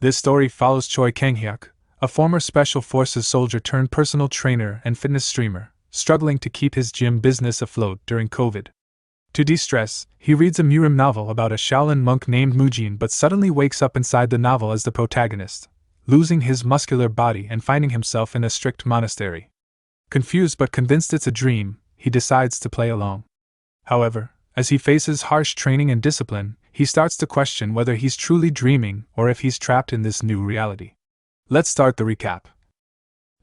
This story follows Choi Kang-hyuk, a former Special Forces soldier turned personal trainer and fitness streamer, struggling to keep his gym business afloat during COVID. To de-stress, he reads a Murim novel about a Shaolin monk named Mujin but suddenly wakes up inside the novel as the protagonist, losing his muscular body and finding himself in a strict monastery. Confused but convinced it's a dream, he decides to play along. However, as he faces harsh training and discipline, he starts to question whether he's truly dreaming or if he's trapped in this new reality. Let's start the recap.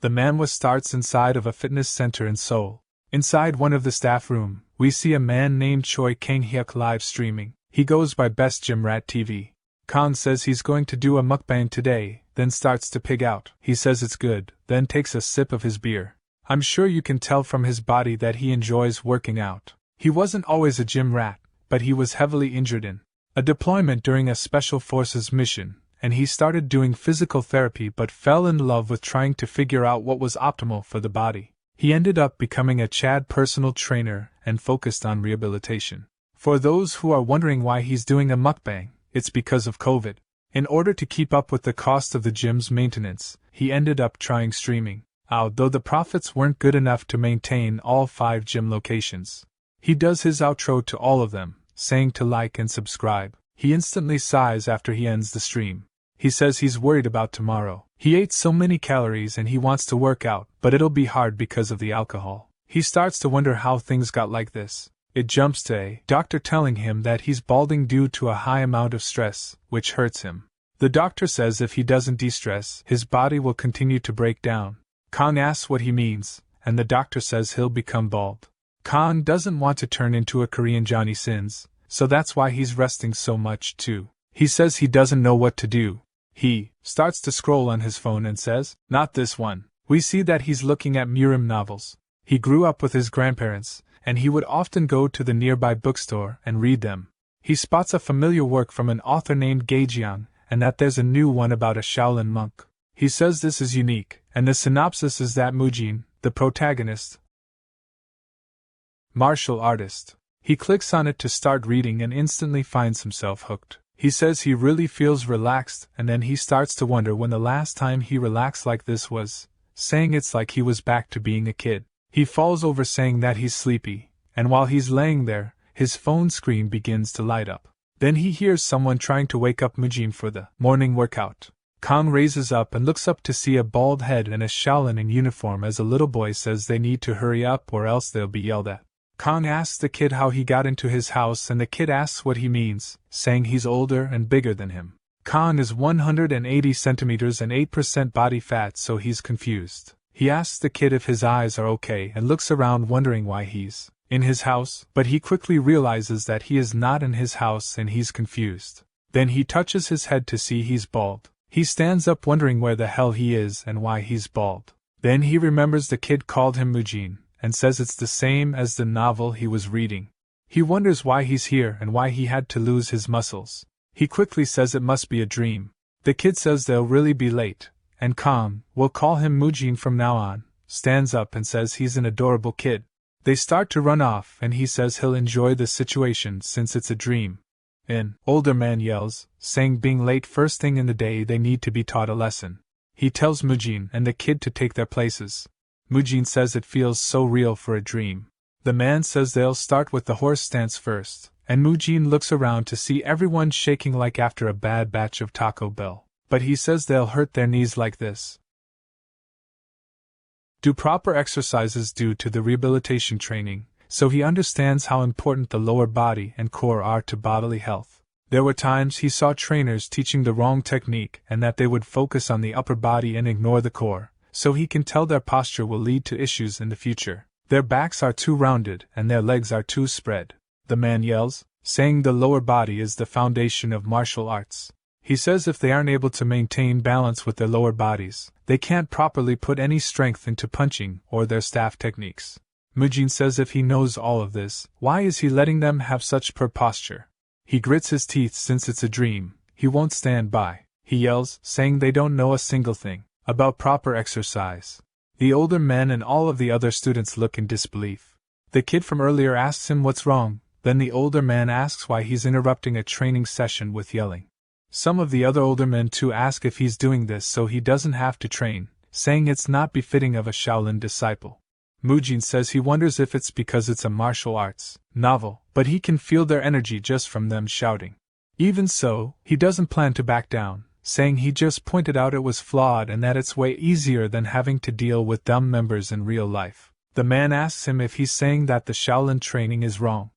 The manhwa starts inside of a fitness center in Seoul. Inside one of the staff room, we see a man named Choi Kang-hyuk live streaming. He goes by Best Gym Rat TV. Kang says he's going to do a mukbang today, then starts to pig out. He says it's good, then takes a sip of his beer. I'm sure you can tell from his body that he enjoys working out. He wasn't always a gym rat, but he was heavily injured in a deployment during a Special Forces mission, and he started doing physical therapy but fell in love with trying to figure out what was optimal for the body. He ended up becoming a Chad personal trainer and focused on rehabilitation. For those who are wondering why he's doing a mukbang, it's because of COVID. In order to keep up with the cost of the gym's maintenance, he ended up trying streaming, although the profits weren't good enough to maintain all 5 gym locations. He does his outro to all of them, saying to like and subscribe. He instantly sighs after he ends the stream. He says he's worried about tomorrow. He ate so many calories and he wants to work out, but it'll be hard because of the alcohol. He starts to wonder how things got like this. It jumps to a doctor telling him that he's balding due to a high amount of stress, which hurts him. The doctor says if he doesn't de-stress, his body will continue to break down. Kang asks what he means, and the doctor says he'll become bald. Kang doesn't want to turn into a Korean Johnny Sins, so that's why he's resting so much too. He says he doesn't know what to do. He starts to scroll on his phone and says, "Not this one." We see that he's looking at Murim novels. He grew up with his grandparents, and he would often go to the nearby bookstore and read them. He spots a familiar work from an author named Gaejiang, and that there's a new one about a Shaolin monk. He says this is unique, and the synopsis is that Mujin, the protagonist, martial artist. He clicks on it to start reading and instantly finds himself hooked. He says he really feels relaxed, and then he starts to wonder when the last time he relaxed like this was, saying it's like he was back to being a kid. He falls over saying that he's sleepy, and while he's laying there, his phone screen begins to light up. Then he hears someone trying to wake up Mujin for the morning workout. Kang raises up and looks up to see a bald head and a Shaolin in uniform as a little boy says they need to hurry up or else they'll be yelled at. Kang asks the kid how he got into his house and the kid asks what he means, saying he's older and bigger than him. Kang is 180 centimeters and 8% body fat, so he's confused. He asks the kid if his eyes are okay and looks around wondering why he's in his house, but he quickly realizes that he is not in his house and he's confused. Then he touches his head to see he's bald. He stands up wondering where the hell he is and why he's bald. Then he remembers the kid called him Mujin, and says it's the same as the novel he was reading. He wonders why he's here and why he had to lose his muscles. He quickly says it must be a dream. The kid says they'll really be late, and Kang, we'll call him Mujin from now on, stands up and says he's an adorable kid. They start to run off and he says he'll enjoy the situation since it's a dream. An older man yells, saying being late first thing in the day they need to be taught a lesson. He tells Mujin and the kid to take their places. Mujin says it feels so real for a dream. The man says they'll start with the horse stance first, and Mujin looks around to see everyone shaking like after a bad batch of Taco Bell. But he says they'll hurt their knees like this. Do proper exercises due to the rehabilitation training, so he understands how important the lower body and core are to bodily health. There were times he saw trainers teaching the wrong technique and that they would focus on the upper body and ignore the core, so he can tell their posture will lead to issues in the future. Their backs are too rounded and their legs are too spread. The man yells, saying the lower body is the foundation of martial arts. He says if they aren't able to maintain balance with their lower bodies, they can't properly put any strength into punching or their staff techniques. Mujin says if he knows all of this, why is he letting them have such poor posture? He grits his teeth since it's a dream. He won't stand by. He yells, saying they don't know a single thing about proper exercise. The older men and all of the other students look in disbelief. The kid from earlier asks him what's wrong, then the older man asks why he's interrupting a training session with yelling. Some of the other older men too ask if he's doing this so he doesn't have to train, saying it's not befitting of a Shaolin disciple. Mujin says he wonders if it's because it's a martial arts novel, but he can feel their energy just from them shouting. Even so, he doesn't plan to back down, saying he just pointed out it was flawed and that it's way easier than having to deal with dumb members in real life. The man asks him if he's saying that the Shaolin training is wrong.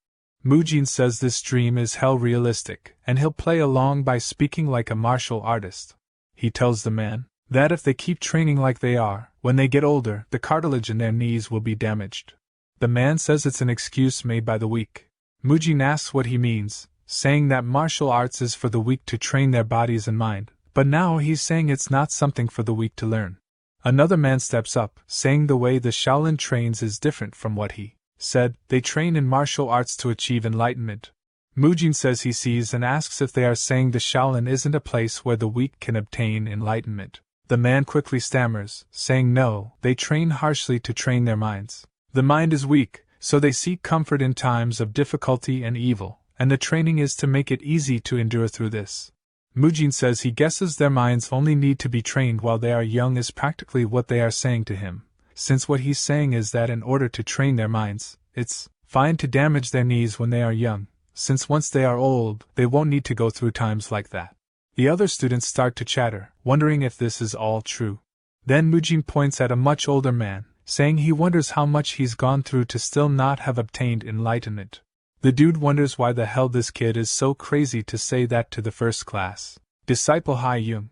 Mujin says this dream is hell realistic, and he'll play along by speaking like a martial artist. He tells the man that if they keep training like they are, when they get older, the cartilage in their knees will be damaged. The man says it's an excuse made by the weak. Mujin asks what he means, saying that martial arts is for the weak to train their bodies and mind, but now he's saying it's not something for the weak to learn. Another man steps up, saying the way the Shaolin trains is different from what he said. They train in martial arts to achieve enlightenment. Mujin says he sees and asks if they are saying the Shaolin isn't a place where the weak can obtain enlightenment. The man quickly stammers, saying no, they train harshly to train their minds. The mind is weak, so they seek comfort in times of difficulty and evil, and the training is to make it easy to endure through this. Mujin says he guesses their minds only need to be trained while they are young is practically what they are saying to him, since what he's saying is that in order to train their minds, it's fine to damage their knees when they are young, since once they are old, they won't need to go through times like that. The other students start to chatter, wondering if this is all true. Then Mujin points at a much older man, saying he wonders how much he's gone through to still not have obtained enlightenment. The dude wonders why the hell this kid is so crazy to say that to the first class disciple Hai Yung.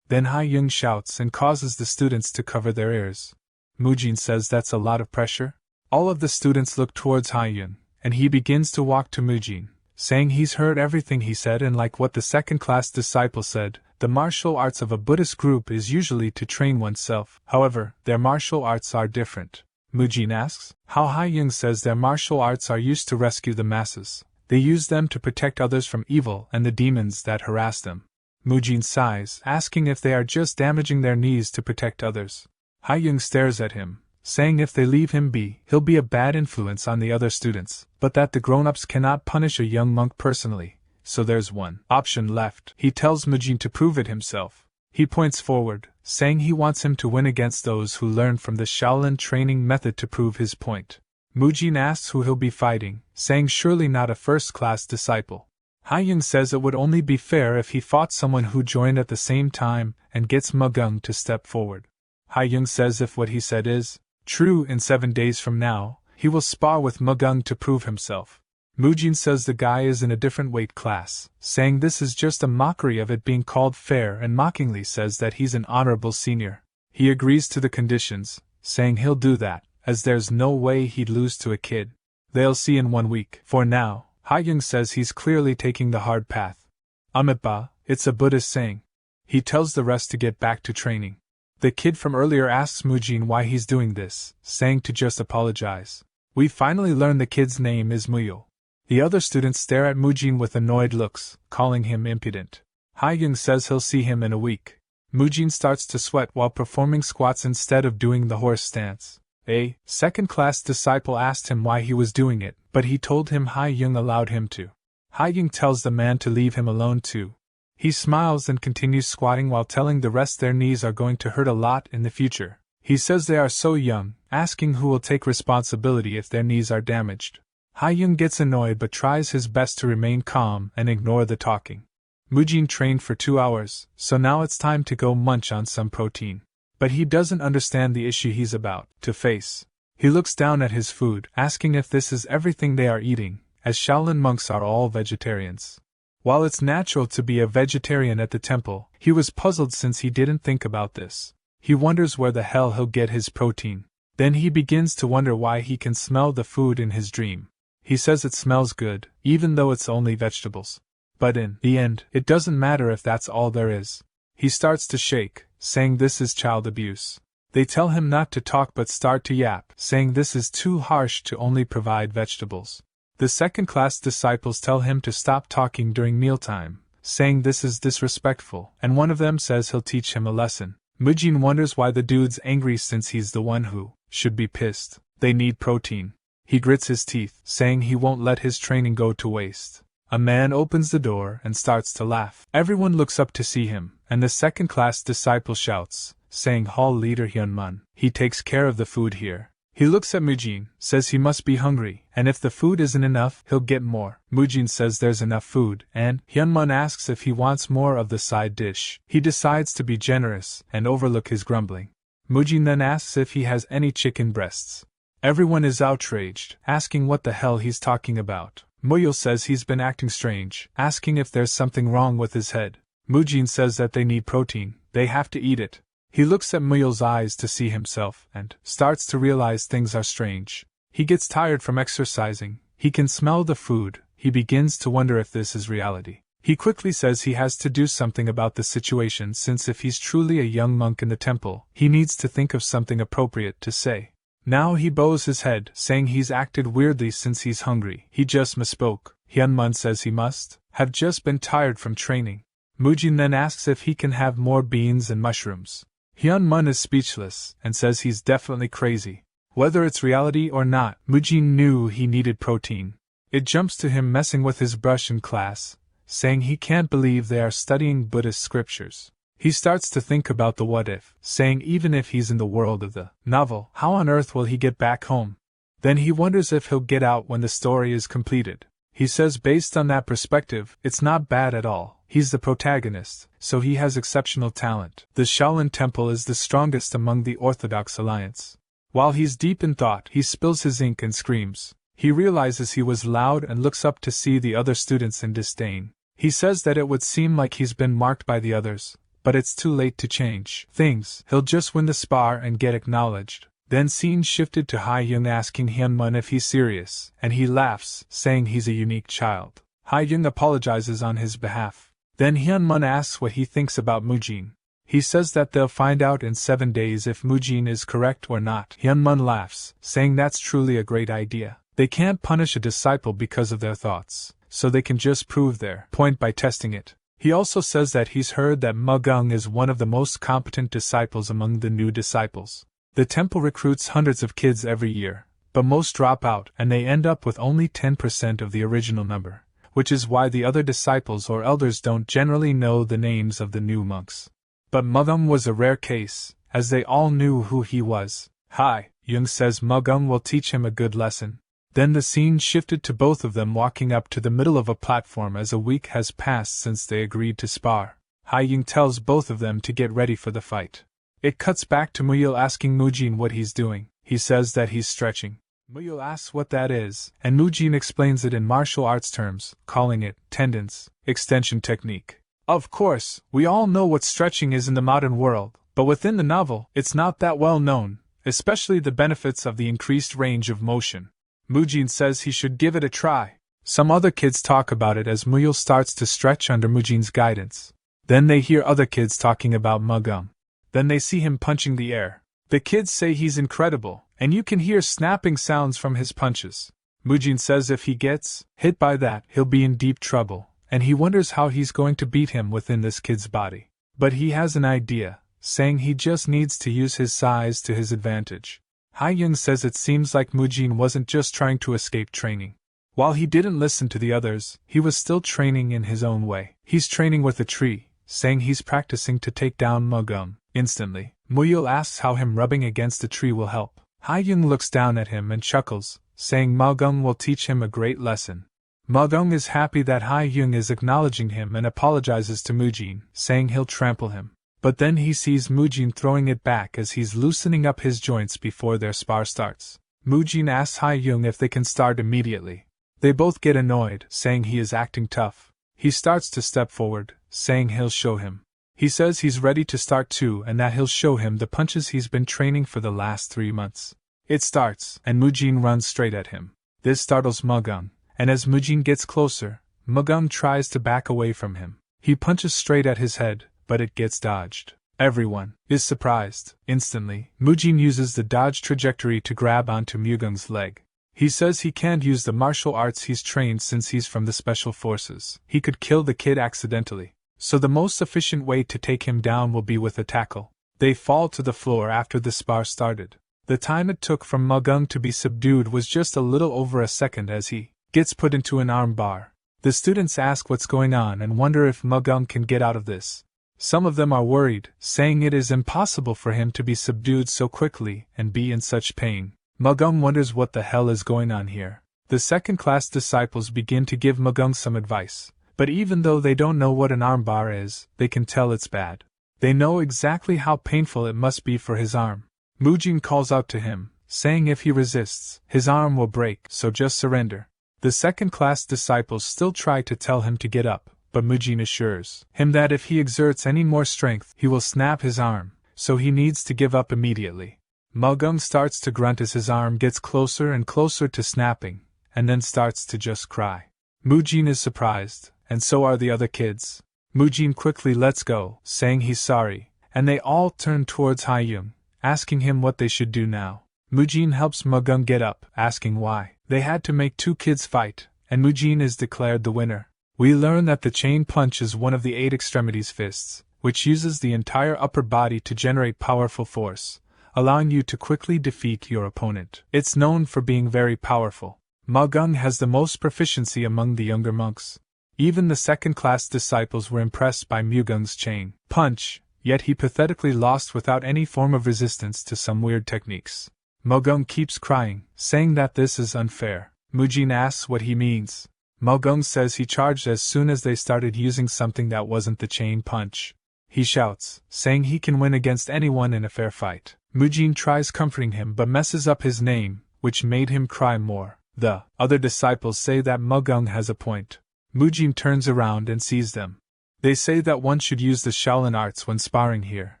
Then Hai Yung shouts and causes the students to cover their ears. Mujin says that's a lot of pressure. All of the students look towards Hai Yung, and he begins to walk to Mujin, saying he's heard everything he said and like what the second-class disciple said, the martial arts of a Buddhist group is usually to train oneself. However, their martial arts are different. Mujin asks how Hai Yung says their martial arts are used to rescue the masses. They use them to protect others from evil and the demons that harass them. Mujin sighs, asking if they are just damaging their knees to protect others. Hai Yung stares at him, saying if they leave him be, he'll be a bad influence on the other students, but that the grown-ups cannot punish a young monk personally, so there's one option left. He tells Mujin to prove it himself. He points forward, saying he wants him to win against those who learn from the Shaolin training method to prove his point. Mujin asks who he'll be fighting, saying surely not a first-class disciple. Hai Yung says it would only be fair if he fought someone who joined at the same time and gets Magung to step forward. Hai Yung says if what he said is true, in 7 days from now, he will spar with Magung to prove himself. Mujin says the guy is in a different weight class, saying this is just a mockery of it being called fair, and mockingly says that he's an honorable senior. He agrees to the conditions, saying he'll do that, as there's no way he'd lose to a kid. They'll see in 1 week. For now, Hai Yung says he's clearly taking the hard path. Amipa, it's a Buddhist saying. He tells the rest to get back to training. The kid from earlier asks Mujin why he's doing this, saying to just apologize. We finally learn the kid's name is Muyo. The other students stare at Mujin with annoyed looks, calling him impudent. Hai Yung says he'll see him in a week. Mujin starts to sweat while performing squats instead of doing the horse stance. A second-class disciple asked him why he was doing it, but he told him Hai Yung allowed him to. Hai Yung tells the man to leave him alone too. He smiles and continues squatting while telling the rest their knees are going to hurt a lot in the future. He says they are so young, asking who will take responsibility if their knees are damaged. Hai Yung gets annoyed but tries his best to remain calm and ignore the talking. Mujin trained for 2 hours, so now it's time to go munch on some protein. But he doesn't understand the issue he's about to face. He looks down at his food, asking if this is everything they are eating, as Shaolin monks are all vegetarians. While it's natural to be a vegetarian at the temple, he was puzzled since he didn't think about this. He wonders where the hell he'll get his protein. Then he begins to wonder why he can smell the food in his dream. He says it smells good, even though it's only vegetables. But in the end, it doesn't matter if that's all there is. He starts to shake, saying this is child abuse. They tell him not to talk but start to yap, saying this is too harsh to only provide vegetables. The second-class disciples tell him to stop talking during mealtime, saying this is disrespectful, and one of them says he'll teach him a lesson. Mujin wonders why the dude's angry since he's the one who should be pissed. They need protein. He grits his teeth, saying he won't let his training go to waste. A man opens the door and starts to laugh. Everyone looks up to see him, and the second-class disciple shouts, saying Hall Leader Hyunmun, he takes care of the food here. He looks at Mujin, says he must be hungry, and if the food isn't enough, he'll get more. Mujin says there's enough food, and Hyunmun asks if he wants more of the side dish. He decides to be generous and overlook his grumbling. Mujin then asks if he has any chicken breasts. Everyone is outraged, asking what the hell he's talking about. Muyul says he's been acting strange, asking if there's something wrong with his head. Mujin says that they need protein, they have to eat it. He looks at Muyul's eyes to see himself, and starts to realize things are strange. He gets tired from exercising, he can smell the food, he begins to wonder if this is reality. He quickly says he has to do something about the situation since if he's truly a young monk in the temple, he needs to think of something appropriate to say. Now he bows his head, saying he's acted weirdly since he's hungry. He just misspoke. Hyunmun says he must have just been tired from training. Mujin then asks if he can have more beans and mushrooms. Hyunmun is speechless, and says he's definitely crazy. Whether it's reality or not, Mujin knew he needed protein. It jumps to him messing with his brush in class, saying he can't believe they are studying Buddhist scriptures. He starts to think about the what if, saying even if he's in the world of the novel, how on earth will he get back home? Then he wonders if he'll get out when the story is completed. He says based on that perspective, it's not bad at all. He's the protagonist, so he has exceptional talent. The Shaolin Temple is the strongest among the Orthodox Alliance. While he's deep in thought, he spills his ink and screams. He realizes he was loud and looks up to see the other students in disdain. He says that it would seem like he's been marked by the others, but it's too late to change things. He'll just win the spar and get acknowledged. Then scene shifted to Ha-young asking Hyunmun if he's serious, and he laughs, saying he's a unique child. Ha-young apologizes on his behalf. Then Hyunmun asks what he thinks about Mujin. He says that they'll find out in 7 days if Mujin is correct or not. Hyunmun laughs, saying that's truly a great idea. They can't punish a disciple because of their thoughts, so they can just prove their point by testing it. He also says that he's heard that Mugung is one of the most competent disciples among the new disciples. The temple recruits hundreds of kids every year, but most drop out and they end up with only 10% of the original number, which is why the other disciples or elders don't generally know the names of the new monks. But Mugung was a rare case, as they all knew who he was. Ha-young says Mugung will teach him a good lesson. Then the scene shifted to both of them walking up to the middle of a platform as a week has passed since they agreed to spar. Ha-young tells both of them to get ready for the fight. It cuts back to Muyul asking Mujin what he's doing. He says that he's stretching. Muyul asks what that is, and Mujin explains it in martial arts terms, calling it tendons extension technique. Of course, we all know what stretching is in the modern world, but within the novel, it's not that well known, especially the benefits of the increased range of motion. Mujin says he should give it a try. Some other kids talk about it as Muyul starts to stretch under Mujin's guidance. Then they hear other kids talking about Mugung. Then they see him punching the air. The kids say he's incredible, and you can hear snapping sounds from his punches. Mujin says if he gets hit by that, he'll be in deep trouble, and he wonders how he's going to beat him within this kid's body. But he has an idea, saying he just needs to use his size to his advantage. Ha-young says it seems like Mujin wasn't just trying to escape training. While he didn't listen to the others, he was still training in his own way. He's training with a tree, saying he's practicing to take down Mugung. Instantly, Muyul asks how him rubbing against a tree will help. Ha-young looks down at him and chuckles, saying Mugung will teach him a great lesson. Mugung is happy that Ha-young is acknowledging him and apologizes to Mujin, saying he'll trample him. But then he sees Mujin throwing it back as he's loosening up his joints before their spar starts. Mujin asks Ha-young if they can start immediately. They both get annoyed, saying he is acting tough. He starts to step forward, saying he'll show him. He says he's ready to start too and that he'll show him the punches he's been training for the last 3 months. It starts, and Mujin runs straight at him. This startles Mugung, and as Mujin gets closer, Mugung tries to back away from him. He punches straight at his head, but it gets dodged. Everyone is surprised. Instantly, Mujin uses the dodge trajectory to grab onto Mugung's leg. He says he can't use the martial arts he's trained since he's from the special forces. He could kill the kid accidentally, so the most efficient way to take him down will be with a tackle. They fall to the floor after the spar started. The time it took for Mugung to be subdued was just a little over a second as he gets put into an arm bar. The students ask what's going on and wonder if Mugung can get out of this. Some of them are worried, saying it is impossible for him to be subdued so quickly and be in such pain. Mugung wonders what the hell is going on here. The second-class disciples begin to give Mugung some advice, but even though they don't know what an armbar is, they can tell it's bad. They know exactly how painful it must be for his arm. Mujin calls out to him, saying if he resists, his arm will break, so just surrender. The second-class disciples still try to tell him to get up, but Mujin assures him that if he exerts any more strength, he will snap his arm, so he needs to give up immediately. Mugung starts to grunt as his arm gets closer and closer to snapping, and then starts to just cry. Mujin is surprised, and so are the other kids. Mujin quickly lets go, saying he's sorry, and they all turn towards Haiyung, asking him what they should do now. Mujin helps Mugung get up, asking why. They had to make two kids fight, and Mujin is declared the winner. We learn that the chain punch is one of the 8 extremities fists, which uses the entire upper body to generate powerful force, allowing you to quickly defeat your opponent. It's known for being very powerful. Mugung has the most proficiency among the younger monks. Even the second-class disciples were impressed by Mugung's chain punch, yet he pathetically lost without any form of resistance to some weird techniques. Mugung keeps crying, saying that this is unfair. Mujin asks what he means. Mugung says he charged as soon as they started using something that wasn't the chain punch. He shouts, saying he can win against anyone in a fair fight. Mujin tries comforting him but messes up his name, which made him cry more. The other disciples say that Mugung has a point. Mujin turns around and sees them. They say that one should use the Shaolin arts when sparring here,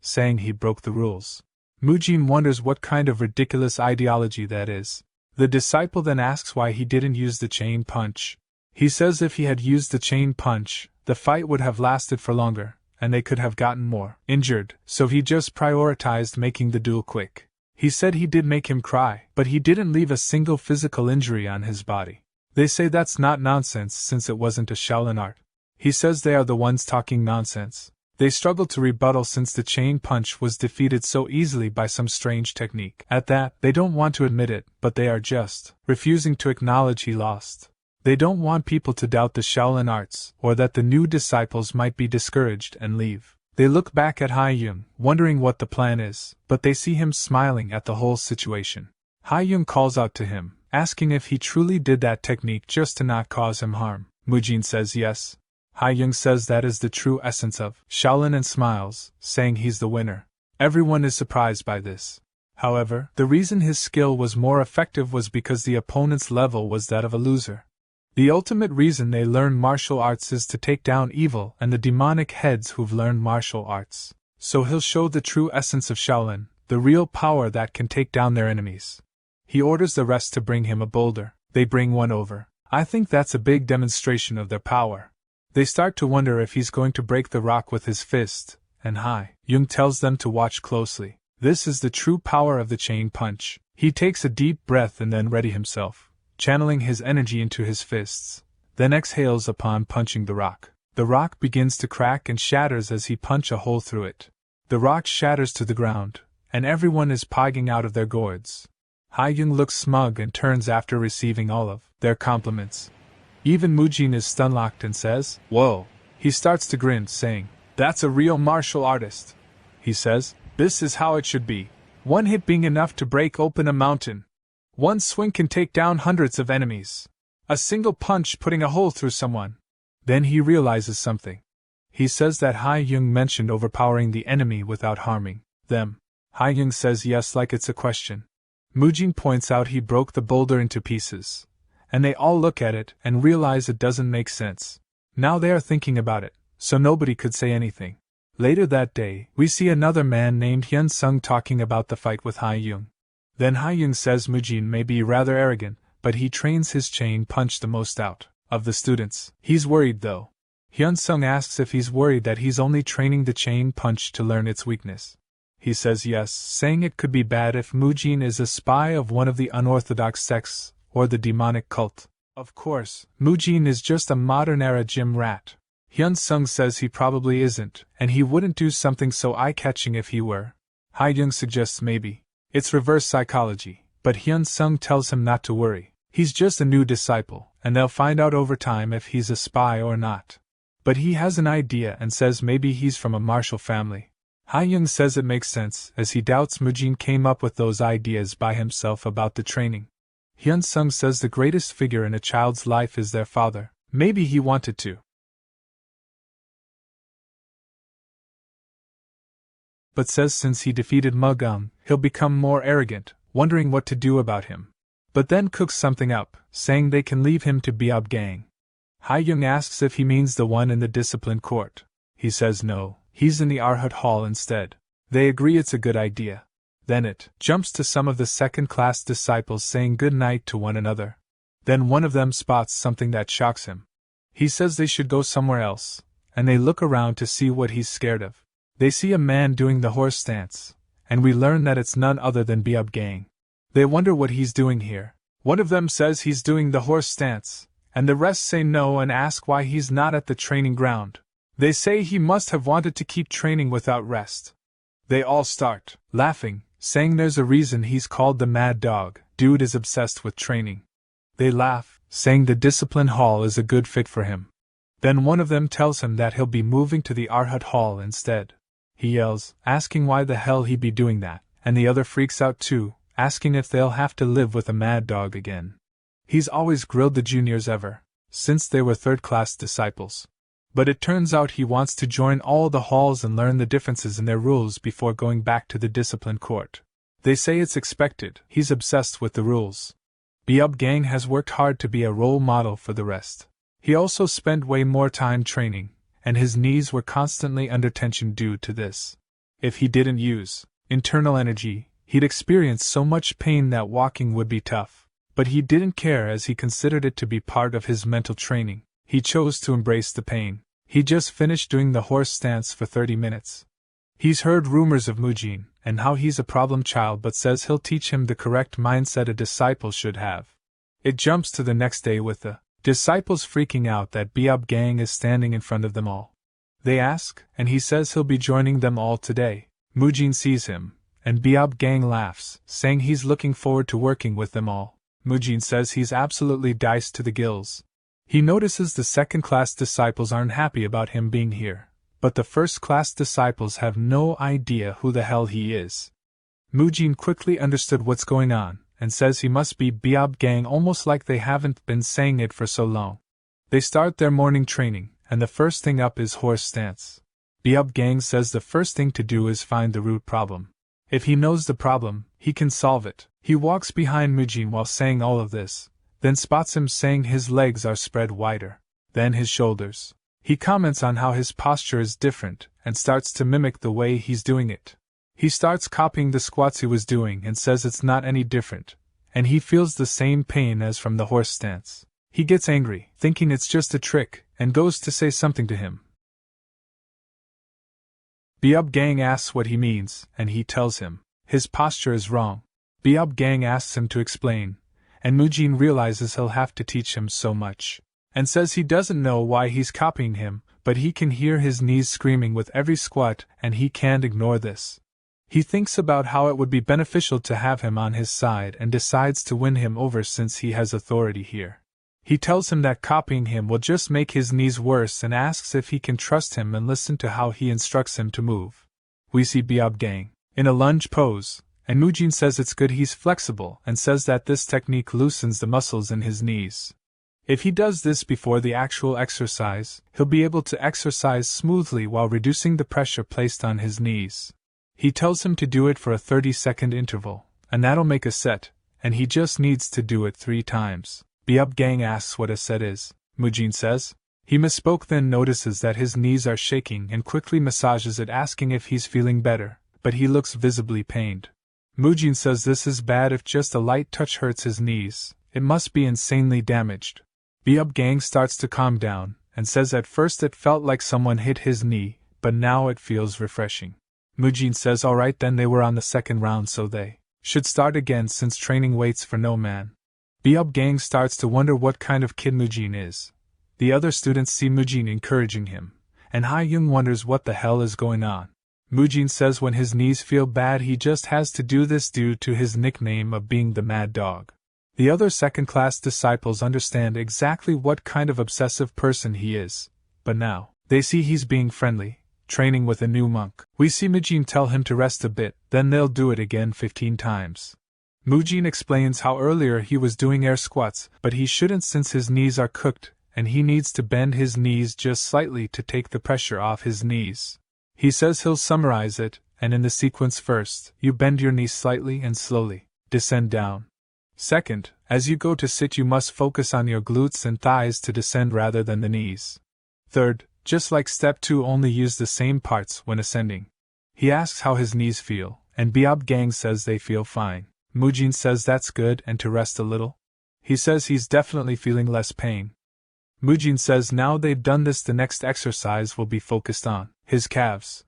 saying he broke the rules. Mujin wonders what kind of ridiculous ideology that is. The disciple then asks why he didn't use the chain punch. He says if he had used the chain punch, the fight would have lasted for longer, and they could have gotten more injured, so he just prioritized making the duel quick. He said he did make him cry, but he didn't leave a single physical injury on his body. They say that's not nonsense since it wasn't a Shaolin art. He says they are the ones talking nonsense. They struggle to rebuttal since the chain punch was defeated so easily by some strange technique. At that, they don't want to admit it, but they are just refusing to acknowledge he lost. They don't want people to doubt the Shaolin arts, or that the new disciples might be discouraged and leave. They look back at Haiyung, wondering what the plan is, but they see him smiling at the whole situation. Haiyung calls out to him, asking if he truly did that technique just to not cause him harm. Mujin says yes. Haiyung says that is the true essence of Shaolin and smiles, saying he's the winner. Everyone is surprised by this. However, the reason his skill was more effective was because the opponent's level was that of a loser. The ultimate reason they learn martial arts is to take down evil and the demonic heads who've learned martial arts. So he'll show the true essence of Shaolin, the real power that can take down their enemies. He orders the rest to bring him a boulder. They bring one over. I think that's a big demonstration of their power. They start to wonder if he's going to break the rock with his fist, and Haiyung tells them to watch closely. This is the true power of the chain punch. He takes a deep breath and then ready himself, channeling his energy into his fists, then exhales upon punching the rock. The rock begins to crack and shatters as he punches a hole through it. The rock shatters to the ground, and everyone is pigging out of their gourds. Haiyung looks smug and turns after receiving all of their compliments. Even Mujin is stunlocked and says, "Whoa." He starts to grin, saying, "That's a real martial artist." He says, "This is how it should be. One hit being enough to break open a mountain. One swing can take down hundreds of enemies. A single punch putting a hole through someone." Then he realizes something. He says that Haiyung mentioned overpowering the enemy without harming them. Haiyung says yes like it's a question. Mujin points out he broke the boulder into pieces, and they all look at it and realize it doesn't make sense. Now they are thinking about it, so nobody could say anything. Later that day, we see another man named Hyun Sung talking about the fight with Haiyung. Then Haiyung says Mujin may be rather arrogant, but he trains his chain punch the most out of the students. He's worried though. Hyun Sung asks if he's worried that he's only training the chain punch to learn its weakness. He says yes, saying it could be bad if Mujin is a spy of one of the unorthodox sects, or the demonic cult. Of course, Mujin is just a modern-era gym rat. Hyun Sung says he probably isn't, and he wouldn't do something so eye-catching if he were. Haiyung suggests maybe it's reverse psychology, but Hyun Sung tells him not to worry. He's just a new disciple, and they'll find out over time if he's a spy or not. But he has an idea and says maybe he's from a martial family. Ha-young says it makes sense, as he doubts Mujin came up with those ideas by himself about the training. Hyun-sung says the greatest figure in a child's life is their father. Maybe he wanted to. But says since he defeated Mugum, he'll become more arrogant, wondering what to do about him. But then cooks something up, saying they can leave him to Beob Gang. Ha-young asks if he means the one in the discipline court. He says no, he's in the Arhat Hall instead. They agree it's a good idea. Then it jumps to some of the second-class disciples saying good night to one another. Then one of them spots something that shocks him. He says they should go somewhere else, and they look around to see what he's scared of. They see a man doing the horse stance, and we learn that it's none other than Beob Gang. They wonder what he's doing here. One of them says he's doing the horse stance, and the rest say no and ask why he's not at the training ground. They say he must have wanted to keep training without rest. They all start laughing, saying there's a reason he's called the Mad Dog. Dude is obsessed with training. They laugh, saying the discipline hall is a good fit for him. Then one of them tells him that he'll be moving to the Arhat Hall instead. He yells, asking why the hell he'd be doing that, and the other freaks out too, asking if they'll have to live with a mad dog again. He's always grilled the juniors ever since they were third-class disciples. But it turns out he wants to join all the halls and learn the differences in their rules before going back to the discipline court. They say it's expected, he's obsessed with the rules. Beob Gang has worked hard to be a role model for the rest. He also spent way more time training, and his knees were constantly under tension due to this. If he didn't use internal energy, he'd experience so much pain that walking would be tough. But he didn't care as he considered it to be part of his mental training. He chose to embrace the pain. He just finished doing the horse stance for 30 minutes. He's heard rumors of Mujin, and how he's a problem child, but says he'll teach him the correct mindset a disciple should have. It jumps to the next day with the disciples freaking out that Beob Gang is standing in front of them all. They ask, and he says he'll be joining them all today. Mujin sees him, and Beob Gang laughs, saying he's looking forward to working with them all. Mujin says he's absolutely diced to the gills. He notices the second-class disciples aren't happy about him being here, but the first-class disciples have no idea who the hell he is. Mujin quickly understood what's going on, and says he must be Beob Gang, almost like they haven't been saying it for so long. They start their morning training, and the first thing up is horse stance. Beob Gang says the first thing to do is find the root problem. If he knows the problem, he can solve it. He walks behind Mujin while saying all of this, then spots him saying his legs are spread wider than his shoulders. He comments on how his posture is different, and starts to mimic the way he's doing it. He starts copying the squats he was doing and says it's not any different, and he feels the same pain as from the horse stance. He gets angry, thinking it's just a trick, and goes to say something to him. Beob Gang asks what he means, and he tells him his posture is wrong. Beob Gang asks him to explain, and Mujin realizes he'll have to teach him so much, and says he doesn't know why he's copying him, but he can hear his knees screaming with every squat, and he can't ignore this. He thinks about how it would be beneficial to have him on his side and decides to win him over since he has authority here. He tells him that copying him will just make his knees worse and asks if he can trust him and listen to how he instructs him to move. We see Beob Gang in a lunge pose, and Mujin says it's good he's flexible and says that this technique loosens the muscles in his knees. If he does this before the actual exercise, he'll be able to exercise smoothly while reducing the pressure placed on his knees. He tells him to do it for a 30-second interval, and that'll make a set, and he just needs to do it 3 times. Beob Gang asks what a set is. Mujin says. He misspoke, then notices that his knees are shaking and quickly massages it, asking if he's feeling better, but he looks visibly pained. Mujin says this is bad. If just a light touch hurts his knees, it must be insanely damaged. Beob Gang starts to calm down, and says at first it felt like someone hit his knee, but now it feels refreshing. Mujin says alright, then they were on the second round, so they should start again since training waits for no man. Beob Gang starts to wonder what kind of kid Mujin is. The other students see Mujin encouraging him, and Ha-young wonders what the hell is going on. Mujin says when his knees feel bad he just has to do this due to his nickname of being the Mad Dog. The other second-class disciples understand exactly what kind of obsessive person he is, but now, they see he's being friendly, training with a new monk. We see Mujin tell him to rest a bit, then they'll do it again 15 times. Mujin explains how earlier he was doing air squats, but he shouldn't since his knees are cooked, and he needs to bend his knees just slightly to take the pressure off his knees. He says he'll summarize it, and in the sequence first, you bend your knees slightly and slowly, descend down. Second, as you go to sit you must focus on your glutes and thighs to descend rather than the knees. Third, just like step 2 only use the same parts when ascending. He asks how his knees feel, and Biob Gang says they feel fine. Mujin says that's good and to rest a little. He says he's definitely feeling less pain. Mujin says now they've done this the next exercise will be focused on his calves.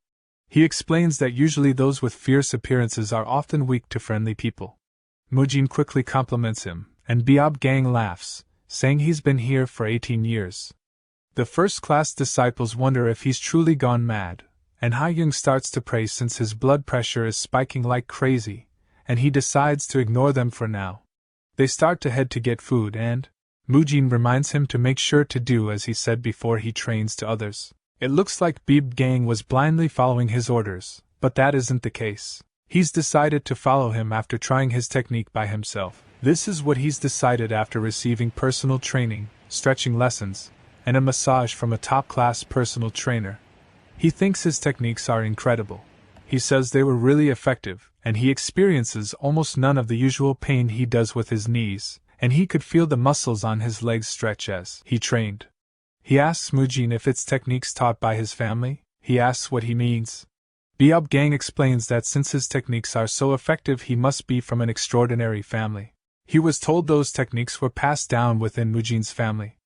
He explains that usually those with fierce appearances are often weak to friendly people. Mujin quickly compliments him, and Biob Gang laughs, saying he's been here for 18 years. The first-class disciples wonder if he's truly gone mad, and Ha-young starts to pray since his blood pressure is spiking like crazy, and he decides to ignore them for now. They start to head to get food and Mujin reminds him to make sure to do as he said before he trains to others. It looks like Biob Gang was blindly following his orders, but that isn't the case. He's decided to follow him after trying his technique by himself. This is what he's decided after receiving personal training, stretching lessons, and a massage from a top-class personal trainer. He thinks his techniques are incredible. He says they were really effective, and he experiences almost none of the usual pain he does with his knees, and he could feel the muscles on his legs stretch as he trained. He asks Mujin if it's techniques taught by his family. He asks what he means. Biob Gang explains that since his techniques are so effective he must be from an extraordinary family. He was told those techniques were passed down within Mujin's family.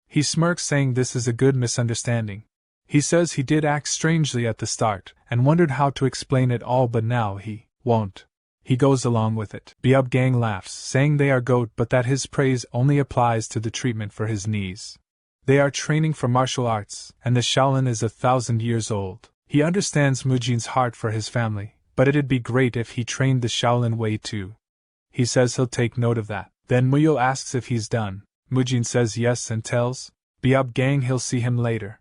He smirks saying this is a good misunderstanding. He says he did act strangely at the start, and wondered how to explain it all but now he won't. He goes along with it. Biob Gang laughs, saying they are goat but that his praise only applies to the treatment for his knees. They are training for martial arts, and the Shaolin is 1,000 years old. He understands Mujin's heart for his family, but it'd be great if he trained the Shaolin way too. He says he'll take note of that. Then Muyo asks if he's done. Mujin says yes and tells Biob Gang he'll see him later.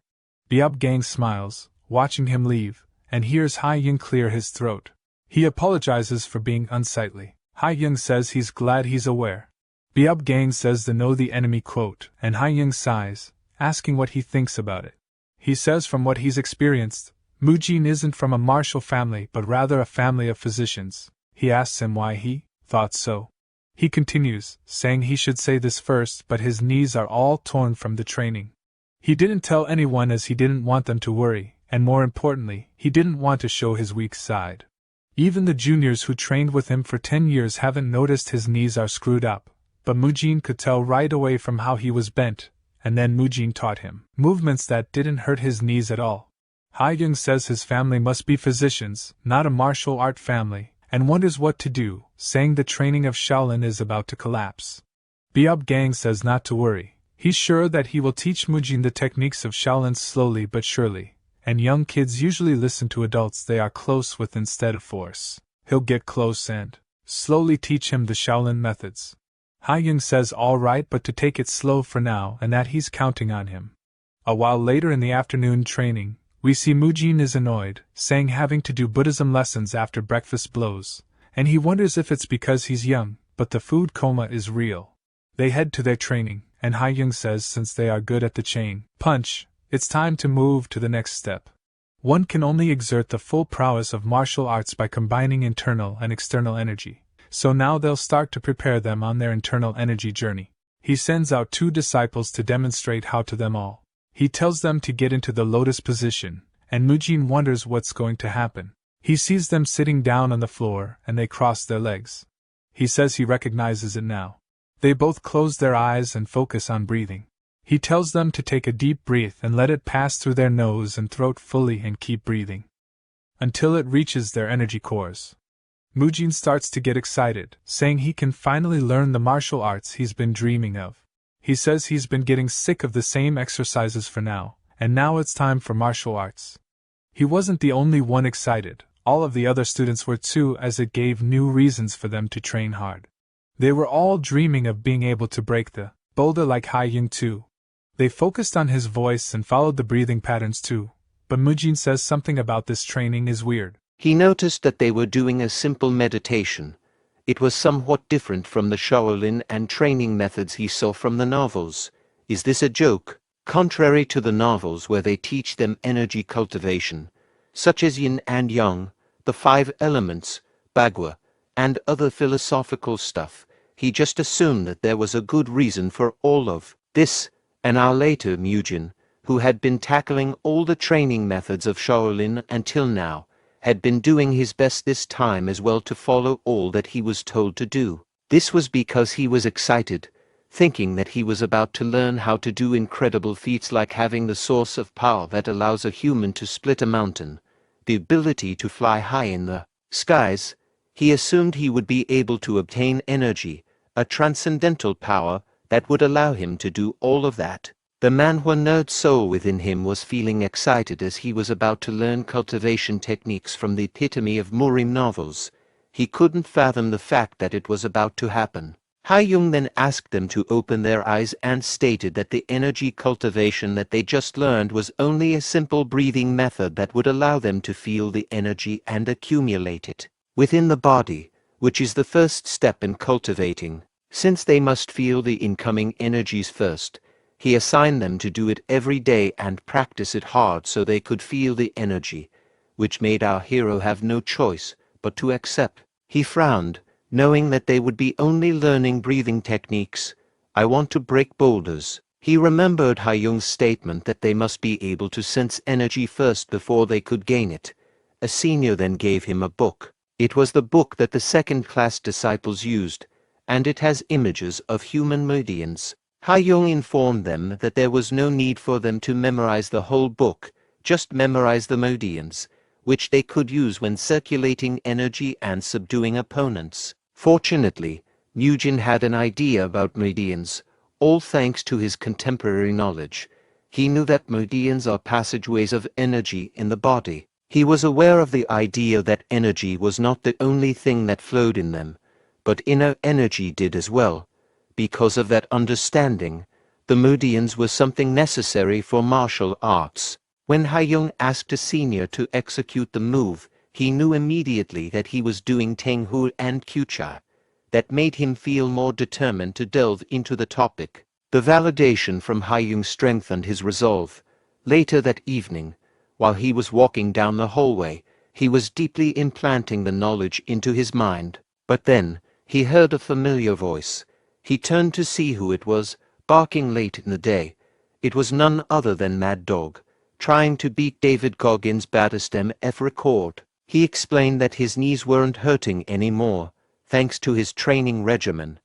Biob Gang smiles, watching him leave, and hears Ha-young clear his throat. He apologizes for being unsightly. Ha-young says he's glad he's aware. Biob Gang says the know the enemy quote, and Ha-young sighs, asking what he thinks about it. He says from what he's experienced, Mujin isn't from a martial family but rather a family of physicians. He asks him why he thought so. He continues, saying he should say this first but his knees are all torn from the training. He didn't tell anyone as he didn't want them to worry, and more importantly, he didn't want to show his weak side. Even the juniors who trained with him for 10 years haven't noticed his knees are screwed up, but Mujin could tell right away from how he was bent, and then Mujin taught him movements that didn't hurt his knees at all. Ha-young says his family must be physicians, not a martial art family, and wonders what to do, saying the training of Shaolin is about to collapse. Biob Gang says not to worry. He's sure that he will teach Mujin the techniques of Shaolin slowly but surely, and young kids usually listen to adults they are close with instead of force. He'll get close and slowly teach him the Shaolin methods. Ha-young says all right but to take it slow for now and that he's counting on him. A while later in the afternoon training, we see Mujin is annoyed, saying having to do Buddhism lessons after breakfast blows, and he wonders if it's because he's young, but the food coma is real. They head to their training, and Ha-young says since they are good at the chain punch, it's time to move to the next step. One can only exert the full prowess of martial arts by combining internal and external energy, so now they'll start to prepare them on their internal energy journey. He sends out 2 disciples to demonstrate how to them all. He tells them to get into the lotus position, and Mujin wonders what's going to happen. He sees them sitting down on the floor, and they cross their legs. He says he recognizes it now. They both close their eyes and focus on breathing. He tells them to take a deep breath and let it pass through their nose and throat fully and keep breathing until it reaches their energy cores. Mujin starts to get excited, saying he can finally learn the martial arts he's been dreaming of. He says he's been getting sick of the same exercises for now, and now it's time for martial arts. He wasn't the only one excited, all of the other students were too, as it gave new reasons for them to train hard. They were all dreaming of being able to break the boulder like Ha-young too. They focused on his voice and followed the breathing patterns too, but Mujin says something about this training is weird. He noticed that they were doing a simple meditation. It was somewhat different from the Shaolin and training methods he saw from the novels. Is this a joke? Contrary to the novels where they teach them energy cultivation, such as yin and yang, the 5 elements, bagua, and other philosophical stuff, he just assumed that there was a good reason for all of this. An hour later, Mujin, who had been tackling all the training methods of Shaolin until now, had been doing his best this time as well to follow all that he was told to do. This was because he was excited, thinking that he was about to learn how to do incredible feats like having the source of power that allows a human to split a mountain, the ability to fly high in the skies. He assumed he would be able to obtain energy, a transcendental power that would allow him to do all of that. The manhwa nerd soul within him was feeling excited as he was about to learn cultivation techniques from the epitome of Murim novels. He couldn't fathom the fact that it was about to happen. Ha-young then asked them to open their eyes and stated that the energy cultivation that they just learned was only a simple breathing method that would allow them to feel the energy and accumulate it within the body, which is the first step in cultivating. Since they must feel the incoming energies first, he assigned them to do it every day and practice it hard so they could feel the energy, which made our hero have no choice but to accept. He frowned, knowing that they would be only learning breathing techniques. I want to break boulders. He remembered Ha-young's statement that they must be able to sense energy first before they could gain it. A senior then gave him a book. It was the book that the second-class disciples used, and it has images of human meridians. Ha-young informed them that there was no need for them to memorize the whole book, just memorize the meridians, which they could use when circulating energy and subduing opponents. Fortunately, Mujin had an idea about meridians, all thanks to his contemporary knowledge. He knew that meridians are passageways of energy in the body. He was aware of the idea that energy was not the only thing that flowed in them, but inner energy did as well. Because of that understanding, the meridians were something necessary for martial arts. When Ha-young asked a senior to execute the move, he knew immediately that he was doing Tenghu and Kucha. That made him feel more determined to delve into the topic. The validation from Ha-young strengthened his resolve. Later that evening, while he was walking down the hallway, he was deeply implanting the knowledge into his mind. But then, he heard a familiar voice. He turned to see who it was, barking late in the day. It was none other than Mad Dog, trying to beat David Goggins' baddest MF record. He explained that his knees weren't hurting anymore, thanks to his training regimen.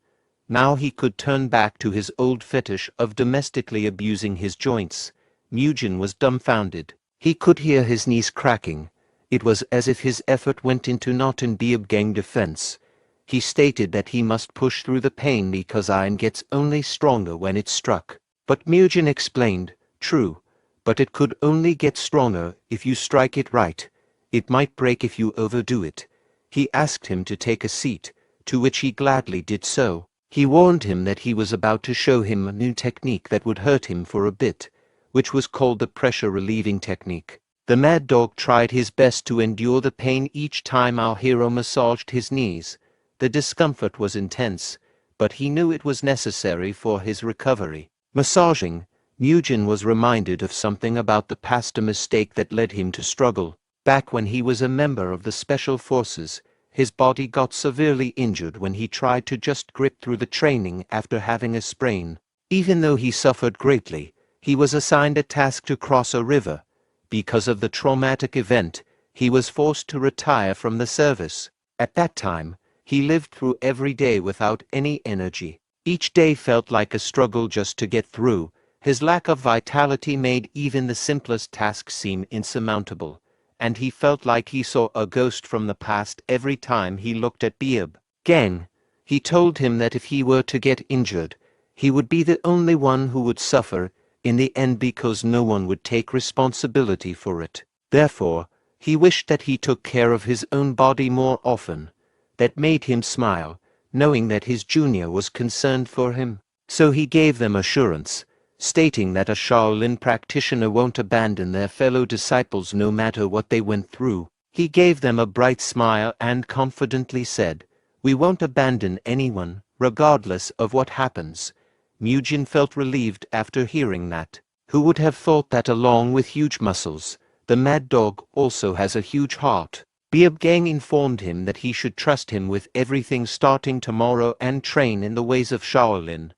Now he could turn back to his old fetish of domestically abusing his joints. Mujin was dumbfounded. He could hear his knees cracking. It was as if his effort went into not in Biab gang defense. He stated that he must push through the pain because iron gets only stronger when it's struck. But Mujin explained, true, but it could only get stronger if you strike it right. It might break if you overdo it. He asked him to take a seat, to which he gladly did so. He warned him that he was about to show him a new technique that would hurt him for a bit, which was called the pressure-relieving technique. The Mad Dog tried his best to endure the pain each time our hero massaged his knees. The discomfort was intense, but he knew it was necessary for his recovery. Massaging, Mujin was reminded of something about the past, a mistake that led him to struggle. Back when he was a member of the Special Forces, his body got severely injured when he tried to just grip through the training after having a sprain. Even though he suffered greatly, he was assigned a task to cross a river. Because of the traumatic event, he was forced to retire from the service. At that time, he lived through every day without any energy. Each day felt like a struggle just to get through. His lack of vitality made even the simplest tasks seem insurmountable, and he felt like he saw a ghost from the past every time he looked at Biab gang. He told him that if he were to get injured, he would be the only one who would suffer in the end because no one would take responsibility for it. Therefore, he wished that he took care of his own body more often. That made him smile, knowing that his junior was concerned for him. So he gave them assurance, stating that a Shaolin practitioner won't abandon their fellow disciples no matter what they went through. He gave them a bright smile and confidently said, "We won't abandon anyone, regardless of what happens." Mujin felt relieved after hearing that. Who would have thought that along with huge muscles, the mad dog also has a huge heart? Beabgang informed him that he should trust him with everything starting tomorrow and train in the ways of Shaolin.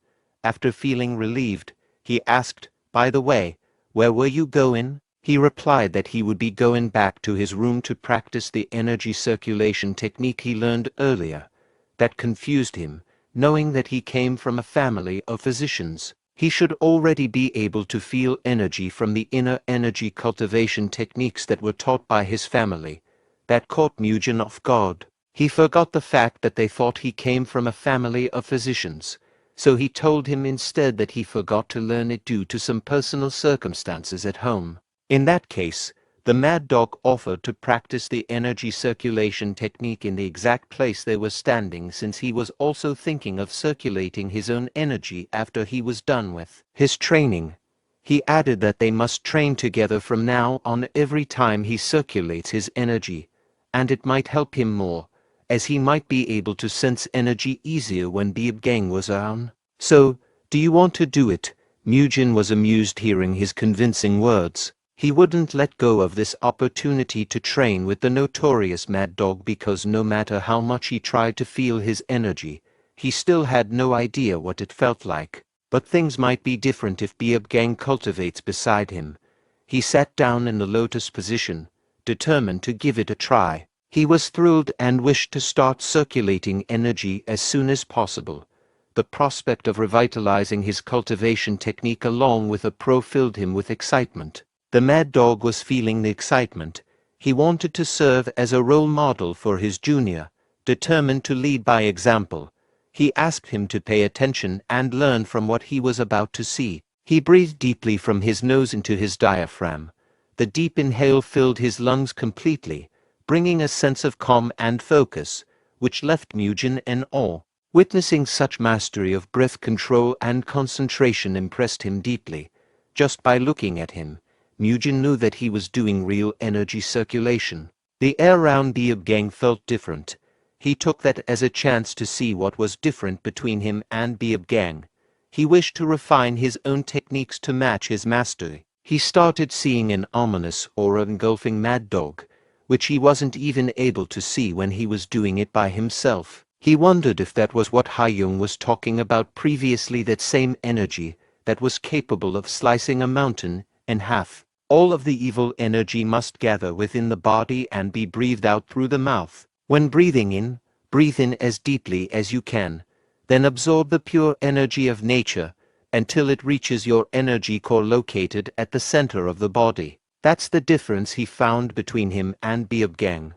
After feeling relieved, he asked, "By the way, where were you going?" He replied that he would be going back to his room to practice the energy circulation technique he learned earlier. That confused him, knowing that he came from a family of physicians. He should already be able to feel energy from the inner energy cultivation techniques that were taught by his family. That caught Mujin off guard. He forgot the fact that they thought he came from a family of physicians, so he told him instead that he forgot to learn it due to some personal circumstances at home. In that case, the mad dog offered to practice the energy circulation technique in the exact place they were standing, since he was also thinking of circulating his own energy after he was done with his training. He added that they must train together from now on every time he circulates his energy, and it might help him more, as he might be able to sense energy easier when Beabgang was around. "So, do you want to do it?" Mujin was amused hearing his convincing words. He wouldn't let go of this opportunity to train with the notorious mad dog because no matter how much he tried to feel his energy, he still had no idea what it felt like. But things might be different if Beabgang cultivates beside him. He sat down in the lotus position, determined to give it a try. He was thrilled and wished to start circulating energy as soon as possible. The prospect of revitalizing his cultivation technique along with a pro filled him with excitement. The mad dog was feeling the excitement. He wanted to serve as a role model for his junior, determined to lead by example. He asked him to pay attention and learn from what he was about to see. He breathed deeply from his nose into his diaphragm. The deep inhale filled his lungs completely, bringing a sense of calm and focus, which left Mujin in awe. Witnessing such mastery of breath control and concentration impressed him deeply. Just by looking at him, Mujin knew that he was doing real energy circulation. The air around Beabgang felt different. He took that as a chance to see what was different between him and Beabgang. He wished to refine his own techniques to match his mastery. He started seeing an ominous aura engulfing Mad Dog, which he wasn't even able to see when he was doing it by himself. He wondered if that was what Haiyong was talking about previously, that same energy that was capable of slicing a mountain in half. All of the evil energy must gather within the body and be breathed out through the mouth. When breathing in, breathe in as deeply as you can. Then absorb the pure energy of nature until it reaches your energy core located at the center of the body. That's the difference he found between him and Beabgang.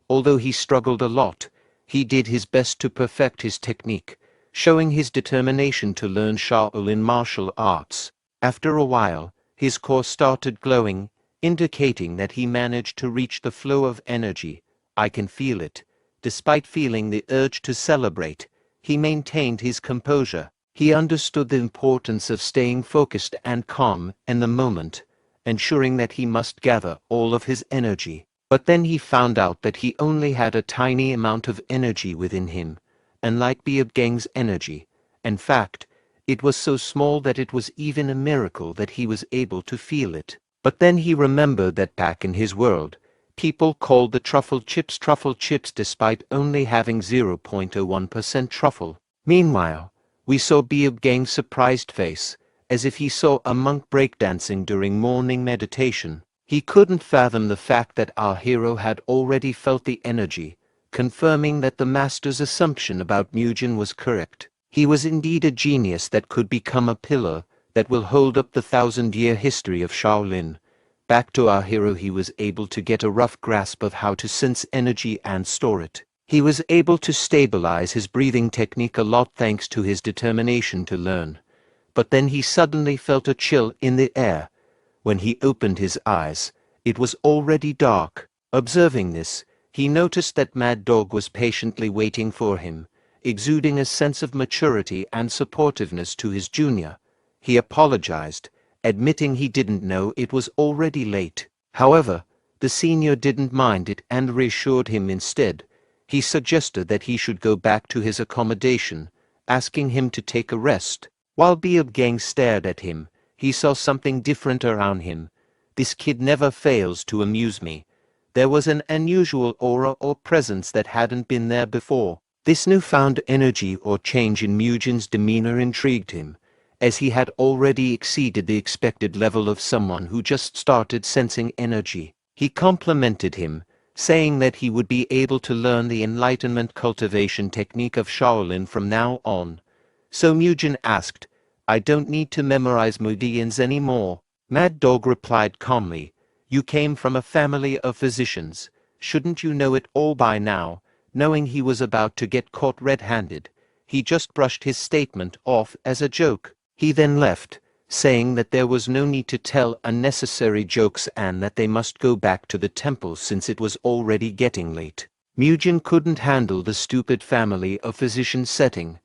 Although he struggled a lot, he did his best to perfect his technique, showing his determination to learn Shaolin martial arts. After a while, his core started glowing, indicating that he managed to reach the flow of energy. "I can feel it." Despite feeling the urge to celebrate, he maintained his composure. He understood the importance of staying focused and calm in the moment, ensuring that he must gather all of his energy. But then he found out that he only had a tiny amount of energy within him, unlike Beabgang's energy. In fact, it was so small that it was even a miracle that he was able to feel it. But then he remembered that back in his world, people called the truffle chips despite only having 0.01% truffle. Meanwhile, we saw Beabgang's surprised face, as if he saw a monk breakdancing during morning meditation. He couldn't fathom the fact that our hero had already felt the energy, confirming that the master's assumption about Mujin was correct. He was indeed a genius that could become a pillar that will hold up the 1,000-year history of Shaolin. Back to our hero, he was able to get a rough grasp of how to sense energy and store it. He was able to stabilize his breathing technique a lot thanks to his determination to learn. But then he suddenly felt a chill in the air. When he opened his eyes, it was already dark. Observing this, he noticed that Mad Dog was patiently waiting for him. exuding a sense of maturity and supportiveness to his junior. He apologized, admitting he didn't know it was already late. However, the senior didn't mind it and reassured him instead. He suggested that he should go back to his accommodation, asking him to take a rest. While Gang stared at him, he saw something different around him. This kid never fails to amuse me. There was an unusual aura or presence that hadn't been there before. This newfound energy or change in Mugen's demeanor intrigued him, as he had already exceeded the expected level of someone who just started sensing energy. He complimented him, saying that he would be able to learn the enlightenment cultivation technique of Shaolin from now on. So Mugen asked, "I don't need to memorize meridians anymore." Mad Dog replied calmly, "You came from a family of physicians. Shouldn't you know it all by now?" Knowing he was about to get caught red-handed, he just brushed his statement off as a joke. He then left, saying that there was no need to tell unnecessary jokes and that they must go back to the temple since it was already getting late. Mugen couldn't handle the stupid family of physicians setting.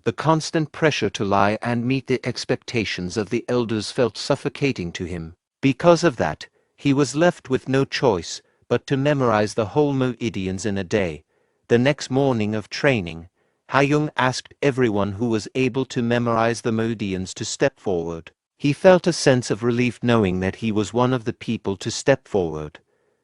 The constant pressure to lie and meet the expectations of the elders felt suffocating to him. Because of that, he was left with no choice but to memorize the whole meridians in a day. The next morning of training, Hayoung asked everyone who was able to memorize the meridians to step forward. He felt a sense of relief knowing that he was one of the people to step forward.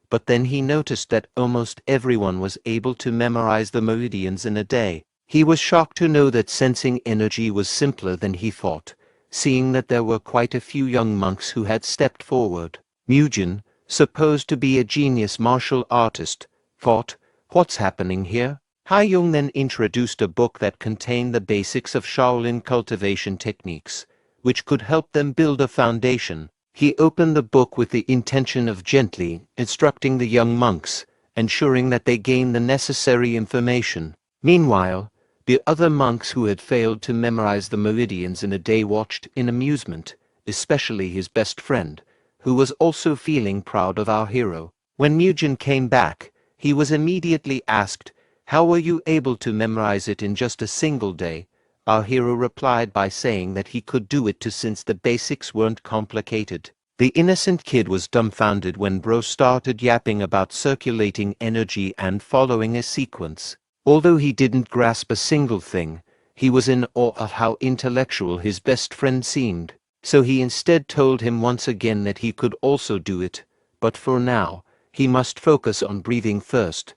But then he noticed that almost everyone was able to memorize the meridians in a day. He was shocked to know that sensing energy was simpler than he thought, seeing that there were quite a few young monks who had stepped forward. Mugen, supposed to be a genius martial artist, thought, "What's happening here?" Hayoung then introduced a book that contained the basics of Shaolin cultivation techniques, which could help them build a foundation. He opened the book with the intention of gently instructing the young monks, ensuring that they gained the necessary information. Meanwhile, the other monks who had failed to memorize the meridians in a day watched in amusement, especially his best friend, who was also feeling proud of our hero. When Mugen came back, he was immediately asked, "How were you able to memorize it in just a single day?" Our hero replied by saying that he could do it too since the basics weren't complicated. The innocent kid was dumbfounded when Bro started yapping about circulating energy and following a sequence. Although he didn't grasp a single thing, he was in awe of how intellectual his best friend seemed. So he instead told him once again that he could also do it, but for now, he must focus on breathing first.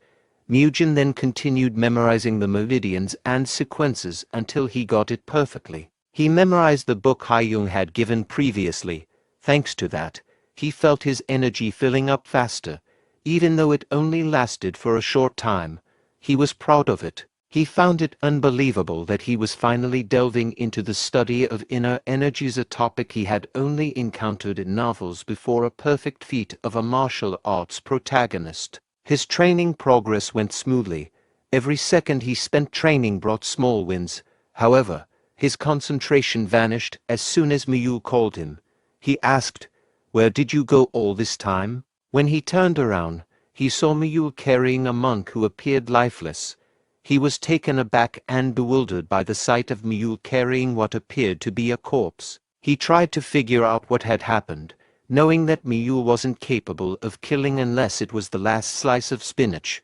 Mugen then continued memorizing the meridians and sequences until he got it perfectly. He memorized the book Hayoung had given previously. Thanks to that, he felt his energy filling up faster, even though it only lasted for a short time. He was proud of it. He found it unbelievable that he was finally delving into the study of inner energies, a topic he had only encountered in novels before, a perfect feat of a martial arts protagonist. His training progress went smoothly. Every second he spent training brought small wins. However, his concentration vanished as soon as Miyu called him. He asked, "Where did you go all this time?" When he turned around, he saw Miyu carrying a monk who appeared lifeless. He was taken aback and bewildered by the sight of Miyu carrying what appeared to be a corpse. He tried to figure out what had happened, knowing that Miyu wasn't capable of killing unless it was the last slice of spinach.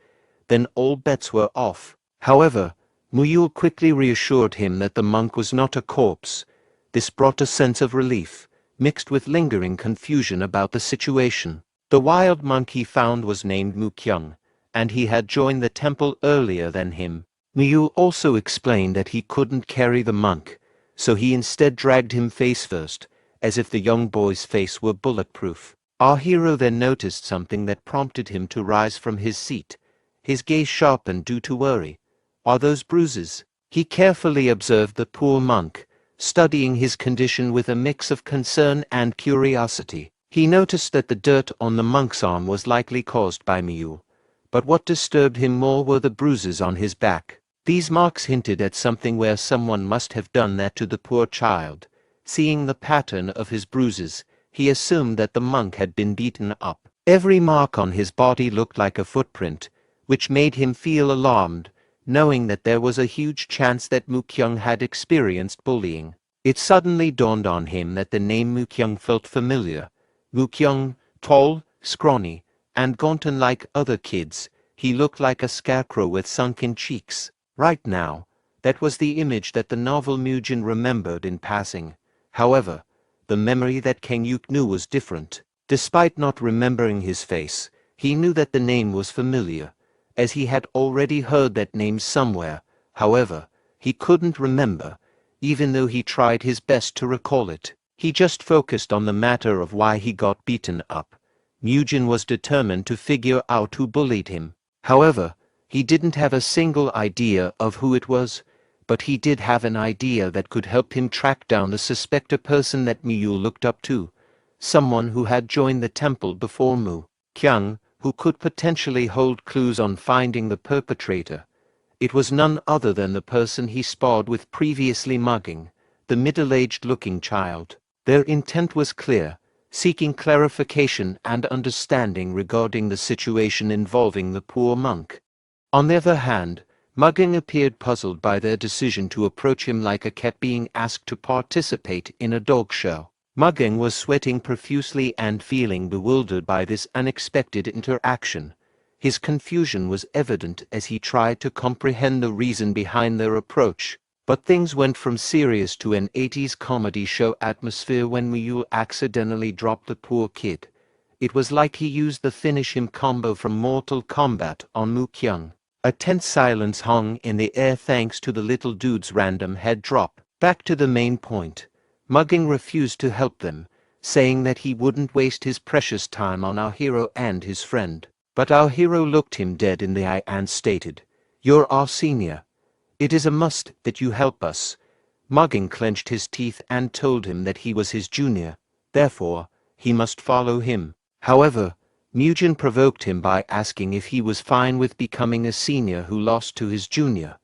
Then all bets were off. However, Miyu quickly reassured him that the monk was not a corpse. This brought a sense of relief, mixed with lingering confusion about the situation. The wild monk he found was named Mukyung, and he had joined the temple earlier than him. Miyu also explained that he couldn't carry the monk, so he instead dragged him face first, as if the young boy's face were bulletproof. Our hero then noticed something that prompted him to rise from his seat. His gaze sharpened due to worry. "Are those bruises?" He carefully observed the poor monk, studying his condition with a mix of concern and curiosity. He noticed that the dirt on the monk's arm was likely caused by Miyu, but what disturbed him more were the bruises on his back. These marks hinted at something where someone must have done that to the poor child. Seeing the pattern of his bruises, he assumed that the monk had been beaten up. Every mark on his body looked like a footprint, which made him feel alarmed. knowing that there was a huge chance that Mukyung had experienced bullying. It suddenly dawned on him that the name Mukyung felt familiar. Mukyung, tall, scrawny, and gaunt unlike other kids, he looked like a scarecrow with sunken cheeks. Right now, that was the image that the novel Mujin remembered in passing. However, the memory that Kang Yuk knew was different. Despite not remembering his face, he knew that the name was familiar, as he had already heard that name somewhere. However, he couldn't remember, even though he tried his best to recall it. He just focused on the matter of why he got beaten up. Mujin was determined to figure out who bullied him. However, he didn't have a single idea of who it was, but he did have an idea that could help him track down the suspected person that Miyu looked up to, someone who had joined the temple before Mu Kyung, who could potentially hold clues on finding the perpetrator. It was none other than the person he sparred with previously, mugging, the middle-aged looking child. Their intent was clear, seeking clarification and understanding regarding the situation involving the poor monk. On the other hand, Mugging appeared puzzled by their decision to approach him like a cat being asked to participate in a dog show. Mugging was sweating profusely and feeling bewildered by this unexpected interaction. His confusion was evident as he tried to comprehend the reason behind their approach. But things went from serious to an 80s comedy show atmosphere when Muyul accidentally dropped the poor kid. It was like he used the finish him combo from Mortal Kombat on Mu Kyung. A tense silence hung in the air thanks to the little dude's random head drop. Back to the main point. Mugging refused to help them, saying that he wouldn't waste his precious time on our hero and his friend. But our hero looked him dead in the eye and stated, "You're our senior. It is a must that you help us." Mugging clenched his teeth and told him that he was his junior, therefore, he must follow him. However, Mujin provoked him by asking if he was fine with becoming a senior who lost to his junior.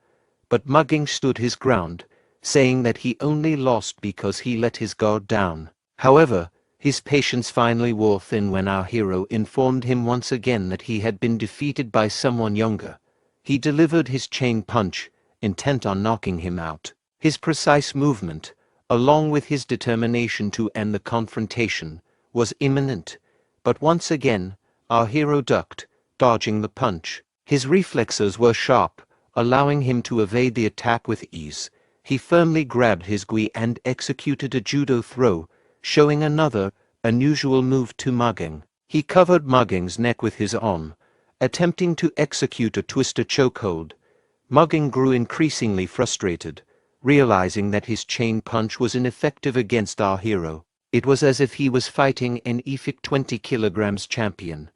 But Mugging stood his ground, saying that he only lost because he let his guard down. However, his patience finally wore thin when our hero informed him once again that he had been defeated by someone younger. He delivered his chain punch, intent on knocking him out. His precise movement, along with his determination to end the confrontation, was imminent. But once again, our hero ducked, dodging the punch. His reflexes were sharp, allowing him to evade the attack with ease. He firmly grabbed his gi and executed a judo throw, showing another, unusual move to Mugging. He covered Mugging's neck with his arm, attempting to execute a twister chokehold. Mugging grew increasingly frustrated, realizing that his chain punch was ineffective against our hero. It was as if he was fighting an epic 20 kilograms champion.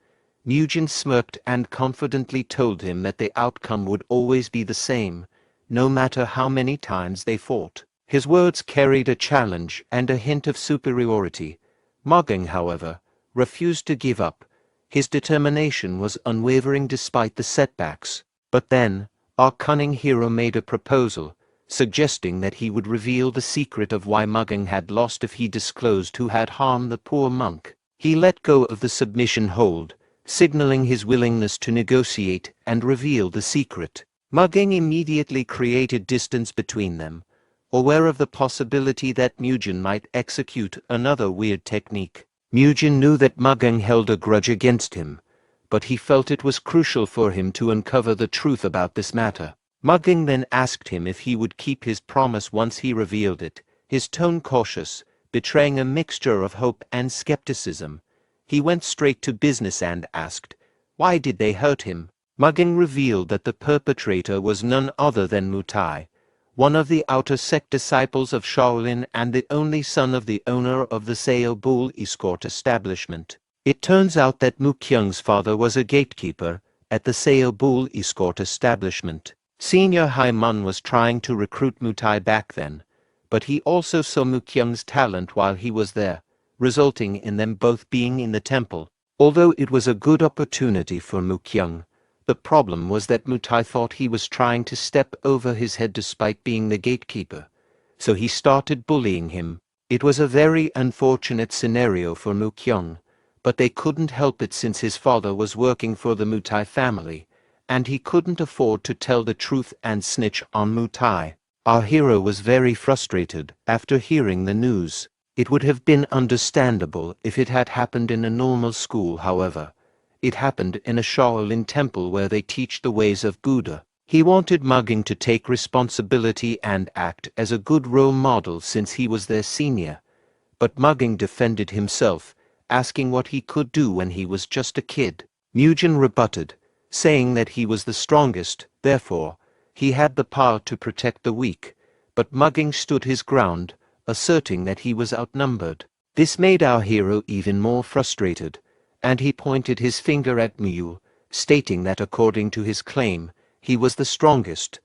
Mujin smirked and confidently told him that the outcome would always be the same, no matter how many times they fought. His words carried a challenge and a hint of superiority. Mugging, however, refused to give up. His determination was unwavering despite the setbacks. But then, our cunning hero made a proposal, suggesting that he would reveal the secret of why Mugging had lost if he disclosed who had harmed the poor monk. He let go of the submission hold, signaling his willingness to negotiate and reveal the secret. Mugging immediately created distance between them, aware of the possibility that Mujin might execute another weird technique. Mujin knew that Mugging held a grudge against him, but he felt it was crucial for him to uncover the truth about this matter. Mugging then asked him if he would keep his promise once he revealed it, his tone cautious, betraying a mixture of hope and skepticism. He went straight to business and asked, why did they hurt him? Mugging revealed that the perpetrator was none other than Mutai, one of the outer sect disciples of Shaolin and the only son of the owner of the Seo Bull escort establishment. It turns out that Mu Kyung's father was a gatekeeper at the Seo Bull escort establishment. Senior Haimun was trying to recruit Mutai back then, but he also saw Mu Kyung's talent while he was there, resulting in them both being in the temple. Although it was a good opportunity for Mu Kyung, the problem was that Mutai thought he was trying to step over his head despite being the gatekeeper, so he started bullying him. It was a very unfortunate scenario for Mu Kyung, but they couldn't help it since his father was working for the Mutai family, and he couldn't afford to tell the truth and snitch on Mutai. Our hero was very frustrated after hearing the news. It would have been understandable if it had happened in a normal school, however. It happened in a Shaolin temple where they teach the ways of Buddha. He wanted Mugging to take responsibility and act as a good role model since he was their senior. But Mugging defended himself, asking what he could do when he was just a kid. Mugen rebutted, saying that he was the strongest, therefore, he had the power to protect the weak. But Mugging stood his ground, asserting that he was outnumbered. This made our hero even more frustrated, and he pointed his finger at Mule, stating that according to his claim, he was the strongest.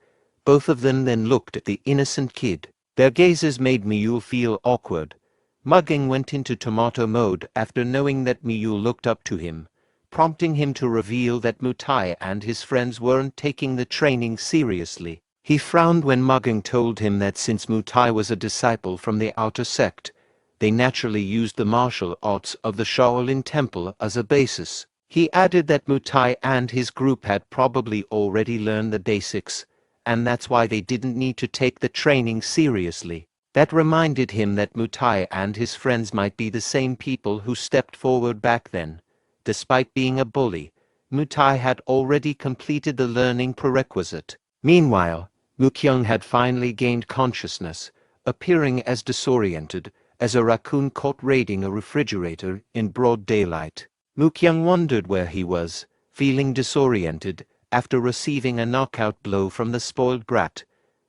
Both of them then looked at the innocent kid. Their gazes made Mule feel awkward. Mugging went into tomato mode after knowing that Mule looked up to him, prompting him to reveal that Mutai and his friends weren't taking the training seriously. He frowned when Mugging told him that since Mutai was a disciple from the outer sect, they naturally used the martial arts of the Shaolin Temple as a basis. He added that Mutai and his group had probably already learned the basics, and that's why they didn't need to take the training seriously. That reminded him that Mutai and his friends might be the same people who stepped forward back then. Despite being a bully, Mutai had already completed the learning prerequisite. Meanwhile, Mukyung had finally gained consciousness, appearing as disoriented as a raccoon caught raiding a refrigerator in broad daylight. Mukyung wondered where he was, feeling disoriented after receiving a knockout blow from the spoiled brat.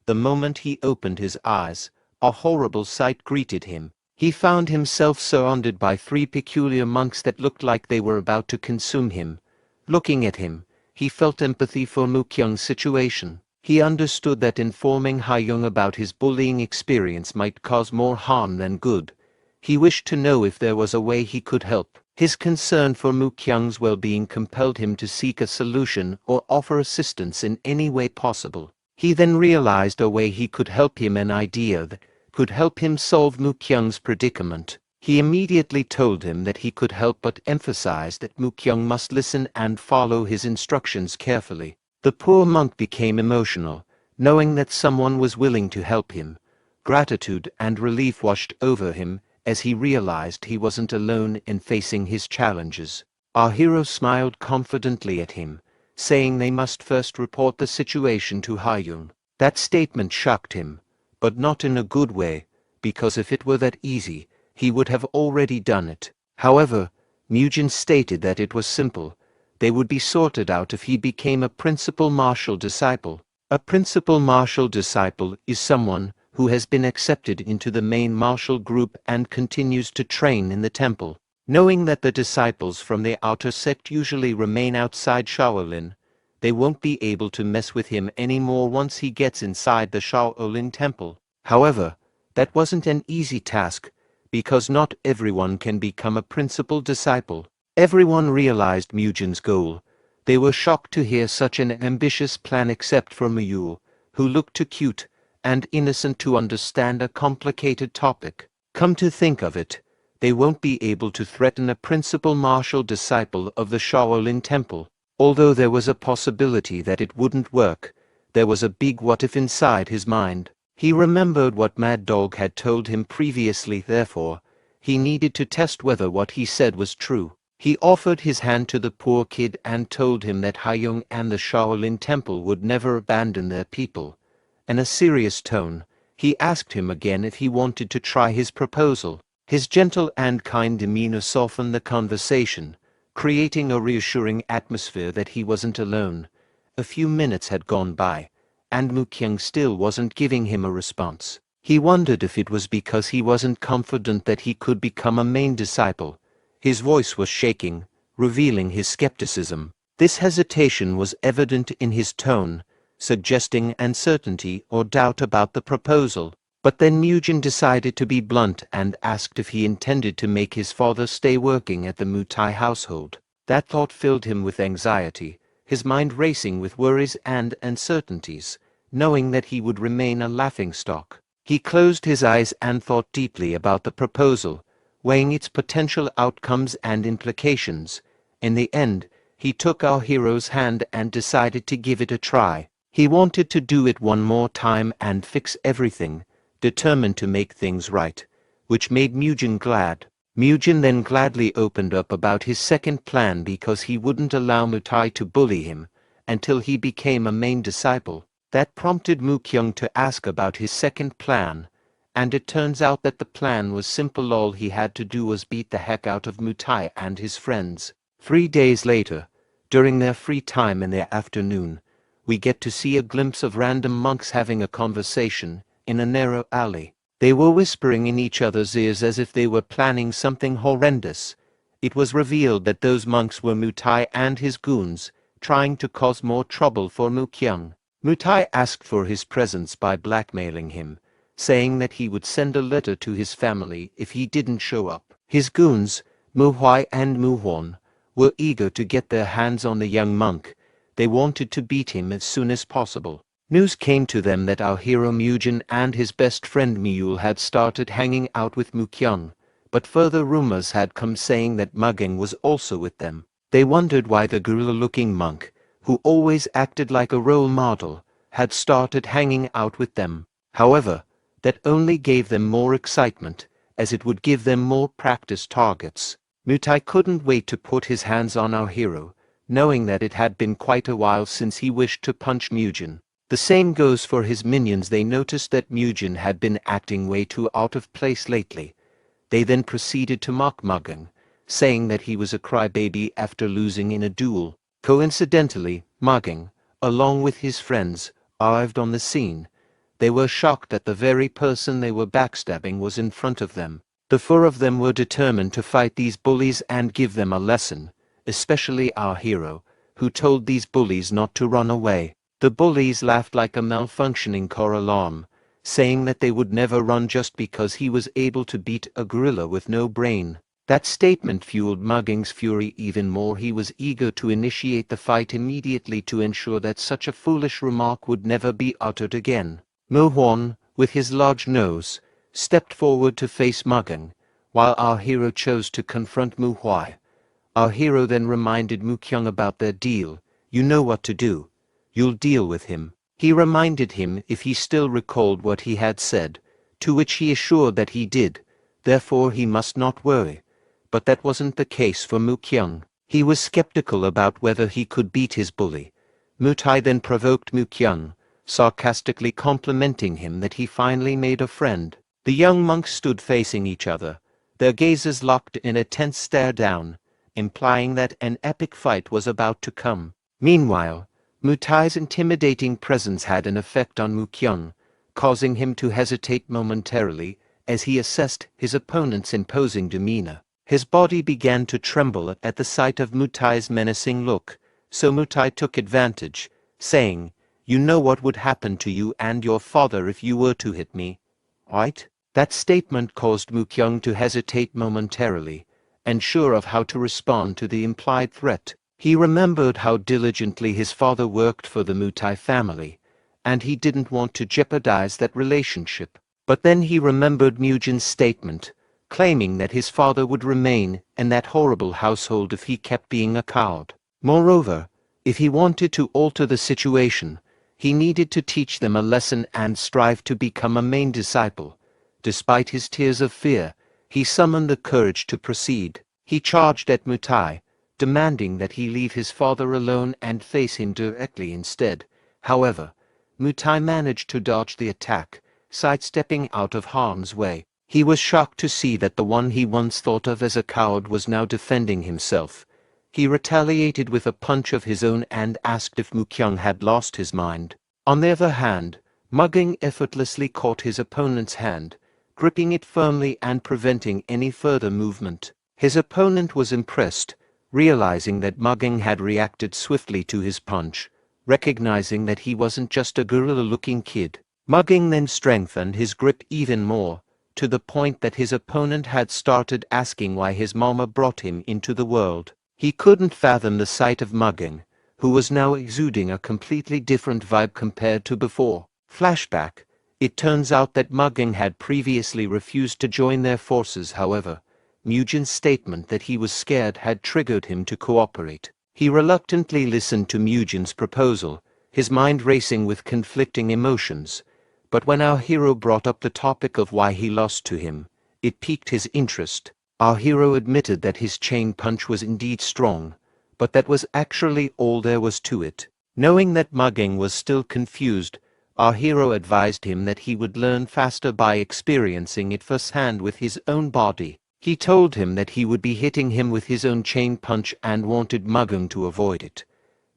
The moment he opened his eyes, a horrible sight greeted him. He found himself surrounded by 3 peculiar monks that looked like they were about to consume him. Looking at him, he felt empathy for Mukyung's situation. He understood that informing Hayoung about his bullying experience might cause more harm than good. He wished to know if there was a way he could help. His concern for Mukyung's well-being compelled him to seek a solution or offer assistance in any way possible. He then realized a way he could help him, an idea that could help him solve Mukyung's predicament. He immediately told him that he could help, but emphasized that Mukyung must listen and follow his instructions carefully. The poor monk became emotional, knowing that someone was willing to help him. Gratitude and relief washed over him as he realized he wasn't alone in facing his challenges. Our hero smiled confidently at him, saying they must first report the situation to Hayoung. That statement shocked him, but not in a good way, because if it were that easy, he would have already done it. However, Mugen stated that it was simple. They would be sorted out if he became a principal martial disciple. A principal martial disciple is someone who has been accepted into the main martial group and continues to train in the temple. Knowing that the disciples from the outer sect usually remain outside Shaolin, they won't be able to mess with him anymore once he gets inside the Shaolin temple. However, that wasn't an easy task, because not everyone can become a principal disciple. Everyone realized Mugen's goal. They were shocked to hear such an ambitious plan except for Mule, who looked too cute and innocent to understand a complicated topic. Come to think of it, they won't be able to threaten a principal martial disciple of the Shaolin temple. Although there was a possibility that it wouldn't work, there was a big what if inside his mind. He remembered what Mad Dog had told him previously, therefore, he needed to test whether what he said was true. He offered his hand to the poor kid and told him that Hayoung and the Shaolin temple would never abandon their people. In a serious tone, he asked him again if he wanted to try his proposal. His gentle and kind demeanor softened the conversation, creating a reassuring atmosphere that he wasn't alone. A few minutes had gone by, and Mukyung still wasn't giving him a response. He wondered if it was because he wasn't confident that he could become a main disciple. His voice was shaking, revealing his skepticism. This hesitation was evident in his tone, suggesting uncertainty or doubt about the proposal. But then Mugen decided to be blunt and asked if he intended to make his father stay working at the Mutai household. That thought filled him with anxiety, his mind racing with worries and uncertainties, knowing that he would remain a laughingstock. He closed his eyes and thought deeply about the proposal, weighing its potential outcomes and implications. In the end, he took our hero's hand and decided to give it a try. He wanted to do it one more time and fix everything, determined to make things right, which made Mugen glad. Mugen then gladly opened up about his second plan because he wouldn't allow Mutai to bully him until he became a main disciple. That prompted Mukyung to ask about his second plan, and it turns out that the plan was simple. All he had to do was beat the heck out of Mutai and his friends. 3 days later, during their free time in the afternoon, we get to see a glimpse of random monks having a conversation in a narrow alley. They were whispering in each other's ears as if they were planning something horrendous. It was revealed that those monks were Mutai and his goons, trying to cause more trouble for Mukyung. Mutai asked for his presence by blackmailing him, saying that he would send a letter to his family if he didn't show up. His goons, Muhwai and Muhwon, were eager to get their hands on the young monk. They wanted to beat him as soon as possible. News came to them that our hero Mugen and his best friend Mule had started hanging out with Mukyung, but further rumors had come saying that Mugging was also with them. They wondered why the gorilla-looking monk, who always acted like a role model, had started hanging out with them. However, that only gave them more excitement, as it would give them more practice targets. Mutai couldn't wait to put his hands on our hero, knowing that it had been quite a while since he wished to punch Mugen. The same goes for his minions. They noticed that Mugen had been acting way too out of place lately. They then proceeded to mock Mugging, saying that he was a crybaby after losing in a duel. Coincidentally, Mugging, along with his friends, arrived on the scene. They were shocked that the very person they were backstabbing was in front of them. The 4 of them were determined to fight these bullies and give them a lesson, especially our hero, who told these bullies not to run away. The bullies laughed like a malfunctioning car alarm, saying that they would never run just because he was able to beat a gorilla with no brain. That statement fueled Mugging's fury even more. He was eager to initiate the fight immediately to ensure that such a foolish remark would never be uttered again. Mohwon, with his large nose, stepped forward to face Mugging, while our hero chose to confront Muhwai. Our hero then reminded Mukyung about their deal. You know what to do. You'll deal with him. He reminded him if he still recalled what he had said, to which he assured that he did, therefore he must not worry. But that wasn't the case for Mukyung. He was skeptical about whether he could beat his bully. Mutai then provoked Mukyung, sarcastically complimenting him that he finally made a friend. The young monks stood facing each other, their gazes locked in a tense stare down, implying that an epic fight was about to come. Meanwhile, Mutai's intimidating presence had an effect on Mukyung, causing him to hesitate momentarily as he assessed his opponent's imposing demeanor. His body began to tremble at the sight of Mutai's menacing look, so Mutai took advantage, saying, "You know what would happen to you and your father if you were to hit me, right?" That statement caused Mukyung to hesitate momentarily, unsure of how to respond to the implied threat. He remembered how diligently his father worked for the Mutai family, and he didn't want to jeopardize that relationship. But then he remembered Mugen's statement, claiming that his father would remain in that horrible household if he kept being a coward. Moreover, if he wanted to alter the situation, he needed to teach them a lesson and strive to become a main disciple. Despite his tears of fear, he summoned the courage to proceed. He charged at Mutai, demanding that he leave his father alone and face him directly instead. However, Mutai managed to dodge the attack, sidestepping out of harm's way. He was shocked to see that the one he once thought of as a coward was now defending himself. He retaliated with a punch of his own and asked if Mukyung had lost his mind. On the other hand, Mugging effortlessly caught his opponent's hand, gripping it firmly and preventing any further movement. His opponent was impressed, realizing that Mugging had reacted swiftly to his punch, recognizing that he wasn't just a gorilla-looking kid. Mugging then strengthened his grip even more, to the point that his opponent had started asking why his mama brought him into the world. He couldn't fathom the sight of Mugging, who was now exuding a completely different vibe compared to before. Flashback. It turns out that Mugging had previously refused to join their forces. However, Mugen's statement that he was scared had triggered him to cooperate. He reluctantly listened to Mugen's proposal, his mind racing with conflicting emotions. But when our hero brought up the topic of why he lost to him, it piqued his interest. Our hero admitted that his chain punch was indeed strong, but that was actually all there was to it. Knowing that Mugging was still confused, our hero advised him that he would learn faster by experiencing it firsthand with his own body. He told him that he would be hitting him with his own chain punch and wanted Mugging to avoid it.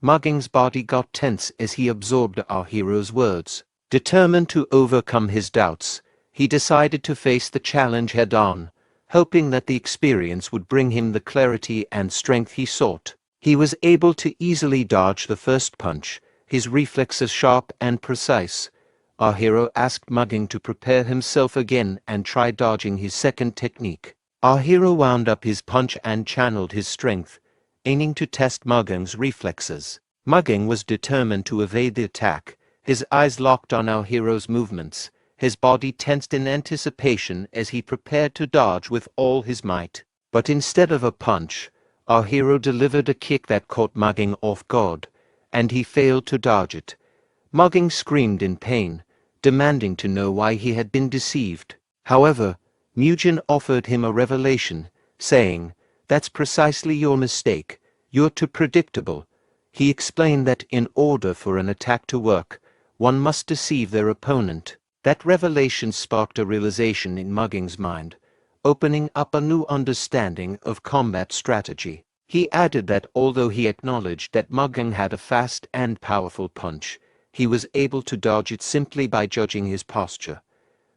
Mugging's body got tense as he absorbed our hero's words. Determined to overcome his doubts, he decided to face the challenge head-on, hoping that the experience would bring him the clarity and strength he sought. He was able to easily dodge the first punch, his reflexes sharp and precise. Our hero asked Mugging to prepare himself again and try dodging his second technique. Our hero wound up his punch and channeled his strength, aiming to test Mugging's reflexes. Mugging was determined to evade the attack, his eyes locked on our hero's movements, his body tensed in anticipation as he prepared to dodge with all his might. But instead of a punch, our hero delivered a kick that caught Mugging off guard, and he failed to dodge it. Mugging screamed in pain, demanding to know why he had been deceived. However, Mugen offered him a revelation, saying, "That's precisely your mistake. You're too predictable." He explained that in order for an attack to work, one must deceive their opponent. That revelation sparked a realization in Mugging's mind, opening up a new understanding of combat strategy. He added that although he acknowledged that Mugging had a fast and powerful punch, he was able to dodge it simply by judging his posture.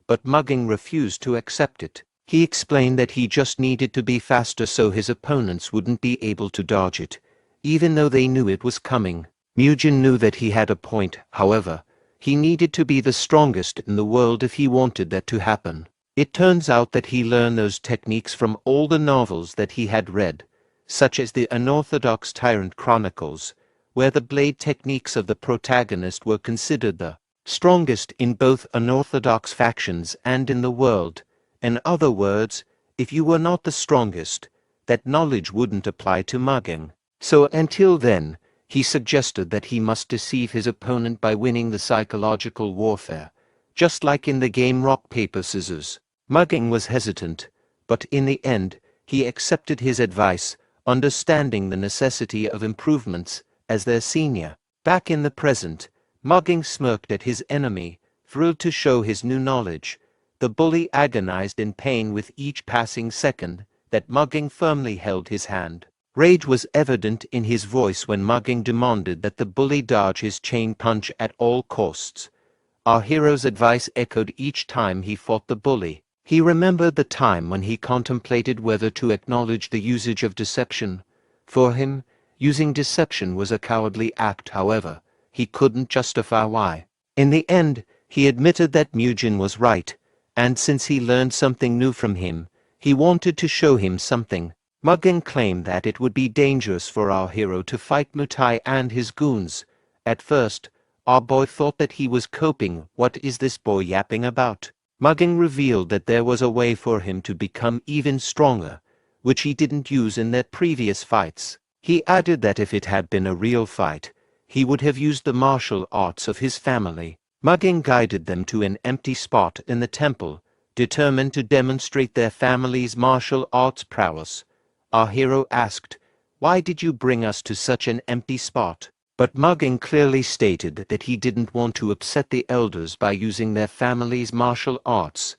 But Mugging refused to accept it. He explained that he just needed to be faster so his opponents wouldn't be able to dodge it, even though they knew it was coming. Mugen knew that he had a point, however. He needed to be the strongest in the world if he wanted that to happen. It turns out that he learned those techniques from all the novels that he had read, such as the unorthodox Tyrant Chronicles, where the blade techniques of the protagonist were considered the strongest in both unorthodox factions and in the world. In other words, if you were not the strongest, that knowledge wouldn't apply to Mugging. So until then, he suggested that he must deceive his opponent by winning the psychological warfare, just like in the game Rock, Paper, Scissors. Mugging was hesitant, but in the end, he accepted his advice, understanding the necessity of improvements as their senior. Back in the present, Mugging smirked at his enemy, thrilled to show his new knowledge. The bully agonized in pain with each passing second that Mugging firmly held his hand. Rage was evident in his voice when Mugging demanded that the bully dodge his chain punch at all costs. Our hero's advice echoed each time he fought the bully. He remembered the time when he contemplated whether to acknowledge the usage of deception. For him, using deception was a cowardly act. However, he couldn't justify why. In the end, he admitted that Mugen was right, and since he learned something new from him, he wanted to show him something. Mugging claimed that it would be dangerous for our hero to fight Mutai and his goons. At first, our boy thought that he was coping. What is this boy yapping about? Mugging revealed that there was a way for him to become even stronger, which he didn't use in their previous fights. He added that if it had been a real fight, he would have used the martial arts of his family. Mugging guided them to an empty spot in the temple, determined to demonstrate their family's martial arts prowess. Our hero asked, "Why did you bring us to such an empty spot?" But Mugging clearly stated that he didn't want to upset the elders by using their family's martial arts.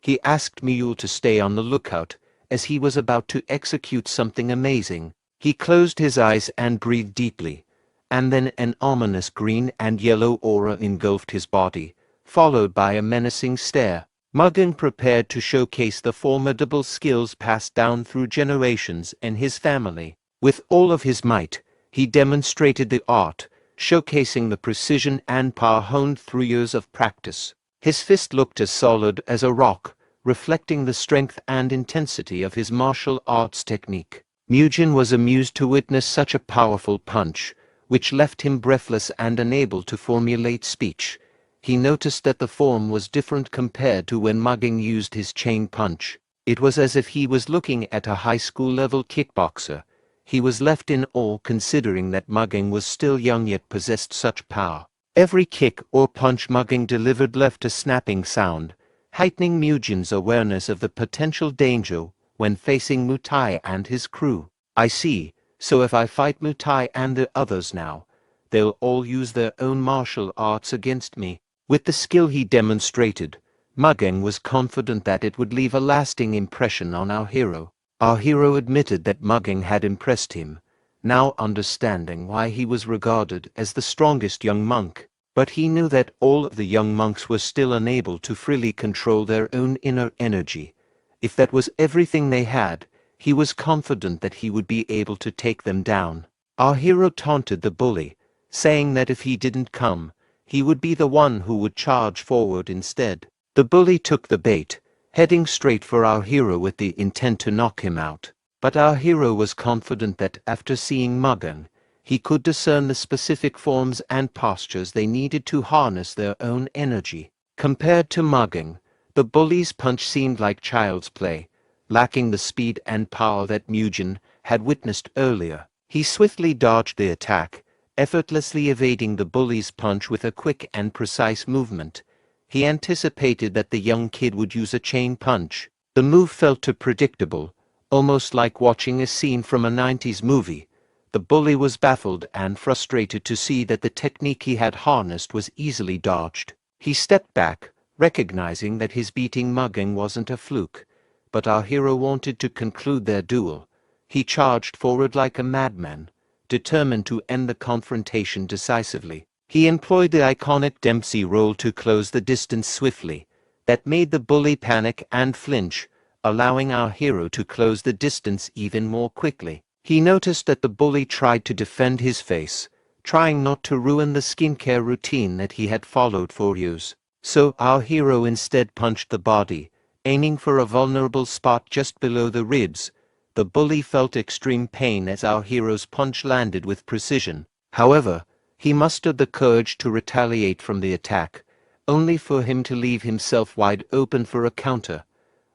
He asked Mule to stay on the lookout, as he was about to execute something amazing. He closed his eyes and breathed deeply, and then an ominous green and yellow aura engulfed his body, followed by a menacing stare. Mugging prepared to showcase the formidable skills passed down through generations in his family. With all of his might, he demonstrated the art, showcasing the precision and power honed through years of practice. His fist looked as solid as a rock, reflecting the strength and intensity of his martial arts technique. Mugen was amused to witness such a powerful punch, which left him breathless and unable to formulate speech. He noticed that the form was different compared to when Mugging used his chain punch. It was as if he was looking at a high school level kickboxer. He was left in awe considering that Mugging was still young yet possessed such power. Every kick or punch Mugging delivered left a snapping sound, heightening Mugen's awareness of the potential danger when facing Mutai and his crew. I see, so if I fight Mutai and the others now, they'll all use their own martial arts against me. With the skill he demonstrated, Mugging was confident that it would leave a lasting impression on our hero. Our hero admitted that Mugging had impressed him, now understanding why he was regarded as the strongest young monk. But he knew that all of the young monks were still unable to freely control their own inner energy. If that was everything they had, he was confident that he would be able to take them down. Our hero taunted the bully, saying that if he didn't come, he would be the one who would charge forward instead. The bully took the bait, heading straight for our hero with the intent to knock him out. But our hero was confident that after seeing Mugging, he could discern the specific forms and postures they needed to harness their own energy. Compared to Mugging, the bully's punch seemed like child's play, lacking the speed and power that Mugen had witnessed earlier. He swiftly dodged the attack, effortlessly evading the bully's punch with a quick and precise movement. He anticipated that the young kid would use a chain punch. The move felt too predictable, almost like watching a scene from a 90s movie. The bully was baffled and frustrated to see that the technique he had harnessed was easily dodged. He stepped back, recognizing that his beating Mugging wasn't a fluke. But our hero wanted to conclude their duel. He charged forward like a madman, determined to end the confrontation decisively. He employed the iconic Dempsey roll to close the distance swiftly. That made the bully panic and flinch, allowing our hero to close the distance even more quickly. He noticed that the bully tried to defend his face, trying not to ruin the skincare routine that he had followed for years. So our hero instead punched the body, aiming for a vulnerable spot just below the ribs. The bully felt extreme pain as our hero's punch landed with precision. However, he mustered the courage to retaliate from the attack, only for him to leave himself wide open for a counter.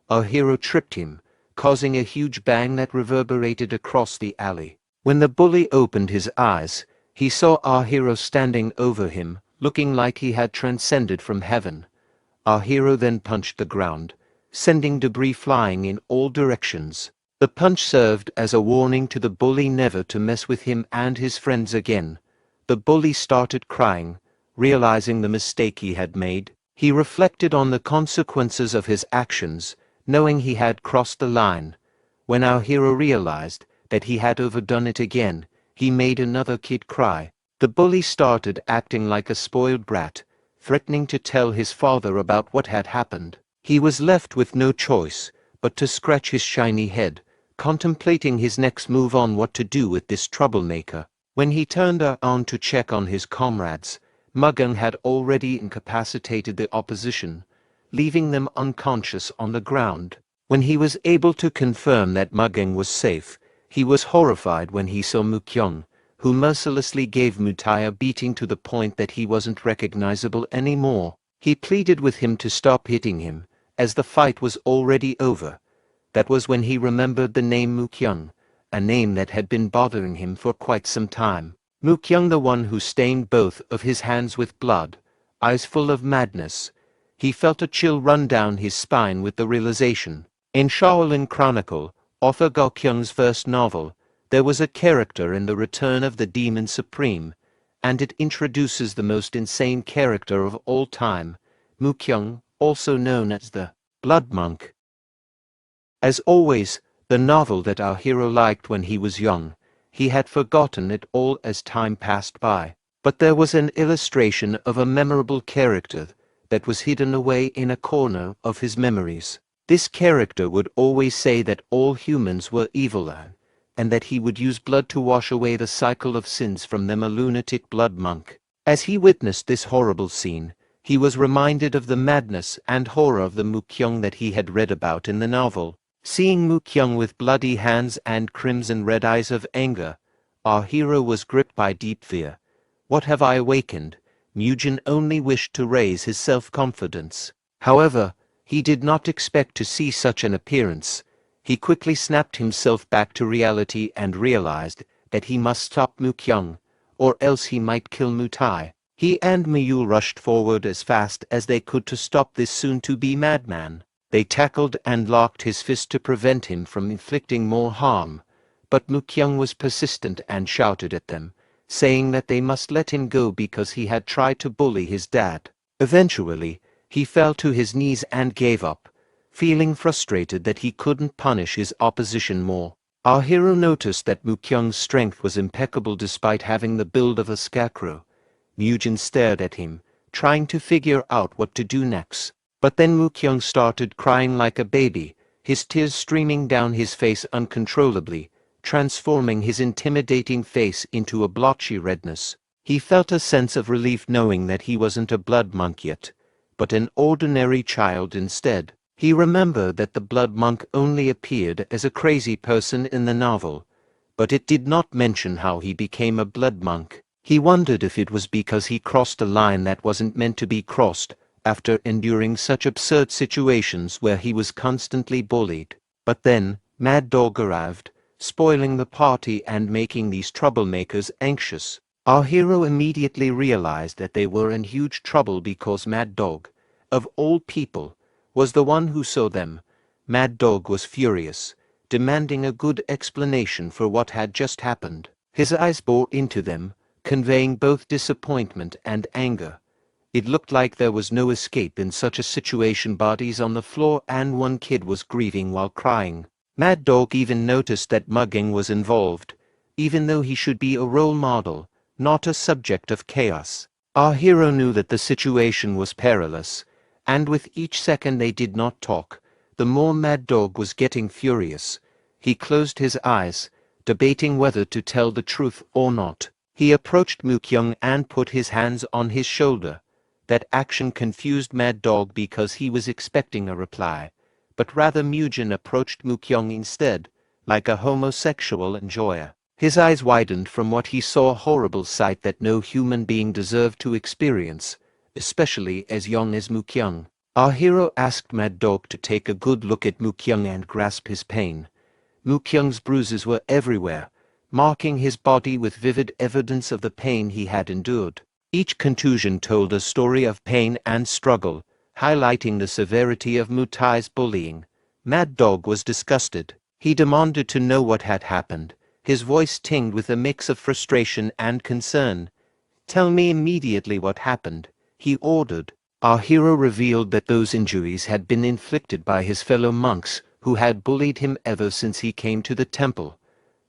Our hero tripped him, causing a huge bang that reverberated across the alley. When the bully opened his eyes, he saw our hero standing over him, looking like he had transcended from heaven. Our hero then punched the ground, sending debris flying in all directions. The punch served as a warning to the bully never to mess with him and his friends again. The bully started crying, realizing the mistake he had made. He reflected on the consequences of his actions, knowing he had crossed the line. When our hero realized that he had overdone it again, he made another kid cry. The bully started acting like a spoiled brat, threatening to tell his father about what had happened. He was left with no choice but to scratch his shiny head, contemplating his next move on what to do with this troublemaker. When he turned around to check on his comrades, Mugging had already incapacitated the opposition, leaving them unconscious on the ground. When he was able to confirm that Mugging was safe, he was horrified when he saw Mukyung, who mercilessly gave Mutai a beating to the point that he wasn't recognizable anymore. He pleaded with him to stop hitting him, as the fight was already over. That was when he remembered the name Mukyung, a name that had been bothering him for quite some time. Mukyung, the one who stained both of his hands with blood, eyes full of madness. He felt a chill run down his spine with the realization. In Shaolin Chronicle, author Gokyoung's first novel, there was a character in The Return of the Demon Supreme, and it introduces the most insane character of all time, Mukyung, also known as the Blood Monk. As always, the novel that our hero liked when he was young, he had forgotten it all as time passed by. But there was an illustration of a memorable character that was hidden away in a corner of his memories. This character would always say that all humans were evil, and that he would use blood to wash away the cycle of sins from them, a lunatic blood monk. As he witnessed this horrible scene, he was reminded of the madness and horror of the Mukyung that he had read about in the novel. Seeing Mukyung with bloody hands and crimson red eyes of anger, our hero was gripped by deep fear. What have I awakened? Mugen only wished to raise his self-confidence. However, he did not expect to see such an appearance. He quickly snapped himself back to reality and realized that he must stop Mukyung, or else he might kill Mutai. He and Miyu rushed forward as fast as they could to stop this soon-to-be madman. They tackled and locked his fist to prevent him from inflicting more harm, but Mukyung was persistent and shouted at them, saying that they must let him go because he had tried to bully his dad. Eventually, he fell to his knees and gave up, feeling frustrated that he couldn't punish his opposition more. Our hero noticed that Mukyung's strength was impeccable despite having the build of a scarecrow. Mujin stared at him, trying to figure out what to do next. But then Mukyung started crying like a baby, his tears streaming down his face uncontrollably, transforming his intimidating face into a blotchy redness. He felt a sense of relief knowing that he wasn't a blood monk yet, but an ordinary child instead. He remembered that the blood monk only appeared as a crazy person in the novel, but it did not mention how he became a blood monk. He wondered if it was because he crossed a line that wasn't meant to be crossed, after enduring such absurd situations where he was constantly bullied. But then, Mad Dog arrived, spoiling the party and making these troublemakers anxious. Our hero immediately realized that they were in huge trouble because Mad Dog, of all people, was the one who saw them. Mad Dog was furious, demanding a good explanation for what had just happened. His eyes bore into them, conveying both disappointment and anger. It looked like there was no escape in such a situation. Bodies on the floor and one kid was grieving while crying. Mad Dog even noticed that mugging was involved, even though he should be a role model, not a subject of chaos. Our hero knew that the situation was perilous, and with each second they did not talk, the more Mad Dog was getting furious. He closed his eyes, debating whether to tell the truth or not. He approached Mukyung and put his hands on his shoulder. That action confused Mad Dog because he was expecting a reply, but rather Mujin approached Mukyung instead, like a homosexual enjoyer. His eyes widened from what he saw, a horrible sight that no human being deserved to experience, especially as young as Mukyung. Our hero asked Mad Dog to take a good look at Mukyung and grasp his pain. Mukyung's bruises were everywhere, marking his body with vivid evidence of the pain he had endured. Each contusion told a story of pain and struggle, highlighting the severity of Mutai's bullying. Mad Dog was disgusted. He demanded to know what had happened, his voice tinged with a mix of frustration and concern. "Tell me immediately what happened," he ordered. Our hero revealed that those injuries had been inflicted by his fellow monks, who had bullied him ever since he came to the temple.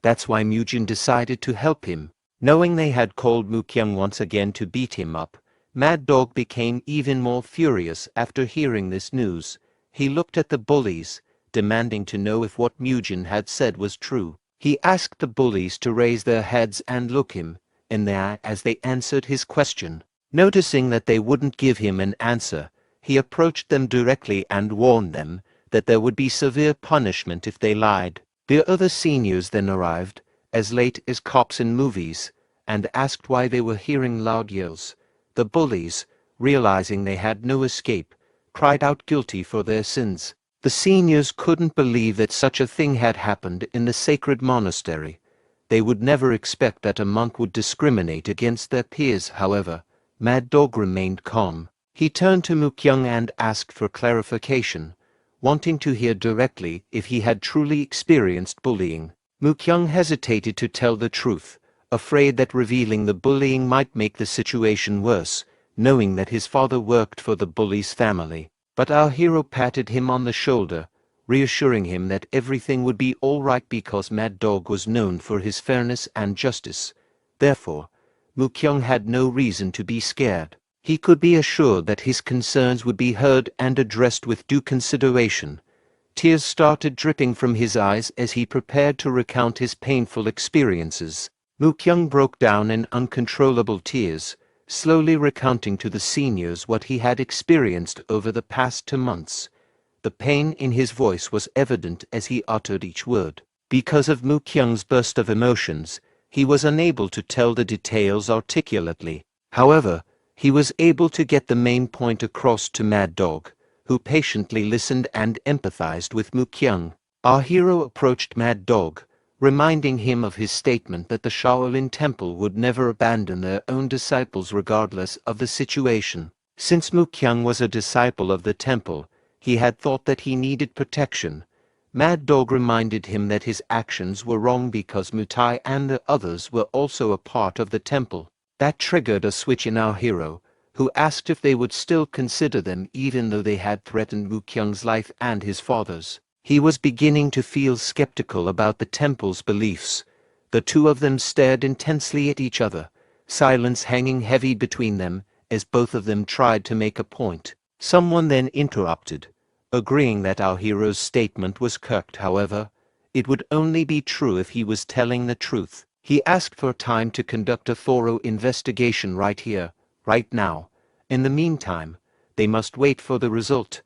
That's why Mujin decided to help him. Knowing they had called Mukyung once again to beat him up, Mad Dog became even more furious after hearing this news. He looked at the bullies, demanding to know if what Mujin had said was true. He asked the bullies to raise their heads and look him in the eye as they answered his question. Noticing that they wouldn't give him an answer, he approached them directly and warned them that there would be severe punishment if they lied. The other seniors then arrived, as late as cops in movies, and asked why they were hearing loud yells. The bullies, realizing they had no escape, cried out guilty for their sins. The seniors couldn't believe that such a thing had happened in the sacred monastery. They would never expect that a monk would discriminate against their peers. However, Mad Dog remained calm. He turned to Mukyung and asked for clarification, wanting to hear directly if he had truly experienced bullying. Mukyung hesitated to tell the truth, afraid that revealing the bullying might make the situation worse, knowing that his father worked for the bully's family. But our hero patted him on the shoulder, reassuring him that everything would be all right because Mad Dog was known for his fairness and justice. Therefore, Mukyung had no reason to be scared. He could be assured that his concerns would be heard and addressed with due consideration. Tears started dripping from his eyes as he prepared to recount his painful experiences. Mukyung broke down in uncontrollable tears, slowly recounting to the seniors what he had experienced over the past 2 months. The pain in his voice was evident as he uttered each word. Because of Mukyung's burst of emotions, he was unable to tell the details articulately. However, he was able to get the main point across to Mad Dog, who patiently listened and empathized with Mukyung. Our hero approached Mad Dog, reminding him of his statement that the Shaolin Temple would never abandon their own disciples regardless of the situation. Since Mukyang was a disciple of the temple, he had thought that he needed protection. Mad Dog reminded him that his actions were wrong because Mutai and the others were also a part of the temple. That triggered a switch in our hero, who asked if they would still consider them even though they had threatened Mukyang's life and his father's. He was beginning to feel skeptical about the temple's beliefs. The two of them stared intensely at each other, silence hanging heavy between them as both of them tried to make a point. Someone then interrupted, agreeing that our hero's statement was correct. However, it would only be true if he was telling the truth. He asked for time to conduct a thorough investigation right here, right now. In the meantime, they must wait for the result.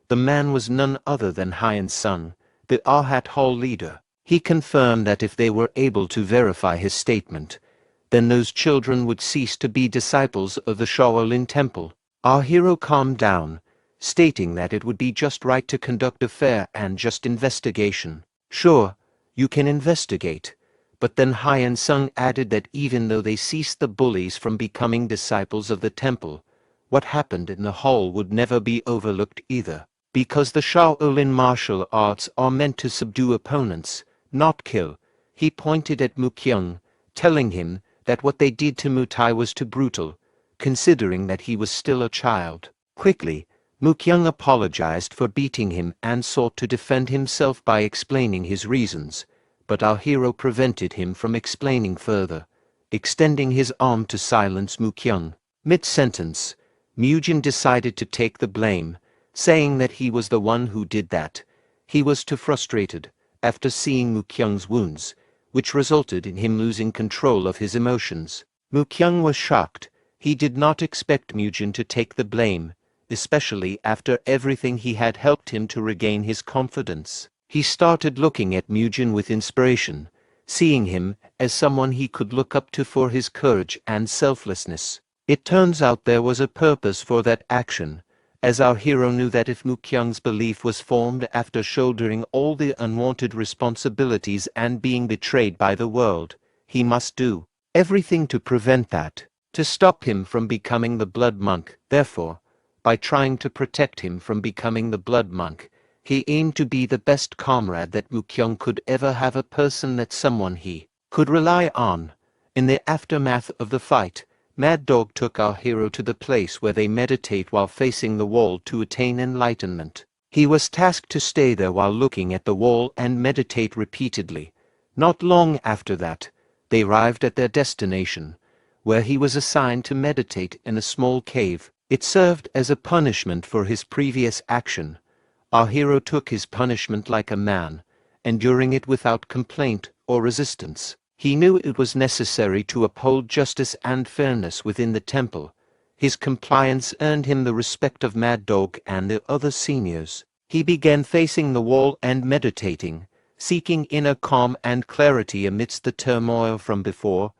The man was none other than Hyan's son, the Arhat Hall leader. He confirmed that if they were able to verify his statement, then those children would cease to be disciples of the Shaolin Temple. Our hero calmed down, stating that it would be just right to conduct a fair and just investigation. Sure, you can investigate. But then Hyan Sung added that even though they ceased the bullies from becoming disciples of the temple, what happened in the hall would never be overlooked either. Because the Shaolin martial arts are meant to subdue opponents, not kill, he pointed at Mukyang, telling him that what they did to Mutai was too brutal, considering that he was still a child. Quickly, Mukyang apologized for beating him and sought to defend himself by explaining his reasons, but our hero prevented him from explaining further, extending his arm to silence Mukyang. Mid-sentence, Mujin decided to take the blame, saying that he was the one who did that. He was too frustrated, after seeing Mukyang's wounds, which resulted in him losing control of his emotions. Mukyang was shocked. He did not expect Mujin to take the blame, especially after everything he had helped him to regain his confidence. He started looking at Mujin with inspiration, seeing him as someone he could look up to for his courage and selflessness. It turns out there was a purpose for that action, as our hero knew that if Mukyang's belief was formed after shouldering all the unwanted responsibilities and being betrayed by the world, he must do everything to prevent that, to stop him from becoming the blood monk. Therefore, by trying to protect him from becoming the blood monk, he aimed to be the best comrade that Mukyang could ever have, a person that someone he could rely on. In the aftermath of the fight, Mad Dog took our hero to the place where they meditate while facing the wall to attain enlightenment. He was tasked to stay there while looking at the wall and meditate repeatedly. Not long after that, they arrived at their destination, where he was assigned to meditate in a small cave. It served as a punishment for his previous action. Our hero took his punishment like a man, enduring it without complaint or resistance. He knew it was necessary to uphold justice and fairness within the temple. His compliance earned him the respect of Mad Dog and the other seniors. He began facing the wall and meditating, seeking inner calm and clarity amidst the turmoil from before.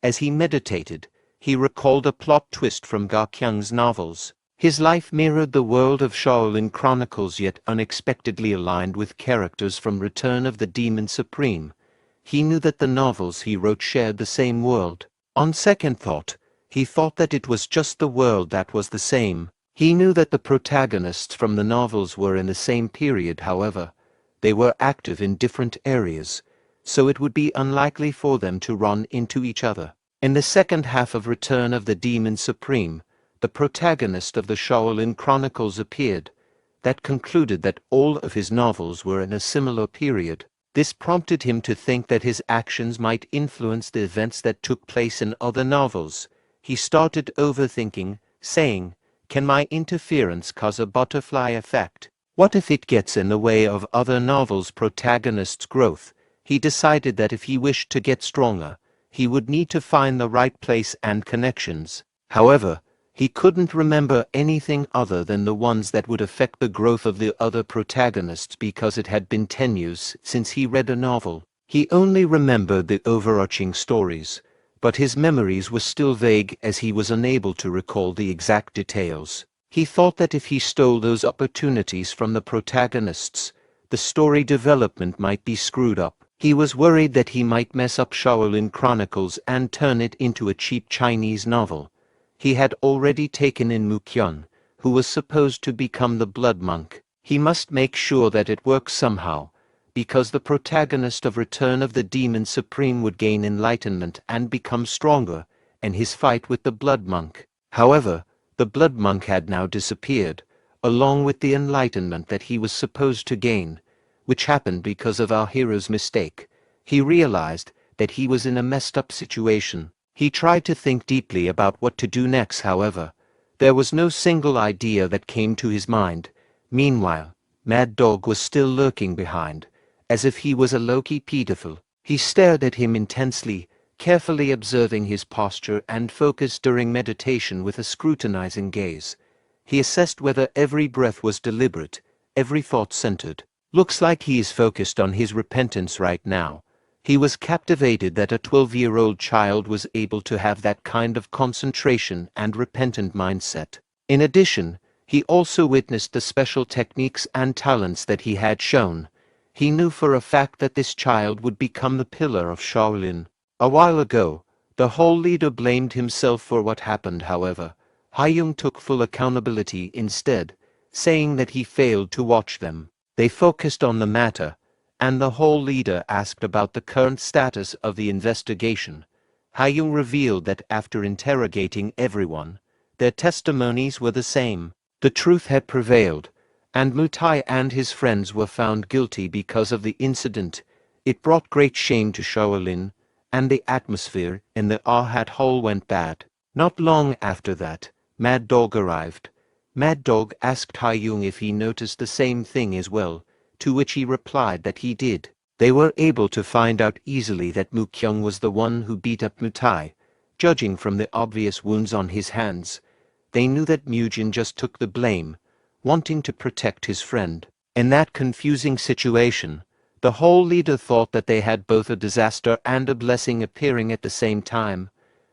As he meditated, he recalled a plot twist from Gakyang's novels. His life mirrored the world of Shaolin Chronicles, yet unexpectedly aligned with characters from Return of the Demon Supreme. He knew that the novels he wrote shared the same world. On second thought, he thought that it was just the world that was the same. He knew that the protagonists from the novels were in the same period. However, they were active in different areas, so it would be unlikely for them to run into each other. In the second half of Return of the Demon Supreme, the protagonist of the Shaolin Chronicles appeared. That concluded that all of his novels were in a similar period. This prompted him to think that his actions might influence the events that took place in other novels. He started overthinking, saying, "Can my interference cause a butterfly effect? What if it gets in the way of other novels' protagonists' growth?" He decided that if he wished to get stronger, he would need to find the right place and connections. However, he couldn't remember anything other than the ones that would affect the growth of the other protagonists because it had been 10 years since he read a novel. He only remembered the overarching stories, but his memories were still vague as he was unable to recall the exact details. He thought that if he stole those opportunities from the protagonists, the story development might be screwed up. He was worried that he might mess up Shaolin Chronicles and turn it into a cheap Chinese novel. He had already taken in Mukyun, who was supposed to become the Blood Monk. He must make sure that it works somehow, because the protagonist of Return of the Demon Supreme would gain enlightenment and become stronger, and his fight with the Blood Monk. However, the Blood Monk had now disappeared, along with the enlightenment that he was supposed to gain, which happened because of our hero's mistake. He realized that he was in a messed up situation. He tried to think deeply about what to do next. However, there was no single idea that came to his mind. Meanwhile, Mad Dog was still lurking behind, as if he was a low-key pedophile. He stared at him intensely, carefully observing his posture and focused during meditation with a scrutinizing gaze. He assessed whether every breath was deliberate, every thought centered. Looks like he is focused on his repentance right now. He was captivated that a 12-year-old child was able to have that kind of concentration and repentant mindset. In addition, he also witnessed the special techniques and talents that he had shown. He knew for a fact that this child would become the pillar of Shaolin. A while ago, the whole leader blamed himself for what happened. However, Haiyung took full accountability instead, saying that he failed to watch them. They focused on the matter, and the whole leader asked about the current status of the investigation. Haiyung revealed that after interrogating everyone, their testimonies were the same. The truth had prevailed, and Mutai and his friends were found guilty because of the incident. It brought great shame to Shaolin, and the atmosphere in the Arhat Hole went bad. Not long after that, Mad Dog arrived. Mad Dog asked Haiyung if he noticed the same thing as well, to which he replied that he did. They were able to find out easily that Mukyung was the one who beat up Mutai, judging from the obvious wounds on his hands. They knew that Mujin just took the blame, wanting to protect his friend. In that confusing situation, the whole leader thought that they had both a disaster and a blessing appearing at the same time,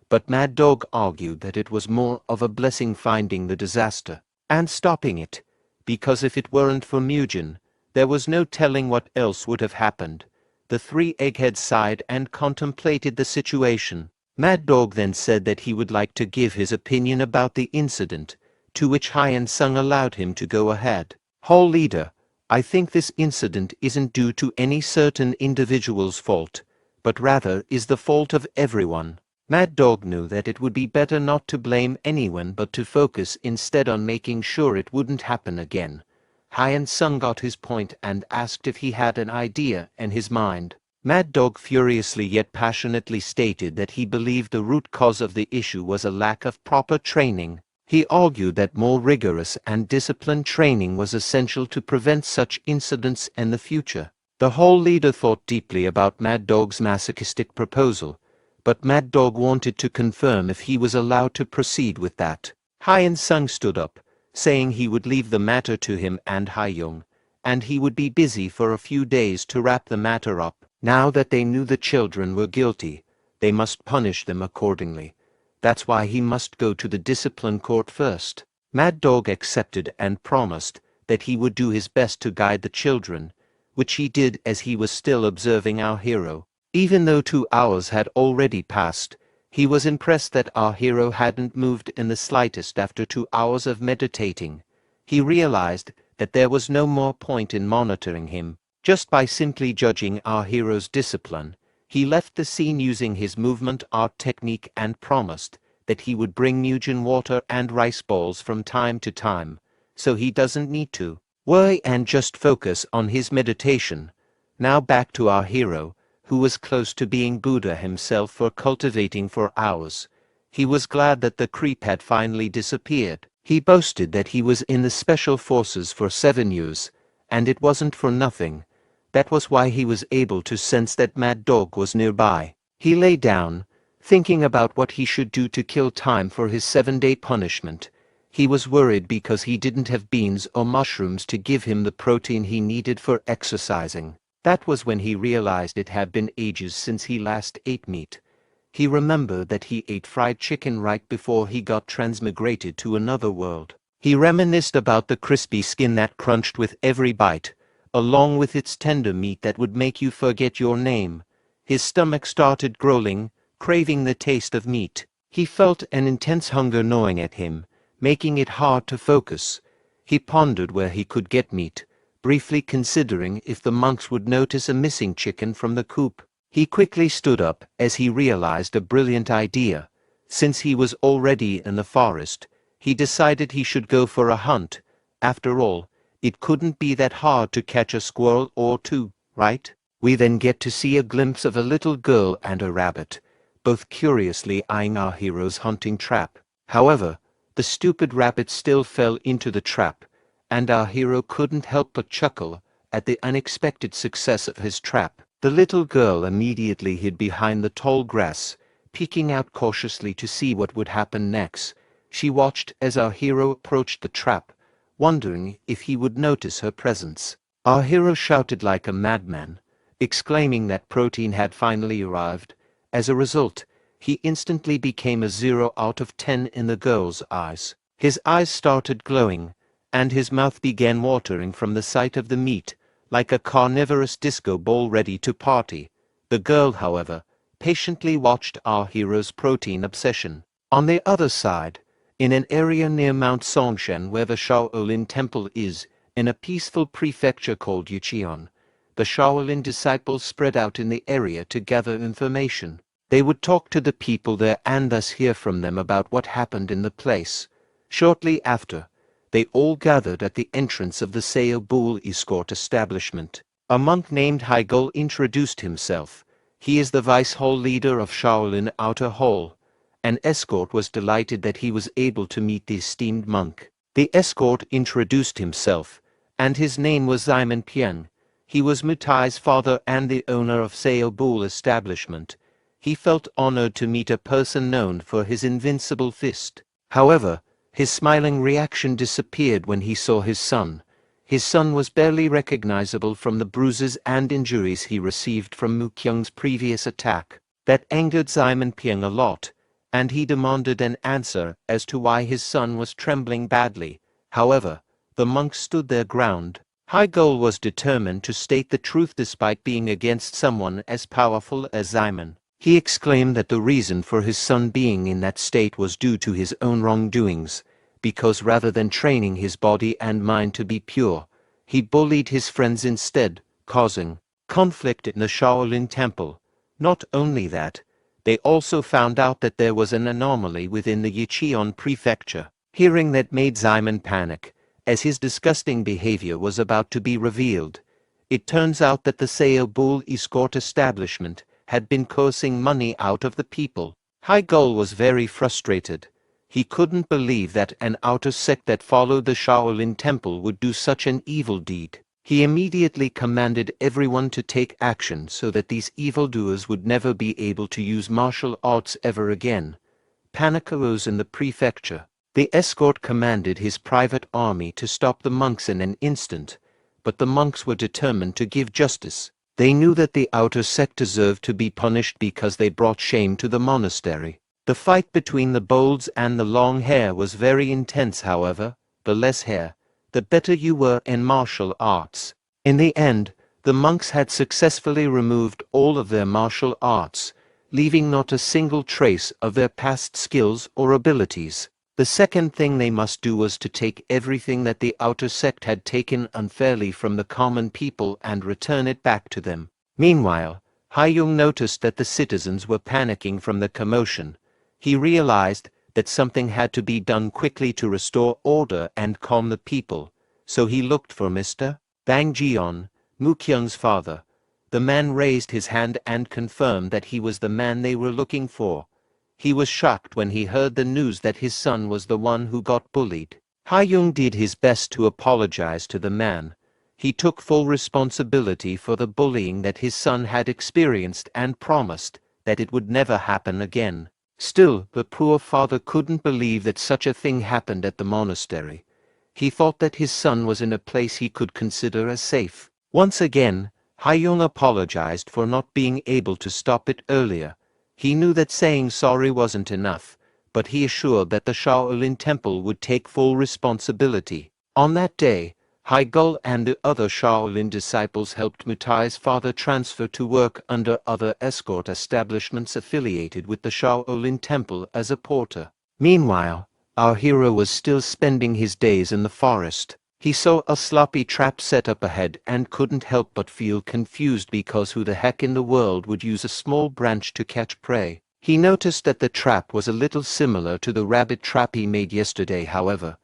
but Mad Dog argued that it was more of a blessing finding the disaster and stopping it, because if it weren't for Mujin, there was no telling what else would have happened. The three eggheads sighed and contemplated the situation. Mad Dog then said that he would like to give his opinion about the incident, to which Hyen Sung allowed him to go ahead. Whole leader, I think this incident isn't due to any certain individual's fault, but rather is the fault of everyone. Mad Dog knew that it would be better not to blame anyone but to focus instead on making sure it wouldn't happen again. Hyen Sung got his point and asked if he had an idea in his mind. Mad Dog furiously yet passionately stated that he believed the root cause of the issue was a lack of proper training. He argued that more rigorous and disciplined training was essential to prevent such incidents in the future. The whole leader thought deeply about Mad Dog's masochistic proposal, but Mad Dog wanted to confirm if he was allowed to proceed with that. Hyen Sung stood up, saying he would leave the matter to him and Haiyung, and he would be busy for a few days to wrap the matter up. Now that they knew the children were guilty, they must punish them accordingly. That's why he must go to the discipline court first. Mad Dog accepted and promised that he would do his best to guide the children, which he did as he was still observing our hero. Even though 2 hours had already passed, he was impressed that our hero hadn't moved in the slightest after 2 hours of meditating. He realized that there was no more point in monitoring him. Just by simply judging our hero's discipline, he left the scene using his movement art technique and promised that he would bring Mujin water and rice balls from time to time, so he doesn't need to worry and just focus on his meditation. Now back to our hero, who was close to being Buddha himself for cultivating for hours. He was glad that the creep had finally disappeared. He boasted that he was in the special forces for 7 years, and it wasn't for nothing. That was why he was able to sense that Mad Dog was nearby. He lay down, thinking about what he should do to kill time for his 7-day punishment. He was worried because he didn't have beans or mushrooms to give him the protein he needed for exercising. That was when he realized it had been ages since he last ate meat. He remembered that he ate fried chicken right before he got transmigrated to another world. He reminisced about the crispy skin that crunched with every bite, along with its tender meat that would make you forget your name. His stomach started growling, craving the taste of meat. He felt an intense hunger gnawing at him, making it hard to focus. He pondered where he could get meat, briefly considering if the monks would notice a missing chicken from the coop. He quickly stood up as he realized a brilliant idea. Since he was already in the forest, he decided he should go for a hunt. After all, it couldn't be that hard to catch a squirrel or two, right? We then get to see a glimpse of a little girl and a rabbit, both curiously eyeing our hero's hunting trap. However, the stupid rabbit still fell into the trap, and our hero couldn't help but chuckle at the unexpected success of his trap. The little girl immediately hid behind the tall grass, peeking out cautiously to see what would happen next. She watched as our hero approached the trap, wondering if he would notice her presence. Our hero shouted like a madman, exclaiming that protein had finally arrived. As a result, he instantly became a 0 out of 10 in the girl's eyes. His eyes started glowing, and his mouth began watering from the sight of the meat, like a carnivorous disco ball ready to party. The girl, however, patiently watched our hero's protein obsession. On the other side, in an area near Mount Songshan where the Shaolin Temple is, in a peaceful prefecture called Yucheon, the Shaolin disciples spread out in the area to gather information. They would talk to the people there and thus hear from them about what happened in the place. Shortly after, they all gathered at the entrance of the Sao Bull escort establishment. A monk named Haigul introduced himself. He is the vice hall leader of Shaolin Outer Hall. An escort was delighted that he was able to meet the esteemed monk. The escort introduced himself, and his name was Simon Piang. He was Mutai's father and the owner of Sao Bull establishment. He felt honored to meet a person known for his invincible fist. However, his smiling reaction disappeared when he saw his son. His son was barely recognizable from the bruises and injuries he received from Mu Kyung's previous attack. That angered Simon Piang a lot, and he demanded an answer as to why his son was trembling badly. However, the monk stood their ground. Haigul was determined to state the truth despite being against someone as powerful as Simon. He exclaimed that the reason for his son being in that state was due to his own wrongdoings, because rather than training his body and mind to be pure, he bullied his friends instead, causing conflict in the Shaolin Temple. Not only that, they also found out that there was an anomaly within the Yucheon prefecture. Hearing that made Simon panic, as his disgusting behavior was about to be revealed. It turns out that the Sao Bull escort establishment had been coercing money out of the people. Haigul was very frustrated. He couldn't believe that an outer sect that followed the Shaolin Temple would do such an evil deed. He immediately commanded everyone to take action so that these evildoers would never be able to use martial arts ever again. Panic arose in the prefecture. The escort commanded his private army to stop the monks in an instant, but the monks were determined to give justice. They knew that the outer sect deserved to be punished because they brought shame to the monastery. The fight between the bolds and the long hair was very intense. However, the less hair, the better you were in martial arts. In the end, the monks had successfully removed all of their martial arts, leaving not a single trace of their past skills or abilities. The second thing they must do was to take everything that the outer sect had taken unfairly from the common people and return it back to them. Meanwhile, Haiyung noticed that the citizens were panicking from the commotion. He realized that something had to be done quickly to restore order and calm the people, so he looked for Mr. Bang Jion, Mu Kyung's father. The man raised his hand and confirmed that he was the man they were looking for. He was shocked when he heard the news that his son was the one who got bullied. Haiyung did his best to apologize to the man. He took full responsibility for the bullying that his son had experienced and promised that it would never happen again. Still, the poor father couldn't believe that such a thing happened at the monastery. He thought that his son was in a place he could consider as safe. Once again, Haiyung apologized for not being able to stop it earlier. He knew that saying sorry wasn't enough, but he assured that the Shaolin Temple would take full responsibility. On that day, Haigul and the other Shaolin disciples helped Mutai's father transfer to work under other escort establishments affiliated with the Shaolin Temple as a porter. Meanwhile, our hero was still spending his days in the forest. He saw a sloppy trap set up ahead and couldn't help but feel confused because who the heck in the world would use a small branch to catch prey? He noticed that the trap was a little similar to the rabbit trap he made yesterday. However,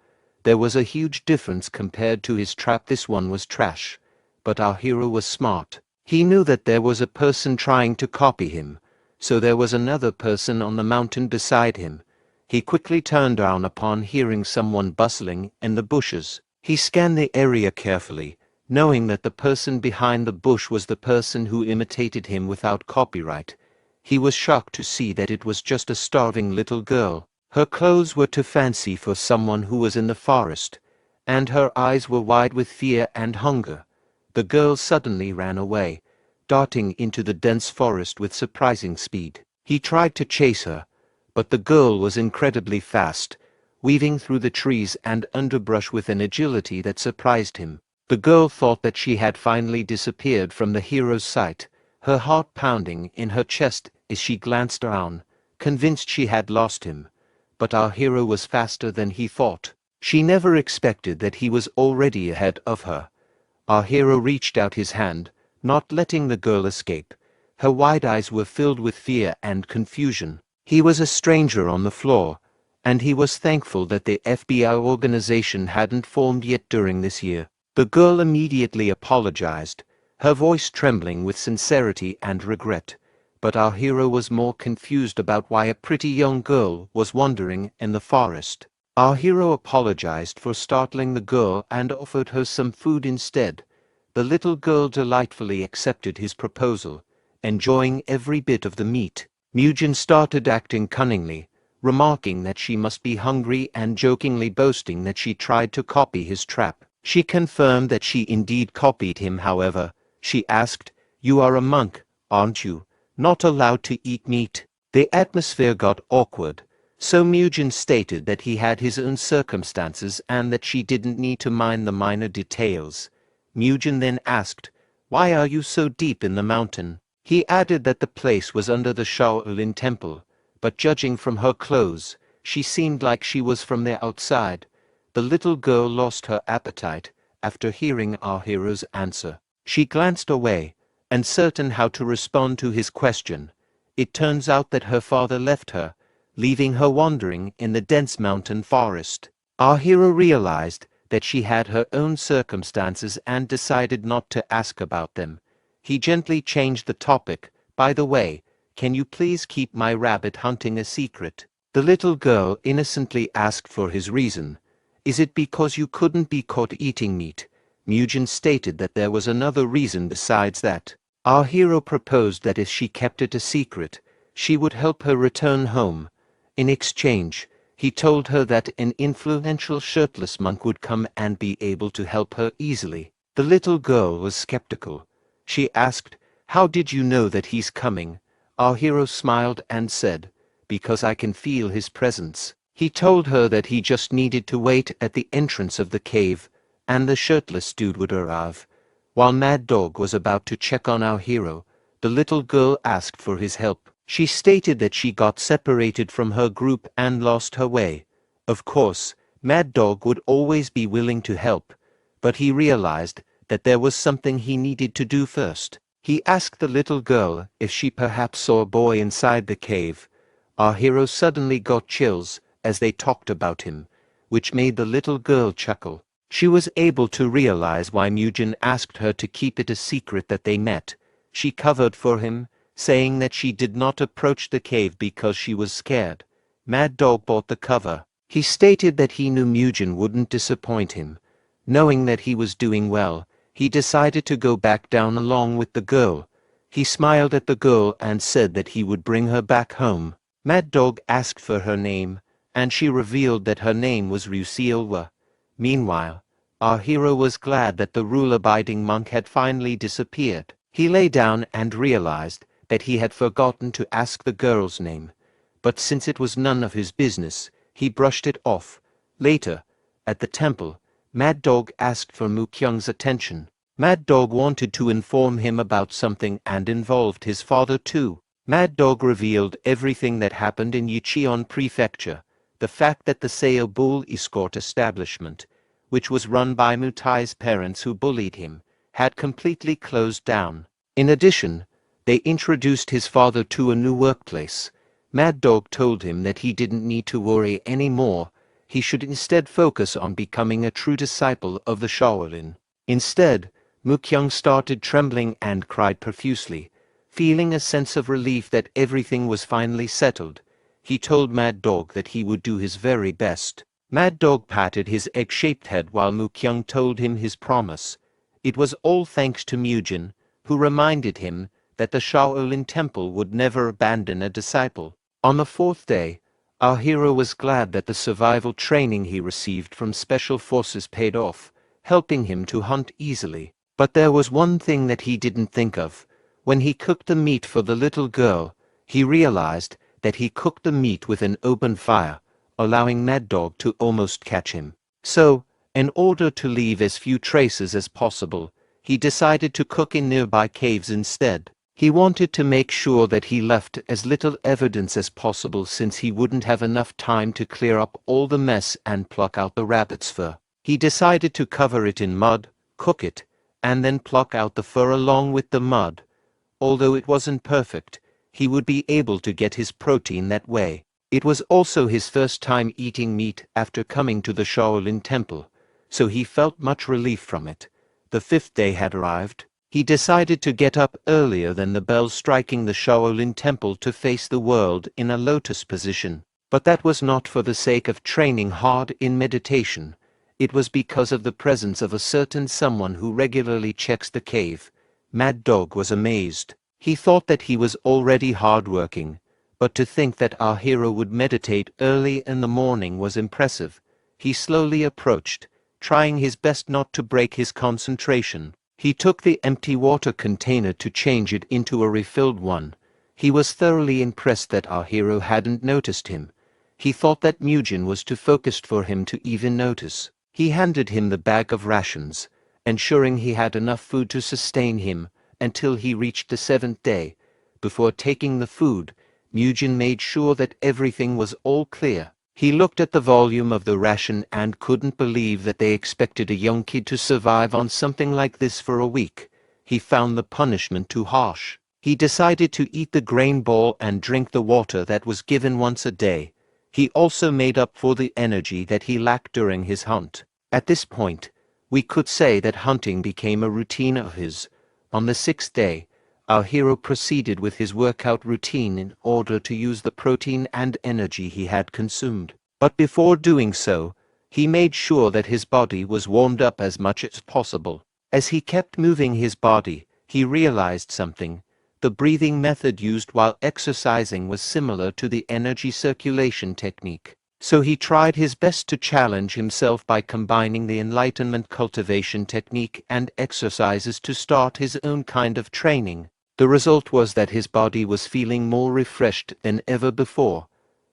there was a huge difference compared to his trap. This one was trash. But our hero was smart. He knew that there was a person trying to copy him, so there was another person on the mountain beside him. He quickly turned around upon hearing someone bustling in the bushes. He scanned the area carefully, knowing that the person behind the bush was the person who imitated him without copyright. He was shocked to see that it was just a starving little girl. Her clothes were too fancy for someone who was in the forest, and her eyes were wide with fear and hunger. The girl suddenly ran away, darting into the dense forest with surprising speed. He tried to chase her, but the girl was incredibly fast, weaving through the trees and underbrush with an agility that surprised him. The girl thought that she had finally disappeared from the hero's sight, her heart pounding in her chest as she glanced around, convinced she had lost him. But our hero was faster than he thought. She never expected that he was already ahead of her. Our hero reached out his hand, not letting the girl escape. Her wide eyes were filled with fear and confusion. He was a stranger on the floor, and he was thankful that the FBI organization hadn't formed yet during this year. The girl immediately apologized, her voice trembling with sincerity and regret. But our hero was more confused about why a pretty young girl was wandering in the forest. Our hero apologized for startling the girl and offered her some food instead. The little girl delightfully accepted his proposal, enjoying every bit of the meat. Mugen started acting cunningly, remarking that she must be hungry and jokingly boasting that she tried to copy his trap. She confirmed that she indeed copied him. However, she asked, "You are a monk, aren't you? Not allowed to eat meat?" The atmosphere got awkward, so Mugen stated that he had his own circumstances and that she didn't need to mind the minor details. Mugen then asked, "Why are you so deep in the mountain?" He added that the place was under the Shaolin Temple, but judging from her clothes, she seemed like she was from the outside. The little girl lost her appetite after hearing our hero's answer. She glanced away, uncertain how to respond to his question. It turns out that her father left her, leaving her wandering in the dense mountain forest. Our hero realized that she had her own circumstances and decided not to ask about them. He gently changed the topic. "By the way, can you please keep my rabbit hunting a secret?" The little girl innocently asked for his reason. "Is it because you couldn't be caught eating meat?" Mugen stated that there was another reason besides that. Our hero proposed that if she kept it a secret, she would help her return home. In exchange, he told her that an influential shirtless monk would come and be able to help her easily. The little girl was skeptical. She asked, "How did you know that he's coming?" Our hero smiled and said, "Because I can feel his presence." He told her that he just needed to wait at the entrance of the cave, and the shirtless dude would arrive. While Mad Dog was about to check on our hero, the little girl asked for his help. She stated that she got separated from her group and lost her way. Of course, Mad Dog would always be willing to help, but he realized that there was something he needed to do first. He asked the little girl if she perhaps saw a boy inside the cave. Our hero suddenly got chills as they talked about him, which made the little girl chuckle. She was able to realize why Mugen asked her to keep it a secret that they met. She covered for him, saying that she did not approach the cave because she was scared. Mad Dog bought the cover. He stated that he knew Mugen wouldn't disappoint him. Knowing that he was doing well, he decided to go back down along with the girl. He smiled at the girl and said that he would bring her back home. Mad Dog asked for her name, and she revealed that her name was Rusilwa. Meanwhile, our hero was glad that the rule-abiding monk had finally disappeared. He lay down and realized that he had forgotten to ask the girl's name, but since it was none of his business, he brushed it off. Later, at the temple, Mad Dog asked for Mukyung's attention. Mad Dog wanted to inform him about something and involved his father too. Mad Dog revealed everything that happened in Yicheon Prefecture, the fact that the Seo Bull escort establishment, which was run by Mutai's parents who bullied him, had completely closed down. In addition, they introduced his father to a new workplace. Mad Dog told him that he didn't need to worry anymore, he should instead focus on becoming a true disciple of the Shaolin. Instead, Mukyung started trembling and cried profusely. Feeling a sense of relief that everything was finally settled, he told Mad Dog that he would do his very best. Mad Dog patted his egg-shaped head while Mukyung told him his promise. It was all thanks to Mujin, who reminded him that the Shaolin Temple would never abandon a disciple. On the fourth day, our hero was glad that the survival training he received from Special Forces paid off, helping him to hunt easily. But there was one thing that he didn't think of. When he cooked the meat for the little girl, he realized that he cooked the meat with an open fire, allowing Mad Dog to almost catch him. So, in order to leave as few traces as possible, he decided to cook in nearby caves instead. He wanted to make sure that he left as little evidence as possible since he wouldn't have enough time to clear up all the mess and pluck out the rabbit's fur. He decided to cover it in mud, cook it, and then pluck out the fur along with the mud. Although it wasn't perfect, he would be able to get his protein that way. It was also his first time eating meat after coming to the Shaolin Temple, so he felt much relief from it. The fifth day had arrived. He decided to get up earlier than the bell striking the Shaolin Temple to face the world in a lotus position. But that was not for the sake of training hard in meditation. It was because of the presence of a certain someone who regularly checks the cave. Mad Dog was amazed. He thought that he was already hardworking, but to think that our hero would meditate early in the morning was impressive. He slowly approached, trying his best not to break his concentration. He took the empty water container to change it into a refilled one. He was thoroughly impressed that our hero hadn't noticed him. He thought that Mujin was too focused for him to even notice. He handed him the bag of rations, ensuring he had enough food to sustain him until he reached the seventh day. Before taking the food, Mujin made sure that everything was all clear. He looked at the volume of the ration and couldn't believe that they expected a young kid to survive on something like this for a week. He found the punishment too harsh. He decided to eat the grain ball and drink the water that was given once a day. He also made up for the energy that he lacked during his hunt. At this point, we could say that hunting became a routine of his. On the sixth day, our hero proceeded with his workout routine in order to use the protein and energy he had consumed. But before doing so, he made sure that his body was warmed up as much as possible. As he kept moving his body, he realized something. The breathing method used while exercising was similar to the energy circulation technique. So he tried his best to challenge himself by combining the enlightenment cultivation technique and exercises to start his own kind of training. The result was that his body was feeling more refreshed than ever before.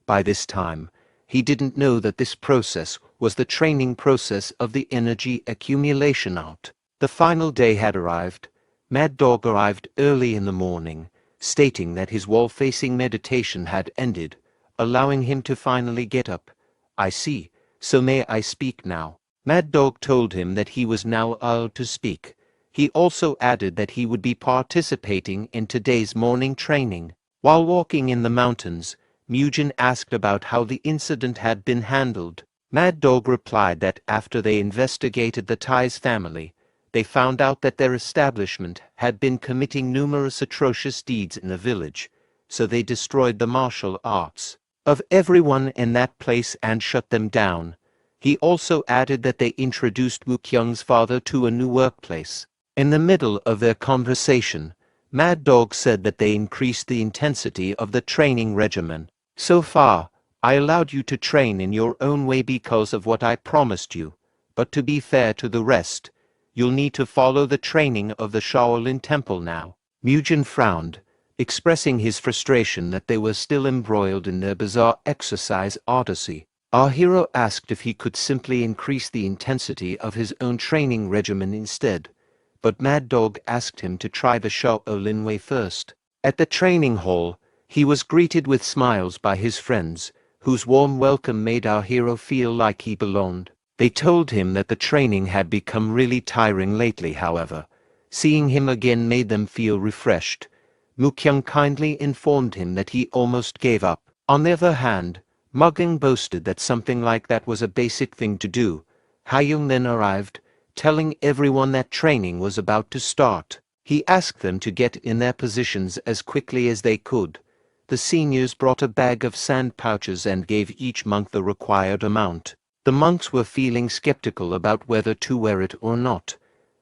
By this time, he didn't know that this process was the training process of the energy accumulation art. The final day had arrived. Mad Dog arrived early in the morning, stating that his wall-facing meditation had ended, allowing him to finally get up. "I see, so may I speak now?" Mad Dog told him that he was now allowed to speak. He also added that he would be participating in today's morning training. While walking in the mountains, Mujin asked about how the incident had been handled. Mad Dog replied that after they investigated the Tai's family, they found out that their establishment had been committing numerous atrocious deeds in the village, so they destroyed the martial arts of everyone in that place and shut them down. He also added that they introduced Mukyung's father to a new workplace. In the middle of their conversation, Mad Dog said that they increased the intensity of the training regimen. "So far, I allowed you to train in your own way because of what I promised you, but to be fair to the rest, you'll need to follow the training of the Shaolin Temple now." Mujin frowned, expressing his frustration that they were still embroiled in their bizarre exercise odyssey. Our hero asked if he could simply increase the intensity of his own training regimen instead, but Mad Dog asked him to try the Shaolin way first. At the training hall, he was greeted with smiles by his friends, whose warm welcome made our hero feel like he belonged. They told him that the training had become really tiring lately, however. Seeing him again made them feel refreshed. Mukyung kindly informed him that he almost gave up. On the other hand, Mugyung boasted that something like that was a basic thing to do. Hayoung then arrived, telling everyone that training was about to start. He asked them to get in their positions as quickly as they could. The seniors brought a bag of sand pouches and gave each monk the required amount. The monks were feeling skeptical about whether to wear it or not.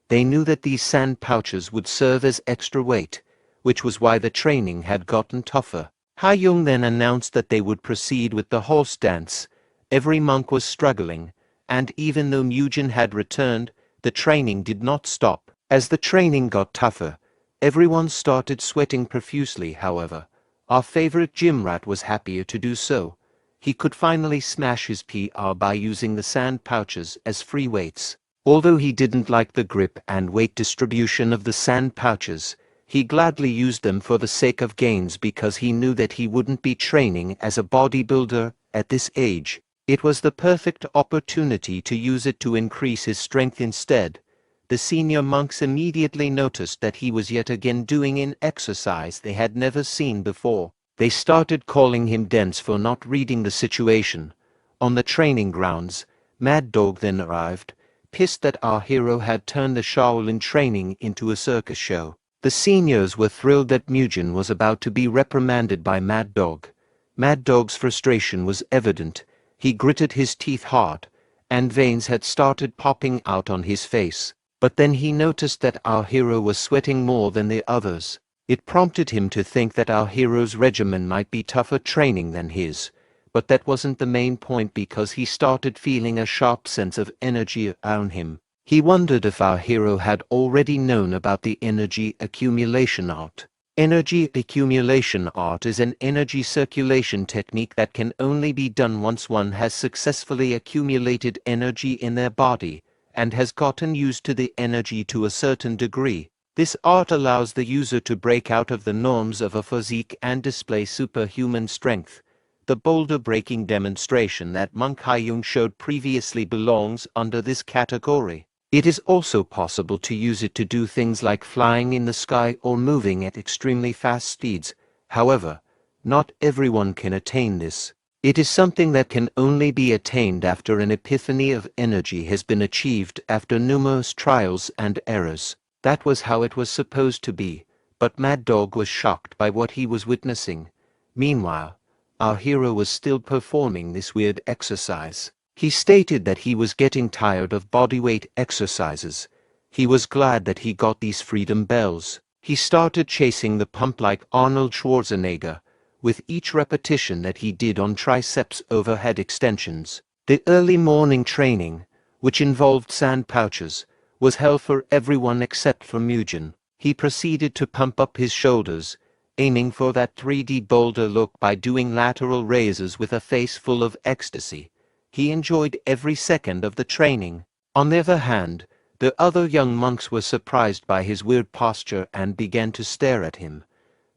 They knew that these sand pouches would serve as extra weight, which was why the training had gotten tougher. Hayoung then announced that they would proceed with the horse dance. Every monk was struggling, and even though Mujin had returned, the training did not stop. As the training got tougher, everyone started sweating profusely. However, our favorite gym rat was happier to do so. He could finally smash his PR by using the sand pouches as free weights. Although he didn't like the grip and weight distribution of the sand pouches, he gladly used them for the sake of gains because he knew that he wouldn't be training as a bodybuilder at this age. It was the perfect opportunity to use it to increase his strength instead. The senior monks immediately noticed that he was yet again doing an exercise they had never seen before. They started calling him dense for not reading the situation. On the training grounds, Mad Dog then arrived, pissed that our hero had turned the Shaolin training into a circus show. The seniors were thrilled that Mujin was about to be reprimanded by Mad Dog. Mad Dog's frustration was evident. He gritted his teeth hard, and veins had started popping out on his face. But then he noticed that our hero was sweating more than the others. It prompted him to think that our hero's regimen might be tougher training than his. But that wasn't the main point because he started feeling a sharp sense of energy around him. He wondered if our hero had already known about the energy accumulation art. Energy accumulation art is an energy circulation technique that can only be done once one has successfully accumulated energy in their body, and has gotten used to the energy to a certain degree. This art allows the user to break out of the norms of a physique and display superhuman strength. The boulder-breaking demonstration that Monk Hayoung showed previously belongs under this category. It is also possible to use it to do things like flying in the sky or moving at extremely fast speeds. However, not everyone can attain this. It is something that can only be attained after an epiphany of energy has been achieved after numerous trials and errors. That was how it was supposed to be, but Mad Dog was shocked by what he was witnessing. Meanwhile, our hero was still performing this weird exercise. He stated that he was getting tired of bodyweight exercises. He was glad that he got these freedom bells. He started chasing the pump like Arnold Schwarzenegger, with each repetition that he did on triceps overhead extensions. The early morning training, which involved sand pouches, was hell for everyone except for Mujin. He proceeded to pump up his shoulders, aiming for that 3D boulder look by doing lateral raises with a face full of ecstasy. He enjoyed every second of the training. On the other hand, the other young monks were surprised by his weird posture and began to stare at him.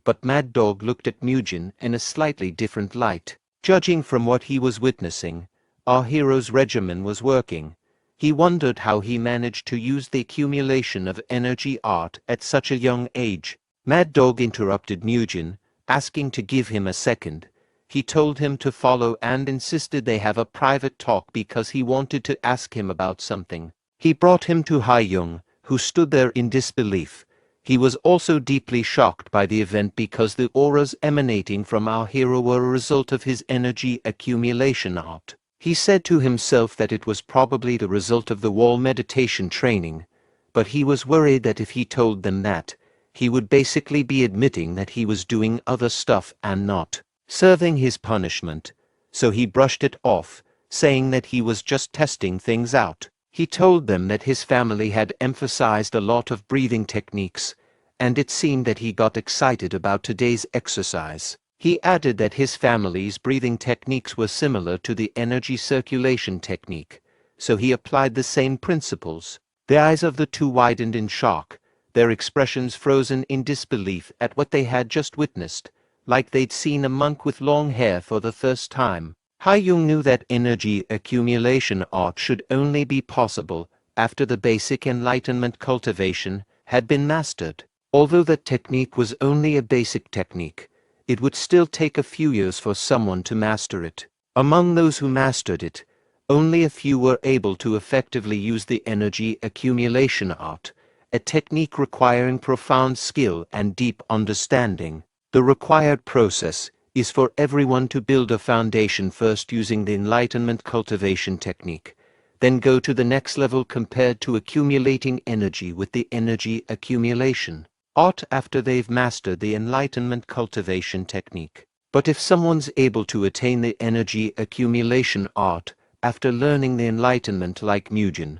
But Mad Dog looked at Mujin in a slightly different light. Judging from what he was witnessing, our hero's regimen was working. He wondered how he managed to use the accumulation of energy art at such a young age. Mad Dog interrupted Mujin, asking to give him a second. He told him to follow and insisted they have a private talk because he wanted to ask him about something. He brought him to Hayoung, who stood there in disbelief. He was also deeply shocked by the event because the auras emanating from our hero were a result of his energy accumulation art. He said to himself that it was probably the result of the wall meditation training, but he was worried that if he told them that, he would basically be admitting that he was doing other stuff and not serving his punishment, so he brushed it off, saying that he was just testing things out. He told them that his family had emphasized a lot of breathing techniques, and it seemed that he got excited about today's exercise. He added that his family's breathing techniques were similar to the energy circulation technique, so he applied the same principles. The eyes of the two widened in shock, their expressions frozen in disbelief at what they had just witnessed, like they'd seen a monk with long hair for the first time. Ha-young knew that energy accumulation art should only be possible after the basic enlightenment cultivation had been mastered. Although that technique was only a basic technique, it would still take a few years for someone to master it. Among those who mastered it, only a few were able to effectively use the energy accumulation art, a technique requiring profound skill and deep understanding. The required process is for everyone to build a foundation first using the enlightenment cultivation technique, then go to the next level compared to accumulating energy with the energy accumulation art after they've mastered the enlightenment cultivation technique. But if someone's able to attain the energy accumulation art after learning the enlightenment like Mugen,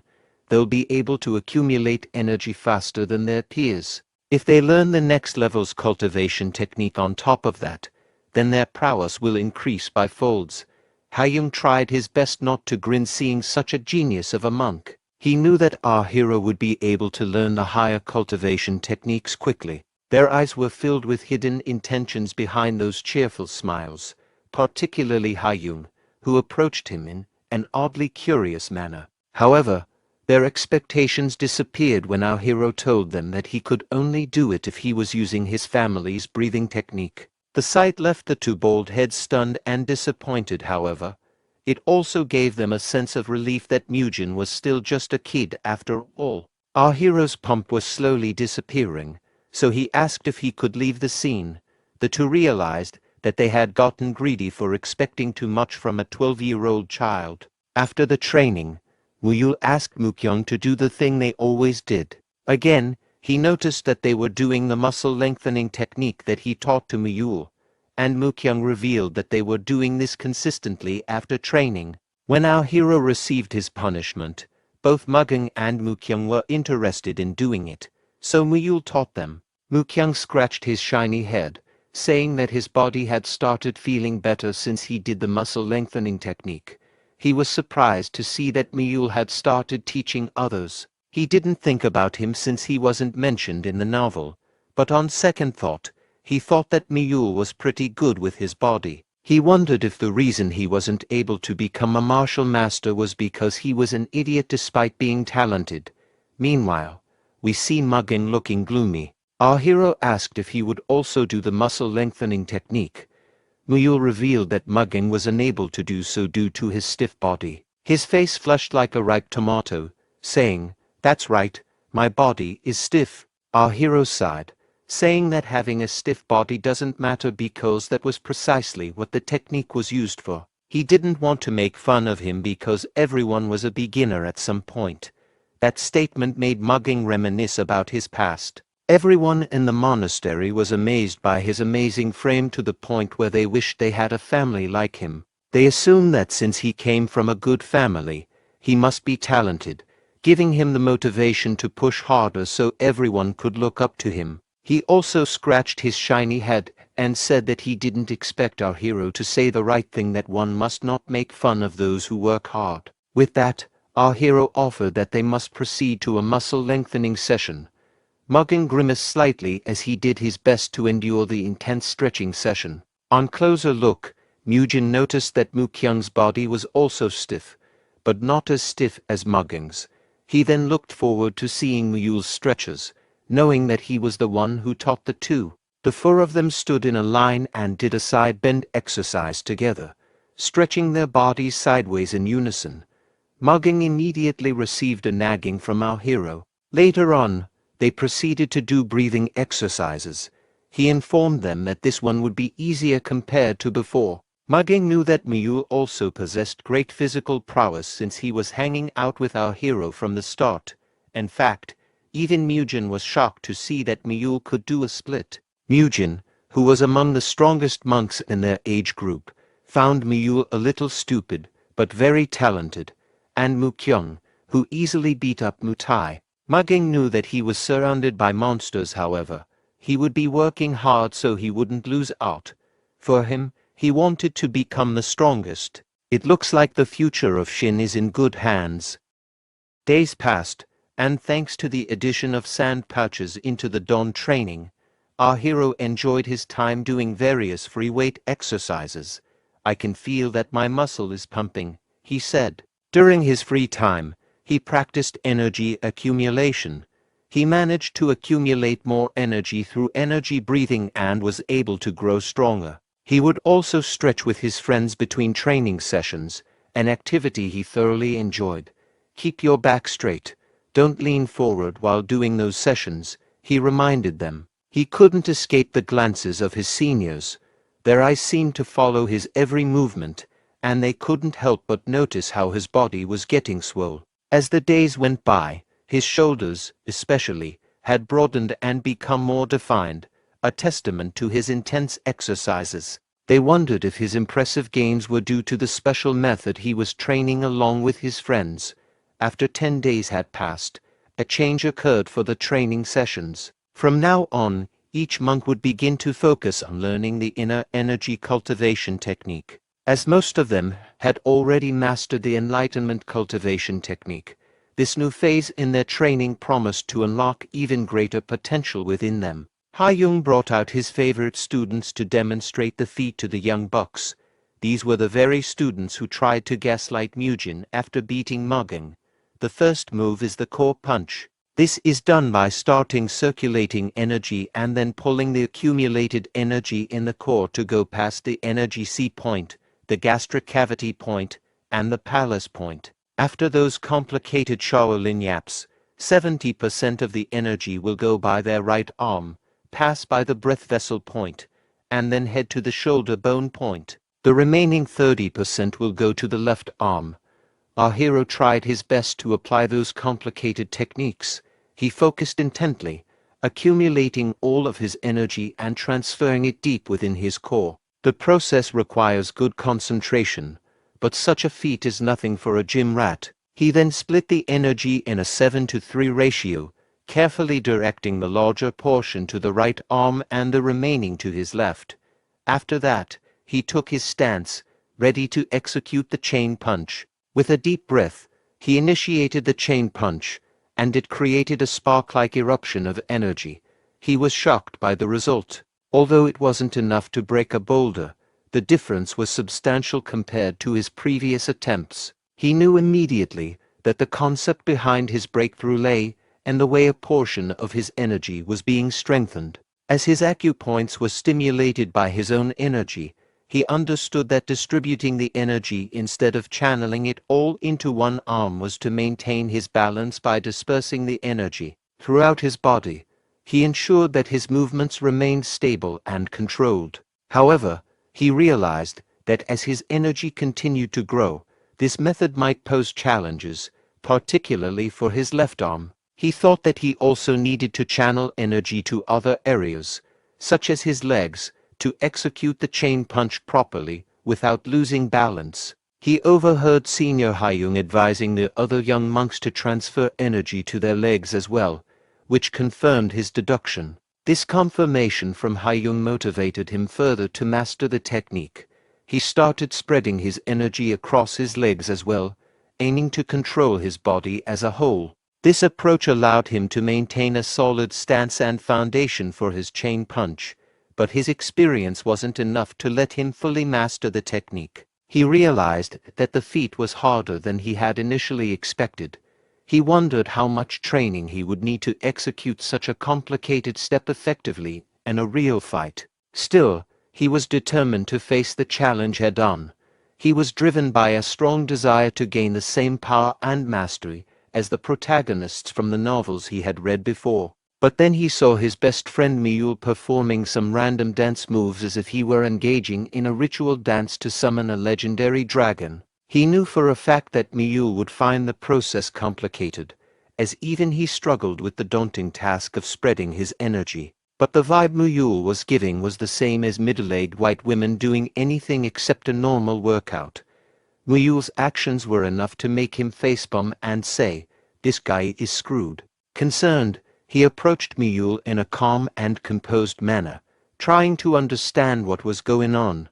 they'll be able to accumulate energy faster than their peers. If they learn the next level's cultivation technique on top of that, then their prowess will increase by folds. Ha-young tried his best not to grin seeing such a genius of a monk. He knew that our hero would be able to learn the higher cultivation techniques quickly. Their eyes were filled with hidden intentions behind those cheerful smiles, particularly Ha-young, who approached him in an oddly curious manner. However, their expectations disappeared when our hero told them that he could only do it if he was using his family's breathing technique. The sight left the two bald heads stunned and disappointed, however. It also gave them a sense of relief that Mugen was still just a kid after all. Our hero's pump was slowly disappearing, so he asked if he could leave the scene. The two realized that they had gotten greedy for expecting too much from a 12-year-old child. After the training, Muyul asked Mukyung to do the thing they always did. Again, he noticed that they were doing the muscle lengthening technique that he taught to Muyul, and Mukyung revealed that they were doing this consistently after training. When our hero received his punishment, both Mugyung and Mukyung were interested in doing it, so Muyul taught them. Mukyung scratched his shiny head, saying that his body had started feeling better since he did the muscle lengthening technique. He was surprised to see that Muyul had started teaching others. He didn't think about him since he wasn't mentioned in the novel, but on second thought, he thought that Muyul was pretty good with his body. He wondered if the reason he wasn't able to become a martial master was because he was an idiot despite being talented. Meanwhile, we see Mugyung looking gloomy. Our hero asked if he would also do the muscle lengthening technique. Muyul revealed that Mugyung was unable to do so due to his stiff body. His face flushed like a ripe tomato, saying, "That's right, my body is stiff." Our hero sighed, saying that having a stiff body doesn't matter because that was precisely what the technique was used for. He didn't want to make fun of him because everyone was a beginner at some point. That statement made Mugyung reminisce about his past. Everyone in the monastery was amazed by his amazing frame to the point where they wished they had a family like him. They assumed that since he came from a good family, he must be talented, giving him the motivation to push harder so everyone could look up to him. He also scratched his shiny head and said that he didn't expect our hero to say the right thing, that one must not make fun of those who work hard. With that, our hero offered that they must proceed to a muscle lengthening session. Mugyung grimaced slightly as he did his best to endure the intense stretching session. On closer look, Mugen noticed that Mukyung's body was also stiff, but not as stiff as Mugyung's. He then looked forward to seeing Muyul's stretches, knowing that he was the one who taught the two. The four of them stood in a line and did a side bend exercise together, stretching their bodies sideways in unison. Mugyung immediately received a nagging from our hero. Later on, they proceeded to do breathing exercises. He informed them that this one would be easier compared to before. Mugyung knew that Muyul also possessed great physical prowess since he was hanging out with our hero from the start. In fact, even Mugen was shocked to see that Muyul could do a split. Mugen, who was among the strongest monks in their age group, found Muyul a little stupid, but very talented, and Mukyung, who easily beat up Mutai. Mugyung knew that he was surrounded by monsters, however. He would be working hard so he wouldn't lose out. For him, he wanted to become the strongest. It looks like the future of Shin is in good hands. Days passed, and thanks to the addition of sand pouches into the dawn training, our hero enjoyed his time doing various free weight exercises. I can feel that my muscle is pumping, he said. During his free time, he practiced energy accumulation. He managed to accumulate more energy through energy breathing and was able to grow stronger. He would also stretch with his friends between training sessions, an activity he thoroughly enjoyed. Keep your back straight. Don't lean forward while doing those sessions, he reminded them. He couldn't escape the glances of his seniors. Their eyes seemed to follow his every movement, and they couldn't help but notice how his body was getting swole. As the days went by, his shoulders, especially, had broadened and become more defined, a testament to his intense exercises. They wondered if his impressive gains were due to the special method he was training along with his friends. After 10 days had passed, a change occurred for the training sessions. From now on, each monk would begin to focus on learning the inner energy cultivation technique. As most of them had already mastered the enlightenment cultivation technique, this new phase in their training promised to unlock even greater potential within them. Ha-young brought out his favorite students to demonstrate the feat to the young bucks. These were the very students who tried to gaslight Mujin after beating Mugging. The first move is the core punch. This is done by starting circulating energy and then pulling the accumulated energy in the core to go past the energy C point, the gastric cavity point, and the palace point. After those complicated Shaolin yaps, 70% of the energy will go by their right arm, pass by the breath vessel point, and then head to the shoulder bone point. The remaining 30% will go to the left arm. Our hero tried his best to apply those complicated techniques. He focused intently, accumulating all of his energy and transferring it deep within his core. The process requires good concentration, but such a feat is nothing for a gym rat. He then split the energy in a 7:3 ratio, carefully directing the larger portion to the right arm and the remaining to his left. After that, he took his stance, ready to execute the chain punch. With a deep breath, he initiated the chain punch, and it created a spark-like eruption of energy. He was shocked by the result. Although it wasn't enough to break a boulder, the difference was substantial compared to his previous attempts. He knew immediately that the concept behind his breakthrough lay in the way a portion of his energy was being strengthened. As his acupoints were stimulated by his own energy, he understood that distributing the energy instead of channeling it all into one arm was to maintain his balance by dispersing the energy throughout his body. He ensured that his movements remained stable and controlled. However, he realized that as his energy continued to grow, this method might pose challenges, particularly for his left arm. He thought that he also needed to channel energy to other areas, such as his legs, to execute the chain punch properly without losing balance. He overheard Senior Ha-young advising the other young monks to transfer energy to their legs as well, which confirmed his deduction. This confirmation from Ha-young motivated him further to master the technique. He started spreading his energy across his legs as well, aiming to control his body as a whole. This approach allowed him to maintain a solid stance and foundation for his chain punch, but his experience wasn't enough to let him fully master the technique. He realized that the feat was harder than he had initially expected. He wondered how much training he would need to execute such a complicated step effectively in a real fight. Still, he was determined to face the challenge head-on. He was driven by a strong desire to gain the same power and mastery as the protagonists from the novels he had read before. But then he saw his best friend Mule performing some random dance moves as if he were engaging in a ritual dance to summon a legendary dragon. He knew for a fact that Mule would find the process complicated, as even he struggled with the daunting task of spreading his energy. But the vibe Mule was giving was the same as middle-aged white women doing anything except a normal workout. Mule's actions were enough to make him facepalm and say, "This guy is screwed." Concerned, he approached Mule in a calm and composed manner, trying to understand what was going on.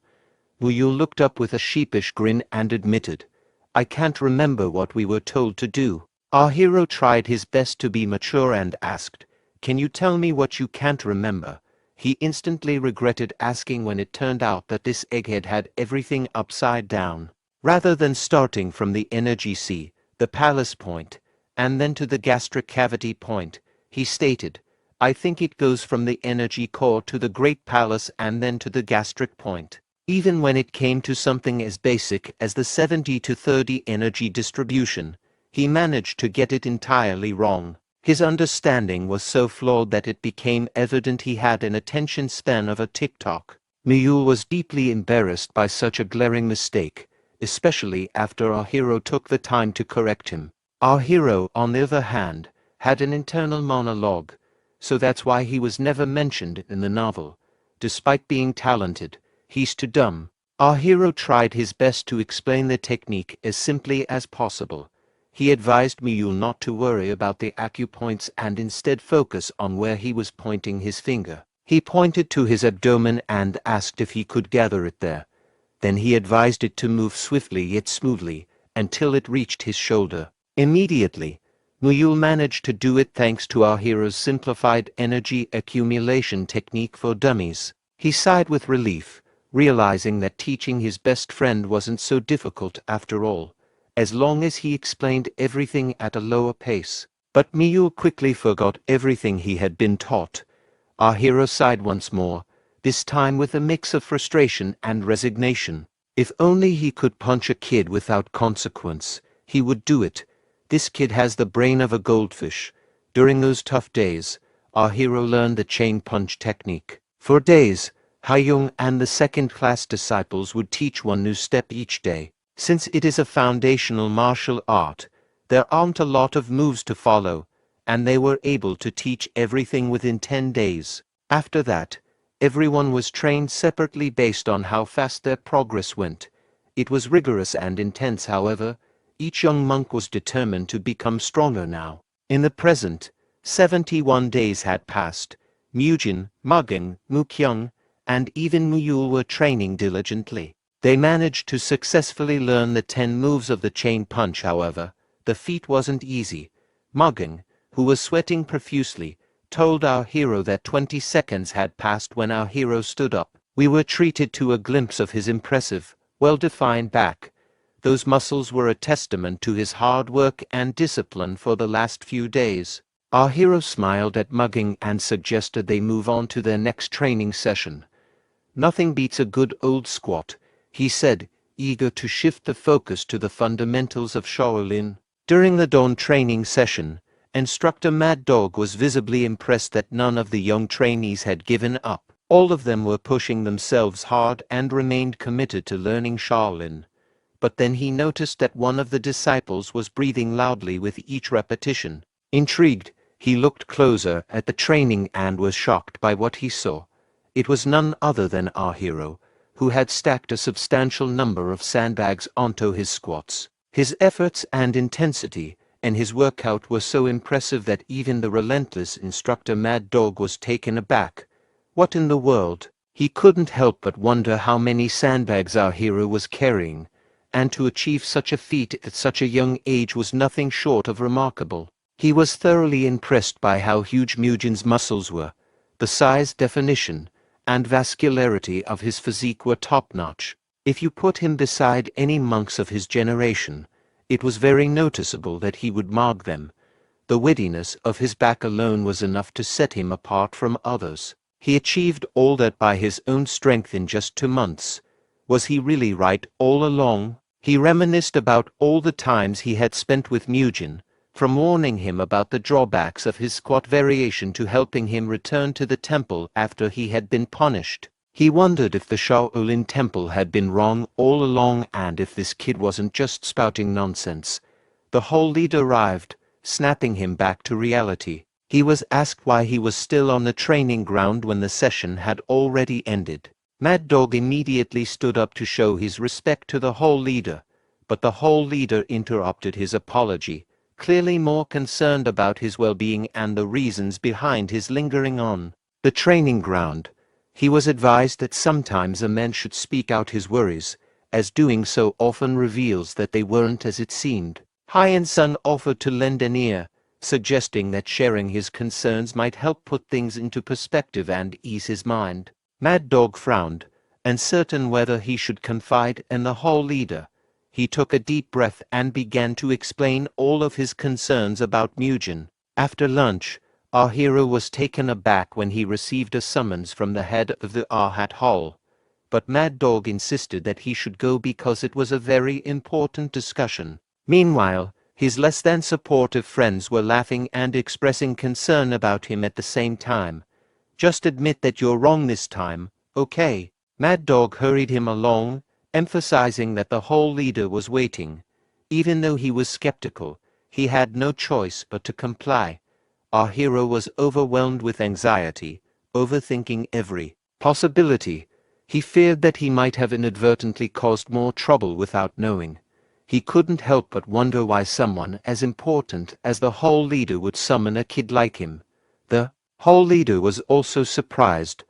Muyul looked up with a sheepish grin and admitted, "I can't remember what we were told to do." Our hero tried his best to be mature and asked, "Can you tell me what you can't remember?" He instantly regretted asking when it turned out that this egghead had everything upside down. Rather than starting from the energy sea, the palace point, and then to the gastric cavity point, he stated, "I think it goes from the energy core to the great palace and then to the gastric point." Even when it came to something as basic as the 70-30 energy distribution, he managed to get it entirely wrong. His understanding was so flawed that it became evident he had an attention span of a tick-tock. Muyul was deeply embarrassed by such a glaring mistake, especially after our hero took the time to correct him. Our hero, on the other hand, had an internal monologue, so that's why he was never mentioned in the novel. Despite being talented, he's too dumb. Our hero tried his best to explain the technique as simply as possible. He advised Muyul not to worry about the acupoints and instead focus on where he was pointing his finger. He pointed to his abdomen and asked if he could gather it there. Then he advised it to move swiftly yet smoothly until it reached his shoulder. Immediately, Muyul managed to do it thanks to our hero's simplified energy accumulation technique for dummies. He sighed with relief, realizing that teaching his best friend wasn't so difficult after all, as long as he explained everything at a lower pace. But Muyul quickly forgot everything he had been taught. Our hero sighed once more, this time with a mix of frustration and resignation. If only he could punch a kid without consequence, he would do it. This kid has the brain of a goldfish. During those tough days, our hero learned the chain punch technique. For days, Hayoung and the second-class disciples would teach one new step each day. Since it is a foundational martial art, there aren't a lot of moves to follow, and they were able to teach everything within 10 days. After that, everyone was trained separately based on how fast their progress went. It was rigorous and intense, however. Each young monk was determined to become stronger now. In the present, 71 days had passed. Mujin, Mugging, Mukyung, and even Muyul were training diligently. They managed to successfully learn the 10 moves of the chain punch, however. The feat wasn't easy. Mugging, who was sweating profusely, told our hero that 20 seconds had passed when our hero stood up. We were treated to a glimpse of his impressive, well-defined back. Those muscles were a testament to his hard work and discipline for the last few days. Our hero smiled at Mugging and suggested they move on to their next training session. "Nothing beats a good old squat," he said, eager to shift the focus to the fundamentals of Shaolin. During the dawn training session, Instructor Mad Dog was visibly impressed that none of the young trainees had given up. All of them were pushing themselves hard and remained committed to learning Shaolin. But then he noticed that one of the disciples was breathing loudly with each repetition. Intrigued, he looked closer at the training and was shocked by what he saw. It was none other than our hero, who had stacked a substantial number of sandbags onto his squats. His efforts and intensity and his workout were so impressive that even the relentless Instructor Mad Dog was taken aback. What in the world? He couldn't help but wonder how many sandbags our hero was carrying, and to achieve such a feat at such a young age was nothing short of remarkable. He was thoroughly impressed by how huge Mujin's muscles were. The size, definition, and vascularity of his physique were top-notch. If you put him beside any monks of his generation, it was very noticeable that he would mog them. The wittiness of his back alone was enough to set him apart from others. He achieved all that by his own strength in just 2 months. Was he really right all along? He reminisced about all the times he had spent with Mujin, from warning him about the drawbacks of his squat variation to helping him return to the temple after he had been punished. He wondered if the Shaolin temple had been wrong all along and if this kid wasn't just spouting nonsense. The whole leader arrived, snapping him back to reality. He was asked why he was still on the training ground when the session had already ended. Mad Dog immediately stood up to show his respect to the whole leader, but the whole leader interrupted his apology, clearly more concerned about his well-being and the reasons behind his lingering on. The training ground. He was advised that sometimes a man should speak out his worries, as doing so often reveals that they weren't as it seemed. Hyan-sung offered to lend an ear, suggesting that sharing his concerns might help put things into perspective and ease his mind. Mad Dog frowned, uncertain whether he should confide in the hall leader. He took a deep breath and began to explain all of his concerns about Mugen. After lunch, our hero was taken aback when he received a summons from the head of the Arhat Hall. But Mad Dog insisted that he should go because it was a very important discussion. Meanwhile, his less than supportive friends were laughing and expressing concern about him at the same time. Just admit that you're wrong this time, okay? Mad Dog hurried him along, emphasizing that the whole leader was waiting. Even though he was skeptical, he had no choice but to comply. Our hero was overwhelmed with anxiety, overthinking every possibility. He feared that he might have inadvertently caused more trouble without knowing. He couldn't help but wonder why someone as important as the whole leader would summon a kid like him. The whole leader was also surprised.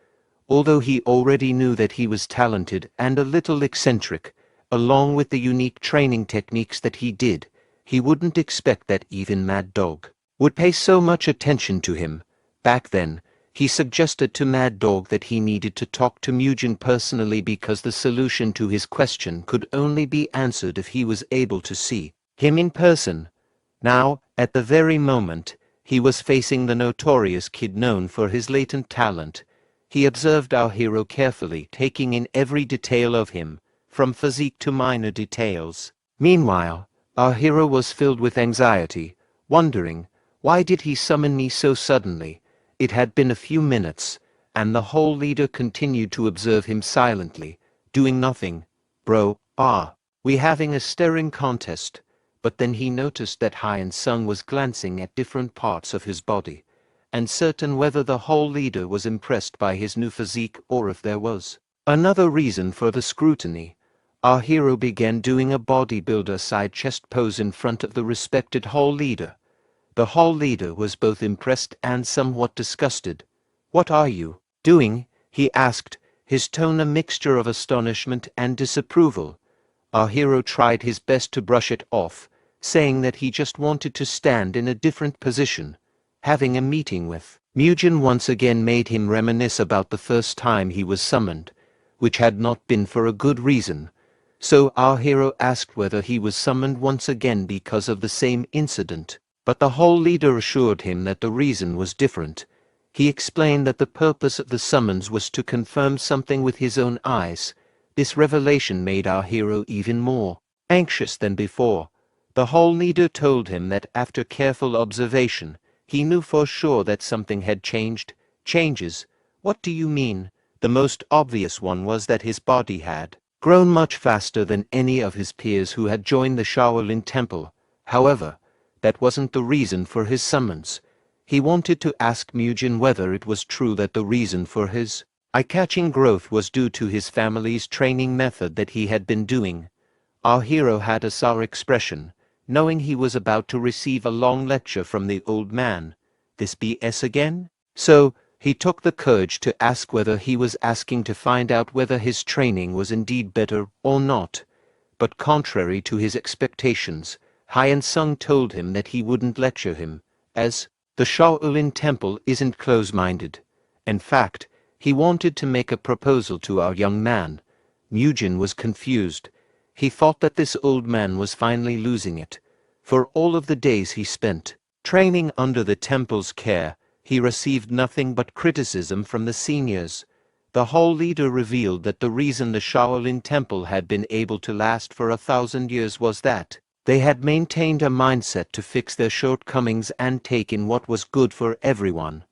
Although he already knew that he was talented and a little eccentric, along with the unique training techniques that he did, he wouldn't expect that even Mad Dog would pay so much attention to him. Back then, he suggested to Mad Dog that he needed to talk to Mugen personally because the solution to his question could only be answered if he was able to see him in person. Now, at the very moment, he was facing the notorious kid known for his latent talent. He observed our hero carefully, taking in every detail of him, from physique to minor details. Meanwhile, our hero was filled with anxiety, wondering, why did he summon me so suddenly? It had been a few minutes, and the whole leader continued to observe him silently, doing nothing. Bro, we having a staring contest? But then he noticed that Hyan-sung was glancing at different parts of his body, uncertain whether the whole leader was impressed by his new physique or if there was another reason for the scrutiny. Our hero began doing a bodybuilder side chest pose in front of the respected whole leader. The hall leader was both impressed and somewhat disgusted. "What are you doing?" he asked, his tone a mixture of astonishment and disapproval. Our hero tried his best to brush it off, saying that he just wanted to stand in a different position. Having a meeting with Mugen once again made him reminisce about the first time he was summoned, which had not been for a good reason. So our hero asked whether he was summoned once again because of the same incident. But the whole leader assured him that the reason was different. He explained that the purpose of the summons was to confirm something with his own eyes. This revelation made our hero even more anxious than before. The whole leader told him that after careful observation, he knew for sure that something had changed. Changes? What do you mean? The most obvious one was that his body had grown much faster than any of his peers who had joined the Shaolin Temple. However, that wasn't the reason for his summons. He wanted to ask Mugen whether it was true that the reason for his eye-catching growth was due to his family's training method that he had been doing. Our hero had a sour expression, knowing he was about to receive a long lecture from the old man. This BS again? So, he took the courage to ask whether he was asking to find out whether his training was indeed better or not. But contrary to his expectations, Hyan-sung told him that he wouldn't lecture him, as the Shaolin Temple isn't close-minded. In fact, he wanted to make a proposal to our young man. Mugen was confused. He thought that this old man was finally losing it. For all of the days he spent training under the temple's care, he received nothing but criticism from the seniors. The whole leader revealed that the reason the Shaolin Temple had been able to last for 1,000 years was that they had maintained a mindset to fix their shortcomings and take in what was good for everyone.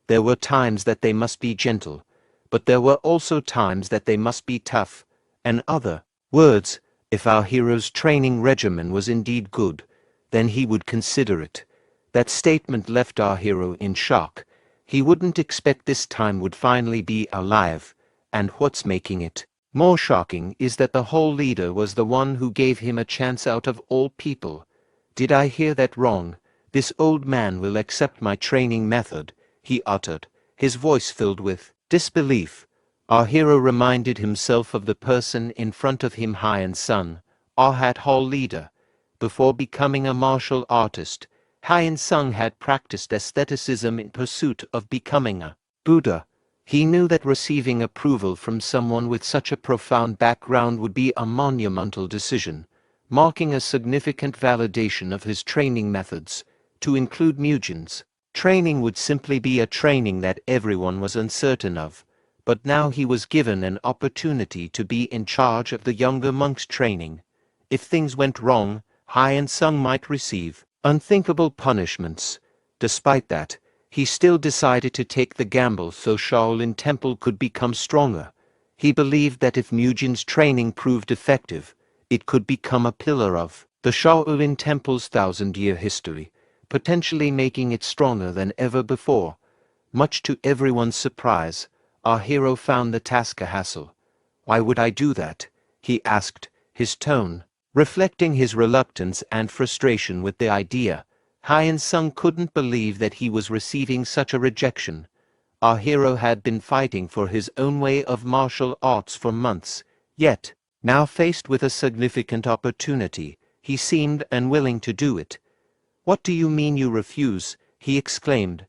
There were times that they must be gentle, but there were also times that they must be tough. In other words, if our hero's training regimen was indeed good, then he would consider it. That statement left our hero in shock. He wouldn't expect this time would finally be alive, and what's making it more shocking is that the whole leader was the one who gave him a chance out of all people. "Did I hear that wrong? This old man will accept my training method," he uttered, his voice filled with disbelief. Our hero reminded himself of the person in front of him, Hyein Sung, our hall leader. Before becoming a martial artist, Hyein Sung had practiced aestheticism in pursuit of becoming a Buddha. He knew that receiving approval from someone with such a profound background would be a monumental decision, marking a significant validation of his training methods. To include Mugen's training would simply be a training that everyone was uncertain of, but now he was given an opportunity to be in charge of the younger monk's training. If things went wrong, Hyein Sung might receive unthinkable punishments. Despite that, he still decided to take the gamble so Shaolin Temple could become stronger. He believed that if Mugen's training proved effective, it could become a pillar of the Shaolin Temple's 1,000-year history, potentially making it stronger than ever before. Much to everyone's surprise, our hero found the task a hassle. "Why would I do that?" he asked, his tone reflecting his reluctance and frustration with the idea. Hyein Sung couldn't believe that he was receiving such a rejection. Our hero had been fighting for his own way of martial arts for months, yet, now faced with a significant opportunity, he seemed unwilling to do it. "What do you mean you refuse?" he exclaimed.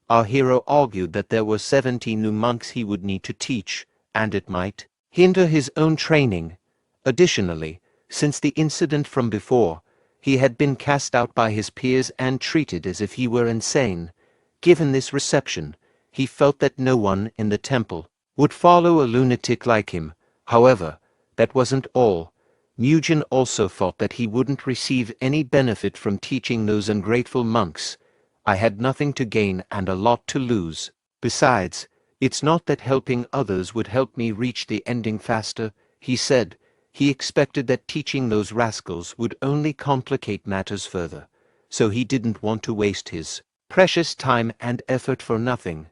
Our hero argued that there were 70 new monks he would need to teach, and it might hinder his own training. Additionally, since the incident from before, he had been cast out by his peers and treated as if he were insane. Given this reception, he felt that no one in the temple would follow a lunatic like him. However, that wasn't all. Mugen also thought that he wouldn't receive any benefit from teaching those ungrateful monks. "I had nothing to gain and a lot to lose. Besides, it's not that helping others would help me reach the ending faster," he said. He expected that teaching those rascals would only complicate matters further, so he didn't want to waste his precious time and effort for nothing.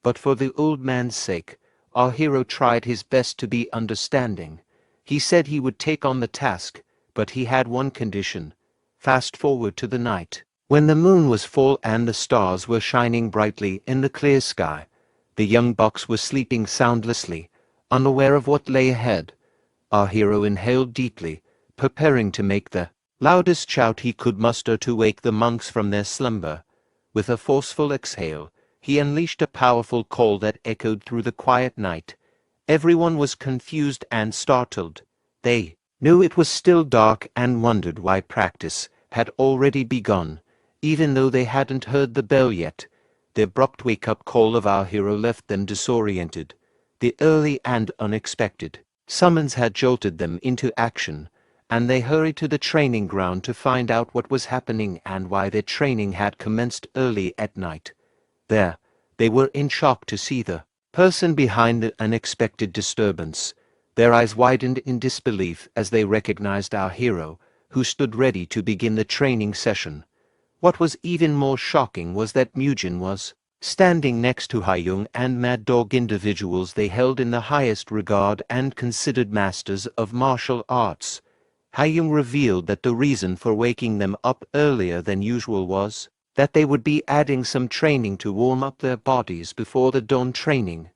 But for the old man's sake, our hero tried his best to be understanding. He said he would take on the task, but he had one condition. Fast forward to the night, when the moon was full and the stars were shining brightly in the clear sky. The young bucks were sleeping soundlessly, unaware of what lay ahead. Our hero inhaled deeply, preparing to make the loudest shout he could muster to wake the monks from their slumber. With a forceful exhale, he unleashed a powerful call that echoed through the quiet night. Everyone was confused and startled. They knew it was still dark and wondered why practice had already begun, even though they hadn't heard the bell yet. The abrupt wake-up call of our hero left them disoriented. The early and unexpected summons had jolted them into action, and they hurried to the training ground to find out what was happening and why their training had commenced early at night. There, they were in shock to see the person behind the unexpected disturbance. Their eyes widened in disbelief as they recognized our hero, who stood ready to begin the training session. What was even more shocking was that Mugen was standing next to Haiyung and Mad Dog, individuals they held in the highest regard and considered masters of martial arts. Haiyung revealed that the reason for waking them up earlier than usual was that they would be adding some training to warm up their bodies before the dawn training.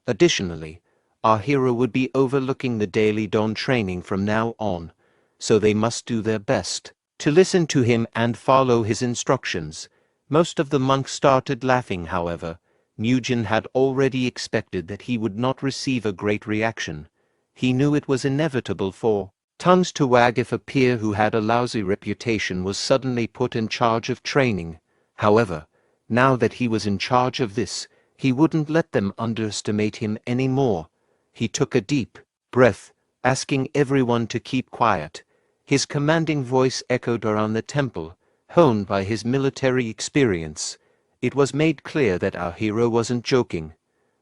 Additionally, our hero would be overlooking the daily dawn training from now on, so they must do their best to listen to him and follow his instructions. Most of the monks started laughing, however. Mugen had already expected that he would not receive a great reaction. He knew it was inevitable for tongues to wag if a peer who had a lousy reputation was suddenly put in charge of training. However, now that he was in charge of this, he wouldn't let them underestimate him any more. He took a deep breath, asking everyone to keep quiet. His commanding voice echoed around the temple, honed by his military experience. It was made clear that our hero wasn't joking.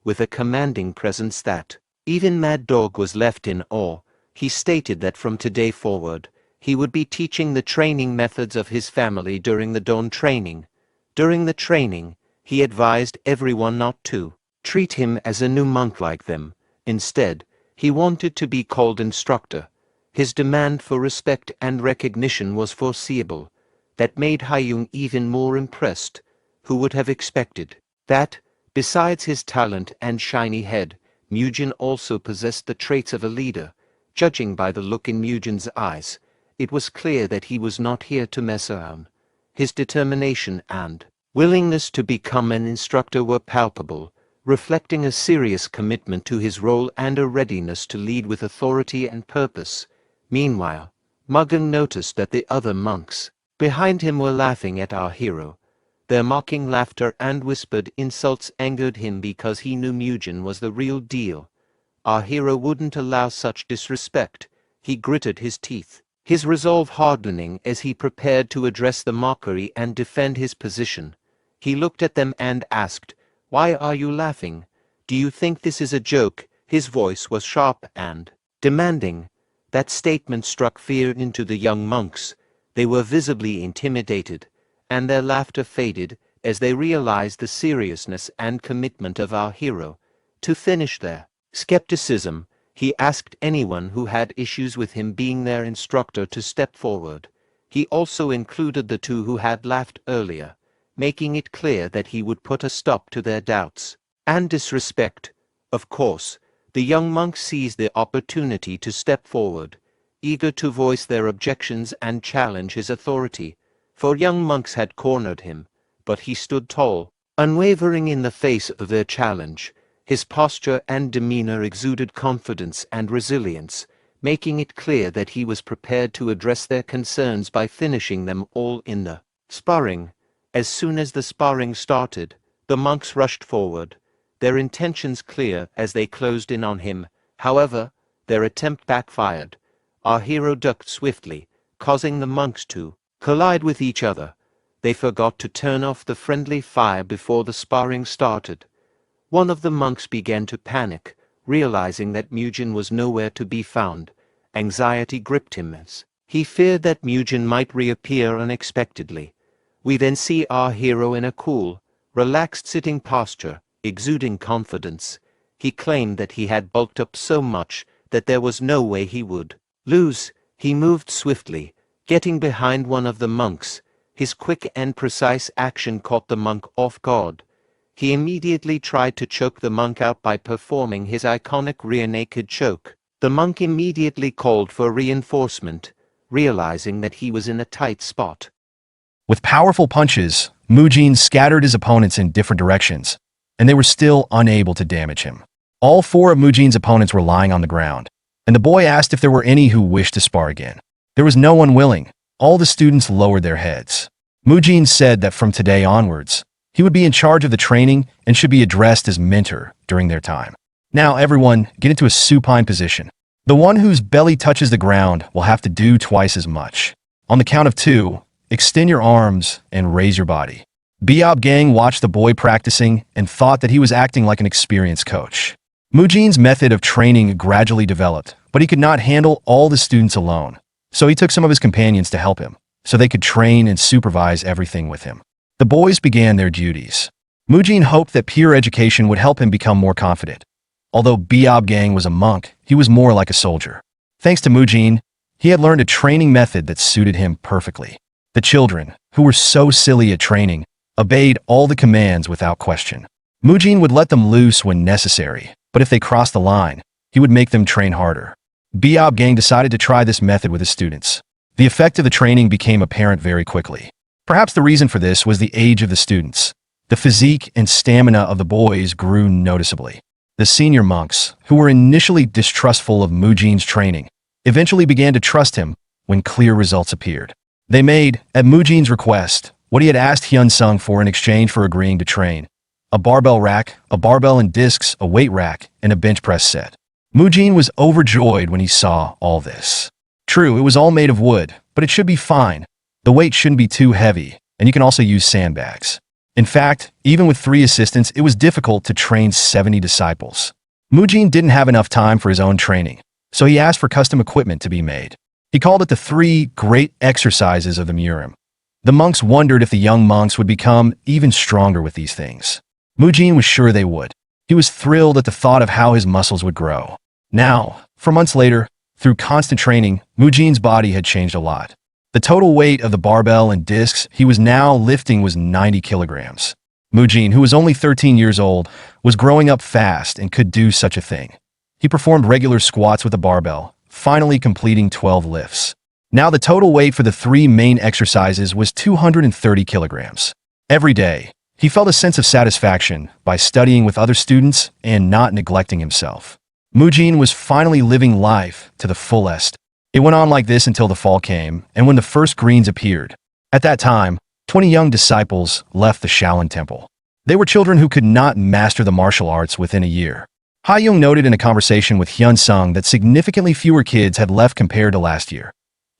With a commanding presence that even Mad Dog was left in awe, he stated that from today forward, he would be teaching the training methods of his family during the dawn training. During the training, he advised everyone not to treat him as a new monk like them. Instead, he wanted to be called instructor. His demand for respect and recognition was foreseeable. That made Haiyung even more impressed. Who would have expected that, besides his talent and shiny head, Mugen also possessed the traits of a leader. Judging by the look in Mugen's eyes, it was clear that he was not here to mess around. His determination and willingness to become an instructor were palpable, reflecting a serious commitment to his role and a readiness to lead with authority and purpose. Meanwhile, Mugen noticed that the other monks behind him were laughing at our hero. Their mocking laughter and whispered insults angered him because he knew Mugen was the real deal. Our hero wouldn't allow such disrespect. He gritted his teeth, his resolve hardening as he prepared to address the mockery and defend his position. He looked at them and asked, "Why are you laughing? Do you think this is a joke?" His voice was sharp and demanding. That statement struck fear into the young monks. They were visibly intimidated, and their laughter faded as they realized the seriousness and commitment of our hero. To finish their skepticism, he asked anyone who had issues with him being their instructor to step forward. He also included the two who had laughed earlier, making it clear that he would put a stop to their doubts and disrespect. Of course, the young monks seized the opportunity to step forward, eager to voice their objections and challenge his authority. For young monks had cornered him, but he stood tall, unwavering in the face of their challenge. His posture and demeanor exuded confidence and resilience, making it clear that he was prepared to address their concerns by finishing them all in the sparring. As soon as the sparring started, the monks rushed forward, their intentions clear as they closed in on him. However, their attempt backfired. Our hero ducked swiftly, causing the monks to collide with each other. They forgot to turn off the friendly fire before the sparring started. One of the monks began to panic, realizing that Mugen was nowhere to be found. Anxiety gripped him as he feared that Mugen might reappear unexpectedly. We then see our hero in a cool, relaxed sitting posture, exuding confidence. He claimed that he had bulked up so much that there was no way he would lose. He moved swiftly, getting behind one of the monks. His quick and precise action caught the monk off guard. He immediately tried to choke the monk out by performing his iconic rear naked choke. The monk immediately called for reinforcement, realizing that he was in a tight spot. With powerful punches, Mugen scattered his opponents in different directions, and they were still unable to damage him. All four of Mugen's opponents were lying on the ground, and the boy asked if there were any who wished to spar again. There was no one willing. All the students lowered their heads. Mugen said that from today onwards, he would be in charge of the training and should be addressed as mentor during their time. Now everyone, get into a supine position. The one whose belly touches the ground will have to do twice as much. On the count of 2, extend your arms and raise your body. Biob Gang watched the boy practicing and thought that he was acting like an experienced coach. Mugen's method of training gradually developed, but he could not handle all the students alone. So he took some of his companions to help him, so they could train and supervise everything with him. The boys began their duties. Mugen hoped that peer education would help him become more confident. Although Biob Gang was a monk, he was more like a soldier. Thanks to Mugen, he had learned a training method that suited him perfectly. The children, who were so silly at training, obeyed all the commands without question. Mugen would let them loose when necessary, but if they crossed the line, he would make them train harder. Biob Gang decided to try this method with his students. The effect of the training became apparent very quickly. Perhaps the reason for this was the age of the students. The physique and stamina of the boys grew noticeably. The senior monks, who were initially distrustful of Mugen's training, eventually began to trust him when clear results appeared. They made, at Mugen's request, what he had asked Hyun-sung for in exchange for agreeing to train: a barbell rack, a barbell and discs, a weight rack, and a bench press set. Mugen was overjoyed when he saw all this. True, it was all made of wood, but it should be fine. The weight shouldn't be too heavy, and you can also use sandbags. In fact, even with 3 assistants, it was difficult to train 70 disciples. Mugen didn't have enough time for his own training, so he asked for custom equipment to be made. He called it the 3 great exercises of the Murim. The monks wondered if the young monks would become even stronger with these things. Mugen was sure they would. He was thrilled at the thought of how his muscles would grow. Now, 4 months later, through constant training, Mugen's body had changed a lot. The total weight of the barbell and discs he was now lifting was 90 kilograms. Mujin, who was only 13 years old, was growing up fast and could do such a thing. He performed regular squats with a barbell, finally completing 12 lifts. Now the total weight for the 3 main exercises was 230 kilograms. Every day, he felt a sense of satisfaction by studying with other students and not neglecting himself. Mujin was finally living life to the fullest. It went on like this until the fall came, and when the first greens appeared. At that time, 20 young disciples left the Shaolin Temple. They were children who could not master the martial arts within a year. Ha-young noted in a conversation with Hyun-sung that significantly fewer kids had left compared to last year.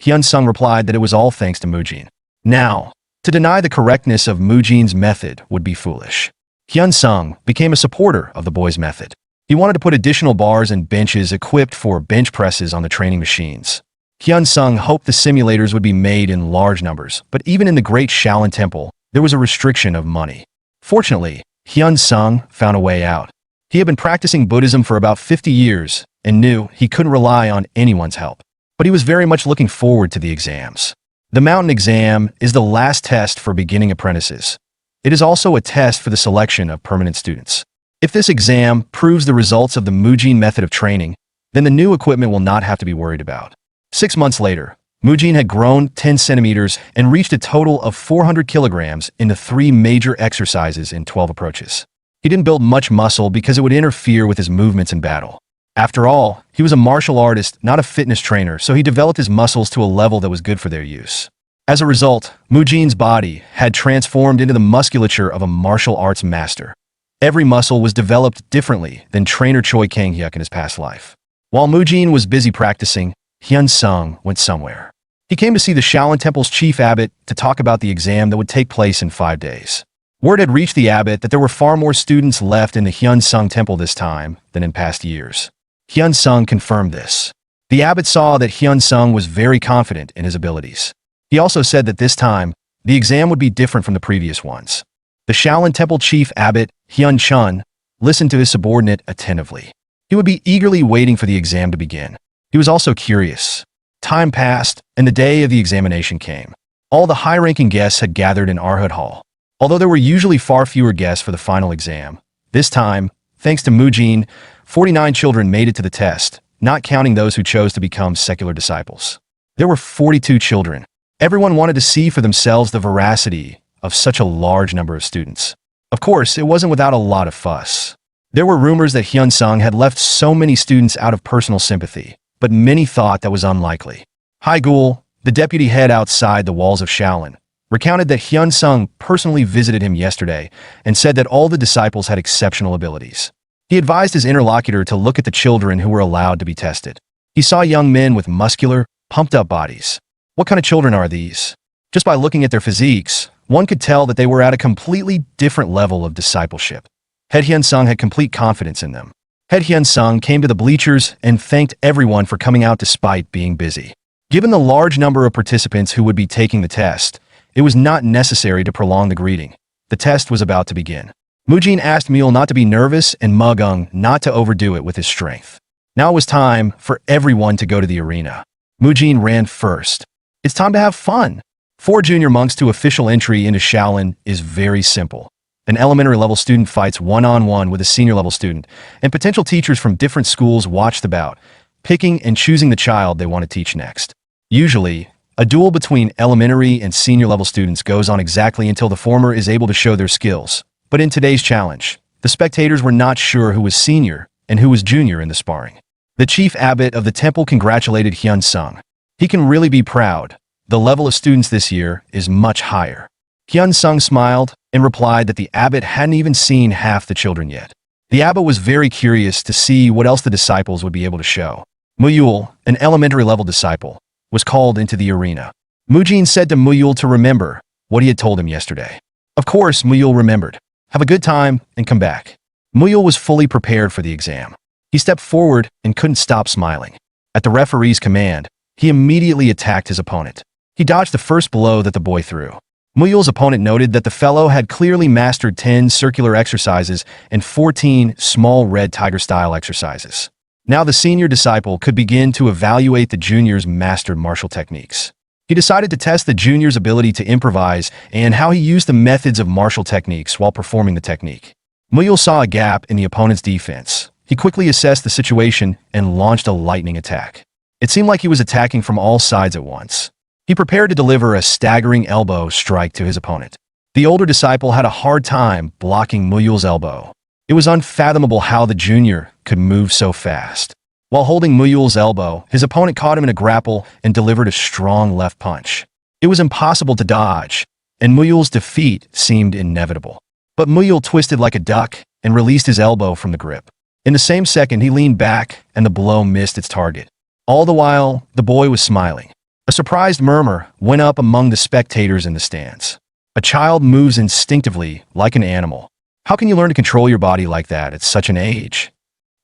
Hyun-sung replied that it was all thanks to Mujin. Now, to deny the correctness of Mujin's method would be foolish. Hyun-sung became a supporter of the boy's method. He wanted to put additional bars and benches equipped for bench presses on the training machines. Hyun-sung hoped the simulators would be made in large numbers, but even in the Great Shaolin Temple, there was a restriction of money. Fortunately, Hyun-sung found a way out. He had been practicing Buddhism for about 50 years and knew he couldn't rely on anyone's help. But he was very much looking forward to the exams. The mountain exam is the last test for beginning apprentices. It is also a test for the selection of permanent students. If this exam proves the results of the Mujin method of training, then the new equipment will not have to be worried about. 6 months later, Mujin had grown 10 centimeters and reached a total of 400 kilograms in the 3 major exercises in 12 approaches. He didn't build much muscle because it would interfere with his movements in battle. After all, he was a martial artist, not a fitness trainer, so he developed his muscles to a level that was good for their use. As a result, Mujin's body had transformed into the musculature of a martial arts master. Every muscle was developed differently than trainer Choi Kang-hyuk in his past life. While Mujin was busy practicing, Hyun-sung went somewhere. He came to see the Shaolin Temple's chief abbot to talk about the exam that would take place in 5 days. Word had reached the abbot that there were far more students left in the Hyun-sung Temple this time than in past years. Hyun-sung confirmed this. The abbot saw that Hyun-sung was very confident in his abilities. He also said that this time, the exam would be different from the previous ones. The Shaolin Temple chief abbot, Hyun-chun, listened to his subordinate attentively. He would be eagerly waiting for the exam to begin. He was also curious. Time passed, and the day of the examination came. All the high-ranking guests had gathered in Arhut Hall. Although there were usually far fewer guests for the final exam, this time, thanks to Mujin, 49 children made it to the test, not counting those who chose to become secular disciples. There were 42 children. Everyone wanted to see for themselves the veracity of such a large number of students. Of course, it wasn't without a lot of fuss. There were rumors that Hyun-sung had left so many students out of personal sympathy, but many thought that was unlikely. Haigul, the deputy head outside the walls of Shaolin, recounted that Hyun-sung personally visited him yesterday and said that all the disciples had exceptional abilities. He advised his interlocutor to look at the children who were allowed to be tested. He saw young men with muscular, pumped-up bodies. What kind of children are these? Just by looking at their physiques, one could tell that they were at a completely different level of discipleship. Head Hyun-sung had complete confidence in them. Head Hyun-sung came to the bleachers and thanked everyone for coming out despite being busy. Given the large number of participants who would be taking the test, it was not necessary to prolong the greeting. The test was about to begin. Mujin asked Mule not to be nervous and Mugung not to overdo it with his strength. Now it was time for everyone to go to the arena. Mujin ran first. It's time to have fun. For junior monks to official entry into Shaolin is very simple. An elementary level student fights one-on-one with a senior level student, and potential teachers from different schools watch the bout, picking and choosing the child they want to teach next. Usually, a duel between elementary and senior level students goes on exactly until the former is able to show their skills. But in today's challenge, the spectators were not sure who was senior and who was junior in the sparring. The chief abbot of the temple congratulated Hyun-sung. He can really be proud. The level of students this year is much higher. Hyun-sung smiled and replied that the abbot hadn't even seen half the children yet. The abbot was very curious to see what else the disciples would be able to show. Muyul, an elementary level disciple, was called into the arena. Mujin said to Muyul to remember what he had told him yesterday. Of course, Muyul remembered. Have a good time and come back. Muyul was fully prepared for the exam. He stepped forward and couldn't stop smiling. At the referee's command, he immediately attacked his opponent. He dodged the first blow that the boy threw. Muyul's opponent noted that the fellow had clearly mastered 10 circular exercises and 14 small red tiger-style exercises. Now the senior disciple could begin to evaluate the junior's mastered martial techniques. He decided to test the junior's ability to improvise and how he used the methods of martial techniques while performing the technique. Muyul saw a gap in the opponent's defense. He quickly assessed the situation and launched a lightning attack. It seemed like he was attacking from all sides at once. He prepared to deliver a staggering elbow strike to his opponent. The older disciple had a hard time blocking Muyul's elbow. It was unfathomable how the junior could move so fast. While holding Muyul's elbow, his opponent caught him in a grapple and delivered a strong left punch. It was impossible to dodge, and Muyul's defeat seemed inevitable. But Muyul twisted like a duck and released his elbow from the grip. In the same second, he leaned back and the blow missed its target. All the while, the boy was smiling. A surprised murmur went up among the spectators in the stands. A child moves instinctively like an animal. How can you learn to control your body like that at such an age?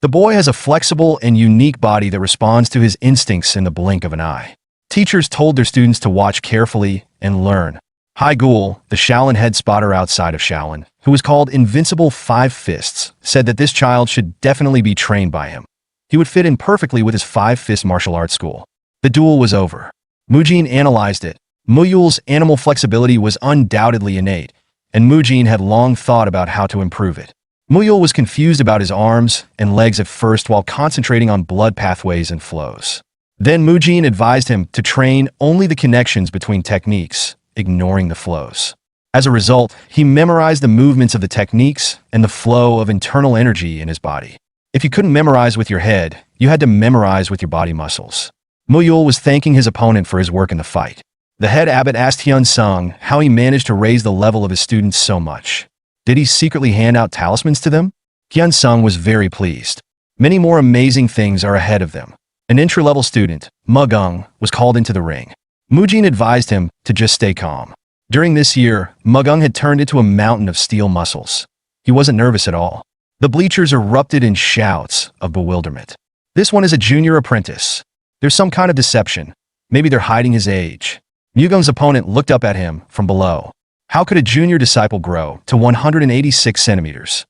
The boy has a flexible and unique body that responds to his instincts in the blink of an eye. Teachers told their students to watch carefully and learn. Hai Gul, the Shaolin head spotter outside of Shaolin, who was called Invincible Five Fists, said that this child should definitely be trained by him. He would fit in perfectly with his five-fist martial arts school. The duel was over. Mujin analyzed it. Muyul's animal flexibility was undoubtedly innate, and Mujin had long thought about how to improve it. Muyul was confused about his arms and legs at first while concentrating on blood pathways and flows. Then Mujin advised him to train only the connections between techniques, ignoring the flows. As a result, he memorized the movements of the techniques and the flow of internal energy in his body. If you couldn't memorize with your head, you had to memorize with your body muscles. Muyul was thanking his opponent for his work in the fight. The head abbot asked Hyun Sung how he managed to raise the level of his students so much. Did he secretly hand out talismans to them? Hyun Sung was very pleased. Many more amazing things are ahead of them. An entry-level student, Mugung, was called into the ring. Mujin advised him to just stay calm. During this year, Mugung had turned into a mountain of steel muscles. He wasn't nervous at all. The bleachers erupted in shouts of bewilderment. This one is a junior apprentice. There's some kind of deception. Maybe they're hiding his age. Mugung's opponent looked up at him from below. How could a junior disciple grow to 186 centimeters?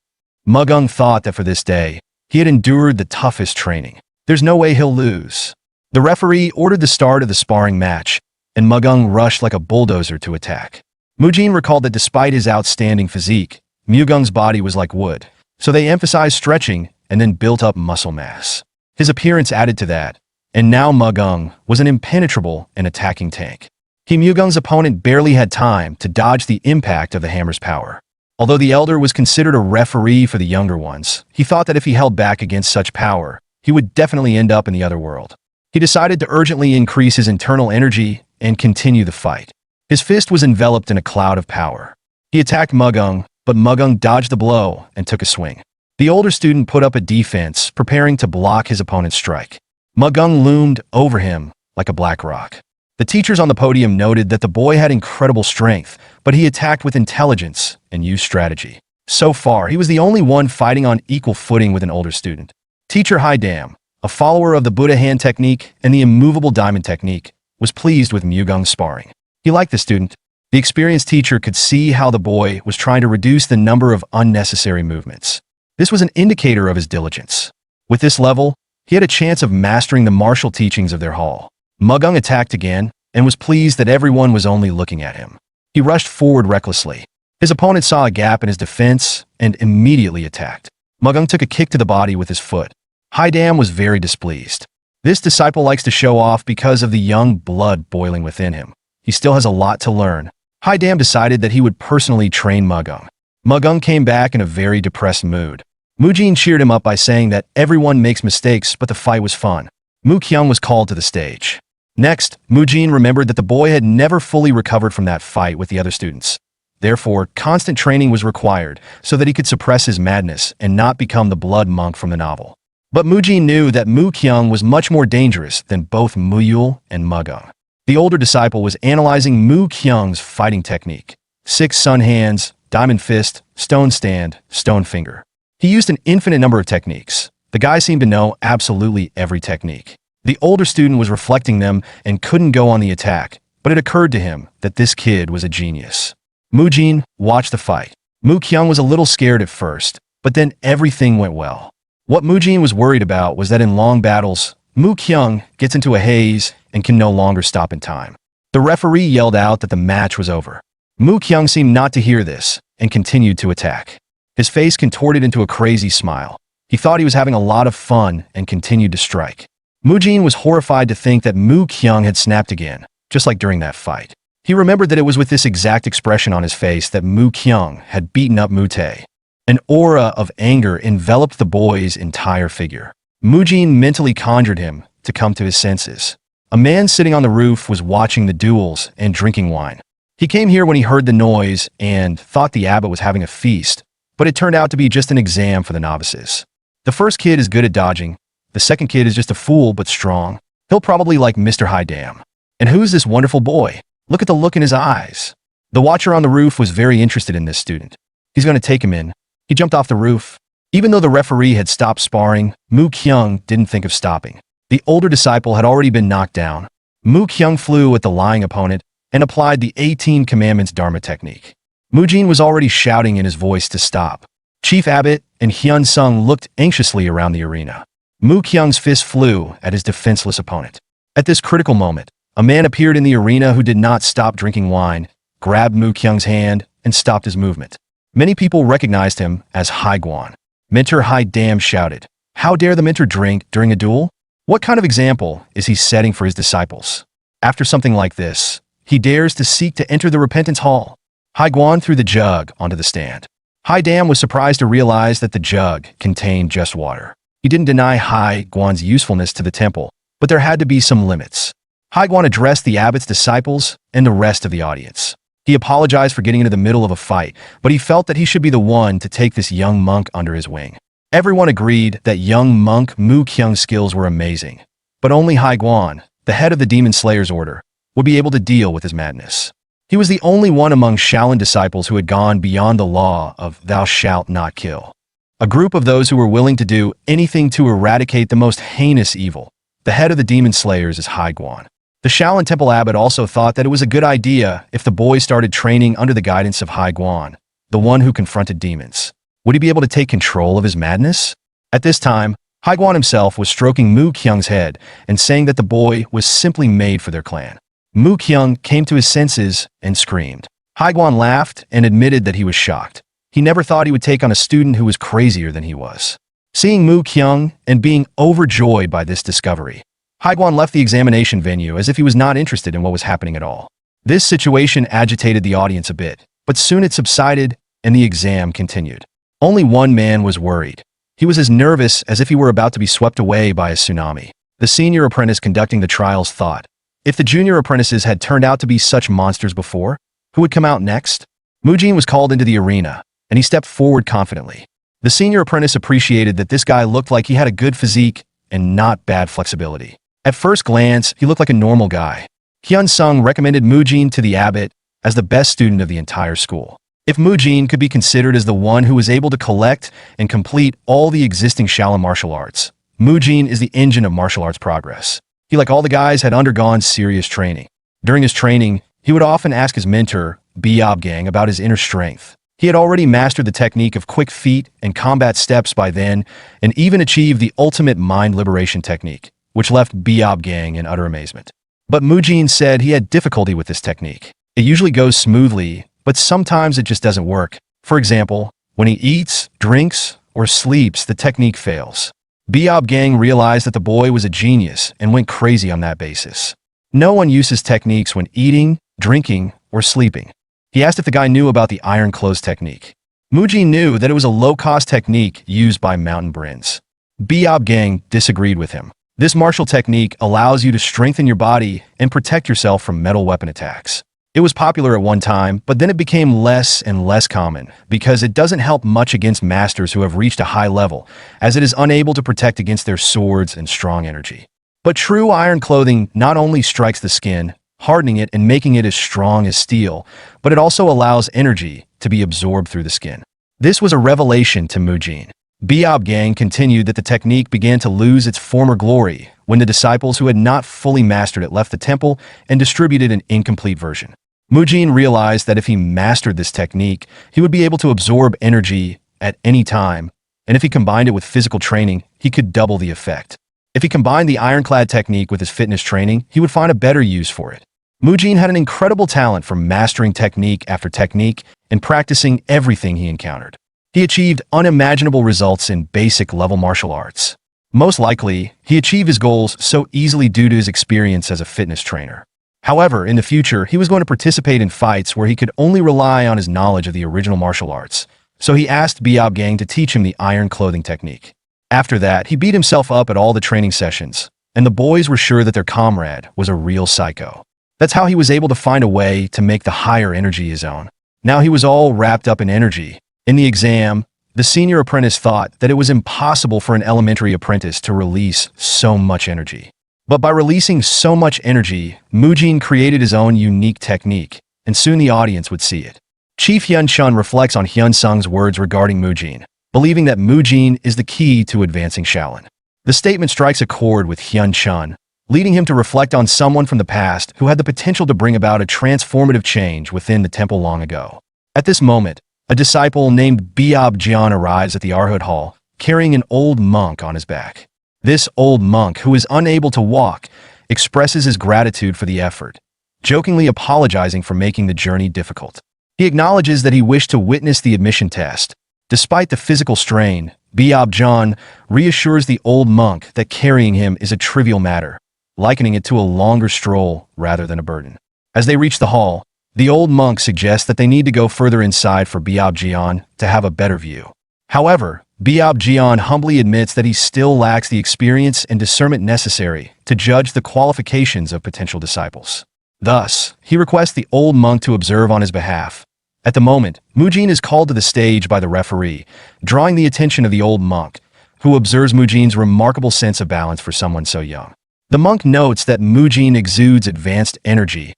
Mugung thought that for this day, he had endured the toughest training. There's no way he'll lose. The referee ordered the start of the sparring match, and Mugung rushed like a bulldozer to attack. Mujin recalled that despite his outstanding physique, Mugung's body was like wood, so they emphasized stretching and then built up muscle mass. His appearance added to that, and now Mugung was an impenetrable and attacking tank. Mugung's opponent barely had time to dodge the impact of the hammer's power. Although the elder was considered a referee for the younger ones, he thought that if he held back against such power, he would definitely end up in the other world. He decided to urgently increase his internal energy and continue the fight. His fist was enveloped in a cloud of power. He attacked Mugung, but Mugung dodged the blow and took a swing. The older student put up a defense, preparing to block his opponent's strike. Mugung loomed over him like a black rock. The teachers on the podium noted that the boy had incredible strength, but he attacked with intelligence and used strategy. So far, he was the only one fighting on equal footing with an older student. Teacher Haidam, a follower of the Buddha hand technique and the immovable diamond technique, was pleased with Mugung's sparring. He liked the student. The experienced teacher could see how the boy was trying to reduce the number of unnecessary movements. This was an indicator of his diligence. With this level, he had a chance of mastering the martial teachings of their hall. Mugung attacked again and was pleased that everyone was only looking at him. He rushed forward recklessly. His opponent saw a gap in his defense and immediately attacked. Mugung took a kick to the body with his foot. Haidam was very displeased. This disciple likes to show off because of the young blood boiling within him. He still has a lot to learn. Haidam decided that he would personally train Mugung. Mugung came back in a very depressed mood. Mujin cheered him up by saying that everyone makes mistakes, but the fight was fun. Mu Kyung was called to the stage. Next, Mujin remembered that the boy had never fully recovered from that fight with the other students. Therefore, constant training was required so that he could suppress his madness and not become the blood monk from the novel. But Mujin knew that Mu Kyung was much more dangerous than both Muyul and Mugung. The older disciple was analyzing Mu Kyung's fighting technique. 6 sun hands, diamond fist, stone stand, stone finger. He used an infinite number of techniques. The guy seemed to know absolutely every technique. The older student was reflecting them and couldn't go on the attack, but it occurred to him that this kid was a genius. Mujin watched the fight. Mu Kyung was a little scared at first, but then everything went well. What Mujin was worried about was that in long battles, Mu Kyung gets into a haze and can no longer stop in time. The referee yelled out that the match was over. Mu Kyung seemed not to hear this and continued to attack. His face contorted into a crazy smile. He thought he was having a lot of fun and continued to strike. Mujin was horrified to think that Mu Kyung had snapped again, just like during that fight. He remembered that it was with this exact expression on his face that Mu Kyung had beaten up Mu Tae. An aura of anger enveloped the boy's entire figure. Mujin mentally conjured him to come to his senses. A man sitting on the roof was watching the duels and drinking wine. He came here when he heard the noise and thought the abbot was having a feast, but it turned out to be just an exam for the novices. The first kid is good at dodging. The second kid is just a fool but strong. He'll probably like Mr. High Dam. And who's this wonderful boy? Look at the look in his eyes. The watcher on the roof was very interested in this student. He's going to take him in. He jumped off the roof. Even though the referee had stopped sparring, Mu Kyung didn't think of stopping. The older disciple had already been knocked down. Mu Kyung flew at the lying opponent and applied the 18 Commandments Dharma technique. Mujin was already shouting in his voice to stop. Chief Abbot and Hyun Sung looked anxiously around the arena. Mu Kyung's fist flew at his defenseless opponent. At this critical moment, a man appeared in the arena who did not stop drinking wine, grabbed Mu Kyung's hand, and stopped his movement. Many people recognized him as Hai Guan. Mentor Hai Dam shouted, "How dare the mentor drink during a duel? What kind of example is he setting for his disciples? After something like this, he dares to seek to enter the repentance hall." Hai Guan threw the jug onto the stand. Hai Dam was surprised to realize that the jug contained just water. He didn't deny Hai Guan's usefulness to the temple, but there had to be some limits. Hai Guan addressed the abbot's disciples and the rest of the audience. He apologized for getting into the middle of a fight, but he felt that he should be the one to take this young monk under his wing. Everyone agreed that young monk Mu Kyung's skills were amazing, but only Hai Guan, the head of the Demon Slayer's order, would be able to deal with his madness. He was the only one among Shaolin disciples who had gone beyond the law of "thou shalt not kill." A group of those who were willing to do anything to eradicate the most heinous evil. The head of the Demon Slayers is Hai Guan. The Shaolin Temple Abbot also thought that it was a good idea if the boy started training under the guidance of Hai Guan, the one who confronted demons. Would he be able to take control of his madness? At this time, Hai Guan himself was stroking Mu Kyung's head and saying that the boy was simply made for their clan. Mu Kyung came to his senses and screamed. Hai Guan laughed and admitted that he was shocked. He never thought he would take on a student who was crazier than he was. Seeing Mu Kyung and being overjoyed by this discovery, Hai Guan left the examination venue as if he was not interested in what was happening at all. This situation agitated the audience a bit, but soon it subsided and the exam continued. Only one man was worried. He was as nervous as if he were about to be swept away by a tsunami. The senior apprentice conducting the trials thought, if the junior apprentices had turned out to be such monsters before, who would come out next? Mujin was called into the arena, and he stepped forward confidently. The senior apprentice appreciated that this guy looked like he had a good physique and not bad flexibility. At first glance, he looked like a normal guy. Hyun Sung recommended Mujin to the abbot as the best student of the entire school. If Mujin could be considered as the one who was able to collect and complete all the existing Shaolin martial arts, Mujin is the engine of martial arts progress. He, like all the guys, had undergone serious training. During his training, he would often ask his mentor, Gang, about his inner strength. He had already mastered the technique of quick feet and combat steps by then, and even achieved the ultimate mind liberation technique, which left Gang in utter amazement. But Mujin said he had difficulty with this technique. It usually goes smoothly, but sometimes it just doesn't work. For example, when he eats, drinks, or sleeps, the technique fails. Gang realized that the boy was a genius and went crazy on that basis. No one uses techniques when eating, drinking, or sleeping. He asked if the guy knew about the iron clothes technique. Mujin knew that it was a low-cost technique used by mountain Brins. Gang disagreed with him. This martial technique allows you to strengthen your body and protect yourself from metal weapon attacks. It was popular at one time, but then it became less and less common because it doesn't help much against masters who have reached a high level, as it is unable to protect against their swords and strong energy. But true iron clothing not only strikes the skin, hardening it and making it as strong as steel, but it also allows energy to be absorbed through the skin. This was a revelation to Mujin. Gang continued that the technique began to lose its former glory when the disciples who had not fully mastered it left the temple and distributed an incomplete version. Mujin realized that if he mastered this technique, he would be able to absorb energy at any time, and if he combined it with physical training, he could double the effect. If he combined the ironclad technique with his fitness training, he would find a better use for it. Mujin had an incredible talent for mastering technique after technique and practicing everything he encountered. He achieved unimaginable results in basic level martial arts. Most likely, he achieved his goals so easily due to his experience as a fitness trainer. However, in the future, he was going to participate in fights where he could only rely on his knowledge of the original martial arts, so he asked Biob Gang to teach him the iron clothing technique. After that, he beat himself up at all the training sessions, and the boys were sure that their comrade was a real psycho. That's how he was able to find a way to make the higher energy his own. Now he was all wrapped up in energy. In the exam, the senior apprentice thought that it was impossible for an elementary apprentice to release so much energy. But by releasing so much energy, Mujin created his own unique technique, and soon the audience would see it. Chief Hyun Chun reflects on Hyun Sung's words regarding Mujin, believing that Mujin is the key to advancing Shaolin. The statement strikes a chord with Hyun Chun, leading him to reflect on someone from the past who had the potential to bring about a transformative change within the temple long ago. At this moment, a disciple named Biob Jian arrives at the Arhut Hall, carrying an old monk on his back. This old monk, who is unable to walk, expresses his gratitude for the effort, jokingly apologizing for making the journey difficult. He acknowledges that he wished to witness the admission test. Despite the physical strain, Biob Jian reassures the old monk that carrying him is a trivial matter, likening it to a longer stroll rather than a burden. As they reach the hall, the old monk suggests that they need to go further inside for Biob Jian to have a better view. However, Biob Jian humbly admits that he still lacks the experience and discernment necessary to judge the qualifications of potential disciples. Thus, he requests the old monk to observe on his behalf. At the moment, Mujin is called to the stage by the referee, drawing the attention of the old monk, who observes Mujin's remarkable sense of balance for someone so young. The monk notes that Mujin exudes advanced energy.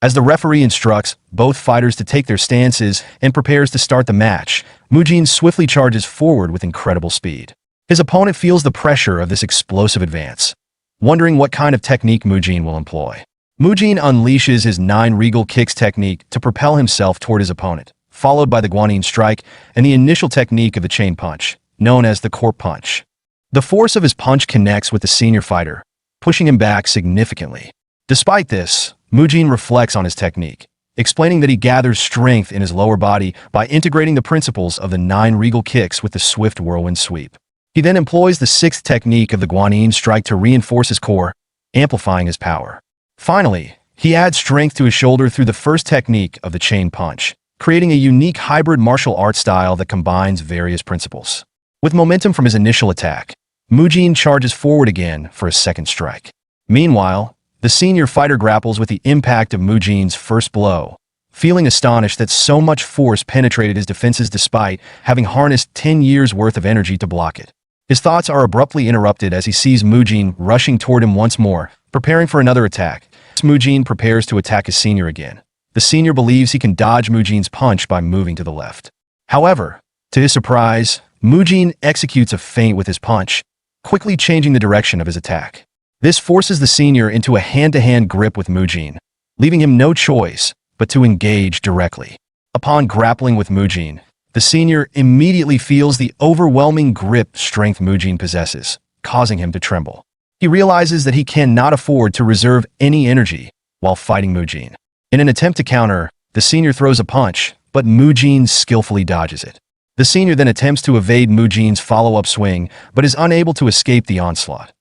As the referee instructs both fighters to take their stances and prepares to start the match, Mujin swiftly charges forward with incredible speed. His opponent feels the pressure of this explosive advance, wondering what kind of technique Mujin will employ. Mujin unleashes his 9 regal kicks technique to propel himself toward his opponent, followed by the Guanyin strike and the initial technique of the chain punch, known as the corp punch. The force of his punch connects with the senior fighter, pushing him back significantly. Despite this, Mujin reflects on his technique, explaining that he gathers strength in his lower body by integrating the principles of the 9 regal kicks with the swift whirlwind sweep. He then employs the 6th technique of the Guanyin strike to reinforce his core, amplifying his power. Finally, he adds strength to his shoulder through the first technique of the chain punch, creating a unique hybrid martial art style that combines various principles. With momentum from his initial attack, Mujin charges forward again for his second strike. Meanwhile, the senior fighter grapples with the impact of Mujin's first blow, feeling astonished that so much force penetrated his defenses despite having harnessed 10 years' worth of energy to block it. His thoughts are abruptly interrupted as he sees Mujin rushing toward him once more, preparing for another attack. Mujin prepares to attack his senior again. The senior believes he can dodge Mujin's punch by moving to the left. However, to his surprise, Mujin executes a feint with his punch, quickly changing the direction of his attack. This forces the senior into a hand-to-hand grip with Mujin, leaving him no choice but to engage directly. Upon grappling with Mujin, the senior immediately feels the overwhelming grip strength Mujin possesses, causing him to tremble. He realizes that he cannot afford to reserve any energy while fighting Mujin. In an attempt to counter, the senior throws a punch, but Mujin skillfully dodges it. The senior then attempts to evade Mujin's follow-up swing, but is unable to escape the onslaught.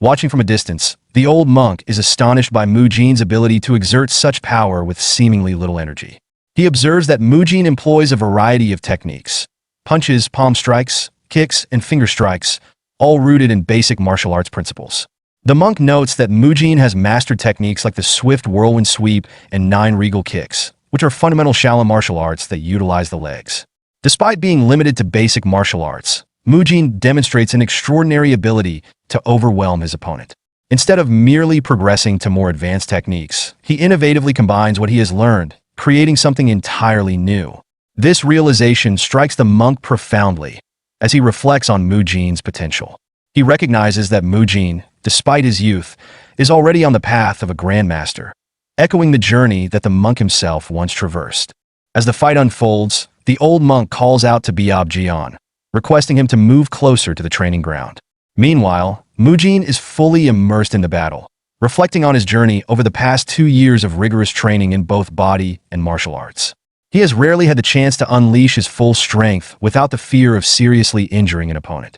Watching from a distance, the old monk is astonished by Mujin's ability to exert such power with seemingly little energy. He observes that Mujin employs a variety of techniques: punches, palm strikes, kicks, and finger strikes, all rooted in basic martial arts principles. The monk notes that Mujin has mastered techniques like the swift whirlwind sweep and 9 regal kicks, which are fundamental Shaolin martial arts that utilize the legs. Despite being limited to basic martial arts, Mujin demonstrates an extraordinary ability to overwhelm his opponent. Instead of merely progressing to more advanced techniques, he innovatively combines what he has learned, creating something entirely new. This realization strikes the monk profoundly as he reflects on Mujin's potential. He recognizes that Mujin, despite his youth, is already on the path of a grandmaster, echoing the journey that the monk himself once traversed. As the fight unfolds, the old monk calls out to Biob Jian, requesting him to move closer to the training ground. Meanwhile, Mujin is fully immersed in the battle, reflecting on his journey over the past 2 years of rigorous training in both body and martial arts. He has rarely had the chance to unleash his full strength without the fear of seriously injuring an opponent.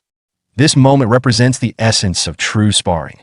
This moment represents the essence of true sparring,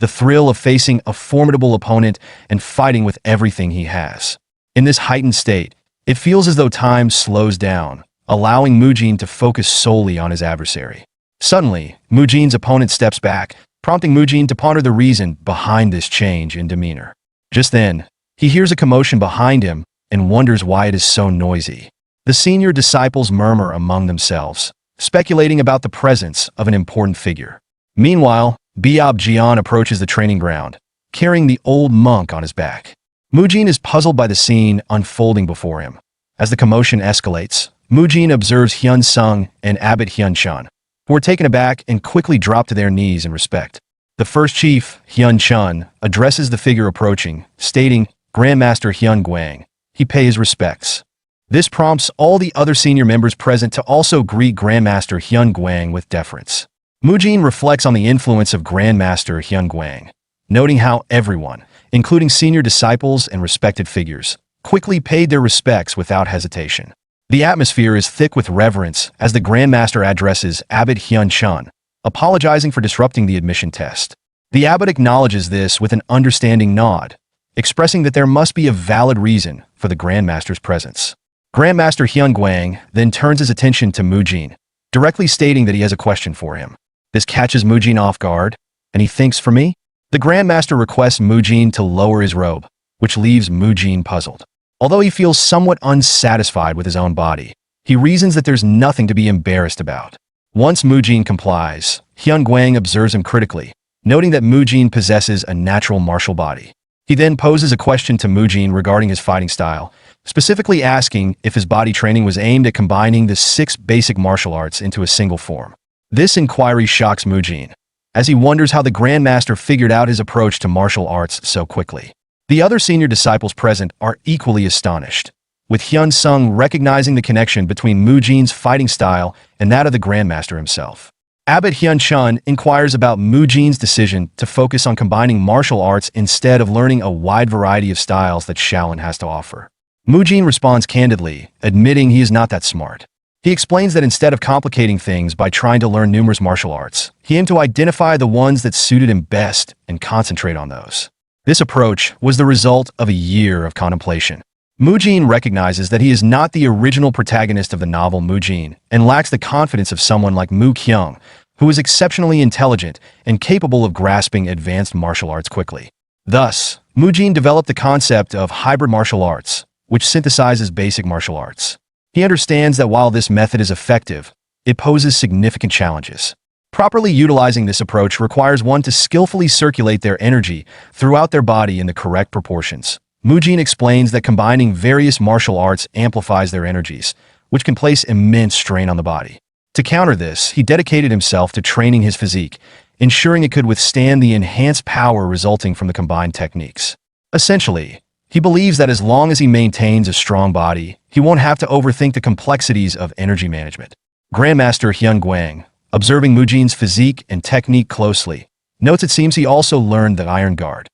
the thrill of facing a formidable opponent and fighting with everything he has. In this heightened state, it feels as though time slows down, allowing Mujin to focus solely on his adversary. Suddenly, Mujin's opponent steps back, prompting Mujin to ponder the reason behind this change in demeanor. Just then, he hears a commotion behind him and wonders why it is so noisy. The senior disciples murmur among themselves, speculating about the presence of an important figure. Meanwhile, Biob Jian approaches the training ground, carrying the old monk on his back. Mujin is puzzled by the scene unfolding before him. As the commotion escalates, Mujin observes Hyun Sung and Abbot Hyun Chun, who are taken aback and quickly drop to their knees in respect. The first chief, Hyun Chun, addresses the figure approaching, stating, "Grandmaster Hyun Guang." He pays his respects. This prompts all the other senior members present to also greet Grandmaster Hyun Guang with deference. Mujin reflects on the influence of Grandmaster Hyun Guang, noting how everyone, including senior disciples and respected figures, quickly paid their respects without hesitation. The atmosphere is thick with reverence as the Grandmaster addresses Abbot Hyun Chun, apologizing for disrupting the admission test. The abbot acknowledges this with an understanding nod, expressing that there must be a valid reason for the Grandmaster's presence. Grandmaster Hyun Guang then turns his attention to Mujin, directly stating that he has a question for him. This catches Mujin off guard, and he thinks, "For me?" The Grandmaster requests Mujin to lower his robe, which leaves Mujin puzzled. Although he feels somewhat unsatisfied with his own body, he reasons that there's nothing to be embarrassed about. Once Mujin complies, Hyun Guang observes him critically, noting that Mujin possesses a natural martial body. He then poses a question to Mujin regarding his fighting style, specifically asking if his body training was aimed at combining the 6 basic martial arts into a single form. This inquiry shocks Mujin, as he wonders how the Grandmaster figured out his approach to martial arts so quickly. The other senior disciples present are equally astonished, with Hyun Sung recognizing the connection between Mujin's fighting style and that of the Grandmaster himself. Abbot Hyun Chun inquires about Mujin's decision to focus on combining martial arts instead of learning a wide variety of styles that Shaolin has to offer. Mujin responds candidly, admitting he is not that smart. He explains that instead of complicating things by trying to learn numerous martial arts, he aimed to identify the ones that suited him best and concentrate on those. This approach was the result of a year of contemplation. Mujin recognizes that he is not the original protagonist of the novel Mujin and lacks the confidence of someone like Mu Kyung, who is exceptionally intelligent and capable of grasping advanced martial arts quickly. Thus, Mujin developed the concept of hybrid martial arts, which synthesizes basic martial arts. He understands that while this method is effective, it poses significant challenges. Properly utilizing this approach requires one to skillfully circulate their energy throughout their body in the correct proportions. Mujin explains that combining various martial arts amplifies their energies, which can place immense strain on the body. To counter this, he dedicated himself to training his physique, ensuring it could withstand the enhanced power resulting from the combined techniques. Essentially, he believes that as long as he maintains a strong body, he won't have to overthink the complexities of energy management. Grandmaster Hyun Guang, observing Mujin's physique and technique closely, notes it seems he also learned the Iron Guard.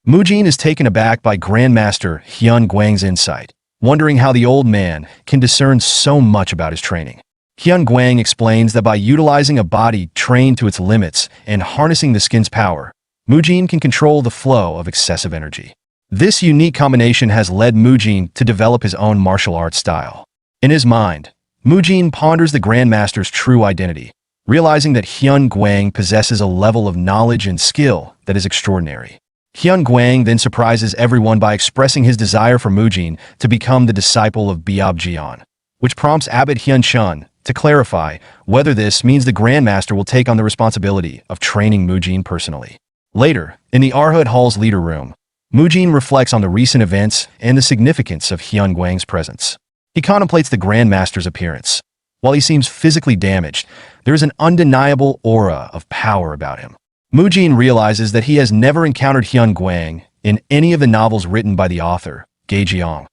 Mujin is taken aback by Grandmaster Hyun Guang's insight, wondering how the old man can discern so much about his training. Hyun Guang explains that by utilizing a body trained to its limits and harnessing the skin's power, Mujin can control the flow of excessive energy. This unique combination has led Mujin to develop his own martial arts style. In his mind, Mujin ponders the Grandmaster's true identity, realizing that Hyun Guang possesses a level of knowledge and skill that is extraordinary. Hyun Guang then surprises everyone by expressing his desire for Mujin to become the disciple of Biob Jian, which prompts Abbot Hyun Chun to clarify whether this means the Grandmaster will take on the responsibility of training Mujin personally. Later, in the Arhut Hall's leader room, Mujin reflects on the recent events and the significance of Hyun Guang's presence. He contemplates the Grandmaster's appearance. While he seems physically damaged, there is an undeniable aura of power about him. Mujin realizes that he has never encountered Hyun Guang in any of the novels written by the author, Ge Jiang.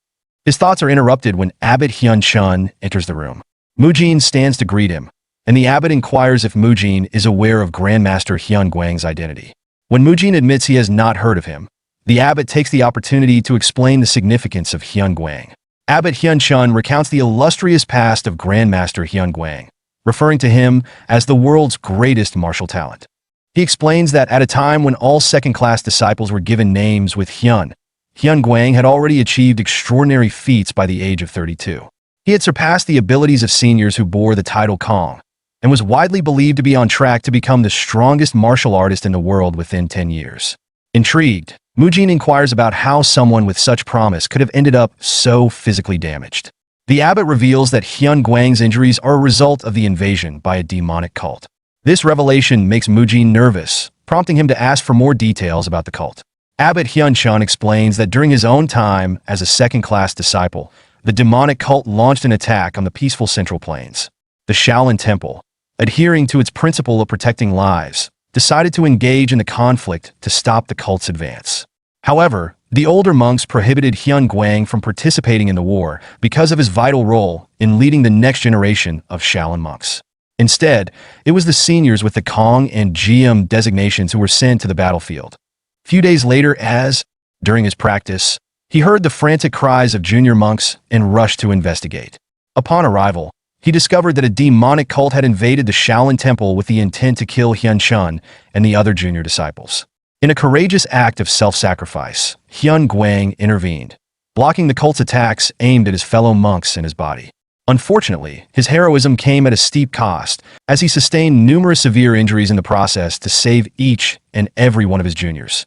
His thoughts are interrupted when Abbot Hyun Chun enters the room. Mujin stands to greet him, and the abbot inquires if Mujin is aware of Grandmaster Hyun Guang's identity. When Mujin admits he has not heard of him, the abbot takes the opportunity to explain the significance of Hyun Guang. Abbot Hyun Chun recounts the illustrious past of Grandmaster Hyun Guang, referring to him as the world's greatest martial talent. He explains that at a time when all second-class disciples were given names with Hyun Guang had already achieved extraordinary feats by the age of 32. He had surpassed the abilities of seniors who bore the title Kong, and was widely believed to be on track to become the strongest martial artist in the world within 10 years. Intrigued, Mujin inquires about how someone with such promise could have ended up so physically damaged. The abbot reveals that Hyun Guang's injuries are a result of the invasion by a demonic cult. This revelation makes Mujin nervous, prompting him to ask for more details about the cult. Abbot Hyun Chun explains that during his own time as a second-class disciple, the demonic cult launched an attack on the peaceful Central Plains. The Shaolin Temple, adhering to its principle of protecting lives, decided to engage in the conflict to stop the cult's advance. However, the older monks prohibited Hyun Guang from participating in the war because of his vital role in leading the next generation of Shaolin monks. Instead, it was the seniors with the Kong and GM designations who were sent to the battlefield. Few days later, during his practice, he heard the frantic cries of junior monks and rushed to investigate. Upon arrival, he discovered that a demonic cult had invaded the Shaolin Temple with the intent to kill Hyun Chun and the other junior disciples. In a courageous act of self-sacrifice, Hyun Guang intervened, blocking the cult's attacks aimed at his fellow monks and his body. Unfortunately, his heroism came at a steep cost, as he sustained numerous severe injuries in the process to save each and every one of his juniors.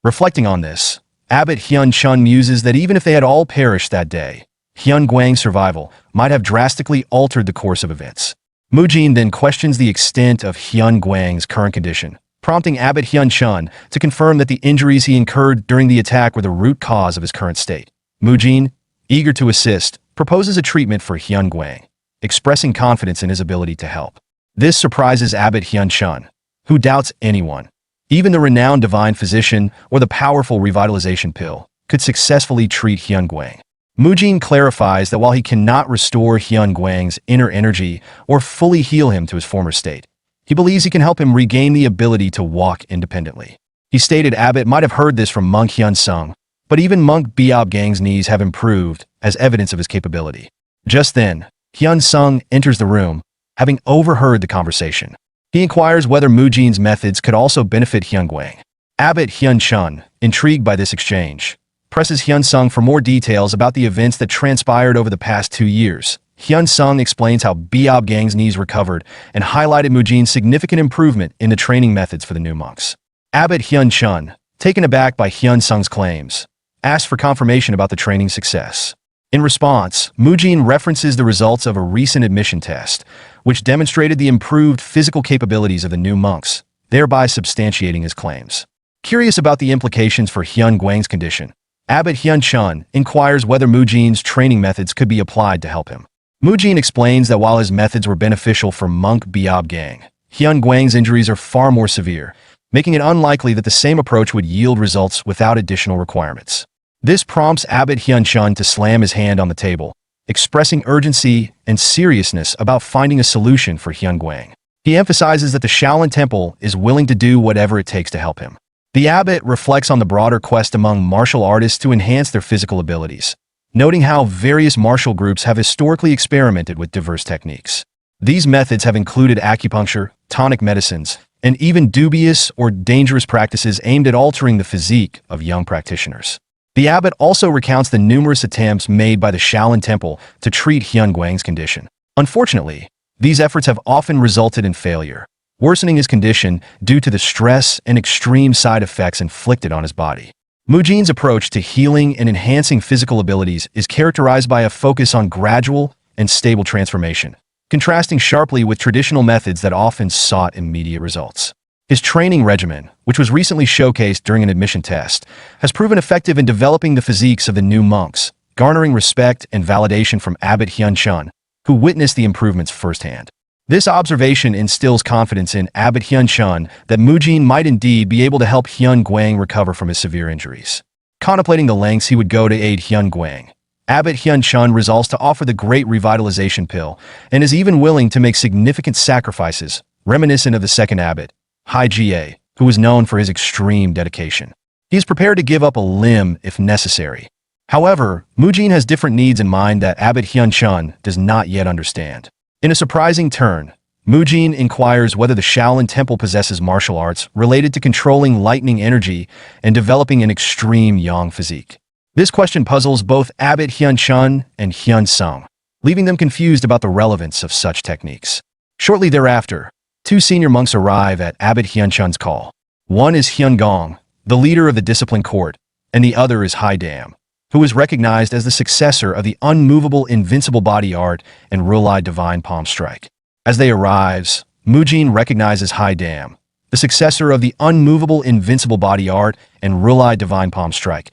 Reflecting on this, Abbot Hyun Chun muses that even if they had all perished that day, Hyun Guang's survival might have drastically altered the course of events. Mujin then questions the extent of Hyun Guang's current condition, prompting Abbot Hyun Chun to confirm that the injuries he incurred during the attack were the root cause of his current state. Mujin, eager to assist, proposes a treatment for Hyun Guang, expressing confidence in his ability to help. This surprises Abbot Hyun Chun, who doubts anyone, even the renowned divine physician or the powerful revitalization pill, could successfully treat Hyun Guang. Mujin clarifies that while he cannot restore Hyun Guang's inner energy or fully heal him to his former state, he believes he can help him regain the ability to walk independently. He stated Abbot might have heard this from monk Hyun Sung, but even monk Biob Gang's knees have improved as evidence of his capability. Just then, Hyun Sung enters the room, having overheard the conversation. He inquires whether Mujin's methods could also benefit Hyun Guang. Abbot Hyun Chun, intrigued by this exchange, presses Hyun Sung for more details about the events that transpired over the past 2 years. Hyun Sung explains how Biob Gang's knees recovered and highlighted Mujin's significant improvement in the training methods for the new monks. Abbot Hyun Chun, taken aback by Hyun Sung's claims, asks for confirmation about the training success. In response, Mujin references the results of a recent admission test, which demonstrated the improved physical capabilities of the new monks, thereby substantiating his claims. Curious about the implications for Hyun Guang's condition, Abbot Hyun Chun inquires whether Mujin's training methods could be applied to help him. Mujin explains that while his methods were beneficial for monk Biob Gang, Hyun Guang's injuries are far more severe, making it unlikely that the same approach would yield results without additional requirements. This prompts Abbot Hyun Chun to slam his hand on the table, expressing urgency and seriousness about finding a solution for Hyun Guang. He emphasizes that the Shaolin Temple is willing to do whatever it takes to help him. The abbot reflects on the broader quest among martial artists to enhance their physical abilities, noting how various martial groups have historically experimented with diverse techniques. These methods have included acupuncture, tonic medicines, and even dubious or dangerous practices aimed at altering the physique of young practitioners. The abbot also recounts the numerous attempts made by the Shaolin Temple to treat Hyun Guang's condition. Unfortunately, these efforts have often resulted in failure, worsening his condition due to the stress and extreme side effects inflicted on his body. Mujin's approach to healing and enhancing physical abilities is characterized by a focus on gradual and stable transformation, contrasting sharply with traditional methods that often sought immediate results. His training regimen, which was recently showcased during an admission test, has proven effective in developing the physiques of the new monks, garnering respect and validation from Abbot Hyun Chun, who witnessed the improvements firsthand. This observation instills confidence in Abbot Hyun Chun that Mujin might indeed be able to help Hyun Guang recover from his severe injuries. Contemplating the lengths he would go to aid Hyun Guang, Abbot Hyun Chun resolves to offer the great revitalization pill and is even willing to make significant sacrifices, reminiscent of the second abbot, Hai Jie, who was known for his extreme dedication. He is prepared to give up a limb if necessary. However, Mujin has different needs in mind that Abbot Hyun-chun does not yet understand. In a surprising turn, Mujin inquires whether the Shaolin Temple possesses martial arts related to controlling lightning energy and developing an extreme yang physique. This question puzzles both Abbot Hyun-chun and Hyun-sung, leaving them confused about the relevance of such techniques. Shortly thereafter, two senior monks arrive at Abbot Hyun-chun's call. One is Hyun-gong, the leader of the discipline court, and the other is Hai-dam, who is recognized as the successor of the unmovable invincible body art and Rulai divine palm strike. As they arrive, Mujin recognizes Hai-dam, the successor of the unmovable invincible body art and Rulai divine palm strike,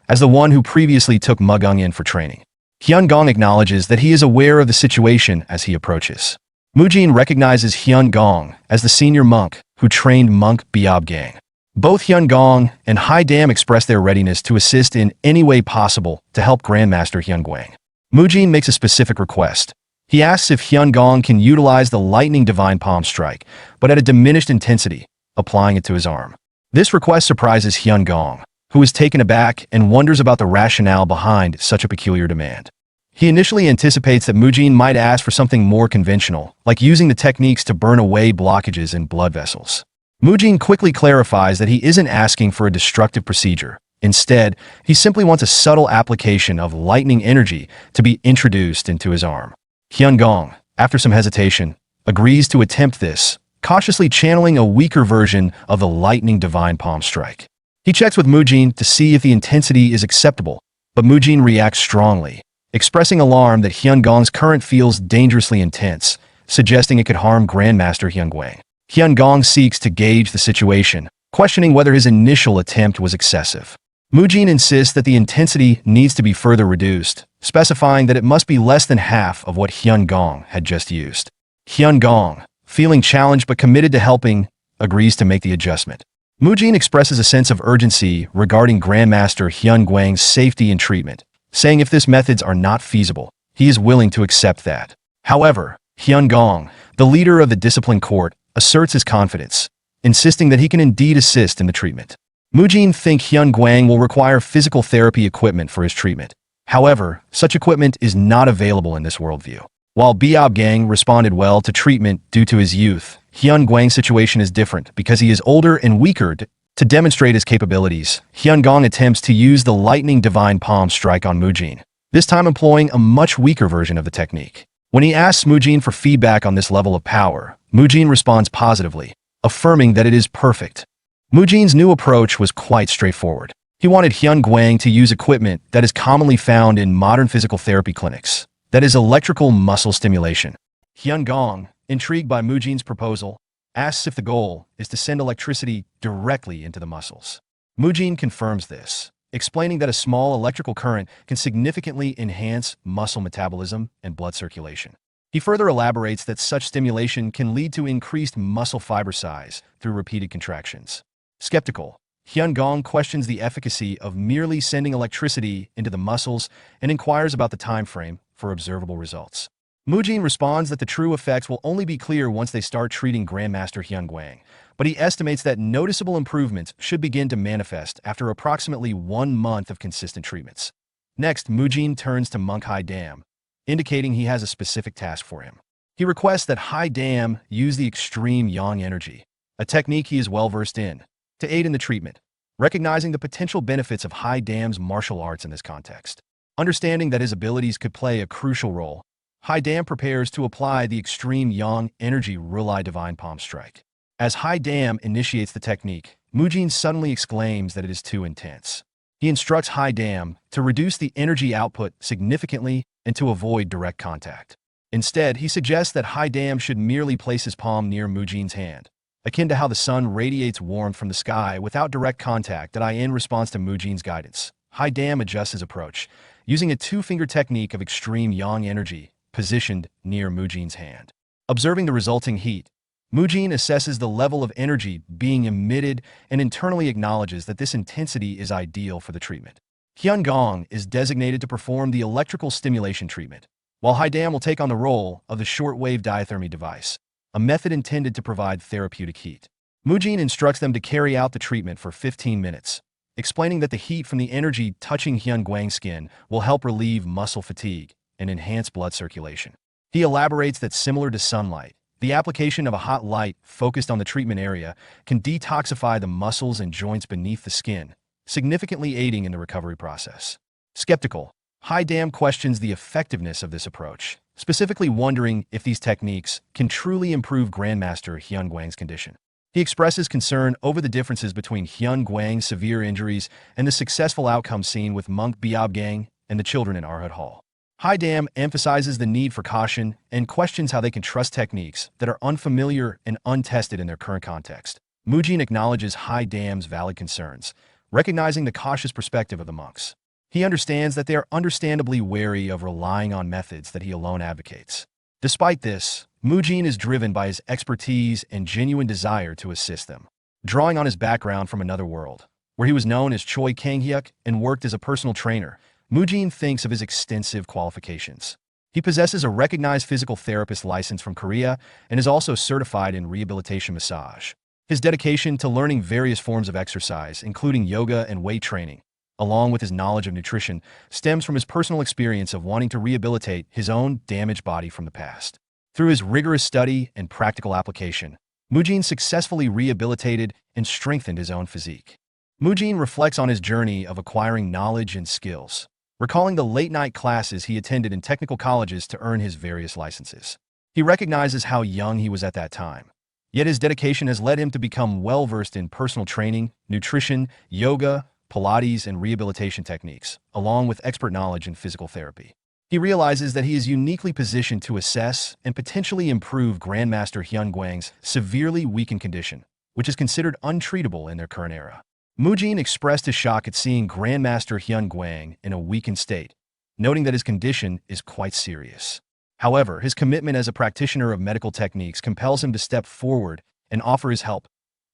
as the one who previously took Mugung in for training. Hyun-gong acknowledges that he is aware of the situation as he approaches. Mujin recognizes Hyun-gong as the senior monk who trained monk Biab-gang. Both Hyun-gong and Hai-dam express their readiness to assist in any way possible to help Grandmaster Hyun-gwang. Mujin makes a specific request. He asks if Hyun-gong can utilize the lightning divine palm strike, but at a diminished intensity, applying it to his arm. This request surprises Hyun-gong, who is taken aback and wonders about the rationale behind such a peculiar demand. He initially anticipates that Mujin might ask for something more conventional, like using the techniques to burn away blockages in blood vessels. Mujin quickly clarifies that he isn't asking for a destructive procedure. Instead, he simply wants a subtle application of lightning energy to be introduced into his arm. Hyun-gong, after some hesitation, agrees to attempt this, cautiously channeling a weaker version of the lightning divine palm strike. He checks with Mujin to see if the intensity is acceptable, but Mujin reacts strongly, expressing alarm that Hyun-gong's current feels dangerously intense, suggesting it could harm Grandmaster Hyun-gwang. Hyun-gong seeks to gauge the situation, questioning whether his initial attempt was excessive. Mujin insists that the intensity needs to be further reduced, specifying that it must be less than half of what Hyun-gong had just used. Hyun-gong, feeling challenged but committed to helping, agrees to make the adjustment. Mujin expresses a sense of urgency regarding Grandmaster Hyun-gwang's safety and treatment, saying if these methods are not feasible, he is willing to accept that. However, Hyun-gong, the leader of the discipline court, asserts his confidence, insisting that he can indeed assist in the treatment. Mujin thinks Hyun-gwang will require physical therapy equipment for his treatment. However, such equipment is not available in this worldview. While Biab-gang responded well to treatment due to his youth, Hyun-gwang's situation is different because he is older and weaker. To demonstrate his capabilities, Hyun-gong attempts to use the lightning divine palm strike on Mujin, this time employing a much weaker version of the technique. When he asks Mujin for feedback on this level of power, Mujin responds positively, affirming that it is perfect. Mujin's new approach was quite straightforward. He wanted Hyun-gwang to use equipment that is commonly found in modern physical therapy clinics, that is electrical muscle stimulation. Hyun-gong, intrigued by Mujin's proposal, asks if the goal is to send electricity directly into the muscles. Mujin confirms this, explaining that a small electrical current can significantly enhance muscle metabolism and blood circulation. He further elaborates that such stimulation can lead to increased muscle fiber size through repeated contractions. Skeptical, Hyun-gong questions the efficacy of merely sending electricity into the muscles and inquires about the time frame for observable results. Mujin responds that the true effects will only be clear once they start treating Grandmaster Hyun-gwang, but he estimates that noticeable improvements should begin to manifest after approximately 1 month of consistent treatments. Next, Mujin turns to monk Hai-dam, indicating he has a specific task for him. He requests that Hai-dam use the extreme yang energy, a technique he is well versed in, to aid in the treatment, recognizing the potential benefits of Hai-dam's martial arts in this context. Understanding that his abilities could play a crucial role, Hai-dam prepares to apply the extreme yang energy Rulai divine palm strike. As Hai-dam initiates the technique, Mujin suddenly exclaims that it is too intense. He instructs Hai-dam to reduce the energy output significantly and to avoid direct contact. Instead, he suggests that Hai-dam should merely place his palm near Mujin's hand, akin to how the sun radiates warmth from the sky without direct contact. In response to Mujin's guidance, Hai-dam adjusts his approach, using a 2-finger technique of extreme yang energy positioned near Mujin's hand. Observing the resulting heat, Mujin assesses the level of energy being emitted and internally acknowledges that this intensity is ideal for the treatment. Hyun-gong is designated to perform the electrical stimulation treatment, while Hai-dam will take on the role of the shortwave diathermy device, a method intended to provide therapeutic heat. Mujin instructs them to carry out the treatment for 15 minutes, explaining that the heat from the energy touching Hyun Guang's skin will help relieve muscle fatigue and enhance blood circulation. He elaborates that similar to sunlight, the application of a hot light focused on the treatment area can detoxify the muscles and joints beneath the skin, significantly aiding in the recovery process. Skeptical, Haidam questions the effectiveness of this approach, specifically wondering if these techniques can truly improve Grandmaster Hyun Guang's condition. He expresses concern over the differences between Hyun Guang's severe injuries and the successful outcome seen with Monk Biobgang and the children in Arhut Hall. Haidam emphasizes the need for caution and questions how they can trust techniques that are unfamiliar and untested in their current context. Mujin acknowledges Haidam's valid concerns, recognizing the cautious perspective of the monks. He understands that they are understandably wary of relying on methods that he alone advocates. Despite this, Mujin is driven by his expertise and genuine desire to assist them. Drawing on his background from another world, where he was known as Choi Kang-hyuk and worked as a personal trainer, Mujin thinks of his extensive qualifications. He possesses a recognized physical therapist license from Korea and is also certified in rehabilitation massage. His dedication to learning various forms of exercise, including yoga and weight training, along with his knowledge of nutrition, stems from his personal experience of wanting to rehabilitate his own damaged body from the past. Through his rigorous study and practical application, Mujin successfully rehabilitated and strengthened his own physique. Mujin reflects on his journey of acquiring knowledge and skills, recalling the late-night classes he attended in technical colleges to earn his various licenses. He recognizes how young he was at that time, yet his dedication has led him to become well-versed in personal training, nutrition, yoga, Pilates, and rehabilitation techniques, along with expert knowledge in physical therapy. He realizes that he is uniquely positioned to assess and potentially improve Grandmaster Hyun Guang's severely weakened condition, which is considered untreatable in their current era. Mujin expressed his shock at seeing Grandmaster Hyun Guang in a weakened state, noting that his condition is quite serious. However, his commitment as a practitioner of medical techniques compels him to step forward and offer his help,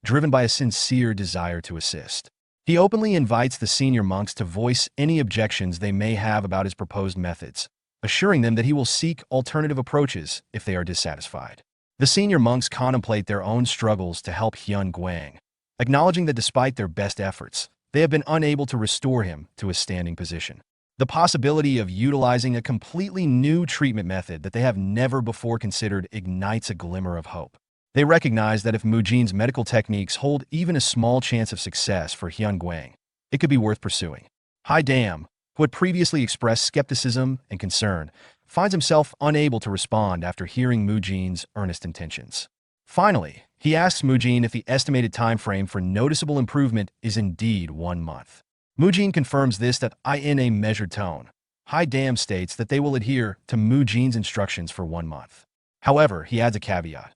driven by a sincere desire to assist. He openly invites the senior monks to voice any objections they may have about his proposed methods, assuring them that he will seek alternative approaches if they are dissatisfied. The senior monks contemplate their own struggles to help Hyun Guang, acknowledging that despite their best efforts, they have been unable to restore him to a standing position. The possibility of utilizing a completely new treatment method that they have never before considered ignites a glimmer of hope. They recognize that if Mujin's medical techniques hold even a small chance of success for Hyun Guang, it could be worth pursuing. Haidam, who had previously expressed skepticism and concern, finds himself unable to respond after hearing Mujin's earnest intentions. Finally, he asks Mujin if the estimated time frame for noticeable improvement is indeed 1 month. Mujin confirms this in a measured tone. Haidam states that they will adhere to Mujin's instructions for 1 month. However, he adds a caveat.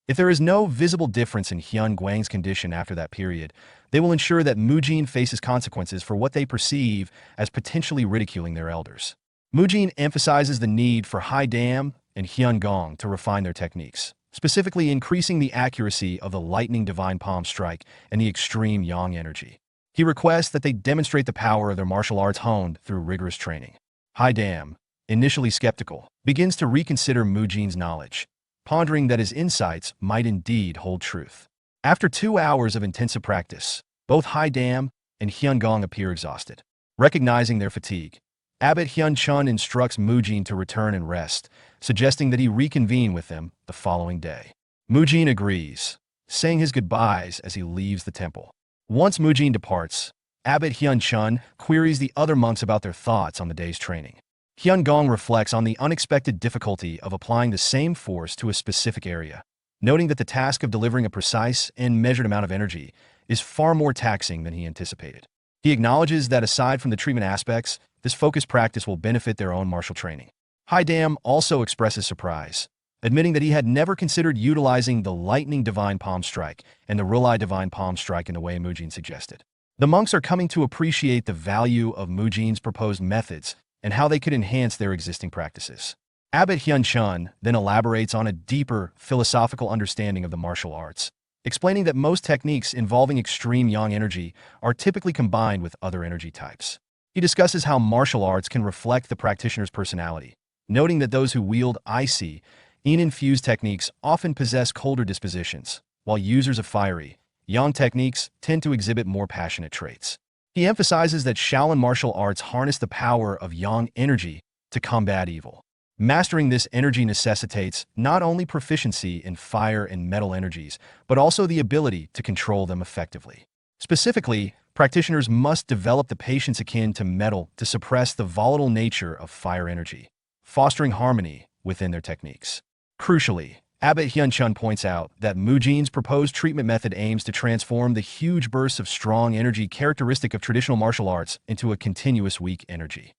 If there is no visible difference in Hyun Guang's condition after that period, they will ensure that Mujin faces consequences for what they perceive as potentially ridiculing their elders. Mujin emphasizes the need for Haidam and Hyun Gong to refine their techniques, specifically increasing the accuracy of the lightning divine palm strike and the extreme yang energy. He requests that they demonstrate the power of their martial arts honed through rigorous training. Haidam, initially skeptical, begins to reconsider Mujin's knowledge, pondering that his insights might indeed hold truth. After 2 hours of intensive practice, both Haidam and Hyun Gong appear exhausted. Recognizing their fatigue, Abbot Hyun Chun instructs Mujin to return and rest, suggesting that he reconvene with them the following day. Mujin agrees, saying his goodbyes as he leaves the temple. Once Mujin departs, Abbot Hyun Chun queries the other monks about their thoughts on the day's training. Hyun Gong reflects on the unexpected difficulty of applying the same force to a specific area, noting that the task of delivering a precise and measured amount of energy is far more taxing than he anticipated. He acknowledges that aside from the treatment aspects, this focused practice will benefit their own martial training. Haidam also expresses surprise, admitting that he had never considered utilizing the lightning divine palm strike and the Rulai divine palm strike in the way Mujin suggested. The monks are coming to appreciate the value of Mujin's proposed methods and how they could enhance their existing practices. Abbot Hyun Chun then elaborates on a deeper philosophical understanding of the martial arts, explaining that most techniques involving extreme yang energy are typically combined with other energy types. He discusses how martial arts can reflect the practitioner's personality, noting that those who wield icy, yin-infused techniques often possess colder dispositions, while users of fiery, Yang techniques tend to exhibit more passionate traits. He emphasizes that Shaolin martial arts harness the power of yang energy to combat evil. Mastering this energy necessitates not only proficiency in fire and metal energies, but also the ability to control them effectively. Specifically, practitioners must develop the patience akin to metal to suppress the volatile nature of fire energy, fostering harmony within their techniques. Crucially, Abbot Hyun-chun points out that Mujin's proposed treatment method aims to transform the huge bursts of strong energy characteristic of traditional martial arts into a continuous weak energy.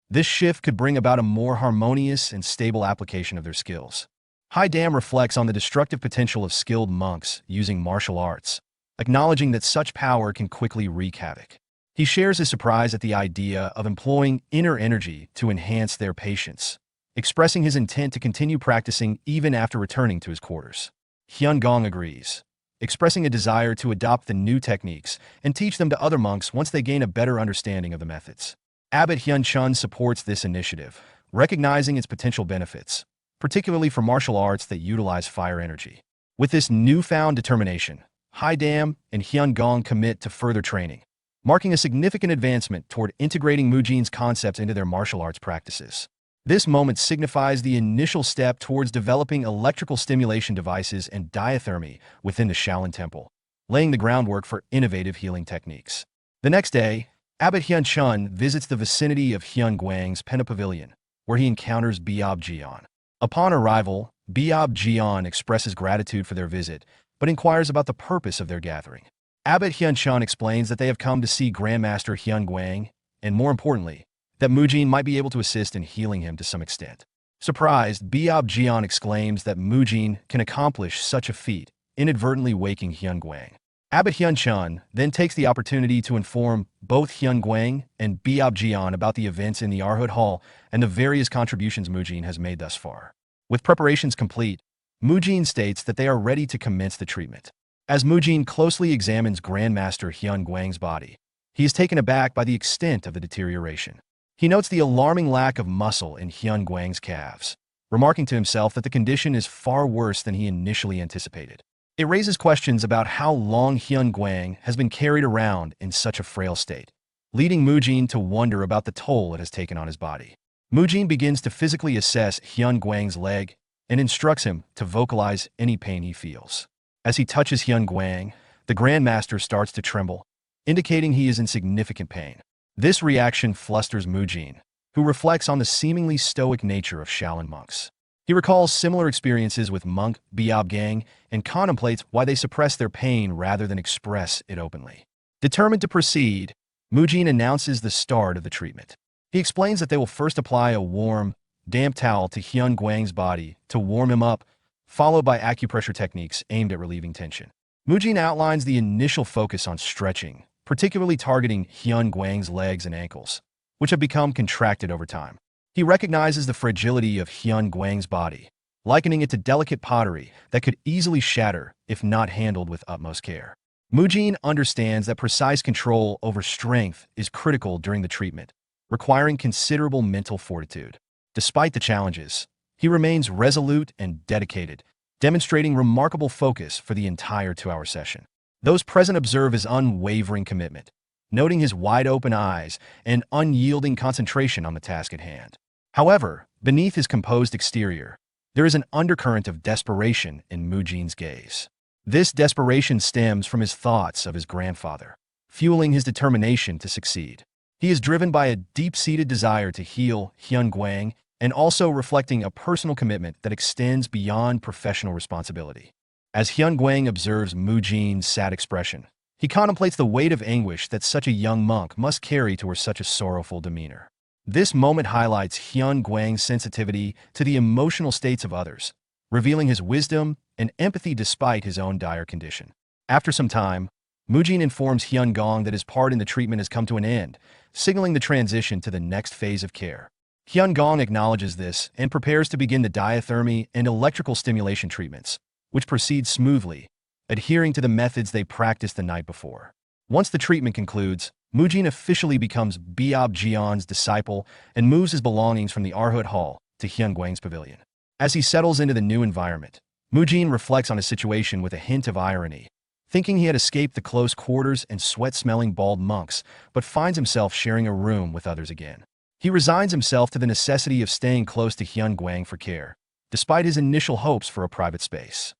This shift could bring about a more harmonious and stable application of their skills. Haidam reflects on the destructive potential of skilled monks using martial arts, acknowledging that such power can quickly wreak havoc. He shares his surprise at the idea of employing inner energy to enhance their patience, expressing his intent to continue practicing even after returning to his quarters. Hyun Gong agrees, expressing a desire to adopt the new techniques and teach them to other monks once they gain a better understanding of the methods. Abbot Hyun-chun supports this initiative, recognizing its potential benefits, particularly for martial arts that utilize fire energy. With this newfound determination, Haidam and Hyun Gong commit to further training, marking a significant advancement toward integrating Mujin's concepts into their martial arts practices. This moment signifies the initial step towards developing electrical stimulation devices and diathermy within the Shaolin Temple, laying the groundwork for innovative healing techniques. The next day, Abbot Hyun-chun visits the vicinity of Hyun Guang's Pena Pavilion, where he encounters Biob Jian. Upon arrival, Biob Jian expresses gratitude for their visit, but inquires about the purpose of their gathering. Abbot Hyun-chun explains that they have come to see Grandmaster Hyun Guang, and more importantly, that Mujin might be able to assist in healing him to some extent. Surprised, Biob Jian exclaims that Mujin can accomplish such a feat, inadvertently waking Hyun Guang. Abbot Hyun-chun then takes the opportunity to inform both Hyun Guang and Biob Jian about the events in the Arhut Hall and the various contributions Mujin has made thus far. With preparations complete, Mujin states that they are ready to commence the treatment. As Mujin closely examines Grandmaster Hyun Guang's body, he is taken aback by the extent of the deterioration. He notes the alarming lack of muscle in Hyun Guang's calves, remarking to himself that the condition is far worse than he initially anticipated. It raises questions about how long Hyun Guang has been carried around in such a frail state, leading Mujin to wonder about the toll it has taken on his body. Mujin begins to physically assess Hyun Guang's leg and instructs him to vocalize any pain he feels. As he touches Hyun Guang, the Grandmaster starts to tremble, indicating he is in significant pain. This reaction flusters Mujin, who reflects on the seemingly stoic nature of Shaolin monks. He recalls similar experiences with monk Biob Gang and contemplates why they suppress their pain rather than express it openly. Determined to proceed, Mujin announces the start of the treatment. He explains that they will first apply a warm, damp towel to Hyun Guang's body to warm him up, followed by acupressure techniques aimed at relieving tension. Mujin outlines the initial focus on stretching, particularly targeting Hyun Guang's legs and ankles, which have become contracted over time. He recognizes the fragility of Hyun Guang's body, likening it to delicate pottery that could easily shatter if not handled with utmost care. Mujin understands that precise control over strength is critical during the treatment, requiring considerable mental fortitude. Despite the challenges, he remains resolute and dedicated, demonstrating remarkable focus for the entire 2-hour session. Those present observe his unwavering commitment, noting his wide-open eyes and unyielding concentration on the task at hand. However, beneath his composed exterior, there is an undercurrent of desperation in Mujin's gaze. This desperation stems from his thoughts of his grandfather, fueling his determination to succeed. He is driven by a deep-seated desire to heal Hyun Guang and also reflecting a personal commitment that extends beyond professional responsibility. As Hyun Guang observes Mujin's sad expression, he contemplates the weight of anguish that such a young monk must carry towards such a sorrowful demeanor. This moment highlights Hyun Guang's sensitivity to the emotional states of others, revealing his wisdom and empathy despite his own dire condition. After some time, Mujin informs Hyun Gong that his part in the treatment has come to an end, signaling the transition to the next phase of care. Hyun Gong acknowledges this and prepares to begin the diathermy and electrical stimulation treatments, which proceed smoothly, adhering to the methods they practiced the night before. Once the treatment concludes, Mujin officially becomes Biob Jian's disciple and moves his belongings from the Arhut Hall to Hyun Guang's pavilion. As he settles into the new environment, Mujin reflects on his situation with a hint of irony, thinking he had escaped the close quarters and sweat-smelling bald monks, but finds himself sharing a room with others again. He resigns himself to the necessity of staying close to Hyun Gwang for care, despite his initial hopes for a private space.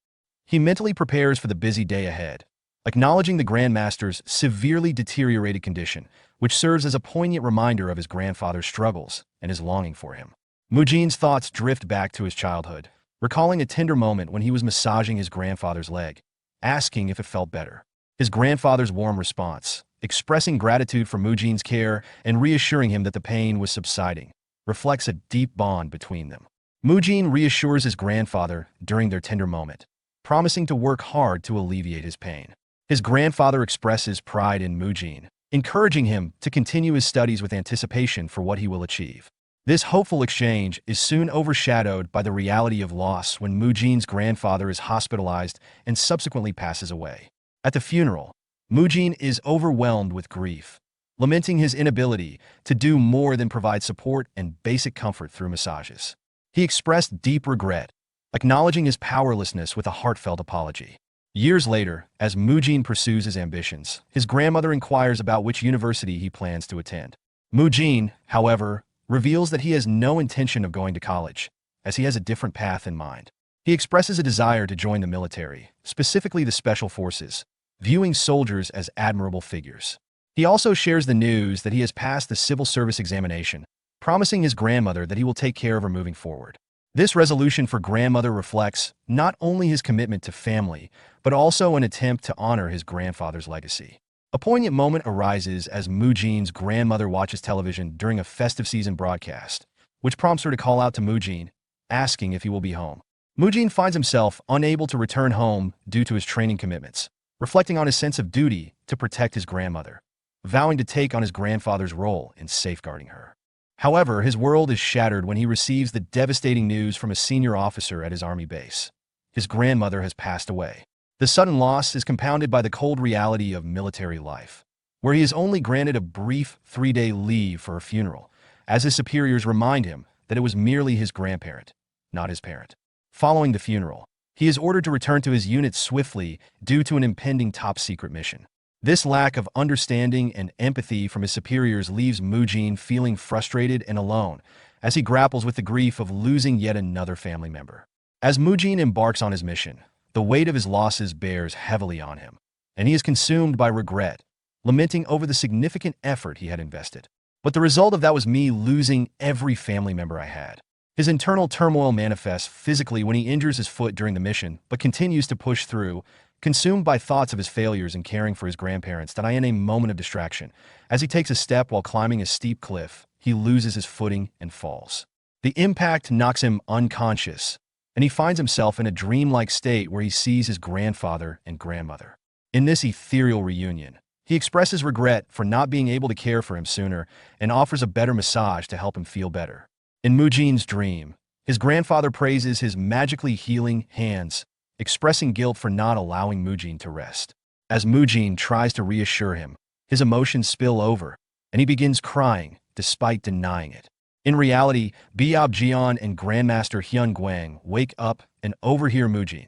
He mentally prepares for the busy day ahead, acknowledging the Grandmaster's severely deteriorated condition, which serves as a poignant reminder of his grandfather's struggles and his longing for him. Mujin's thoughts drift back to his childhood, recalling a tender moment when he was massaging his grandfather's leg, asking if it felt better. His grandfather's warm response, expressing gratitude for Mujin's care and reassuring him that the pain was subsiding, reflects a deep bond between them. Mujin reassures his grandfather during their tender moment, promising to work hard to alleviate his pain. His grandfather expresses pride in Mujin, encouraging him to continue his studies with anticipation for what he will achieve. This hopeful exchange is soon overshadowed by the reality of loss when Mujin's grandfather is hospitalized and subsequently passes away. At the funeral, Mujin is overwhelmed with grief, lamenting his inability to do more than provide support and basic comfort through massages. He expressed deep regret, acknowledging his powerlessness with a heartfelt apology. Years later, as Mujin pursues his ambitions, his grandmother inquires about which university he plans to attend. Mujin, however, reveals that he has no intention of going to college, as he has a different path in mind. He expresses a desire to join the military, specifically the special forces, viewing soldiers as admirable figures. He also shares the news that he has passed the civil service examination, promising his grandmother that he will take care of her moving forward. This resolution for grandmother reflects not only his commitment to family, but also an attempt to honor his grandfather's legacy. A poignant moment arises as Mujin's grandmother watches television during a festive season broadcast, which prompts her to call out to Mujin, asking if he will be home. Mujin finds himself unable to return home due to his training commitments, reflecting on his sense of duty to protect his grandmother, vowing to take on his grandfather's role in safeguarding her. However, his world is shattered when he receives the devastating news from a senior officer at his army base. His grandmother has passed away. The sudden loss is compounded by the cold reality of military life, where he is only granted a brief 3-day leave for a funeral, as his superiors remind him that it was merely his grandparent, not his parent. Following the funeral, he is ordered to return to his unit swiftly due to an impending top-secret mission. This lack of understanding and empathy from his superiors leaves Mujin feeling frustrated and alone as he grapples with the grief of losing yet another family member. As Mujin embarks on his mission, the weight of his losses bears heavily on him, and he is consumed by regret, lamenting over the significant effort he had invested. But the result of that was me losing every family member I had. His internal turmoil manifests physically when he injures his foot during the mission, but continues to push through, consumed by thoughts of his failures in caring for his grandparents that I in a moment of distraction. As he takes a step while climbing a steep cliff, he loses his footing and falls. The impact knocks him unconscious, and he finds himself in a dreamlike state where he sees his grandfather and grandmother. In this ethereal reunion, he expresses regret for not being able to care for him sooner and offers a better massage to help him feel better. In Mujin's dream, his grandfather praises his magically healing hands, expressing guilt for not allowing Mujin to rest. As Mujin tries to reassure him, his emotions spill over, and he begins crying despite denying it. In reality, Biab and Grandmaster Hyun Gwang wake up and overhear Mujin,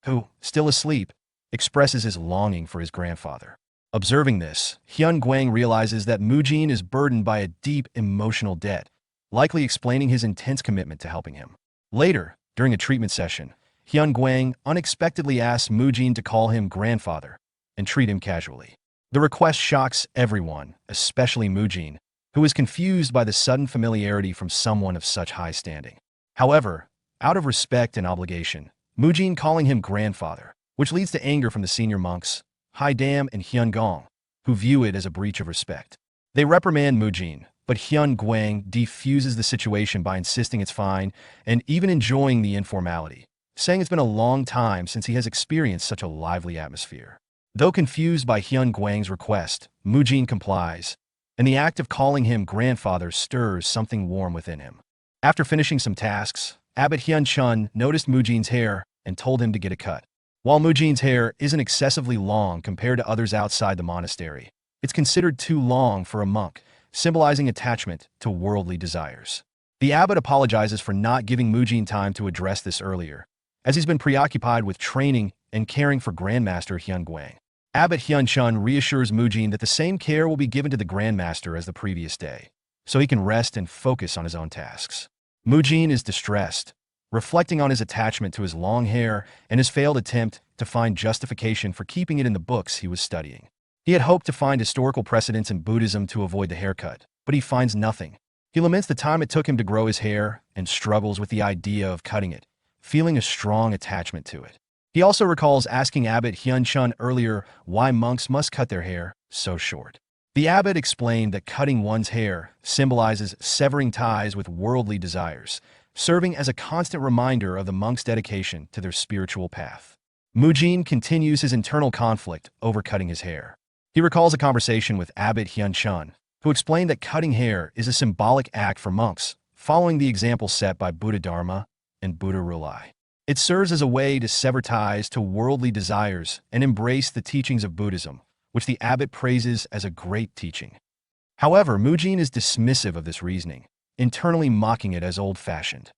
who, still asleep, expresses his longing for his grandfather. Observing this, Hyun Gwang realizes that Mujin is burdened by a deep emotional debt, likely explaining his intense commitment to helping him. Later, during a treatment session, Hyun Gwang unexpectedly asks Mujin to call him grandfather and treat him casually. The request shocks everyone, especially Mujin, who is confused by the sudden familiarity from someone of such high standing. However, out of respect and obligation, Mujin calling him grandfather, which leads to anger from the senior monks, Haidam and Hyun Gong, who view it as a breach of respect. They reprimand Mujin, but Hyun Gwang defuses the situation by insisting it's fine and even enjoying the informality, saying it's been a long time since he has experienced such a lively atmosphere. Though confused by Hyun Gwang's request, Mujin complies, and the act of calling him grandfather stirs something warm within him. After finishing some tasks, Abbot Hyun Chun noticed Mujin's hair and told him to get a cut. While Mujin's hair isn't excessively long compared to others outside the monastery, it's considered too long for a monk, symbolizing attachment to worldly desires. The abbot apologizes for not giving Mujin time to address this earlier, as he's been preoccupied with training and caring for Grandmaster Hyun Gwang. Abbot Hyun-chun reassures Mujin that the same care will be given to the Grandmaster as the previous day, so he can rest and focus on his own tasks. Mujin is distressed, reflecting on his attachment to his long hair and his failed attempt to find justification for keeping it in the books he was studying. He had hoped to find historical precedents in Buddhism to avoid the haircut, but he finds nothing. He laments the time it took him to grow his hair and struggles with the idea of cutting it, feeling a strong attachment to it. He also recalls asking Abbot Hyun-chun earlier why monks must cut their hair so short. The abbot explained that cutting one's hair symbolizes severing ties with worldly desires, serving as a constant reminder of the monk's dedication to their spiritual path. Mujin continues his internal conflict over cutting his hair. He recalls a conversation with Abbot Hyun-chun, who explained that cutting hair is a symbolic act for monks, following the example set by Buddha Dharma and Buddha Rulai. It serves as a way to sever ties to worldly desires and embrace the teachings of Buddhism, which the abbot praises as a great teaching. However, Mujin is dismissive of this reasoning, internally mocking it as old-fashioned.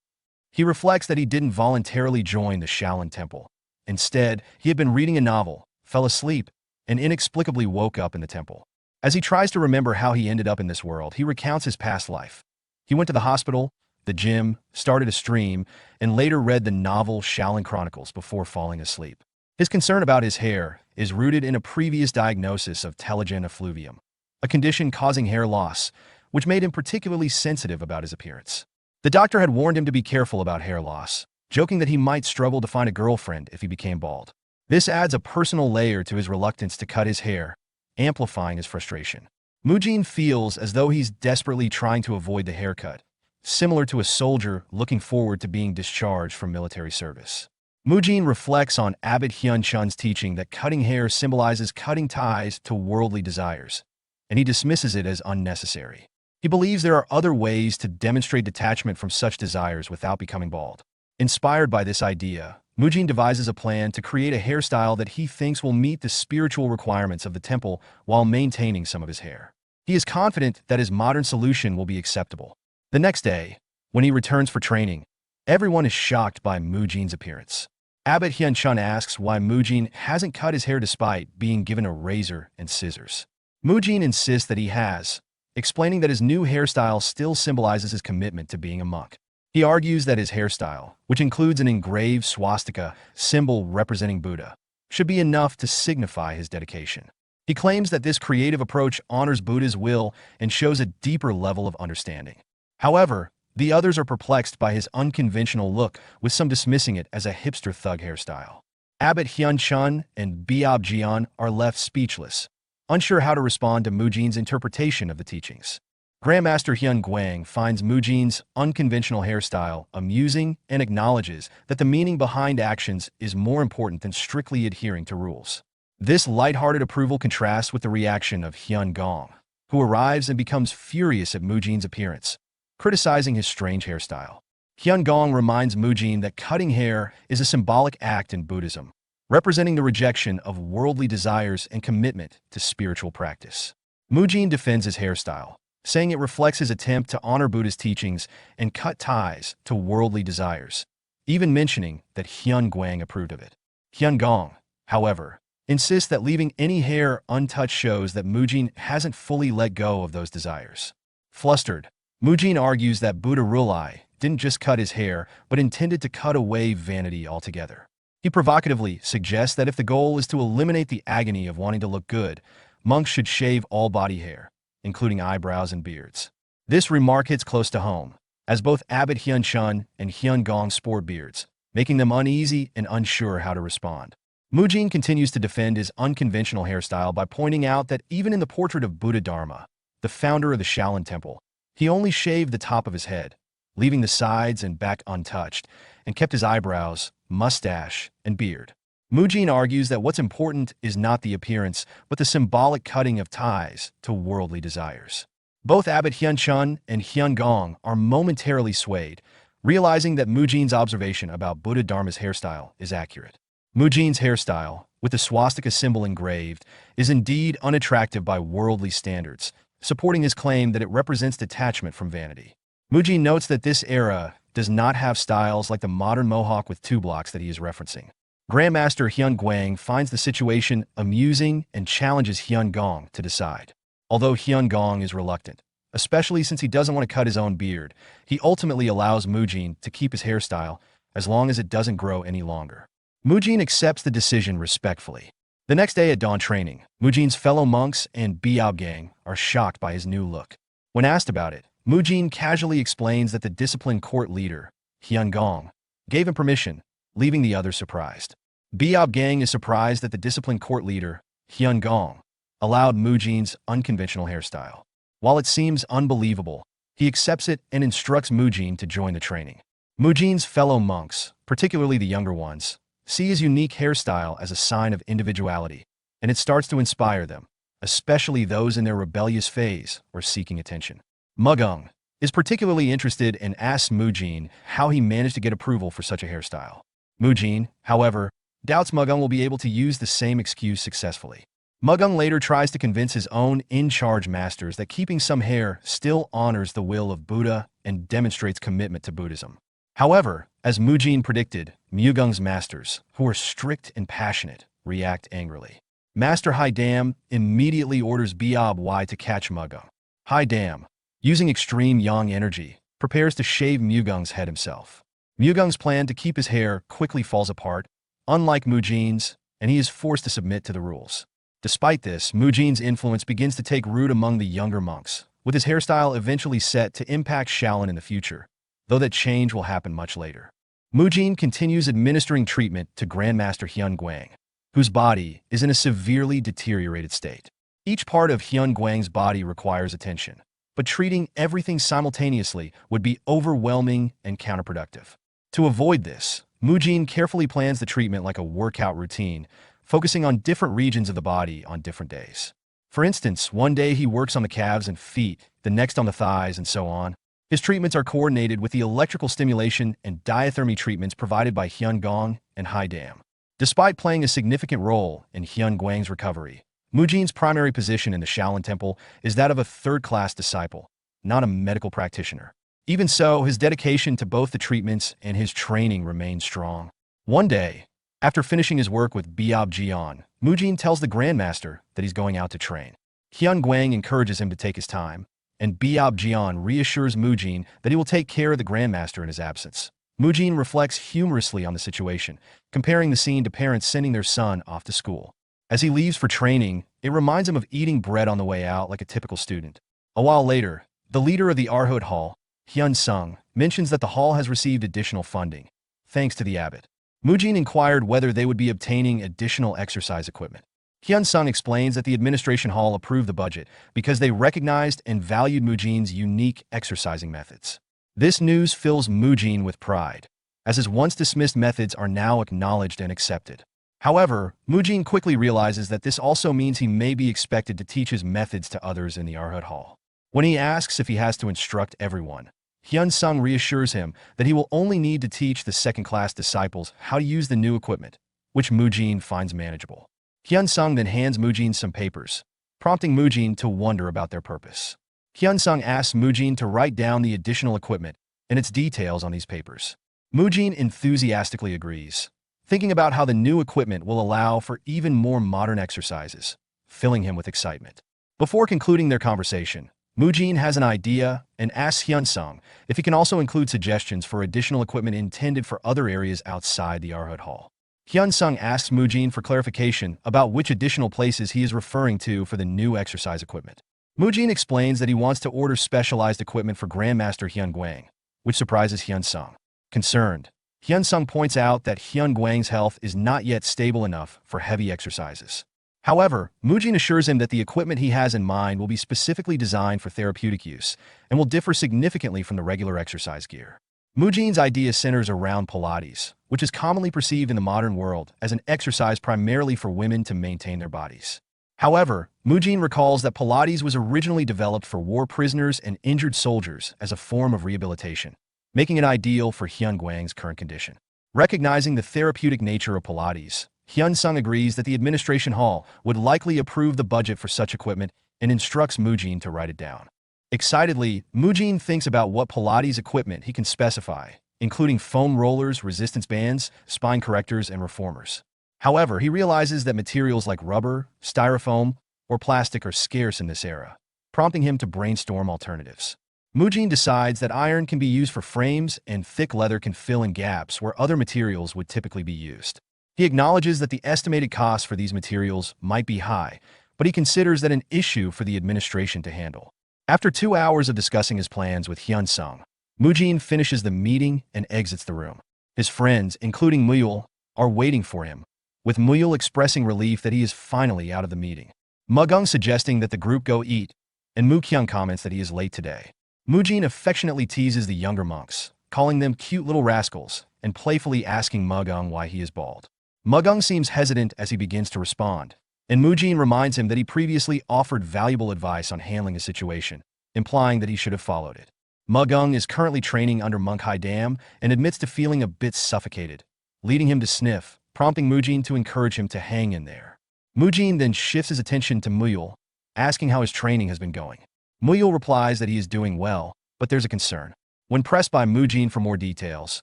He reflects that he didn't voluntarily join the Shaolin Temple. Instead, he had been reading a novel, fell asleep, and inexplicably woke up in the temple. As he tries to remember how he ended up in this world, he recounts his past life. He went to the hospital, the gym, started a stream, and later read the novel Shaolin Chronicles before falling asleep. His concern about his hair is rooted in a previous diagnosis of telogen effluvium, a condition causing hair loss, which made him particularly sensitive about his appearance. The doctor had warned him to be careful about hair loss, joking that he might struggle to find a girlfriend if he became bald. This adds a personal layer to his reluctance to cut his hair, amplifying his frustration. Mujin feels as though he's desperately trying to avoid the haircut, similar to a soldier looking forward to being discharged from military service. Mujin reflects on Abbot Hyun-chun's teaching that cutting hair symbolizes cutting ties to worldly desires, and he dismisses it as unnecessary. He believes there are other ways to demonstrate detachment from such desires without becoming bald. Inspired by this idea, Mujin devises a plan to create a hairstyle that he thinks will meet the spiritual requirements of the temple while maintaining some of his hair. He is confident that his modern solution will be acceptable. The next day, when he returns for training, everyone is shocked by Mujin's appearance. Abbot Hyun-chun asks why Mujin hasn't cut his hair despite being given a razor and scissors. Mujin insists that he has, explaining that his new hairstyle still symbolizes his commitment to being a monk. He argues that his hairstyle, which includes an engraved swastika symbol representing Buddha, should be enough to signify his dedication. He claims that this creative approach honors Buddha's will and shows a deeper level of understanding. However, the others are perplexed by his unconventional look, with some dismissing it as a hipster thug hairstyle. Abbot Hyun-chun and Biob Jian are left speechless, unsure how to respond to Mujin's interpretation of the teachings. Grandmaster Hyun Guang finds Mujin's unconventional hairstyle amusing and acknowledges that the meaning behind actions is more important than strictly adhering to rules. This lighthearted approval contrasts with the reaction of Hyun Gong, who arrives and becomes furious at Mujin's appearance, criticizing his strange hairstyle. Hyun Gong reminds Mujin that cutting hair is a symbolic act in Buddhism, representing the rejection of worldly desires and commitment to spiritual practice. Mujin defends his hairstyle, saying it reflects his attempt to honor Buddha's teachings and cut ties to worldly desires, even mentioning that Hyun Guang approved of it. Hyun Gong, however, insists that leaving any hair untouched shows that Mujin hasn't fully let go of those desires. Flustered, Mujin argues that Buddha Rulai didn't just cut his hair, but intended to cut away vanity altogether. He provocatively suggests that if the goal is to eliminate the agony of wanting to look good, monks should shave all body hair, including eyebrows and beards. This remark hits close to home, as both Abbot Hyun-chun and Hyun Gong sport beards, making them uneasy and unsure how to respond. Mujin continues to defend his unconventional hairstyle by pointing out that even in the portrait of Buddha Dharma, the founder of the Shaolin Temple, he only shaved the top of his head, leaving the sides and back untouched, and kept his eyebrows, mustache, and beard. Mujin argues that what's important is not the appearance, but the symbolic cutting of ties to worldly desires. Both Abbot Hyun-chun and Hyun Gong are momentarily swayed, realizing that Mujin's observation about Buddha Dharma's hairstyle is accurate. Mujin's hairstyle, with the swastika symbol engraved, is indeed unattractive by worldly standards, supporting his claim that it represents detachment from vanity. Mujin notes that this era does not have styles like the modern mohawk with two blocks that he is referencing. Grandmaster Hyun Guang finds the situation amusing and challenges Hyun Gong to decide. Although Hyun Gong is reluctant, especially since he doesn't want to cut his own beard, he ultimately allows Mujin to keep his hairstyle as long as it doesn't grow any longer. Mujin accepts the decision respectfully. The next day at dawn training, Mujin's fellow monks and Biob gang are shocked by his new look. When asked about it, Mujin casually explains that the discipline court leader, Hyun Gong, gave him permission, leaving the others surprised. Biob gang is surprised that the discipline court leader, Hyun Gong, allowed Mujin's unconventional hairstyle. While it seems unbelievable, he accepts it and instructs Mujin to join the training. Mujin's fellow monks, particularly the younger ones, see his unique hairstyle as a sign of individuality, and it starts to inspire them, especially those in their rebellious phase or seeking attention. Mugung is particularly interested and asks Mujin how he managed to get approval for such a hairstyle. Mujin, however, doubts Mugung will be able to use the same excuse successfully. Mugung later tries to convince his own in-charge masters that keeping some hair still honors the will of Buddha and demonstrates commitment to Buddhism. However, as Mujin predicted, Mugung's masters, who are strict and passionate, react angrily. Master Haidam immediately orders Biob Y to catch Mugung. Haidam, using extreme yang energy, prepares to shave Mugung's head himself. Mugung's plan to keep his hair quickly falls apart, unlike Mujin's, and he is forced to submit to the rules. Despite this, Mujin's influence begins to take root among the younger monks, with his hairstyle eventually set to impact Shaolin in the future, though that change will happen much later. Mujin continues administering treatment to Grandmaster Hyun Guang, whose body is in a severely deteriorated state. Each part of Hyun Guang's body requires attention, but treating everything simultaneously would be overwhelming and counterproductive. To avoid this, Mujin carefully plans the treatment like a workout routine, focusing on different regions of the body on different days. For instance, one day he works on the calves and feet, the next on the thighs, and so on. His treatments are coordinated with the electrical stimulation and diathermy treatments provided by Hyun Gong and Haidam. Despite playing a significant role in Hyun Guang's recovery, Mujin's primary position in the Shaolin Temple is that of a third-class disciple, not a medical practitioner. Even so, his dedication to both the treatments and his training remains strong. One day, after finishing his work with Biob Jian, Mujin tells the Grandmaster that he's going out to train. Hyun Guang encourages him to take his time, and Biob Jian reassures Mujin that he will take care of the Grandmaster in his absence. Mujin reflects humorously on the situation, comparing the scene to parents sending their son off to school. As he leaves for training, it reminds him of eating bread on the way out like a typical student. A while later, the leader of the Arhut Hall, Hyun Sung, mentions that the hall has received additional funding, thanks to the abbot. Mujin inquired whether they would be obtaining additional exercise equipment. Hyun Sung explains that the administration hall approved the budget because they recognized and valued Mujin's unique exercising methods. This news fills Mujin with pride, as his once-dismissed methods are now acknowledged and accepted. However, Mujin quickly realizes that this also means he may be expected to teach his methods to others in the Arhut Hall. When he asks if he has to instruct everyone, Hyun Sung reassures him that he will only need to teach the second-class disciples how to use the new equipment, which Mujin finds manageable. Hyun Sung then hands Mujin some papers, prompting Mujin to wonder about their purpose. Hyun Sung asks Mujin to write down the additional equipment and its details on these papers. Mujin enthusiastically agrees, thinking about how the new equipment will allow for even more modern exercises, filling him with excitement. Before concluding their conversation, Mujin has an idea and asks Hyun Sung if he can also include suggestions for additional equipment intended for other areas outside the Arhut Hall. Hyun Sung asks Mujin for clarification about which additional places he is referring to for the new exercise equipment. Mujin explains that he wants to order specialized equipment for Grandmaster Hyun Guang, which surprises Hyun Sung. Concerned, Hyun Sung points out that Hyun Guang's health is not yet stable enough for heavy exercises. However, Mujin assures him that the equipment he has in mind will be specifically designed for therapeutic use and will differ significantly from the regular exercise gear. Mujin's idea centers around Pilates, which is commonly perceived in the modern world as an exercise primarily for women to maintain their bodies. However, Mujin recalls that Pilates was originally developed for war prisoners and injured soldiers as a form of rehabilitation, making it ideal for Hyun Guang's current condition. Recognizing the therapeutic nature of Pilates, Hyun Sung agrees that the administration hall would likely approve the budget for such equipment and instructs Mujin to write it down. Excitedly, Mujin thinks about what Pilates equipment he can specify including foam rollers, resistance bands, spine correctors, and reformers. However, he realizes that materials like rubber, styrofoam, or plastic are scarce in this era, prompting him to brainstorm alternatives. Mujin decides that iron can be used for frames and thick leather can fill in gaps where other materials would typically be used. He acknowledges that the estimated cost for these materials might be high, but he considers that an issue for the administration to handle. After 2 hours of discussing his plans with Hyun-sung, Mujin finishes the meeting and exits the room. His friends, including Muyul, are waiting for him, with Muyul expressing relief that he is finally out of the meeting. Mugung suggesting that the group go eat, and Mu Kyung comments that he is late today. Mujin affectionately teases the younger monks, calling them cute little rascals, and playfully asking Mugung why he is bald. Mugung seems hesitant as he begins to respond, and Mujin reminds him that he previously offered valuable advice on handling a situation, implying that he should have followed it. Mugung is currently training under Monk Hai Dam and admits to feeling a bit suffocated, leading him to sniff, prompting Mujin to encourage him to hang in there. Mujin then shifts his attention to Muyul, asking how his training has been going. Muyul replies that he is doing well, but there's a concern. When pressed by Mujin for more details,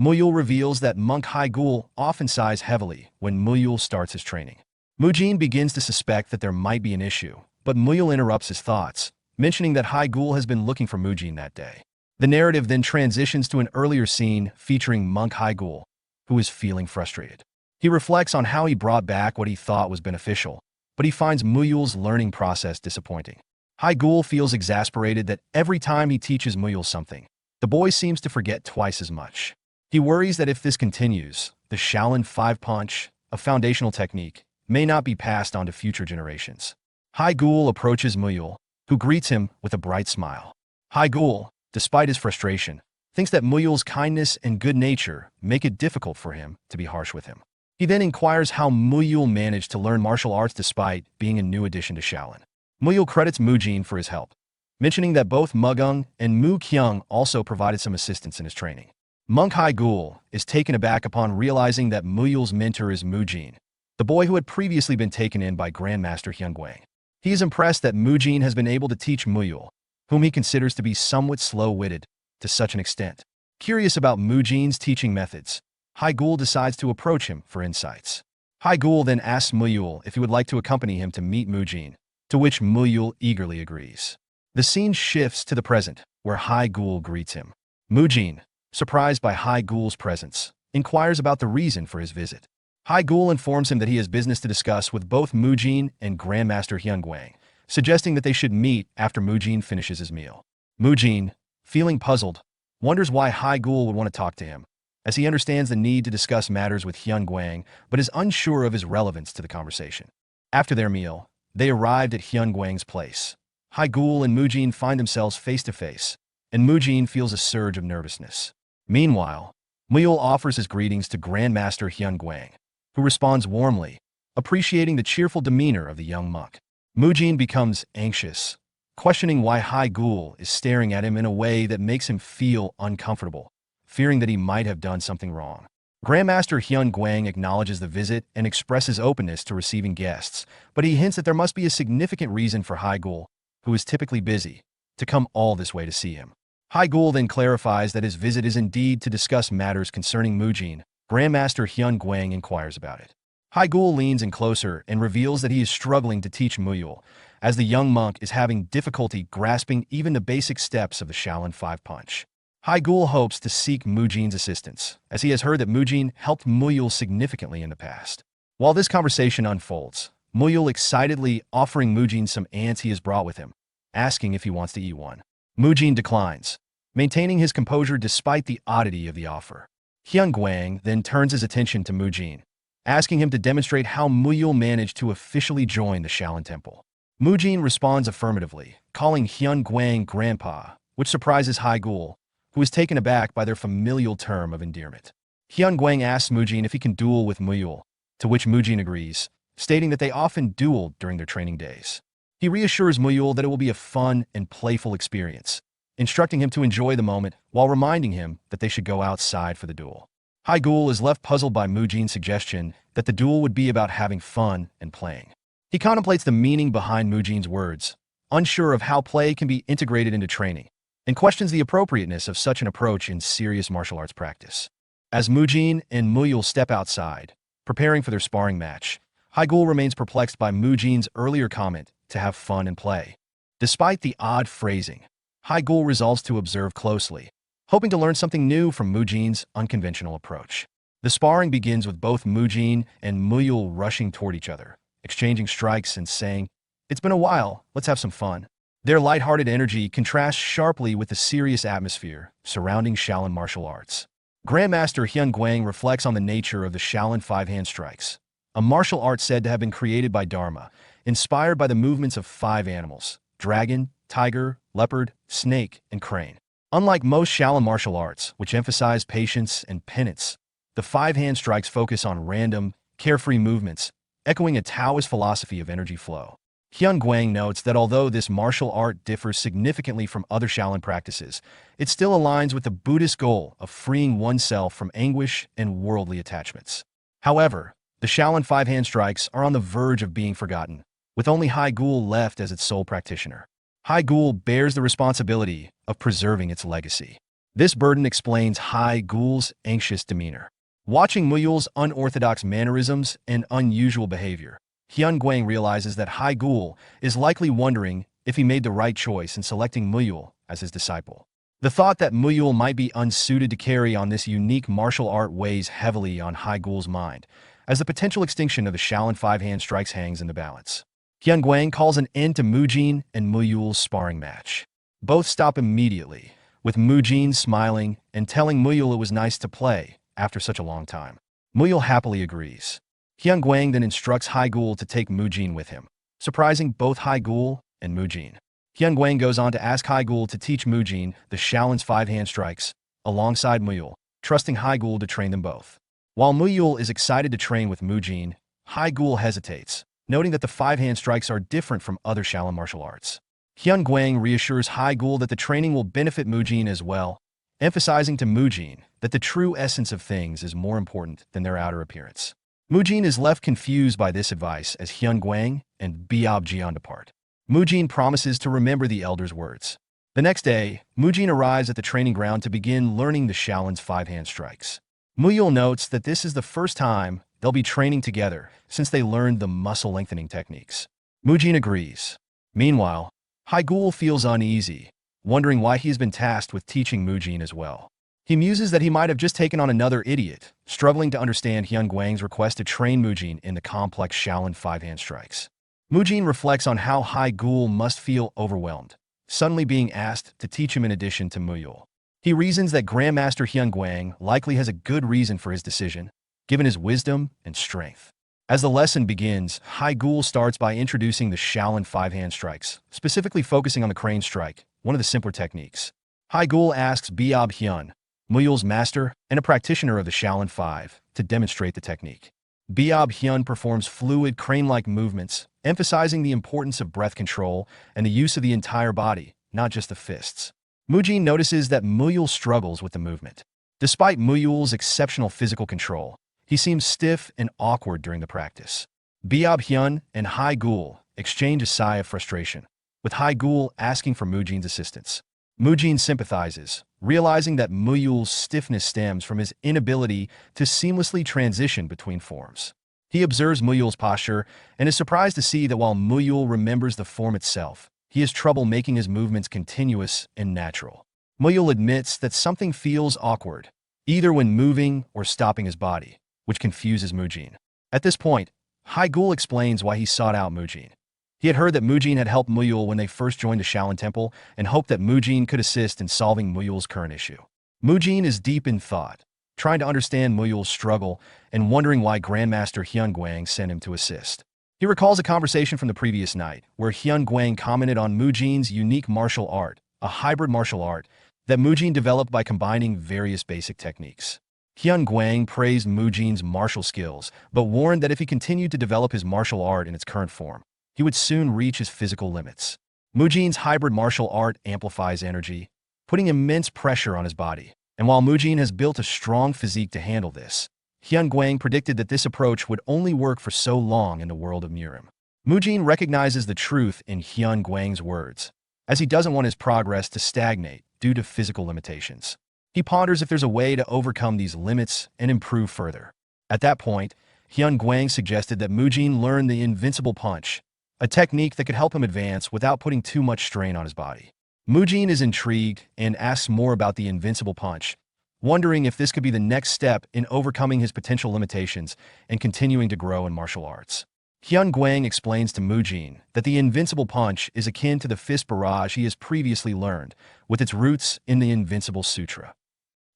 Muyul reveals that Monk Haigul often sighs heavily when Muyul starts his training. Mujin begins to suspect that there might be an issue, but Muyul interrupts his thoughts, mentioning that Haigul has been looking for Mujin that day. The narrative then transitions to an earlier scene featuring Monk Haigul, who is feeling frustrated. He reflects on how he brought back what he thought was beneficial, but he finds Muyul's learning process disappointing. Haigul feels exasperated that every time he teaches Muyul something, the boy seems to forget twice as much. He worries that if this continues, the Shaolin 5 Punch, a foundational technique, may not be passed on to future generations. Haigul approaches Muyul, who greets him with a bright smile. Haigul, despite his frustration, thinks that Muyul's kindness and good nature make it difficult for him to be harsh with him. He then inquires how Muyul managed to learn martial arts despite being a new addition to Shaolin. Muyul credits Mujin for his help, mentioning that both Mugung and Mu Kyung also provided some assistance in his training. Monk Haigul is taken aback upon realizing that Muyul's mentor is Mujin, the boy who had previously been taken in by Grandmaster Hyungwang. He is impressed that Mujin has been able to teach Muyul, whom he considers to be somewhat slow-witted, to such an extent. Curious about Mujin's teaching methods, Haigul decides to approach him for insights. Haigul then asks Muyul if he would like to accompany him to meet Mujin, to which Muyul eagerly agrees. The scene shifts to the present, where Haigul greets him. Mujin, surprised by Haigul's presence, inquires about the reason for his visit. Haigul informs him that he has business to discuss with both Mujin and Grandmaster Hyungwang, suggesting that they should meet after Mujin finishes his meal. Mujin, feeling puzzled, wonders why Haigul would want to talk to him, as he understands the need to discuss matters with Hyungwang but is unsure of his relevance to the conversation. After their meal, they arrived at Hyungwang's place. Haigul and Mujin find themselves face to face, and Mujin feels a surge of nervousness. Meanwhile, Muyul offers his greetings to Grandmaster Hyungwang, who responds warmly, appreciating the cheerful demeanor of the young monk. Mujin becomes anxious, questioning why Haigul is staring at him in a way that makes him feel uncomfortable, fearing that he might have done something wrong. Grandmaster Hyungwang acknowledges the visit and expresses openness to receiving guests, but he hints that there must be a significant reason for Haigul, who is typically busy, to come all this way to see him. Haigul then clarifies that his visit is indeed to discuss matters concerning Mujin. Grandmaster Hyungwang inquires about it. Haigul leans in closer and reveals that he is struggling to teach Muyul, as the young monk is having difficulty grasping even the basic steps of the Shaolin 5 Punch. Haigul hopes to seek Mujin's assistance, as he has heard that Mujin helped Muyul significantly in the past. While this conversation unfolds, Muyul excitedly offering Mujin some ants he has brought with him, asking if he wants to eat one. Mujin declines, maintaining his composure despite the oddity of the offer. Hyungwang then turns his attention to Mujin, asking him to demonstrate how Muyul managed to officially join the Shaolin Temple. Mujin responds affirmatively, calling Hyungwang Grandpa, which surprises Haigul, who is taken aback by their familial term of endearment. Hyungwang asks Mujin if he can duel with Muyul, to which Mujin agrees, stating that they often dueled during their training days. He reassures Muyul that it will be a fun and playful experience, instructing him to enjoy the moment while reminding him that they should go outside for the duel. Haigul is left puzzled by Mujin's suggestion that the duel would be about having fun and playing. He contemplates the meaning behind Mujin's words, unsure of how play can be integrated into training, and questions the appropriateness of such an approach in serious martial arts practice. As Mujin and Muyul step outside, preparing for their sparring match, Haigul remains perplexed by Mujin's earlier comment to have fun and play. Despite the odd phrasing, Haigul resolves to observe closely, hoping to learn something new from Mujin's unconventional approach. The sparring begins with both Mujin and Muyul rushing toward each other, exchanging strikes and saying, "It's been a while, let's have some fun." Their lighthearted energy contrasts sharply with the serious atmosphere surrounding Shaolin martial arts. Grandmaster Hyun Guang reflects on the nature of the Shaolin five-hand strikes, a martial art said to have been created by Dharma, inspired by the movements of 5 animals: dragon, tiger, leopard, snake, and crane. Unlike most Shaolin martial arts, which emphasize patience and penance, the 5-hand strikes focus on random, carefree movements, echoing a Taoist philosophy of energy flow. Hyun Guang notes that although this martial art differs significantly from other Shaolin practices, it still aligns with the Buddhist goal of freeing oneself from anguish and worldly attachments. However, the Shaolin 5-hand strikes are on the verge of being forgotten, with only Haigul left as its sole practitioner. Haigul bears the responsibility of preserving its legacy. This burden explains Haigul's anxious demeanor. Watching Muyul's unorthodox mannerisms and unusual behavior, Hyun Guang realizes that Haigul is likely wondering if he made the right choice in selecting Muyul as his disciple. The thought that Muyul might be unsuited to carry on this unique martial art weighs heavily on Haigul's mind, as the potential extinction of the Shaolin 5-hand strikes hangs in the balance. Hyun Guang calls an end to Mujin and Muyul's sparring match. Both stop immediately, with Mujin smiling and telling Muyul it was nice to play after such a long time. Muyul happily agrees. Hyun Guang then instructs Haigul to take Mujin with him, surprising both Haigul and Mujin. Hyun Guang goes on to ask Haigul to teach Mujin the Shaolin's 5-hand strikes, alongside Muyul, trusting Haigul to train them both. While Muyul is excited to train with Mujin, Haigul hesitates, noting that the 5-hand strikes are different from other Shaolin martial arts. Hyun Guang reassures Haigul that the training will benefit Mujin as well, emphasizing to Mujin that the true essence of things is more important than their outer appearance. Mujin is left confused by this advice as Hyun Guang and Biob Jian depart. Mujin promises to remember the elder's words. The next day, Mujin arrives at the training ground to begin learning the Shaolin's 5-hand strikes. Muyul notes that this is the first time they'll be training together since they learned the muscle-lengthening techniques. Mujin agrees. Meanwhile, Haigul feels uneasy, wondering why he's been tasked with teaching Mujin as well. He muses that he might have just taken on another idiot, struggling to understand Hyun Guang's request to train Mujin in the complex Shaolin 5-hand strikes. Mujin reflects on how Haigul must feel overwhelmed, suddenly being asked to teach him in addition to Muyul. He reasons that Grandmaster Hyun Guang likely has a good reason for his decision, given his wisdom and strength. As the lesson begins, Haigul starts by introducing the Shaolin 5-hand strikes, specifically focusing on the crane strike, one of the simpler techniques. Haigul asks Biob Hyun, Muyul's master and a practitioner of the Shaolin 5, to demonstrate the technique. Biob Hyun performs fluid, crane-like movements, emphasizing the importance of breath control and the use of the entire body, not just the fists. Mujin notices that Muyul struggles with the movement. Despite Muyul's exceptional physical control, he seems stiff and awkward during the practice. Biob Hyun and Haigul exchange a sigh of frustration, with Haigul asking for Mujin's assistance. Mujin sympathizes, realizing that Muyul's stiffness stems from his inability to seamlessly transition between forms. He observes Muyul's posture and is surprised to see that while Muyul remembers the form itself, he has trouble making his movements continuous and natural. Muyul admits that something feels awkward, either when moving or stopping his body, which confuses Mujin. At this point, Haigul explains why he sought out Mujin. He had heard that Mujin had helped Muyul when they first joined the Shaolin Temple and hoped that Mujin could assist in solving Muyul's current issue. Mujin is deep in thought, trying to understand Muyul's struggle and wondering why Grandmaster Hyun Guang sent him to assist. He recalls a conversation from the previous night where Hyun Guang commented on Mujin's unique martial art, a hybrid martial art that Mujin developed by combining various basic techniques. Hyun Guang praised Mujin's martial skills, but warned that if he continued to develop his martial art in its current form, he would soon reach his physical limits. Mujin's hybrid martial art amplifies energy, putting immense pressure on his body. And while Mujin has built a strong physique to handle this, Hyun Guang predicted that this approach would only work for so long in the world of Murim. Mujin recognizes the truth in Hyun Guang's words, as he doesn't want his progress to stagnate due to physical limitations. He ponders if there's a way to overcome these limits and improve further. At that point, Hyun Guang suggested that Mujin learn the invincible punch, a technique that could help him advance without putting too much strain on his body. Mujin is intrigued and asks more about the invincible punch, wondering if this could be the next step in overcoming his potential limitations and continuing to grow in martial arts. Hyun Guang explains to Mujin that the invincible punch is akin to the fist barrage he has previously learned, with its roots in the Invincible Sutra.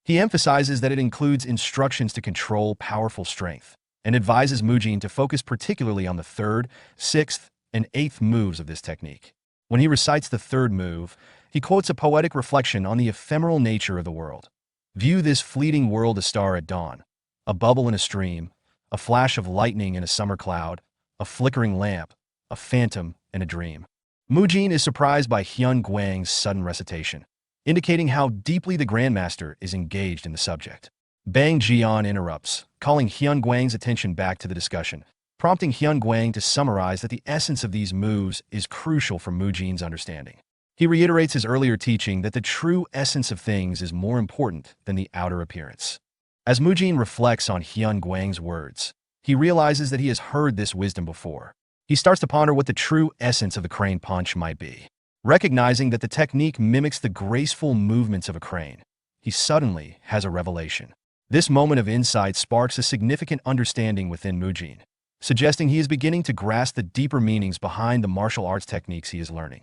He emphasizes that it includes instructions to control powerful strength, and advises Mujin to focus particularly on the 3rd, 6th, and 8th moves of this technique. When he recites the 3rd move, he quotes a poetic reflection on the ephemeral nature of the world. View this fleeting world a star at dawn, a bubble in a stream, a flash of lightning in a summer cloud, a flickering lamp, a phantom, and a dream. Mujin is surprised by Hyun Guang's sudden recitation, indicating how deeply the Grandmaster is engaged in the subject. Bang Jian interrupts, calling Hyun Guang's attention back to the discussion, prompting Hyun Guang to summarize that the essence of these moves is crucial for Mujin's understanding. He reiterates his earlier teaching that the true essence of things is more important than the outer appearance. As Mujin reflects on Hyun Guang's words, he realizes that he has heard this wisdom before. He starts to ponder what the true essence of the crane punch might be. Recognizing that the technique mimics the graceful movements of a crane, he suddenly has a revelation. This moment of insight sparks a significant understanding within Mujin, suggesting he is beginning to grasp the deeper meanings behind the martial arts techniques he is learning.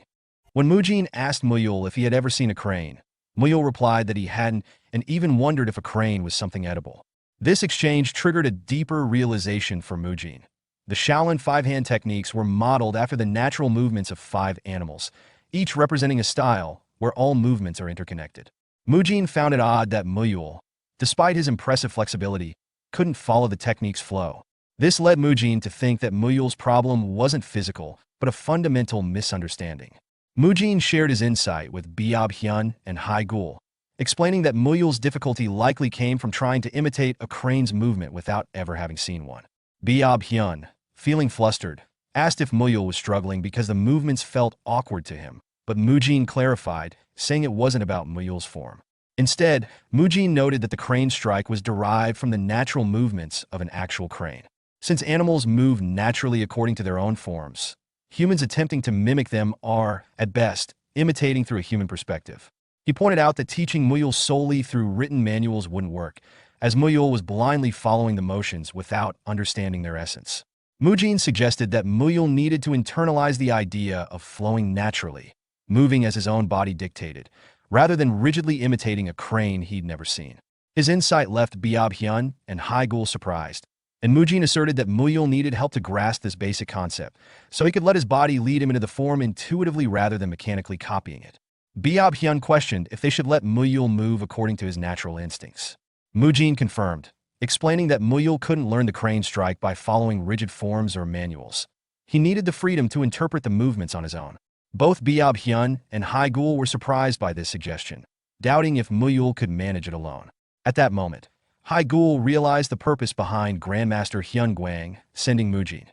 When Mujin asked Muyul if he had ever seen a crane, Muyul replied that he hadn't and even wondered if a crane was something edible. This exchange triggered a deeper realization for Mujin. The Shaolin 5-hand techniques were modeled after the natural movements of 5 animals, each representing a style where all movements are interconnected. Mujin found it odd that Muyul, despite his impressive flexibility, couldn't follow the technique's flow. This led Mujin to think that Muyul's problem wasn't physical, but a fundamental misunderstanding. Mujin shared his insight with Biob Hyun and Hai Gul, explaining that Muyul's difficulty likely came from trying to imitate a crane's movement without ever having seen one. Biob Hyun, feeling flustered, asked if Muyul was struggling because the movements felt awkward to him, but Mujin clarified, saying it wasn't about Muyul's form. Instead, Mujin noted that the crane strike was derived from the natural movements of an actual crane. Since animals move naturally according to their own forms, humans attempting to mimic them are, at best, imitating through a human perspective. He pointed out that teaching Muyul solely through written manuals wouldn't work, as Muyul was blindly following the motions without understanding their essence. Mujin suggested that Muyul needed to internalize the idea of flowing naturally, moving as his own body dictated, rather than rigidly imitating a crane he'd never seen. His insight left Biob Hyun and Hai Gul surprised, and Mujin asserted that Muyul needed help to grasp this basic concept, so he could let his body lead him into the form intuitively rather than mechanically copying it. Biob Hyun questioned if they should let Muyul move according to his natural instincts. Mujin confirmed, explaining that Muyul couldn't learn the crane strike by following rigid forms or manuals. He needed the freedom to interpret the movements on his own. Both Biob Hyun and Hai Gul were surprised by this suggestion, doubting if Muyul could manage it alone. At that moment, Hai Gul realized the purpose behind Grandmaster Hyun Guang sending Mujin.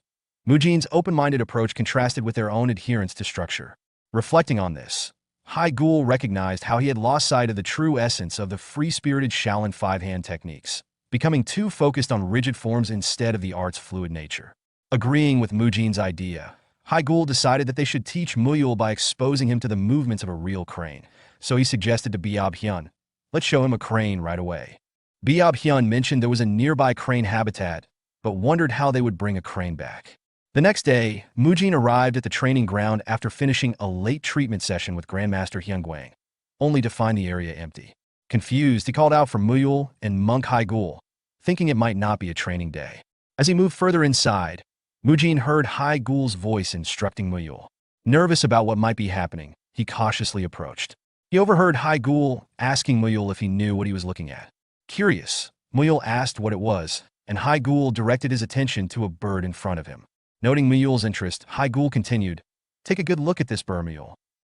Mujin's open-minded approach contrasted with their own adherence to structure. Reflecting on this, Hai Gul recognized how he had lost sight of the true essence of the free-spirited Shaolin 5-hand techniques, becoming too focused on rigid forms instead of the art's fluid nature. Agreeing with Mujin's idea, Hai Gul decided that they should teach Muyul by exposing him to the movements of a real crane, so he suggested to Biob Hyun, "Let's show him a crane right away." Biob Hyun mentioned there was a nearby crane habitat, but wondered how they would bring a crane back. The next day, Mujin arrived at the training ground after finishing a late treatment session with Grandmaster Hyun Guang, only to find the area empty. Confused, he called out for Muyul and monk Hai Gul, thinking it might not be a training day. As he moved further inside, Mujin heard Hai Gul's voice instructing Muyul. Nervous about what might be happening, he cautiously approached. He overheard Hai Gul asking Muyul if he knew what he was looking at. Curious, Muyul asked what it was, and Hai Gul directed his attention to a bird in front of him. Noting Muyul's interest, Hai Gul continued, "Take a good look at this bird, Muyul."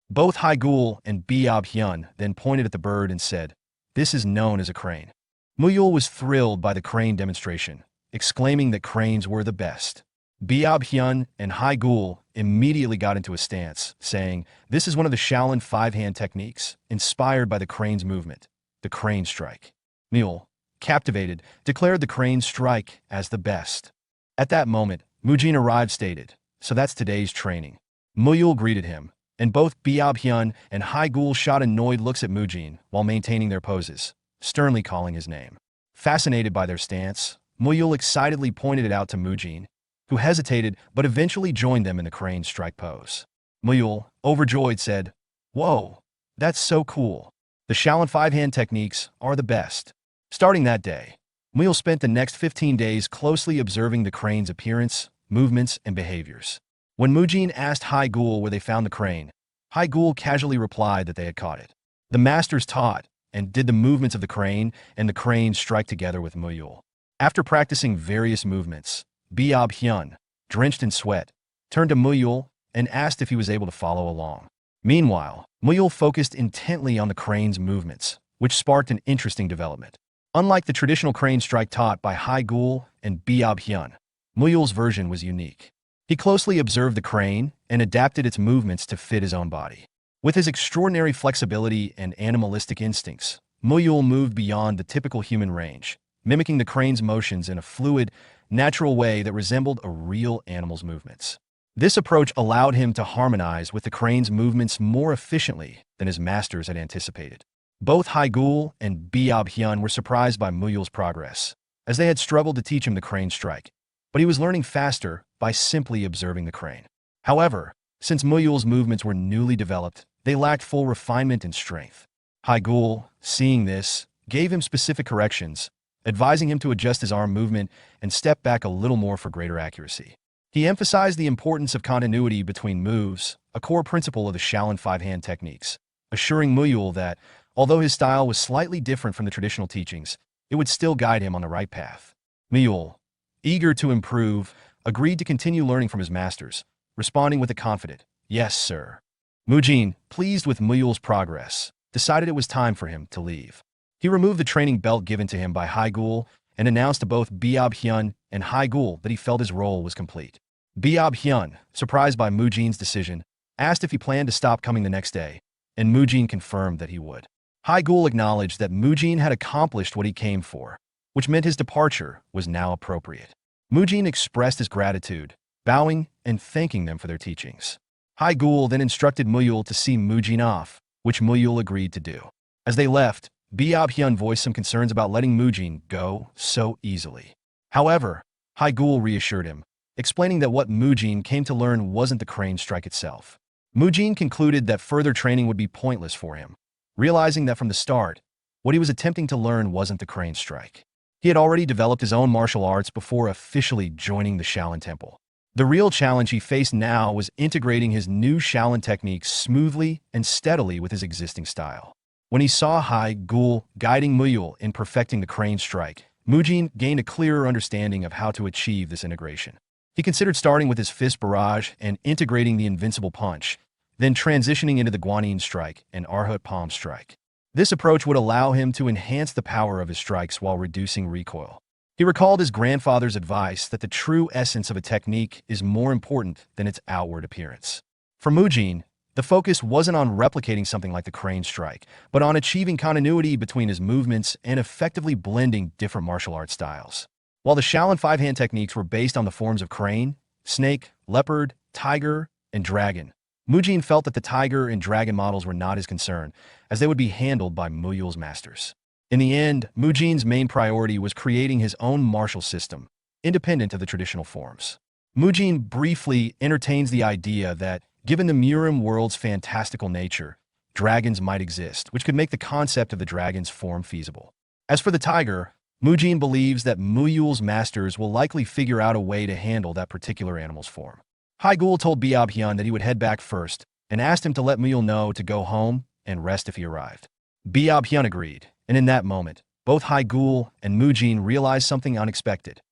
Both Hai Gul and Biob Hyun then pointed at the bird and said, "This is known as a crane." Muyul was thrilled by the crane demonstration, exclaiming that cranes were the best. Biob Hyun and Hai Gul immediately got into a stance, saying, "This is one of the Shaolin five-hand techniques, inspired by the crane's movement, the crane strike." Mule, captivated, declared the crane strike as the best. At that moment, Mujin arrived stated, "So that's today's training." Muyul greeted him, and both Biab-hyun and Haigul shot annoyed looks at Mujin while maintaining their poses, sternly calling his name. Fascinated by their stance, Muyul excitedly pointed it out to Mujin, who hesitated but eventually joined them in the crane strike pose. Muyul, overjoyed, said, "Whoa, that's so cool. The Shaolin five-hand techniques are the best." Starting that day, Muyul spent the next 15 days closely observing the crane's appearance, movements, and behaviors. When Mujin asked Haigul where they found the crane, Haigul casually replied that they had caught it. The masters taught and did the movements of the crane and the crane strike together with Muyul. After practicing various movements, Biab-hyun, drenched in sweat, turned to Muyul and asked if he was able to follow along. Meanwhile, Muyul focused intently on the crane's movements, which sparked an interesting development. Unlike the traditional crane strike taught by Haigul and Biab-hyun, Muyul's version was unique. He closely observed the crane and adapted its movements to fit his own body. With his extraordinary flexibility and animalistic instincts, Muyul moved beyond the typical human range, mimicking the crane's motions in a fluid, natural way that resembled a real animal's movements. This approach allowed him to harmonize with the crane's movements more efficiently than his masters had anticipated. Both Haigul and Biab-hyun were surprised by Muyul's progress, as they had struggled to teach him the crane strike, but he was learning faster by simply observing the crane. However, since Muyul's movements were newly developed, they lacked full refinement and strength. Haigul, seeing this, gave him specific corrections, advising him to adjust his arm movement and step back a little more for greater accuracy. He emphasized the importance of continuity between moves, a core principle of the Shaolin five-hand techniques, assuring Muyul that, although his style was slightly different from the traditional teachings, it would still guide him on the right path. Muyul, eager to improve, agreed to continue learning from his masters, responding with a confident, "Yes, sir." Mujin, pleased with Muyul's progress, decided it was time for him to leave. He removed the training belt given to him by Haigul and announced to both Biab-hyun and Haigul that he felt his role was complete. Biab-hyun, surprised by Mujin's decision, asked if he planned to stop coming the next day, and Mujin confirmed that he would. Haigul acknowledged that Mujin had accomplished what he came for, which meant his departure was now appropriate. Mujin expressed his gratitude, bowing and thanking them for their teachings. Haigul then instructed Muyul to see Mujin off, which Muyul agreed to do. As they left, Biab-hyun voiced some concerns about letting Mujin go so easily. However, Haigul reassured him, explaining that what Mujin came to learn wasn't the crane strike itself. Mujin concluded that further training would be pointless for him, realizing that from the start, what he was attempting to learn wasn't the crane strike. He had already developed his own martial arts before officially joining the Shaolin Temple. The real challenge he faced now was integrating his new Shaolin techniques smoothly and steadily with his existing style. When he saw Haigul guiding Muyul in perfecting the crane strike, Mujin gained a clearer understanding of how to achieve this integration. He considered starting with his fist barrage and integrating the invincible punch, then transitioning into the Guanyin strike and Arhut palm strike. This approach would allow him to enhance the power of his strikes while reducing recoil. He recalled his grandfather's advice that the true essence of a technique is more important than its outward appearance. For Mujin, the focus wasn't on replicating something like the crane strike, but on achieving continuity between his movements and effectively blending different martial arts styles. While the Shaolin five-hand techniques were based on the forms of crane, snake, leopard, tiger, and dragon, Mujin felt that the tiger and dragon models were not his concern, as they would be handled by Muyul's masters. In the end, Mujin's main priority was creating his own martial system, independent of the traditional forms. Mujin briefly entertains the idea that, given the Murim world's fantastical nature, dragons might exist, which could make the concept of the dragon's form feasible. As for the tiger, Mujin believes that Muyul's masters will likely figure out a way to handle that particular animal's form. Haigul told Biab-hyun that he would head back first and asked him to let Muyul know to go home and rest if he arrived. Biab-hyun agreed, and in that moment, both Haigul and Mujin realized something unexpected.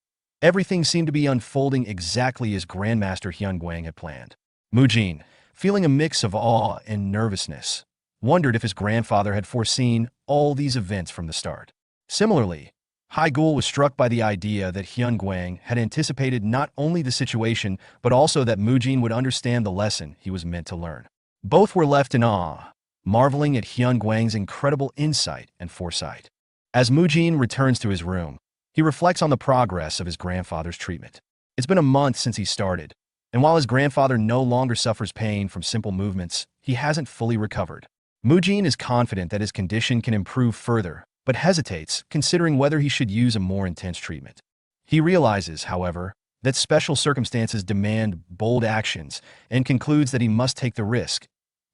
Everything seemed to be unfolding exactly as Grandmaster Hyun Guang had planned. Mujin, feeling a mix of awe and nervousness, wondered if his grandfather had foreseen all these events from the start. Similarly, Hai Gul was struck by the idea that Hyun Guang had anticipated not only the situation, but also that Mujin would understand the lesson he was meant to learn. Both were left in awe, marveling at Hyun Guang's incredible insight and foresight. As Mujin returns to his room, he reflects on the progress of his grandfather's treatment. It's been a month since he started, and while his grandfather no longer suffers pain from simple movements, he hasn't fully recovered. Mujin is confident that his condition can improve further, but hesitates, considering whether he should use a more intense treatment. He realizes, however, that special circumstances demand bold actions and concludes that he must take the risk,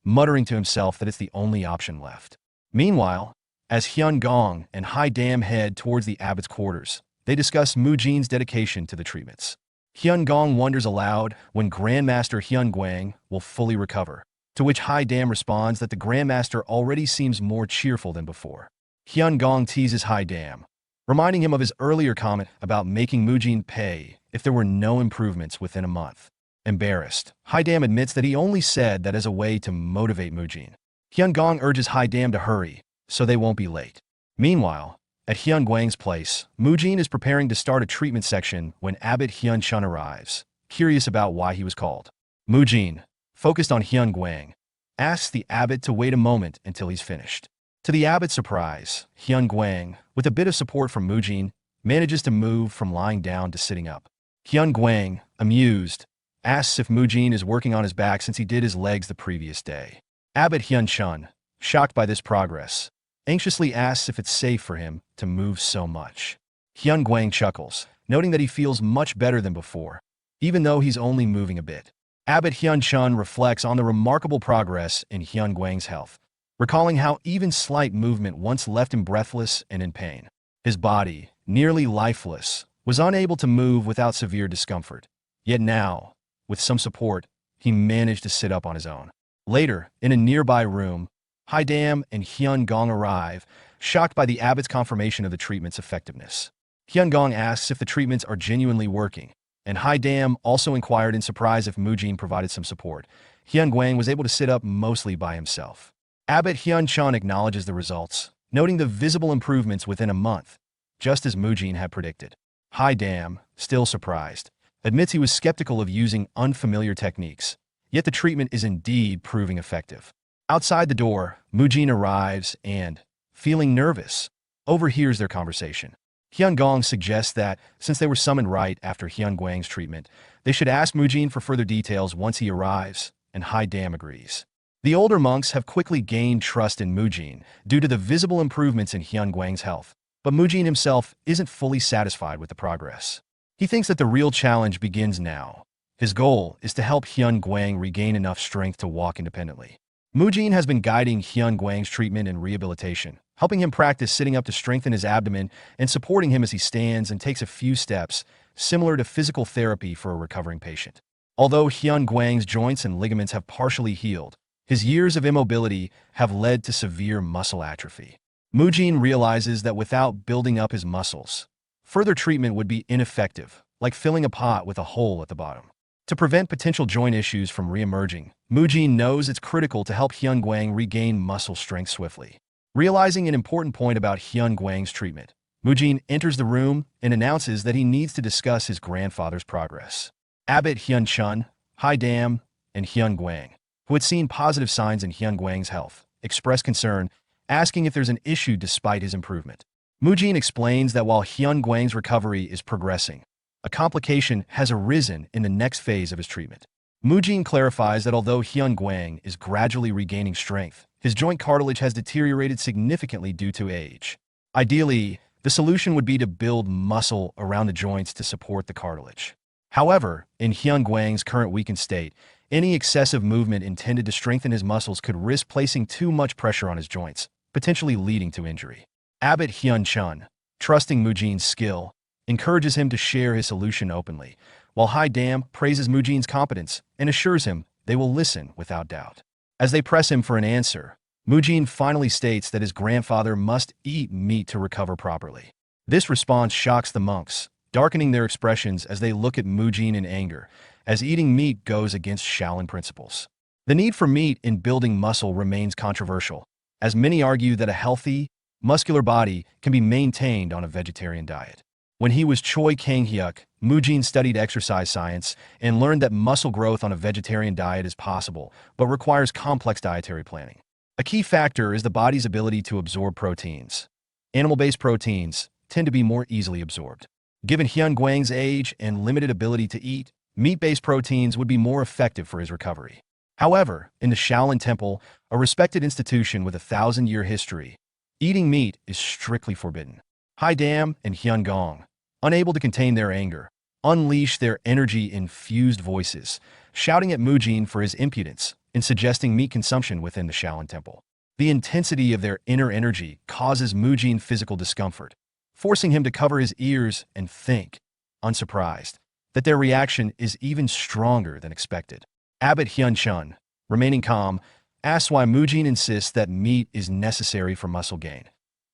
muttering to himself that it's the only option left. Meanwhile, as Hyun Gong and Hai Dam head towards the abbot's quarters, they discuss Mujin's dedication to the treatments. Hyun Gong wonders aloud when Grandmaster Hyun Guang will fully recover, to which Hai Dam responds that the Grandmaster already seems more cheerful than before. Hyun Gong teases Hai Dam, reminding him of his earlier comment about making Mujin pay if there were no improvements within a month. Embarrassed, Hai Dam admits that he only said that as a way to motivate Mujin. Hyun Gong urges Hai Dam to hurry, so they won't be late. Meanwhile, at Hyun Guang's place, Mujin is preparing to start a treatment section when Abbot Hyun Chun arrives, curious about why he was called. Mujin, focused on Hyun Guang, asks the abbot to wait a moment until he's finished. To the abbot's surprise, Hyun Guang, with a bit of support from Mujin, manages to move from lying down to sitting up. Hyun Guang, amused, asks if Mujin is working on his back since he did his legs the previous day. Abbot Hyun Chun, shocked by this progress, anxiously asks if it's safe for him to move so much. Hyun Guang chuckles, noting that he feels much better than before, even though he's only moving a bit. Abbot Hyun Chun reflects on the remarkable progress in Hyun Guang's health, recalling how even slight movement once left him breathless and in pain. His body, nearly lifeless, was unable to move without severe discomfort. Yet now, with some support, he managed to sit up on his own. Later, in a nearby room, Hai Dam and Hyun Gong arrive, shocked by the abbot's confirmation of the treatment's effectiveness. Hyun Gong asks if the treatments are genuinely working, and Hai Dam also inquired in surprise if Mujin provided some support. Hyun Guang was able to sit up mostly by himself. Abbot Hyun Chun acknowledges the results, noting the visible improvements within a month, just as Mujin had predicted. Hai Dam, still surprised, admits he was skeptical of using unfamiliar techniques, yet the treatment is indeed proving effective. Outside the door, Mujin arrives and, feeling nervous, overhears their conversation. Hyun Gong suggests that, since they were summoned right after Hyun Guang's treatment, they should ask Mujin for further details once he arrives, and Hai Dam agrees. The older monks have quickly gained trust in Mujin due to the visible improvements in Hyun Guang's health, but Mujin himself isn't fully satisfied with the progress. He thinks that the real challenge begins now. His goal is to help Hyun Guang regain enough strength to walk independently. Mujin has been guiding Hyun Guang's treatment and rehabilitation, helping him practice sitting up to strengthen his abdomen and supporting him as he stands and takes a few steps, similar to physical therapy for a recovering patient. Although Hyun Guang's joints and ligaments have partially healed, his years of immobility have led to severe muscle atrophy. Mujin realizes that without building up his muscles, further treatment would be ineffective, like filling a pot with a hole at the bottom. To prevent potential joint issues from re-emerging, Mujin knows it's critical to help Hyun Guang regain muscle strength swiftly. Realizing an important point about Hyun Guang's treatment, Mujin enters the room and announces that he needs to discuss his grandfather's progress. Abbot Hyun Chun, Hai Dam, and Hyun Guang, who had seen positive signs in Hyun Guang's health, express concern, asking if there's an issue despite his improvement. Mujin explains that while Hyun Guang's recovery is progressing, a complication has arisen in the next phase of his treatment. Mujin clarifies that although Hyun Guang is gradually regaining strength, his joint cartilage has deteriorated significantly due to age. Ideally, the solution would be to build muscle around the joints to support the cartilage. However, in Hyun Guang's current weakened state, any excessive movement intended to strengthen his muscles could risk placing too much pressure on his joints, potentially leading to injury. Abbot Hyun Chun, trusting Mujin's skill, encourages him to share his solution openly, while Hai Dam praises Mujin's competence and assures him they will listen without doubt. As they press him for an answer, Mujin finally states that his grandfather must eat meat to recover properly. This response shocks the monks, darkening their expressions as they look at Mujin in anger, as eating meat goes against Shaolin principles. The need for meat in building muscle remains controversial, as many argue that a healthy, muscular body can be maintained on a vegetarian diet. When he was Choi Kang-hyuk, Mujin studied exercise science and learned that muscle growth on a vegetarian diet is possible, but requires complex dietary planning. A key factor is the body's ability to absorb proteins. Animal-based proteins tend to be more easily absorbed. Given Hyun Gwang's age and limited ability to eat, meat-based proteins would be more effective for his recovery. However, in the Shaolin Temple, a respected institution with a 1,000-year history, eating meat is strictly forbidden. Hai Dam and Hyun Gong, unable to contain their anger, unleash their energy-infused voices, shouting at Mujin for his impudence in suggesting meat consumption within the Shaolin Temple. The intensity of their inner energy causes Mujin physical discomfort, forcing him to cover his ears and think, unsurprised, that their reaction is even stronger than expected. Abbot Hyun Chun, remaining calm, asks why Mujin insists that meat is necessary for muscle gain,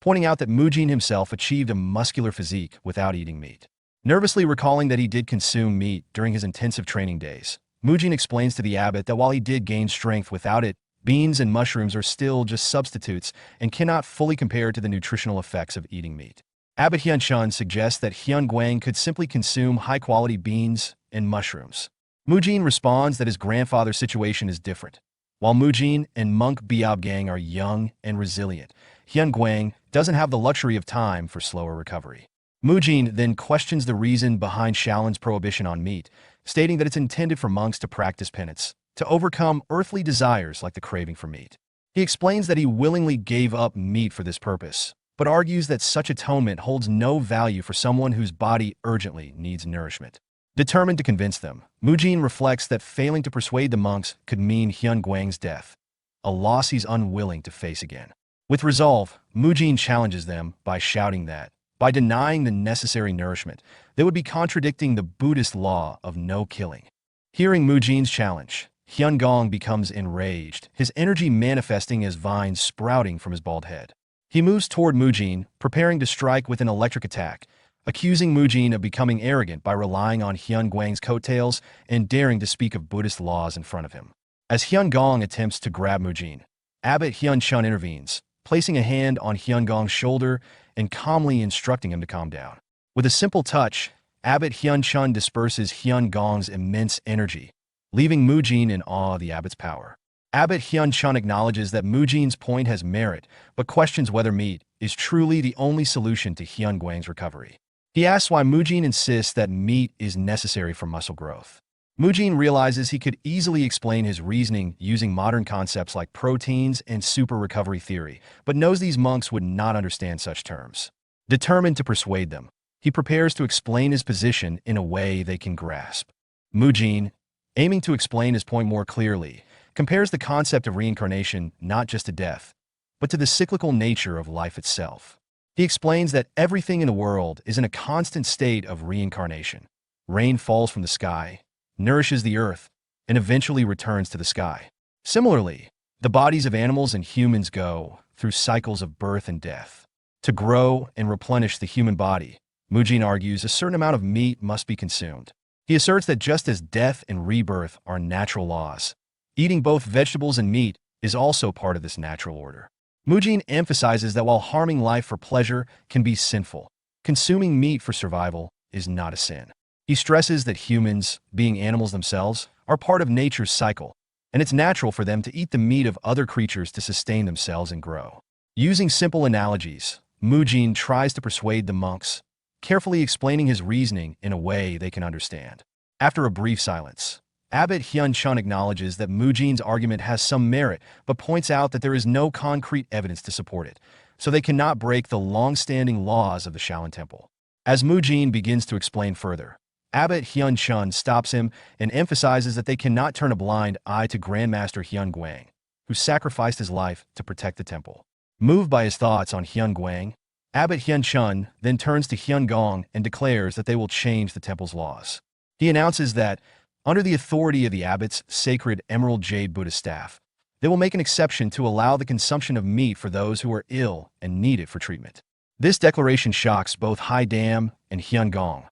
pointing out that Mujin himself achieved a muscular physique without eating meat. Nervously recalling that he did consume meat during his intensive training days, Mujin explains to the abbot that while he did gain strength without it, beans and mushrooms are still just substitutes and cannot fully compare to the nutritional effects of eating meat. Abbot Hyun Chun suggests that Hyun Gwang could simply consume high-quality beans and mushrooms. Mujin responds that his grandfather's situation is different. While Mujin and monk Biab Gang are young and resilient, Hyun Gwang doesn't have the luxury of time for slower recovery. Mujin then questions the reason behind Shaolin's prohibition on meat, stating that it's intended for monks to practice penance, to overcome earthly desires like the craving for meat. He explains that he willingly gave up meat for this purpose, but argues that such atonement holds no value for someone whose body urgently needs nourishment. Determined to convince them, Mujin reflects that failing to persuade the monks could mean Hyun Gwang's death, a loss he's unwilling to face again. With resolve, Mujin challenges them by shouting that, by denying the necessary nourishment, they would be contradicting the Buddhist law of no killing. Hearing Mujin's challenge, Hyun Gong becomes enraged, his energy manifesting as vines sprouting from his bald head. He moves toward Mujin, preparing to strike with an electric attack, accusing Mujin of becoming arrogant by relying on Hyun Gwang's coattails and daring to speak of Buddhist laws in front of him. As Hyun Gong attempts to grab Mujin, Abbot Hyun Chun intervenes, placing a hand on Hyun Gong's shoulder and calmly instructing him to calm down. With a simple touch, Abbot Hyun Chun disperses Hyun Gong's immense energy, leaving Mujin in awe of the abbot's power. Abbot Hyun Chun acknowledges that Mujin's point has merit, but questions whether meat is truly the only solution to Hyun Gwang's recovery. He asks why Mujin insists that meat is necessary for muscle growth. Mujin realizes he could easily explain his reasoning using modern concepts like proteins and super recovery theory, but knows these monks would not understand such terms. Determined to persuade them, he prepares to explain his position in a way they can grasp. Mujin, aiming to explain his point more clearly, compares the concept of reincarnation not just to death, but to the cyclical nature of life itself. He explains that everything in the world is in a constant state of reincarnation. Rain falls from the sky, nourishes the earth, and eventually returns to the sky. Similarly, the bodies of animals and humans go through cycles of birth and death. To grow and replenish the human body, Mujin argues a certain amount of meat must be consumed. He asserts that just as death and rebirth are natural laws, eating both vegetables and meat is also part of this natural order. Mujin emphasizes that while harming life for pleasure can be sinful, consuming meat for survival is not a sin. He stresses that humans, being animals themselves, are part of nature's cycle, and it's natural for them to eat the meat of other creatures to sustain themselves and grow. Using simple analogies, Mujin tries to persuade the monks, carefully explaining his reasoning in a way they can understand. After a brief silence, Abbot Hyun Chun acknowledges that Mujin's argument has some merit, but points out that there is no concrete evidence to support it, so they cannot break the long-standing laws of the Shaolin Temple. As Mujin begins to explain further, Abbot Hyun Chun stops him and emphasizes that they cannot turn a blind eye to Grandmaster Hyun Gwang, who sacrificed his life to protect the temple. Moved by his thoughts on Hyun Gwang, Abbot Hyun Chun then turns to Hyun Gong and declares that they will change the temple's laws. He announces that, under the authority of the abbot's sacred emerald jade Buddha staff, they will make an exception to allow the consumption of meat for those who are ill and need it for treatment. This declaration shocks both Hai Dam and Hyun Gong,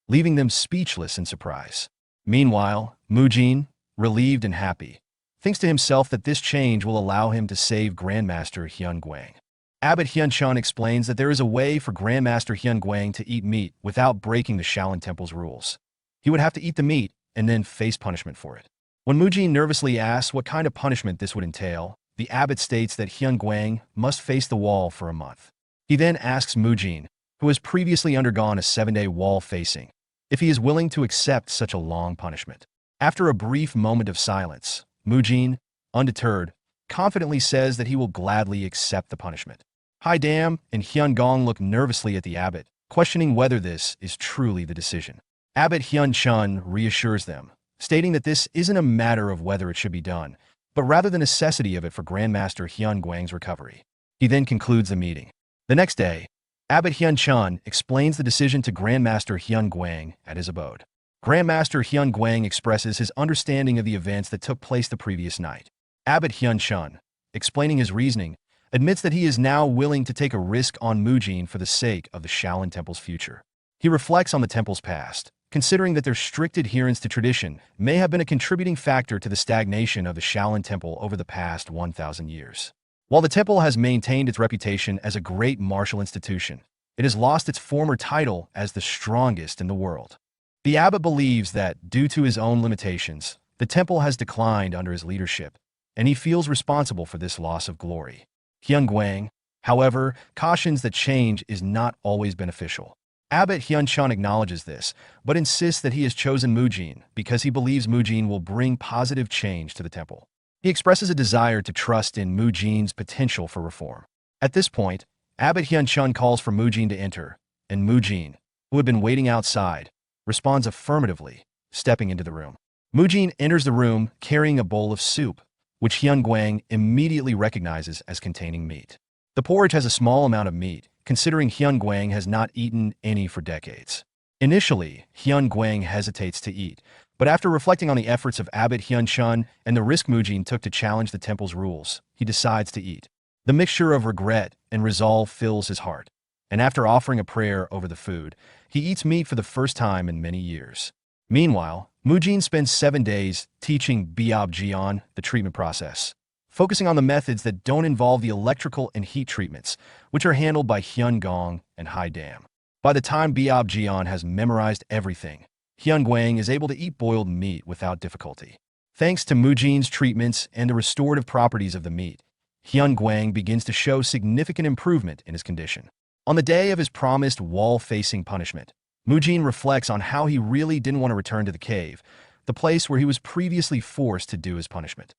leaving them speechless in surprise. Meanwhile, Mujin, relieved and happy, thinks to himself that this change will allow him to save Grandmaster Hyun Gwang. Abbot Hyun-chun explains that there is a way for Grandmaster Hyun-guang to eat meat without breaking the Shaolin Temple's rules. He would have to eat the meat and then face punishment for it. When Mujin nervously asks what kind of punishment this would entail, the abbot states that Hyun-guang must face the wall for a month. He then asks Mujin, who has previously undergone a 7-day wall facing, if he is willing to accept such a long punishment. After a brief moment of silence, Mujin, undeterred, confidently says that he will gladly accept the punishment. Haidam and Hyun-gong look nervously at the abbot, questioning whether this is truly the decision. Abbot Hyun-chun reassures them, stating that this isn't a matter of whether it should be done, but rather the necessity of it for Grandmaster Hyun-guang's recovery. He then concludes the meeting. The next day, Abbot Hyun-chun explains the decision to Grandmaster Hyun-guang at his abode. Grandmaster Hyun-guang expresses his understanding of the events that took place the previous night. Abbot Hyun-chun, explaining his reasoning, admits that he is now willing to take a risk on Mujin for the sake of the Shaolin Temple's future. He reflects on the temple's past, considering that their strict adherence to tradition may have been a contributing factor to the stagnation of the Shaolin Temple over the past 1,000 years. While the temple has maintained its reputation as a great martial institution, it has lost its former title as the strongest in the world. The abbot believes that, due to his own limitations, the temple has declined under his leadership, and he feels responsible for this loss of glory. Hyun-guang, however, cautions that change is not always beneficial. Abbot Hyun-chun acknowledges this, but insists that he has chosen Mujin because he believes Mujin will bring positive change to the temple. He expresses a desire to trust in Mujin's potential for reform. At this point, Abbot Hyun-chun calls for Mujin to enter, and Mujin, who had been waiting outside, responds affirmatively, stepping into the room. Mujin enters the room carrying a bowl of soup, which Hyun-guang immediately recognizes as containing meat. The porridge has a small amount of meat, considering Hyun-guang has not eaten any for decades. Initially, Hyun-guang hesitates to eat, but after reflecting on the efforts of Abbot Hyun-chun and the risk Mujin took to challenge the temple's rules, he decides to eat. The mixture of regret and resolve fills his heart, and after offering a prayer over the food, he eats meat for the first time in many years. Meanwhile, Mujin spends 7 days teaching Biab-jian the treatment process, focusing on the methods that don't involve the electrical and heat treatments, which are handled by Hyun-gong and Haidam. By the time Biab-jian has memorized everything, Hyun-guang is able to eat boiled meat without difficulty. Thanks to Mujin's treatments and the restorative properties of the meat, Hyun-guang begins to show significant improvement in his condition. On the day of his promised wall-facing punishment, Mujin reflects on how he really didn't want to return to the cave, the place where he was previously forced to do his punishment.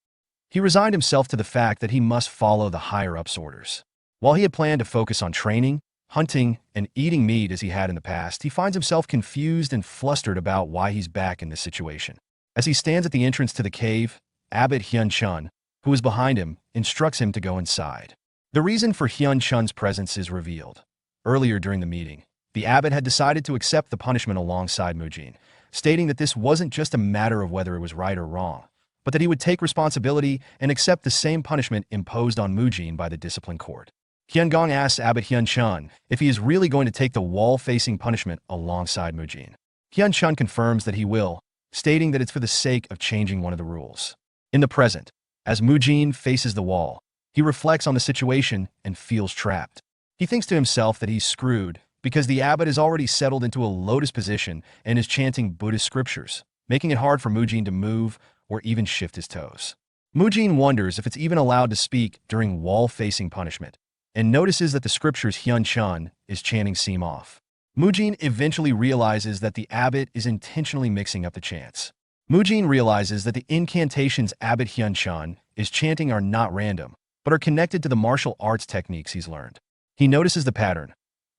He resigned himself to the fact that he must follow the higher-ups' orders. While he had planned to focus on training, hunting, and eating meat as he had in the past, he finds himself confused and flustered about why he's back in this situation. As he stands at the entrance to the cave, Abbot Hyun-chun, who is behind him, instructs him to go inside. The reason for Hyun-chun's presence is revealed. Earlier during the meeting, the abbot had decided to accept the punishment alongside Mujin, stating that this wasn't just a matter of whether it was right or wrong, but that he would take responsibility and accept the same punishment imposed on Mujin by the discipline court. Hyun-gong asks Abbot Hyun-chun if he is really going to take the wall-facing punishment alongside Mujin. Hyun-chun confirms that he will, stating that it's for the sake of changing one of the rules. In the present, as Mujin faces the wall, he reflects on the situation and feels trapped. He thinks to himself that he's screwed because the abbot has already settled into a lotus position and is chanting Buddhist scriptures, making it hard for Mujin to move or even shift his toes. Mujin wonders if it's even allowed to speak during wall-facing punishment, and notices that the scriptures Hyun-chun is chanting seem off. Mujin eventually realizes that the abbot is intentionally mixing up the chants. Mujin realizes that the incantations Abbot Hyun-chun is chanting are not random, but are connected to the martial arts techniques he's learned. He notices the pattern.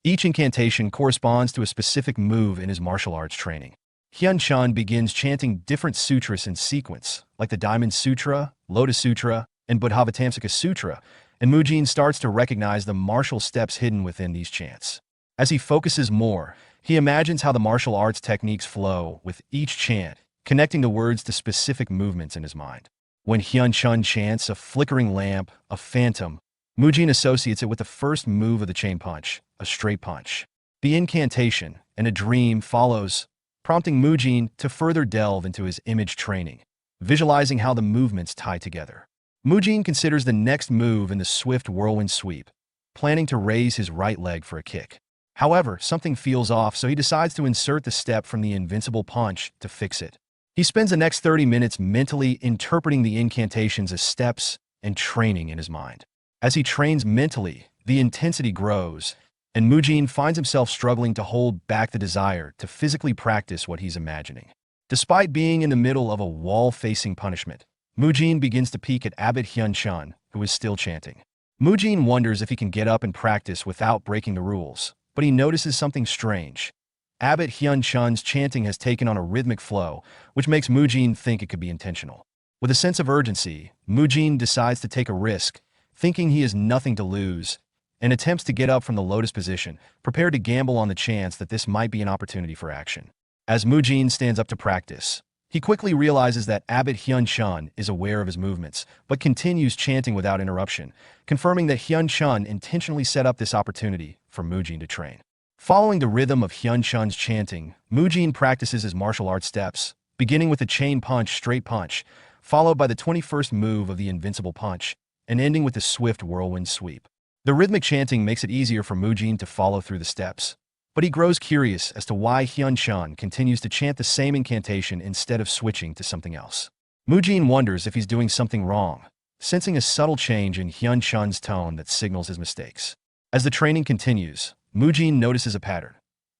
Each incantation corresponds to a specific move in his martial arts training. Hyun-chun begins chanting different sutras in sequence, like the Diamond Sutra, Lotus Sutra, and Buddhavatamsaka Sutra, and Mujin starts to recognize the martial steps hidden within these chants. As he focuses more, he imagines how the martial arts techniques flow with each chant, connecting the words to specific movements in his mind. When Hyun-chun chants a flickering lamp, a phantom, Mujin associates it with the first move of the chain punch, a straight punch. The incantation and a dream follows, prompting Mujin to further delve into his image training, visualizing how the movements tie together. Mujin considers the next move in the swift whirlwind sweep, planning to raise his right leg for a kick. However, something feels off, so he decides to insert the step from the invincible punch to fix it. He spends the next 30 minutes mentally interpreting the incantations as steps and training in his mind. As he trains mentally, the intensity grows, and Mujin finds himself struggling to hold back the desire to physically practice what he's imagining. Despite being in the middle of a wall-facing punishment, Mujin begins to peek at Abbot Hyun-chun, who is still chanting. Mujin wonders if he can get up and practice without breaking the rules, but he notices something strange. Abbot Hyun-chun's chanting has taken on a rhythmic flow, which makes Mujin think it could be intentional. With a sense of urgency, Mujin decides to take a risk, thinking he has nothing to lose, and attempts to get up from the lotus position, prepared to gamble on the chance that this might be an opportunity for action. As Mujin stands up to practice, he quickly realizes that Abbot Hyun-chun is aware of his movements, but continues chanting without interruption, confirming that Hyun-chun intentionally set up this opportunity for Mujin to train. Following the rhythm of Hyun-chun's chanting, Mujin practices his martial arts steps, beginning with the chain punch straight punch, followed by the 21st move of the invincible punch, and ending with the swift whirlwind sweep. The rhythmic chanting makes it easier for Mujin to follow through the steps, but he grows curious as to why Hyun-chun continues to chant the same incantation instead of switching to something else. Mujin wonders if he's doing something wrong, sensing a subtle change in Hyun-chun's tone that signals his mistakes. As the training continues, Mujin notices a pattern.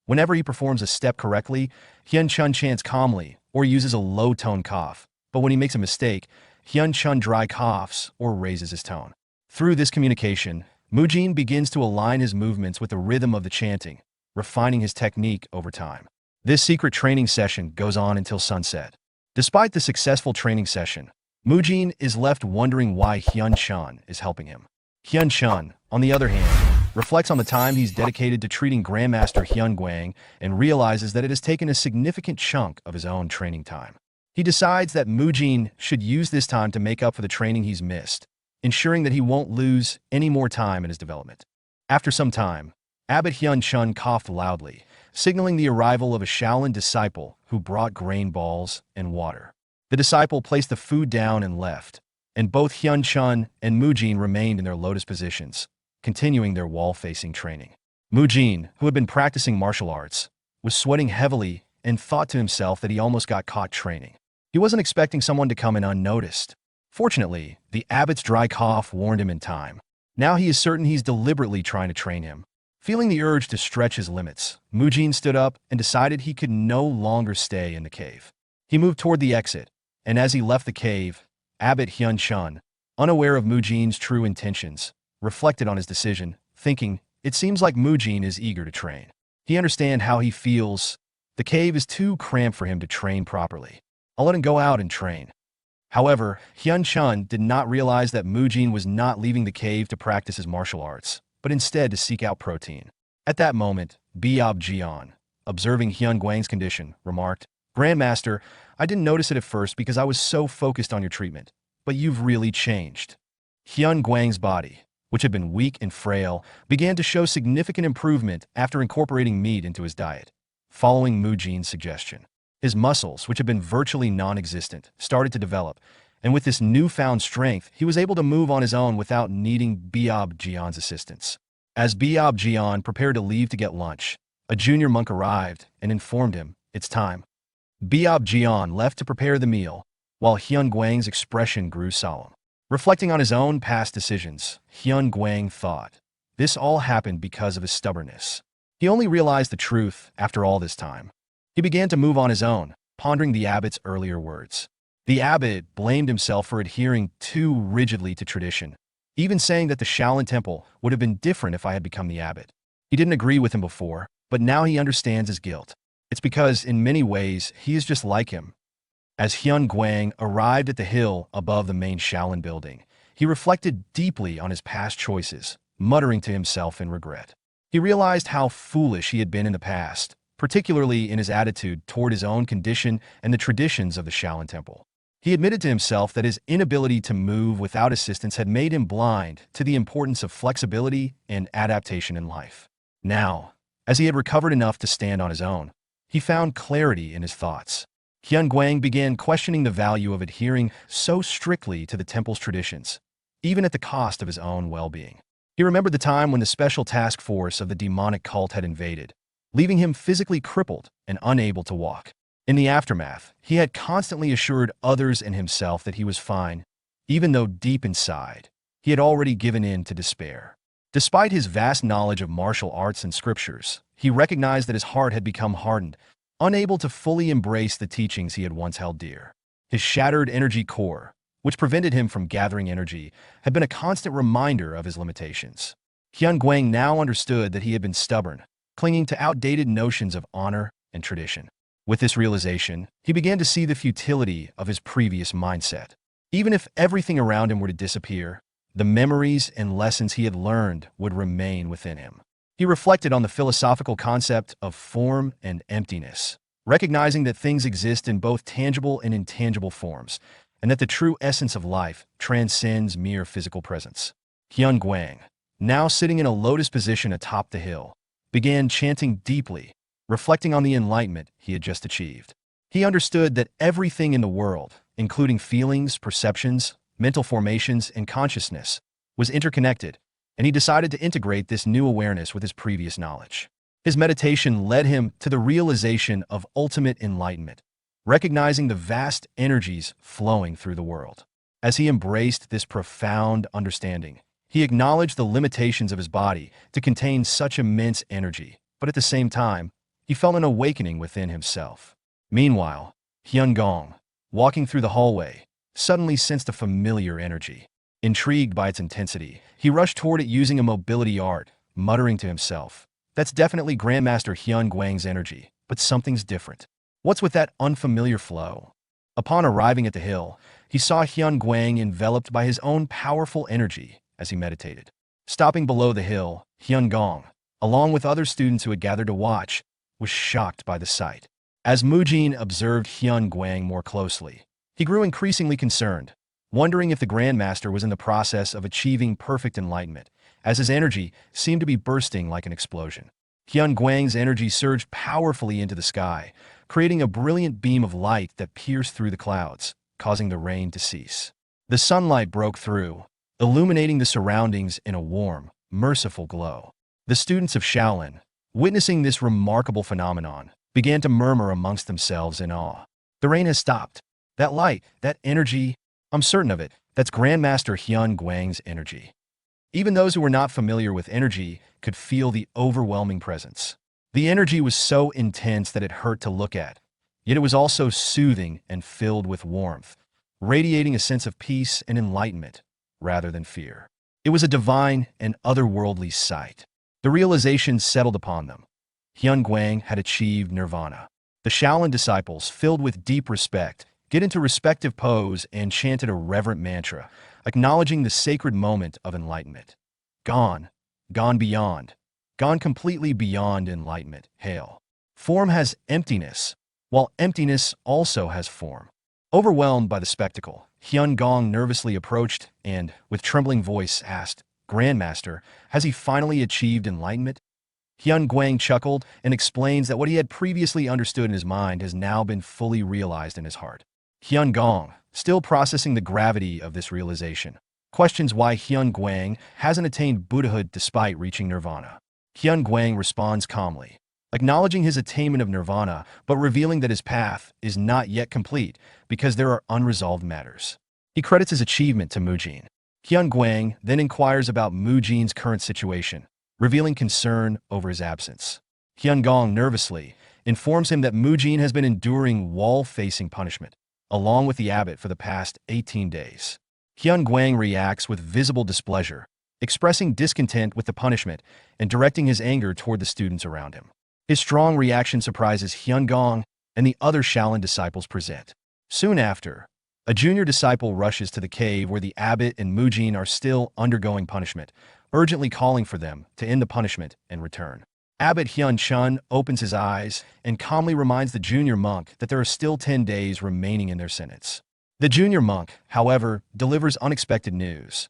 Whenever he performs a step correctly, Hyun-chun chants calmly or uses a low-tone cough, but when he makes a mistake, Hyun-chun dry coughs or raises his tone. Through this communication, Mujin begins to align his movements with the rhythm of the chanting, refining his technique over time. This secret training session goes on until sunset. Despite the successful training session, Mujin is left wondering why Hyun-chun is helping him. Hyun-chun, on the other hand, reflects on the time he's dedicated to treating Grandmaster Hyun-gwang and realizes that it has taken a significant chunk of his own training time. He decides that Mujin should use this time to make up for the training he's missed, ensuring that he won't lose any more time in his development. After some time, Abbot Hyun-chun coughed loudly, signaling the arrival of a Shaolin disciple who brought grain balls and water. The disciple placed the food down and left, and both Hyun-chun and Mujin remained in their lotus positions, continuing their wall-facing training. Mujin, who had been practicing martial arts, was sweating heavily and thought to himself that he almost got caught training. He wasn't expecting someone to come in unnoticed. Fortunately, the abbot's dry cough warned him in time. Now he is certain he's deliberately trying to train him. Feeling the urge to stretch his limits, Mujin stood up and decided he could no longer stay in the cave. He moved toward the exit, and as he left the cave, Abbot Hyun-chun, unaware of Mujin's true intentions, reflected on his decision, thinking, it seems like Mujin is eager to train. He understands how he feels. The cave is too cramped for him to train properly. I'll let him go out and train. However, Hyun-chun did not realize that Mujin was not leaving the cave to practice his martial arts, but instead to seek out protein. At that moment, Byeop-jeon, observing Hyun-gwang's condition, remarked, Grandmaster, I didn't notice it at first because I was so focused on your treatment, but you've really changed. Hyun-gwang's body, which had been weak and frail, began to show significant improvement after incorporating meat into his diet, following Mujin's suggestion. His muscles, which had been virtually non-existent, started to develop, and with this newfound strength, he was able to move on his own without needing Byeop-jeon's assistance. As Byeop-jeon prepared to leave to get lunch, a junior monk arrived and informed him, it's time. Byeop-jeon left to prepare the meal, while Hyun-gwang's expression grew solemn. Reflecting on his own past decisions, Hyun-gwang thought, this all happened because of his stubbornness. He only realized the truth after all this time. He began to move on his own, pondering the abbot's earlier words. The abbot blamed himself for adhering too rigidly to tradition, even saying that the Shaolin Temple would have been different if I had become the abbot. He didn't agree with him before, but now he understands his guilt. It's because, in many ways, he is just like him. As Hyun-gwang arrived at the hill above the main Shaolin building, he reflected deeply on his past choices, muttering to himself in regret. He realized how foolish he had been in the past, particularly in his attitude toward his own condition and the traditions of the Shaolin Temple. He admitted to himself that his inability to move without assistance had made him blind to the importance of flexibility and adaptation in life. Now, as he had recovered enough to stand on his own, he found clarity in his thoughts. Hyun-gwang began questioning the value of adhering so strictly to the temple's traditions, even at the cost of his own well-being. He remembered the time when the special task force of the demonic cult had invaded, leaving him physically crippled and unable to walk. In the aftermath, he had constantly assured others and himself that he was fine, even though deep inside, he had already given in to despair. Despite his vast knowledge of martial arts and scriptures, he recognized that his heart had become hardened, unable to fully embrace the teachings he had once held dear. His shattered energy core, which prevented him from gathering energy, had been a constant reminder of his limitations. Hyun Guang now understood that he had been stubborn, clinging to outdated notions of honor and tradition. With this realization, he began to see the futility of his previous mindset. Even if everything around him were to disappear, the memories and lessons he had learned would remain within him. He reflected on the philosophical concept of form and emptiness, recognizing that things exist in both tangible and intangible forms, and that the true essence of life transcends mere physical presence. Hyun Guang, now sitting in a lotus position atop the hill, began chanting deeply, reflecting on the enlightenment he had just achieved. He understood that everything in the world, including feelings, perceptions, mental formations, and consciousness, was interconnected, and he decided to integrate this new awareness with his previous knowledge. His meditation led him to the realization of ultimate enlightenment, recognizing the vast energies flowing through the world. As he embraced this profound understanding, he acknowledged the limitations of his body to contain such immense energy, but at the same time, he felt an awakening within himself. Meanwhile, Hyun Gong, walking through the hallway, suddenly sensed a familiar energy. Intrigued by its intensity, he rushed toward it using a mobility art, muttering to himself, "That's definitely Grandmaster Hyun Guang's energy, but something's different. What's with that unfamiliar flow?" Upon arriving at the hill, he saw Hyun Guang enveloped by his own powerful energy as he meditated. Stopping below the hill, Hyun Gong, along with other students who had gathered to watch, was shocked by the sight. As Mujin observed Hyun Guang more closely, he grew increasingly concerned, wondering if the Grandmaster was in the process of achieving perfect enlightenment, as his energy seemed to be bursting like an explosion. Hyun Guang's energy surged powerfully into the sky, creating a brilliant beam of light that pierced through the clouds, causing the rain to cease. The sunlight broke through, illuminating the surroundings in a warm, merciful glow. The students of Shaolin, witnessing this remarkable phenomenon, began to murmur amongst themselves in awe. "The rain has stopped. That light, that energy, I'm certain of it, that's Grandmaster Hyun Guang's energy." Even those who were not familiar with energy could feel the overwhelming presence. The energy was so intense that it hurt to look at, yet it was also soothing and filled with warmth, radiating a sense of peace and enlightenment rather than fear. It was a divine and otherworldly sight. The realization settled upon them. Hyun Guang had achieved nirvana. The Shaolin disciples, filled with deep respect, get into respective pose and chanted a reverent mantra, acknowledging the sacred moment of enlightenment. Gone, gone beyond, gone completely beyond enlightenment, hail. Form has emptiness, while emptiness also has form. Overwhelmed by the spectacle, Hyun Gong nervously approached and, with trembling voice, asked, "Grandmaster, has he finally achieved enlightenment?" Hyun Guang chuckled and explains that what he had previously understood in his mind has now been fully realized in his heart. Hyun Gong, still processing the gravity of this realization, questions why Hyun Guang hasn't attained Buddhahood despite reaching nirvana. Hyun Guang responds calmly, acknowledging his attainment of nirvana but revealing that his path is not yet complete because there are unresolved matters. He credits his achievement to Mujin. Hyun Guang then inquires about Mujin's current situation, revealing concern over his absence. Hyun Gong nervously informs him that Mujin has been enduring wall-facing punishment, along with the abbot for the past 18 days. Hyun Guang reacts with visible displeasure, expressing discontent with the punishment and directing his anger toward the students around him. His strong reaction surprises Hyun Gong and the other Shaolin disciples present. Soon after, a junior disciple rushes to the cave where the abbot and Mujin are still undergoing punishment, urgently calling for them to end the punishment and return. Abbot Hyun Chun opens his eyes and calmly reminds the junior monk that there are still 10 days remaining in their sentence. The junior monk, however, delivers unexpected news.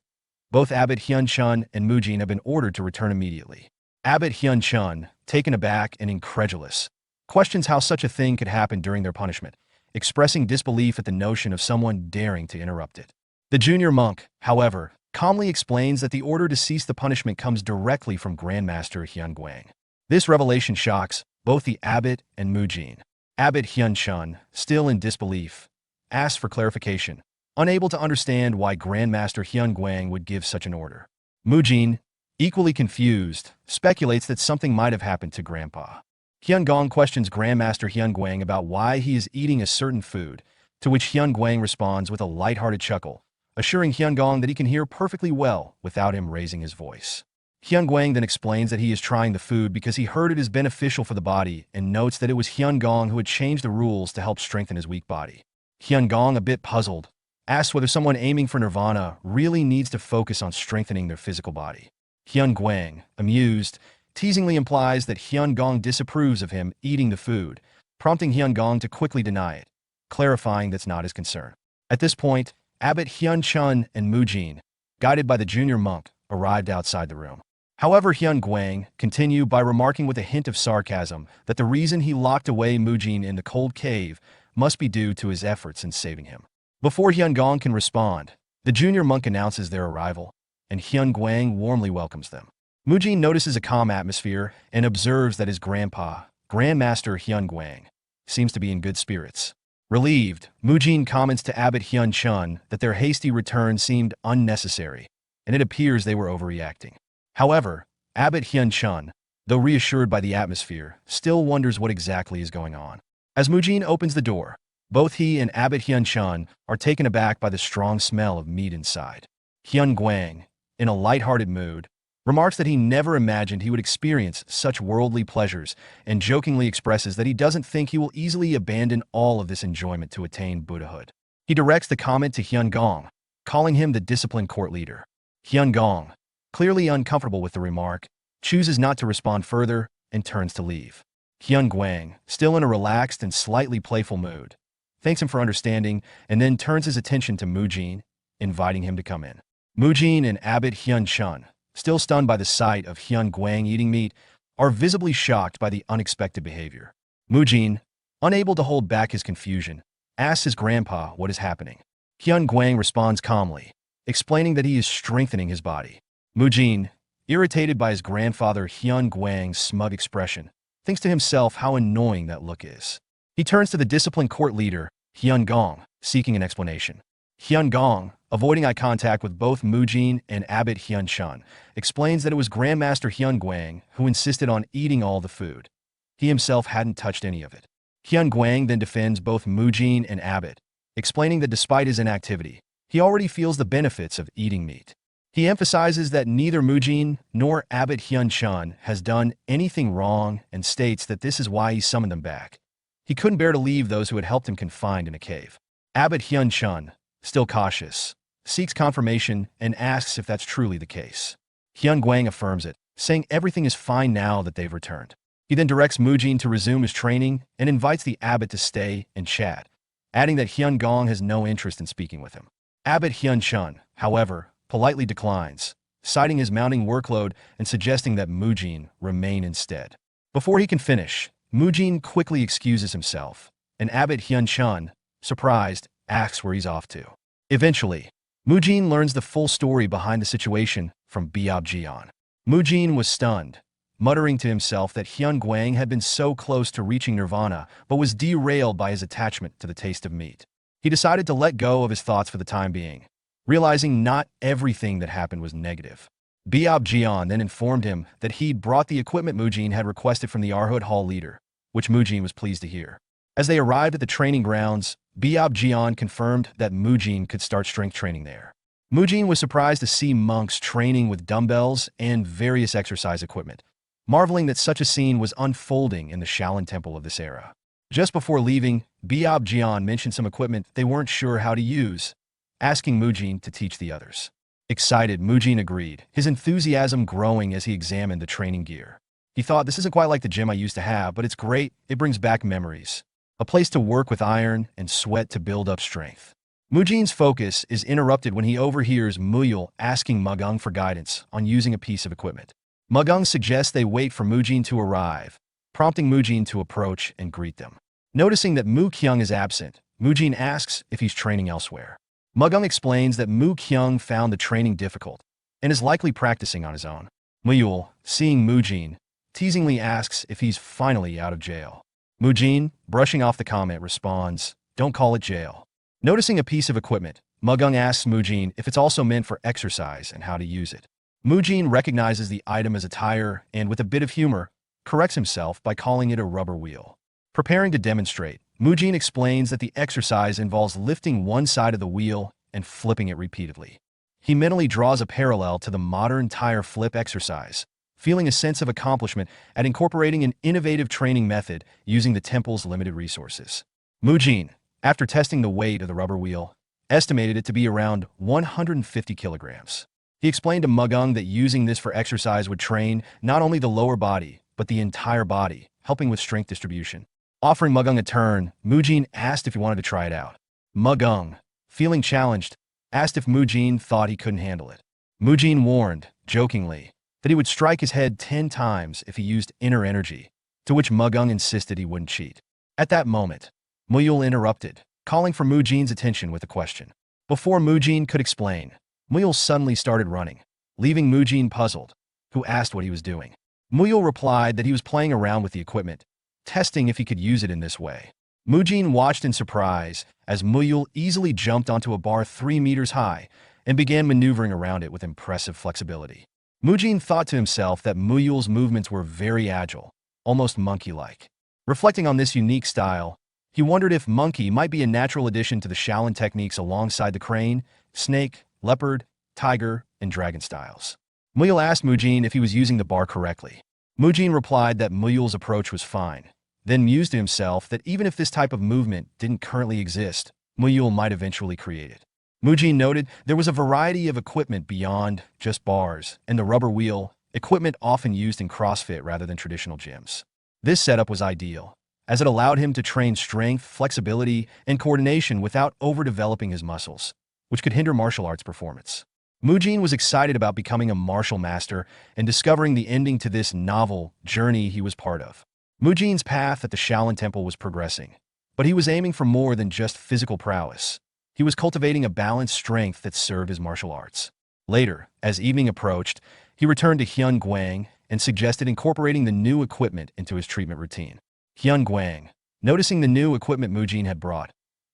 Both Abbot Hyun Chun and Mujin have been ordered to return immediately. Abbot Hyun Chun, taken aback and incredulous, questions how such a thing could happen during their punishment, expressing disbelief at the notion of someone daring to interrupt it. The junior monk, however, calmly explains that the order to cease the punishment comes directly from Grandmaster Hyun Guang. This revelation shocks both the abbot and Mujin. Abbot Hyun Chun, still in disbelief, asks for clarification, unable to understand why Grandmaster Hyun Guang would give such an order. Mujin, equally confused, speculates that something might have happened to Grandpa. Hyun Gong questions Grandmaster Hyun Guang about why he is eating a certain food, to which Hyun Guang responds with a lighthearted chuckle, assuring Hyun Gong that he can hear perfectly well without him raising his voice. Hyun Guang then explains that he is trying the food because he heard it is beneficial for the body and notes that it was Hyun Gong who had changed the rules to help strengthen his weak body. Hyun Gong, a bit puzzled, asks whether someone aiming for nirvana really needs to focus on strengthening their physical body. Hyun Guang, amused, teasingly implies that Hyun Gong disapproves of him eating the food, prompting Hyun Gong to quickly deny it, clarifying that's not his concern. At this point, Abbot Hyun Chun and Mujin, guided by the junior monk, arrived outside the room. However, Hyun Guang continued by remarking with a hint of sarcasm that the reason he locked away Mujin in the cold cave must be due to his efforts in saving him. Before Hyun Gong can respond, the junior monk announces their arrival, and Hyun Guang warmly welcomes them. Mujin notices a calm atmosphere and observes that his grandpa, Grandmaster Hyun Guang, seems to be in good spirits. Relieved, Mujin comments to Abbot Hyun Chun that their hasty return seemed unnecessary, and it appears they were overreacting. However, Abbot Hyun Chun, though reassured by the atmosphere, still wonders what exactly is going on. As Mujin opens the door, both he and Abbot Hyun Chun are taken aback by the strong smell of meat inside. Hyun Guang, in a lighthearted mood, remarks that he never imagined he would experience such worldly pleasures and jokingly expresses that he doesn't think he will easily abandon all of this enjoyment to attain Buddhahood. He directs the comment to Hyun Gong, calling him the disciplined court leader. Hyun Gong, clearly uncomfortable with the remark, chooses not to respond further and turns to leave. Hyun Guang, still in a relaxed and slightly playful mood, thanks him for understanding and then turns his attention to Mujin, inviting him to come in. Mujin and Abbot Hyun Chun, still stunned by the sight of Hyun Guang eating meat, are visibly shocked by the unexpected behavior. Mujin, unable to hold back his confusion, asks his grandpa what is happening. Hyun Guang responds calmly, explaining that he is strengthening his body. Mujin, irritated by his grandfather Hyun Guang's smug expression, thinks to himself how annoying that look is. He turns to the disciplined court leader, Hyun Gong, seeking an explanation. Hyun Gong, avoiding eye contact with both Mujin and Abbot Hyun Chun, explains that it was Grandmaster Hyun Guang who insisted on eating all the food. He himself hadn't touched any of it. Hyun Guang then defends both Mujin and Abbot, explaining that despite his inactivity, he already feels the benefits of eating meat. He emphasizes that neither Mujin nor Abbot Hyun Chun has done anything wrong and states that this is why he summoned them back. He couldn't bear to leave those who had helped him confined in a cave. Abbot Hyun Chun, still cautious, seeks confirmation and asks if that's truly the case. Hyun Guang affirms it, saying everything is fine now that they've returned. He then directs Mujin to resume his training and invites the abbot to stay and chat, adding that Hyun Gong has no interest in speaking with him. Abbot Hyun Chun, however, politely declines, citing his mounting workload and suggesting that Mujin remain instead. Before he can finish, Mujin quickly excuses himself, and Abbot Hyun Chun, surprised, asks where he's off to. Eventually, Mujin learns the full story behind the situation from Biob Jian. Mujin was stunned, muttering to himself that Hyun Guang had been so close to reaching nirvana but was derailed by his attachment to the taste of meat. He decided to let go of his thoughts for the time being, realizing not everything that happened was negative. Biob Jian then informed him that he'd brought the equipment Mujin had requested from the Arhood Hall leader, which Mujin was pleased to hear. As they arrived at the training grounds, Biob Jian confirmed that Mujin could start strength training there. Mujin was surprised to see monks training with dumbbells and various exercise equipment, marveling that such a scene was unfolding in the Shaolin Temple of this era. Just before leaving, Biob Jian mentioned some equipment they weren't sure how to use, asking Mujin to teach the others. Excited, Mujin agreed, his enthusiasm growing as he examined the training gear. He thought, this isn't quite like the gym I used to have, but it's great, it brings back memories. A place to work with iron and sweat to build up strength. Mujin's focus is interrupted when he overhears Muyul asking Mugung for guidance on using a piece of equipment. Mugung suggests they wait for Mujin to arrive, prompting Mujin to approach and greet them. Noticing that Mu Kyung is absent, Mujin asks if he's training elsewhere. Mugung explains that Mu Kyung found the training difficult and is likely practicing on his own. Muyul, seeing Mujin, teasingly asks if he's finally out of jail. Mujin, brushing off the comment, responds, "Don't call it jail." Noticing a piece of equipment, Mugung asks Mujin if it's also meant for exercise and how to use it. Mujin recognizes the item as a tire and, with a bit of humor, corrects himself by calling it a rubber wheel. Preparing to demonstrate, Mujin explains that the exercise involves lifting one side of the wheel and flipping it repeatedly. He mentally draws a parallel to the modern tire flip exercise, feeling a sense of accomplishment at incorporating an innovative training method using the temple's limited resources. Mujin, after testing the weight of the rubber wheel, estimated it to be around 150 kilograms. He explained to Mugung that using this for exercise would train not only the lower body, but the entire body, helping with strength distribution. Offering Mugung a turn, Mujin asked if he wanted to try it out. Mugung, feeling challenged, asked if Mujin thought he couldn't handle it. Mujin warned, jokingly, that he would strike his head 10 times if he used inner energy, to which Mugung insisted he wouldn't cheat. At that moment, Muyul interrupted, calling for Mujin's attention with a question. Before Mujin could explain, Muyul suddenly started running, leaving Mujin puzzled, who asked what he was doing. Muyul replied that he was playing around with the equipment, testing if he could use it in this way. Mujin watched in surprise as Muyul easily jumped onto a bar 3 meters high and began maneuvering around it with impressive flexibility. Mujin thought to himself that Muyul's movements were very agile, almost monkey-like. Reflecting on this unique style, he wondered if monkey might be a natural addition to the Shaolin techniques alongside the crane, snake, leopard, tiger, and dragon styles. Muyul asked Mujin if he was using the bar correctly. Mujin replied that Muyul's approach was fine, then mused to himself that even if this type of movement didn't currently exist, Muyul might eventually create it. Mujin noted there was a variety of equipment beyond just bars and the rubber wheel, equipment often used in CrossFit rather than traditional gyms. This setup was ideal, as it allowed him to train strength, flexibility, and coordination without overdeveloping his muscles, which could hinder martial arts performance. Mujin was excited about becoming a martial master and discovering the ending to this novel journey he was part of. Mujin's path at the Shaolin Temple was progressing, but he was aiming for more than just physical prowess. He was cultivating a balanced strength that served his martial arts. Later, as evening approached, he returned to Hyun Guang and suggested incorporating the new equipment into his treatment routine. Hyun Guang, noticing the new equipment Mujin had brought,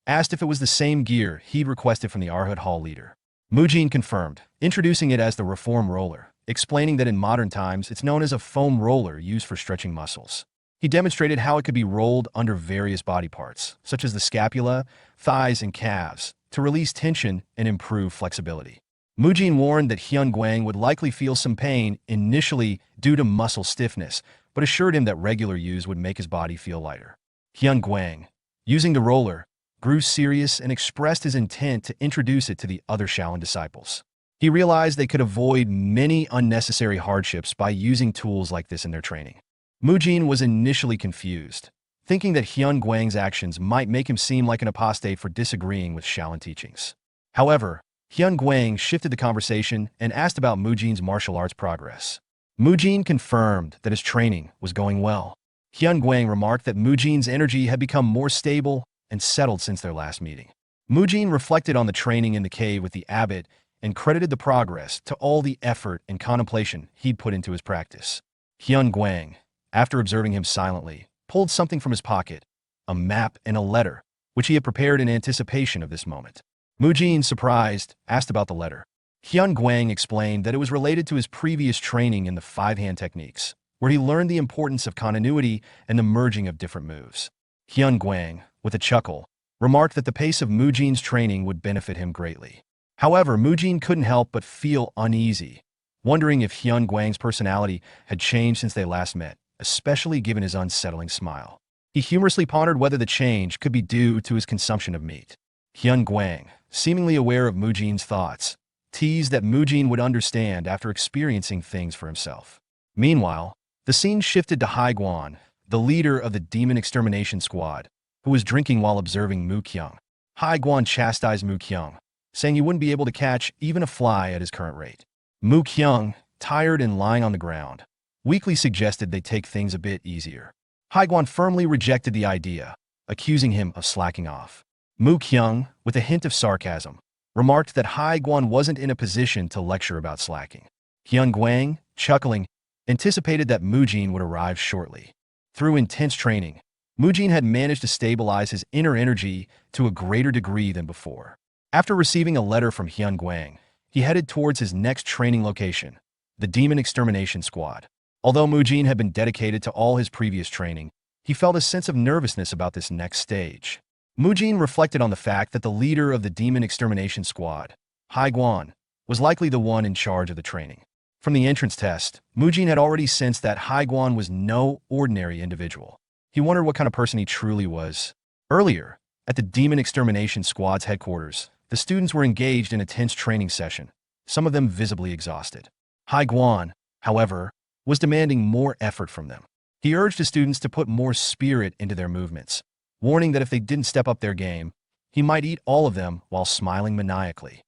asked if it was the same gear he'd requested from the Arhut Hall leader. Mujin confirmed, introducing it as the reform roller, explaining that in modern times it's known as a foam roller used for stretching muscles. He demonstrated how it could be rolled under various body parts, such as the scapula, thighs, and calves, to release tension and improve flexibility. Mujin warned that Hyun Guang would likely feel some pain initially due to muscle stiffness, but assured him that regular use would make his body feel lighter. Hyun Guang, using the roller, grew serious and expressed his intent to introduce it to the other Shaolin disciples. He realized they could avoid many unnecessary hardships by using tools like this in their training. Mujin was initially confused, thinking that Hyun Guang's actions might make him seem like an apostate for disagreeing with Shaolin teachings. However, Hyun Guang shifted the conversation and asked about Mujin's martial arts progress. Mujin confirmed that his training was going well. Hyun Guang remarked that Mujin's energy had become more stable and settled since their last meeting. Mujin reflected on the training in the cave with the abbot and credited the progress to all the effort and contemplation he'd put into his practice. Hyun Guang, after observing him silently, pulled something from his pocket, a map and a letter, which he had prepared in anticipation of this moment. Mujin, surprised, asked about the letter. Hyun Guang explained that it was related to his previous training in the five-hand techniques, where he learned the importance of continuity and the merging of different moves. Hyun Guang, with a chuckle, remarked that the pace of Mujin's training would benefit him greatly. However, Mujin couldn't help but feel uneasy, wondering if Hyun Guang's personality had changed since they last met, especially given his unsettling smile. He humorously pondered whether the change could be due to his consumption of meat. Hyun Guang, seemingly aware of Mujin's thoughts, teased that Mujin would understand after experiencing things for himself. Meanwhile, the scene shifted to Haiguan, the leader of the Demon Extermination Squad, who was drinking while observing Mu Kyung. Haiguan chastised Mu Kyung, saying he wouldn't be able to catch even a fly at his current rate. Mu Kyung, tired and lying on the ground, weakly suggested they take things a bit easier. Haiguan firmly rejected the idea, accusing him of slacking off. Mu Kyung, with a hint of sarcasm, remarked that Hai Guan wasn't in a position to lecture about slacking. Hyun Guang, chuckling, anticipated that Mujin would arrive shortly. Through intense training, Mujin had managed to stabilize his inner energy to a greater degree than before. After receiving a letter from Hyun Guang, he headed towards his next training location, the Demon Extermination Squad. Although Mujin had been dedicated to all his previous training, he felt a sense of nervousness about this next stage. Mujin reflected on the fact that the leader of the Demon Extermination Squad, Hai Guan, was likely the one in charge of the training. From the entrance test, Mujin had already sensed that Hai Guan was no ordinary individual. He wondered what kind of person he truly was. Earlier, at the Demon Extermination Squad's headquarters, the students were engaged in a tense training session, some of them visibly exhausted. Hai Guan, however, was demanding more effort from them. He urged the students to put more spirit into their movements, warning that if they didn't step up their game, he might eat all of them while smiling maniacally.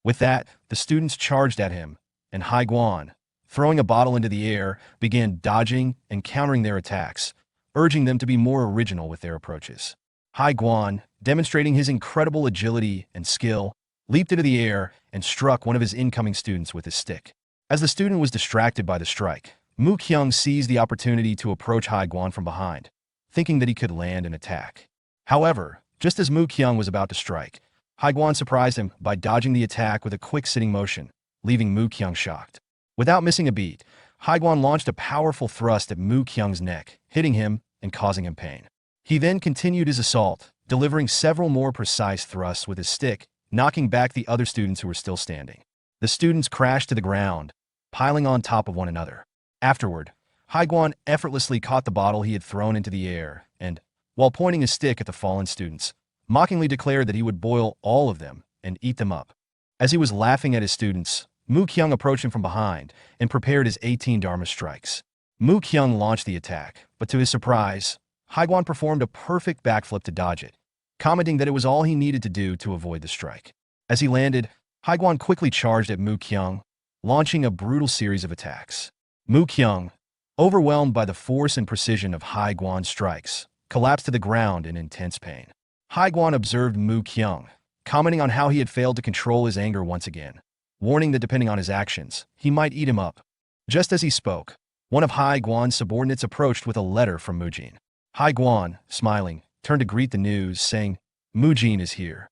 With that, the students charged at him, and Hai Guan, throwing a bottle into the air, began dodging and countering their attacks, urging them to be more original with their approaches. Hai Guan, demonstrating his incredible agility and skill, leaped into the air and struck one of his incoming students with his stick. As the student was distracted by the strike, Mu Kyung seized the opportunity to approach Hai Guan from behind, thinking that he could land an attack. However, just as Mu Kyung was about to strike, Hai Guan surprised him by dodging the attack with a quick sitting motion, leaving Mu Kyung shocked. Without missing a beat, Hai Guan launched a powerful thrust at Mu Kyung's neck, hitting him and causing him pain. He then continued his assault, delivering several more precise thrusts with his stick, knocking back the other students who were still standing. The students crashed to the ground, piling on top of one another. Afterward, Hai Guan effortlessly caught the bottle he had thrown into the air and, while pointing his stick at the fallen students, mockingly declared that he would boil all of them and eat them up. As he was laughing at his students, Mu Kyung approached him from behind and prepared his 18 Dharma strikes. Mu Kyung launched the attack, but to his surprise, Hai Guan performed a perfect backflip to dodge it, commenting that it was all he needed to do to avoid the strike. As he landed, Hai Guan quickly charged at Mu Kyung, launching a brutal series of attacks. Mu Kyung, overwhelmed by the force and precision of Hai Guan's strikes, collapsed to the ground in intense pain. Hai Guan observed Mu Kyung, commenting on how he had failed to control his anger once again, warning that depending on his actions, he might eat him up. Just as he spoke, one of Hai Guan's subordinates approached with a letter from Mujin. Hai Guan, smiling, turned to greet the news, saying, "Mujin is here."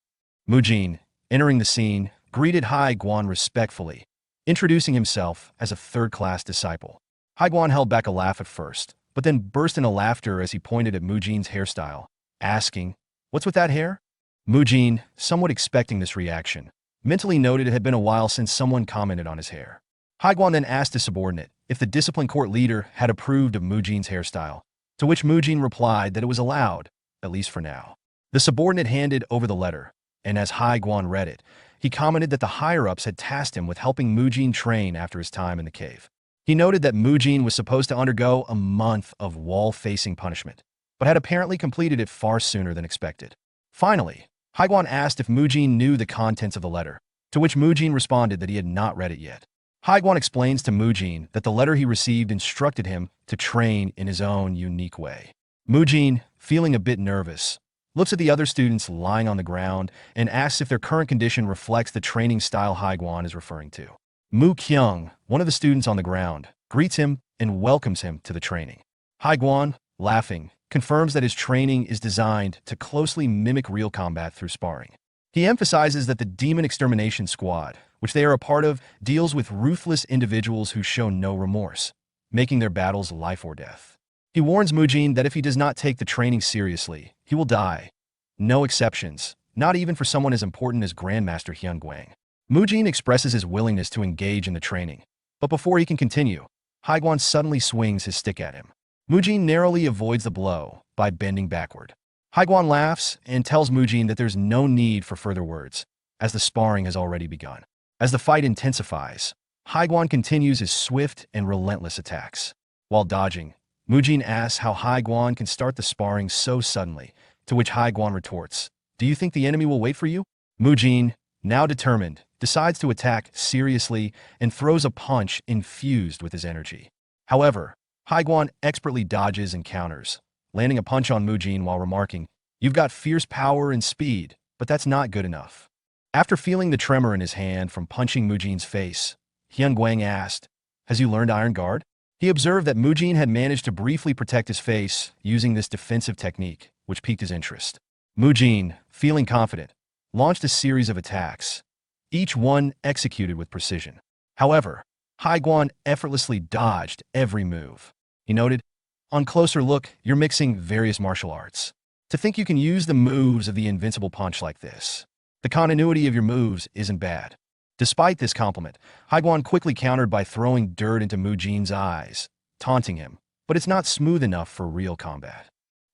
Mujin, entering the scene, greeted Hai Guan respectfully, introducing himself as a third-class disciple. Hai Guan held back a laugh at first, but then burst into laughter as he pointed at Mujin's hairstyle, asking, "What's with that hair?" Mujin, somewhat expecting this reaction, mentally noted it had been a while since someone commented on his hair. Hai Guan then asked his subordinate if the discipline court leader had approved of Mujin's hairstyle, to which Mujin replied that it was allowed, at least for now. The subordinate handed over the letter, and as Hai Guan read it, he commented that the higher-ups had tasked him with helping Mujin train after his time in the cave. He noted that Mujin was supposed to undergo a month of wall-facing punishment, but had apparently completed it far sooner than expected. Finally, Hai Guan asked if Mujin knew the contents of the letter, to which Mujin responded that he had not read it yet. Hai Guan explains to Mujin that the letter he received instructed him to train in his own unique way. Mujin, feeling a bit nervous, looks at the other students lying on the ground and asks if their current condition reflects the training style Hai Guan is referring to. Mu Kyung, one of the students on the ground, greets him and welcomes him to the training. Hai Guan, laughing, confirms that his training is designed to closely mimic real combat through sparring. He emphasizes that the Demon Extermination Squad, which they are a part of, deals with ruthless individuals who show no remorse, making their battles life or death. He warns Mujin that if he does not take the training seriously, he will die. No exceptions, not even for someone as important as Grandmaster Hyun Guang. Mujin expresses his willingness to engage in the training, but before he can continue, Hai Guan suddenly swings his stick at him. Mujin narrowly avoids the blow by bending backward. Hai Guan laughs and tells Mujin that there's no need for further words, as the sparring has already begun. As the fight intensifies, Hai Guan continues his swift and relentless attacks. While dodging, Mujin asks how Hai Guan can start the sparring so suddenly, to which Hai Guan retorts, "Do you think the enemy will wait for you?" Mujin, now determined, decides to attack seriously and throws a punch infused with his energy. However, Hai Guan expertly dodges and counters, landing a punch on Mujin while remarking, "You've got fierce power and speed, but that's not good enough." After feeling the tremor in his hand from punching Mujin's face, Hyun-Guang asked, "Has you learned Iron Guard?" He observed that Mujin had managed to briefly protect his face using this defensive technique, which piqued his interest. Mujin, feeling confident, launched a series of attacks, each one executed with precision. However, Haiguan effortlessly dodged every move. He noted, "On closer look, you're mixing various martial arts. To think you can use the moves of the invincible punch like this. The continuity of your moves isn't bad." Despite this compliment, Haiguan quickly countered by throwing dirt into Mujin's eyes, taunting him, "But it's not smooth enough for real combat."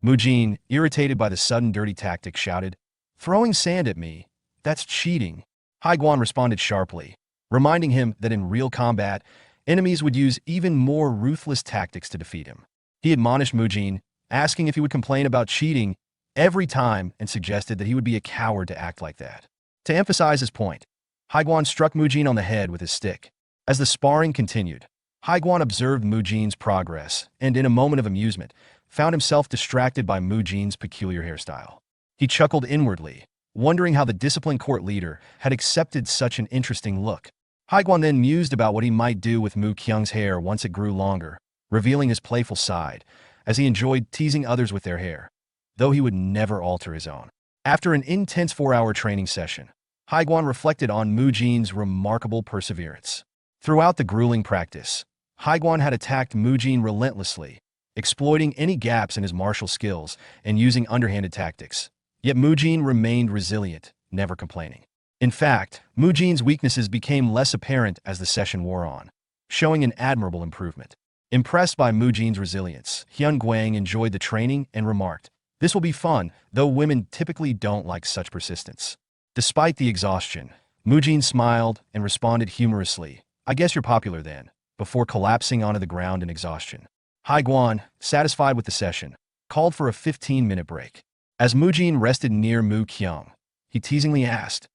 Mujin, irritated by the sudden dirty tactic, shouted, "Throwing sand at me? That's cheating." Haiguan responded sharply, reminding him that in real combat, enemies would use even more ruthless tactics to defeat him. He admonished Mujin, asking if he would complain about cheating every time and suggested that he would be a coward to act like that. To emphasize his point, Haiguan struck Mujin on the head with his stick. As the sparring continued, Haiguan observed Mujin's progress and, in a moment of amusement, found himself distracted by Mujin's peculiar hairstyle. He chuckled inwardly, wondering how the disciplined court leader had accepted such an interesting look. Haiguan then mused about what he might do with Mu Kyung's hair once it grew longer, revealing his playful side, as he enjoyed teasing others with their hair, though he would never alter his own. After an intense 4-hour training session, Haiguan reflected on Mujin's remarkable perseverance. Throughout the grueling practice, Haiguan had attacked Mujin relentlessly, exploiting any gaps in his martial skills and using underhanded tactics. Yet Mujin remained resilient, never complaining. In fact, Mujin's weaknesses became less apparent as the session wore on, showing an admirable improvement. Impressed by Mujin's resilience, Hyun-Guang enjoyed the training and remarked, "This will be fun, though women typically don't like such persistence." Despite the exhaustion, Mujin smiled and responded humorously, "I guess you're popular then," before collapsing onto the ground in exhaustion. Haiguan, satisfied with the session, called for a 15-minute break. As Mujin rested near Mu Kyung, he teasingly asked,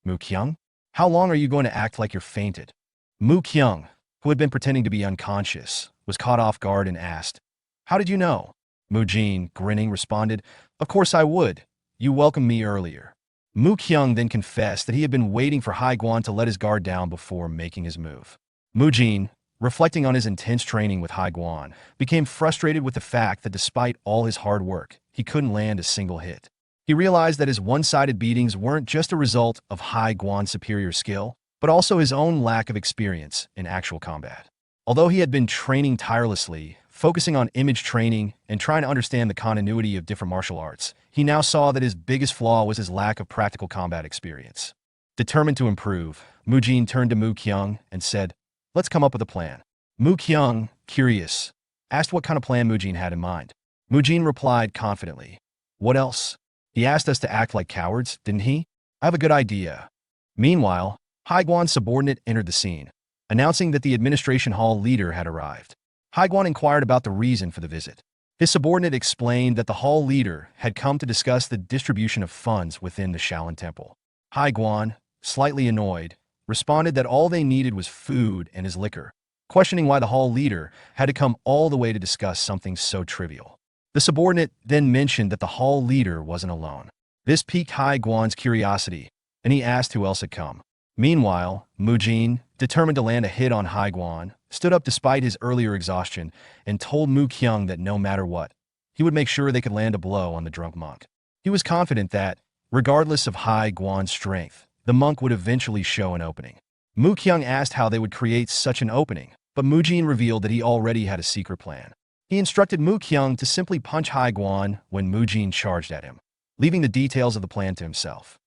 "Mu Kyung, how long are you going to act like you're fainted?" Mu Kyung, who had been pretending to be unconscious, was caught off guard and asked, "How did you know?" Mujin, grinning, responded, "Of course I would. You welcomed me earlier." Mu Kyung then confessed that he had been waiting for Haiguan to let his guard down before making his move. Mujin, reflecting on his intense training with Haiguan, became frustrated with the fact that despite all his hard work, he couldn't land a single hit. He realized that his one-sided beatings weren't just a result of Haiguan's superior skill, but also his own lack of experience in actual combat. Although he had been training tirelessly, focusing on image training and trying to understand the continuity of different martial arts, he now saw that his biggest flaw was his lack of practical combat experience. Determined to improve, Mujin turned to Mu Kyung and said, "Let's come up with a plan." Mu Kyung, curious, asked what kind of plan Mujin had in mind. Mujin replied confidently, "What else? He asked us to act like cowards, didn't he? I have a good idea." Meanwhile, Haiguan's subordinate entered the scene, announcing that the administration hall leader had arrived. Haiguan inquired about the reason for the visit. His subordinate explained that the hall leader had come to discuss the distribution of funds within the Shaolin Temple. Haiguan, slightly annoyed, responded that all they needed was food and his liquor, questioning why the hall leader had to come all the way to discuss something so trivial. The subordinate then mentioned that the hall leader wasn't alone. This piqued Haiguan's curiosity, and he asked who else had come. Meanwhile, Mujin, determined to land a hit on Haiguan, stood up despite his earlier exhaustion and told Mu Kyung that no matter what, he would make sure they could land a blow on the drunk monk. He was confident that, regardless of Haiguan's strength, the monk would eventually show an opening. Mu Kyung asked how they would create such an opening, but Mujin revealed that he already had a secret plan. He instructed Mu Kyung to simply punch Haiguan when Mujin charged at him, leaving the details of the plan to himself.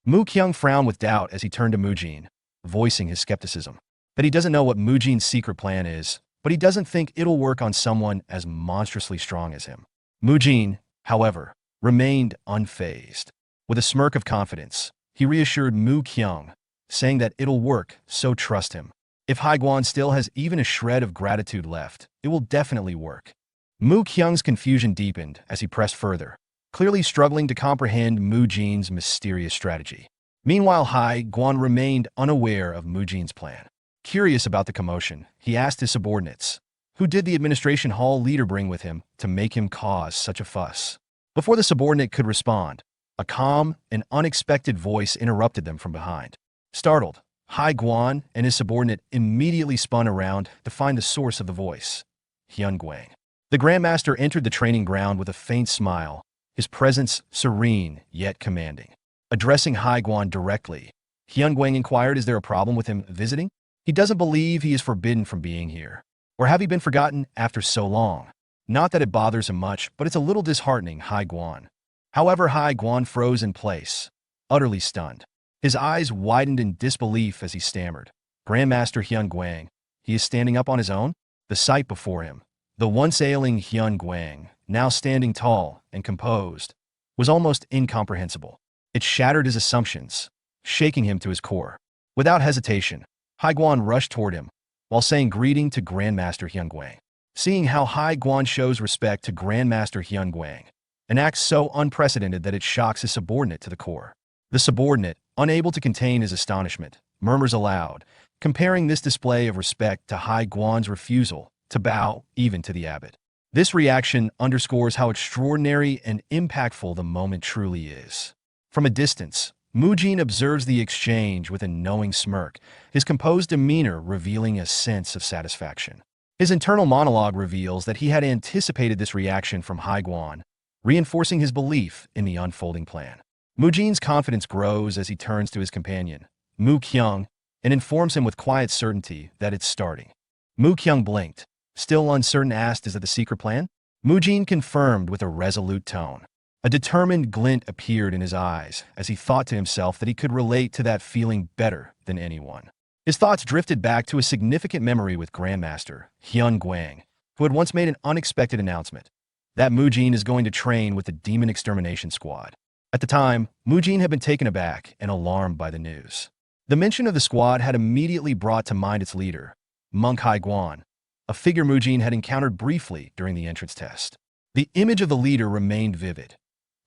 Mu Kyung frowned with doubt as he turned to Mujin, voicing his skepticism. That he doesn't know what Mujin's secret plan is, but he doesn't think it'll work on someone as monstrously strong as him. Mujin, however, remained unfazed. With a smirk of confidence, he reassured Mu Kyung, saying that it'll work, so trust him. If Haiguan still has even a shred of gratitude left, it will definitely work. Mu Kyung's confusion deepened as he pressed further, clearly struggling to comprehend Mujin's mysterious strategy. Meanwhile, Haiguan remained unaware of Mujin's plan. Curious about the commotion, he asked his subordinates, who did the administration hall leader bring with him to make him cause such a fuss? Before the subordinate could respond, A calm and unexpected voice interrupted them from behind. Startled, Hai Guan and his subordinate immediately spun around to find the source of the voice. Hyun Guang. The Grandmaster entered the training ground with a faint smile, his presence serene yet commanding. Addressing Hai Guan directly, Hyun Guang inquired, is there a problem with him visiting? He doesn't believe he is forbidden from being here. Or have he been forgotten after so long? Not that it bothers him much, but it's a little disheartening, Hai Guan. However, Hai Guan froze in place, utterly stunned. His eyes widened in disbelief as he stammered. Grandmaster Hyun Guang, he is standing up on his own? The sight before him, the once ailing Hyun Guang, now standing tall and composed, was almost incomprehensible. It shattered his assumptions, shaking him to his core. Without hesitation, Hai Guan rushed toward him, while saying greeting to Grandmaster Hyun Guang. Seeing how Hai Guan shows respect to Grandmaster Hyun Guang, an act so unprecedented that it shocks his subordinate to the core. The subordinate, unable to contain his astonishment, murmurs aloud, comparing this display of respect to Hai Guan's refusal to bow even to the abbot. This reaction underscores how extraordinary and impactful the moment truly is. From a distance, Mujin observes the exchange with a knowing smirk, his composed demeanor revealing a sense of satisfaction. His internal monologue reveals that he had anticipated this reaction from Hai Guan, reinforcing his belief in the unfolding plan. Mujin's confidence grows as he turns to his companion, Mu Kyung, and informs him with quiet certainty that it's starting. Mu Kyung blinked, still uncertain, asked, is it the secret plan? Mujin confirmed with a resolute tone. A determined glint appeared in his eyes as he thought to himself that he could relate to that feeling better than anyone. His thoughts drifted back to a significant memory with Grandmaster Hyun Guang, who had once made an unexpected announcement that Mujin is going to train with the Demon Extermination Squad. At the time, Mujin had been taken aback and alarmed by the news. The mention of the squad had immediately brought to mind its leader, Monk Hai Guan, a figure Mujin had encountered briefly during the entrance test. The image of the leader remained vivid.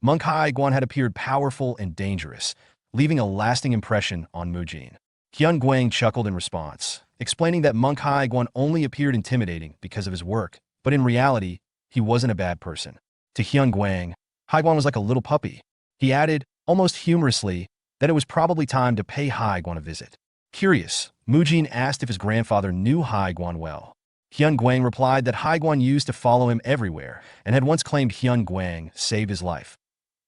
Monk Hai Guan had appeared powerful and dangerous, leaving a lasting impression on Mujin. Hyun Guang chuckled in response, explaining that Monk Hai Guan only appeared intimidating because of his work, but in reality, he wasn't a bad person. To Hyun Guang, Hai Guan was like a little puppy. He added, almost humorously, that it was probably time to pay Hai Guan a visit. Curious, Mujin asked if his grandfather knew Hai Guan well. Hyun Guang replied that Hai Guan used to follow him everywhere and had once claimed Hyun Guang saved his life,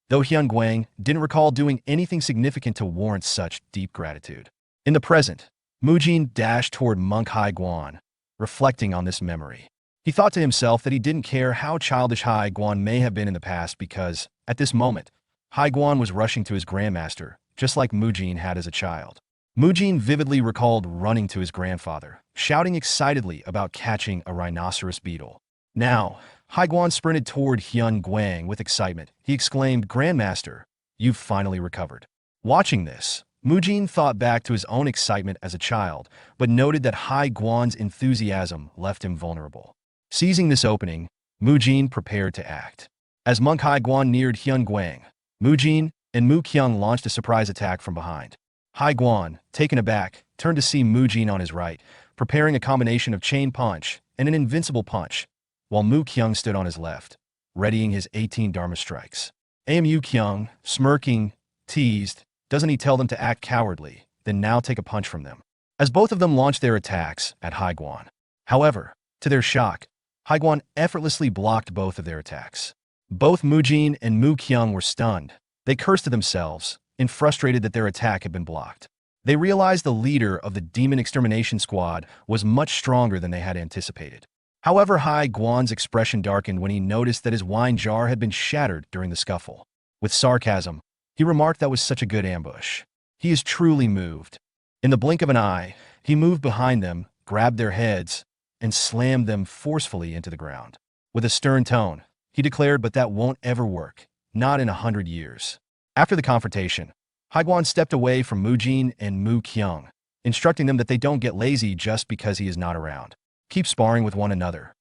though Hyun Guang didn't recall doing anything significant to warrant such deep gratitude. In the present, Mujin dashed toward Monk Hai Guan, reflecting on this memory. He thought to himself that he didn't care how childish Hai Guan may have been in the past because, at this moment, Hai Guan was rushing to his grandmaster, just like Mujin had as a child. Mujin vividly recalled running to his grandfather, shouting excitedly about catching a rhinoceros beetle. Now, Hai Guan sprinted toward Hyun Guang with excitement. He exclaimed, Grandmaster, you've finally recovered. Watching this, Mujin thought back to his own excitement as a child, but noted that Hai Guan's enthusiasm left him vulnerable. Seizing this opening, Mujin prepared to act. As Monk Hai Guan neared Hyun Guang, Mujin and Mu Kyung launched a surprise attack from behind. Hai Guan, taken aback, turned to see Mujin on his right, preparing a combination of chain punch and an invincible punch, while Mu Kyung stood on his left, readying his 18 Dharma strikes. Mu Kyung, smirking, teased, doesn't he tell them to act cowardly, then now take a punch from them? As both of them launched their attacks at Hai Guan. However, to their shock, Hai Guan effortlessly blocked both of their attacks. Both Mujin and Mu Kyung were stunned. They cursed to themselves, and frustrated that their attack had been blocked. They realized the leader of the Demon Extermination Squad was much stronger than they had anticipated. However, Hai Guan's expression darkened when he noticed that his wine jar had been shattered during the scuffle. With sarcasm, he remarked that was such a good ambush. He is truly moved. In the blink of an eye, he moved behind them, grabbed their heads, and slammed them forcefully into the ground. With a stern tone, he declared, but that won't ever work, not in 100 years. After the confrontation, Hai Guan stepped away from Mujin and Mu Kyung, instructing them that they don't get lazy just because he is not around. Keep sparring with one another.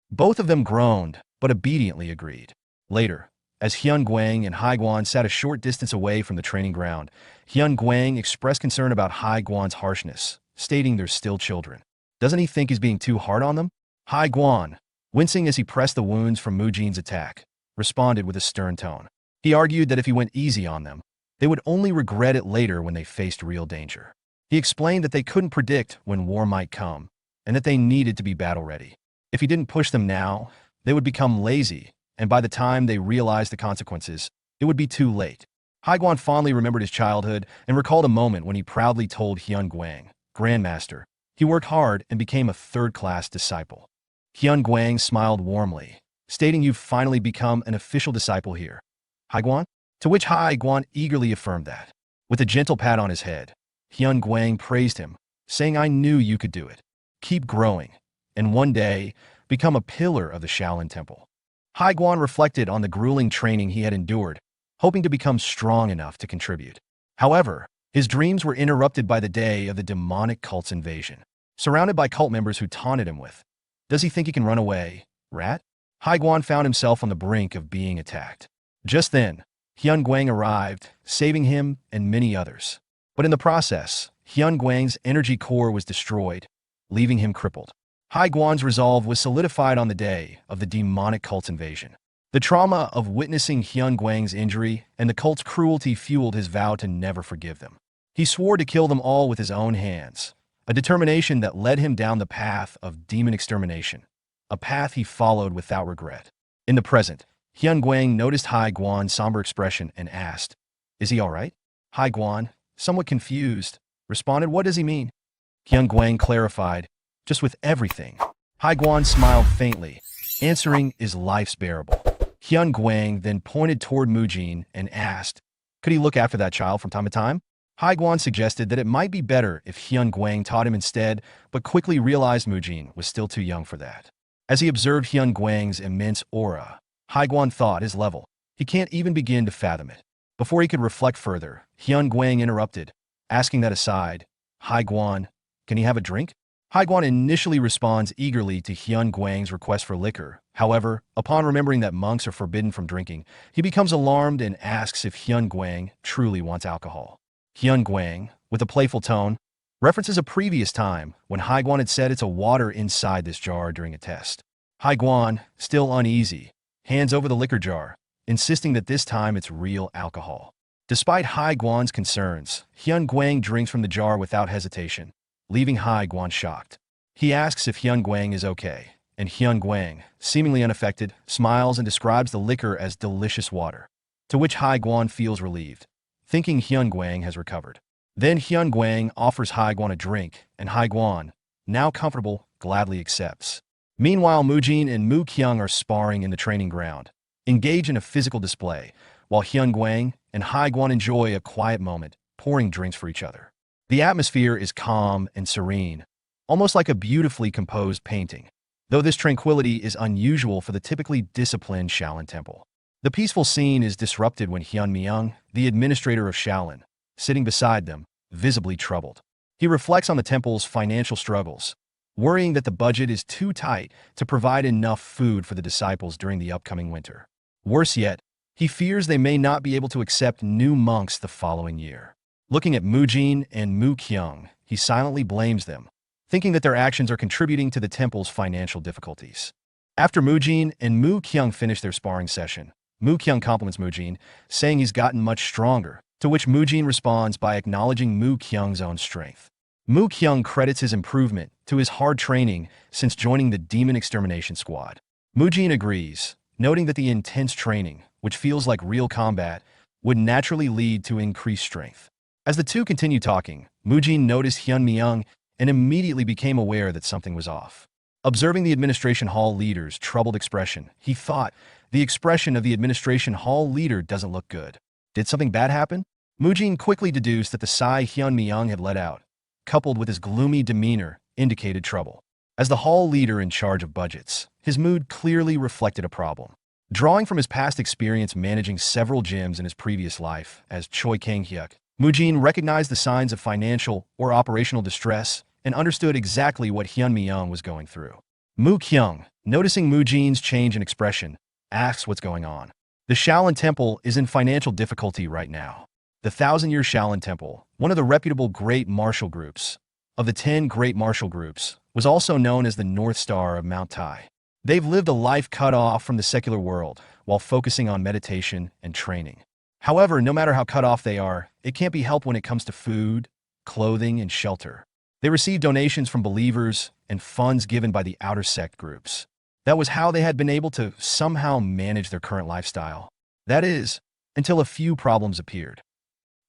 Both of them groaned, but obediently agreed. Later, as Hyun Guang and Hai Guan sat a short distance away from the training ground, Hyun Guang expressed concern about Hai Guan's harshness, stating they're still children. Doesn't he think he's being too hard on them? Hai Guan, wincing as he pressed the wounds from Mujin's attack, responded with a stern tone. He argued that if he went easy on them, they would only regret it later when they faced real danger. He explained that they couldn't predict when war might come, and that they needed to be battle-ready. If he didn't push them now, they would become lazy, and by the time they realized the consequences, it would be too late. Haiguan fondly remembered his childhood and recalled a moment when he proudly told Hyun Guang, Grandmaster, he worked hard and became a third-class disciple. Hyun Guang smiled warmly, stating, "You've finally become an official disciple here, Haiguan?" To which Haiguan eagerly affirmed that. With a gentle pat on his head, Hyun Guang praised him, saying, "I knew you could do it. Keep growing, and one day, become a pillar of the Shaolin Temple." Haiguan reflected on the grueling training he had endured, hoping to become strong enough to contribute. However, his dreams were interrupted by the day of the demonic cult's invasion. Surrounded by cult members who taunted him with, "Does he think he can run away, rat?" Haiguan found himself on the brink of being attacked. Just then, Hyun Guang arrived, saving him and many others. But in the process, Hyun Guang's energy core was destroyed, leaving him crippled. Haiguan's resolve was solidified on the day of the demonic cult's invasion. The trauma of witnessing Hyun Guang's injury and the cult's cruelty fueled his vow to never forgive them. He swore to kill them all with his own hands, a determination that led him down the path of demon extermination, a path he followed without regret. In the present, Hyun Guang noticed Haiguan's somber expression and asked, "Is he all right?" Haiguan, somewhat confused, responded, "What does he mean?" Hyun Guang clarified, "Just with everything." Haiguan smiled faintly, answering, "Is life's bearable?" Hyun Guang then pointed toward Mujin and asked, "Could he look after that child from time to time?" Haiguan suggested that it might be better if Hyun Guang taught him instead, but quickly realized Mujin was still too young for that. As he observed Hyun Guang's immense aura, Haiguan thought his level. He can't even begin to fathom it. Before he could reflect further, Hyun Guang interrupted, asking that aside, "Haiguan, can he have a drink?" Haiguan initially responds eagerly to Hyun Guang's request for liquor. However, upon remembering that monks are forbidden from drinking, he becomes alarmed and asks if Hyun Guang truly wants alcohol. Hyun Guang, with a playful tone, references a previous time when Haiguan had said it's a water inside this jar during a test. Haiguan, still uneasy, hands over the liquor jar, insisting that this time it's real alcohol. Despite Haiguan's concerns, Hyun Guang drinks from the jar without hesitation, leaving Haiguan shocked. He asks if Hyun Guang is okay, and Hyun Guang, seemingly unaffected, smiles and describes the liquor as delicious water, to which Haiguan feels relieved, thinking Hyun Guang has recovered. Then Hyun Guang offers Haiguan a drink, and Haiguan, now comfortable, gladly accepts. Meanwhile, Mujin and Mu Kyung are sparring in the training ground, engage in a physical display, while Hyun Guang and Haiguan enjoy a quiet moment, pouring drinks for each other. The atmosphere is calm and serene, almost like a beautifully composed painting, though this tranquility is unusual for the typically disciplined Shaolin Temple. The peaceful scene is disrupted when Hyun Myung, the administrator of Shaolin, sitting beside them, visibly troubled. He reflects on the temple's financial struggles, worrying that the budget is too tight to provide enough food for the disciples during the upcoming winter. Worse yet, he fears they may not be able to accept new monks the following year. Looking at Mujin and Mu Kyung, he silently blames them, thinking that their actions are contributing to the temple's financial difficulties. After Mujin and Mu Kyung finish their sparring session, Mu Kyung compliments Mujin, saying he's gotten much stronger, to which Mujin responds by acknowledging Mu Kyung's own strength. Mu Kyung credits his improvement to his hard training since joining the Demon Extermination Squad. Mujin agrees, noting that the intense training, which feels like real combat, would naturally lead to increased strength. As the two continue talking, Mujin noticed Hyun Myung and immediately became aware that something was off. Observing the Administration Hall leader's troubled expression, he thought, the expression of the Administration Hall leader doesn't look good. Did something bad happen? Mujin quickly deduced that the sigh Hyun Myung had let out, coupled with his gloomy demeanor, indicated trouble. As the hall leader in charge of budgets, his mood clearly reflected a problem. Drawing from his past experience managing several gyms in his previous life as Choi Kang-hyuk, Mujin recognized the signs of financial or operational distress and understood exactly what Hyun Myung was going through. Mu Kyung, noticing Mujin's change in expression, asks what's going on. The Shaolin Temple is in financial difficulty right now. The 1,000-year Shaolin Temple, one of the reputable great martial groups, of the 10 great martial groups, was also known as the North Star of Mount Tai. They've lived a life cut off from the secular world while focusing on meditation and training. However, no matter how cut off they are, it can't be helped when it comes to food, clothing, and shelter. They receive donations from believers and funds given by the outer sect groups. That was how they had been able to somehow manage their current lifestyle. That is, until a few problems appeared.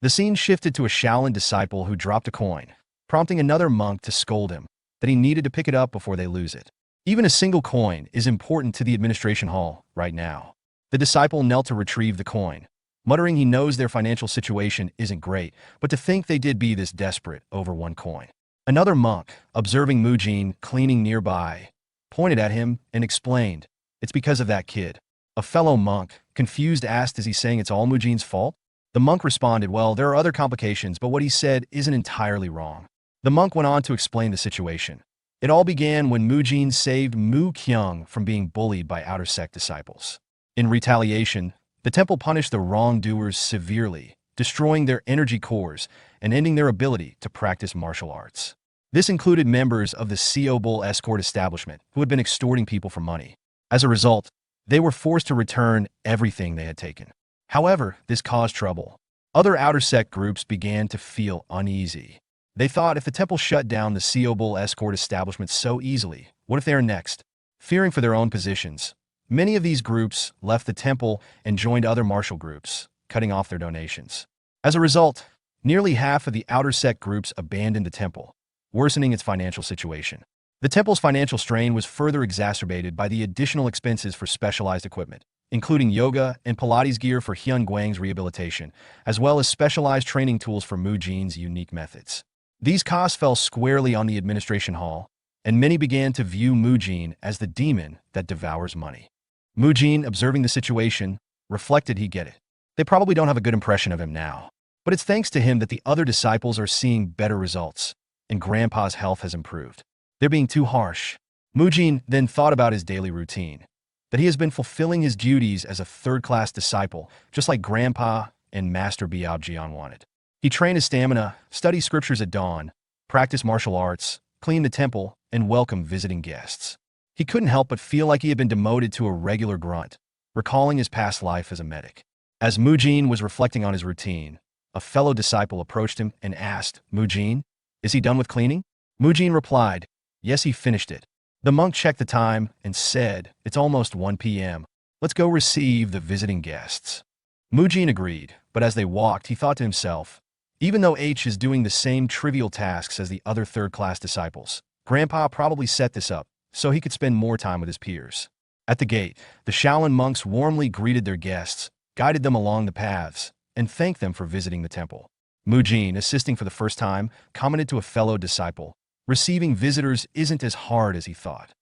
The scene shifted to a Shaolin disciple who dropped a coin, prompting another monk to scold him that he needed to pick it up before they lose it. Even a single coin is important to the administration hall right now. The disciple knelt to retrieve the coin, muttering he knows their financial situation isn't great, but to think they did be this desperate over one coin. Another monk, observing Mujin cleaning nearby, pointed at him and explained, "It's because of that kid." A fellow monk, confused, asked, "Is he saying it's all Mujin's fault?" The monk responded, "Well, there are other complications, but what he said isn't entirely wrong." The monk went on to explain the situation. It all began when Mujin saved Mu Kyung from being bullied by outer sect disciples. In retaliation, the temple punished the wrongdoers severely, destroying their energy cores and ending their ability to practice martial arts. This included members of the Seobul escort establishment who had been extorting people for money. As a result, they were forced to return everything they had taken. However, this caused trouble. Other outer sect groups began to feel uneasy. They thought, if the temple shut down the Seobul escort establishment so easily, what if they are next? Fearing for their own positions, many of these groups left the temple and joined other martial groups, cutting off their donations. As a result, nearly half of the outer sect groups abandoned the temple, worsening its financial situation. The temple's financial strain was further exacerbated by the additional expenses for specialized equipment, including yoga and Pilates gear for Hyun Guang's rehabilitation, as well as specialized training tools for Mujin's unique methods. These costs fell squarely on the administration hall, and many began to view Mujin as the demon that devours money. Mujin, observing the situation, reflected he'd get it. They probably don't have a good impression of him now, but it's thanks to him that the other disciples are seeing better results, and Grandpa's health has improved. They're being too harsh. Mujin then thought about his daily routine, that he has been fulfilling his duties as a third-class disciple, just like Grandpa and Master Biao Jian wanted. He trained his stamina, studied scriptures at dawn, practiced martial arts, cleaned the temple, and welcomed visiting guests. He couldn't help but feel like he had been demoted to a regular grunt, recalling his past life as a medic. As Mujin was reflecting on his routine, a fellow disciple approached him and asked, "Mujin, is he done with cleaning?" Mujin replied, "Yes, he finished it." The monk checked the time and said, "It's almost 1 p.m. Let's go receive the visiting guests." Mujin agreed, but as they walked, he thought to himself, even though H is doing the same trivial tasks as the other third-class disciples, Grandpa probably set this up so he could spend more time with his peers. At the gate, the Shaolin monks warmly greeted their guests, guided them along the paths, and thanked them for visiting the temple. Mujin, assisting for the first time, commented to a fellow disciple, "Receiving visitors isn't as hard as he thought."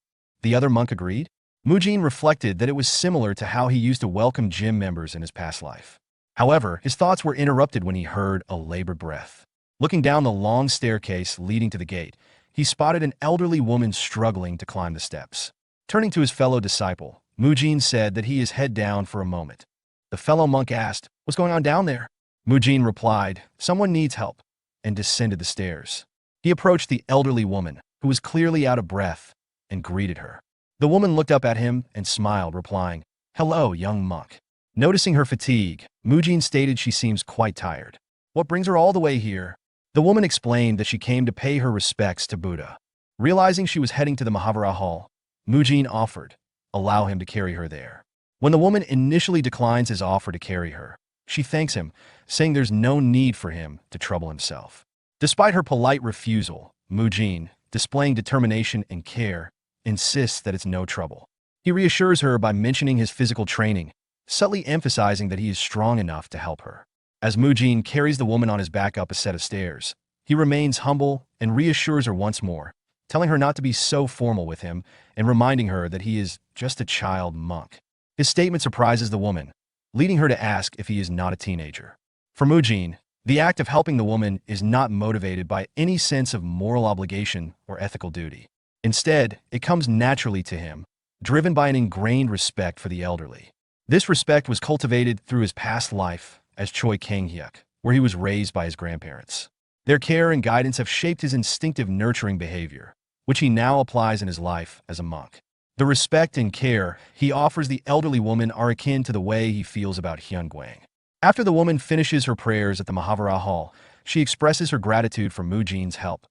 The other monk agreed. Mujin reflected that it was similar to how he used to welcome gym members in his past life. However, his thoughts were interrupted when he heard a labored breath. Looking down the long staircase leading to the gate, he spotted an elderly woman struggling to climb the steps. Turning to his fellow disciple, Mujin said that he is head down for a moment. The fellow monk asked, "What's going on down there?" Mujin replied, "Someone needs help," and descended the stairs. He approached the elderly woman, who was clearly out of breath, and greeted her. The woman looked up at him and smiled, replying, "Hello, young monk." Noticing her fatigue, Mujin stated she seems quite tired. "What brings her all the way here?" The woman explained that she came to pay her respects to Buddha. Realizing she was heading to the Mahavira Hall, Mujin offered, allow him to carry her there. When the woman initially declines his offer to carry her, she thanks him, saying there's no need for him to trouble himself. Despite her polite refusal, Mujin, displaying determination and care, insists that it's no trouble. He reassures her by mentioning his physical training, subtly emphasizing that he is strong enough to help her. As Mujin carries the woman on his back up a set of stairs, he remains humble and reassures her once more, telling her not to be so formal with him and reminding her that he is just a child monk. His statement surprises the woman, leading her to ask if he is not a teenager. For Mujin, the act of helping the woman is not motivated by any sense of moral obligation or ethical duty. Instead, it comes naturally to him, driven by an ingrained respect for the elderly. This respect was cultivated through his past life as Choi Kang-hyuk, where he was raised by his grandparents. Their care and guidance have shaped his instinctive nurturing behavior, which he now applies in his life as a monk. The respect and care he offers the elderly woman are akin to the way he feels about Hyunguang. After the woman finishes her prayers at the Mahavira Hall, she expresses her gratitude for Mujin's help,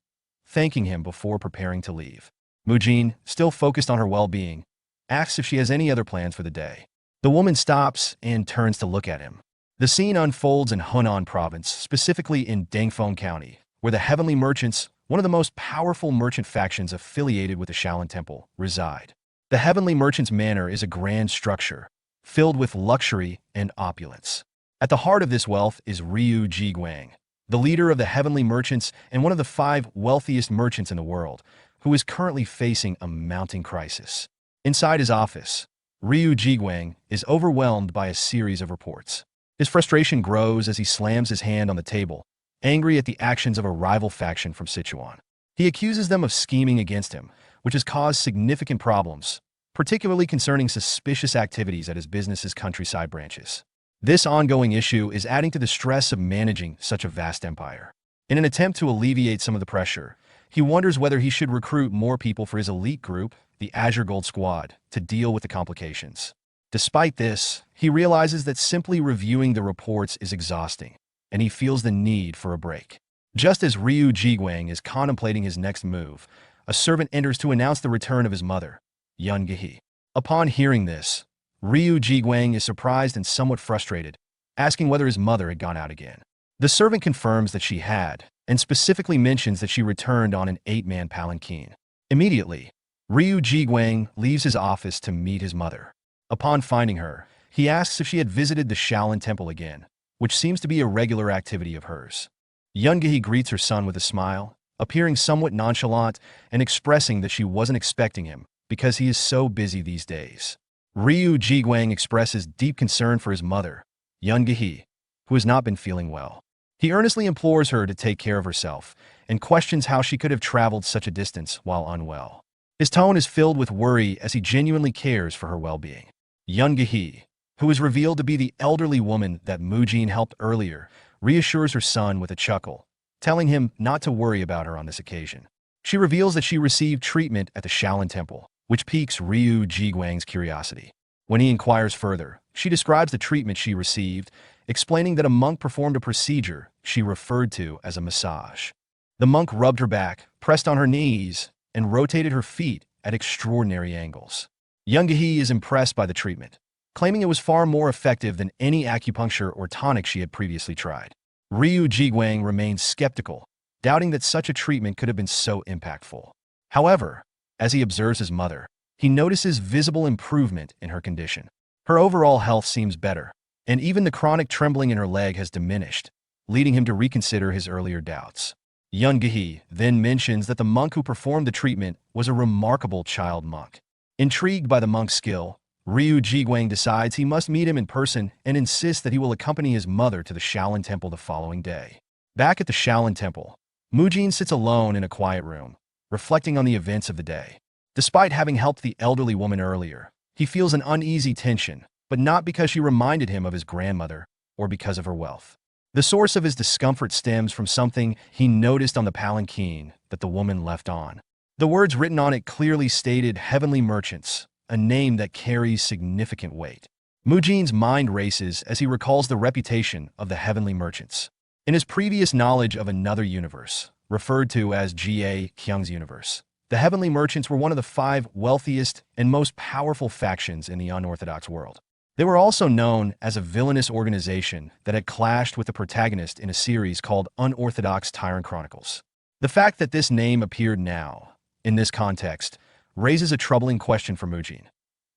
thanking him before preparing to leave. Mujin, still focused on her well-being, asks if she has any other plans for the day. The woman stops and turns to look at him. The scene unfolds in Hunan Province, specifically in Dangfeng County, where the Heavenly Merchants, one of the most powerful merchant factions affiliated with the Shaolin Temple, reside. The Heavenly Merchants Manor is a grand structure, filled with luxury and opulence. At the heart of this wealth is Ryu Jiguang, the leader of the Heavenly Merchants and one of the 5 wealthiest merchants in the world, who is currently facing a mounting crisis. Inside his office, Ryu Jiguang is overwhelmed by a series of reports. His frustration grows as he slams his hand on the table, angry at the actions of a rival faction from Sichuan. He accuses them of scheming against him, which has caused significant problems, particularly concerning suspicious activities at his business's countryside branches. This ongoing issue is adding to the stress of managing such a vast empire. In an attempt to alleviate some of the pressure, he wonders whether he should recruit more people for his elite group, the Azure Gold Squad, to deal with the complications. Despite this, he realizes that simply reviewing the reports is exhausting, and he feels the need for a break. Just as Ryu Jiguang is contemplating his next move, a servant enters to announce the return of his mother, Yun Gehe. Upon hearing this, Ryu Jiguang is surprised and somewhat frustrated, asking whether his mother had gone out again. The servant confirms that she had, and specifically mentions that she returned on an 8-man palanquin. Immediately, Ryu Jiguang leaves his office to meet his mother. Upon finding her, he asks if she had visited the Shaolin Temple again, which seems to be a regular activity of hers. Yun Gehe greets her son with a smile, appearing somewhat nonchalant and expressing that she wasn't expecting him because he is so busy these days. Ryu Jiguang expresses deep concern for his mother, Yun Gehe, who has not been feeling well. He earnestly implores her to take care of herself and questions how she could have traveled such a distance while unwell. His tone is filled with worry as he genuinely cares for her well-being. Yun Gehe, who is revealed to be the elderly woman that Mujin helped earlier, reassures her son with a chuckle, telling him not to worry about her on this occasion. She reveals that she received treatment at the Shaolin Temple, which piques Ryu Jiguang's curiosity. When he inquires further, she describes the treatment she received, explaining that a monk performed a procedure she referred to as a massage. The monk rubbed her back, pressed on her knees, and rotated her feet at extraordinary angles. Yun Gehe is impressed by the treatment, claiming it was far more effective than any acupuncture or tonic she had previously tried. Ryu Jiguang remains skeptical, doubting that such a treatment could have been so impactful. However, as he observes his mother, he notices visible improvement in her condition. Her overall health seems better, and even the chronic trembling in her leg has diminished, leading him to reconsider his earlier doubts. Yun Gehe then mentions that the monk who performed the treatment was a remarkable child monk. Intrigued by the monk's skill, Ryu Jiguang decides he must meet him in person and insists that he will accompany his mother to the Shaolin Temple the following day. Back at the Shaolin Temple, Mujin sits alone in a quiet room, reflecting on the events of the day. Despite having helped the elderly woman earlier, he feels an uneasy tension, but not because she reminded him of his grandmother or because of her wealth. The source of his discomfort stems from something he noticed on the palanquin that the woman left on. The words written on it clearly stated Heavenly Merchants, a name that carries significant weight. Mujin's mind races as he recalls the reputation of the Heavenly Merchants. In his previous knowledge of another universe, referred to as Ga Kyung's universe, the Heavenly Merchants were one of the 5 wealthiest and most powerful factions in the unorthodox world. They were also known as a villainous organization that had clashed with the protagonist in a series called Unorthodox Tyrant Chronicles. The fact that this name appeared now, in this context, raises a troubling question for Mujin.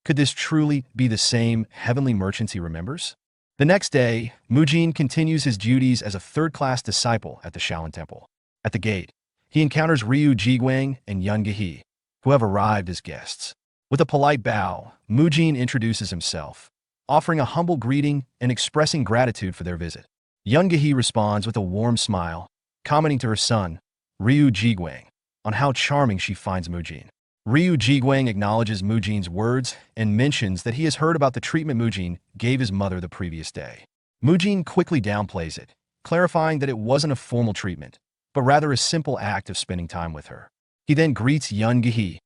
Could this truly be the same Heavenly Merchants he remembers? The next day, Mujin continues his duties as a third-class disciple at the Shaolin Temple. At the gate, he encounters Ryu Jiguang and Yun Gehe, who have arrived as guests. With a polite bow, Mujin introduces himself, offering a humble greeting and expressing gratitude for their visit. Yun Gehe responds with a warm smile, commenting to her son, Ryu Jiguang, on how charming she finds Mujin. Ryu Jiguang acknowledges Mujin's words and mentions that he has heard about the treatment Mujin gave his mother the previous day. Mujin quickly downplays it, clarifying that it wasn't a formal treatment, but rather a simple act of spending time with her. He then greets Yun Gehe,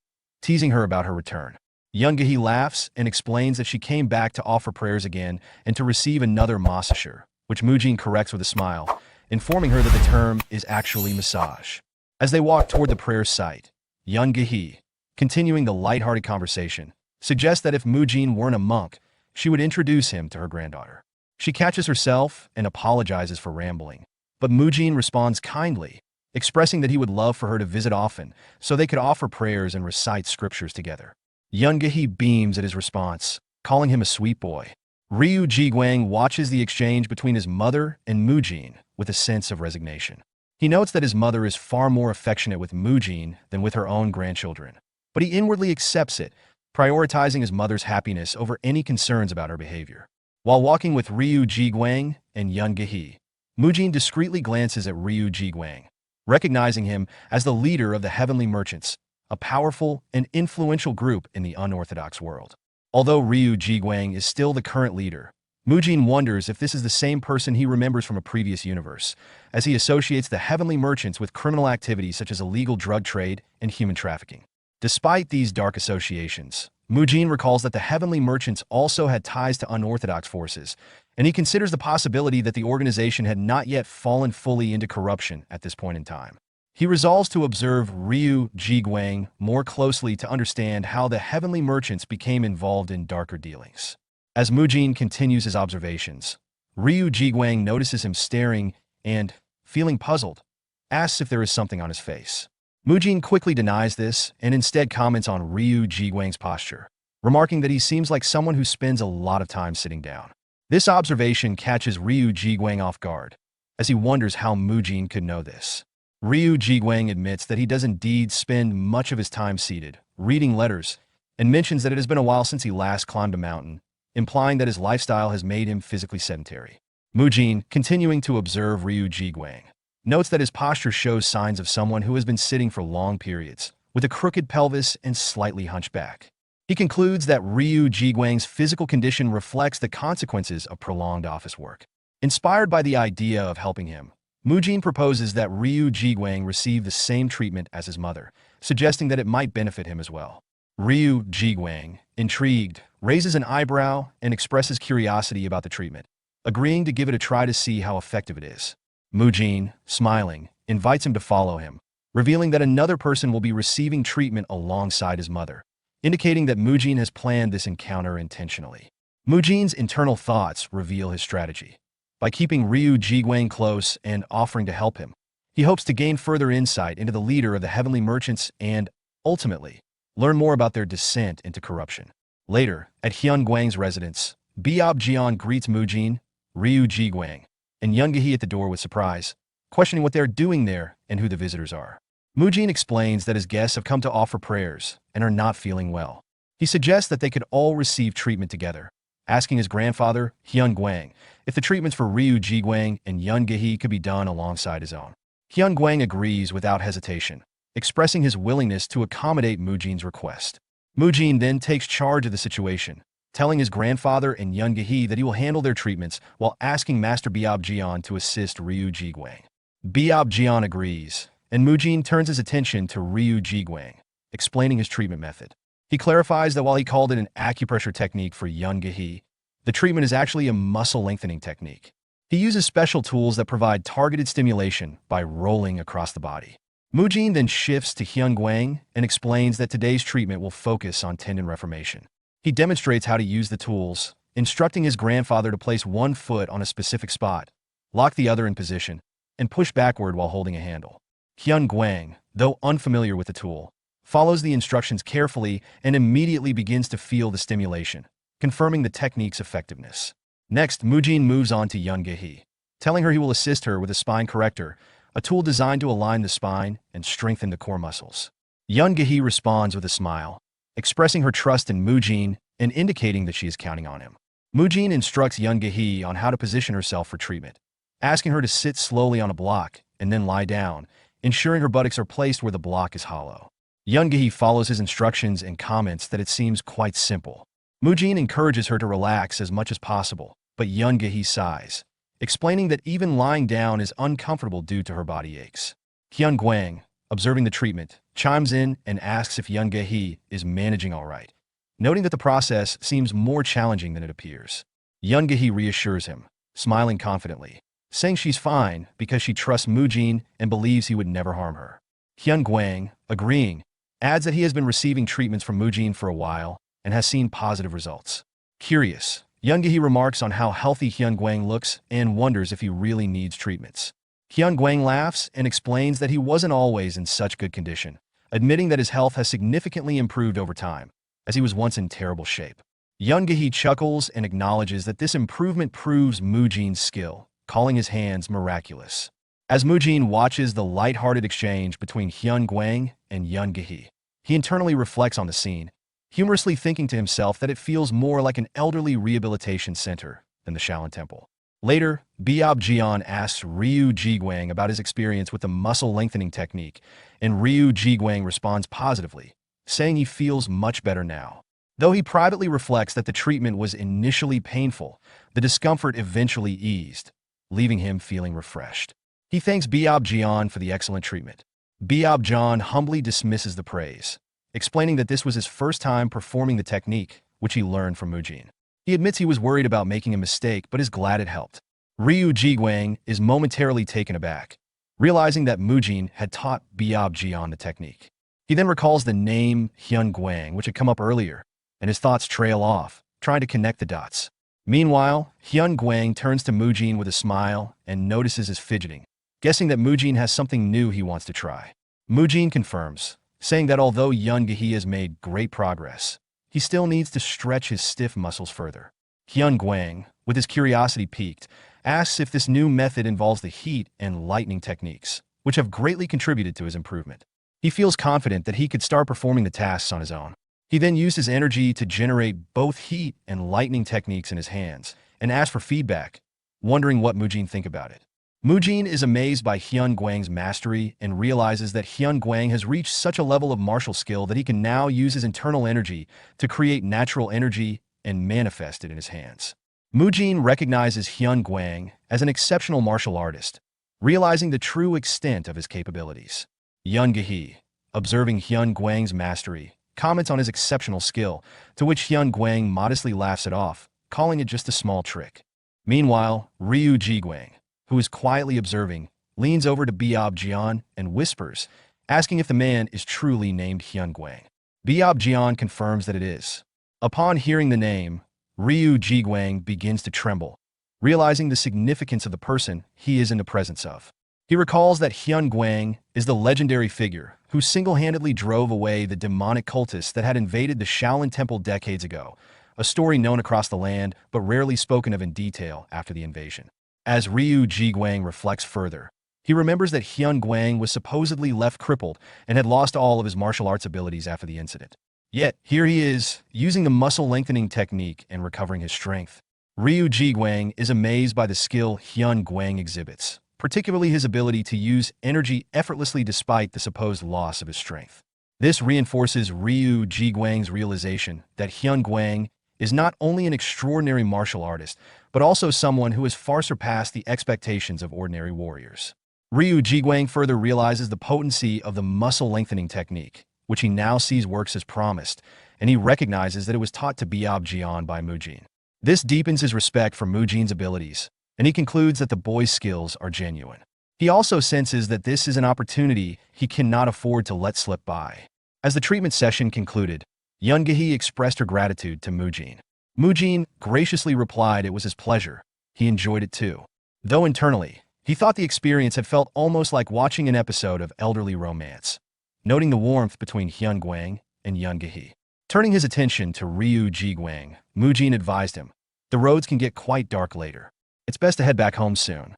teasing her about her return. Young-gi laughs and explains that she came back to offer prayers again and to receive another massage, which Mujin corrects with a smile, informing her that the term is actually massage. As they walk toward the prayer site, Young-gi, continuing the lighthearted conversation, suggests that if Mujin weren't a monk, she would introduce him to her granddaughter. She catches herself and apologizes for rambling, but Mujin responds kindly, expressing that he would love for her to visit often so they could offer prayers and recite scriptures together. Young-gi beams at his response, calling him a sweet boy. Ryu Jiguang watches the exchange between his mother and Mujin with a sense of resignation. He notes that his mother is far more affectionate with Mujin than with her own grandchildren, but he inwardly accepts it, prioritizing his mother's happiness over any concerns about her behavior. While walking with Ryu Jiguang and Young-gi, Mujin discreetly glances at Ryu Jiguang, recognizing him as the leader of the Heavenly Merchants, a powerful and influential group in the unorthodox world. Although Ryu Jiguang is still the current leader, Mujin wonders if this is the same person he remembers from a previous universe, as he associates the Heavenly Merchants with criminal activities such as illegal drug trade and human trafficking. Despite these dark associations, Mujin recalls that the Heavenly Merchants also had ties to unorthodox forces, and he considers the possibility that the organization had not yet fallen fully into corruption at this point in time. He resolves to observe Ryu Jiguang more closely to understand how the Heavenly Merchants became involved in darker dealings. As Mujin continues his observations, Ryu Jiguang notices him staring and, feeling puzzled, asks if there is something on his face. Mujin quickly denies this and instead comments on Ryu Jiguang's posture, remarking that he seems like someone who spends a lot of time sitting down. This observation catches Ryu Jiguang off guard, as he wonders how Mujin could know this. Ryu Jiguang admits that he does indeed spend much of his time seated, reading letters, and mentions that it has been a while since he last climbed a mountain, implying that his lifestyle has made him physically sedentary. Mujin, continuing to observe Ryu Jiguang, notes that his posture shows signs of someone who has been sitting for long periods, with a crooked pelvis and slightly hunched back. He concludes that Ryu Jiguang's physical condition reflects the consequences of prolonged office work. Inspired by the idea of helping him, Mujin proposes that Ryu Jiguang receive the same treatment as his mother, suggesting that it might benefit him as well. Ryu Jiguang, intrigued, raises an eyebrow and expresses curiosity about the treatment, agreeing to give it a try to see how effective it is. Mujin, smiling, invites him to follow him, revealing that another person will be receiving treatment alongside his mother, indicating that Mujin has planned this encounter intentionally. Mujin's internal thoughts reveal his strategy. By keeping Ryu Jiguang close and offering to help him, he hopes to gain further insight into the leader of the Heavenly Merchants and, ultimately, learn more about their descent into corruption. Later, at Hyun Guang's residence, Biob Jian greets Mujin, Ryu Jiguang, and Young-gi at the door with surprise, questioning what they are doing there and who the visitors are. Mujin explains that his guests have come to offer prayers and are not feeling well. He suggests that they could all receive treatment together, asking his grandfather, Hyun Guang, if the treatments for Ryu Jiguang and Young-gi could be done alongside his own. Hyun Guang agrees without hesitation, expressing his willingness to accommodate Mujin's request. Mujin then takes charge of the situation, telling his grandfather and Young-gi that he will handle their treatments while asking Master Biob Jian to assist Ryu Jiguang. Biob Jian agrees, and Mujin turns his attention to Ryu Jiguang, explaining his treatment method. He clarifies that while he called it an acupressure technique for Young-gi, the treatment is actually a muscle lengthening technique. He uses special tools that provide targeted stimulation by rolling across the body. Mujin then shifts to Hyun Guang and explains that today's treatment will focus on tendon reformation. He demonstrates how to use the tools, instructing his grandfather to place one foot on a specific spot, lock the other in position, and push backward while holding a handle. Hyun Guang, though unfamiliar with the tool, follows the instructions carefully and immediately begins to feel the stimulation, confirming the technique's effectiveness. Next, Mujin moves on to Young-gi, telling her he will assist her with a spine corrector, a tool designed to align the spine and strengthen the core muscles. Young-gi responds with a smile, expressing her trust in Mujin and indicating that she is counting on him. Mujin instructs Young-gi on how to position herself for treatment, asking her to sit slowly on a block and then lie down, ensuring her buttocks are placed where the block is hollow. Young-gi follows his instructions and comments that it seems quite simple. Mujin encourages her to relax as much as possible, but Young-gi sighs, explaining that even lying down is uncomfortable due to her body aches. Hyun Guang, observing the treatment, chimes in and asks if Young-gi is managing all right, noting that the process seems more challenging than it appears. Yoon-gi reassures him, smiling confidently, saying she's fine because she trusts Moojin and believes he would never harm her. Hyun-gwang, agreeing, adds that he has been receiving treatments from Moojin for a while and has seen positive results. Curious, Yoon-gi remarks on how healthy Hyun-gwang looks and wonders if he really needs treatments. Hyun-gwang laughs and explains that he wasn't always in such good condition, admitting that his health has significantly improved over time, as he was once in terrible shape. Yoon-gi chuckles and acknowledges that this improvement proves Moojin's skill, calling his hands miraculous. As Moojin watches the light-hearted exchange between Hyun-gwang and Yoon-gi, he internally reflects on the scene, humorously thinking to himself that it feels more like an elderly rehabilitation center than the Shaolin Temple. Later, Byeop-jeon asks Ryu Ji-gwang about his experience with the muscle lengthening technique, and Ryu Ji-gwang responds positively, saying he feels much better now. Though he privately reflects that the treatment was initially painful, the discomfort eventually eased, leaving him feeling refreshed. He thanks Byeop-jeon for the excellent treatment. Byeop-jeon humbly dismisses the praise, explaining that this was his first time performing the technique, which he learned from Moojin. He admits he was worried about making a mistake but is glad it helped. Ryu Ji-gwang is momentarily taken aback, realizing that Moojin had taught Byeop-jeon the technique. He then recalls the name Hyun-gwang, which had come up earlier, and his thoughts trail off, trying to connect the dots. Meanwhile, Hyun-gwang turns to Moojin with a smile and notices his fidgeting, guessing that Moojin has something new he wants to try. Moojin confirms, saying that although Yoon-gi has made great progress, he still needs to stretch his stiff muscles further. Hyun-gwang, with his curiosity piqued, asks if this new method involves the heat and lightning techniques, which have greatly contributed to his improvement. He feels confident that he could start performing the tasks on his own. He then used his energy to generate both heat and lightning techniques in his hands, and asks for feedback, wondering what Moojin think about it. Moojin is amazed by Hyun-gwang's mastery and realizes that Hyun-gwang has reached such a level of martial skill that he can now use his internal energy to create natural energy and manifest it in his hands. Moojin recognizes Hyun-gwang as an exceptional martial artist, realizing the true extent of his capabilities. Yoon-gi, observing Hyun-gwang's mastery, comments on his exceptional skill, to which Hyun-gwang modestly laughs it off, calling it just a small trick. Meanwhile, Ryu Ji-gwang, who is quietly observing, leans over to Byeop-jeon and whispers, asking if the man is truly named Hyun-gwang. Byeop-jeon confirms that it is. Upon hearing the name, Ryu Ji-gwang begins to tremble, realizing the significance of the person he is in the presence of. He recalls that Hyun-gwang is the legendary figure who single-handedly drove away the demonic cultists that had invaded the Shaolin Temple decades ago, a story known across the land but rarely spoken of in detail after the invasion. As Ryu Ji-gwang reflects further, he remembers that Hyun-gwang was supposedly left crippled and had lost all of his martial arts abilities after the incident. Yet, here he is, using the muscle-lengthening technique and recovering his strength. Ryu Ji-gwang is amazed by the skill Hyun-gwang exhibits, particularly his ability to use energy effortlessly despite the supposed loss of his strength. This reinforces Ryu Ji-gwang's realization that Hyun-gwang is not only an extraordinary martial artist, but also someone who has far surpassed the expectations of ordinary warriors. Ryu Ji-gwang further realizes the potency of the muscle-lengthening technique, which he now sees works as promised, and he recognizes that it was taught to Byeop-jeon by Moojin. This deepens his respect for Moojin's abilities, and he concludes that the boy's skills are genuine. He also senses that this is an opportunity he cannot afford to let slip by. As the treatment session concluded, Yoon-gi expressed her gratitude to Moojin. Moojin graciously replied it was his pleasure. He enjoyed it too. Though internally, he thought the experience had felt almost like watching an episode of elderly romance, noting the warmth between Hyun-gwang and Yoon-gi. Turning his attention to Ryu Ji-gwang, Moojin advised him, "The roads can get quite dark later. It's best to head back home soon."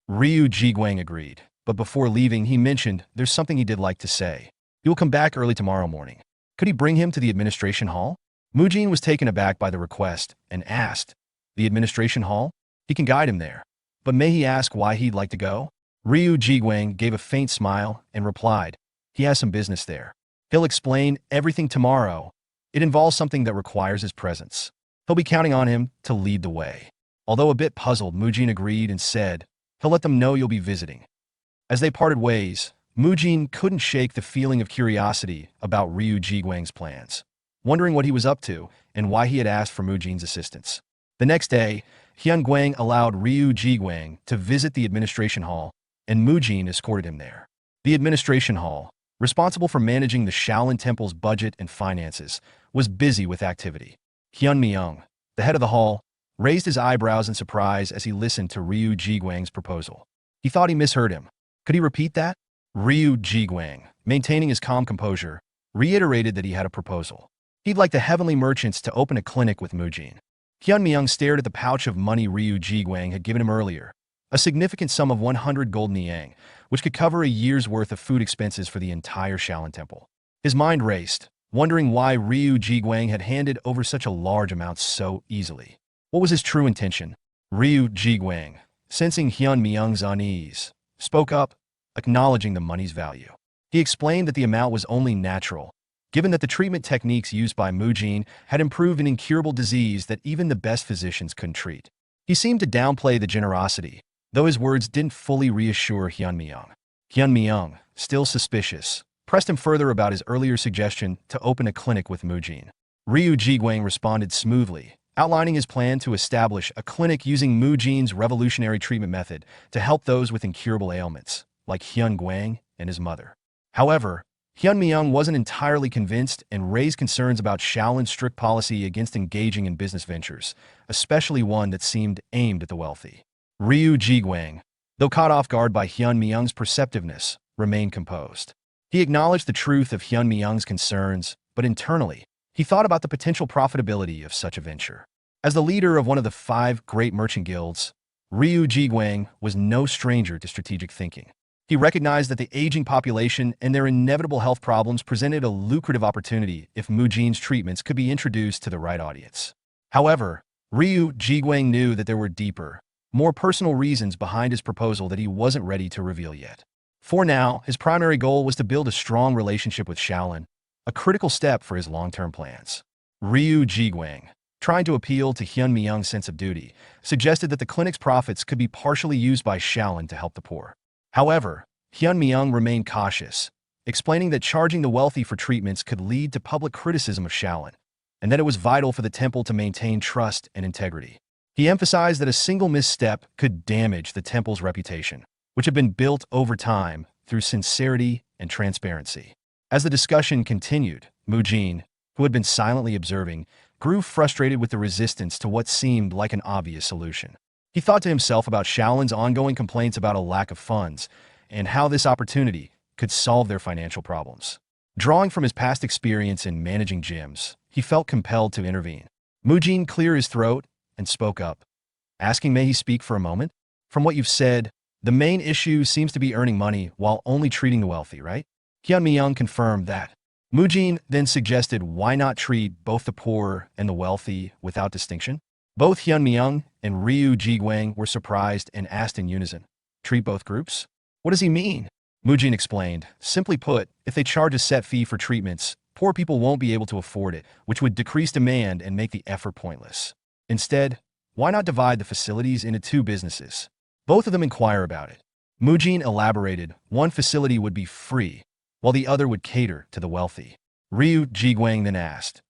Ryu Ji-gwang agreed, but before leaving he mentioned there's something he did like to say. He will come back early tomorrow morning. Could he bring him to the administration hall? Moojin was taken aback by the request and asked, "The administration hall? He can guide him there. But may he ask why he'd like to go?" Ryu Ji-gwang gave a faint smile and replied, "He has some business there. He'll explain everything tomorrow. It involves something that requires his presence. He'll be counting on him to lead the way." Although a bit puzzled, Moojin agreed and said, "He'll let them know you'll be visiting." As they parted ways, Moojin couldn't shake the feeling of curiosity about Ryu Ji-gwang's plans. wondering what he was up to and why he had asked for Mujin's assistance. The next day, Hyun Guang allowed Ryu Jiguang to visit the administration hall, and Mujin escorted him there. The administration hall, responsible for managing the Shaolin Temple's budget and finances, was busy with activity. Hyun Myung, the head of the hall, raised his eyebrows in surprise as he listened to Ryu Jiguang's proposal. He thought he misheard him. Could he repeat that? Ryu Jiguang, maintaining his calm composure, reiterated that he had a proposal. He'd like the heavenly merchants to open a clinic with Mujin. Hyun Myung stared at the pouch of money Ryu Jiguang had given him earlier, a significant sum of 100 gold niang, which could cover a year's worth of food expenses for the entire Shaolin Temple. His mind raced, wondering why Ryu Jiguang had handed over such a large amount so easily. What was his true intention? Ryu Jiguang, sensing Hyun Myung's unease, spoke up, acknowledging the money's value. He explained that the amount was only natural, given that the treatment techniques used by Mujin had improved an incurable disease that even the best physicians couldn't treat. He seemed to downplay the generosity, though his words didn't fully reassure Hyun Myung. Hyun Myung, still suspicious, pressed him further about his earlier suggestion to open a clinic with Mujin. Ryu Jiguang responded smoothly, outlining his plan to establish a clinic using Mujin's revolutionary treatment method to help those with incurable ailments, like Hyun Guang and his mother. However, Hyun Myung wasn't entirely convinced and raised concerns about Shaolin's strict policy against engaging in business ventures, especially one that seemed aimed at the wealthy. Ryu Jiguang, though caught off guard by Hyun Myung's perceptiveness, remained composed. He acknowledged the truth of Hyun Myung's concerns, but internally, he thought about the potential profitability of such a venture. As the leader of one of the 5 great merchant guilds, Ryu Jiguang was no stranger to strategic thinking. He recognized that the aging population and their inevitable health problems presented a lucrative opportunity if Mujin's treatments could be introduced to the right audience. However, Ryu Jiguang knew that there were deeper, more personal reasons behind his proposal that he wasn't ready to reveal yet. For now, his primary goal was to build a strong relationship with Shaolin, a critical step for his long-term plans. Ryu Jiguang, trying to appeal to Hyun Myung's sense of duty, suggested that the clinic's profits could be partially used by Shaolin to help the poor. However, Hyun Myung remained cautious, explaining that charging the wealthy for treatments could lead to public criticism of Shaolin, and that it was vital for the temple to maintain trust and integrity. He emphasized that a single misstep could damage the temple's reputation, which had been built over time through sincerity and transparency. As the discussion continued, Mujin, who had been silently observing, grew frustrated with the resistance to what seemed like an obvious solution. He thought to himself about Shaolin's ongoing complaints about a lack of funds and how this opportunity could solve their financial problems. Drawing from his past experience in managing gyms, he felt compelled to intervene. Mujin cleared his throat and spoke up, asking, "May he speak for a moment? From what you've said, the main issue seems to be earning money while only treating the wealthy, right?" Hyun Myung confirmed that. Mujin then suggested why not treat both the poor and the wealthy without distinction. Both Hyun Myung and Ryu Jiguang were surprised and asked in unison, "Treat both groups? What does he mean?" Mujin explained, "Simply put, if they charge a set fee for treatments, poor people won't be able to afford it, which would decrease demand and make the effort pointless. Instead, why not divide the facilities into 2 businesses? Both of them inquire about it." Mujin elaborated, one facility would be free, while the other would cater to the wealthy. Ryu Jiguang then asked,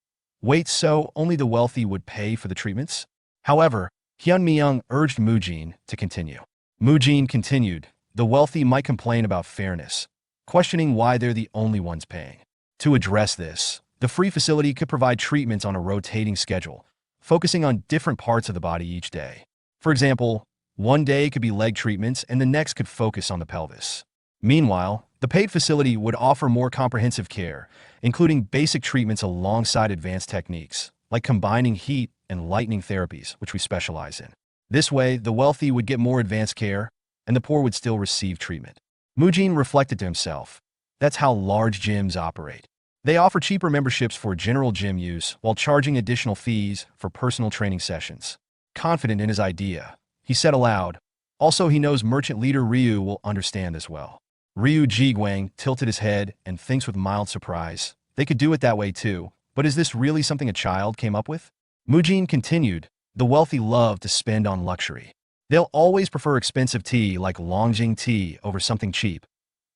"Wait, so only the wealthy would pay for the treatments?" However, Hyun Myung urged Mujin to continue. Mujin continued, "The wealthy might complain about fairness, questioning why they're the only ones paying. To address this, the free facility could provide treatments on a rotating schedule, focusing on different parts of the body each day. For example, one day could be leg treatments and the next could focus on the pelvis. Meanwhile, the paid facility would offer more comprehensive care, including basic treatments alongside advanced techniques, like combining heat and lightning therapies, which we specialize in. This way, the wealthy would get more advanced care, and the poor would still receive treatment." Mujin reflected to himself, "That's how large gyms operate. They offer cheaper memberships for general gym use while charging additional fees for personal training sessions." Confident in his idea, he said aloud, "Also, he knows merchant leader Ryu will understand this well." Ryu Jiguang tilted his head and thinks with mild surprise, "They could do it that way too, but is this really something a child came up with?" Mujin continued, "The wealthy love to spend on luxury. They'll always prefer expensive tea like Longjing tea over something cheap,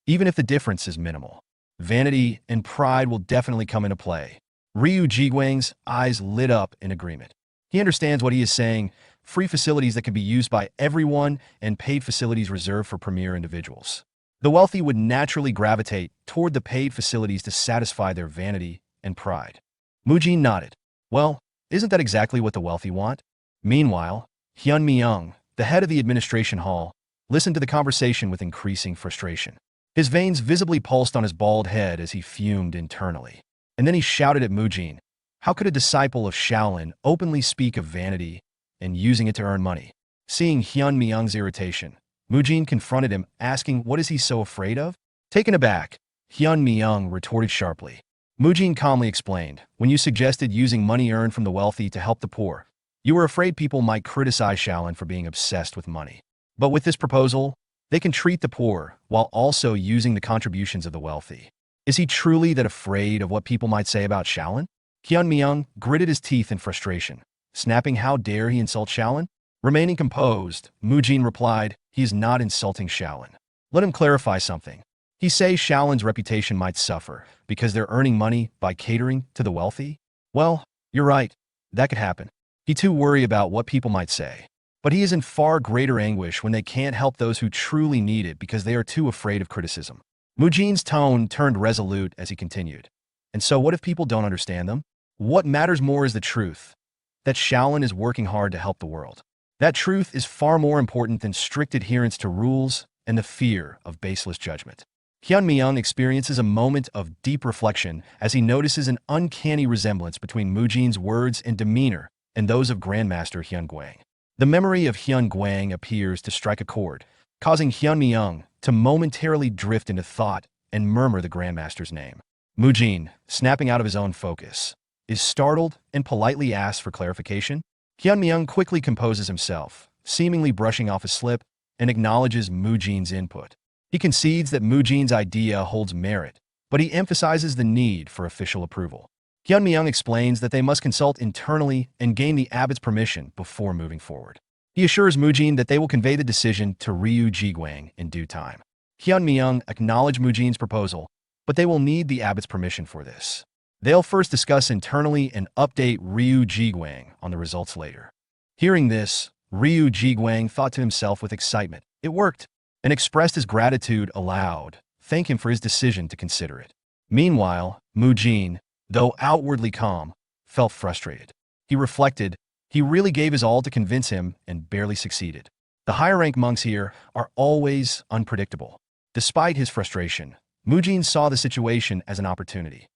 even if the difference is minimal. Vanity and pride will definitely come into play. Ryu Jiguang's eyes lit up in agreement. He understands what he is saying: free facilities that can be used by everyone and paid facilities reserved for premier individuals. The wealthy would naturally gravitate toward the paid facilities to satisfy their vanity and pride. Mujin nodded. Well, isn't that exactly what the wealthy want? Meanwhile, Hyun Myung, the head of the administration hall, listened to the conversation with increasing frustration. His veins visibly pulsed on his bald head as he fumed internally. And then he shouted at Mujin, how could a disciple of Shaolin openly speak of vanity and using it to earn money? Seeing Hyun Myung's irritation, Mujin confronted him, asking what is he so afraid of? Taken aback, Hyun Myung retorted sharply. Mujin calmly explained, when you suggested using money earned from the wealthy to help the poor, you were afraid people might criticize Shaolin for being obsessed with money. But with this proposal, they can treat the poor while also using the contributions of the wealthy. Is he truly that afraid of what people might say about Shaolin? Hyun Myung gritted his teeth in frustration, snapping, how dare he insult Shaolin? Remaining composed, Mujin replied, he is not insulting Shaolin. Let him clarify something. He says Shaolin's reputation might suffer because they're earning money by catering to the wealthy? Well, you're right. That could happen. He too worry about what people might say. But he is in far greater anguish when they can't help those who truly need it because they are too afraid of criticism. Mujin's tone turned resolute as he continued. And so what if people don't understand them? What matters more is the truth, that Shaolin is working hard to help the world. That truth is far more important than strict adherence to rules and the fear of baseless judgment. Hyun Myung experiences a moment of deep reflection as he notices an uncanny resemblance between Mujin's words and demeanor and those of Grandmaster Hyun Guang. The memory of Hyun Guang appears to strike a chord, causing Hyun Myung to momentarily drift into thought and murmur the Grandmaster's name. Mujin, snapping out of his own focus, is startled and politely asks for clarification. Hyun Myung quickly composes himself, seemingly brushing off a slip, and acknowledges Mujin's input. He concedes that Mujin's idea holds merit, but he emphasizes the need for official approval. Hyun Myung explains that they must consult internally and gain the abbot's permission before moving forward. He assures Mujin that they will convey the decision to Ryu Jiguang in due time. Hyun Myung acknowledge Mujin's proposal, but they will need the abbot's permission for this. They'll first discuss internally and update Ryu Jiguang on the results later. Hearing this, Ryu Jiguang thought to himself with excitement, it worked, and expressed his gratitude aloud, thanking him for his decision to consider it. Meanwhile, Mujin, though outwardly calm, felt frustrated. He reflected, he really gave his all to convince him and barely succeeded. The higher-rank monks here are always unpredictable. Despite his frustration, Mujin saw the situation as an opportunity.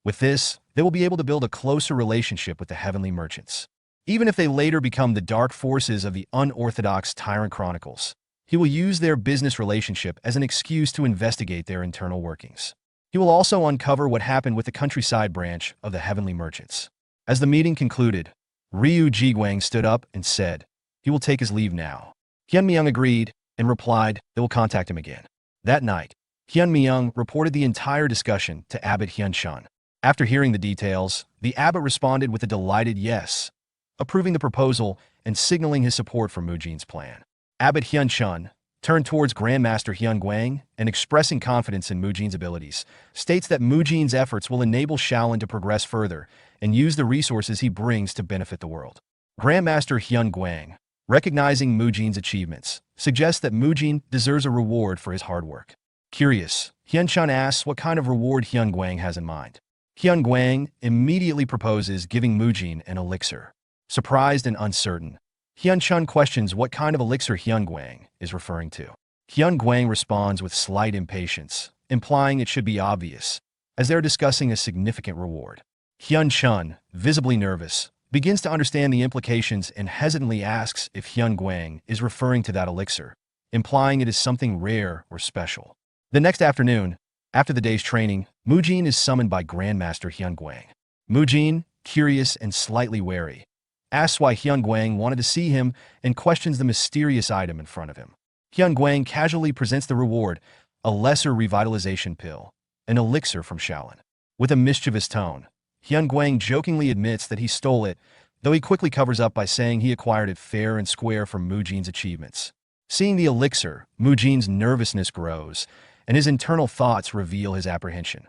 With this, they will be able to build a closer relationship with the heavenly merchants. Even if they later become the dark forces of the unorthodox Tyrant Chronicles, he will use their business relationship as an excuse to investigate their internal workings. He will also uncover what happened with the countryside branch of the heavenly merchants. As the meeting concluded, Ryu Jiguang stood up and said, he will take his leave now. Hyun Myung agreed and replied they will contact him again. That night, Hyun Myung reported the entire discussion to Abbot Hyun Shun. After hearing the details, the abbot responded with a delighted yes, approving the proposal and signaling his support for Mujin's plan. Abbot Hyun Shun turned towards Grandmaster Hyun Guang and, expressing confidence in Mujin's abilities, states that Mujin's efforts will enable Shaolin to progress further and use the resources he brings to benefit the world. Grandmaster Hyun Guang, recognizing Mujin's achievements, suggests that Mujin deserves a reward for his hard work. Curious, Hyun Shun asks what kind of reward Hyun Guang has in mind. Hyun Guang immediately proposes giving Mujin an elixir. Surprised and uncertain, Hyun Shun questions what kind of elixir Hyun Guang is referring to. Hyun Guang responds with slight impatience, implying it should be obvious, as they're discussing a significant reward. Hyun Shun, visibly nervous, begins to understand the implications and hesitantly asks if Hyun Guang is referring to that elixir, implying it is something rare or special. The next afternoon, after the day's training, Mujin is summoned by Grandmaster Hyun Guang. Mujin, curious and slightly wary, asks why Hyun Guang wanted to see him and questions the mysterious item in front of him. Hyun Guang casually presents the reward, a lesser revitalization pill, an elixir from Shaolin. With a mischievous tone, Hyun Guang jokingly admits that he stole it, though he quickly covers up by saying he acquired it fair and square from Mujin's achievements. Seeing the elixir, Mujin's nervousness grows, and his internal thoughts reveal his apprehension.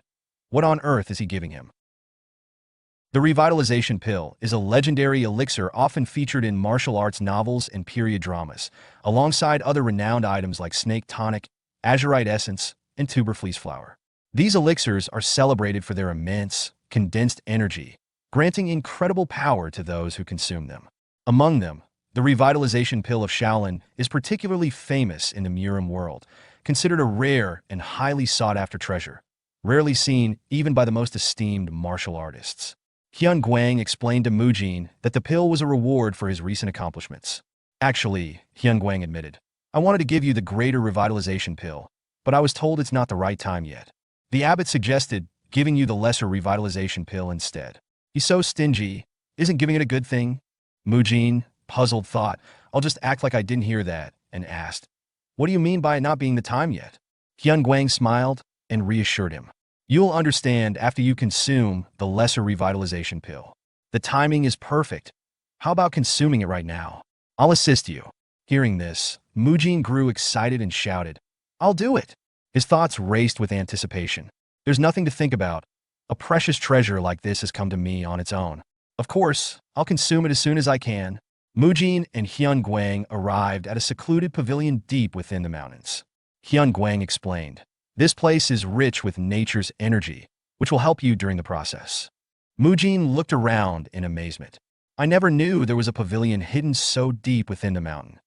What on earth is he giving him? The revitalization pill is a legendary elixir often featured in martial arts novels and period dramas, alongside other renowned items like snake tonic, azurite essence, and tuber fleece flower. These elixirs are celebrated for their immense, condensed energy, granting incredible power to those who consume them. Among them, the revitalization pill of Shaolin is particularly famous in the Murim world, considered a rare and highly sought-after treasure, rarely seen even by the most esteemed martial artists. Hyun Guang explained to Mujin that the pill was a reward for his recent accomplishments. Actually, Hyun Guang admitted, I wanted to give you the greater revitalization pill, but I was told it's not the right time yet. The abbot suggested giving you the lesser revitalization pill instead. He's so stingy. Isn't giving it a good thing? Mujin, puzzled, thought, I'll just act like I didn't hear that, and asked, what do you mean by it not being the time yet? Hyun Guang smiled and reassured him. You'll understand after you consume the lesser revitalization pill. The timing is perfect. How about consuming it right now? I'll assist you. Hearing this, Mujin grew excited and shouted, I'll do it. His thoughts raced with anticipation. There's nothing to think about. A precious treasure like this has come to me on its own. Of course, I'll consume it as soon as I can. Mujin and Hyun Guang arrived at a secluded pavilion deep within the mountains. Hyun Guang explained, this place is rich with nature's energy, which will help you during the process. Mujin looked around in amazement. I never knew there was a pavilion hidden so deep within the mountain.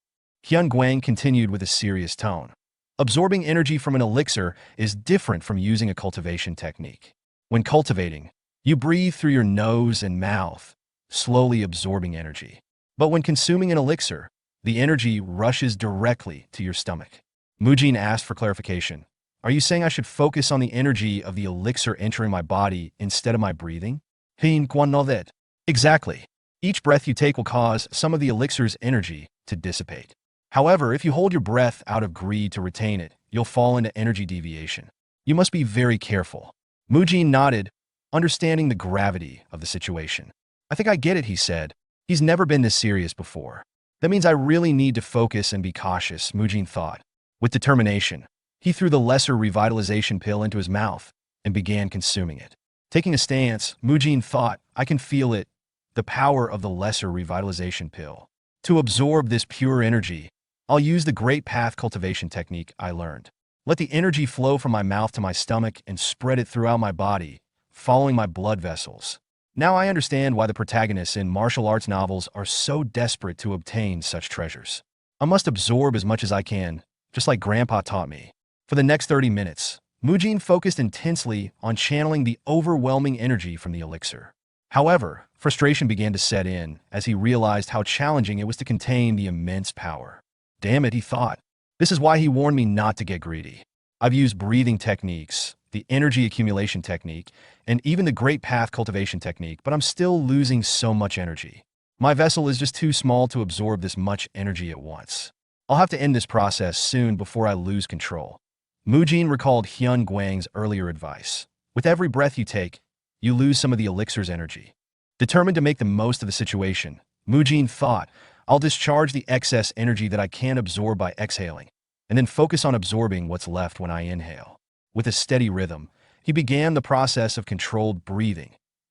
Hyun Guang continued with a serious tone. Absorbing energy from an elixir is different from using a cultivation technique. When cultivating, you breathe through your nose and mouth, slowly absorbing energy. But when consuming an elixir, the energy rushes directly to your stomach. Mujin asked for clarification. Are you saying I should focus on the energy of the elixir entering my body instead of my breathing? Hyun Guang nodded. Exactly. Each breath you take will cause some of the elixir's energy to dissipate. However, if you hold your breath out of greed to retain it, you'll fall into energy deviation. You must be very careful. Mujin nodded, understanding the gravity of the situation. I think I get it, he said. He's never been this serious before. That means I really need to focus and be cautious, Mujin thought. With determination, he threw the lesser revitalization pill into his mouth and began consuming it. Taking a stance, Mujin thought, I can feel it, the power of the lesser revitalization pill. To absorb this pure energy, I'll use the Great Path cultivation technique I learned. Let the energy flow from my mouth to my stomach and spread it throughout my body, following my blood vessels. Now I understand why the protagonists in martial arts novels are so desperate to obtain such treasures. I must absorb as much as I can, just like Grandpa taught me. For the next 30 minutes, Mujin focused intensely on channeling the overwhelming energy from the elixir. However, frustration began to set in as he realized how challenging it was to contain the immense power. Damn it, he thought. This is why he warned me not to get greedy. I've used breathing techniques, the energy accumulation technique, and even the Great Path cultivation technique, but I'm still losing so much energy. My vessel is just too small to absorb this much energy at once. I'll have to end this process soon before I lose control. Mujin recalled Hyun Guang's earlier advice. With every breath you take, you lose some of the elixir's energy. Determined to make the most of the situation, Mujin thought, I'll discharge the excess energy that I can absorb by exhaling, and then focus on absorbing what's left when I inhale. With a steady rhythm, he began the process of controlled breathing.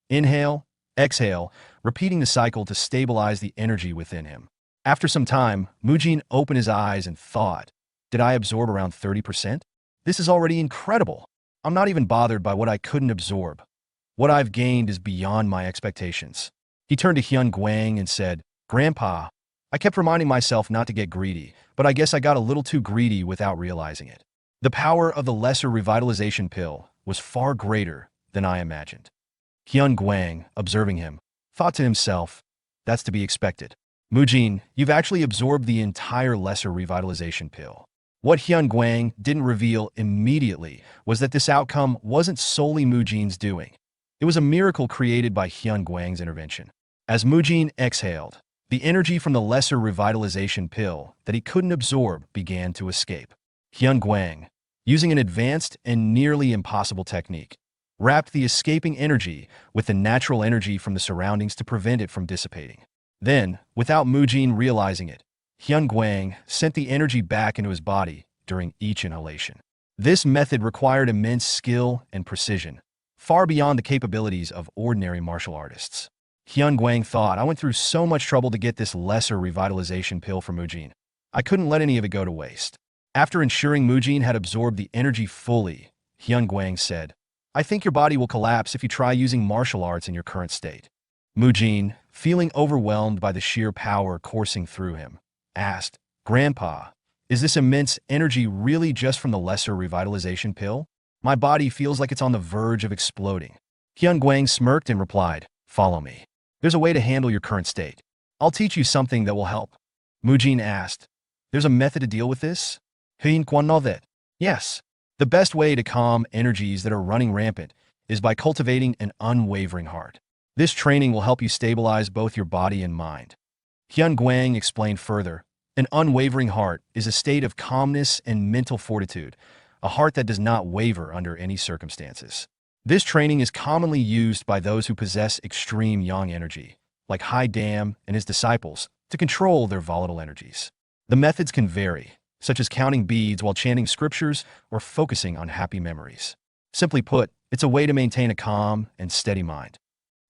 Inhale, exhale, repeating the cycle to stabilize the energy within him. After some time, Mujin opened his eyes and thought, did I absorb around 30%? This is already incredible. I'm not even bothered by what I couldn't absorb. What I've gained is beyond my expectations. He turned to Hyun Guang and said, Grandpa, I kept reminding myself not to get greedy, but I guess I got a little too greedy without realizing it. The power of the lesser revitalization pill was far greater than I imagined. Hyun Guang, observing him, thought to himself, that's to be expected. Mujin, you've actually absorbed the entire lesser revitalization pill. What Hyun Guang didn't reveal immediately was that this outcome wasn't solely Mujin's doing. It was a miracle created by Hyun Guang's intervention. As Mujin exhaled, the energy from the lesser revitalization pill that he couldn't absorb began to escape. Hyun Guang, using an advanced and nearly impossible technique, wrapped the escaping energy with the natural energy from the surroundings to prevent it from dissipating. Then, without Mujin realizing it, Hyun Guang sent the energy back into his body during each inhalation. This method required immense skill and precision, far beyond the capabilities of ordinary martial artists. Hyun Guang thought, I went through so much trouble to get this lesser revitalization pill for Mujin. I couldn't let any of it go to waste. After ensuring Mujin had absorbed the energy fully, Hyun Guang said, I think your body will collapse if you try using martial arts in your current state. Mujin, feeling overwhelmed by the sheer power coursing through him, asked, Grandpa, is this immense energy really just from the lesser revitalization pill? My body feels like it's on the verge of exploding. Hyun Guang smirked and replied, Follow me. There's a way to handle your current state. I'll teach you something that will help. Mujin asked, There's a method to deal with this? Hyun Guang know that. Yes. The best way to calm energies that are running rampant is by cultivating an unwavering heart. This training will help you stabilize both your body and mind. Hyun Guang explained further, An unwavering heart is a state of calmness and mental fortitude, a heart that does not waver under any circumstances. This training is commonly used by those who possess extreme yang energy, like Hai Dam and his disciples, to control their volatile energies. The methods can vary, such as counting beads while chanting scriptures or focusing on happy memories. Simply put, it's a way to maintain a calm and steady mind.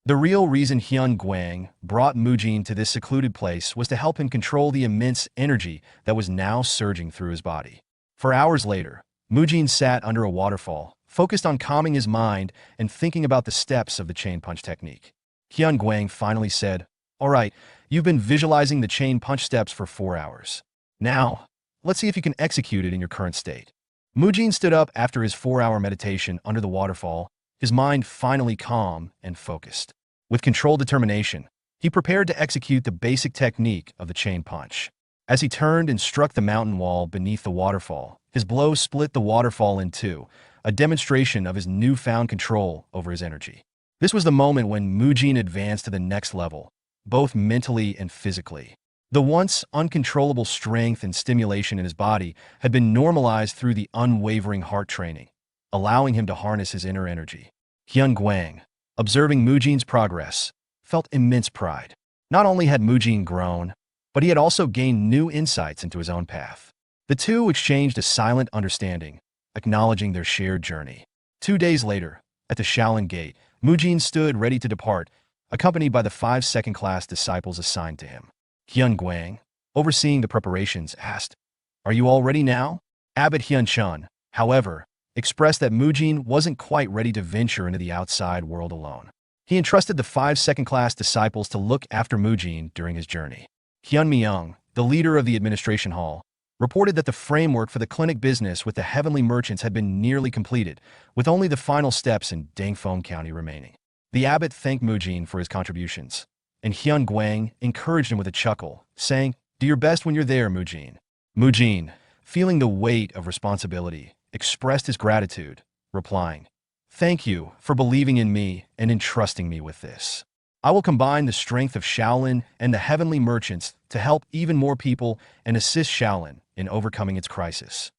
The real reason Hyun Guang brought Mujin to this secluded place was to help him control the immense energy that was now surging through his body. For hours later, Mujin sat under a waterfall, focused on calming his mind and thinking about the steps of the chain punch technique. Hyun Guang finally said, All right, you've been visualizing the chain punch steps for 4 hours. Now, let's see if you can execute it in your current state. Mujin stood up after his 4-hour meditation under the waterfall, his mind finally calm and focused. With controlled determination, he prepared to execute the basic technique of the chain punch. As he turned and struck the mountain wall beneath the waterfall, his blow split the waterfall in two, a demonstration of his newfound control over his energy. This was the moment when Mujin advanced to the next level, both mentally and physically. The once uncontrollable strength and stimulation in his body had been normalized through the unwavering heart training, allowing him to harness his inner energy. Hyun Guang, observing Mujin's progress, felt immense pride. Not only had Mujin grown, but he had also gained new insights into his own path. The two exchanged a silent understanding, acknowledging their shared journey. 2 days later, at the Shaolin Gate, Mujin stood ready to depart, accompanied by the 5 second-class disciples assigned to him. Hyun Guang, overseeing the preparations, asked, Are you all ready now? Abbot Hyun Chun, however, expressed that Mujin wasn't quite ready to venture into the outside world alone. He entrusted the 5 second-class disciples to look after Mujin during his journey. Hyun Myung, the leader of the administration hall, reported that the framework for the clinic business with the heavenly merchants had been nearly completed, with only the final steps in Dangfeng County remaining. The abbot thanked Mujin for his contributions, and Hyun Guang encouraged him with a chuckle, saying, Do your best when you're there, Mujin. Mujin, feeling the weight of responsibility, expressed his gratitude, replying, Thank you for believing in me and entrusting me with this. I will combine the strength of Shaolin and the heavenly merchants to help even more people and assist Shaolin in overcoming its crisis.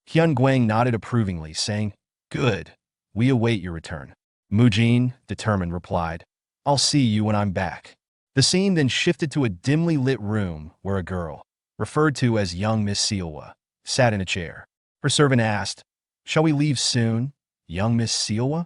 Hyun Guang nodded approvingly, saying, Good. We await your return. Mujin, determined, replied, I'll see you when I'm back. The scene then shifted to a dimly lit room where a girl, referred to as young Miss Siwa, sat in a chair. Her servant asked, Shall we leave soon, young Miss Siwa?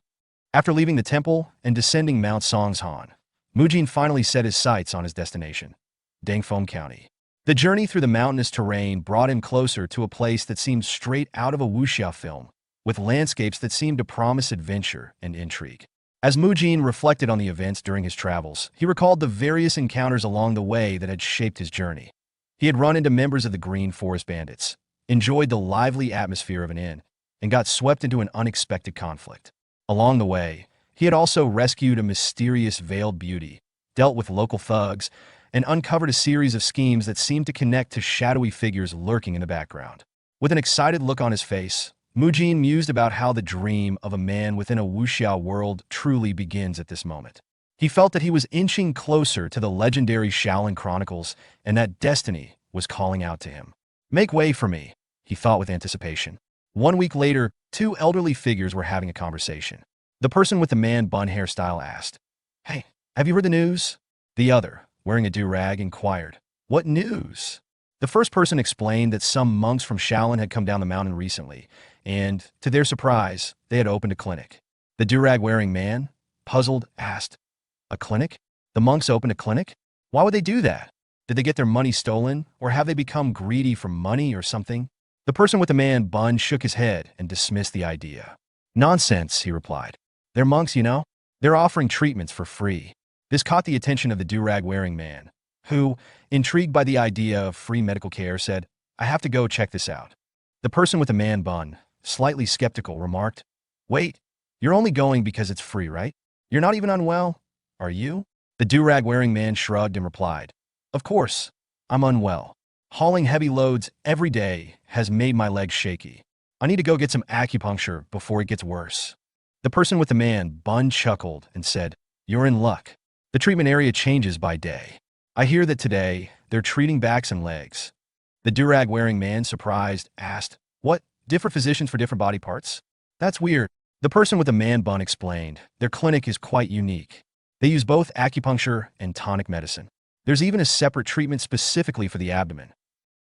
After leaving the temple and descending Mount Songshan, Mujin finally set his sights on his destination, Dangfeng County. The journey through the mountainous terrain brought him closer to a place that seemed straight out of a wuxia film, with landscapes that seemed to promise adventure and intrigue. As Mujin reflected on the events during his travels, he recalled the various encounters along the way that had shaped his journey. He had run into members of the Green Forest Bandits, enjoyed the lively atmosphere of an inn, and got swept into an unexpected conflict. Along the way, he had also rescued a mysterious veiled beauty, dealt with local thugs, and uncovered a series of schemes that seemed to connect to shadowy figures lurking in the background. With an excited look on his face, Mujin mused about how the dream of a man within a wuxia world truly begins at this moment. He felt that he was inching closer to the legendary Shaolin Chronicles and that destiny was calling out to him. Make way for me, he thought with anticipation. 1 week later, 2 elderly figures were having a conversation. The person with the man bun hairstyle asked, Hey, have you heard the news? The other, wearing a do-rag, inquired, What news? The first person explained that some monks from Shaolin had come down the mountain recently, and, to their surprise, they had opened a clinic. The do-rag-wearing man, puzzled, asked. A clinic? The monks opened a clinic? Why would they do that? Did they get their money stolen, or have they become greedy for money or something? The person with the man bun shook his head and dismissed the idea. Nonsense, he replied. They're monks, you know? They're offering treatments for free. This caught the attention of the do-rag-wearing man, who, intrigued by the idea of free medical care, said, I have to go check this out. The person with the man bun, slightly skeptical, remarked, Wait, you're only going because it's free, right? You're not even unwell, are you? The do-rag-wearing man shrugged and replied, Of course, I'm unwell. Hauling heavy loads every day has made my legs shaky. I need to go get some acupuncture before it gets worse. The person with the man bun chuckled and said, You're in luck. The treatment area changes by day. I hear that today they're treating backs and legs. The do-rag-wearing man, surprised, asked, What, different physicians for different body parts? That's weird. The person with the man bun explained, Their clinic is quite unique. They use both acupuncture and tonic medicine. There's even a separate treatment specifically for the abdomen.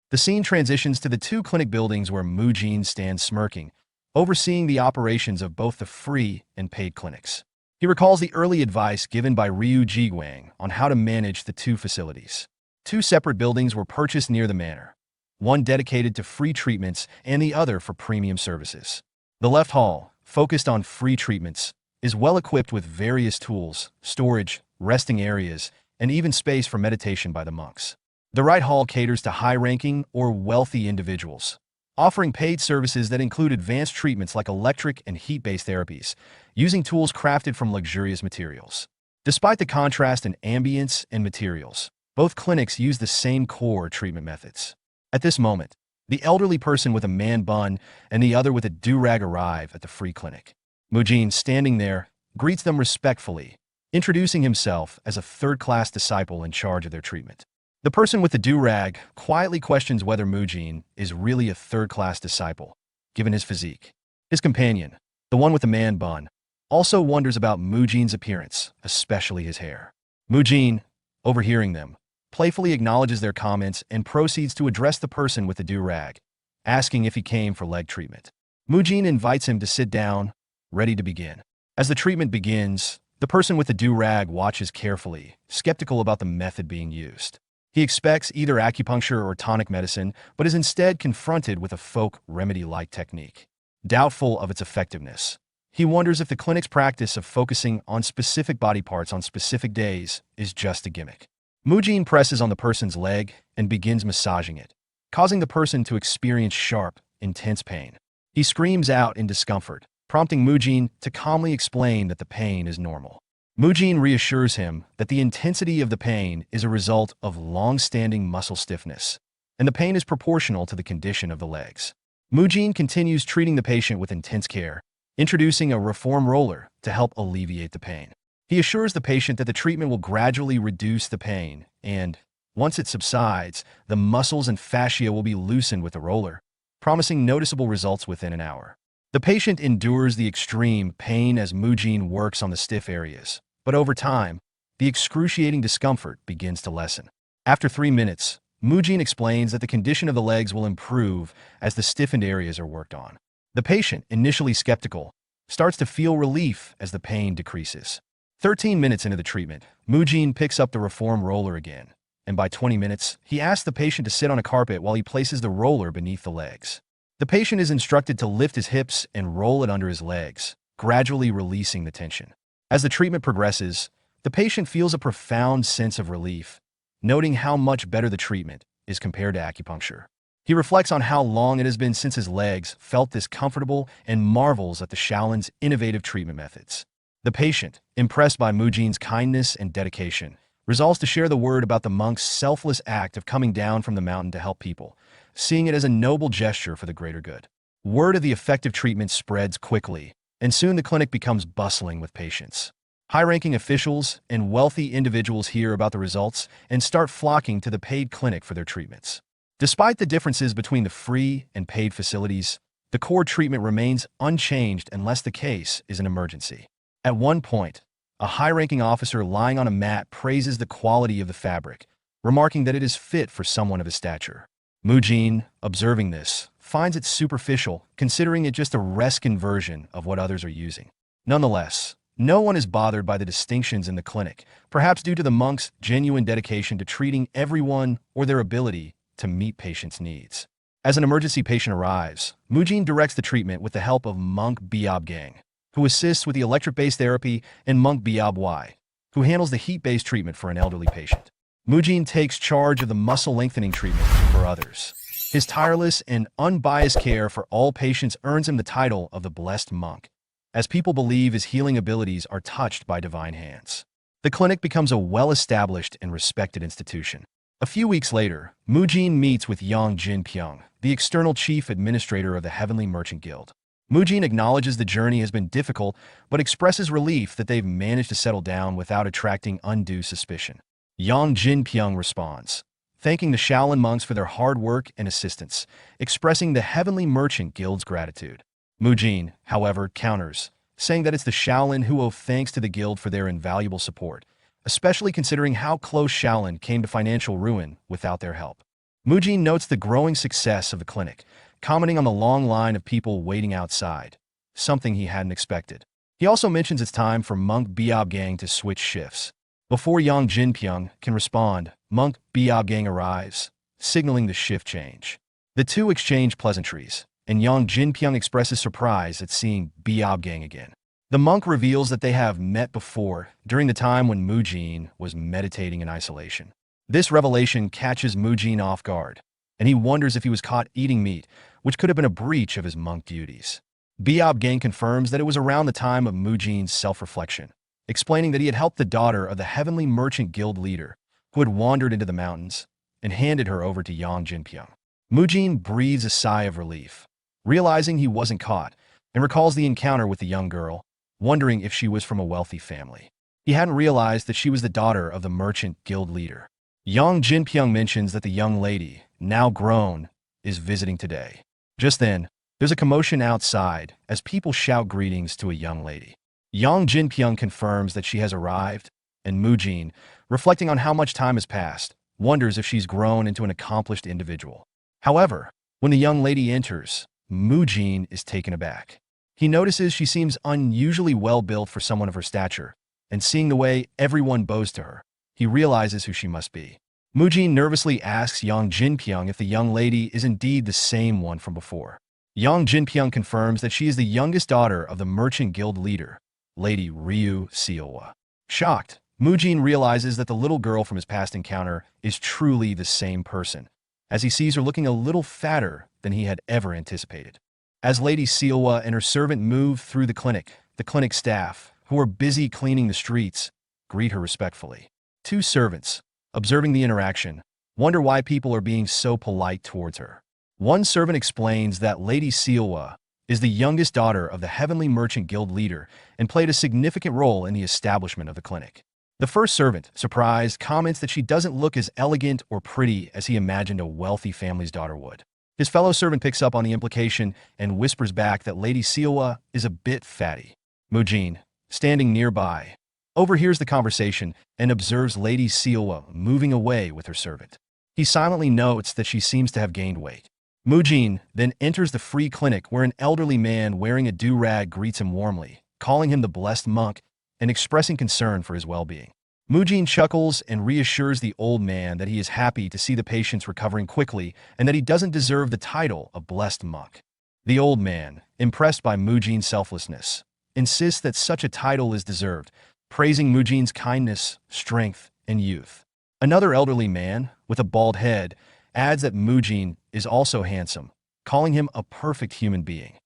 The scene transitions to the two clinic buildings where Mujin stands smirking, overseeing the operations of both the free and paid clinics. He recalls the early advice given by Ryu Jiguang on how to manage the two facilities. Two separate buildings were purchased near the manor, one dedicated to free treatments and the other for premium services. The left hall, focused on free treatments, is well equipped with various tools, storage, resting areas, and even space for meditation by the monks. The right hall caters to high-ranking or wealthy individuals, offering paid services that include advanced treatments like electric and heat-based therapies, using tools crafted from luxurious materials. Despite the contrast in ambience and materials, both clinics use the same core treatment methods. At this moment, the elderly person with a man bun and the other with a do-rag arrive at the free clinic. Mujin, standing there, greets them respectfully, introducing himself as a third-class disciple in charge of their treatment. The person with the do-rag quietly questions whether Mujin is really a third-class disciple, given his physique. His companion, the one with the man bun, also wonders about Mujin's appearance, especially his hair. Mujin, overhearing them, playfully acknowledges their comments and proceeds to address the person with the do-rag, asking if he came for leg treatment. Mujin invites him to sit down, ready to begin. As the treatment begins, the person with the do-rag watches carefully, skeptical about the method being used. He expects either acupuncture or tonic medicine, but is instead confronted with a folk remedy-like technique. Doubtful of its effectiveness, he wonders if the clinic's practice of focusing on specific body parts on specific days is just a gimmick. Mujin presses on the person's leg and begins massaging it, causing the person to experience sharp, intense pain. He screams out in discomfort, prompting Mujin to calmly explain that the pain is normal. Mujin reassures him that the intensity of the pain is a result of long-standing muscle stiffness, and the pain is proportional to the condition of the legs. Mujin continues treating the patient with intense care, introducing a reform roller to help alleviate the pain. He assures the patient that the treatment will gradually reduce the pain, and, once it subsides, the muscles and fascia will be loosened with the roller, promising noticeable results within an hour. The patient endures the extreme pain as Mujin works on the stiff areas, but over time, the excruciating discomfort begins to lessen. After 3 minutes, Mujin explains that the condition of the legs will improve as the stiffened areas are worked on. The patient, initially skeptical, starts to feel relief as the pain decreases. 13 minutes into the treatment, Mujin picks up the reform roller again, and by 20 minutes, he asks the patient to sit on a carpet while he places the roller beneath the legs. The patient is instructed to lift his hips and roll it under his legs, gradually releasing the tension. As the treatment progresses, the patient feels a profound sense of relief, noting how much better the treatment is compared to acupuncture. He reflects on how long it has been since his legs felt this comfortable and marvels at the Shaolin's innovative treatment methods. The patient, impressed by Mujin's kindness and dedication, resolves to share the word about the monk's selfless act of coming down from the mountain to help people, seeing it as a noble gesture for the greater good. Word of the effective treatment spreads quickly, and soon the clinic becomes bustling with patients. High-ranking officials and wealthy individuals hear about the results and start flocking to the paid clinic for their treatments. Despite the differences between the free and paid facilities, the core treatment remains unchanged unless the case is an emergency. At one point, a high-ranking officer lying on a mat praises the quality of the fabric, remarking that it is fit for someone of his stature. Mujin, observing this, finds it superficial, considering it just a reskin version of what others are using. Nonetheless, no one is bothered by the distinctions in the clinic, perhaps due to the monk's genuine dedication to treating everyone or their ability to meet patients' needs. As an emergency patient arrives, Mujin directs the treatment with the help of Monk Biob Gang, who assists with the electric-based therapy, and Monk Biob Y, who handles the heat-based treatment for an elderly patient. Mujin takes charge of the muscle-lengthening treatment for others. His tireless and unbiased care for all patients earns him the title of the Blessed Monk, as people believe his healing abilities are touched by divine hands. The clinic becomes a well-established and respected institution. A few weeks later, Mujin meets with Yang Jinpyong, the external chief administrator of the Heavenly Merchant Guild. Mujin acknowledges the journey has been difficult, but expresses relief that they've managed to settle down without attracting undue suspicion. Yang Jinpyong responds, thanking the Shaolin monks for their hard work and assistance, expressing the Heavenly Merchant Guild's gratitude. Mujin, however, counters, saying that it's the Shaolin who owe thanks to the guild for their invaluable support, especially considering how close Shaolin came to financial ruin without their help. Mujin notes the growing success of the clinic, commenting on the long line of people waiting outside, something he hadn't expected. He also mentions it's time for Monk Biob Gang to switch shifts. Before Yang Jinpyong can respond, Monk Biob Gang arrives, signaling the shift change. The two exchange pleasantries, and Yang Jinpyong expresses surprise at seeing Biob Gang again. The monk reveals that they have met before, during the time when Mujin was meditating in isolation. This revelation catches Mujin off guard, and he wonders if he was caught eating meat, which could have been a breach of his monk duties. Biob Gang confirms that it was around the time of Mujin's self-reflection, explaining that he had helped the daughter of the Heavenly Merchant Guild leader, who had wandered into the mountains, and handed her over to Yang Jinpyong. Mujin breathes a sigh of relief, realizing he wasn't caught, and recalls the encounter with the young girl, wondering if she was from a wealthy family. He hadn't realized that she was the daughter of the Merchant Guild leader. Yang Jinpyong mentions that the young lady, now grown, is visiting today. Just then, there's a commotion outside as people shout greetings to a young lady. Yang Jinpyong confirms that she has arrived, and Mujin, reflecting on how much time has passed, wonders if she's grown into an accomplished individual. However, when the young lady enters, Mujin is taken aback. He notices she seems unusually well-built for someone of her stature, and seeing the way everyone bows to her, he realizes who she must be. Mujin nervously asks Yang Jinpyong if the young lady is indeed the same one from before. Yang Jinpyong confirms that she is the youngest daughter of the Merchant Guild leader, Lady Ryu Seowa. Shocked, Mujin realizes that the little girl from his past encounter is truly the same person, as he sees her looking a little fatter than he had ever anticipated. As Lady Seowa and her servant move through the clinic staff, who are busy cleaning the streets, greet her respectfully. Two servants, observing the interaction, wonder why people are being so polite towards her. One servant explains that Lady Seowa is the youngest daughter of the Heavenly Merchant Guild leader and played a significant role in the establishment of the clinic. The first servant, surprised, comments that she doesn't look as elegant or pretty as he imagined a wealthy family's daughter would. His fellow servant picks up on the implication and whispers back that Lady Seowa is a bit fatty. Mujin, standing nearby, overhears the conversation and observes Lady Seowa moving away with her servant. He silently notes that she seems to have gained weight. Mujin then enters the free clinic where an elderly man wearing a do-rag greets him warmly, calling him the Blessed Monk and expressing concern for his well-being. Mujin chuckles and reassures the old man that he is happy to see the patients recovering quickly and that he doesn't deserve the title of Blessed Monk. The old man, impressed by Mujin's selflessness, insists that such a title is deserved, praising Mujin's kindness, strength, and youth. Another elderly man, with a bald head, adds that Mujin is also handsome, calling him a perfect human being.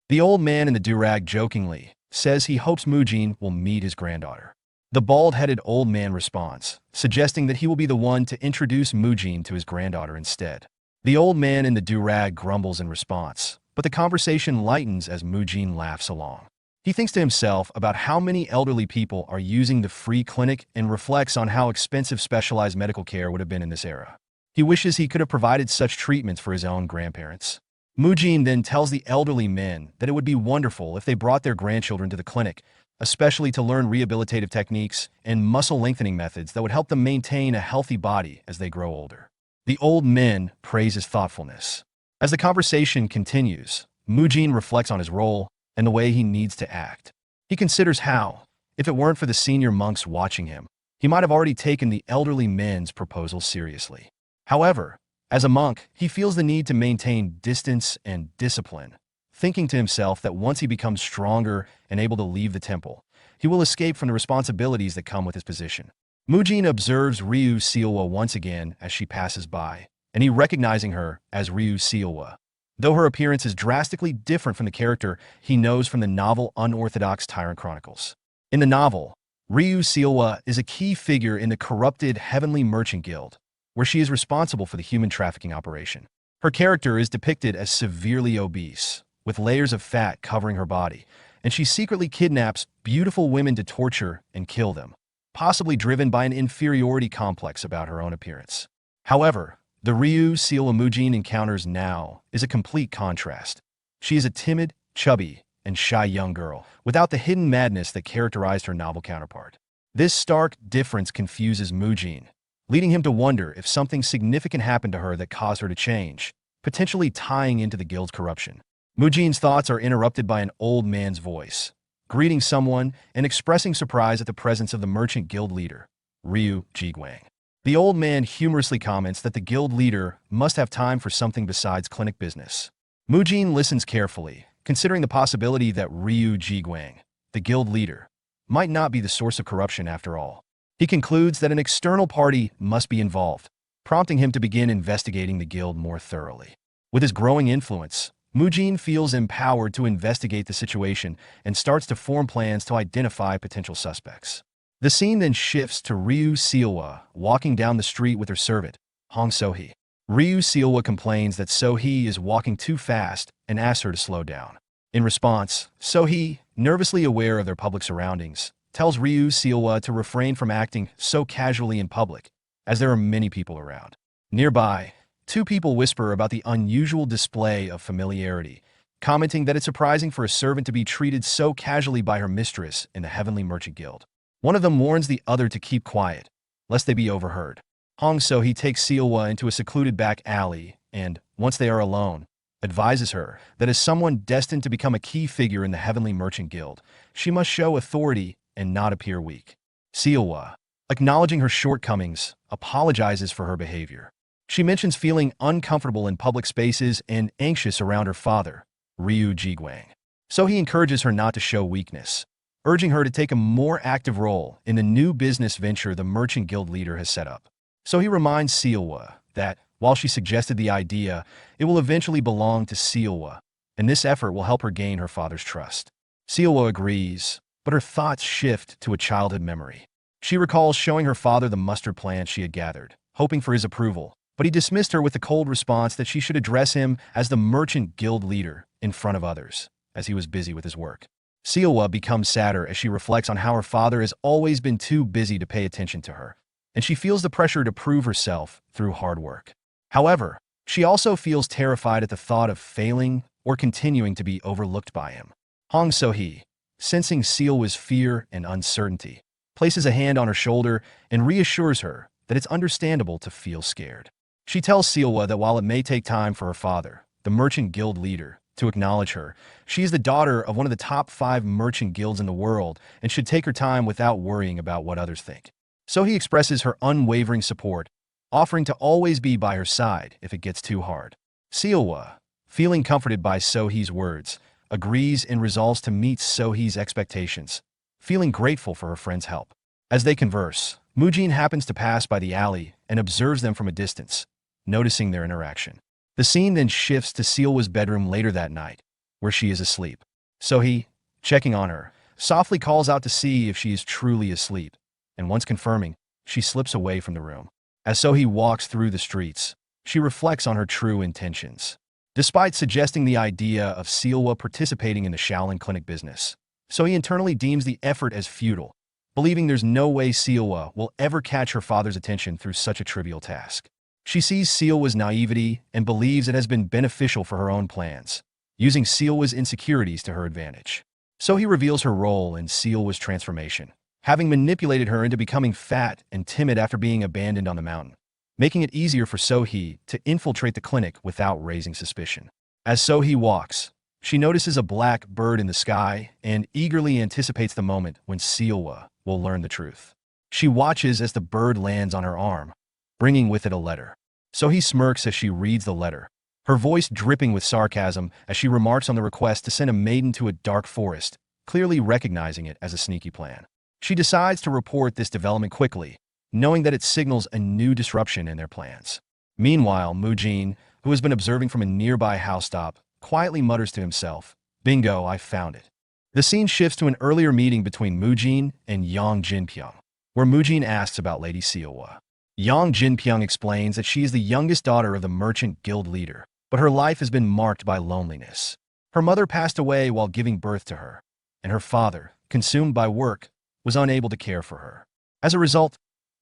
The old man in the do-rag jokingly says he hopes Mujin will meet his granddaughter. The bald-headed old man responds, suggesting that he will be the one to introduce Mujin to his granddaughter instead. The old man in the do-rag grumbles in response, but the conversation lightens as Mujin laughs along. He thinks to himself about how many elderly people are using the free clinic and reflects on how expensive specialized medical care would have been in this era. He wishes he could have provided such treatments for his own grandparents. Mujin then tells the elderly men that it would be wonderful if they brought their grandchildren to the clinic, especially to learn rehabilitative techniques and muscle-lengthening methods that would help them maintain a healthy body as they grow older. The old men praise his thoughtfulness. As the conversation continues, Mujin reflects on his role and the way he needs to act. He He considers how, if it weren't for the senior monks watching him, he might have already taken the elderly men's proposal seriously. However, as a monk, he feels the need to maintain distance and discipline, thinking to himself that once he becomes stronger and able to leave the temple, he will escape from the responsibilities that come with his position. Mujin observes Ryu Seilwa once again as she passes by, and he recognizing her as Ryu Seilwa. Though her appearance is drastically different from the character he knows from the novel Unorthodox Tyrant Chronicles. In the novel, Ryu Seilwa is a key figure in the corrupted Heavenly Merchant Guild, where she is responsible for the human trafficking operation. Her character is depicted as severely obese, with layers of fat covering her body, and she secretly kidnaps beautiful women to torture and kill them, possibly driven by an inferiority complex about her own appearance. However, the Ryu Seilwa Mujin encounters now is a complete contrast. She is a timid, chubby, and shy young girl, without the hidden madness that characterized her novel counterpart. This stark difference confuses Mujin, leading him to wonder if something significant happened to her that caused her to change, potentially tying into the guild's corruption. Mujin's thoughts are interrupted by an old man's voice, greeting someone and expressing surprise at the presence of the merchant guild leader, Ryu Jiguang. The old man humorously comments that the guild leader must have time for something besides clinic business. Mujin listens carefully, considering the possibility that Ryu Jiguang, the guild leader, might not be the source of corruption after all. He concludes that an external party must be involved, prompting him to begin investigating the guild more thoroughly. With his growing influence, Mujin feels empowered to investigate the situation and starts to form plans to identify potential suspects. The scene then shifts to Ryu Seilwa walking down the street with her servant, Hong So-hee. Ryu Seilwa complains that So-hee is walking too fast and asks her to slow down. In response, So-hee, nervously aware of their public surroundings, tells Ryu Seilwa to refrain from acting so casually in public, as there are many people around. Nearby, two people whisper about the unusual display of familiarity, commenting that it's surprising for a servant to be treated so casually by her mistress in the Heavenly Merchant Guild. One of them warns the other to keep quiet, lest they be overheard. Hong So-hee takes Seilwa into a secluded back alley and, once they are alone, advises her that as someone destined to become a key figure in the Heavenly Merchant Guild, she must show authority and not appear weak. Seilwa, acknowledging her shortcomings, apologizes for her behavior. She mentions feeling uncomfortable in public spaces and anxious around her father, Ryu Jiguang. So he encourages her not to show weakness, urging her to take a more active role in the new business venture the Merchant Guild leader has set up. So he reminds Seilwa that, while she suggested the idea, it will eventually belong to Seilwa, and this effort will help her gain her father's trust. Seilwa agrees, but her thoughts shift to a childhood memory. She recalls showing her father the mustard plant she had gathered, hoping for his approval, but he dismissed her with the cold response that she should address him as the Merchant Guild leader in front of others, as he was busy with his work. Seilwa becomes sadder as she reflects on how her father has always been too busy to pay attention to her, and she feels the pressure to prove herself through hard work. However, she also feels terrified at the thought of failing or continuing to be overlooked by him. Hong So-hee, sensing Seilwa's fear and uncertainty, places a hand on her shoulder and reassures her that it's understandable to feel scared. She tells Seilwa that while it may take time for her father, the Merchant Guild leader, to acknowledge her, she is the daughter of one of the top 5 merchant guilds in the world and should take her time without worrying about what others think. So he expresses her unwavering support, offering to always be by her side if it gets too hard. Seilwa, feeling comforted by So-hee's words, agrees and resolves to meet So-hee's expectations, feeling grateful for her friend's help. As they converse, Mujin happens to pass by the alley and observes them from a distance, noticing their interaction. The scene then shifts to Seilwa's bedroom later that night, where she is asleep. So-hee, checking on her, softly calls out to see if she is truly asleep, and once confirming, she slips away from the room. As So-hee walks through the streets, she reflects on her true intentions. Despite suggesting the idea of Seilwa participating in the Shaolin clinic business, So-hee internally deems the effort as futile, believing there's no way Seilwa will ever catch her father's attention through such a trivial task. She sees Seilwa's naivety and believes it has been beneficial for her own plans, using Seilwa's insecurities to her advantage. So-hee reveals her role in Seilwa's transformation, having manipulated her into becoming fat and timid after being abandoned on the mountain, making it easier for So-hee to infiltrate the clinic without raising suspicion. As So-hee walks, She notices a black bird in the sky and eagerly anticipates the moment when Seowa will learn the truth. She watches as the bird lands on her arm, bringing with it a letter. So he smirks as she reads the letter, her voice dripping with sarcasm as she remarks on the request to send a maiden to a dark forest, clearly recognizing it as a sneaky plan. She decides to report this development quickly, knowing that it signals a new disruption in their plans. Meanwhile, Mujin, who has been observing from a nearby housetop, quietly mutters to himself, "Bingo, I found it." The scene shifts to an earlier meeting between Mujin and Yang Jinpyong, where Mujin asks about Lady Seowa. Yang Jinpyong explains that she is the youngest daughter of the merchant guild leader, but her life has been marked by loneliness. Her mother passed away while giving birth to her, and her father, consumed by work, was unable to care for her. As a result,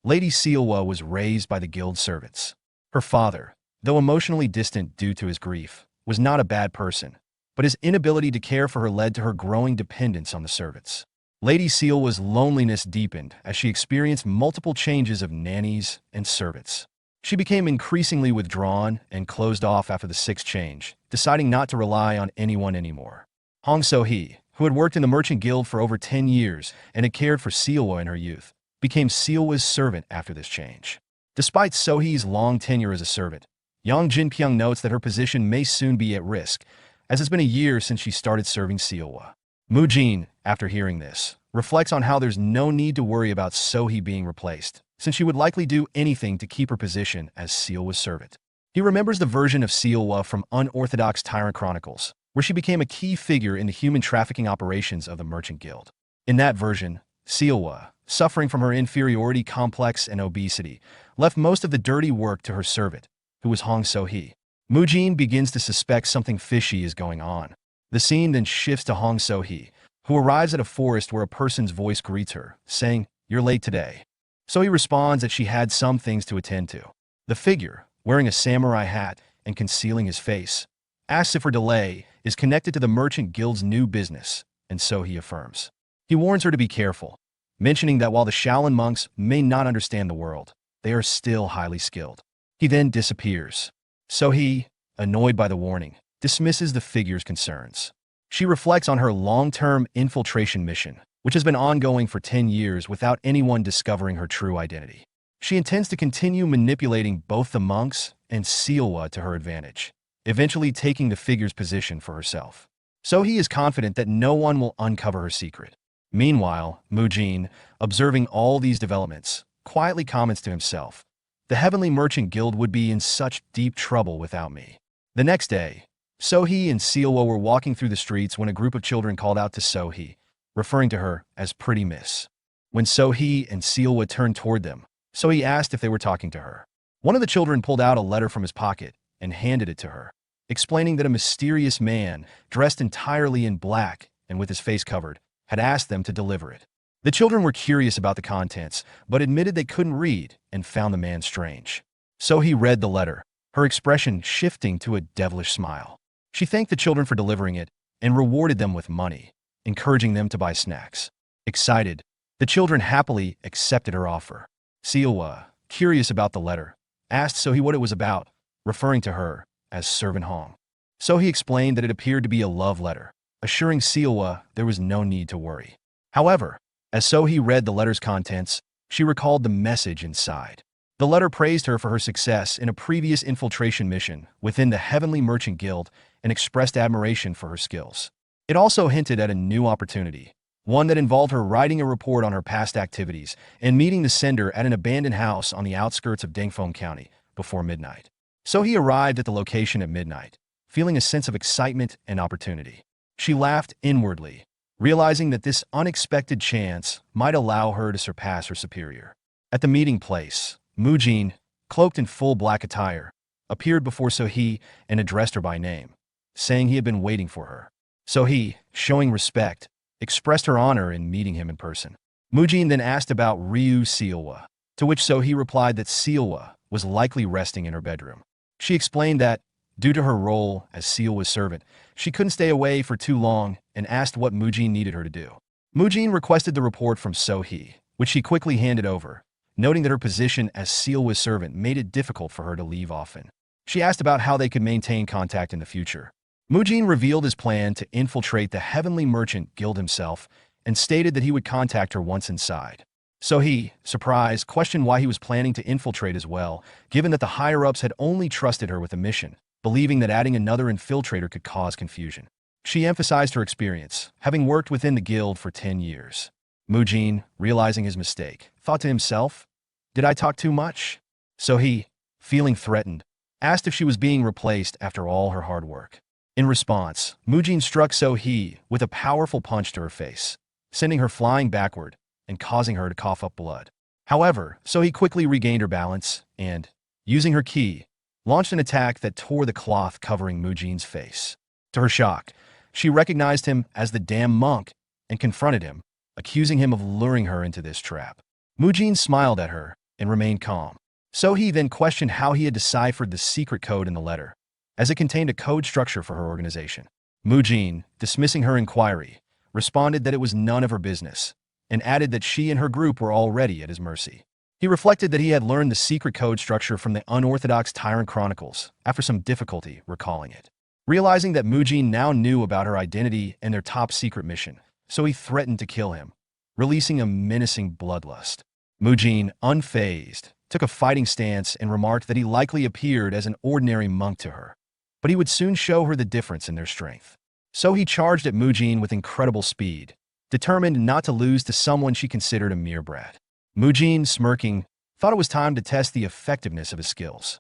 Lady Seowa was raised by the guild servants. Her father, though emotionally distant due to his grief, was not a bad person, but his inability to care for her led to her growing dependence on the servants. Lady Seowa's loneliness deepened as she experienced multiple changes of nannies and servants. She became increasingly withdrawn and closed off after the sixth change, deciding not to rely on anyone anymore. Hong So-hee, who had worked in the merchant guild for over 10 years and had cared for Seowa in her youth, became Seowa's servant after this change. Despite So-hee's long tenure as a servant, Yang Jinpyong notes that her position may soon be at risk, as it's been a year since she started serving Seowa. Mujin, after hearing this, reflects on how there's no need to worry about So-hee being replaced, since she would likely do anything to keep her position as Seowa's servant. He remembers the version of Seowa from Unorthodox Tyrant Chronicles, where she became a key figure in the human trafficking operations of the Merchant Guild. In that version, Seowa, suffering from her inferiority complex and obesity, left most of the dirty work to her servant, who was Hong So-hee. Mujin begins to suspect something fishy is going on. The scene then shifts to Hong So-hee, who arrives at a forest where a person's voice greets her, saying, "You're late today." So-hee responds that she had some things to attend to. The figure, wearing a samurai hat and concealing his face, asks if her delay is connected to the Merchant Guild's new business, and So-hee affirms. He warns her to be careful, mentioning that while the Shaolin monks may not understand the world, they are still highly skilled. He then disappears. So-hee, annoyed by the warning, dismisses the figure's concerns. She reflects on her long-term infiltration mission, which has been ongoing for 10 years without anyone discovering her true identity. She intends to continue manipulating both the monks and Seowa to her advantage, eventually taking the figure's position for herself. So-hee is confident that no one will uncover her secret. Meanwhile, Mujin, observing all these developments, quietly comments to himself, "The Heavenly Merchant Guild would be in such deep trouble without me." The next day, So-hee and Seowa were walking through the streets when a group of children called out to So-hee, referring to her as Pretty Miss. When So-hee and Seowa turned toward them, So-hee asked if they were talking to her. One of the children pulled out a letter from his pocket and handed it to her, explaining that a mysterious man, dressed entirely in black and with his face covered, had asked them to deliver it. The children were curious about the contents, but admitted they couldn't read and found the man strange. So-hee read the letter, her expression shifting to a devilish smile. She thanked the children for delivering it and rewarded them with money, encouraging them to buy snacks. Excited, the children happily accepted her offer. Seowa, curious about the letter, asked So-hee what it was about, referring to her as Servant Hong. So-hee explained that it appeared to be a love letter, assuring Seowa there was no need to worry. However, as So-hee read the letter's contents, she recalled the message inside. The letter praised her for her success in a previous infiltration mission within the Heavenly Merchant Guild and expressed admiration for her skills. It also hinted at a new opportunity, one that involved her writing a report on her past activities and meeting the sender at an abandoned house on the outskirts of Dengfeng County before midnight. So-hee arrived at the location at midnight, feeling a sense of excitement and opportunity. She laughed inwardly, realizing that this unexpected chance might allow her to surpass her superior. At the meeting place, Mujin, cloaked in full black attire, appeared before So-hee and addressed her by name, saying he had been waiting for her. So-hee, showing respect, expressed her honor in meeting him in person. Mujin then asked about Ryu Seowa, to which So-hee replied that Seowa was likely resting in her bedroom. She explained that, due to her role as Seowa's servant, she couldn't stay away for too long and asked what Mujin needed her to do. Mujin requested the report from So-hee, which she quickly handed over, noting that her position as Seowa's servant made it difficult for her to leave often. She asked about how they could maintain contact in the future, Mujin revealed his plan to infiltrate the Heavenly Merchant Guild himself and stated that he would contact her once inside. So he, surprised, questioned why he was planning to infiltrate as well, given that the higher-ups had only trusted her with the mission, believing that adding another infiltrator could cause confusion. She emphasized her experience, having worked within the guild for 10 years. Mujin, realizing his mistake, thought to himself, "Did I talk too much?" So he, feeling threatened, asked if she was being replaced after all her hard work. In response, Mujin struck So-hee with a powerful punch to her face, sending her flying backward and causing her to cough up blood. However, So-hee quickly regained her balance and, using her ki, launched an attack that tore the cloth covering Mujin's face. To her shock, she recognized him as the damn monk and confronted him, accusing him of luring her into this trap. Mujin smiled at her and remained calm. So-hee then questioned how he had deciphered the secret code in the letter, as it contained a code structure for her organization. Mujin, dismissing her inquiry, responded that it was none of her business, and added that she and her group were already at his mercy. He reflected that he had learned the secret code structure from the unorthodox Tyrant Chronicles after some difficulty recalling it. Realizing that Mujin now knew about her identity and their top secret mission, so he threatened to kill him, releasing a menacing bloodlust. Mujin, unfazed, took a fighting stance and remarked that he likely appeared as an ordinary monk to her, but he would soon show her the difference in their strength. So he charged at Mujin with incredible speed, determined not to lose to someone she considered a mere brat. Mujin, smirking, thought it was time to test the effectiveness of his skills.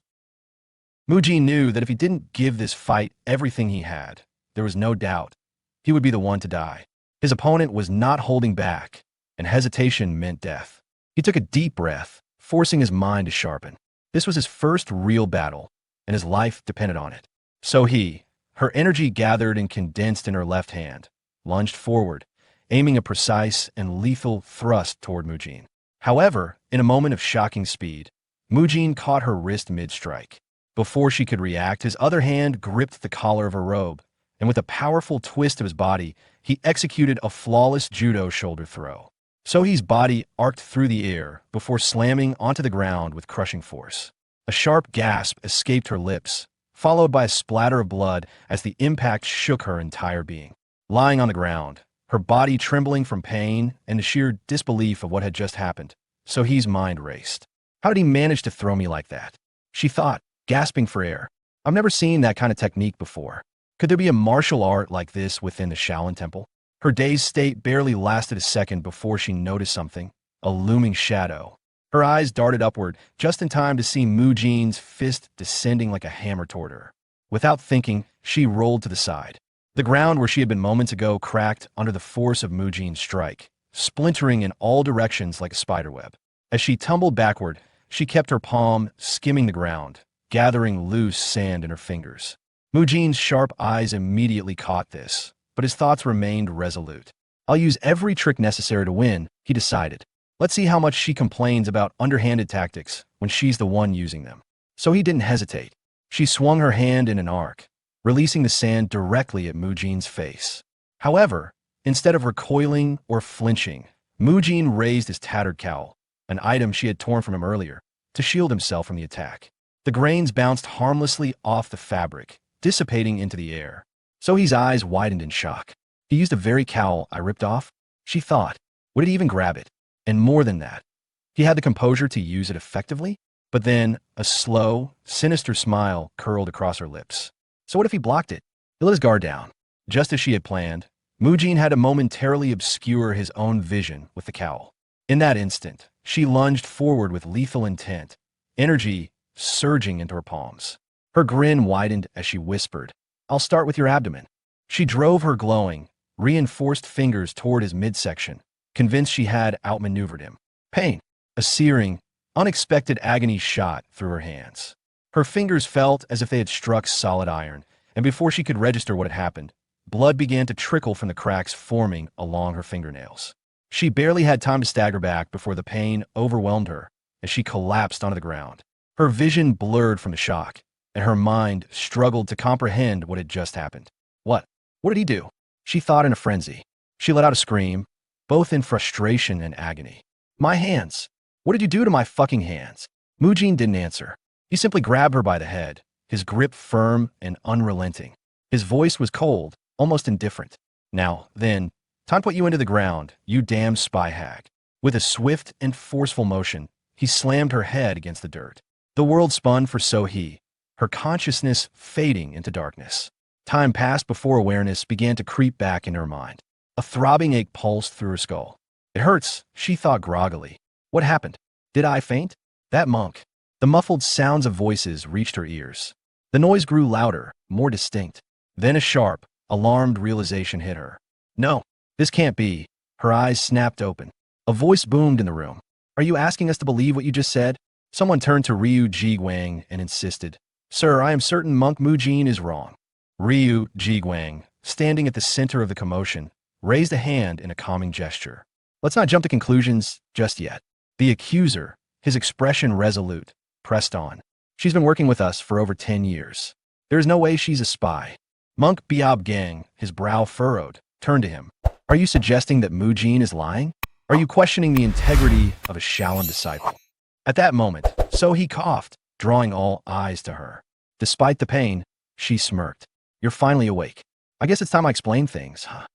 Mujin knew that if he didn't give this fight everything he had, there was no doubt he would be the one to die. His opponent was not holding back, and hesitation meant death. He took a deep breath, forcing his mind to sharpen. This was his first real battle, and his life depended on it. So he, her energy gathered and condensed in her left hand, lunged forward, aiming a precise and lethal thrust toward Mujin. However, in a moment of shocking speed, Mujin caught her wrist mid-strike. Before she could react, his other hand gripped the collar of her robe, and with a powerful twist of his body, he executed a flawless judo shoulder throw. So-hee's body arced through the air before slamming onto the ground with crushing force. A sharp gasp escaped her lips, followed by a splatter of blood as the impact shook her entire being. Lying on the ground, her body trembling from pain and the sheer disbelief of what had just happened, So-hee's mind raced. How did he manage to throw me like that? She thought, gasping for air. I've never seen that kind of technique before. Could there be a martial art like this within the Shaolin Temple? Her dazed state barely lasted a second before she noticed something, a looming shadow. Her eyes darted upward, just in time to see Mujin's fist descending like a hammer toward her. Without thinking, she rolled to the side. The ground where she had been moments ago cracked under the force of Mujin's strike, splintering in all directions like a spiderweb. As she tumbled backward, she kept her palm skimming the ground, gathering loose sand in her fingers. Mujin's sharp eyes immediately caught this, but his thoughts remained resolute. I'll use every trick necessary to win, he decided. Let's see how much she complains about underhanded tactics when she's the one using them. So he didn't hesitate. She swung her hand in an arc, releasing the sand directly at Mujin's face. However, instead of recoiling or flinching, Mujin raised his tattered cowl, an item she had torn from him earlier, to shield himself from the attack. The grains bounced harmlessly off the fabric, dissipating into the air. So-hee's eyes widened in shock. He used the very cowl I ripped off? She thought. Would it even grab it? And more than that, he had the composure to use it effectively? But then, a slow, sinister smile curled across her lips. So what if he blocked it? He let his guard down. Just as she had planned, Mujin had to momentarily obscure his own vision with the cowl. In that instant, she lunged forward with lethal intent, energy surging into her palms. Her grin widened as she whispered, I'll start with your abdomen. She drove her glowing, reinforced fingers toward his midsection, convinced she had outmaneuvered him. Pain, a searing, unexpected agony shot through her hands. Her fingers felt as if they had struck solid iron, and before she could register what had happened, blood began to trickle from the cracks forming along her fingernails. She barely had time to stagger back before the pain overwhelmed her as she collapsed onto the ground. Her vision blurred from the shock, and her mind struggled to comprehend what had just happened. What? What did he do? She thought in a frenzy. She let out a scream, both in frustration and agony. My hands! What did you do to my fucking hands? Mujin didn't answer. He simply grabbed her by the head, his grip firm and unrelenting. His voice was cold, almost indifferent. Now, then, time to put you into the ground, you damn spy hag. With a swift and forceful motion, he slammed her head against the dirt. The world spun for So-hee, her consciousness fading into darkness. Time passed before awareness began to creep back in her mind. A throbbing ache pulsed through her skull. It hurts, she thought groggily. What happened? Did I faint? That monk. The muffled sounds of voices reached her ears. The noise grew louder, more distinct. Then a sharp, alarmed realization hit her. No, this can't be. Her eyes snapped open. A voice boomed in the room. Are you asking us to believe what you just said? Someone turned to Ryu Jiguang and insisted. Sir, I am certain Monk Mujin is wrong. Ryu Jiguang, standing at the center of the commotion, raised a hand in a calming gesture. Let's not jump to conclusions just yet. The accuser, his expression resolute, pressed on. She's been working with us for over 10 years. There is no way she's a spy. Monk Biab Gang, his brow furrowed, turned to him. Are you suggesting that Mujin is lying? Are you questioning the integrity of a Shaolin disciple? At that moment, So-hee coughed, drawing all eyes to her. Despite the pain, she smirked. You're finally awake. I guess it's time I explain things, huh?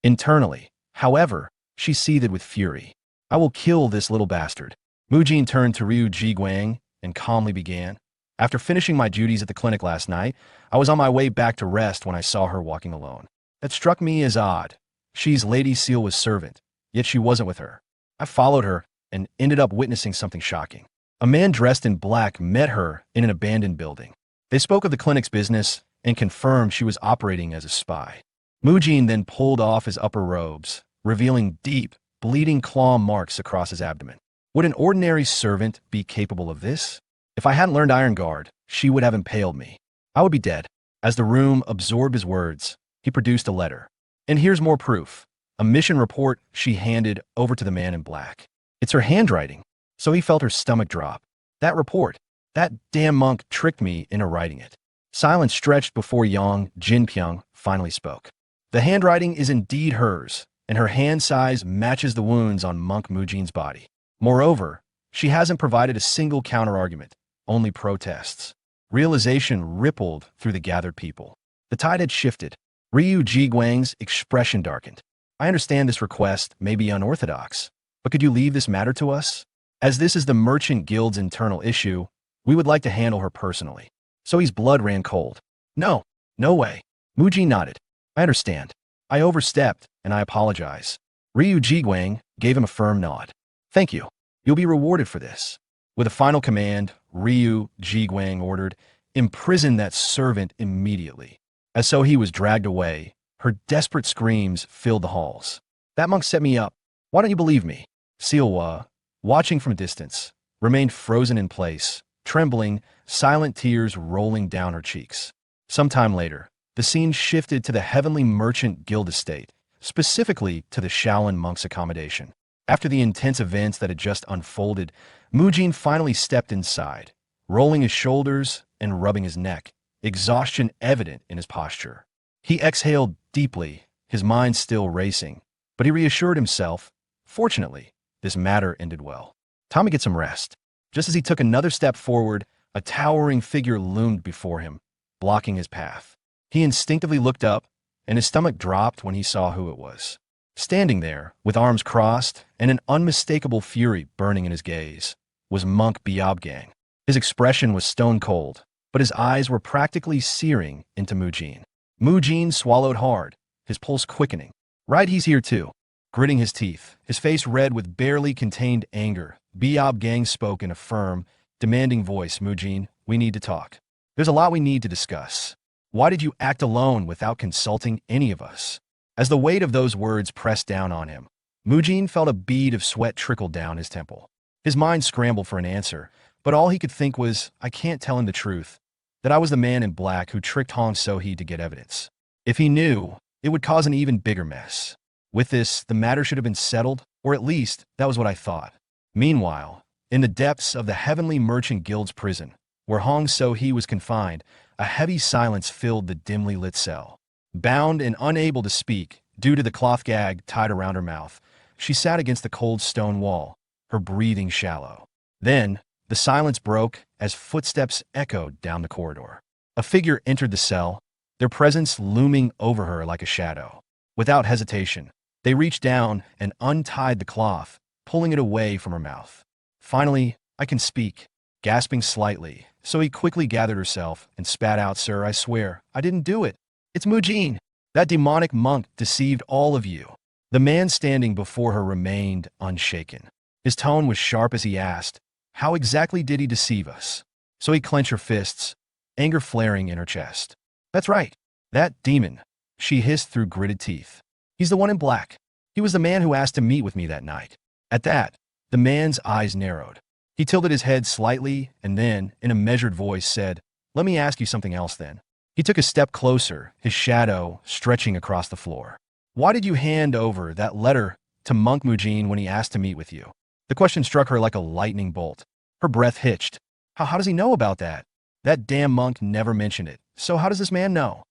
Internally, however, she seethed with fury. I will kill this little bastard. Mujin turned to Ryu Jiguang and calmly began. After finishing my duties at the clinic last night, I was on my way back to rest when I saw her walking alone. That struck me as odd. She's Lady Sielwa's servant, yet she wasn't with her. I followed her and ended up witnessing something shocking. A man dressed in black met her in an abandoned building. They spoke of the clinic's business and confirmed she was operating as a spy. Mujin then pulled off his upper robes, revealing deep, bleeding claw marks across his abdomen. Would an ordinary servant be capable of this? If I hadn't learned Iron Guard, she would have impaled me. I would be dead. As the room absorbed his words, he produced a letter. And here's more proof. A mission report she handed over to the man in black. It's her handwriting. So he felt her stomach drop. That report. That damn monk tricked me into writing it. Silence stretched before Yang Jinpyong finally spoke. The handwriting is indeed hers, and her hand size matches the wounds on Monk Mujin's body. Moreover, she hasn't provided a single counterargument, only protests. Realization rippled through the gathered people. The tide had shifted. Ryu Jiguang's expression darkened. I understand this request may be unorthodox, but could you leave this matter to us? As this is the Merchant Guild's internal issue, we would like to handle her personally. So-hee's blood ran cold. No, no way. Mujin nodded. I understand. I overstepped, and I apologize. Ryu Jiguang gave him a firm nod. Thank you. You'll be rewarded for this. With a final command, Ryu Jiguang ordered, imprison that servant immediately. As So-hee was dragged away, her desperate screams filled the halls. That monk set me up. Why don't you believe me? Sielwa, watching from a distance, remained frozen in place, trembling, silent tears rolling down her cheeks. Sometime later, the scene shifted to the Heavenly Merchant Guild estate, specifically to the Shaolin monks' accommodation. After the intense events that had just unfolded, Mujin finally stepped inside, rolling his shoulders and rubbing his neck, exhaustion evident in his posture. He exhaled deeply, his mind still racing, but he reassured himself, fortunately, this matter ended well. Time to get some rest. Just as he took another step forward, a towering figure loomed before him, blocking his path. He instinctively looked up, and his stomach dropped when he saw who it was. Standing there, with arms crossed and an unmistakable fury burning in his gaze, was Monk Biabgang. His expression was stone cold, but his eyes were practically searing into Mujin. Mujin swallowed hard, his pulse quickening. Right, he's here too. Gritting his teeth, his face red with barely contained anger, Biabgang spoke in a firm, demanding voice. Mujin, we need to talk. There's a lot we need to discuss. Why did you act alone without consulting any of us? As the weight of those words pressed down on him, Mujin felt a bead of sweat trickle down his temple. His mind scrambled for an answer, but all he could think was, I can't tell him the truth, that I was the man in black who tricked Hong So-hee to get evidence. If he knew, it would cause an even bigger mess. With this, the matter should have been settled, or at least, that was what I thought. Meanwhile, in the depths of the Heavenly Merchant Guild's prison, where Hong So-hee was confined, a heavy silence filled the dimly lit cell. Bound and unable to speak, due to the cloth gag tied around her mouth, she sat against the cold stone wall, her breathing shallow. Then, the silence broke as footsteps echoed down the corridor. A figure entered the cell, their presence looming over her like a shadow. Without hesitation, they reached down and untied the cloth, pulling it away from her mouth. Finally, I can speak, gasping slightly, so he quickly gathered herself and spat out, "Sir, I swear, I didn't do it. It's Mujin. That demonic monk deceived all of you." The man standing before her remained unshaken. His tone was sharp as he asked, "How exactly did he deceive us?" So he clenched her fists, anger flaring in her chest. "That's right. That demon," she hissed through gritted teeth. "He's the one in black. He was the man who asked to meet with me that night." At that, the man's eyes narrowed. He tilted his head slightly and then, in a measured voice, said, "Let me ask you something else then." He took a step closer, his shadow stretching across the floor. "Why did you hand over that letter to Monk Mujin when he asked to meet with you?" The question struck her like a lightning bolt. Her breath hitched. How does he know about that? That damn monk never mentioned it. So how does this man know?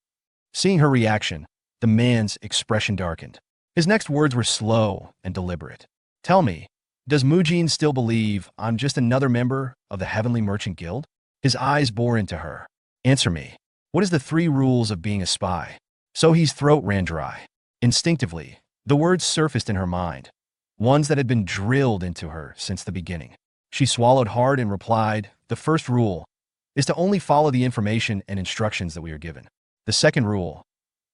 Seeing her reaction, the man's expression darkened. His next words were slow and deliberate. "Tell me, does Mujin still believe I'm just another member of the Heavenly Merchant Guild?" His eyes bore into her. "Answer me. What is the 3 rules of being a spy?" Sohee's throat ran dry. Instinctively, the words surfaced in her mind, ones that had been drilled into her since the beginning. She swallowed hard and replied, "The first rule is to only follow the information and instructions that we are given. The second rule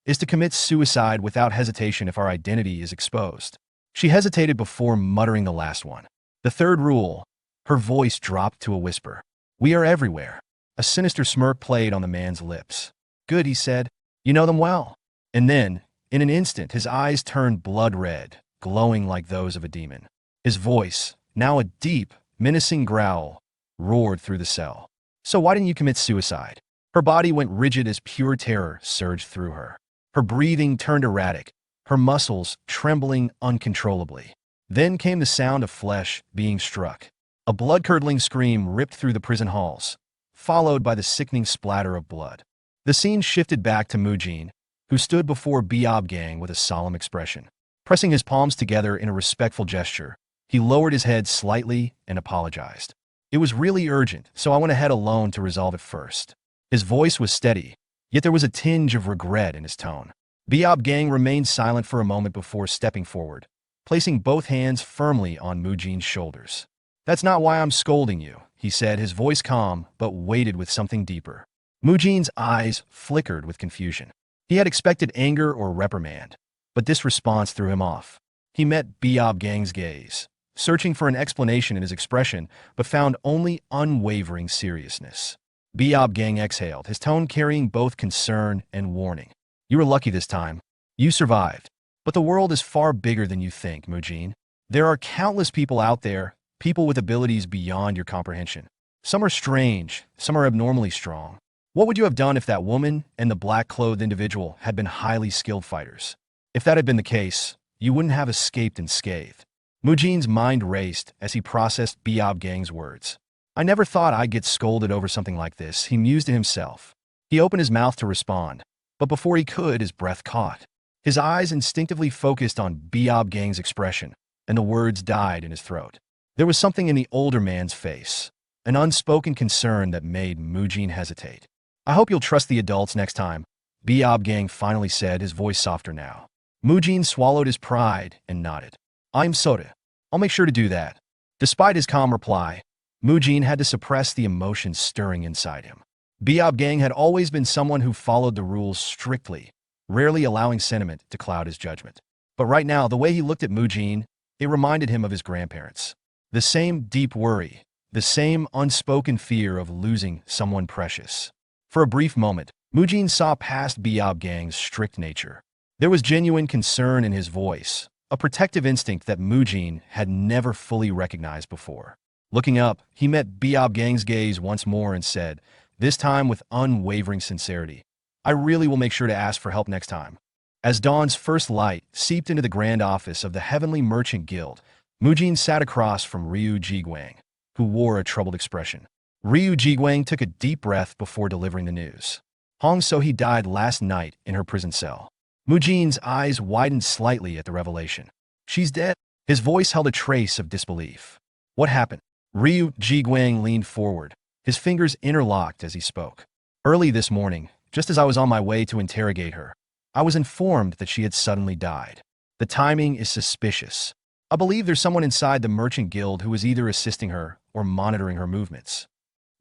is to commit suicide without hesitation if our identity is exposed." She hesitated before muttering the last one. "The third rule," her voice dropped to a whisper, "we are everywhere." A sinister smirk played on the man's lips. "Good," he said. "You know them well." And then, in an instant, his eyes turned blood red, glowing like those of a demon. His voice, now a deep, menacing growl, roared through the cell. "So why didn't you commit suicide?" Her body went rigid as pure terror surged through her. Her breathing turned erratic, her muscles trembling uncontrollably. Then came the sound of flesh being struck. A blood-curdling scream ripped through the prison halls, followed by the sickening splatter of blood. The scene shifted back to Mujin, who stood before Biob Gang with a solemn expression. Pressing his palms together in a respectful gesture, he lowered his head slightly and apologized. "It was really urgent, so I went ahead alone to resolve it first." His voice was steady, yet there was a tinge of regret in his tone. Biob Gang remained silent for a moment before stepping forward, placing both hands firmly on Mujin's shoulders. "That's not why I'm scolding you," he said, his voice calm but weighted with something deeper. Mujin's eyes flickered with confusion. He had expected anger or reprimand, but this response threw him off. He met Biob Gang's gaze, searching for an explanation in his expression, but found only unwavering seriousness. Biob Gang exhaled, his tone carrying both concern and warning. "You were lucky this time. You survived. But the world is far bigger than you think, Mujin. There are countless people out there, people with abilities beyond your comprehension. Some are strange, some are abnormally strong. What would you have done if that woman and the black-clothed individual had been highly skilled fighters? If that had been the case, you wouldn't have escaped unscathed." Mujin's mind raced as he processed Biob Gang's words. "I never thought I'd get scolded over something like this," he mused to himself. He opened his mouth to respond, but before he could, his breath caught. His eyes instinctively focused on Biob Gang's expression, and the words died in his throat. There was something in the older man's face, an unspoken concern that made Mujin hesitate. "I hope you'll trust the adults next time," Biob Gang finally said, his voice softer now. Mujin swallowed his pride and nodded. "I'm Soda. I'll make sure to do that." Despite his calm reply, Mujin had to suppress the emotions stirring inside him. Biob Gang had always been someone who followed the rules strictly, rarely allowing sentiment to cloud his judgment. But right now, the way he looked at Mujin, it reminded him of his grandparents. The same deep worry, the same unspoken fear of losing someone precious. For a brief moment, Mujin saw past Biob Gang's strict nature. There was genuine concern in his voice, a protective instinct that Mujin had never fully recognized before. Looking up, he met Biob Gang's gaze once more and said, this time with unwavering sincerity, "I really will make sure to ask for help next time." As dawn's first light seeped into the grand office of the Heavenly Merchant Guild, Mujin sat across from Ryu Jiguang, who wore a troubled expression. Ryu Jiguang took a deep breath before delivering the news. Hong So-hee died last night in her prison cell. Mujin's eyes widened slightly at the revelation. "She's dead?" His voice held a trace of disbelief. "What happened?" Ryu Jiguang leaned forward, his fingers interlocked as he spoke. "Early this morning, Just as I was on my way to interrogate her, I was informed that she had suddenly died. The timing is suspicious. I believe there's someone inside the merchant guild who is either assisting her or monitoring her movements.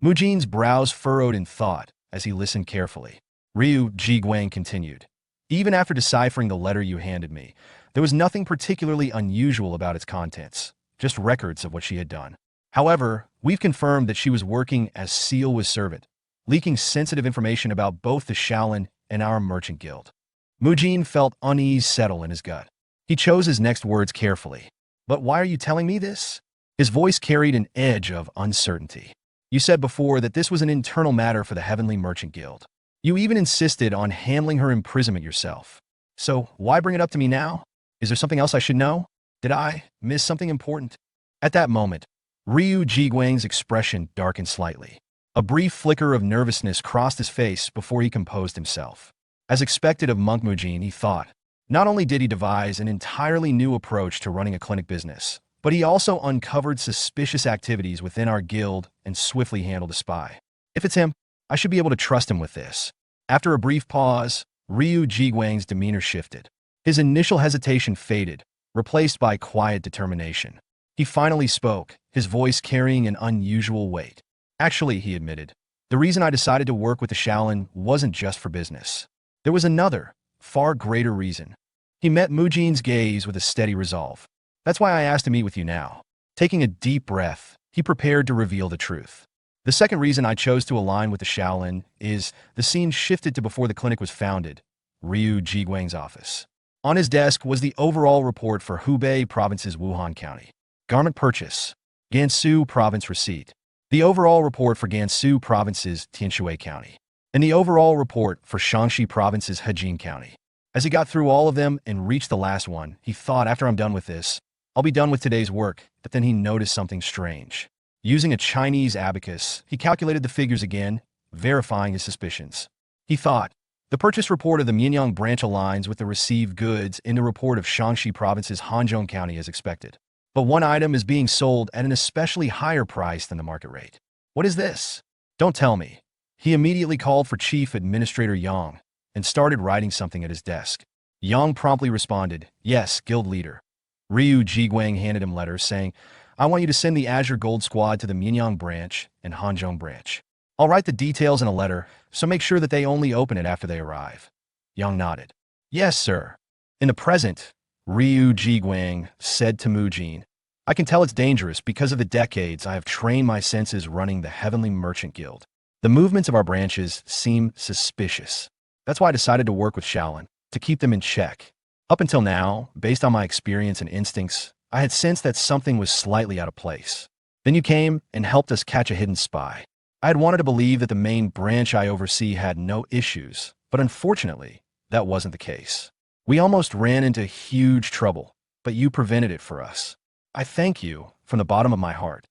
Mujin's brows furrowed in thought as he listened carefully. Ryu Jiguang continued. Even after deciphering the letter you handed me, there was nothing particularly unusual about its contents, just records of what she had done. However, we've confirmed that she was working as Sealwa's servant, leaking sensitive information about both the Shaolin and our merchant guild. Mujin felt unease settle in his gut. He chose his next words carefully. But why are you telling me this? His voice carried an edge of uncertainty. You said before that this was an internal matter for the Heavenly Merchant Guild. You even insisted on handling her imprisonment yourself. So why bring it up to me now? Is there something else I should know? Did I miss something important? At that moment, Ryu Jiguang's expression darkened slightly. A brief flicker of nervousness crossed his face before he composed himself. As expected of Monk Mujin, he thought, not only did he devise an entirely new approach to running a clinic business, but he also uncovered suspicious activities within our guild and swiftly handled a spy. If it's him, I should be able to trust him with this. After a brief pause, Ryu Jiguang's demeanor shifted. His initial hesitation faded, replaced by quiet determination. He finally spoke, his voice carrying an unusual weight. Actually, he admitted, the reason I decided to work with the Shaolin wasn't just for business. There was another, far greater reason. He met Mujin's gaze with a steady resolve. That's why I asked to meet with you now. Taking a deep breath, he prepared to reveal the truth. The second reason I chose to align with the Shaolin is the scene shifted to before the clinic was founded, Ryu Jiguang's office. On his desk was the overall report for Hubei Province's Wuhan County. Garment purchase, Gansu Province receipt. The overall report for Gansu Province's Tianshui County. And the overall report for Shaanxi Province's Hejin County. As he got through all of them and reached the last one, he thought, after I'm done with this, I'll be done with today's work, but then he noticed something strange. Using a Chinese abacus, he calculated the figures again, verifying his suspicions. He thought, the purchase report of the Mianyang branch aligns with the received goods in the report of Shaanxi Province's Hanzhong County as expected. But one item is being sold at an especially higher price than the market rate. What is this? Don't tell me. He immediately called for Chief Administrator Yang and started writing something at his desk. Yang promptly responded, yes, guild leader. Ryu Jiguang handed him letters saying, I want you to send the Azure Gold Squad to the Mianyang branch and Hanzhong branch. I'll write the details in a letter, so make sure that they only open it after they arrive. Yang nodded. Yes, sir. In the present, Ryu Jiguang said to Mujin, I can tell it's dangerous because of the decades I have trained my senses running the Heavenly Merchant Guild. The movements of our branches seem suspicious. That's why I decided to work with Shaolin, to keep them in check. Up until now, based on my experience and instincts, I had sensed that something was slightly out of place. Then you came and helped us catch a hidden spy. I had wanted to believe that the main branch I oversee had no issues, but unfortunately, that wasn't the case. We almost ran into huge trouble, but you prevented it for us. I thank you from the bottom of my heart.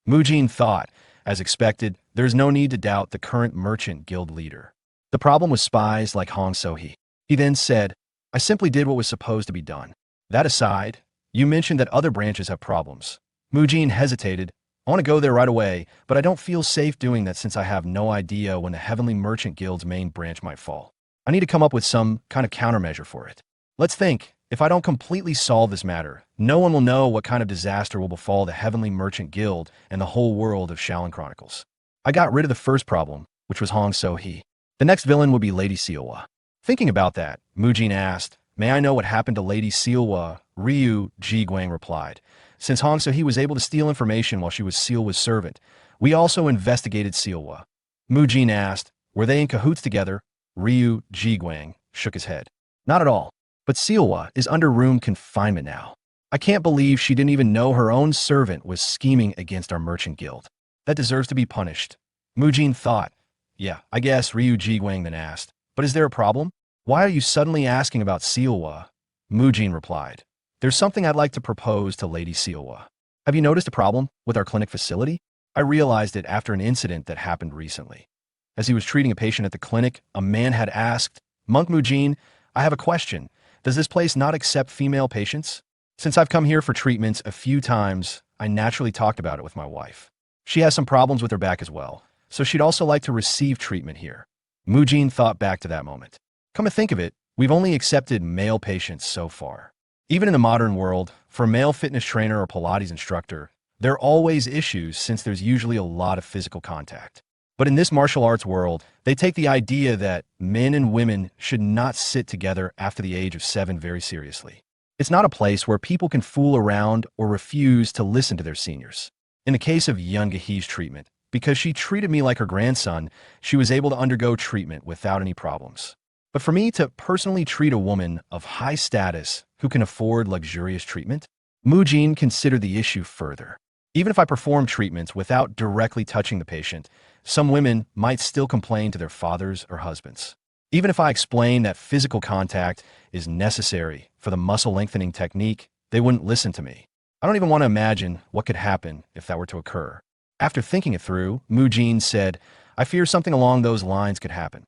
Mujin thought, as expected, there's no need to doubt the current merchant guild leader. The problem was spies like Hong So-hee. He then said, I simply did what was supposed to be done. That aside, you mentioned that other branches have problems. Mujin hesitated. I want to go there right away, but I don't feel safe doing that since I have no idea when the Heavenly Merchant Guild's main branch might fall. I need to come up with some kind of countermeasure for it. Let's think. If I don't completely solve this matter, no one will know what kind of disaster will befall the Heavenly Merchant Guild and the whole world of Shaolin Chronicles. I got rid of the first problem, which was Hong So-hee. The next villain would be Lady Sealwa. Thinking about that, Mujin asked, May I know what happened to Lady Sealwa? Ryu Jiguang replied. Since Hong So-hee was able to steal information while she was Sealwa's servant, we also investigated Sealwa. Mujin asked, Were they in cahoots together? Ryu Jiguang shook his head. Not at all. But Sealwa is under room confinement now. I can't believe she didn't even know her own servant was scheming against our merchant guild. That deserves to be punished. Mujin thought. Yeah, I guess, Ryu Jiguang then asked. But is there a problem? Why are you suddenly asking about Sealwa? Mujin replied. There's something I'd like to propose to Lady Sealwa. Have you noticed a problem with our clinic facility? I realized it after an incident that happened recently. As he was treating a patient at the clinic, a man had asked, Monk Mujin, I have a question. Does this place not accept female patients? Since I've come here for treatments a few times, I naturally talked about it with my wife. She has some problems with her back as well, so she'd also like to receive treatment here. Mujin thought back to that moment. Come to think of it, we've only accepted male patients so far. Even in the modern world, for a male fitness trainer or Pilates instructor, there are always issues since there's usually a lot of physical contact. But in this martial arts world, they take the idea that men and women should not sit together after the age of 7 very seriously. It's not a place where people can fool around or refuse to listen to their seniors. In the case of Yoongahee's treatment, because she treated me like her grandson, she was able to undergo treatment without any problems. But for me to personally treat a woman of high status who can afford luxurious treatment, Mujin considered the issue further. Even if I perform treatments without directly touching the patient, some women might still complain to their fathers or husbands. Even if I explain that physical contact is necessary for the muscle lengthening technique, they wouldn't listen to me. I don't even want to imagine what could happen if that were to occur. After thinking it through, Mujin said, I fear something along those lines could happen.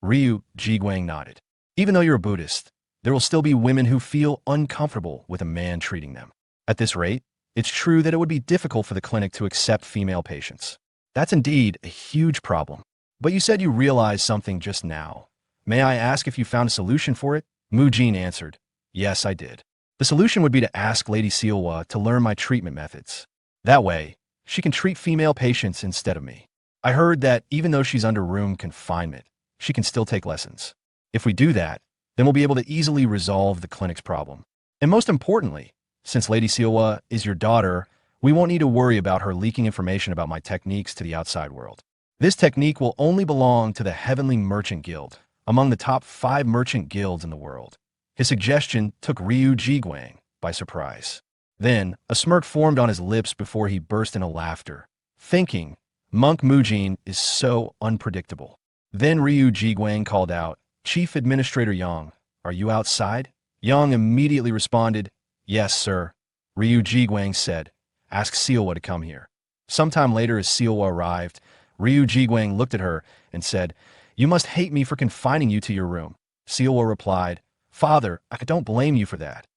Ryu Jiguang nodded. Even though you're a Buddhist, there will still be women who feel uncomfortable with a man treating them. At this rate, it's true that it would be difficult for the clinic to accept female patients. That's indeed a huge problem. But you said you realized something just now. May I ask if you found a solution for it? Mujin answered, Yes, I did. The solution would be to ask Lady Sealwa to learn my treatment methods. That way, she can treat female patients instead of me. I heard that even though she's under room confinement, she can still take lessons. If we do that, then we'll be able to easily resolve the clinic's problem. And most importantly, since Lady Sealwa is your daughter, we won't need to worry about her leaking information about my techniques to the outside world. This technique will only belong to the Heavenly Merchant Guild, among the top 5 merchant guilds in the world. His suggestion took Ryu Jiguang by surprise. Then, a smirk formed on his lips before he burst into laughter, thinking, Monk Mujin is so unpredictable. Then Ryu Jiguang called out, Chief Administrator Yang, are you outside? Yang immediately responded, Yes, sir. Ryu Jiguang said, Ask Sealwa to come here. Sometime later as Sealwa arrived, Ryu Jiguang looked at her and said, You must hate me for confining you to your room. Sealwa replied, Father, I don't blame you for that.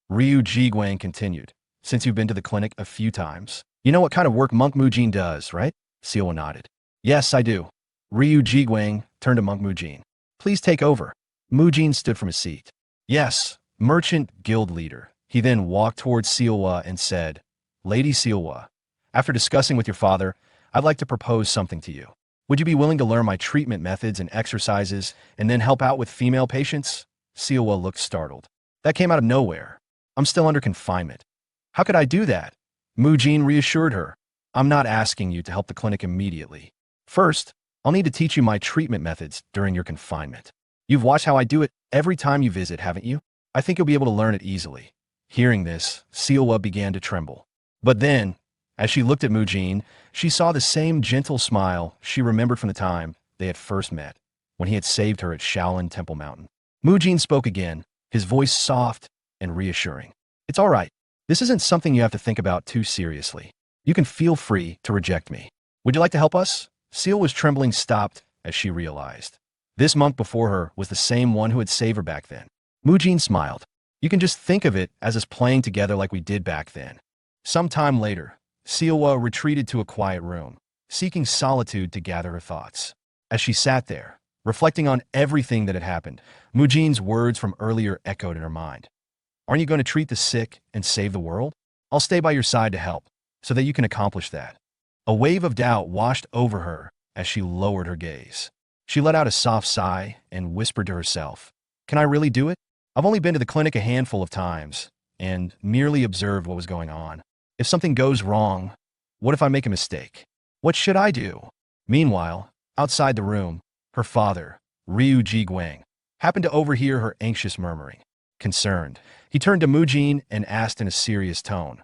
Ryu Jiguang continued, Since you've been to the clinic a few times, you know what kind of work Monk Mujin does, right? Sealwa nodded. Yes, I do. Ryu Jiguang turned to Monk Mujin. Please take over. Mujin stood from his seat. Yes, merchant guild leader. He then walked towards Sealwa and said, Lady Sealwa, after discussing with your father, I'd like to propose something to you. Would you be willing to learn my treatment methods and exercises and then help out with female patients? Sealwa looked startled. That came out of nowhere. I'm still under confinement. How could I do that? Mujin reassured her. I'm not asking you to help the clinic immediately. First, I'll need to teach you my treatment methods during your confinement. You've watched how I do it every time you visit, haven't you? I think you'll be able to learn it easily. Hearing this, Sealwa began to tremble. But then, as she looked at Mujin, she saw the same gentle smile she remembered from the time they had first met, when he had saved her at Shaolin Temple Mountain. Mujin spoke again, his voice soft and reassuring. It's all right. This isn't something you have to think about too seriously. You can feel free to reject me. Would you like to help us? Sealwa's trembling stopped as she realized. This monk before her was the same one who had saved her back then. Mujin smiled. You can just think of it as us playing together like we did back then. Some time later, Sealwa retreated to a quiet room, seeking solitude to gather her thoughts. As she sat there, reflecting on everything that had happened, Mujin's words from earlier echoed in her mind. Aren't you going to treat the sick and save the world? I'll stay by your side to help, so that you can accomplish that. A wave of doubt washed over her as she lowered her gaze. She let out a soft sigh and whispered to herself, Can I really do it? I've only been to the clinic a handful of times and merely observed what was going on. If something goes wrong, what if I make a mistake? What should I do? Meanwhile, outside the room, her father, Ryu Jiguang, happened to overhear her anxious murmuring. Concerned, he turned to Mujin and asked in a serious tone,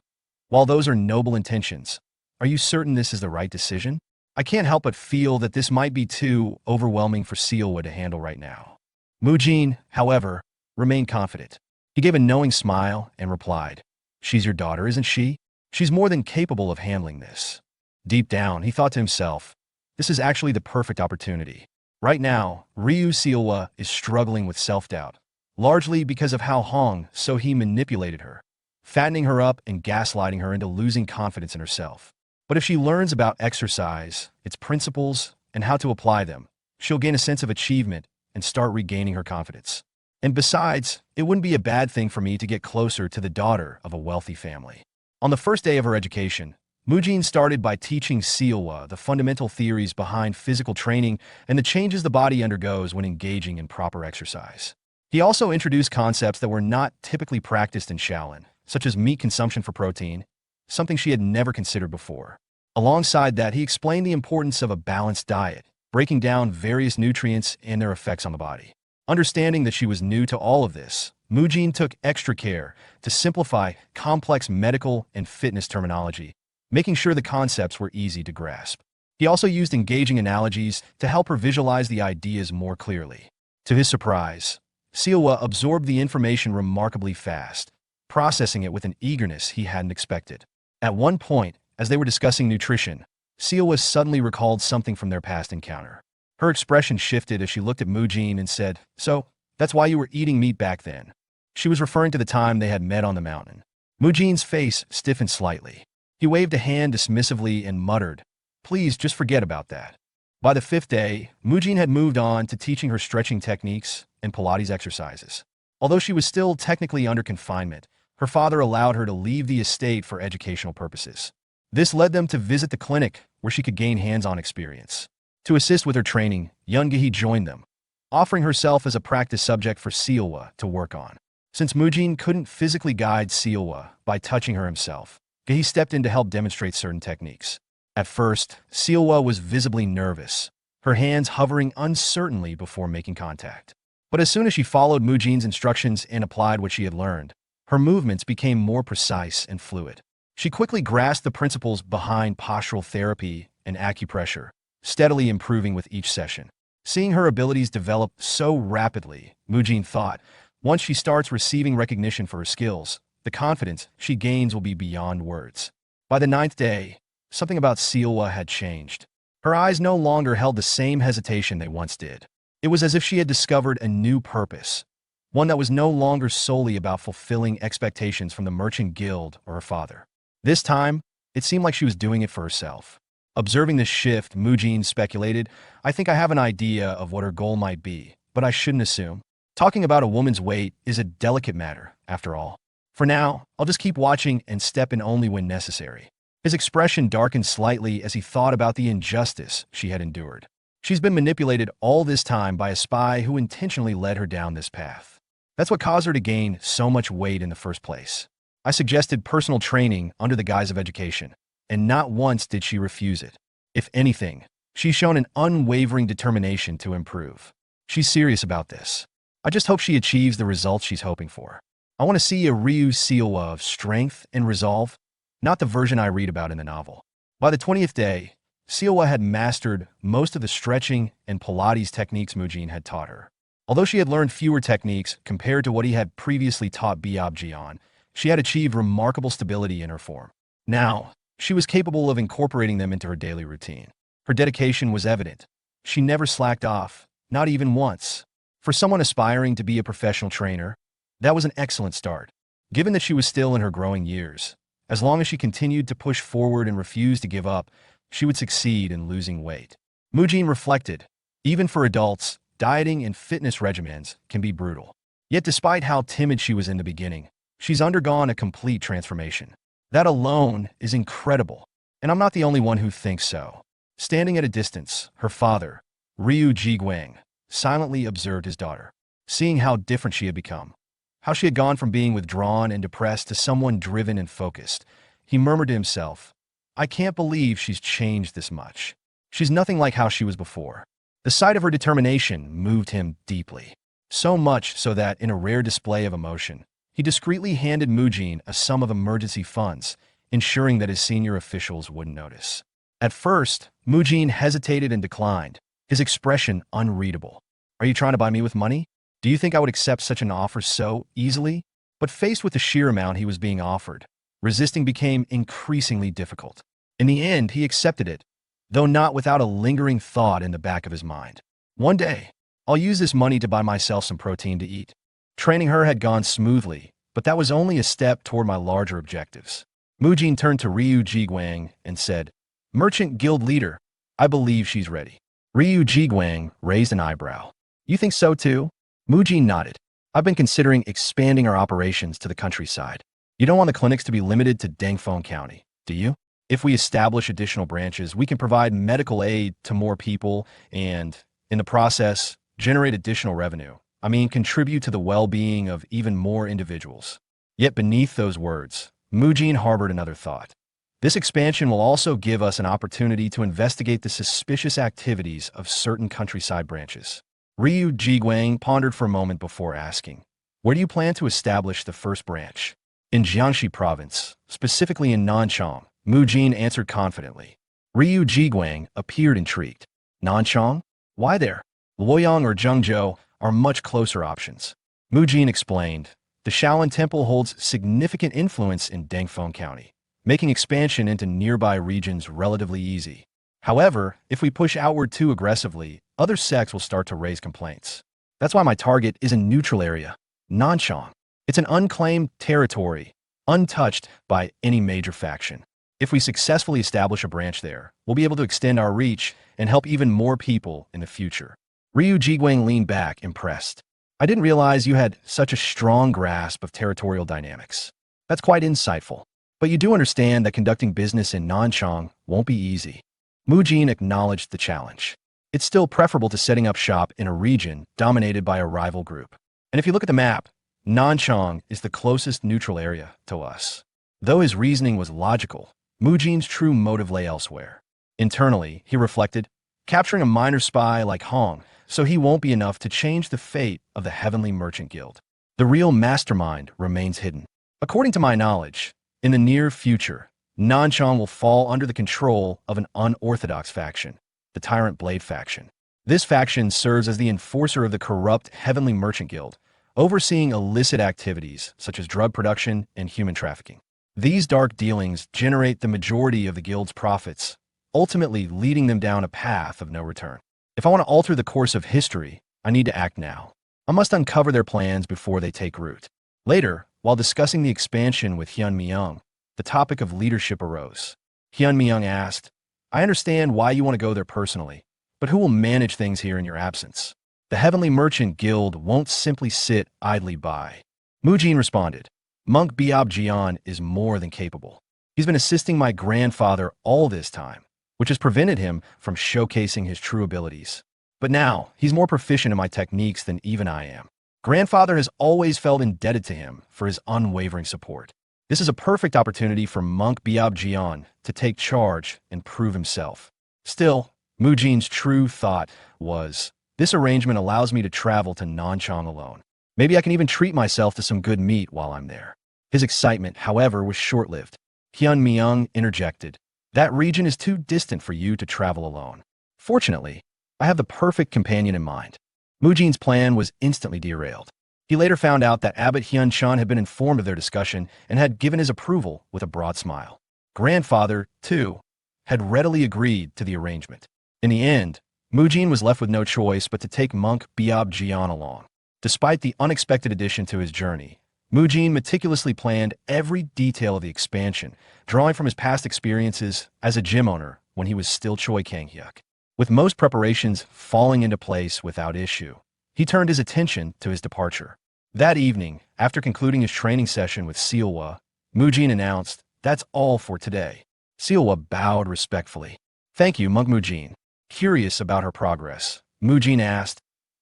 While those are noble intentions, are you certain this is the right decision? I can't help but feel that this might be too overwhelming for Sealwa to handle right now. Mujin, however, remained confident. He gave a knowing smile and replied, She's your daughter, isn't she? She's more than capable of handling this. Deep down, he thought to himself, this is actually the perfect opportunity. Right now, Ryu Sealwa is struggling with self-doubt, largely because of how Hong So-hee manipulated her, fattening her up and gaslighting her into losing confidence in herself. But if she learns about exercise, its principles, and how to apply them, she'll gain a sense of achievement and start regaining her confidence. And besides, it wouldn't be a bad thing for me to get closer to the daughter of a wealthy family. On the first day of her education, Mujin started by teaching Siwa the fundamental theories behind physical training and the changes the body undergoes when engaging in proper exercise. He also introduced concepts that were not typically practiced in Shaolin, such as meat consumption for protein, something she had never considered before. Alongside that, he explained the importance of a balanced diet, breaking down various nutrients and their effects on the body. Understanding that she was new to all of this, Mujin took extra care to simplify complex medical and fitness terminology, making sure the concepts were easy to grasp. He also used engaging analogies to help her visualize the ideas more clearly. To his surprise, Siwa absorbed the information remarkably fast, processing it with an eagerness he hadn't expected. At one point, as they were discussing nutrition, Siwa suddenly recalled something from their past encounter. Her expression shifted as she looked at Mujin and said, "So, that's why you were eating meat back then." She was referring to the time they had met on the mountain. Mujin's face stiffened slightly. He waved a hand dismissively and muttered, "Please just forget about that." By the fifth day, Mujin had moved on to teaching her stretching techniques and Pilates exercises. Although she was still technically under confinement, her father allowed her to leave the estate for educational purposes. This led them to visit the clinic where she could gain hands-on experience. To assist with her training, Yoongi joined them, offering herself as a practice subject for Siwa to work on. Since Mujin couldn't physically guide Siwa by touching her himself, Gehi stepped in to help demonstrate certain techniques. At first, Siwa was visibly nervous, her hands hovering uncertainly before making contact. But as soon as she followed Mujin's instructions and applied what she had learned, her movements became more precise and fluid. She quickly grasped the principles behind postural therapy and acupressure, steadily improving with each session. Seeing her abilities develop so rapidly, Mujin thought, once she starts receiving recognition for her skills, the confidence she gains will be beyond words. By the ninth day, something about Siwa had changed. Her eyes no longer held the same hesitation they once did. It was as if she had discovered a new purpose, one that was no longer solely about fulfilling expectations from the merchant guild or her father. This time, it seemed like she was doing it for herself. Observing this shift, Mujin speculated, "I think I have an idea of what her goal might be, but I shouldn't assume. Talking about a woman's weight is a delicate matter, after all. For now, I'll just keep watching and step in only when necessary." His expression darkened slightly as he thought about the injustice she had endured. She's been manipulated all this time by a spy who intentionally led her down this path. That's what caused her to gain so much weight in the first place. I suggested personal training under the guise of education, and not once did she refuse it. If anything, she's shown an unwavering determination to improve. She's serious about this. I just hope she achieves the results she's hoping for. I want to see a Ryu Siwa of strength and resolve, not the version I read about in the novel. By the 20th day, Siwa had mastered most of the stretching and Pilates techniques Mujin had taught her. Although she had learned fewer techniques compared to what he had previously taught Biobji on, she had achieved remarkable stability in her form. Now, she was capable of incorporating them into her daily routine. Her dedication was evident. She never slacked off, not even once. For someone aspiring to be a professional trainer, that was an excellent start. Given that she was still in her growing years, as long as she continued to push forward and refused to give up, she would succeed in losing weight. Mujin reflected, even for adults, dieting and fitness regimens can be brutal. Yet despite how timid she was in the beginning, she's undergone a complete transformation. That alone is incredible, and I'm not the only one who thinks so. Standing at a distance, her father, Ryu Jiguang, silently observed his daughter. Seeing how different she had become, how she had gone from being withdrawn and depressed to someone driven and focused, he murmured to himself, "I can't believe she's changed this much. She's nothing like how she was before." The sight of her determination moved him deeply. So much so that, in a rare display of emotion, he discreetly handed Mujin a sum of emergency funds, ensuring that his senior officials wouldn't notice. At first, Mujin hesitated and declined, his expression unreadable. "Are you trying to buy me with money? Do you think I would accept such an offer so easily?" But faced with the sheer amount he was being offered, resisting became increasingly difficult. In the end, he accepted it, though not without a lingering thought in the back of his mind. One day, I'll use this money to buy myself some protein to eat. Training her had gone smoothly, but that was only a step toward my larger objectives. Mujin turned to Ryu Jiguang and said, "Merchant Guild Leader, I believe she's ready." Ryu Jiguang raised an eyebrow. You think so too? Mujin nodded. I've been considering expanding our operations to the countryside. You don't want the clinics to be limited to Dangfeng County, do you? If we establish additional branches, we can provide medical aid to more people and, in the process, generate additional revenue. I mean, contribute to the well-being of even more individuals. Yet beneath those words, Mujin harbored another thought. This expansion will also give us an opportunity to investigate the suspicious activities of certain countryside branches. Ryu Jiguang pondered for a moment before asking, where do you plan to establish the first branch? In Jiangxi province, specifically in Nanchang, Mujin answered confidently. Ryu Jiguang appeared intrigued. Nanchang? Why there? Luoyang or Zhengzhou are much closer options. Mujin explained, the Shaolin Temple holds significant influence in Dangfeng County, making expansion into nearby regions relatively easy. However, if we push outward too aggressively, other sects will start to raise complaints. That's why my target is a neutral area, Nanchang. It's an unclaimed territory, untouched by any major faction. If we successfully establish a branch there, we'll be able to extend our reach and help even more people in the future. Ryu Jiguang leaned back, impressed. I didn't realize you had such a strong grasp of territorial dynamics. That's quite insightful. But you do understand that conducting business in Nanchang won't be easy. Mujin acknowledged the challenge. It's still preferable to setting up shop in a region dominated by a rival group. And if you look at the map, Nanchang is the closest neutral area to us. Though his reasoning was logical, Mujin's true motive lay elsewhere. Internally, he reflected, capturing a minor spy like Hong, so he won't be enough to change the fate of the Heavenly Merchant Guild. The real mastermind remains hidden. According to my knowledge, in the near future, Nanchang will fall under the control of an unorthodox faction, the Tyrant Blade faction. This faction serves as the enforcer of the corrupt Heavenly Merchant Guild, overseeing illicit activities such as drug production and human trafficking. These dark dealings generate the majority of the guild's profits, ultimately leading them down a path of no return. If I want to alter the course of history, I need to act now. I must uncover their plans before they take root. Later, while discussing the expansion with Hyun Myung, the topic of leadership arose. Hyun Myung asked, I understand why you want to go there personally, but who will manage things here in your absence? The Heavenly Merchant Guild won't simply sit idly by. Mujin responded, Monk Biab Jian is more than capable. He's been assisting my grandfather all this time, which has prevented him from showcasing his true abilities. But now, he's more proficient in my techniques than even I am. Grandfather has always felt indebted to him for his unwavering support. This is a perfect opportunity for Monk Biab Jian to take charge and prove himself. Still, Mujin's true thought was, this arrangement allows me to travel to Nanchang alone. Maybe I can even treat myself to some good meat while I'm there. His excitement, however, was short-lived. Hyun Myung interjected, that region is too distant for you to travel alone. Fortunately, I have the perfect companion in mind. Mujin's plan was instantly derailed. He later found out that Abbot Hyun Chun had been informed of their discussion and had given his approval with a broad smile. Grandfather, too, had readily agreed to the arrangement. In the end, Mujin was left with no choice but to take Monk Biab Jian along. Despite the unexpected addition to his journey, Mujin meticulously planned every detail of the expansion, drawing from his past experiences as a gym owner when he was still Choi Kang-hyuk. With most preparations falling into place without issue, he turned his attention to his departure. That evening, after concluding his training session with Sealwa, Mujin announced, that's all for today. Sealwa bowed respectfully. Thank you, Monk Mujin. Curious about her progress, Mujin asked,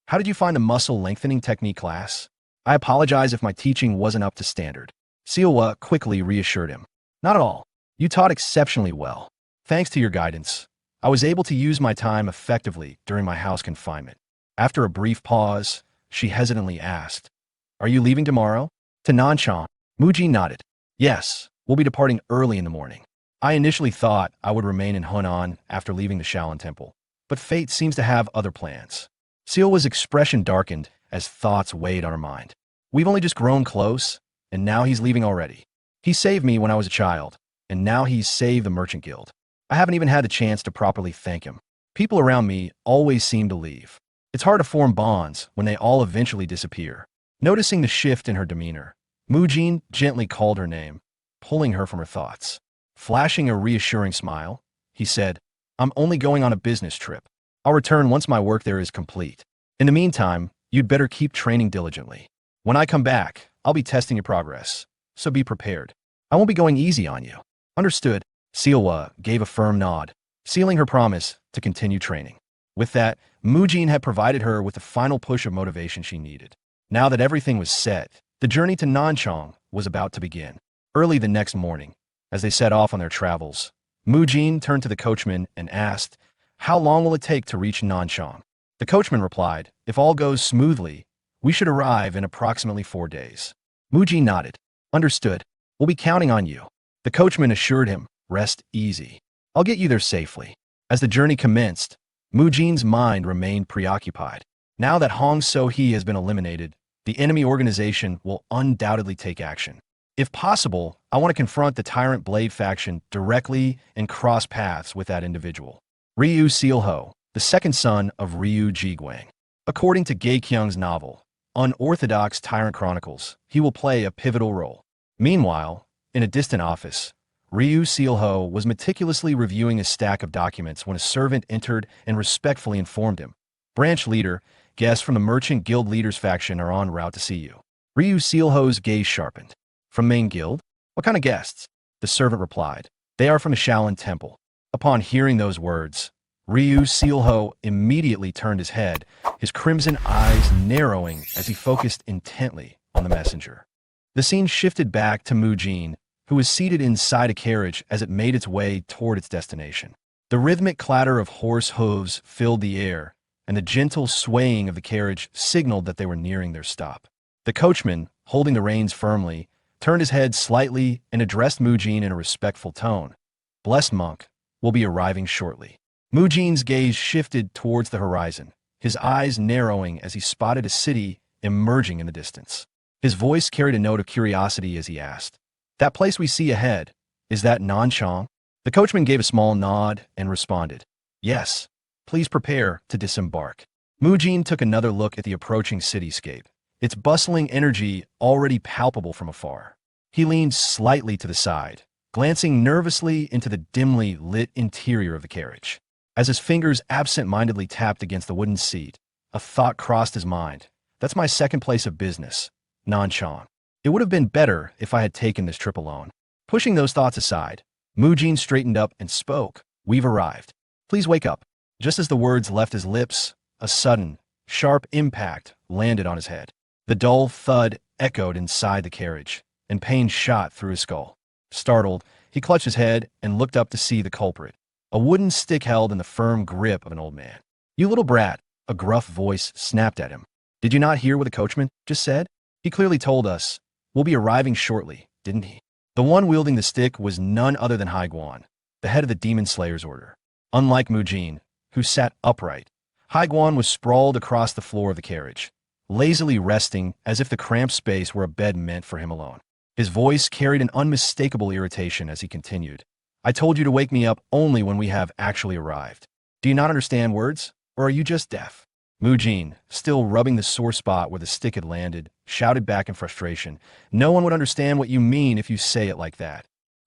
how did you find the muscle lengthening technique class? I apologize if my teaching wasn't up to standard. Sealwa quickly reassured him. Not at all. You taught exceptionally well. Thanks to your guidance, I was able to use my time effectively during my house confinement. After a brief pause, she hesitantly asked, are you leaving tomorrow? To Nanchang? Mujin nodded. Yes, we'll be departing early in the morning. I initially thought I would remain in Hunan after leaving the Shaolin Temple, but fate seems to have other plans. Sealwa's expression darkened as thoughts weighed on her mind. We've only just grown close, and now he's leaving already. He saved me when I was a child, and now he's saved the Merchant Guild. I haven't even had the chance to properly thank him. People around me always seem to leave. It's hard to form bonds when they all eventually disappear. Noticing the shift in her demeanor, Mujin gently called her name, pulling her from her thoughts. Flashing a reassuring smile, he said, I'm only going on a business trip. I'll return once my work there is complete. In the meantime, you'd better keep training diligently. When I come back, I'll be testing your progress, so be prepared. I won't be going easy on you. Understood. Sealwa gave a firm nod, sealing her promise to continue training. With that, Mujin had provided her with the final push of motivation she needed. Now that everything was set, the journey to Nanchang was about to begin. Early the next morning, as they set off on their travels, Mujin turned to the coachman and asked, "How long will it take to reach Nanchang?" The coachman replied, "If all goes smoothly, we should arrive in approximately 4 days." Mujin nodded. "Understood. We'll be counting on you." The coachman assured him, "Rest easy. I'll get you there safely." As the journey commenced, Mujin's mind remained preoccupied. Now that Hong So-hee has been eliminated, the enemy organization will undoubtedly take action. If possible, I want to confront the Tyrant Blade faction directly and cross paths with that individual. Ryu Sealho, the second son of Ryu Jiguang. According to Gay Kyung's novel, Unorthodox Tyrant Chronicles, he will play a pivotal role. Meanwhile, in a distant office, Ryu Sealho was meticulously reviewing a stack of documents when a servant entered and respectfully informed him, "Branch leader, guests from the Merchant Guild Leaders faction are en route to see you." Ryu Sealho's gaze sharpened. "From main guild? What kind of guests?" The servant replied, "They are from the Shaolin Temple." Upon hearing those words, Ryu Sealho immediately turned his head, his crimson eyes narrowing as he focused intently on the messenger. The scene shifted back to Mujin, who was seated inside a carriage as it made its way toward its destination. The rhythmic clatter of horse hooves filled the air, and the gentle swaying of the carriage signaled that they were nearing their stop. The coachman, holding the reins firmly, turned his head slightly and addressed Mujin in a respectful tone. "Blessed monk, will be arriving shortly." Mujin's gaze shifted towards the horizon, his eyes narrowing as he spotted a city emerging in the distance. His voice carried a note of curiosity as he asked, "That place we see ahead, is that Nanchang?" The coachman gave a small nod and responded, "Yes, please prepare to disembark." Mujin took another look at the approaching cityscape, its bustling energy already palpable from afar. He leaned slightly to the side, glancing nervously into the dimly lit interior of the carriage. As his fingers absent-mindedly tapped against the wooden seat, a thought crossed his mind. "That's my second place of business, Nanchang. It would have been better if I had taken this trip alone." Pushing those thoughts aside, Mujin straightened up and spoke, "We've arrived. Please wake up." Just as the words left his lips, a sudden, sharp impact landed on his head. The dull thud echoed inside the carriage, and pain shot through his skull. Startled, he clutched his head and looked up to see the culprit, a wooden stick held in the firm grip of an old man. "You little brat," a gruff voice snapped at him. "Did you not hear what the coachman just said? He clearly told us, we'll be arriving shortly, didn't he?" The one wielding the stick was none other than Haiguan, the head of the Demon Slayer's order. Unlike Mujin, who sat upright, Haiguan was sprawled across the floor of the carriage, lazily resting as if the cramped space were a bed meant for him alone. His voice carried an unmistakable irritation as he continued, "I told you to wake me up only when we have actually arrived. Do you not understand words, or are you just deaf?" Mujin, still rubbing the sore spot where the stick had landed, shouted back in frustration, "No one would understand what you mean if you say it like that."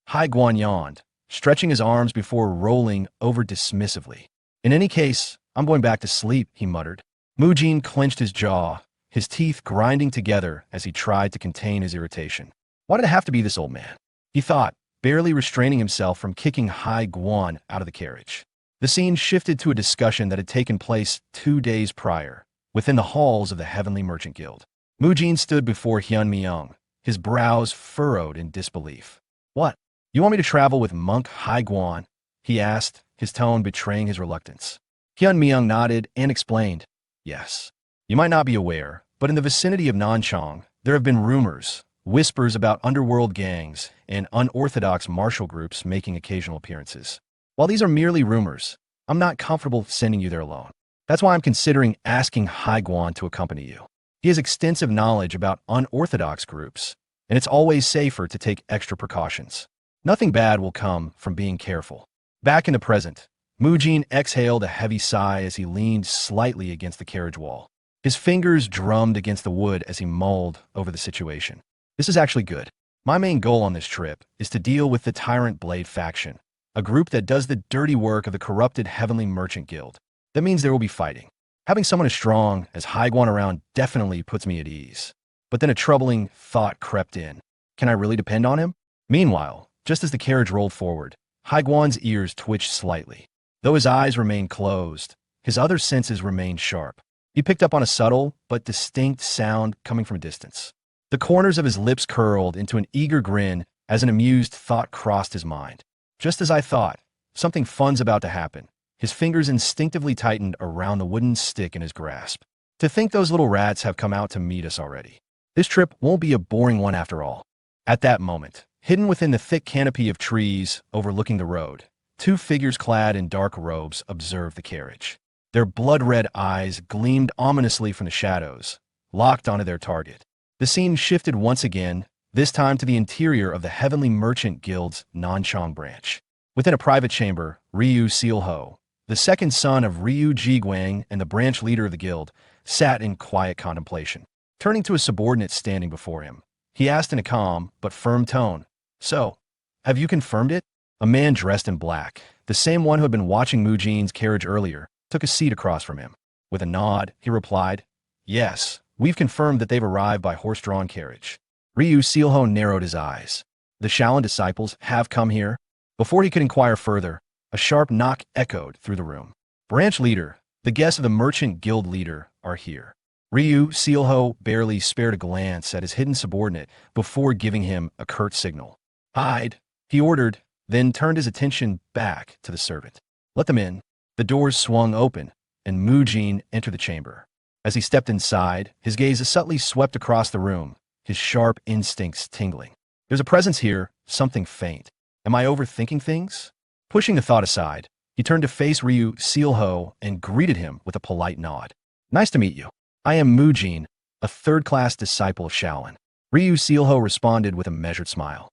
Haiguan yawned, stretching his arms before rolling over dismissively. "In any case, I'm going back to sleep," he muttered. Mujin clenched his jaw, his teeth grinding together as he tried to contain his irritation. Why did it have to be this old man? He thought, barely restraining himself from kicking Haiguan out of the carriage. The scene shifted to a discussion that had taken place 2 days prior, within the halls of the Heavenly Merchant Guild. Mujin stood before Hyun Myung, his brows furrowed in disbelief. "What? You want me to travel with Monk Haiguan?" he asked, his tone betraying his reluctance. Hyun Myung nodded and explained, "Yes. You might not be aware, but in the vicinity of Nanchang, there have been rumors, whispers about underworld gangs and unorthodox martial groups making occasional appearances. While these are merely rumors, I'm not comfortable sending you there alone. That's why I'm considering asking Haiguan to accompany you. He has extensive knowledge about unorthodox groups, and it's always safer to take extra precautions. Nothing bad will come from being careful." Back in the present, Mujin exhaled a heavy sigh as he leaned slightly against the carriage wall. His fingers drummed against the wood as he mulled over the situation. "This is actually good. My main goal on this trip is to deal with the Tyrant Blade faction, a group that does the dirty work of the corrupted Heavenly Merchant Guild. That means there will be fighting. Having someone as strong as Haiguan around definitely puts me at ease. But then a troubling thought crept in. Can I really depend on him? Meanwhile, just as the carriage rolled forward, Haiguan's ears twitched slightly. Though his eyes remained closed, his other senses remained sharp. He picked up on a subtle but distinct sound coming from a distance. The corners of his lips curled into an eager grin as an amused thought crossed his mind. Just as I thought, something fun's about to happen. His fingers instinctively tightened around the wooden stick in his grasp. To think those little rats have come out to meet us already. This trip won't be a boring one after all. At that moment, hidden within the thick canopy of trees overlooking the road, two figures clad in dark robes observed the carriage. Their blood-red eyes gleamed ominously from the shadows, locked onto their target. The scene shifted once again, this time to the interior of the Heavenly Merchant Guild's Nanchang branch. Within a private chamber, Ryu Sealho, the second son of Ryu Jiguang and the branch leader of the guild, sat in quiet contemplation. Turning to a subordinate standing before him, he asked in a calm but firm tone, "So, have you confirmed it?" A man dressed in black, the same one who had been watching Mujin's carriage earlier, took a seat across from him. With a nod, he replied, "Yes, we've confirmed that they've arrived by horse-drawn carriage." Ryu Sealho narrowed his eyes. "The Shaolin disciples have come here?" Before he could inquire further, a sharp knock echoed through the room. "Branch leader, the guests of the merchant guild leader are here." Ryu Sealho barely spared a glance at his hidden subordinate before giving him a curt signal. "Hide," he ordered, then turned his attention back to the servant. "Let them in." The doors swung open, and Mujin entered the chamber. As he stepped inside, his gaze subtly swept across the room, his sharp instincts tingling. There's a presence here, something faint. Am I overthinking things? Pushing the thought aside, he turned to face Ryu Sealho and greeted him with a polite nod. "Nice to meet you. I am Mujin, a third-class disciple of Shaolin." Ryu Sealho responded with a measured smile.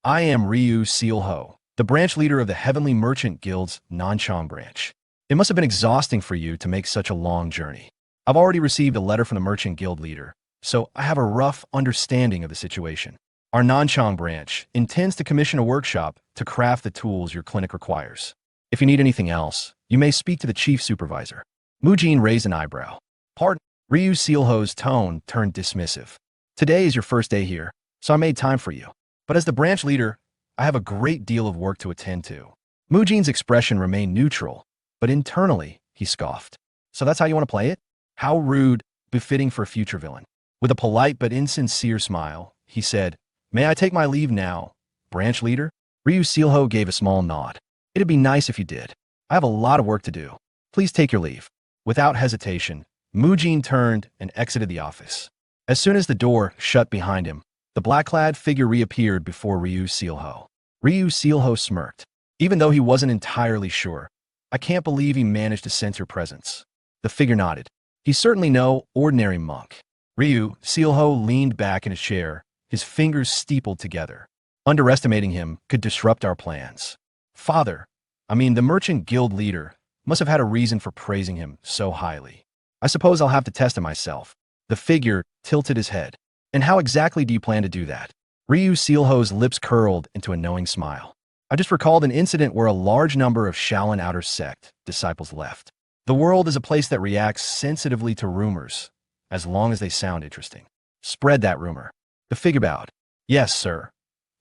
"I am Ryu Sealho, the branch leader of the Heavenly Merchant Guild's Nanchang branch. It must have been exhausting for you to make such a long journey. I've already received a letter from the Merchant Guild leader, so I have a rough understanding of the situation. Our Nanchang branch intends to commission a workshop to craft the tools your clinic requires. If you need anything else, you may speak to the chief supervisor." Mujin raised an eyebrow. "Pardon?" Ryu Sealho's tone turned dismissive. "Today is your first day here, so I made time for you. But as the branch leader, I have a great deal of work to attend to." Mujin's expression remained neutral, but internally, he scoffed. "So that's how you want to play it? How rude, befitting for a future villain." With a polite but insincere smile, he said, "May I take my leave now, branch leader?" Ryu Sealho gave a small nod. "It'd be nice if you did. I have a lot of work to do. Please take your leave." Without hesitation, Mujin turned and exited the office. As soon as the door shut behind him, the black-clad figure reappeared before Ryu Sealho. Ryu Sealho smirked. Even though he wasn't entirely sure, "I can't believe he managed to sense your presence." The figure nodded. "He's certainly no ordinary monk." Ryu Sealho leaned back in his chair, his fingers steepled together. "Underestimating him could disrupt our plans. The merchant guild leader must have had a reason for praising him so highly. I suppose I'll have to test it myself." The figure tilted his head. "And how exactly do you plan to do that?" Ryu Sealho's lips curled into a knowing smile. "I just recalled an incident where a large number of Shaolin Outer Sect disciples left. The world is a place that reacts sensitively to rumors, as long as they sound interesting. Spread that rumor." The figure bowed. "Yes, sir."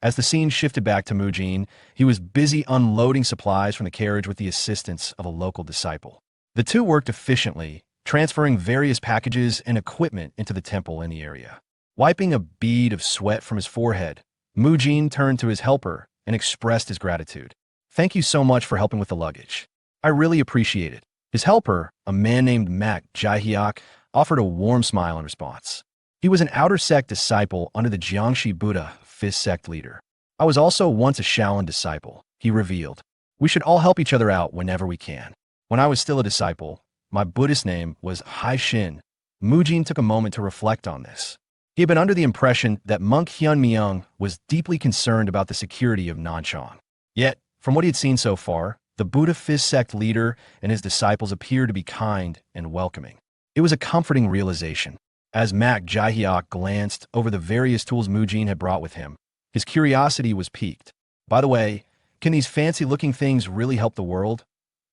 As the scene shifted back to Mujin, he was busy unloading supplies from the carriage with the assistance of a local disciple. The two worked efficiently, transferring various packages and equipment into the temple in the area. Wiping a bead of sweat from his forehead, Mujin turned to his helper and expressed his gratitude. "Thank you so much for helping with the luggage. I really appreciate it." His helper, a man named Mak Jihyok, offered a warm smile in response. He was an outer sect disciple under the Jiangxi Buddha Fifth Sect leader. "I was also once a Shaolin disciple," he revealed. "We should all help each other out whenever we can. When I was still a disciple, my Buddhist name was Hai Shin." Mujin took a moment to reflect on this. He had been under the impression that monk Hyun Myung was deeply concerned about the security of Nanchang. Yet, from what he had seen so far, the Buddha Fifth Sect leader and his disciples appeared to be kind and welcoming. It was a comforting realization. As Mak Jihyok glanced over the various tools Mujin had brought with him, his curiosity was piqued. "By the way, can these fancy-looking things really help the world?"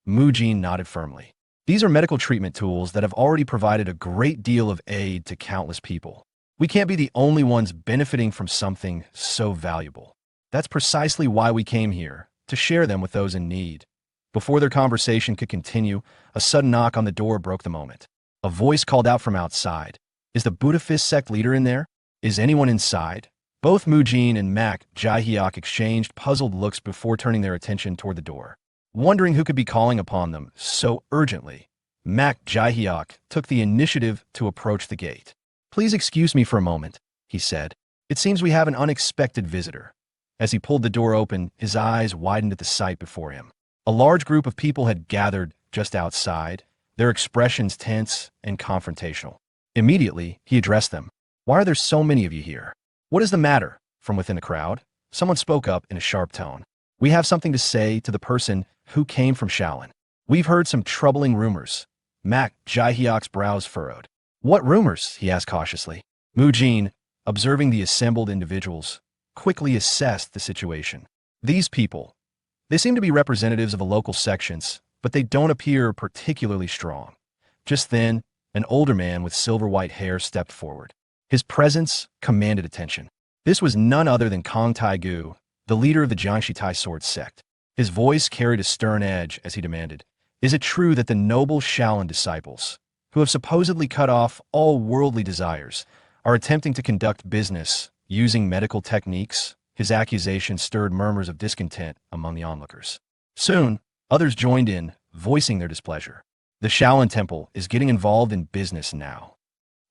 Mujin nodded firmly. These are medical treatment tools that have already provided a great deal of aid to countless people. We can't be the only ones benefiting from something so valuable. That's precisely why we came here, to share them with those in need. Before their conversation could continue, a sudden knock on the door broke the moment. A voice called out from outside. Is the Buddhist sect leader in there? Is anyone inside? Both Mujin and Mak Jaehyuk exchanged puzzled looks before turning their attention toward the door. Wondering who could be calling upon them so urgently, Mak Jaehyuk took the initiative to approach the gate. Please excuse me for a moment, he said. It seems we have an unexpected visitor. As he pulled the door open, his eyes widened at the sight before him. A large group of people had gathered just outside, their expressions tense and confrontational. Immediately, he addressed them. Why are there so many of you here? What is the matter? From within the crowd, someone spoke up in a sharp tone. We have something to say to the person who came from Shaolin. We've heard some troubling rumors. Mak Jaehyuk's brows furrowed. What rumors? He asked cautiously. Mujin, observing the assembled individuals, quickly assessed the situation. These people, they seem to be representatives of the local sections, but they don't appear particularly strong. Just then, an older man with silver-white hair stepped forward. His presence commanded attention. This was none other than Kong Taigu, the leader of the Jiangxi Tai sword sect. His voice carried a stern edge as he demanded, is it true that the noble Shaolin disciples, who have supposedly cut off all worldly desires, are attempting to conduct business using medical techniques? His accusation stirred murmurs of discontent among the onlookers. Soon, others joined in, voicing their displeasure. The Shaolin Temple is getting involved in business now.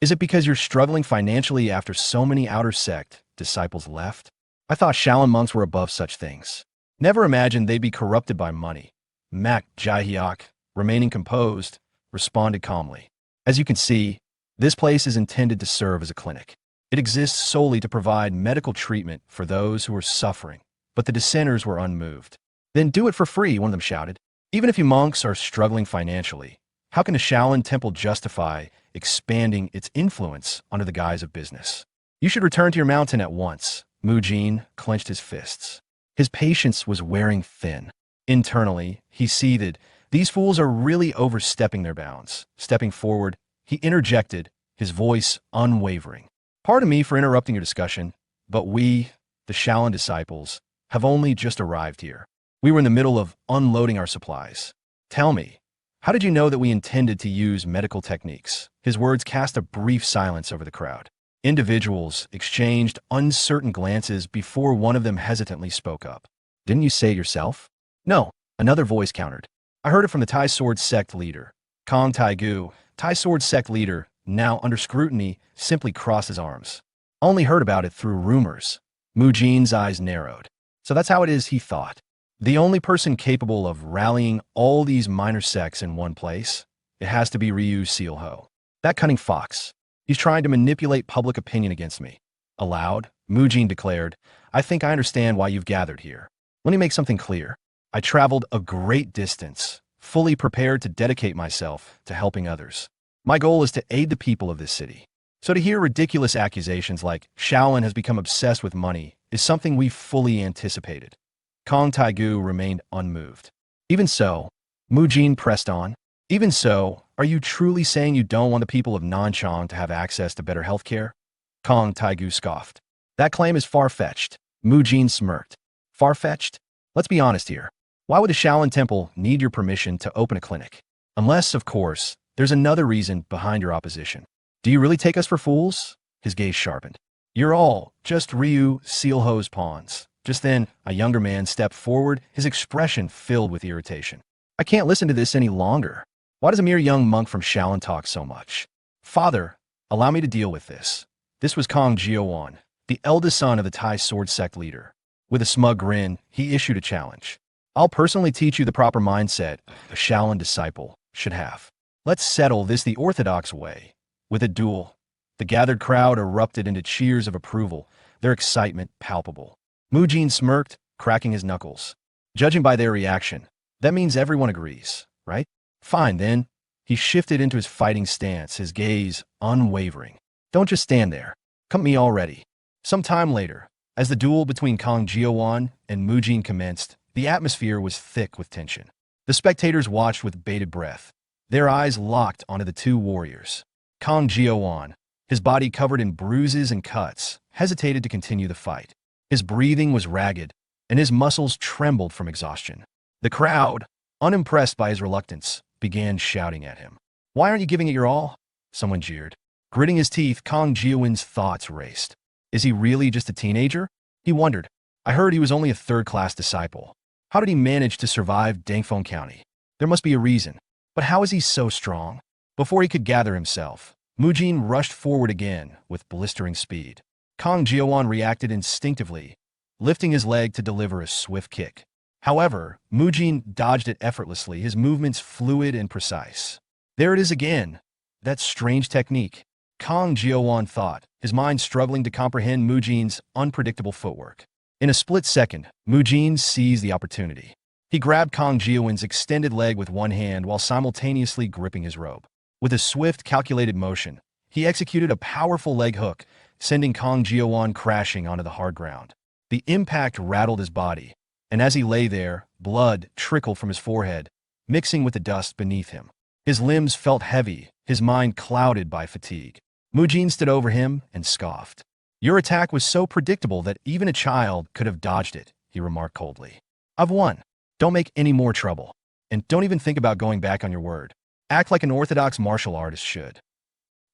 Is it because you're struggling financially after so many outer sect disciples left? I thought Shaolin monks were above such things. Never imagined they'd be corrupted by money. Mak Jaehyuk, remaining composed, responded calmly. As you can see, this place is intended to serve as a clinic. It exists solely to provide medical treatment for those who are suffering, but the dissenters were unmoved. Then do it for free, one of them shouted. Even if you monks are struggling financially, how can the Shaolin Temple justify expanding its influence under the guise of business? You should return to your mountain at once. Mujin clenched his fists. His patience was wearing thin. Internally, he seethed. These fools are really overstepping their bounds. Stepping forward, he interjected, his voice unwavering. Pardon me for interrupting your discussion, but we, the Shaolin disciples, have only just arrived here. We were in the middle of unloading our supplies. Tell me, how did you know that we intended to use medical techniques? His words cast a brief silence over the crowd. Individuals exchanged uncertain glances before one of them hesitantly spoke up. Didn't you say it yourself? No, another voice countered. I heard it from the Tai Sword Sect leader. Kong Taigu, Tai Sword Sect leader, now under scrutiny, simply crossed his arms. Only heard about it through rumors. Mujin's eyes narrowed. So that's how it is, he thought. The only person capable of rallying all these minor sects in one place, it has to be Ryu Sealho. That cunning fox. He's trying to manipulate public opinion against me. Aloud, Mujin declared, I think I understand why you've gathered here. Let me make something clear. I traveled a great distance, fully prepared to dedicate myself to helping others. My goal is to aid the people of this city. So to hear ridiculous accusations like Shaolin has become obsessed with money is something we fully anticipated. Kong Taigu remained unmoved. Even so, Mujin pressed on. Even so, are you truly saying you don't want the people of Nanchang to have access to better healthcare? Kong Taigu scoffed. That claim is far-fetched. Mujin smirked. Far-fetched? Let's be honest here. Why would the Shaolin Temple need your permission to open a clinic? Unless, of course, there's another reason behind your opposition. Do you really take us for fools? His gaze sharpened. You're all just Ryu Sealho's pawns. Just then, a younger man stepped forward, his expression filled with irritation. I can't listen to this any longer. Why does a mere young monk from Shaolin talk so much? Father, allow me to deal with this. This was Kong Jiawan, the eldest son of the Tai Sword Sect leader. With a smug grin, he issued a challenge. I'll personally teach you the proper mindset a Shaolin disciple should have. Let's settle this the orthodox way, with a duel. The gathered crowd erupted into cheers of approval, their excitement palpable. Mujin smirked, cracking his knuckles. Judging by their reaction, that means everyone agrees, right? Fine, then. He shifted into his fighting stance, his gaze unwavering. Don't just stand there. Come me already. Some time later, as the duel between Kong Jiawan and Mujin commenced, the atmosphere was thick with tension. The spectators watched with bated breath. Their eyes locked onto the two warriors. Kang Jiowon, his body covered in bruises and cuts, hesitated to continue the fight. His breathing was ragged, and his muscles trembled from exhaustion. The crowd, unimpressed by his reluctance, began shouting at him. "Why aren't you giving it your all?" Someone jeered. Gritting his teeth, Kang Jiowon's thoughts raced. Is he really just a teenager? He wondered. I heard he was only a third-class disciple. How did he manage to survive Dangfeng County? There must be a reason. But how is he so strong? Before he could gather himself, Mujin rushed forward again with blistering speed. Kang Jiowon reacted instinctively, lifting his leg to deliver a swift kick. However, Mujin dodged it effortlessly, his movements fluid and precise. There it is again, that strange technique. Kang Jiowon thought, his mind struggling to comprehend Mujin's unpredictable footwork. In a split second, Mujin seized the opportunity. He grabbed Kang Jiowon's extended leg with one hand while simultaneously gripping his robe. With a swift, calculated motion, he executed a powerful leg hook, sending Kang Jiowon crashing onto the hard ground. The impact rattled his body, and as he lay there, blood trickled from his forehead, mixing with the dust beneath him. His limbs felt heavy, his mind clouded by fatigue. Mujin stood over him and scoffed. Your attack was so predictable that even a child could have dodged it, he remarked coldly. I've won. Don't make any more trouble. And don't even think about going back on your word. Act like an orthodox martial artist should.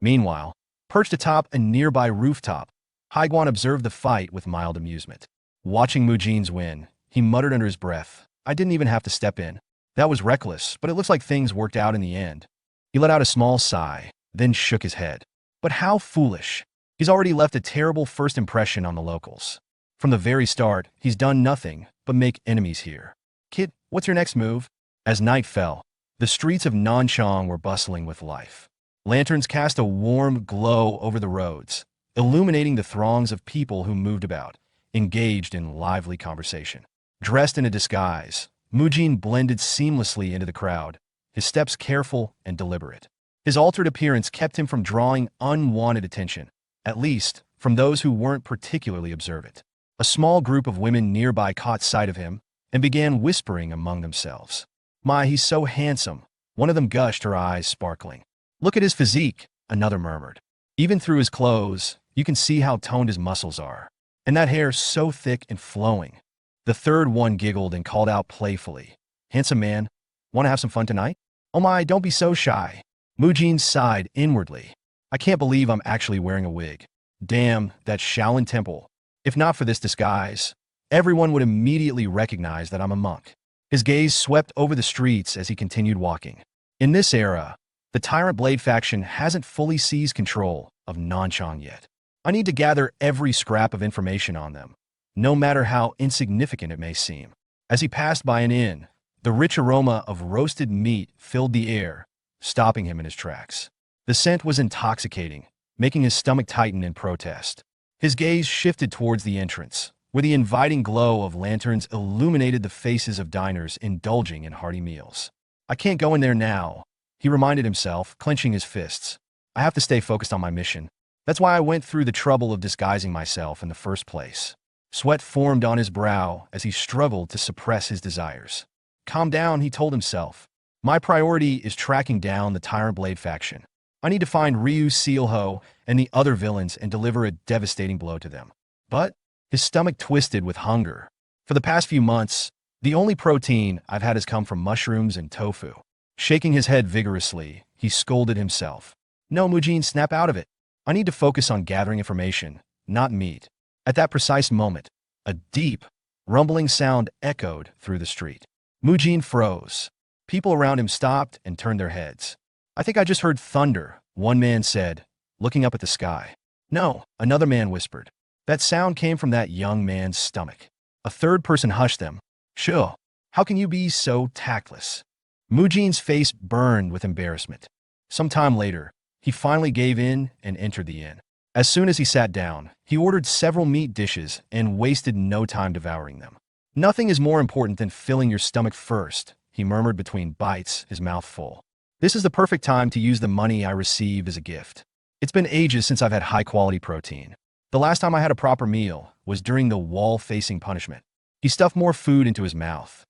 Meanwhile, perched atop a nearby rooftop, Haiguan observed the fight with mild amusement. Watching Mujin's win, he muttered under his breath, I didn't even have to step in. That was reckless, but it looks like things worked out in the end. He let out a small sigh, then shook his head. But how foolish. He's already left a terrible first impression on the locals. From the very start, he's done nothing but make enemies here. Kid, what's your next move? As night fell, the streets of Nanchang were bustling with life. Lanterns cast a warm glow over the roads, illuminating the throngs of people who moved about, engaged in lively conversation. Dressed in a disguise, Mujin blended seamlessly into the crowd, his steps careful and deliberate. His altered appearance kept him from drawing unwanted attention, at least from those who weren't particularly observant. A small group of women nearby caught sight of him and began whispering among themselves. My, he's so handsome. One of them gushed, her eyes sparkling. Look at his physique, another murmured. Even through his clothes, you can see how toned his muscles are. And that hair so thick and flowing. The third one giggled and called out playfully. Handsome man, want to have some fun tonight? Oh my, don't be so shy. Mujin sighed inwardly. I can't believe I'm actually wearing a wig. Damn, that Shaolin temple. If not for this disguise, everyone would immediately recognize that I'm a monk. His gaze swept over the streets as he continued walking. In this era, the Tyrant Blade faction hasn't fully seized control of Nanchang yet. I need to gather every scrap of information on them, no matter how insignificant it may seem. As he passed by an inn, the rich aroma of roasted meat filled the air, stopping him in his tracks. The scent was intoxicating, making his stomach tighten in protest. His gaze shifted towards the entrance, where the inviting glow of lanterns illuminated the faces of diners indulging in hearty meals. I can't go in there now, he reminded himself, clenching his fists. I have to stay focused on my mission. That's why I went through the trouble of disguising myself in the first place. Sweat formed on his brow as he struggled to suppress his desires. Calm down, he told himself. My priority is tracking down the Tyrant Blade faction. I need to find Ryu Sealho and the other villains and deliver a devastating blow to them. But his stomach twisted with hunger. For the past few months, the only protein I've had has come from mushrooms and tofu. Shaking his head vigorously, he scolded himself. No, Mujin, snap out of it. I need to focus on gathering information, not meat. At that precise moment, a deep, rumbling sound echoed through the street. Mujin froze. People around him stopped and turned their heads. I think I just heard thunder, one man said, looking up at the sky. No, another man whispered. That sound came from that young man's stomach. A third person hushed them. Sure, how can you be so tactless? Mujin's face burned with embarrassment. Some time later, he finally gave in and entered the inn. As soon as he sat down, he ordered several meat dishes and wasted no time devouring them. Nothing is more important than filling your stomach first, he murmured between bites, his mouth full. This is the perfect time to use the money I received as a gift. It's been ages since I've had high-quality protein. The last time I had a proper meal was during the wall-facing punishment. He stuffed more food into his mouth.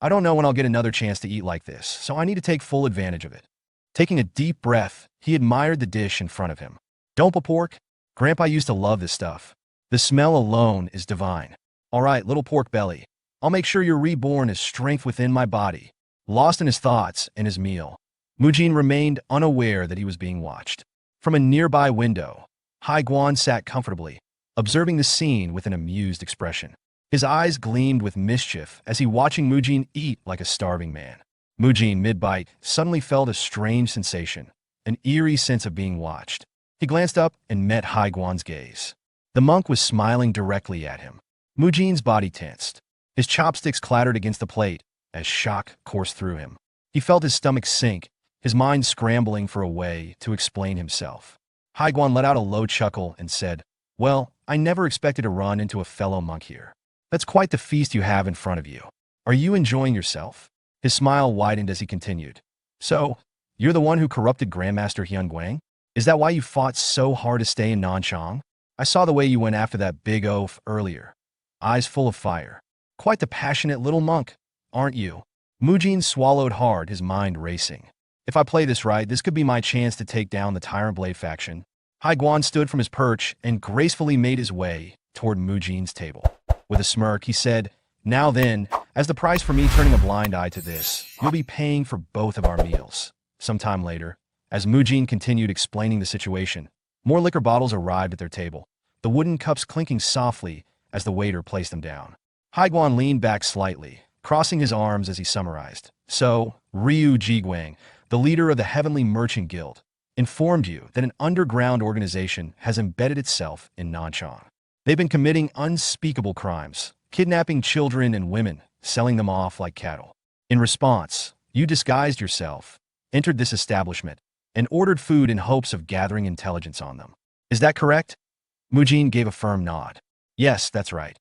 I don't know when I'll get another chance to eat like this, so I need to take full advantage of it. Taking a deep breath, he admired the dish in front of him. Dompa pork? Grandpa used to love this stuff. The smell alone is divine. All right, little pork belly. I'll make sure you're reborn as strength within my body. Lost in his thoughts and his meal, Mujin remained unaware that he was being watched. From a nearby window, Hai Guan sat comfortably, observing the scene with an amused expression. His eyes gleamed with mischief as he watching Mujin eat like a starving man. Mujin, mid-bite, suddenly felt a strange sensation, an eerie sense of being watched. He glanced up and met Hai Guan's gaze. The monk was smiling directly at him. Mujin's body tensed. His chopsticks clattered against the plate as shock coursed through him. He felt his stomach sink, his mind scrambling for a way to explain himself. Hai Guan let out a low chuckle and said, "Well, I never expected to run into a fellow monk here. That's quite the feast you have in front of you. Are you enjoying yourself?" His smile widened as he continued. "So, you're the one who corrupted Grandmaster Hyun Guang? Is that why you fought so hard to stay in Nanchang? I saw the way you went after that big oaf earlier. Eyes full of fire. Quite the passionate little monk, aren't you?" Mujin swallowed hard, his mind racing. If I play this right, this could be my chance to take down the Tyrant Blade faction. Hai Guan stood from his perch and gracefully made his way toward Mujin's table. With a smirk, he said, "Now then, as the price for me turning a blind eye to this, you'll be paying for both of our meals." Sometime later, as Mujin continued explaining the situation, more liquor bottles arrived at their table, the wooden cups clinking softly as the waiter placed them down. Hai Guan leaned back slightly, crossing his arms as he summarized. "So, Ryu Jiguang, the leader of the Heavenly Merchant Guild, informed you that an underground organization has embedded itself in Nanchang. They've been committing unspeakable crimes, kidnapping children and women, selling them off like cattle. In response, you disguised yourself, entered this establishment, and ordered food in hopes of gathering intelligence on them. Is that correct?" Mujin gave a firm nod. "Yes, that's right."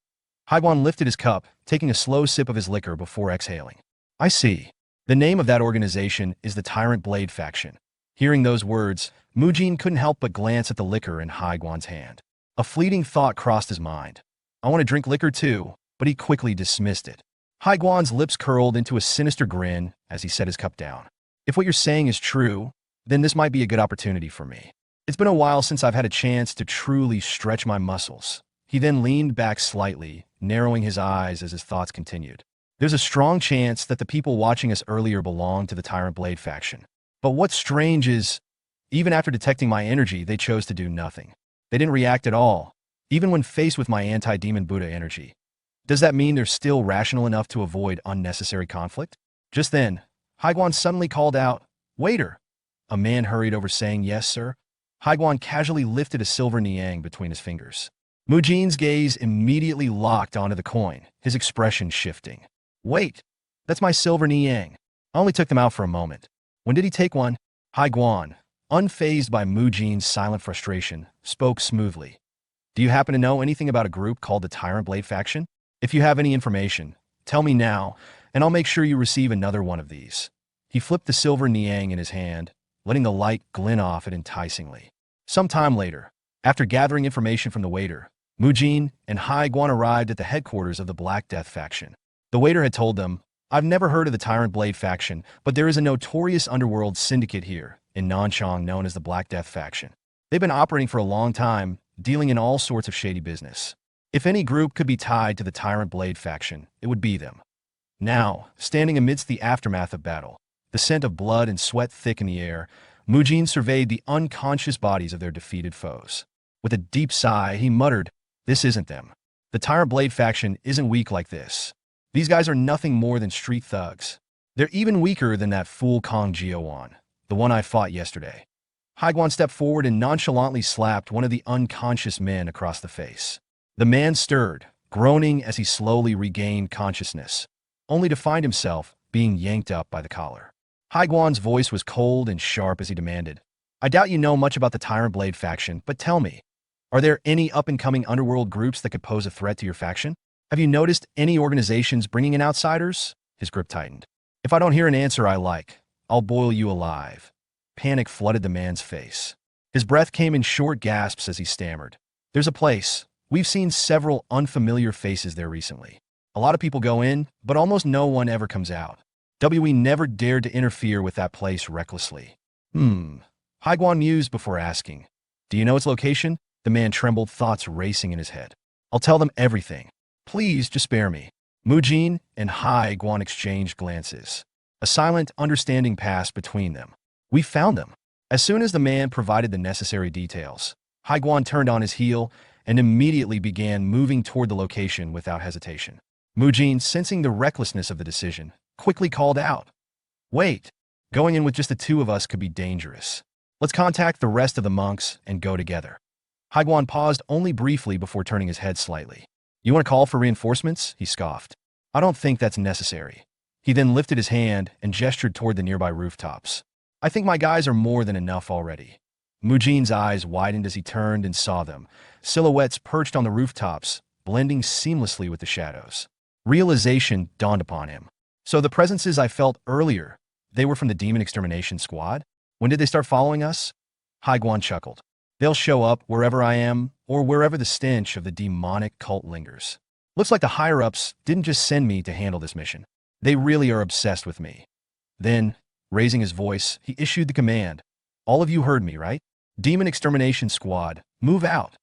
Hai Guan lifted his cup, taking a slow sip of his liquor before exhaling. "I see. The name of that organization is the Tyrant Blade faction." Hearing those words, Mujin couldn't help but glance at the liquor in Hai Guan's hand. A fleeting thought crossed his mind. I want to drink liquor too, but he quickly dismissed it. Hai Guan's lips curled into a sinister grin as he set his cup down. "If what you're saying is true, then this might be a good opportunity for me. It's been a while since I've had a chance to truly stretch my muscles." He then leaned back slightly, narrowing his eyes as his thoughts continued. "There's a strong chance that the people watching us earlier belonged to the Tyrant Blade faction. But what's strange is, even after detecting my energy, they chose to do nothing. They didn't react at all, even when faced with my anti-demon Buddha energy. Does that mean they're still rational enough to avoid unnecessary conflict?" Just then, Hai Guan suddenly called out, "Waiter!" A man hurried over saying, "Yes, sir." Hai Guan casually lifted a silver niang between his fingers. Mujin's gaze immediately locked onto the coin, his expression shifting. "Wait, that's my silver niang. I only took them out for a moment. When did he take one?" Hai Guan, unfazed by Mujin's silent frustration, spoke smoothly. "Do you happen to know anything about a group called the Tyrant Blade faction? If you have any information, tell me now, and I'll make sure you receive another one of these." He flipped the silver niang in his hand, letting the light glint off it enticingly. Some time later, after gathering information from the waiter, Mujin and Hai Guan arrived at the headquarters of the Black Death faction. The waiter had told them, "I've never heard of the Tyrant Blade faction, but there is a notorious underworld syndicate here in Nanchang known as the Black Death faction. They've been operating for a long time, dealing in all sorts of shady business. If any group could be tied to the Tyrant Blade faction, it would be them." Now, standing amidst the aftermath of battle, the scent of blood and sweat thick in the air, Mujin surveyed the unconscious bodies of their defeated foes. With a deep sigh, he muttered, "This isn't them. The Tyrant Blade faction isn't weak like this. These guys are nothing more than street thugs. They're even weaker than that fool Kong Jiawan, the one I fought yesterday." Hai Guan stepped forward and nonchalantly slapped one of the unconscious men across the face. The man stirred, groaning as he slowly regained consciousness, only to find himself being yanked up by the collar. Hai Guan's voice was cold and sharp as he demanded, "I doubt you know much about the Tyrant Blade faction, but tell me, are there any up-and-coming underworld groups that could pose a threat to your faction? Have you noticed any organizations bringing in outsiders?" His grip tightened. "If I don't hear an answer I like, I'll boil you alive." Panic flooded the man's face. His breath came in short gasps as he stammered. "There's a place. We've seen several unfamiliar faces there recently. A lot of people go in, but almost no one ever comes out. We never dared to interfere with that place recklessly. Haiguan mused before asking. Do you know its location? The man trembled, thoughts racing in his head. I'll tell them everything. Please, just spare me. Mujin and Haiguan exchanged glances. A silent understanding passed between them. We found them. As soon as the man provided the necessary details, Haiguan turned on his heel and immediately began moving toward the location without hesitation. Mujin, sensing the recklessness of the decision, quickly called out, Wait, going in with just the two of us could be dangerous. Let's contact the rest of the monks and go together. Haiguan paused only briefly before turning his head slightly. You want to call for reinforcements? He scoffed. I don't think that's necessary. He then lifted his hand and gestured toward the nearby rooftops. I think my guys are more than enough already. Mujin's eyes widened as he turned and saw them, silhouettes perched on the rooftops, blending seamlessly with the shadows. Realization dawned upon him. So the presences I felt earlier, they were from the demon extermination squad? When did they start following us? Haiguan chuckled. They'll show up wherever I am, or wherever the stench of the demonic cult lingers. Looks like the higher-ups didn't just send me to handle this mission. They really are obsessed with me. Then, raising his voice, he issued the command. All of you heard me, right? Demon Extermination Squad, move out.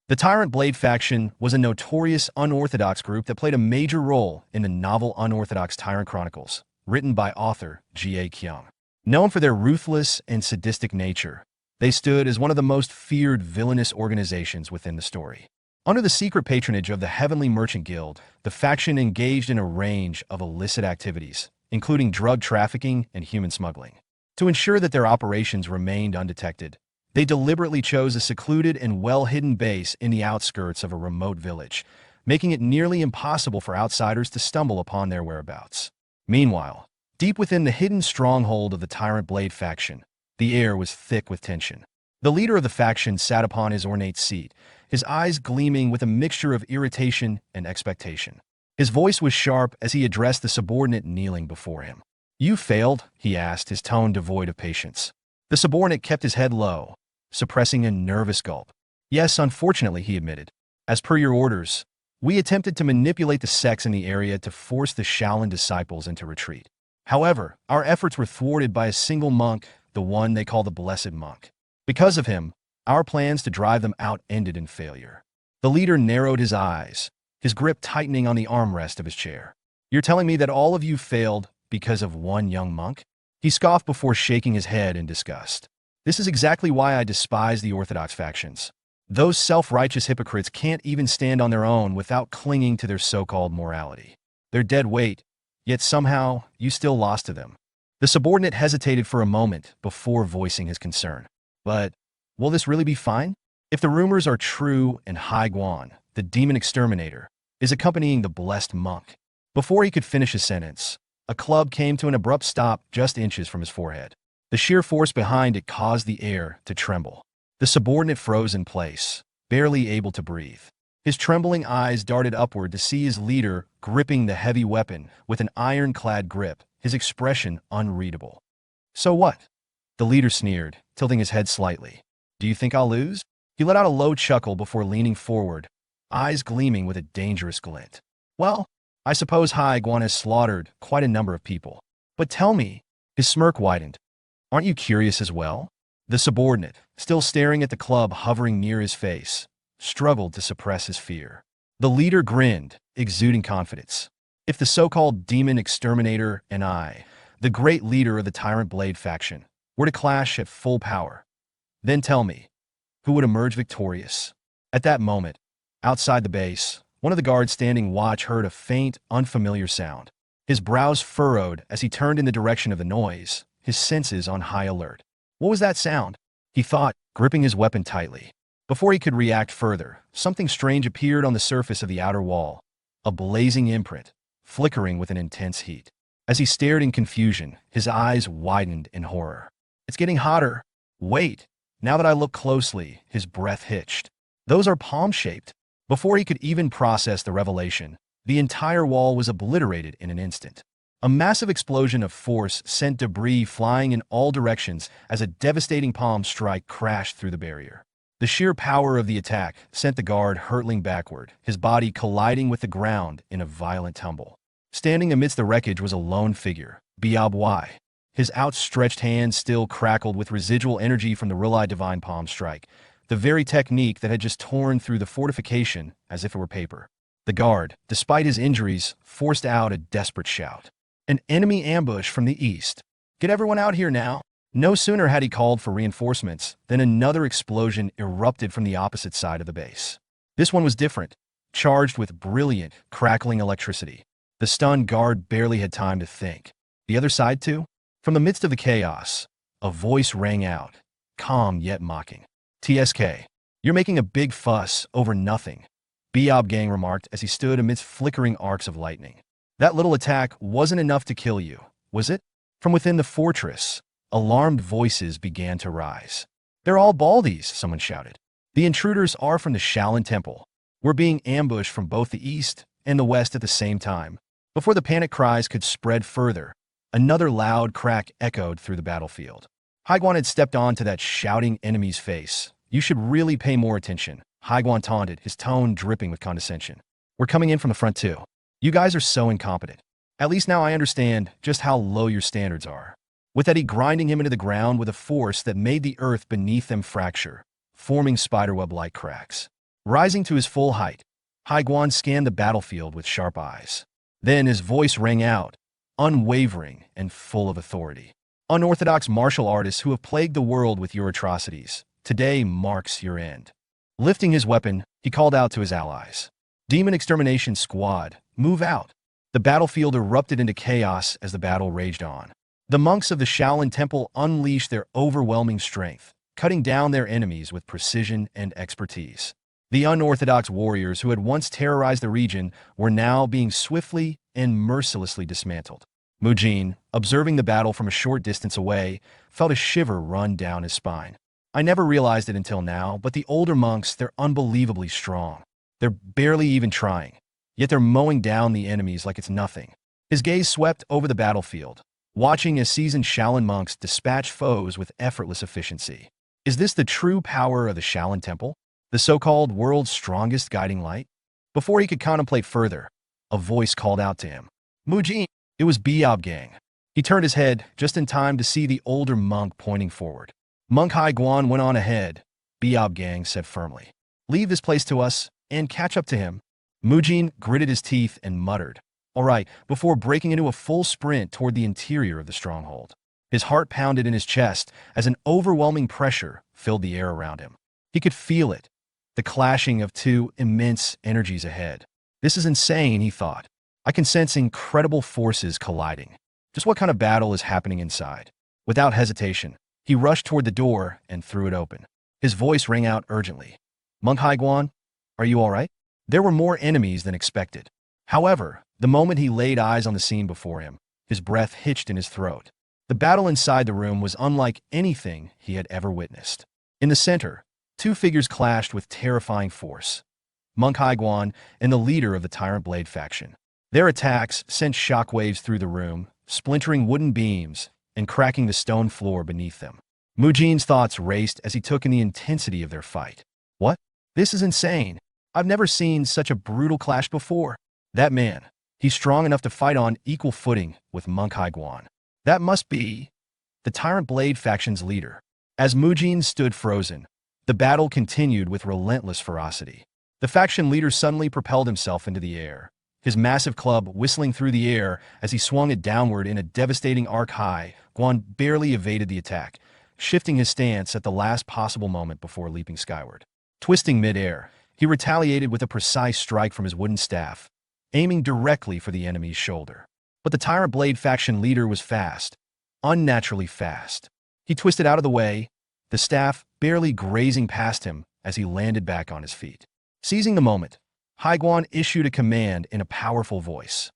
The Tyrant Blade faction was a notorious unorthodox group that played a major role in the novel Unorthodox Tyrant Chronicles, written by author G.A. Kyung. Known for their ruthless and sadistic nature, they stood as one of the most feared villainous organizations within the story. Under the secret patronage of the Heavenly Merchant Guild, the faction engaged in a range of illicit activities, including drug trafficking and human smuggling. To ensure that their operations remained undetected, they deliberately chose a secluded and well-hidden base in the outskirts of a remote village, making it nearly impossible for outsiders to stumble upon their whereabouts. Meanwhile, deep within the hidden stronghold of the Tyrant Blade faction, the air was thick with tension. The leader of the faction sat upon his ornate seat, his eyes gleaming with a mixture of irritation and expectation. His voice was sharp as he addressed the subordinate kneeling before him. You failed, he asked, his tone devoid of patience. The subordinate kept his head low, suppressing a nervous gulp. Yes, unfortunately, he admitted. As per your orders, we attempted to manipulate the sects in the area to force the Shaolin disciples into retreat. However, our efforts were thwarted by a single monk, the one they call the Blessed Monk. Because of him, our plans to drive them out ended in failure. The leader narrowed his eyes, his grip tightening on the armrest of his chair. You're telling me that all of you failed because of one young monk? He scoffed before shaking his head in disgust. This is exactly why I despise the Orthodox factions. Those self-righteous hypocrites can't even stand on their own without clinging to their so-called morality. They're dead weight, yet somehow you still lost to them. The subordinate hesitated for a moment before voicing his concern. But will this really be fine? If the rumors are true and Haiguan, the demon exterminator, is accompanying the blessed monk. Before he could finish his sentence, a club came to an abrupt stop just inches from his forehead. The sheer force behind it caused the air to tremble. The subordinate froze in place, barely able to breathe. His trembling eyes darted upward to see his leader gripping the heavy weapon with an ironclad grip, his expression unreadable. So what? The leader sneered, tilting his head slightly. Do you think I'll lose? He let out a low chuckle before leaning forward, eyes gleaming with a dangerous glint. Well, I suppose Haiguan has slaughtered quite a number of people. But tell me, his smirk widened. Aren't you curious as well? The subordinate, still staring at the club hovering near his face, struggled to suppress his fear. The leader grinned, exuding confidence. If the so-called demon exterminator and I, the great leader of the Tyrant Blade faction, were to clash at full power, then tell me, who would emerge victorious? At that moment, outside the base, one of the guards standing watch heard a faint, unfamiliar sound. His brows furrowed as he turned in the direction of the noise, his senses on high alert. What was that sound? He thought, gripping his weapon tightly. Before he could react further, something strange appeared on the surface of the outer wall, a blazing imprint, flickering with an intense heat. As he stared in confusion, his eyes widened in horror. It's getting hotter. Wait. Now that I look closely, his breath hitched. Those are palm-shaped. Before he could even process the revelation, the entire wall was obliterated in an instant. A massive explosion of force sent debris flying in all directions as a devastating palm strike crashed through the barrier. The sheer power of the attack sent the guard hurtling backward, his body colliding with the ground in a violent tumble. Standing amidst the wreckage was a lone figure, Biao Bui. His outstretched hand still crackled with residual energy from the Rilai Divine Palm Strike, the very technique that had just torn through the fortification as if it were paper. The guard, despite his injuries, forced out a desperate shout. An enemy ambush from the east. Get everyone out here now. No sooner had he called for reinforcements than another explosion erupted from the opposite side of the base. This one was different, charged with brilliant, crackling electricity. The stunned guard barely had time to think. The other side, too? From the midst of the chaos, a voice rang out, calm yet mocking. "TSK, you're making a big fuss over nothing," Biob Gang remarked as he stood amidst flickering arcs of lightning. "That little attack wasn't enough to kill you, was it?" From within the fortress, alarmed voices began to rise. "They're all Baldies," someone shouted. "The intruders are from the Shaolin Temple. We're being ambushed from both the east and the west at the same time." Before the panic cries could spread further, another loud crack echoed through the battlefield. Haiguan had stepped onto that shouting enemy's face. "You should really pay more attention," Haiguan taunted, his tone dripping with condescension. "We're coming in from the front too. You guys are so incompetent. At least now I understand just how low your standards are." With that, he grinding him into the ground with a force that made the earth beneath them fracture, forming spiderweb-like cracks. Rising to his full height, Haiguan scanned the battlefield with sharp eyes. Then his voice rang out, unwavering and full of authority. "Unorthodox martial artists who have plagued the world with your atrocities, today marks your end." Lifting his weapon, he called out to his allies. "Demon Extermination Squad, move out." The battlefield erupted into chaos as the battle raged on. The monks of the Shaolin Temple unleashed their overwhelming strength, cutting down their enemies with precision and expertise. The unorthodox warriors who had once terrorized the region were now being swiftly and mercilessly dismantled. Mujin, observing the battle from a short distance away, felt a shiver run down his spine. "I never realized it until now, but the older monks, they're unbelievably strong. They're barely even trying, yet they're mowing down the enemies like it's nothing." His gaze swept over the battlefield, watching as seasoned Shaolin monks dispatch foes with effortless efficiency. Is this the true power of the Shaolin Temple? The so-called world's strongest guiding light? Before he could contemplate further, a voice called out to him. "Mujin!" It was Biob Gang. He turned his head just in time to see the older monk pointing forward. Monk Haiguan went on ahead, Biob Gang said firmly. "Leave this place to us and catch up to him." Mujin gritted his teeth and muttered, "All right," before breaking into a full sprint toward the interior of the stronghold. His heart pounded in his chest as an overwhelming pressure filled the air around him. He could feel it, the clashing of two immense energies ahead. "This is insane," he thought. "I can sense incredible forces colliding. Just what kind of battle is happening inside?" Without hesitation, he rushed toward the door and threw it open. His voice rang out urgently. "Monk Haiguan, are you all right?" There were more enemies than expected. However, the moment he laid eyes on the scene before him, his breath hitched in his throat. The battle inside the room was unlike anything he had ever witnessed. In the center, two figures clashed with terrifying force. Monk Haiguan and the leader of the Tyrant Blade faction. Their attacks sent shockwaves through the room, splintering wooden beams and cracking the stone floor beneath them. Mujin's thoughts raced as he took in the intensity of their fight. "What? This is insane. I've never seen such a brutal clash before. That man, he's strong enough to fight on equal footing with Monk Haiguan. That must be the Tyrant Blade faction's leader." As Mujin stood frozen, the battle continued with relentless ferocity. The faction leader suddenly propelled himself into the air, his massive club whistling through the air as he swung it downward in a devastating arc high. Guan barely evaded the attack, shifting his stance at the last possible moment before leaping skyward. Twisting mid-air, he retaliated with a precise strike from his wooden staff, aiming directly for the enemy's shoulder. But the Tyrant Blade faction leader was fast, unnaturally fast. He twisted out of the way, the staff barely grazing past him as he landed back on his feet. Seizing the moment, Haiguan issued a command in a powerful voice.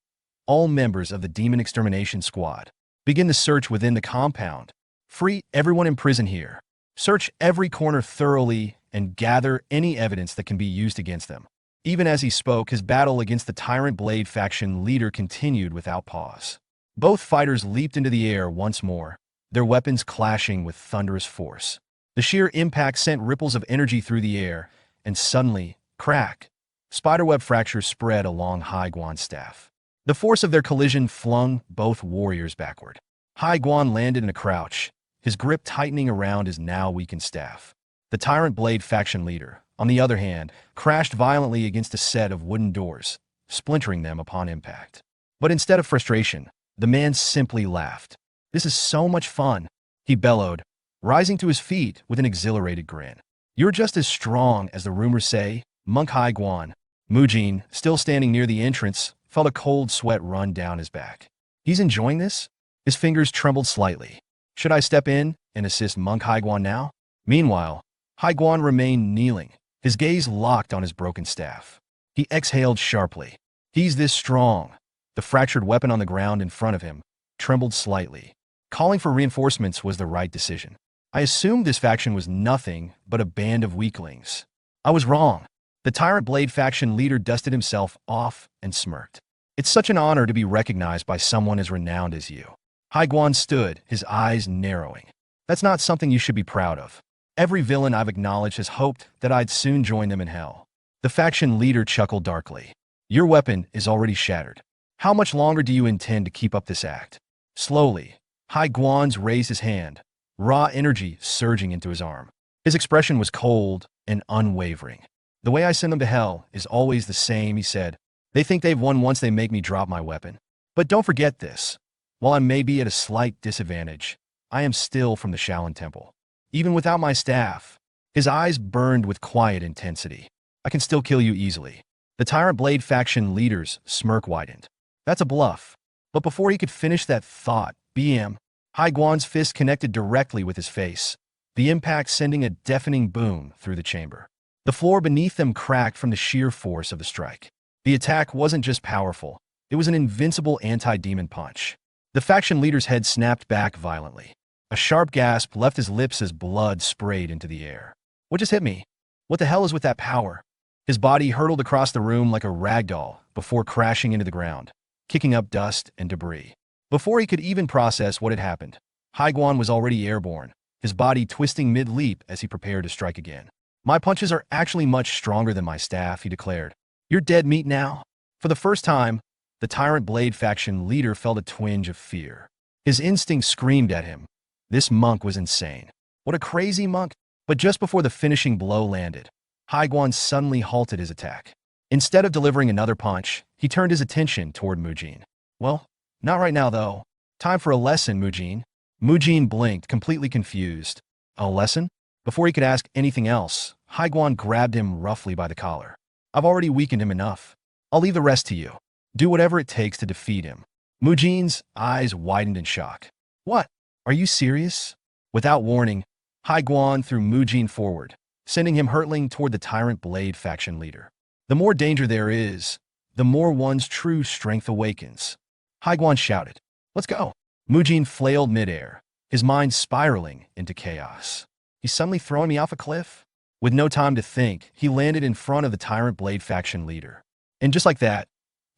"All members of the Demon Extermination Squad, begin the search within the compound. Free everyone in prison here. Search every corner thoroughly and gather any evidence that can be used against them." Even as he spoke, his battle against the Tyrant Blade faction leader continued without pause. Both fighters leaped into the air once more, their weapons clashing with thunderous force. The sheer impact sent ripples of energy through the air, and suddenly, crack, spiderweb fractures spread along Haiguan's staff. The force of their collision flung both warriors backward. Hai Guan landed in a crouch, his grip tightening around his now weakened staff. The Tyrant Blade faction leader, on the other hand, crashed violently against a set of wooden doors, splintering them upon impact. But instead of frustration, the man simply laughed. "This is so much fun," he bellowed, rising to his feet with an exhilarated grin. "You're just as strong as the rumors say, Monk Hai Guan." Mujin, still standing near the entrance, felt a cold sweat run down his back. He's enjoying this? His fingers trembled slightly. Should I step in and assist Monk Hai Guan now? Meanwhile, Hai Guan remained kneeling, his gaze locked on his broken staff. He exhaled sharply. He's this strong. The fractured weapon on the ground in front of him trembled slightly. Calling for reinforcements was the right decision. I assumed this faction was nothing but a band of weaklings. I was wrong. The Tyrant Blade faction leader dusted himself off and smirked. "It's such an honor to be recognized by someone as renowned as you." Hai Guan stood, his eyes narrowing. "That's not something you should be proud of. Every villain I've acknowledged has hoped that I'd soon join them in hell." The faction leader chuckled darkly. "Your weapon is already shattered. How much longer do you intend to keep up this act?" Slowly, Hai Guan raised his hand, raw energy surging into his arm. His expression was cold and unwavering. "The way I send them to hell is always the same," he said. "They think they've won once they make me drop my weapon. But don't forget this. While I may be at a slight disadvantage, I am still from the Shaolin Temple. Even without my staff," his eyes burned with quiet intensity, "I can still kill you easily." The Tyrant Blade faction leader's smirk widened. "That's a bluff." But before he could finish that thought, Hai Guan's fist connected directly with his face, the impact sending a deafening boom through the chamber. The floor beneath them cracked from the sheer force of the strike. The attack wasn't just powerful, it was an invincible anti-demon punch. The faction leader's head snapped back violently. A sharp gasp left his lips as blood sprayed into the air. "What just hit me? What the hell is with that power?" His body hurtled across the room like a ragdoll before crashing into the ground, kicking up dust and debris. Before he could even process what had happened, Hai Guan was already airborne, his body twisting mid-leap as he prepared to strike again. "My punches are actually much stronger than my staff," he declared. "You're dead meat now." For the first time, the Tyrant Blade faction leader felt a twinge of fear. His instinct screamed at him. This monk was insane. What a crazy monk! But just before the finishing blow landed, Hai Guan suddenly halted his attack. Instead of delivering another punch, he turned his attention toward Mujin. "Well, not right now, though. Time for a lesson, Mujin." Mujin blinked, completely confused. "A lesson?" Before he could ask anything else, Hai Guan grabbed him roughly by the collar. "I've already weakened him enough. I'll leave the rest to you. Do whatever it takes to defeat him." Mujin's eyes widened in shock. "What? Are you serious?" Without warning, Hai Guan threw Mujin forward, sending him hurtling toward the Tyrant Blade faction leader. The more danger there is, the more one's true strength awakens. Hai Guan shouted, "Let's go." Mujin flailed midair, his mind spiraling into chaos. "He's suddenly throwing me off a cliff?" With no time to think, he landed in front of the Tyrant Blade faction leader. And just like that,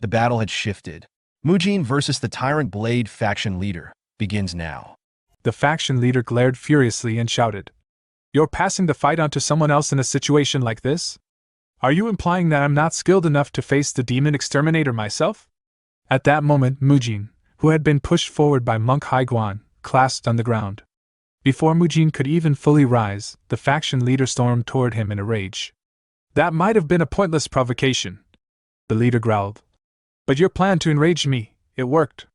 the battle had shifted. Mujin versus the Tyrant Blade faction leader begins now. The faction leader glared furiously and shouted, "You're passing the fight on to someone else in a situation like this? Are you implying that I'm not skilled enough to face the demon exterminator myself?" At that moment, Mujin, who had been pushed forward by Monk Hai Guan, clasped on the ground. Before Mujin could even fully rise, the faction leader stormed toward him in a rage. "That might have been a pointless provocation," the leader growled. "But your plan to enrage me, it worked."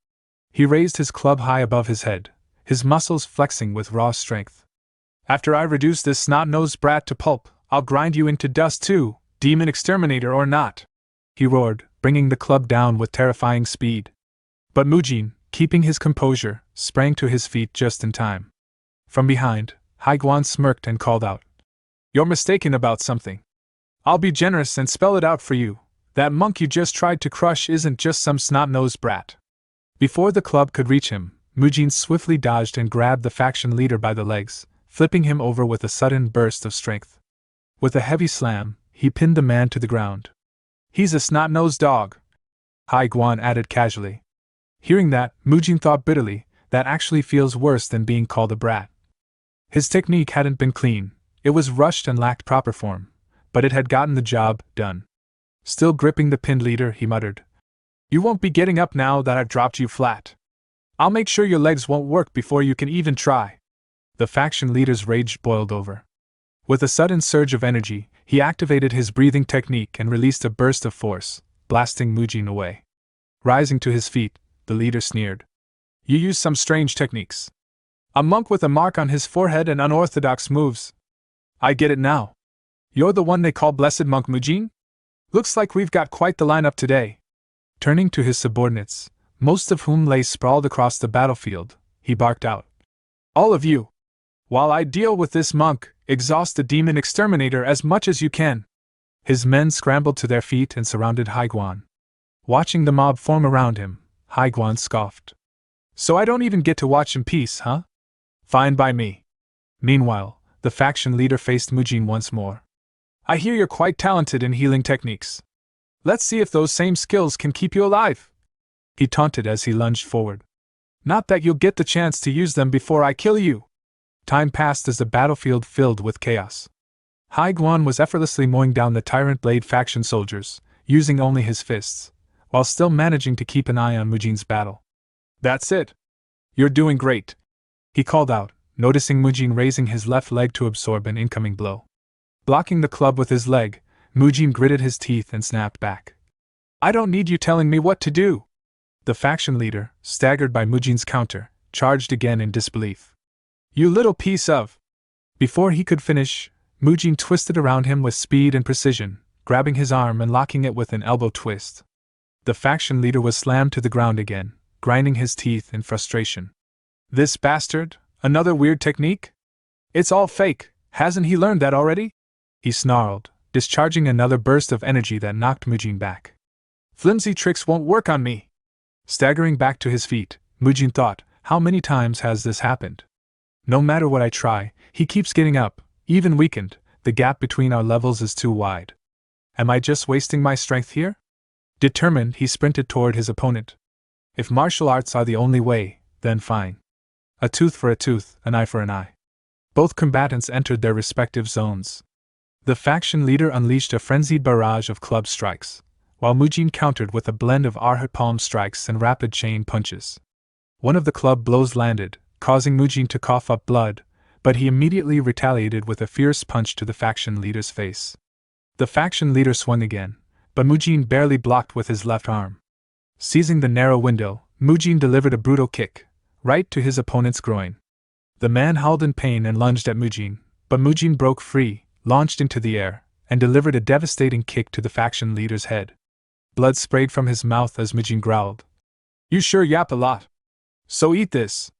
He raised his club high above his head, his muscles flexing with raw strength. "After I reduce this snot-nosed brat to pulp, I'll grind you into dust too, demon exterminator or not," he roared, bringing the club down with terrifying speed. But Mujin, keeping his composure, sprang to his feet just in time. From behind, Hai Guan smirked and called out, "You're mistaken about something. I'll be generous and spell it out for you. That monk you just tried to crush isn't just some snot-nosed brat." Before the club could reach him, Mujin swiftly dodged and grabbed the faction leader by the legs, flipping him over with a sudden burst of strength. With a heavy slam, he pinned the man to the ground. "He's a snot-nosed dog," Hai Guan added casually. Hearing that, Mujin thought bitterly, that actually feels worse than being called a brat. His technique hadn't been clean, it was rushed and lacked proper form, but it had gotten the job done. Still gripping the pinned leader, he muttered, "You won't be getting up now that I've dropped you flat. I'll make sure your legs won't work before you can even try. The faction leader's rage boiled over. With a sudden surge of energy, he activated his breathing technique and released a burst of force, blasting Mujin away. Rising to his feet, the leader sneered. You use some strange techniques. A monk with a mark on his forehead and unorthodox moves. I get it now. You're the one they call Blessed Monk Mujin? Looks like we've got quite the lineup today. Turning to his subordinates, most of whom lay sprawled across the battlefield, he barked out. All of you! While I deal with this monk, exhaust the demon exterminator as much as you can. His men scrambled to their feet and surrounded Haiguan. Watching the mob form around him, Haiguan scoffed. So I don't even get to watch in peace, huh? Fine by me. Meanwhile, the faction leader faced Mujin once more. I hear you're quite talented in healing techniques. Let's see if those same skills can keep you alive. He taunted as he lunged forward. Not that you'll get the chance to use them before I kill you. Time passed as the battlefield filled with chaos. Haiguan was effortlessly mowing down the Tyrant Blade faction soldiers, using only his fists, while still managing to keep an eye on Mujin's battle. That's it. You're doing great, he called out, noticing Mujin raising his left leg to absorb an incoming blow. Blocking the club with his leg, Mujin gritted his teeth and snapped back. I don't need you telling me what to do. The faction leader, staggered by Mujin's counter, charged again in disbelief. You little piece of... Before he could finish, Mujin twisted around him with speed and precision, grabbing his arm and locking it with an elbow twist. The faction leader was slammed to the ground again, grinding his teeth in frustration. This bastard? Another weird technique? It's all fake, hasn't he learned that already? He snarled, discharging another burst of energy that knocked Mujin back. Flimsy tricks won't work on me. Staggering back to his feet, Mujin thought, how many times has this happened? No matter what I try, he keeps getting up, even weakened, the gap between our levels is too wide. Am I just wasting my strength here? Determined, he sprinted toward his opponent. If martial arts are the only way, then fine. A tooth for a tooth, an eye for an eye. Both combatants entered their respective zones. The faction leader unleashed a frenzied barrage of club strikes, while Mujin countered with a blend of arhat palm strikes and rapid chain punches. One of the club blows landed, causing Mujin to cough up blood, but he immediately retaliated with a fierce punch to the faction leader's face. The faction leader swung again, but Mujin barely blocked with his left arm. Seizing the narrow window, Mujin delivered a brutal kick, right to his opponent's groin. The man howled in pain and lunged at Mujin, but Mujin broke free, launched into the air, and delivered a devastating kick to the faction leader's head. Blood sprayed from his mouth as Mujin growled. You sure yap a lot. So eat this.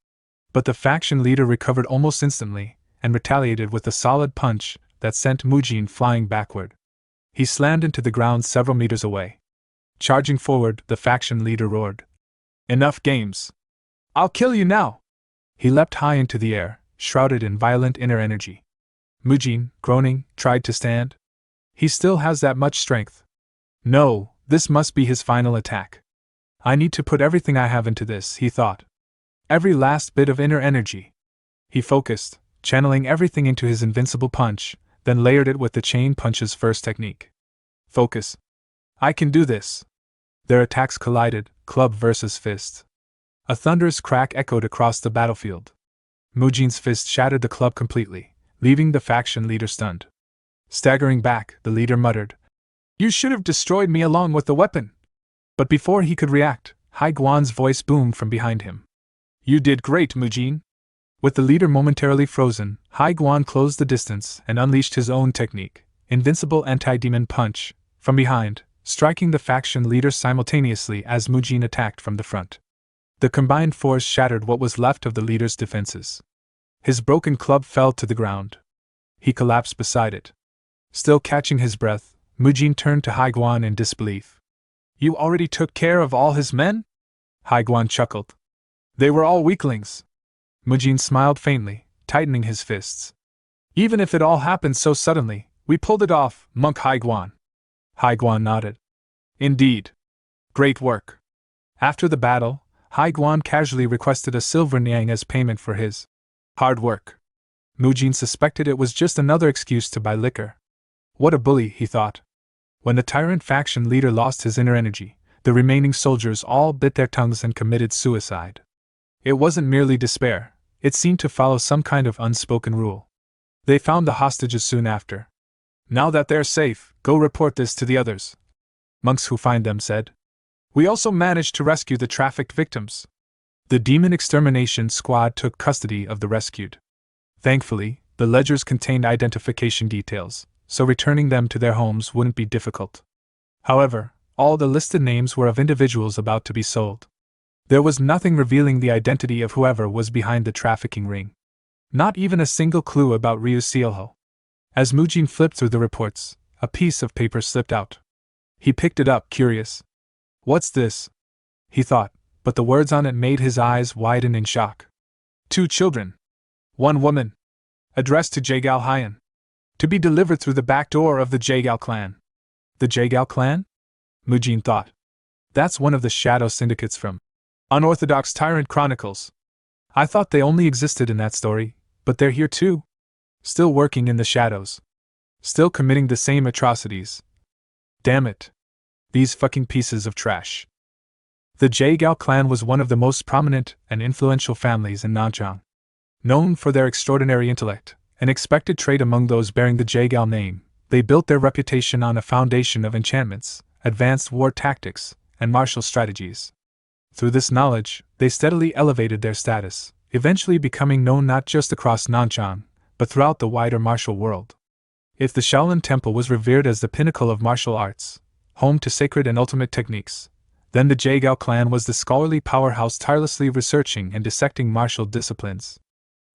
But the faction leader recovered almost instantly, and retaliated with a solid punch that sent Mujin flying backward. He slammed into the ground several meters away. Charging forward, the faction leader roared. Enough games. I'll kill you now. He leapt high into the air, shrouded in violent inner energy. Mujin, groaning, tried to stand. He still has that much strength. No, this must be his final attack. I need to put everything I have into this, he thought. Every last bit of inner energy. He focused, channeling everything into his invincible punch, then layered it with the chain punch's first technique. Focus. I can do this. Their attacks collided, club versus fist. A thunderous crack echoed across the battlefield. Mujin's fist shattered the club completely, leaving the faction leader stunned. Staggering back, the leader muttered, You should have destroyed me along with the weapon. But before he could react, Haiguan's voice boomed from behind him. You did great, Mujin. With the leader momentarily frozen, Haiguan closed the distance and unleashed his own technique, Invincible Anti-Demon Punch, from behind, striking the faction leader simultaneously as Mujin attacked from the front. The combined force shattered what was left of the leader's defenses. His broken club fell to the ground. He collapsed beside it. Still catching his breath, Mujin turned to Haiguan in disbelief. You already took care of all his men? Haiguan chuckled. They were all weaklings. Mujin smiled faintly, tightening his fists. Even if it all happened so suddenly, we pulled it off, Monk Haiguan. Haiguan nodded. Indeed. Great work. After the battle, Haiguan casually requested a silver niang as payment for his hard work. Mujin suspected it was just another excuse to buy liquor. What a bully, he thought. When the tyrant faction leader lost his inner energy, the remaining soldiers all bit their tongues and committed suicide. It wasn't merely despair, it seemed to follow some kind of unspoken rule. They found the hostages soon after. Now that they're safe, go report this to the others, monks who find them said. We also managed to rescue the trafficked victims. The demon extermination squad took custody of the rescued. Thankfully, the ledgers contained identification details, so returning them to their homes wouldn't be difficult. However, all the listed names were of individuals about to be sold. There was nothing revealing the identity of whoever was behind the trafficking ring. Not even a single clue about Ryu Sealho. As Mujin flipped through the reports, a piece of paper slipped out. He picked it up, curious. What's this? He thought, but the words on it made his eyes widen in shock. 2 children. 1 woman. Addressed to Jagal Hyan. To be delivered through the back door of the Jagal clan. The Jagal clan? Mujin thought. That's one of the shadow syndicates from Unorthodox Tyrant Chronicles. I thought they only existed in that story, but they're here too. Still working in the shadows. Still committing the same atrocities. Damn it. These fucking pieces of trash. The Jagal clan was one of the most prominent and influential families in Nanchang. Known for their extraordinary intellect, an expected trait among those bearing the Jagal name, they built their reputation on a foundation of enchantments, advanced war tactics, and martial strategies. Through this knowledge, they steadily elevated their status, eventually becoming known not just across Nanchang, but throughout the wider martial world. If the Shaolin Temple was revered as the pinnacle of martial arts, home to sacred and ultimate techniques, then the Jagal clan was the scholarly powerhouse tirelessly researching and dissecting martial disciplines.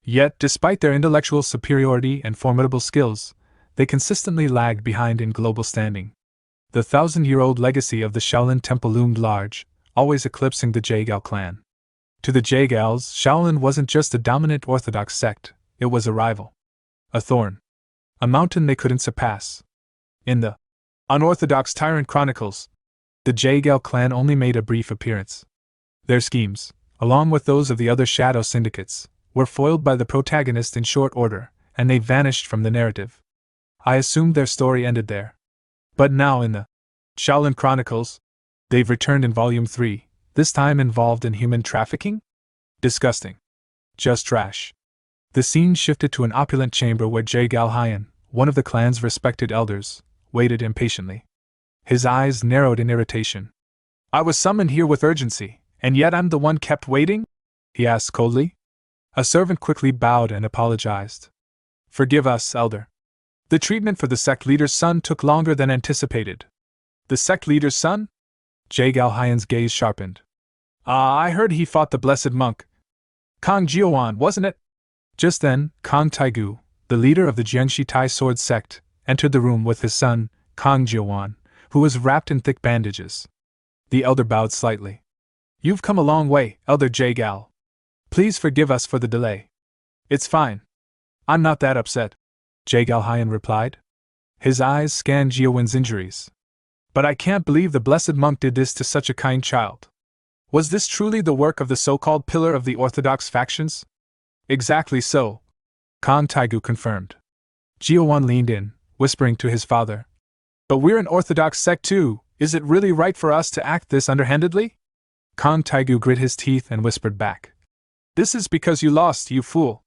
Yet, despite their intellectual superiority and formidable skills, they consistently lagged behind in global standing. The 1,000-year-old legacy of the Shaolin Temple loomed large, always eclipsing the Jagal clan. To the Jagals, Shaolin wasn't just a dominant orthodox sect, it was a rival. A thorn. A mountain they couldn't surpass. In the Unorthodox Tyrant Chronicles, the Jagal clan only made a brief appearance. Their schemes, along with those of the other shadow syndicates, were foiled by the protagonist in short order, and they vanished from the narrative. I assumed their story ended there. But now in the Shaolin Chronicles, they've returned in Volume 3, this time involved in human trafficking? Disgusting. Just trash. The scene shifted to an opulent chamber where Jagal Hyan, one of the clan's respected elders, waited impatiently. His eyes narrowed in irritation. I was summoned here with urgency, and yet I'm the one kept waiting? He asked coldly. A servant quickly bowed and apologized. Forgive us, elder. The treatment for the sect leader's son took longer than anticipated. The sect leader's son? Jagal Hyan's gaze sharpened. I heard he fought the blessed monk. Kang Jiuan, wasn't it? Just then, Kang Taigu, the leader of the Jiangshi Tai sword sect, entered the room with his son, Kang Jiuan, who was wrapped in thick bandages. The elder bowed slightly. You've come a long way, Elder Jagal. Please forgive us for the delay. It's fine. I'm not that upset, Jagal Hyan replied. His eyes scanned Jiuwen's injuries. But I can't believe the blessed monk did this to such a kind child. Was this truly the work of the so-called pillar of the orthodox factions? Exactly so, Kang Taigu confirmed. Jiuwen leaned in, whispering to his father. But we're an orthodox sect too, is it really right for us to act this underhandedly? Kang Taigu grit his teeth and whispered back. This is because you lost, you fool.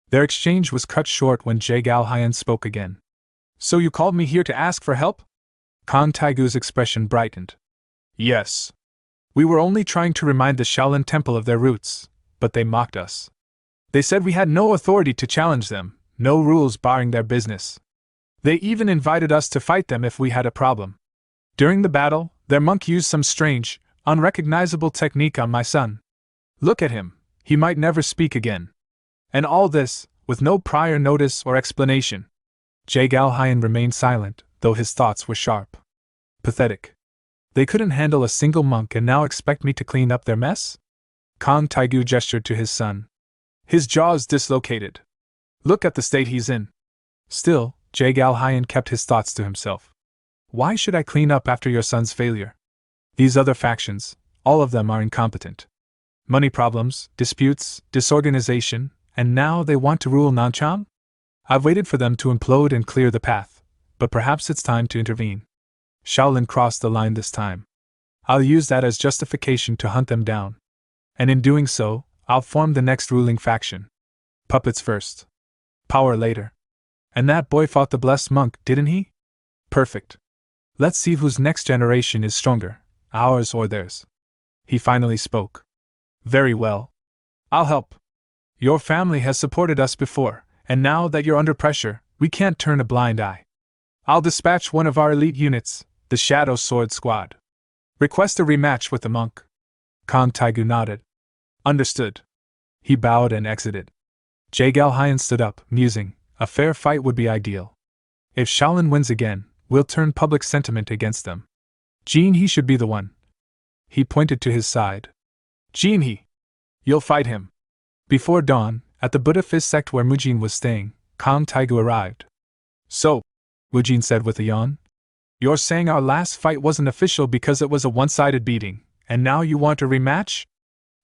Their exchange was cut short when Jagal Hyan spoke again. So you called me here to ask for help? Kang Taigu's expression brightened. Yes. We were only trying to remind the Shaolin Temple of their roots, but they mocked us. They said we had no authority to challenge them, no rules barring their business. They even invited us to fight them if we had a problem. During the battle, their monk used some strange, unrecognizable technique on my son. Look at him, he might never speak again. And all this, with no prior notice or explanation. Jagal Hyan remained silent, though his thoughts were sharp. Pathetic. They couldn't handle a single monk and now expect me to clean up their mess? Kang Taigu gestured to his son. His jaws dislocated. Look at the state he's in. Still, Jagal Hyan kept his thoughts to himself. Why should I clean up after your son's failure? These other factions, all of them are incompetent. Money problems, disputes, disorganization, and now they want to rule Nanchang? I've waited for them to implode and clear the path, but perhaps it's time to intervene. Shaolin crossed the line this time. I'll use that as justification to hunt them down. And in doing so, I'll form the next ruling faction. Puppets first. Power later. And that boy fought the blessed monk, didn't he? Perfect. Let's see whose next generation is stronger, ours or theirs. He finally spoke. Very well. I'll help. Your family has supported us before, and now that you're under pressure, we can't turn a blind eye. I'll dispatch one of our elite units, the Shadow Sword Squad. Request a rematch with the monk. Kang Taigu nodded. Understood. He bowed and exited. Jagal Hyan stood up, musing. A fair fight would be ideal. If Shaolin wins again, we'll turn public sentiment against them. Jin He should be the one. He pointed to his side. Jin He. You'll fight him. Before dawn, at the Buddha Fist sect where Mujin was staying, Kang Taigu arrived. So, Mujin said with a yawn, you're saying our last fight wasn't official because it was a one-sided beating, and now you want a rematch?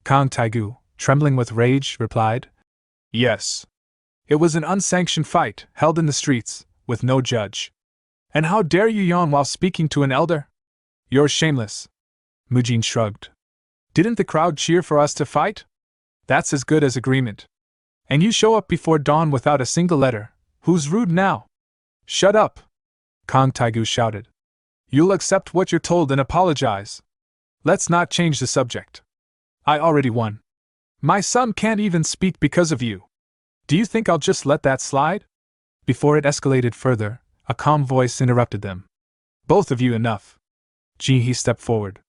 Kang Taigu, trembling with rage, replied. Yes. It was an unsanctioned fight, held in the streets, with no judge. And how dare you yawn while speaking to an elder? You're shameless. Mujin shrugged. Didn't the crowd cheer for us to fight? That's as good as agreement. And you show up before dawn without a single letter. Who's rude now? Shut up! Kang Taigu shouted. You'll accept what you're told and apologize. Let's not change the subject. I already won. My son can't even speak because of you. Do you think I'll just let that slide? Before it escalated further, a calm voice interrupted them. Both of you enough. Ji He stepped forward.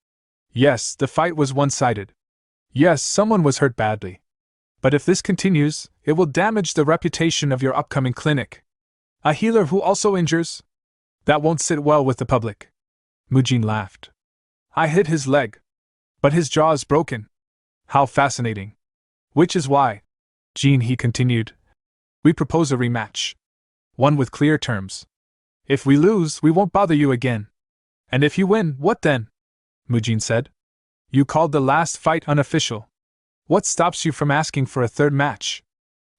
Yes, the fight was one-sided. Yes, someone was hurt badly. But if this continues, it will damage the reputation of your upcoming clinic. A healer who also injures? That won't sit well with the public. Mujin laughed. I hit his leg. But his jaw is broken. How fascinating. Which is why, Jin He continued, we propose a rematch. One with clear terms. If we lose, we won't bother you again. And if you win, what then? Mujin said. You called the last fight unofficial. What stops you from asking for a third match?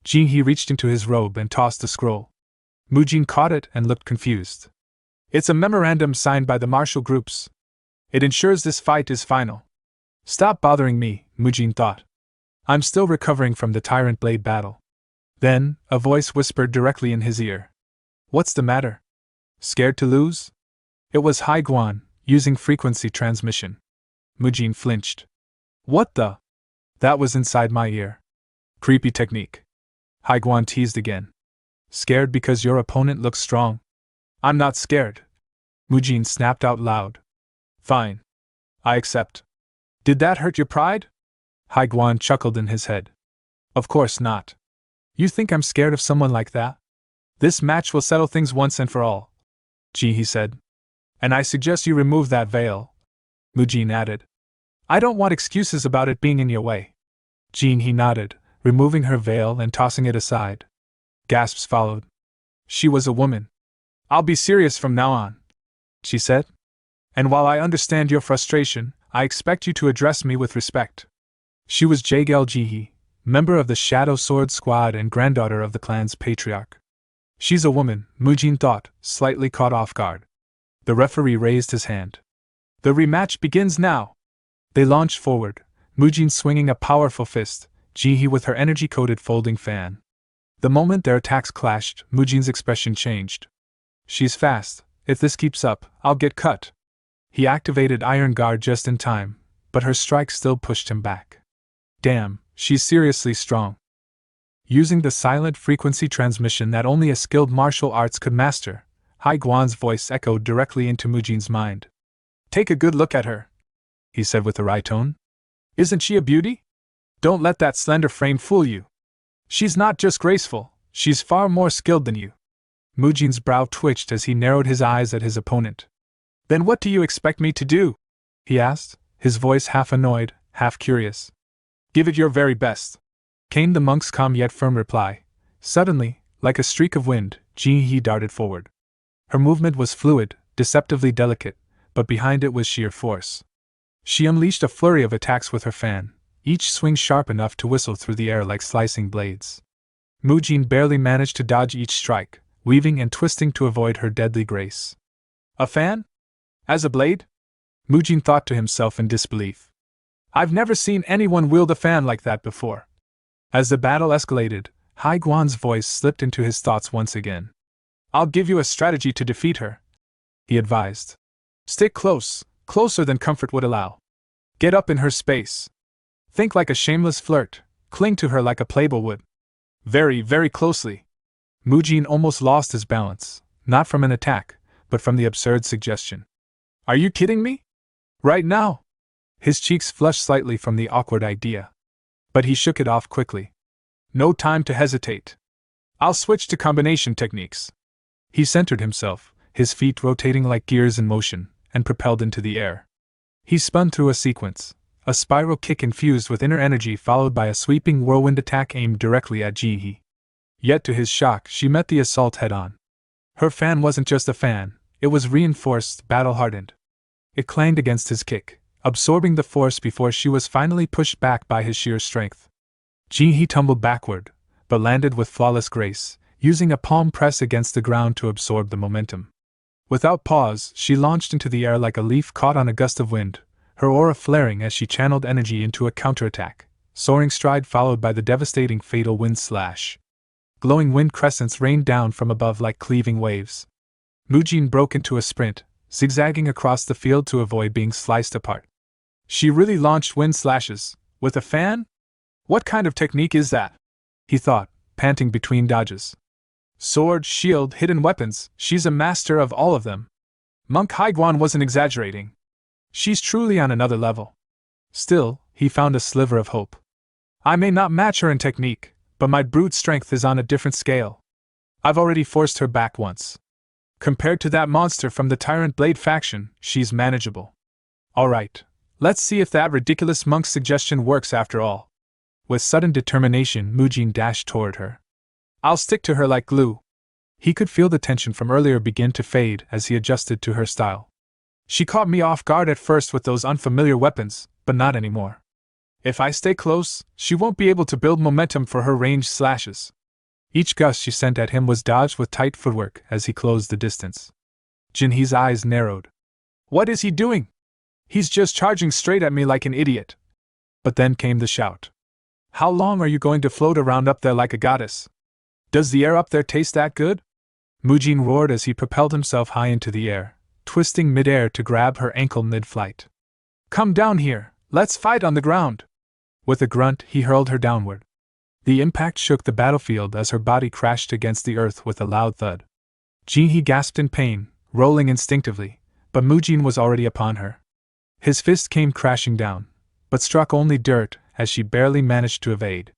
Jin He reached into his robe and tossed the scroll. Mujin caught it and looked confused. It's a memorandum signed by the martial groups. It ensures this fight is final. Stop bothering me, Mujin thought. I'm still recovering from the Tyrant Blade battle. Then, a voice whispered directly in his ear. What's the matter? Scared to lose? It was Hai Guan, using frequency transmission. Mujin flinched. What the? That was inside my ear. Creepy technique. Hai Guan teased again. Scared because your opponent looks strong? I'm not scared. Mujin snapped out loud. Fine. I accept. Did that hurt your pride? Hai Guan chuckled in his head. Of course not. You think I'm scared of someone like that? This match will settle things once and for all. Ji He said. And I suggest you remove that veil. Mujin added. I don't want excuses about it being in your way. Jin He nodded, removing her veil and tossing it aside. Gasps followed. She was a woman. I'll be serious from now on, she said. And while I understand your frustration, I expect you to address me with respect. She was Jagal Jihi, member of the Shadow Sword Squad and granddaughter of the clan's patriarch. She's a woman, Mujin thought, slightly caught off guard. The referee raised his hand. The rematch begins now. They launched forward, Mujin swinging a powerful fist, Jihi with her energy-coated folding fan. The moment their attacks clashed, Mujin's expression changed. She's fast. If this keeps up, I'll get cut. He activated Iron Guard just in time, but her strike still pushed him back. Damn, she's seriously strong. Using the silent frequency transmission that only a skilled martial arts could master, Hai Guan's voice echoed directly into Mujin's mind. Take a good look at her, he said with a wry tone. Isn't she a beauty? Don't let that slender frame fool you. She's not just graceful, she's far more skilled than you. Mujin's brow twitched as he narrowed his eyes at his opponent. Then what do you expect me to do? He asked, his voice half annoyed, half curious. Give it your very best, came the monk's calm yet firm reply. Suddenly, like a streak of wind, Ji He darted forward. Her movement was fluid, deceptively delicate, but behind it was sheer force. She unleashed a flurry of attacks with her fan, each swing sharp enough to whistle through the air like slicing blades. Mujin barely managed to dodge each strike, weaving and twisting to avoid her deadly grace. A fan? As a blade? Mujin thought to himself in disbelief. I've never seen anyone wield a fan like that before. As the battle escalated, Hai Guan's voice slipped into his thoughts once again. I'll give you a strategy to defeat her, he advised. Stick close, closer than comfort would allow. Get up in her space. Think like a shameless flirt, cling to her like a playboy would. Very, very closely. Mujin almost lost his balance, not from an attack, but from the absurd suggestion. Are you kidding me? Right now? His cheeks flushed slightly from the awkward idea. But he shook it off quickly. No time to hesitate. I'll switch to combination techniques. He centered himself, his feet rotating like gears in motion, and propelled into the air. He spun through a sequence, a spiral kick infused with inner energy followed by a sweeping whirlwind attack aimed directly at Ji-hee. Yet to his shock, she met the assault head-on. Her fan wasn't just a fan, it was reinforced, battle-hardened. It clanged against his kick, absorbing the force before she was finally pushed back by his sheer strength. Ji-hee tumbled backward, but landed with flawless grace, using a palm press against the ground to absorb the momentum. Without pause, she launched into the air like a leaf caught on a gust of wind, her aura flaring as she channeled energy into a counterattack, soaring stride followed by the devastating fatal wind slash. Glowing wind crescents rained down from above like cleaving waves. Mujin broke into a sprint, zigzagging across the field to avoid being sliced apart. She really launched wind slashes, with a fan? What kind of technique is that? He thought, panting between dodges. Sword, shield, hidden weapons, she's a master of all of them. Monk Haiguan wasn't exaggerating. She's truly on another level. Still, he found a sliver of hope. I may not match her in technique, but my brute strength is on a different scale. I've already forced her back once. Compared to that monster from the Tyrant Blade faction, she's manageable. Alright, let's see if that ridiculous monk's suggestion works after all. With sudden determination, Mujin dashed toward her. I'll stick to her like glue. He could feel the tension from earlier begin to fade as he adjusted to her style. She caught me off guard at first with those unfamiliar weapons, but not anymore. If I stay close, she won't be able to build momentum for her ranged slashes. Each gust she sent at him was dodged with tight footwork as he closed the distance. Jinhee's eyes narrowed. What is he doing? He's just charging straight at me like an idiot. But then came the shout. How long are you going to float around up there like a goddess? Does the air up there taste that good? Mujin roared as he propelled himself high into the air, twisting mid-air to grab her ankle mid-flight. Come down here, let's fight on the ground. With a grunt, he hurled her downward. The impact shook the battlefield as her body crashed against the earth with a loud thud. Ji-hee gasped in pain, rolling instinctively, but Mujin was already upon her. His fist came crashing down, but struck only dirt as she barely managed to evade.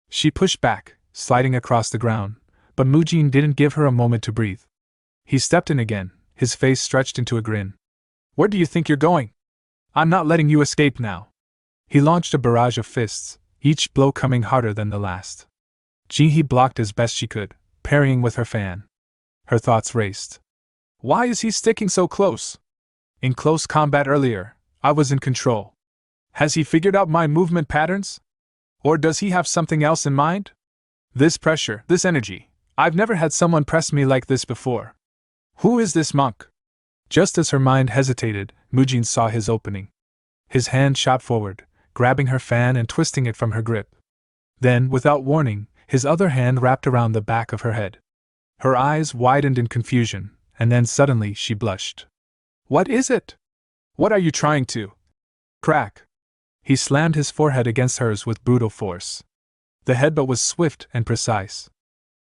She pushed back, sliding across the ground, but Mujin didn't give her a moment to breathe. He stepped in again, his face stretched into a grin. Where do you think you're going? I'm not letting you escape now. He launched a barrage of fists, each blow coming harder than the last. Ji-hee blocked as best she could, parrying with her fan. Her thoughts raced. Why is he sticking so close? In close combat earlier, I was in control. Has he figured out my movement patterns? Or does he have something else in mind? This pressure, this energy, I've never had someone press me like this before. Who is this monk? Just as her mind hesitated, Mujin saw his opening. His hand shot forward, grabbing her fan and twisting it from her grip. Then, without warning, his other hand wrapped around the back of her head. Her eyes widened in confusion, and then suddenly she blushed. What is it? What are you trying to? Crack. He slammed his forehead against hers with brutal force. The headbutt was swift and precise.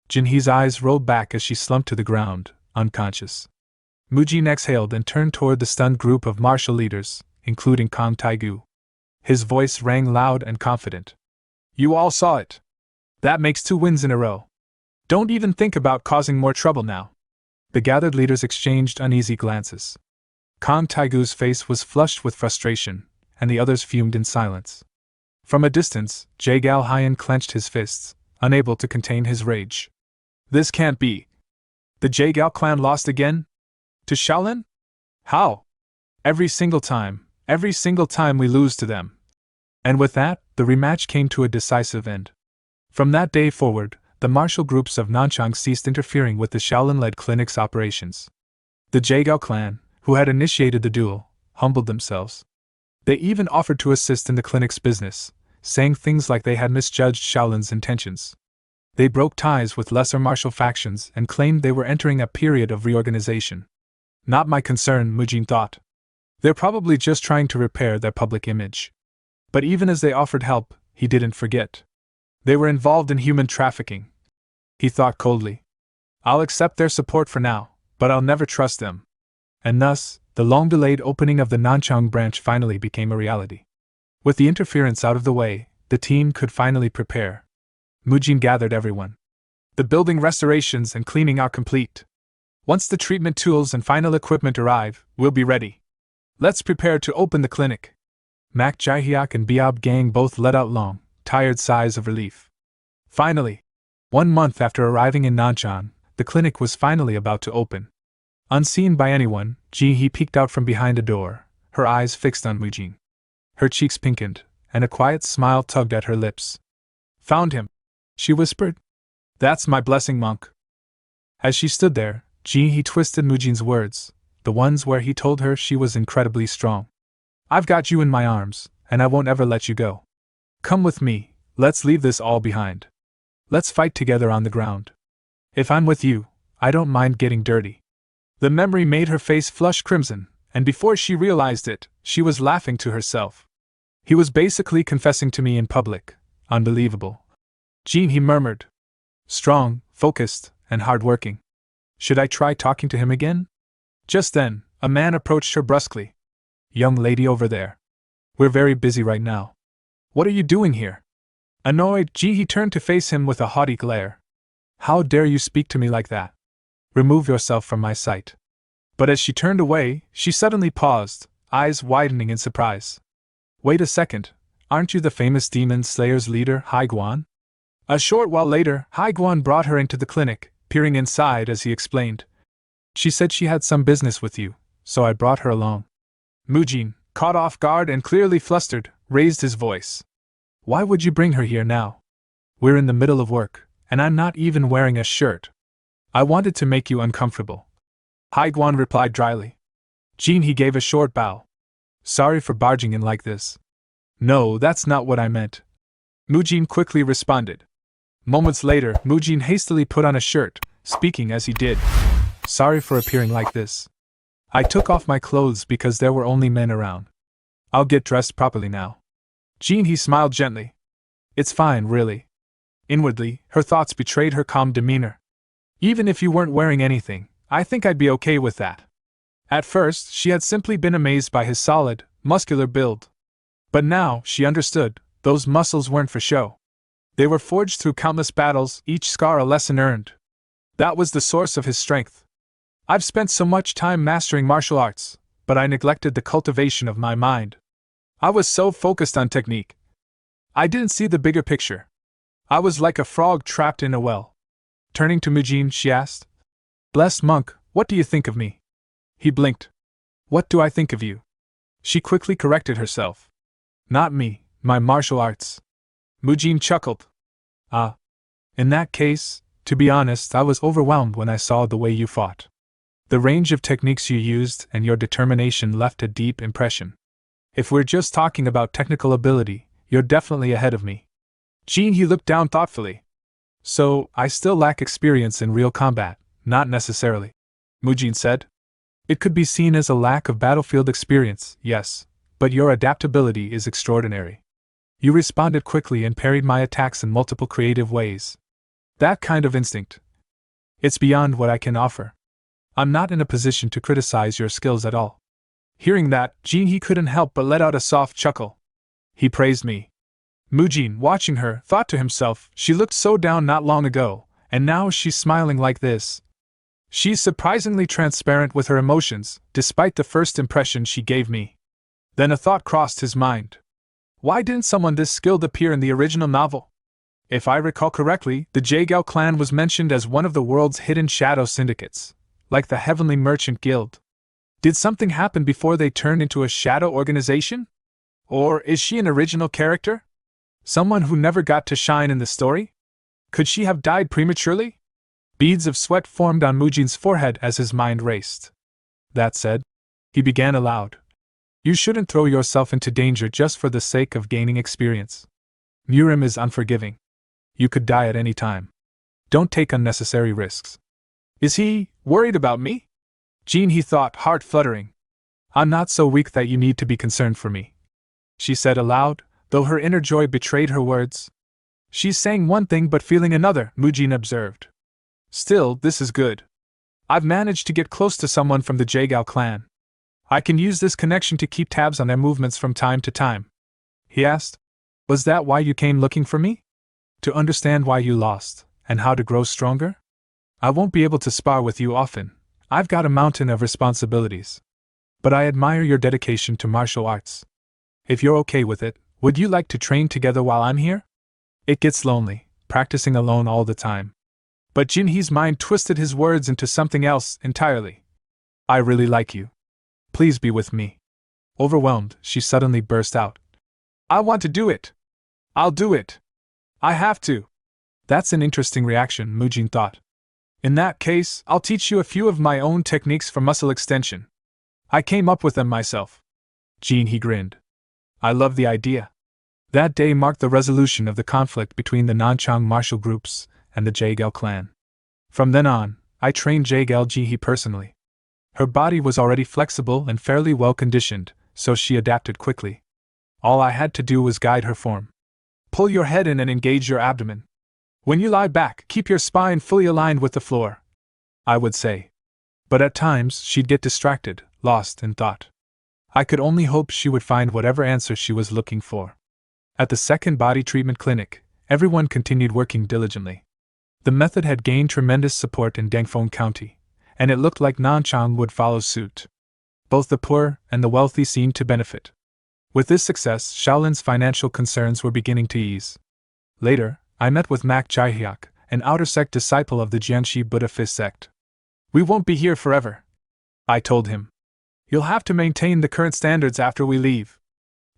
Jinhee's eyes rolled back as she slumped to the ground, unconscious. Mujin exhaled and turned toward the stunned group of martial leaders, including Kang Taegu. His voice rang loud and confident. You all saw it. That makes 2 wins in a row. Don't even think about causing more trouble now. The gathered leaders exchanged uneasy glances. Kang Taegu's face was flushed with frustration, and the others fumed in silence. From a distance, Jaegal Hyan clenched his fists, unable to contain his rage. This can't be. The Jaegal clan lost again? To Shaolin? How? Every single time we lose to them. And with that, the rematch came to a decisive end. From that day forward, the martial groups of Nanchang ceased interfering with the Shaolin-led clinic's operations. The Jaegal clan, who had initiated the duel, humbled themselves. They even offered to assist in the clinic's business, saying things like they had misjudged Shaolin's intentions. They broke ties with lesser martial factions and claimed they were entering a period of reorganization. Not my concern, Mujin thought. They're probably just trying to repair their public image. But even as they offered help, he didn't forget. They were involved in human trafficking. He thought coldly. I'll accept their support for now, but I'll never trust them. And thus, the long-delayed opening of the Nanchang branch finally became a reality. With the interference out of the way, the team could finally prepare. Mujin gathered everyone. The building restorations and cleaning are complete. Once the treatment tools and final equipment arrive, we'll be ready. Let's prepare to open the clinic. Mak Jaehyuk and Biob Gang both let out long, tired sighs of relief. Finally, 1 month after arriving in Nanchang, the clinic was finally about to open. Unseen by anyone, Ji-hee peeked out from behind a door, her eyes fixed on Mujin. Her cheeks pinkened, and a quiet smile tugged at her lips. Found him, she whispered. That's my blessing, monk. As she stood there, Ji-hee twisted Mujin's words, the ones where he told her she was incredibly strong. I've got you in my arms, and I won't ever let you go. Come with me, let's leave this all behind. Let's fight together on the ground. If I'm with you, I don't mind getting dirty. The memory made her face flush crimson, and before she realized it, she was laughing to herself. He was basically confessing to me in public. Unbelievable. Jean, he murmured. Strong, focused, and hard-working. Should I try talking to him again? Just then, a man approached her brusquely. Young lady over there. We're very busy right now. What are you doing here? Annoyed, Ji-hee turned to face him with a haughty glare. How dare you speak to me like that? Remove yourself from my sight. But as she turned away, she suddenly paused, eyes widening in surprise. Wait a second, aren't you the famous demon slayer's leader, Haiguan? A short while later, Haiguan brought her into the clinic, peering inside as he explained. She said she had some business with you, so I brought her along. Mujin, caught off guard and clearly flustered, raised his voice. Why would you bring her here now? We're in the middle of work, and I'm not even wearing a shirt. I wanted to make you uncomfortable. Haiguan replied dryly. Jean, he gave a short bow. Sorry for barging in like this. No, that's not what I meant. Mujin quickly responded. Moments later, Mujin hastily put on a shirt, speaking as he did. Sorry for appearing like this. I took off my clothes because there were only men around. I'll get dressed properly now. Jean, he smiled gently. It's fine, really. Inwardly, her thoughts betrayed her calm demeanor. Even if you weren't wearing anything, I think I'd be okay with that. At first, she had simply been amazed by his solid, muscular build. But now, she understood, those muscles weren't for show. They were forged through countless battles, each scar a lesson earned. That was the source of his strength. I've spent so much time mastering martial arts, but I neglected the cultivation of my mind. I was so focused on technique. I didn't see the bigger picture. I was like a frog trapped in a well. Turning to Mujin, she asked, Blessed monk, what do you think of me? He blinked. What do I think of you? She quickly corrected herself. Not me, my martial arts. Mujin chuckled. Ah. In that case, to be honest, I was overwhelmed when I saw the way you fought. The range of techniques you used and your determination left a deep impression. If we're just talking about technical ability, you're definitely ahead of me. Jean, he looked down thoughtfully. So, I still lack experience in real combat, not necessarily. Mujin said. It could be seen as a lack of battlefield experience, yes, but your adaptability is extraordinary. You responded quickly and parried my attacks in multiple creative ways. That kind of instinct. It's beyond what I can offer. I'm not in a position to criticize your skills at all. Hearing that, Jean, he couldn't help but let out a soft chuckle. He praised me. Mujin, watching her, thought to himself, she looked so down not long ago, and now she's smiling like this. She's surprisingly transparent with her emotions, despite the first impression she gave me. Then a thought crossed his mind. Why didn't someone this skilled appear in the original novel? If I recall correctly, the Jaegao clan was mentioned as one of the world's hidden shadow syndicates, like the Heavenly Merchant Guild. Did something happen before they turned into a shadow organization? Or is she an original character? Someone who never got to shine in the story? Could she have died prematurely? Beads of sweat formed on Mujin's forehead as his mind raced. That said, he began aloud. You shouldn't throw yourself into danger just for the sake of gaining experience. Murim is unforgiving. You could die at any time. Don't take unnecessary risks. Is he worried about me? Jean, he thought, heart fluttering. I'm not so weak that you need to be concerned for me, she said aloud, though her inner joy betrayed her words. She's saying one thing but feeling another, Mujin observed. Still, this is good. I've managed to get close to someone from the Jaegao clan. I can use this connection to keep tabs on their movements from time to time. He asked, Was that why you came looking for me? To understand why you lost, and how to grow stronger? I won't be able to spar with you often. I've got a mountain of responsibilities. But I admire your dedication to martial arts. If you're okay with it, would you like to train together while I'm here? It gets lonely, practicing alone all the time. But Jinhee's mind twisted his words into something else entirely. I really like you. Please be with me. Overwhelmed, she suddenly burst out. I want to do it. I'll do it. I have to. That's an interesting reaction, Mujin thought. In that case, I'll teach you a few of my own techniques for muscle extension. I came up with them myself. Jinhee grinned. I love the idea. That day marked the resolution of the conflict between the Nanchang martial groups and the Jaegao clan. From then on, I trained Jaegao Jinhee personally. Her body was already flexible and fairly well conditioned, so she adapted quickly. All I had to do was guide her form. Pull your head in and engage your abdomen. When you lie back, keep your spine fully aligned with the floor, I would say. But at times, she'd get distracted, lost in thought. I could only hope she would find whatever answer she was looking for. At the second body treatment clinic, everyone continued working diligently. The method had gained tremendous support in Dangfeng County, and it looked like Nanchang would follow suit. Both the poor and the wealthy seemed to benefit. With this success, Shaolin's financial concerns were beginning to ease. Later, I met with Mak Jaihyuk, an outer sect disciple of the Jianxi Buddha Fist sect. We won't be here forever, I told him. You'll have to maintain the current standards after we leave.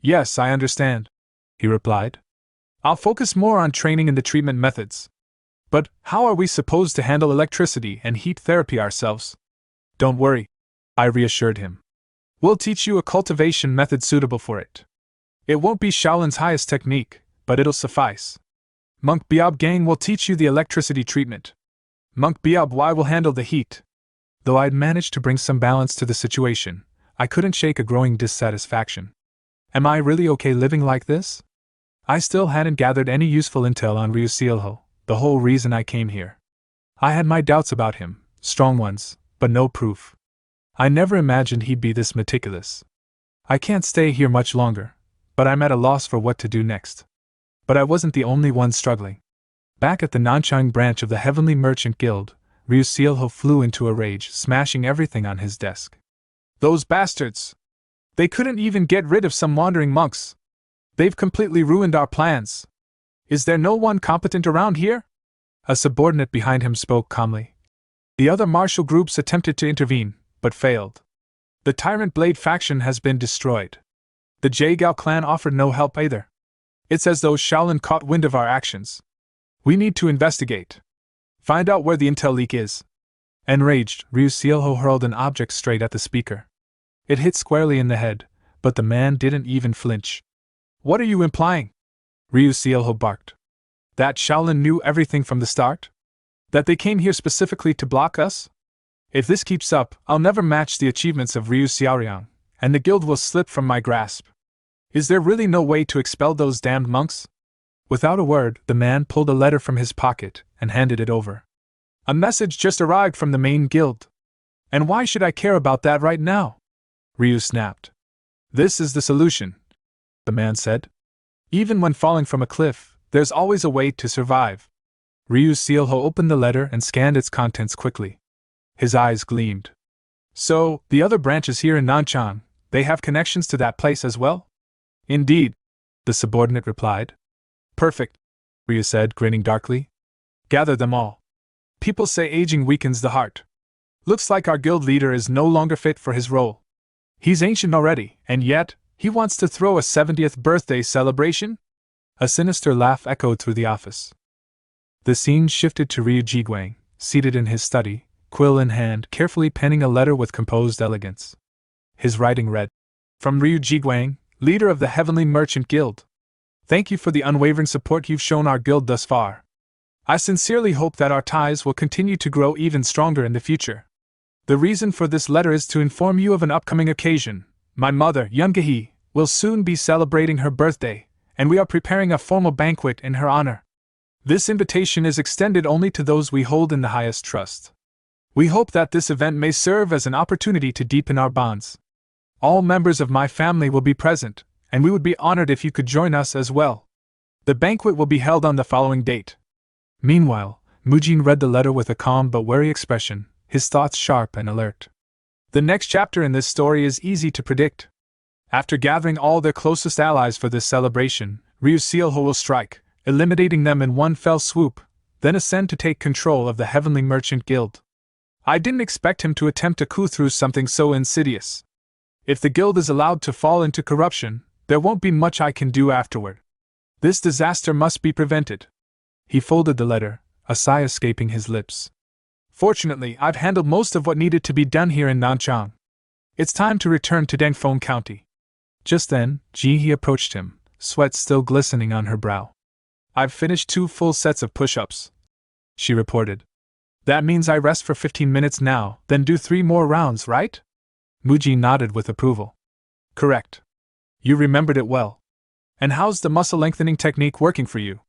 Yes, I understand, he replied. I'll focus more on training in the treatment methods. But how are we supposed to handle electricity and heat therapy ourselves? Don't worry, I reassured him. We'll teach you a cultivation method suitable for it. It won't be Shaolin's highest technique, but it'll suffice. Monk Biab Gang will teach you the electricity treatment. Monk Biab Y will handle the heat. Though I'd managed to bring some balance to the situation, I couldn't shake a growing dissatisfaction. Am I really okay living like this? I still hadn't gathered any useful intel on Ryu Sealho, the whole reason I came here. I had my doubts about him, strong ones, but no proof. I never imagined he'd be this meticulous. I can't stay here much longer, but I'm at a loss for what to do next. But I wasn't the only one struggling. Back at the Nanchang branch of the Heavenly Merchant Guild, Ryu Sealho flew into a rage, smashing everything on his desk. Those bastards! They couldn't even get rid of some wandering monks. They've completely ruined our plans. Is there no one competent around here? A subordinate behind him spoke calmly. The other martial groups attempted to intervene, but failed. The Tyrant Blade faction has been destroyed. The Jaegao clan offered no help either. It's as though Shaolin caught wind of our actions. We need to investigate. Find out where the intel leak is. Enraged, Ryu Sealho hurled an object straight at the speaker. It hit squarely in the head, but the man didn't even flinch. What are you implying? Ryu Sealho barked. That Shaolin knew everything from the start? That they came here specifically to block us? If this keeps up, I'll never match the achievements of Ryu Xiaoriang, and the guild will slip from my grasp. Is there really no way to expel those damned monks? Without a word, the man pulled a letter from his pocket and handed it over. A message just arrived from the main guild. And why should I care about that right now? Ryu snapped. This is the solution, the man said. Even when falling from a cliff, there's always a way to survive. Ryu Sealho opened the letter and scanned its contents quickly. His eyes gleamed. So, the other branches here in Nanchang, they have connections to that place as well? Indeed, the subordinate replied. Perfect, Ryu said, grinning darkly. Gather them all. People say aging weakens the heart. Looks like our guild leader is no longer fit for his role. He's ancient already, and yet, he wants to throw a 70th birthday celebration? A sinister laugh echoed through the office. The scene shifted to Ryu Jiguang, seated in his study, quill in hand, carefully penning a letter with composed elegance. His writing read, From Ryu Jiguang, leader of the Heavenly Merchant Guild. Thank you for the unwavering support you've shown our guild thus far. I sincerely hope that our ties will continue to grow even stronger in the future. The reason for this letter is to inform you of an upcoming occasion. My mother, Yoongae, will soon be celebrating her birthday, and we are preparing a formal banquet in her honor. This invitation is extended only to those we hold in the highest trust. We hope that this event may serve as an opportunity to deepen our bonds. All members of my family will be present, and we would be honored if you could join us as well. The banquet will be held on the following date. Meanwhile, Mujin read the letter with a calm but wary expression, his thoughts sharp and alert. The next chapter in this story is easy to predict. After gathering all their closest allies for this celebration, Ryu Sealho will strike, eliminating them in one fell swoop, then ascend to take control of the Heavenly Merchant Guild. I didn't expect him to attempt a coup through something so insidious. If the guild is allowed to fall into corruption, there won't be much I can do afterward. This disaster must be prevented. He folded the letter, a sigh escaping his lips. Fortunately, I've handled most of what needed to be done here in Nanchang. It's time to return to Dengfeng County. Just then, Ji-hee approached him, sweat still glistening on her brow. I've finished 2 full sets of push-ups, she reported. That means I rest for 15 minutes now, then do 3 more rounds, right? Muji nodded with approval. Correct. You remembered it well. And how's the muscle lengthening technique working for you?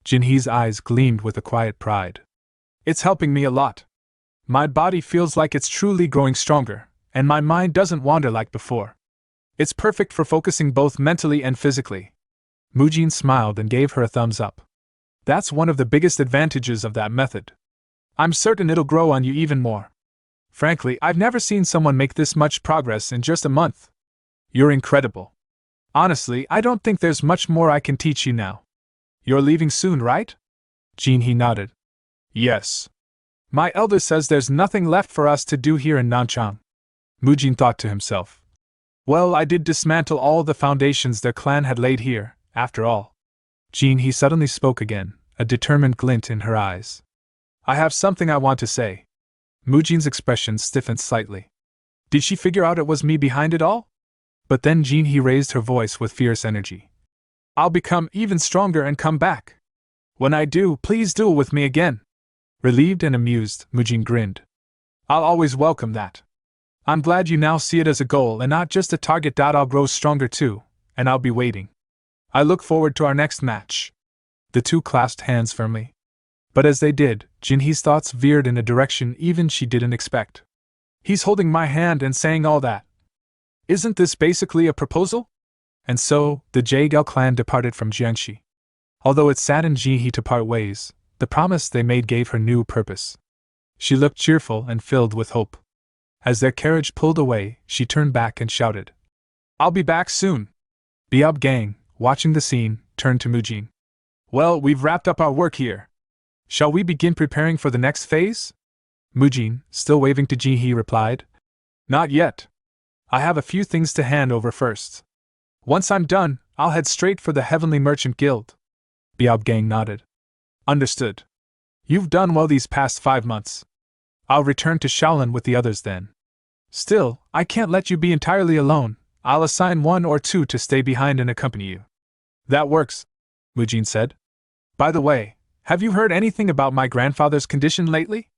Jinhee's eyes gleamed with a quiet pride. It's helping me a lot. My body feels like it's truly growing stronger, and my mind doesn't wander like before. It's perfect for focusing both mentally and physically. Mujin smiled and gave her a thumbs up. That's one of the biggest advantages of that method. I'm certain it'll grow on you even more. Frankly, I've never seen someone make this much progress in just a month. You're incredible. Honestly, I don't think there's much more I can teach you now. You're leaving soon, right? Jinhee nodded. Yes. My elder says there's nothing left for us to do here in Nanchang. Mujin thought to himself. Well, I did dismantle all the foundations their clan had laid here, after all. Jinhee suddenly spoke again, a determined glint in her eyes. I have something I want to say. Mujin's expression stiffened slightly. Did she figure out it was me behind it all? But then Jinhee raised her voice with fierce energy. I'll become even stronger and come back. When I do, please duel with me again. Relieved and amused, Mujin grinned. I'll always welcome that. I'm glad you now see it as a goal and not just a target. I'll grow stronger too, and I'll be waiting. I look forward to our next match. The two clasped hands firmly. But as they did, Jinhee's thoughts veered in a direction even she didn't expect. He's holding my hand and saying all that. Isn't this basically a proposal? And so, the Jaegao clan departed from Jiangxi. Although it saddened Jinhee to part ways, the promise they made gave her new purpose. She looked cheerful and filled with hope. As their carriage pulled away, she turned back and shouted, I'll be back soon. Biab Gang, watching the scene, turned to Mujin. Well, we've wrapped up our work here. Shall we begin preparing for the next phase? Mujin, still waving to Jinhee, replied, Not yet. I have a few things to hand over first. Once I'm done, I'll head straight for the Heavenly Merchant Guild. Biab Gang nodded. Understood. You've done well these past 5 months. I'll return to Shaolin with the others then. Still, I can't let you be entirely alone. I'll assign 1 or 2 to stay behind and accompany you. That works, Mujin said. By the way, have you heard anything about my grandfather's condition lately?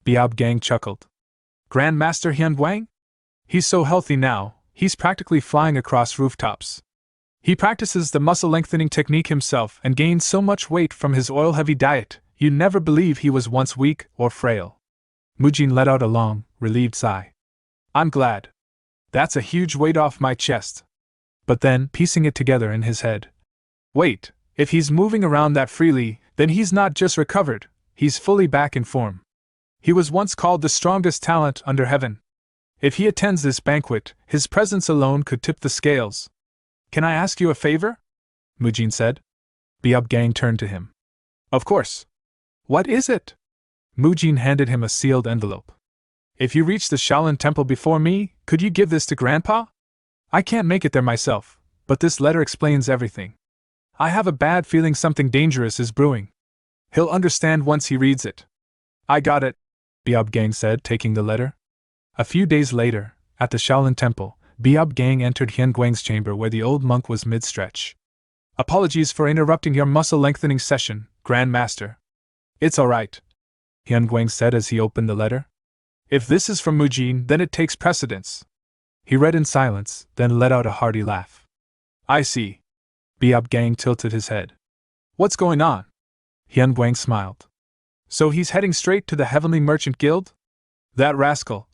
Biab Gang chuckled. Grandmaster Hyun Wang? He's so healthy now, he's practically flying across rooftops. He practices the muscle lengthening technique himself and gained so much weight from his oil-heavy diet, you'd never believe he was once weak or frail. Mujin let out a long, relieved sigh. I'm glad. That's a huge weight off my chest. But then, piecing it together in his head. Wait, if he's moving around that freely, then he's not just recovered, he's fully back in form. He was once called the strongest talent under heaven. If he attends this banquet, his presence alone could tip the scales. Can I ask you a favor? Mujin said. Biab Gang turned to him. Of course. What is it? Mujin handed him a sealed envelope. If you reach the Shaolin Temple before me, could you give this to Grandpa? I can't make it there myself, but this letter explains everything. I have a bad feeling something dangerous is brewing. He'll understand once he reads it. I got it, Biab Gang said, taking the letter. A few days later, at the Shaolin Temple, Biab Gang entered Hyun Guang's chamber where the old monk was mid-stretch. Apologies for interrupting your muscle-lengthening session, Grand Master. It's alright, Hyun Guang said as he opened the letter. If this is from Mujin, then it takes precedence. He read in silence, then let out a hearty laugh. I see. Biab Gang tilted his head. What's going on? Hyun Guang smiled. So he's heading straight to the Heavenly Merchant Guild? That rascal.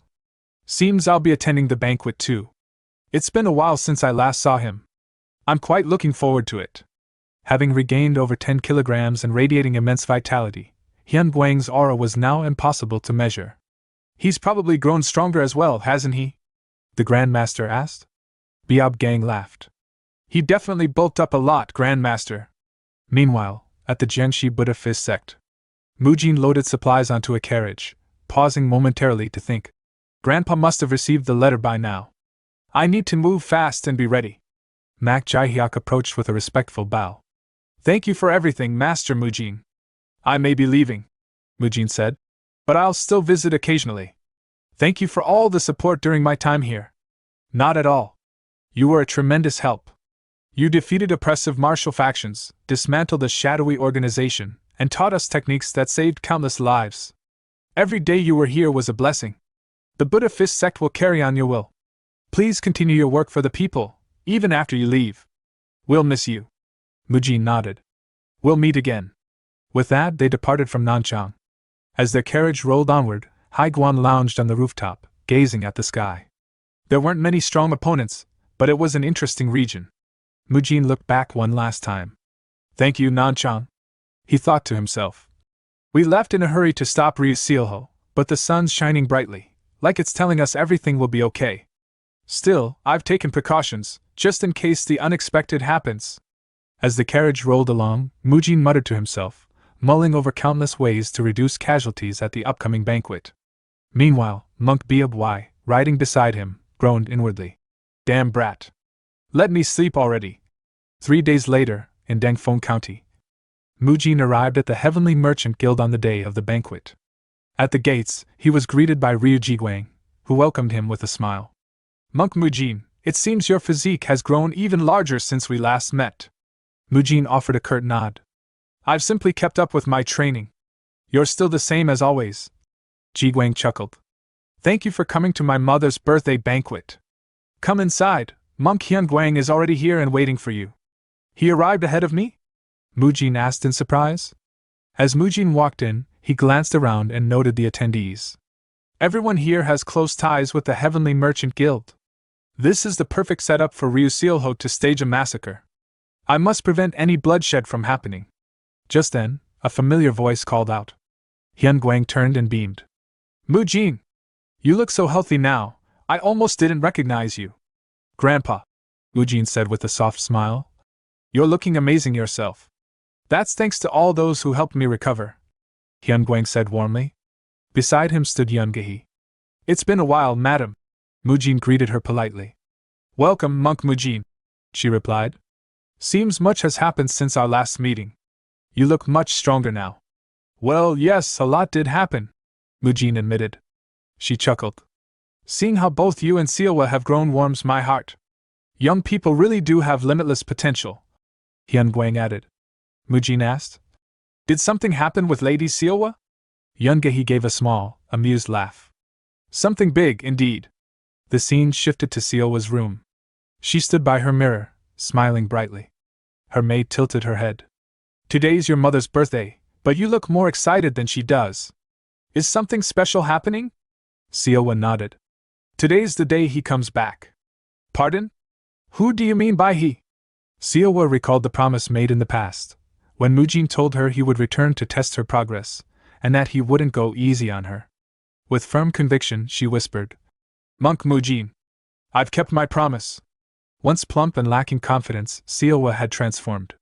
Seems I'll be attending the banquet too. It's been a while since I last saw him. I'm quite looking forward to it. Having regained over 10 kilograms and radiating immense vitality, Hyun Guang's aura was now impossible to measure. He's probably grown stronger as well, hasn't he? The Grandmaster asked. Biab Gang laughed. He definitely bulked up a lot, Grandmaster. Meanwhile, at the Jiangxi Buddhist sect, Mujin loaded supplies onto a carriage, pausing momentarily to think. Grandpa must have received the letter by now. I need to move fast and be ready. Mak Jihyuk approached with a respectful bow. Thank you for everything, Master Mujin. I may be leaving, Mujin said, but I'll still visit occasionally. Thank you for all the support during my time here. Not at all. You were a tremendous help. You defeated oppressive martial factions, dismantled a shadowy organization, and taught us techniques that saved countless lives. Every day you were here was a blessing. The Buddha Fist sect will carry on your will. Please continue your work for the people, even after you leave. We'll miss you. Mujin nodded. We'll meet again. With that, they departed from Nanchang. As their carriage rolled onward, Haiguan lounged on the rooftop, gazing at the sky. There weren't many strong opponents, but it was an interesting region. Mujin looked back one last time. Thank you, Nanchang, he thought to himself. We left in a hurry to stop Ryusealho, but the sun's shining brightly, like it's telling us everything will be okay. Still, I've taken precautions, just in case the unexpected happens. As the carriage rolled along, Mujin muttered to himself, mulling over countless ways to reduce casualties at the upcoming banquet. Meanwhile, Monk Biab Y, riding beside him, groaned inwardly. Damn brat. Let me sleep already. 3 days later, in Dangfeng County, Mujin arrived at the Heavenly Merchant Guild on the day of the banquet. At the gates, he was greeted by Ryu Jiguang, who welcomed him with a smile. Monk Mujin, it seems your physique has grown even larger since we last met. Mujin offered a curt nod. I've simply kept up with my training. You're still the same as always. Jiguang chuckled. Thank you for coming to my mother's birthday banquet. Come inside, Monk Hyun Guang is already here and waiting for you. He arrived ahead of me? Mujin asked in surprise. As Mujin walked in, he glanced around and noted the attendees. Everyone here has close ties with the Heavenly Merchant Guild. This is the perfect setup for Ryusealho to stage a massacre. I must prevent any bloodshed from happening. Just then, a familiar voice called out. Hyun Guang turned and beamed. Mujin! You look so healthy now, I almost didn't recognize you. Grandpa, Mujin said with a soft smile. You're looking amazing yourself. That's thanks to all those who helped me recover. Hyun Guang said warmly. Beside him stood Yungehi. It's been a while, madam. Mujin greeted her politely. Welcome, Monk Mujin, she replied. Seems much has happened since our last meeting. You look much stronger now. Well, yes, a lot did happen, Mujin admitted. She chuckled. Seeing how both you and Sealwa have grown warms my heart. Young people really do have limitless potential, Hyun Guang added. Mujin asked. Did something happen with Lady Sealwa? Yungehi gave a small, amused laugh. Something big, indeed. The scene shifted to Sealwa's room. She stood by her mirror, smiling brightly. Her maid tilted her head. Today's your mother's birthday, but you look more excited than she does. Is something special happening? Sealwa nodded. Today's the day he comes back. Pardon? Who do you mean by he? Sealwa recalled the promise made in the past, when Mujin told her he would return to test her progress, and that he wouldn't go easy on her. With firm conviction, she whispered, Monk Mujin, I've kept my promise. Once plump and lacking confidence, Sealwa had transformed.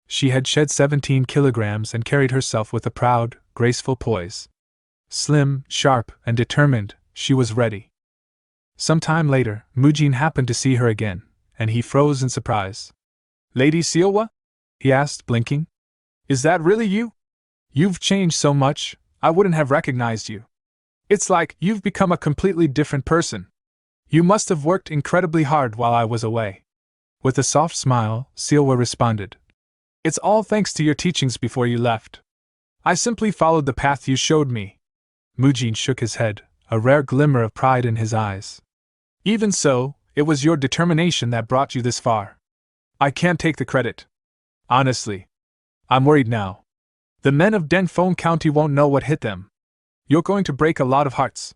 She had shed 17 kilograms and carried herself with a proud, graceful poise. Slim, sharp, and determined, she was ready. Some time later, Mujin happened to see her again, and he froze in surprise. Lady Sealwa? He asked, blinking. Is that really you? You've changed so much, I wouldn't have recognized you. It's like you've become a completely different person. You must have worked incredibly hard while I was away. With a soft smile, Sealwa responded. It's all thanks to your teachings before you left. I simply followed the path you showed me. Mujin shook his head, a rare glimmer of pride in his eyes. Even so, it was your determination that brought you this far. I can't take the credit. Honestly. I'm worried now. The men of Dengfeng County won't know what hit them. You're going to break a lot of hearts.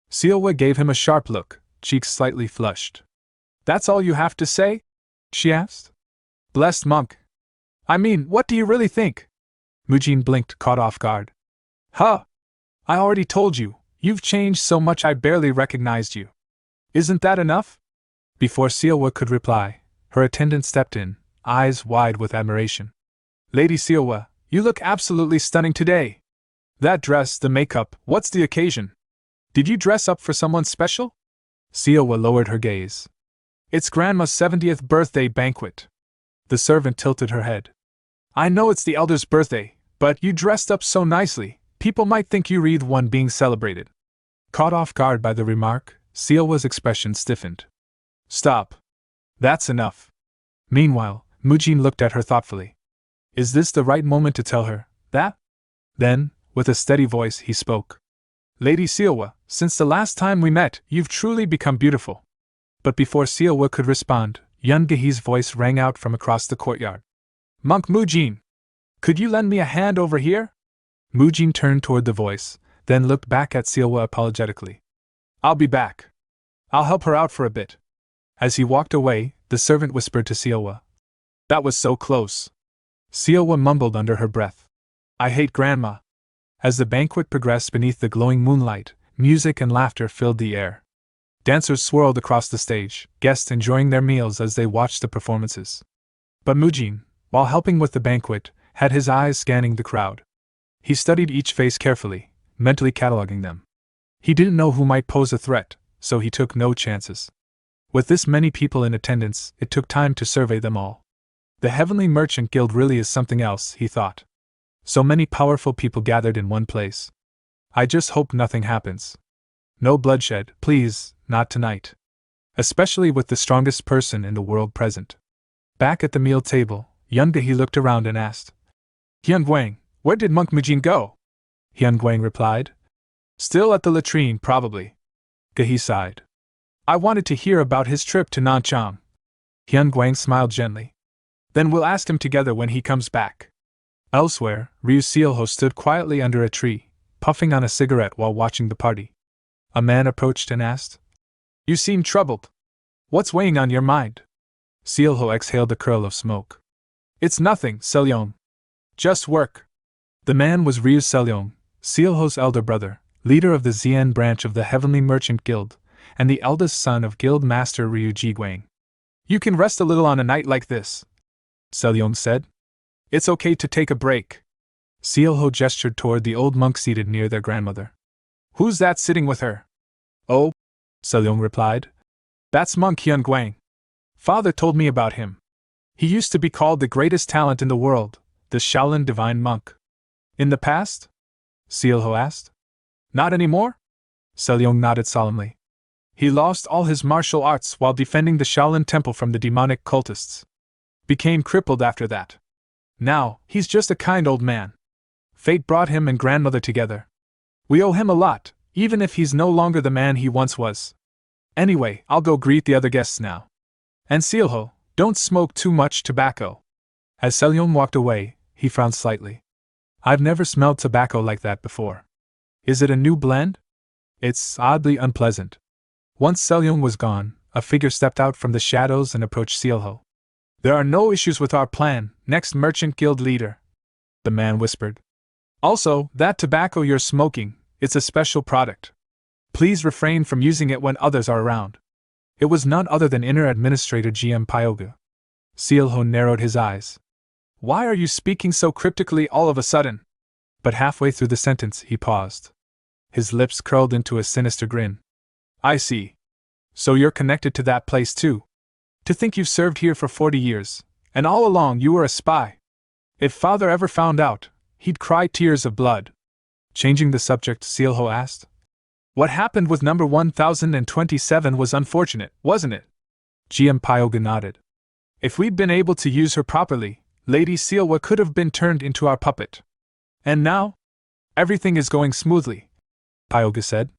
Sealwa gave him a sharp look, cheeks slightly flushed. That's all you have to say? She asked. Blessed monk. I mean, what do you really think? Mujin blinked, caught off guard. Huh! I already told you, you've changed so much I barely recognized you. Isn't that enough? Before Sealwa could reply, her attendant stepped in, eyes wide with admiration. Lady Sealwa, you look absolutely stunning today. That dress, the makeup, what's the occasion? Did you dress up for someone special? Sealwa lowered her gaze. It's Grandma's 70th birthday banquet. The servant tilted her head. I know it's the elder's birthday, but you dressed up so nicely, people might think you were the one being celebrated. Caught off guard by the remark, Sealwa's expression stiffened. Stop. That's enough. Meanwhile, Mujin looked at her thoughtfully. Is this the right moment to tell her that? Then, with a steady voice, he spoke. Lady Sealwa, since the last time we met, you've truly become beautiful. But before Sealwa could respond, Yun Gehe's voice rang out from across the courtyard. Monk Mujin! Could you lend me a hand over here? Mujin turned toward the voice, then looked back at Sealwa apologetically. I'll be back. I'll help her out for a bit. As he walked away, the servant whispered to Sealwa. That was so close. Sealwa mumbled under her breath. I hate Grandma. As the banquet progressed beneath the glowing moonlight, music and laughter filled the air. Dancers swirled across the stage, guests enjoying their meals as they watched the performances. But Mujin, while helping with the banquet, had his eyes scanning the crowd. He studied each face carefully, mentally cataloging them. He didn't know who might pose a threat, so he took no chances. With this many people in attendance, it took time to survey them all. The Heavenly Merchant Guild really is something else, he thought. So many powerful people gathered in one place. I just hope nothing happens. No bloodshed, please, not tonight. Especially with the strongest person in the world present. Back at the meal table, Yun Gehe looked around and asked. Hyunguang, where did Monk Mujin go? Hyunguang replied. Still at the latrine, probably. Gehe sighed. I wanted to hear about his trip to Nanchang. Hyunguang smiled gently. Then we'll ask him together when he comes back. Elsewhere, Ryu Sealho stood quietly under a tree, puffing on a cigarette while watching the party. A man approached and asked. You seem troubled. What's weighing on your mind? Sealho exhaled a curl of smoke. It's nothing, Selyong. Just work. The man was Ryu Selyong, Sealho's elder brother, leader of the Xian branch of the Heavenly Merchant Guild, and the eldest son of Guild Master Ryu Jiguang. You can rest a little on a night like this, Selyong said. It's okay to take a break. Sealho gestured toward the old monk seated near their grandmother. Who's that sitting with her? Oh, Selyong replied. That's Monk Hyunguang. Father told me about him. He used to be called the greatest talent in the world, the Shaolin Divine Monk. In the past? Sealho asked. Not anymore? Selyong nodded solemnly. He lost all his martial arts while defending the Shaolin Temple from the demonic cultists. Became crippled after that. Now, he's just a kind old man. Fate brought him and grandmother together. We owe him a lot, even if he's no longer the man he once was. Anyway, I'll go greet the other guests now. And Sealho, don't smoke too much tobacco. As Selyong walked away, he frowned slightly. I've never smelled tobacco like that before. Is it a new blend? It's oddly unpleasant. Once Selyong was gone, a figure stepped out from the shadows and approached Sealho. There are no issues with our plan, next Merchant Guild leader, the man whispered. Also, that tobacco you're smoking, it's a special product. Please refrain from using it when others are around. It was none other than Inner Administrator GM Pyoga. Sealho narrowed his eyes. Why are you speaking so cryptically all of a sudden? But halfway through the sentence he paused. His lips curled into a sinister grin. I see. So you're connected to that place too. To think you've served here for 40 years, and all along you were a spy. If father ever found out, he'd cry tears of blood. Changing the subject, Sealho asked. What happened with number 1027 was unfortunate, wasn't it? GM Pyoga nodded. If we'd been able to use her properly, Lady Sealwa could have been turned into our puppet. And now? Everything is going smoothly, Pyoga said.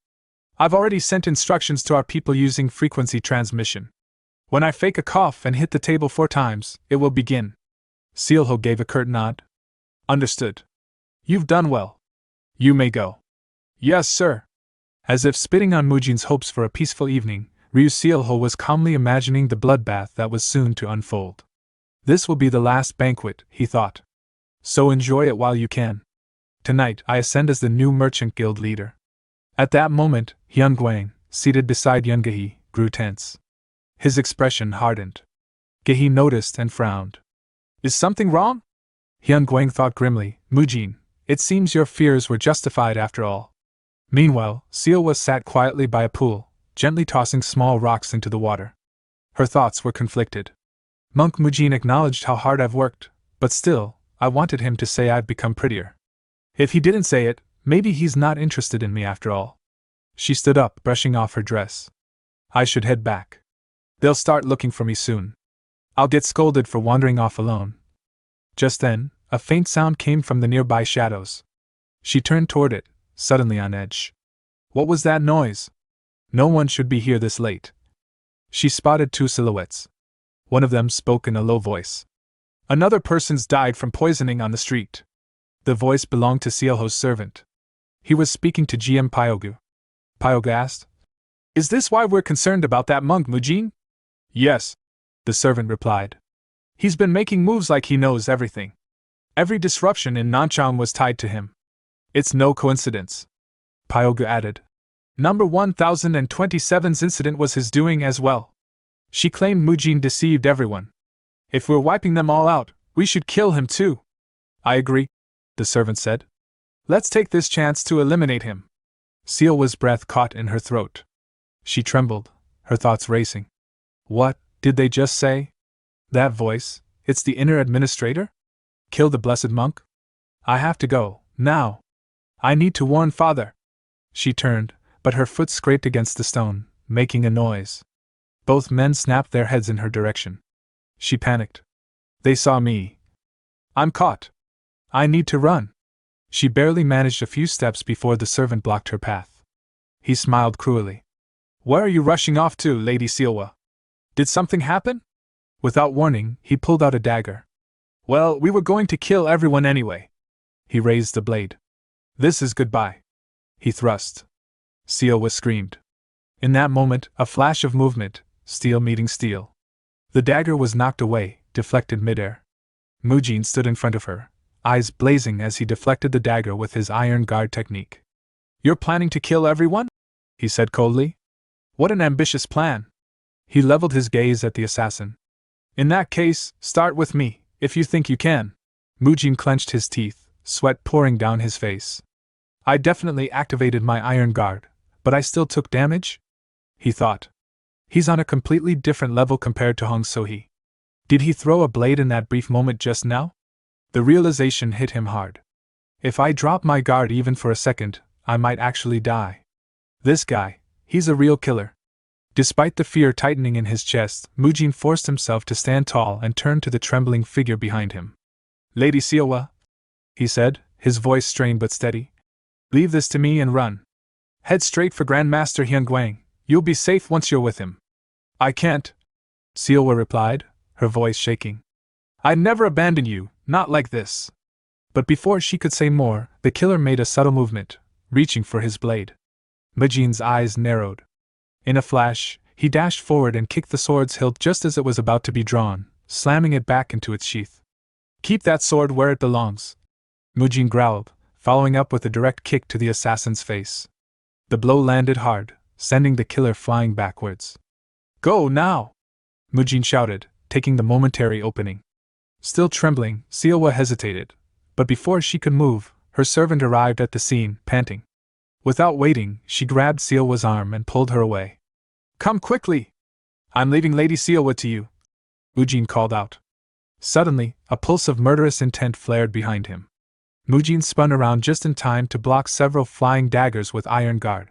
I've already sent instructions to our people using frequency transmission. When I fake a cough and hit the table 4 times, it will begin. Sealho gave a curt nod. Understood. You've done well. You may go. Yes, sir. As if spitting on Mujin's hopes for a peaceful evening, Ryu Sealho was calmly imagining the bloodbath that was soon to unfold. This will be the last banquet, he thought. So enjoy it while you can. Tonight I ascend as the new merchant guild leader. At that moment, Hyun Gwang, seated beside Yun Gehi, grew tense. His expression hardened. Gehi noticed and frowned. Is something wrong? Hyun Gwang thought grimly. Mujin, it seems your fears were justified after all. Meanwhile, Sealwa sat quietly by a pool, gently tossing small rocks into the water. Her thoughts were conflicted. Monk Mujin acknowledged how hard I've worked, but still, I wanted him to say I've become prettier. If he didn't say it, maybe he's not interested in me after all. She stood up, brushing off her dress. I should head back. They'll start looking for me soon. I'll get scolded for wandering off alone. Just then, a faint sound came from the nearby shadows. She turned toward it, suddenly on edge. What was that noise? No one should be here this late. She spotted 2 silhouettes. One of them spoke in a low voice. Another person's died from poisoning on the street. The voice belonged to Sealho's servant. He was speaking to GM Pyogu. Pyoga asked, Is this why we're concerned about that monk Mujin? Yes, the servant replied. He's been making moves like he knows everything. Every disruption in Nanchang was tied to him. It's no coincidence. Pyoga added. Number 1027's incident was his doing as well. She claimed Mujin deceived everyone. If we're wiping them all out, we should kill him too. I agree, the servant said. Let's take this chance to eliminate him. Sealwa's breath caught in her throat. She trembled, her thoughts racing. What did they just say? That voice, it's the inner administrator? Kill the blessed monk? I have to go, now. I need to warn father. She turned, but her foot scraped against the stone, making a noise. Both men snapped their heads in her direction. She panicked. They saw me. I'm caught. I need to run. She barely managed a few steps before the servant blocked her path. He smiled cruelly. Where are you rushing off to, Lady Sealwa? Did something happen? Without warning, he pulled out a dagger. Well, we were going to kill everyone anyway. He raised the blade. This is goodbye. He thrust. Sealwa screamed. In that moment, a flash of movement, steel meeting steel. The dagger was knocked away, deflected midair. Mujin stood in front of her, eyes blazing as he deflected the dagger with his iron guard technique. You're planning to kill everyone? He said coldly. What an ambitious plan. He leveled his gaze at the assassin. In that case, start with me, if you think you can. Mujin clenched his teeth, sweat pouring down his face. I definitely activated my iron guard, but I still took damage? He thought. He's on a completely different level compared to Hong So-hee. Did he throw a blade in that brief moment just now? The realization hit him hard. If I drop my guard even for a second, I might actually die. This guy, he's a real killer. Despite the fear tightening in his chest, Mujin forced himself to stand tall and turn to the trembling figure behind him. Lady Sealwa, he said, his voice strained but steady. Leave this to me and run. Head straight for Grandmaster Hyun Gwang. You'll be safe once you're with him. I can't, Sealwa replied, her voice shaking. I'd never abandon you, not like this. But before she could say more, the killer made a subtle movement, reaching for his blade. Mujin's eyes narrowed. In a flash, he dashed forward and kicked the sword's hilt just as it was about to be drawn, slamming it back into its sheath. Keep that sword where it belongs, Mujin growled, following up with a direct kick to the assassin's face. The blow landed hard, sending the killer flying backwards. Go now! Mujin shouted, taking the momentary opening. Still trembling, Sealwa hesitated, but before she could move, her servant arrived at the scene, panting. Without waiting, she grabbed Sealwa's arm and pulled her away. Come quickly! I'm leaving Lady Sealwa to you, Mujin called out. Suddenly, a pulse of murderous intent flared behind him. Mujin spun around just in time to block several flying daggers with iron guard.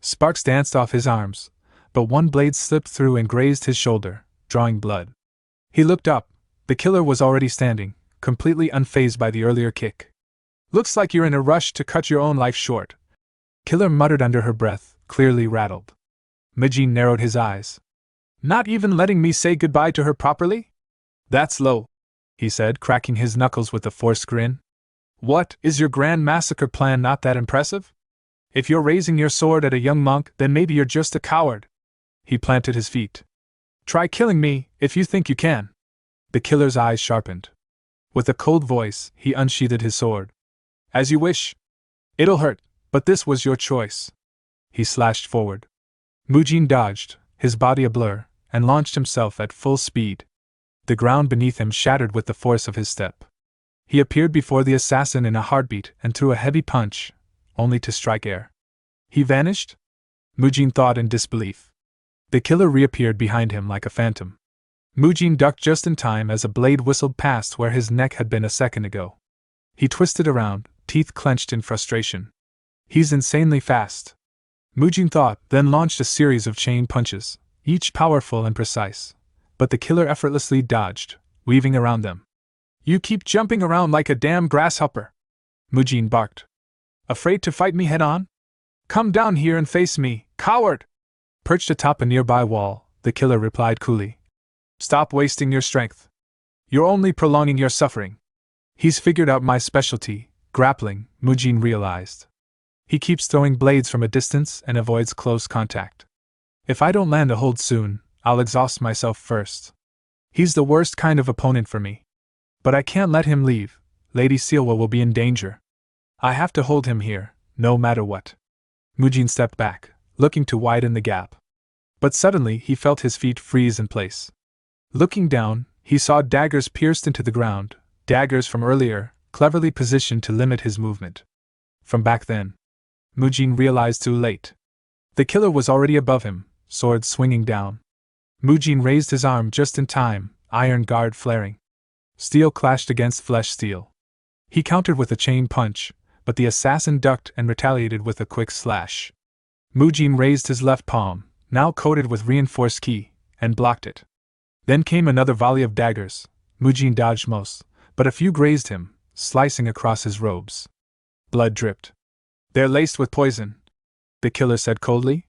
Sparks danced off his arms, but one blade slipped through and grazed his shoulder, drawing blood. He looked up. The killer was already standing, completely unfazed by the earlier kick. "Looks like you're in a rush to cut your own life short," Killer muttered under her breath, clearly rattled. Mujin narrowed his eyes. "Not even letting me say goodbye to her properly? That's low," he said, cracking his knuckles with a forced grin. "What, is your grand massacre plan not that impressive? If you're raising your sword at a young monk, then maybe you're just a coward." He planted his feet. "Try killing me, if you think you can." The killer's eyes sharpened. With a cold voice, he unsheathed his sword. "As you wish. It'll hurt, but this was your choice." He slashed forward. Mujin dodged, his body a blur, and launched himself at full speed. The ground beneath him shattered with the force of his step. He appeared before the assassin in a heartbeat and threw a heavy punch, only to strike air. He vanished? Mujin thought in disbelief. The killer reappeared behind him like a phantom. Mujin ducked just in time as a blade whistled past where his neck had been a second ago. He twisted around, teeth clenched in frustration. "He's insanely fast," Mujin thought, then launched a series of chain punches, each powerful and precise. But the killer effortlessly dodged, weaving around them. "You keep jumping around like a damn grasshopper," Mujin barked. "Afraid to fight me head on? Come down here and face me, coward!" Perched atop a nearby wall, the killer replied coolly. "Stop wasting your strength. You're only prolonging your suffering." "He's figured out my specialty, grappling," Mujin realized. "He keeps throwing blades from a distance and avoids close contact. If I don't land a hold soon, I'll exhaust myself first. He's the worst kind of opponent for me. But I can't let him leave. Lady Sealwa will be in danger. I have to hold him here, no matter what." Mujin stepped back, looking to widen the gap. But suddenly he felt his feet freeze in place. Looking down, he saw daggers pierced into the ground, daggers from earlier, cleverly positioned to limit his movement. From back then, Mujin realized too late. The killer was already above him, sword swinging down. Mujin raised his arm just in time, iron guard flaring. Steel clashed against flesh steel. He countered with a chain punch, but the assassin ducked and retaliated with a quick slash. Mujin raised his left palm, now coated with reinforced ki, and blocked it. Then came another volley of daggers. Mujin dodged most, but a few grazed him, slicing across his robes. Blood dripped. "They're laced with poison," the killer said coldly.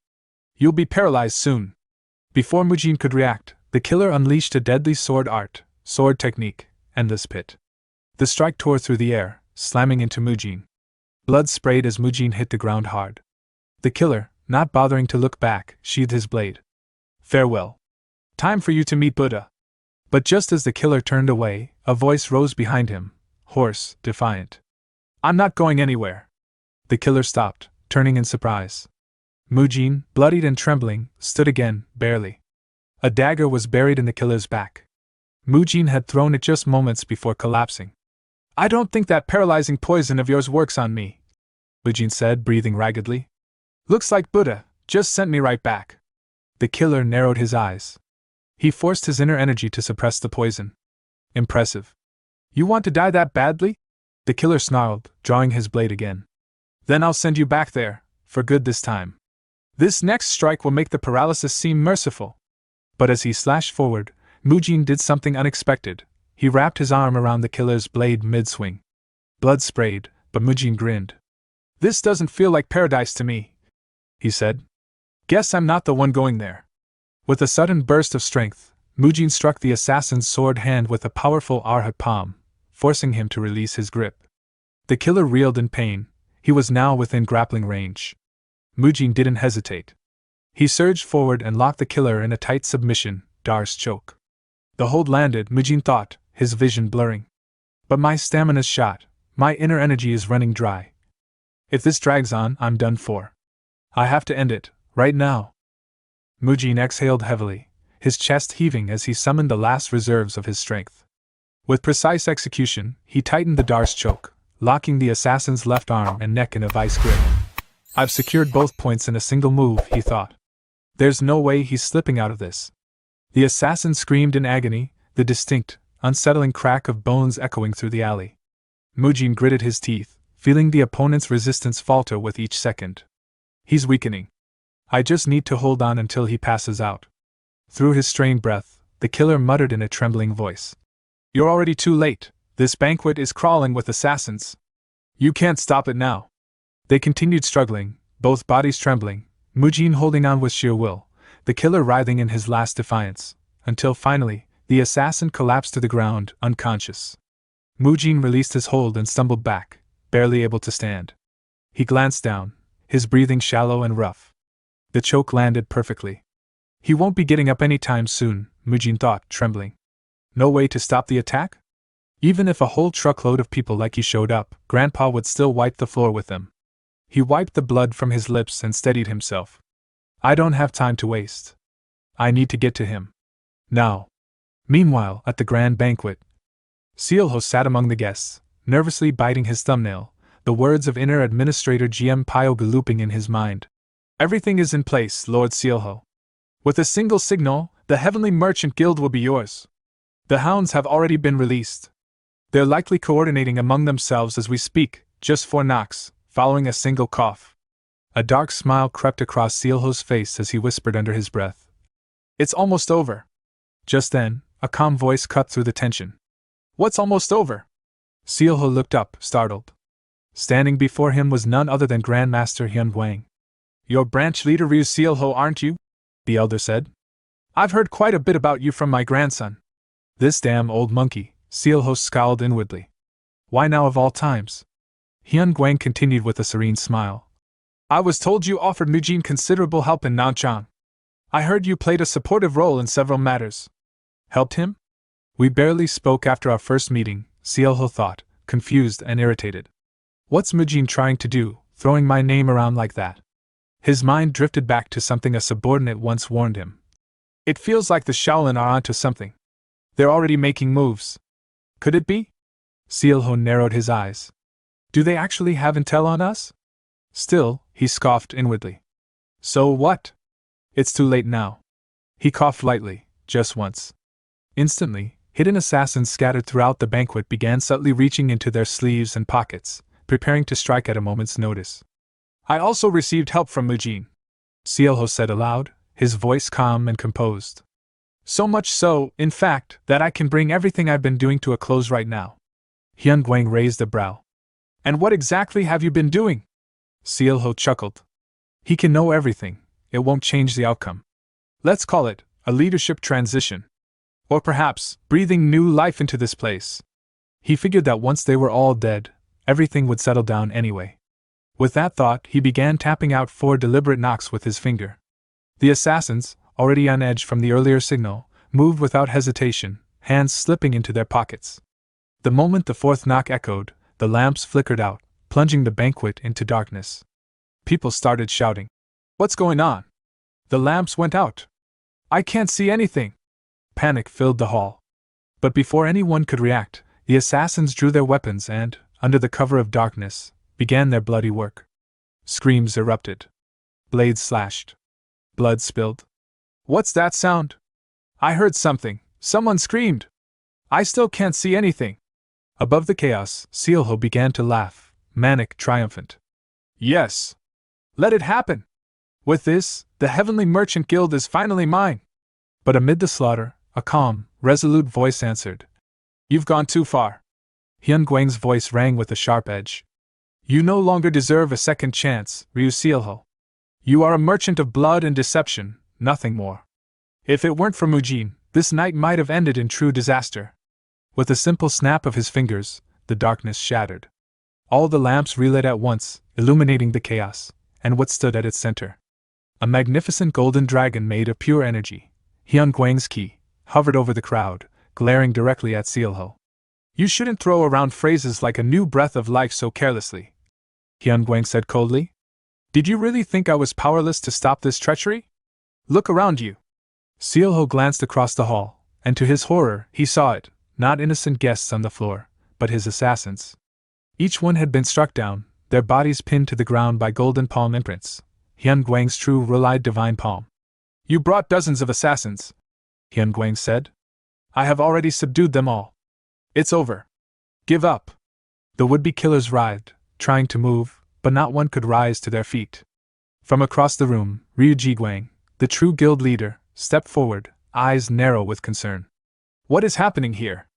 "You'll be paralyzed soon." Before Mujin could react, the killer unleashed a deadly sword art, sword technique, Endless Pit. The strike tore through the air, slamming into Mujin. Blood sprayed as Mujin hit the ground hard. The killer, not bothering to look back, sheathed his blade. "Farewell. Time for you to meet Buddha." But just as the killer turned away, a voice rose behind him, hoarse, defiant. "I'm not going anywhere." The killer stopped, turning in surprise. Mujin, bloodied and trembling, stood again, barely. A dagger was buried in the killer's back. Mujin had thrown it just moments before collapsing. "I don't think that paralyzing poison of yours works on me," Mujin said, breathing raggedly. "Looks like Buddha just sent me right back." The killer narrowed his eyes. He forced his inner energy to suppress the poison. "Impressive. You want to die that badly?" The killer snarled, drawing his blade again. "Then I'll send you back there, for good this time. This next strike will make the paralysis seem merciful." But as he slashed forward, Mujin did something unexpected. He wrapped his arm around the killer's blade mid-swing. Blood sprayed, but Mujin grinned. "This doesn't feel like paradise to me," he said. "Guess I'm not the one going there." With a sudden burst of strength, Mujin struck the assassin's sword hand with a powerful arhat palm, forcing him to release his grip. The killer reeled in pain. He was now within grappling range. Mujin didn't hesitate. He surged forward and locked the killer in a tight submission, Dar's choke. The hold landed, Mujin thought, his vision blurring. But my stamina's shot, my inner energy is running dry. If this drags on, I'm done for. I have to end it, right now. Mujin exhaled heavily, his chest heaving as he summoned the last reserves of his strength. With precise execution, he tightened the Dar's choke, locking the assassin's left arm and neck in a vice grip. I've secured both points in a single move, he thought. There's no way he's slipping out of this. The assassin screamed in agony, the distinct, unsettling crack of bones echoing through the alley. Mujin gritted his teeth, feeling the opponent's resistance falter with each second. He's weakening. I just need to hold on until he passes out. Through his strained breath, the killer muttered in a trembling voice. You're already too late. This banquet is crawling with assassins. You can't stop it now. They continued struggling, both bodies trembling, Mujin holding on with sheer will, the killer writhing in his last defiance, until finally, the assassin collapsed to the ground, unconscious. Mujin released his hold and stumbled back, barely able to stand. He glanced down, his breathing shallow and rough. The choke landed perfectly. He won't be getting up any time soon, Mujin thought, trembling. No way to stop the attack? Even if a whole truckload of people like he showed up, Grandpa would still wipe the floor with them. He wiped the blood from his lips and steadied himself. I don't have time to waste. I need to get to him. Now. Meanwhile, at the grand banquet, Sealho sat among the guests, nervously biting his thumbnail, the words of inner administrator GM Pyoga looping in his mind. Everything is in place, Lord Sealho. With a single signal, the Heavenly Merchant Guild will be yours. The hounds have already been released. They're likely coordinating among themselves as we speak, just 4 knocks, following a single cough. A dark smile crept across Sealho's face as he whispered under his breath. It's almost over. Just then, a calm voice cut through the tension. What's almost over? Sealho looked up, startled. Standing before him was none other than Grandmaster Hyun Wang. You're branch leader Ryu Sealho, aren't you? The elder said. I've heard quite a bit about you from my grandson. This damn old monkey, Sealho scowled inwardly. Why now of all times? Hyun Wang continued with a serene smile. I was told you offered Mujin considerable help in Nanchang. I heard you played a supportive role in several matters. Helped him? We barely spoke after our first meeting, Sealho thought, confused and irritated. What's Mujin trying to do, throwing my name around like that? His mind drifted back to something a subordinate once warned him. It feels like the Shaolin are onto something. They're already making moves. Could it be? Sealho narrowed his eyes. Do they actually have intel on us? Still, he scoffed inwardly. So what? It's too late now. He coughed lightly, just once. Instantly, hidden assassins scattered throughout the banquet began subtly reaching into their sleeves and pockets, preparing to strike at a moment's notice. I also received help from Mujin, Sealho said aloud, his voice calm and composed. So much so, in fact, that I can bring everything I've been doing to a close right now. Hyun Wang raised a brow. And what exactly have you been doing? Sealho chuckled. He can know everything, it won't change the outcome. Let's call it a leadership transition. Or perhaps, breathing new life into this place. He figured that once they were all dead, everything would settle down anyway. With that thought, he began tapping out 4 deliberate knocks with his finger. The assassins, already on edge from the earlier signal, moved without hesitation, hands slipping into their pockets. The moment the 4th knock echoed, the lamps flickered out, plunging the banquet into darkness. People started shouting. What's going on? The lamps went out. I can't see anything. Panic filled the hall. But before anyone could react, the assassins drew their weapons and, under the cover of darkness, began their bloody work. Screams erupted. Blades slashed. Blood spilled. What's that sound? I heard something. Someone screamed. I still can't see anything. Above the chaos, Sealho began to laugh, manic, triumphant. Yes. Let it happen. With this, the Heavenly Merchant Guild is finally mine. But amid the slaughter, a calm, resolute voice answered. You've gone too far. Hyun Wang's voice rang with a sharp edge. You no longer deserve a second chance, Ryu Sealho. You are a merchant of blood and deception, nothing more. If it weren't for Mujin, this night might have ended in true disaster. With a simple snap of his fingers, the darkness shattered. All the lamps relit at once, illuminating the chaos, and what stood at its center. A magnificent golden dragon made of pure energy, Hyun Wang's key, hovered over the crowd, glaring directly at Sealho. You shouldn't throw around phrases like a new breath of life so carelessly, Hyun Wang said coldly. Did you really think I was powerless to stop this treachery? Look around you. Sealho glanced across the hall, and to his horror, he saw it, not innocent guests on the floor, but his assassins. Each one had been struck down, their bodies pinned to the ground by golden palm imprints, Hyun Wang's true relied divine palm. You brought dozens of assassins, Hyun Wang said. I have already subdued them all. It's over. Give up. The would-be killers writhed, trying to move, but not one could rise to their feet. From across the room, Ryu Jiguang, the true guild leader, stepped forward, eyes narrow with concern. What is happening here?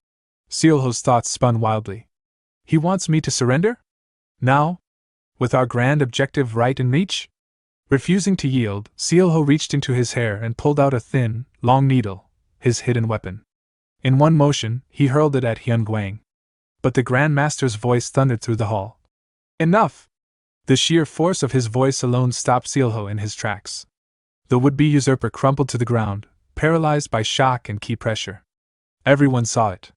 Seolho's thoughts spun wildly. He wants me to surrender? Now? With our grand objective right in reach? Refusing to yield, Seolho reached into his hair and pulled out a thin, long needle, his hidden weapon. In one motion, he hurled it at Hyun Guang. But the Grand Master's voice thundered through the hall. Enough! The sheer force of his voice alone stopped Seolho in his tracks. The would-be usurper crumpled to the ground, paralyzed by shock and ki pressure. Everyone saw it.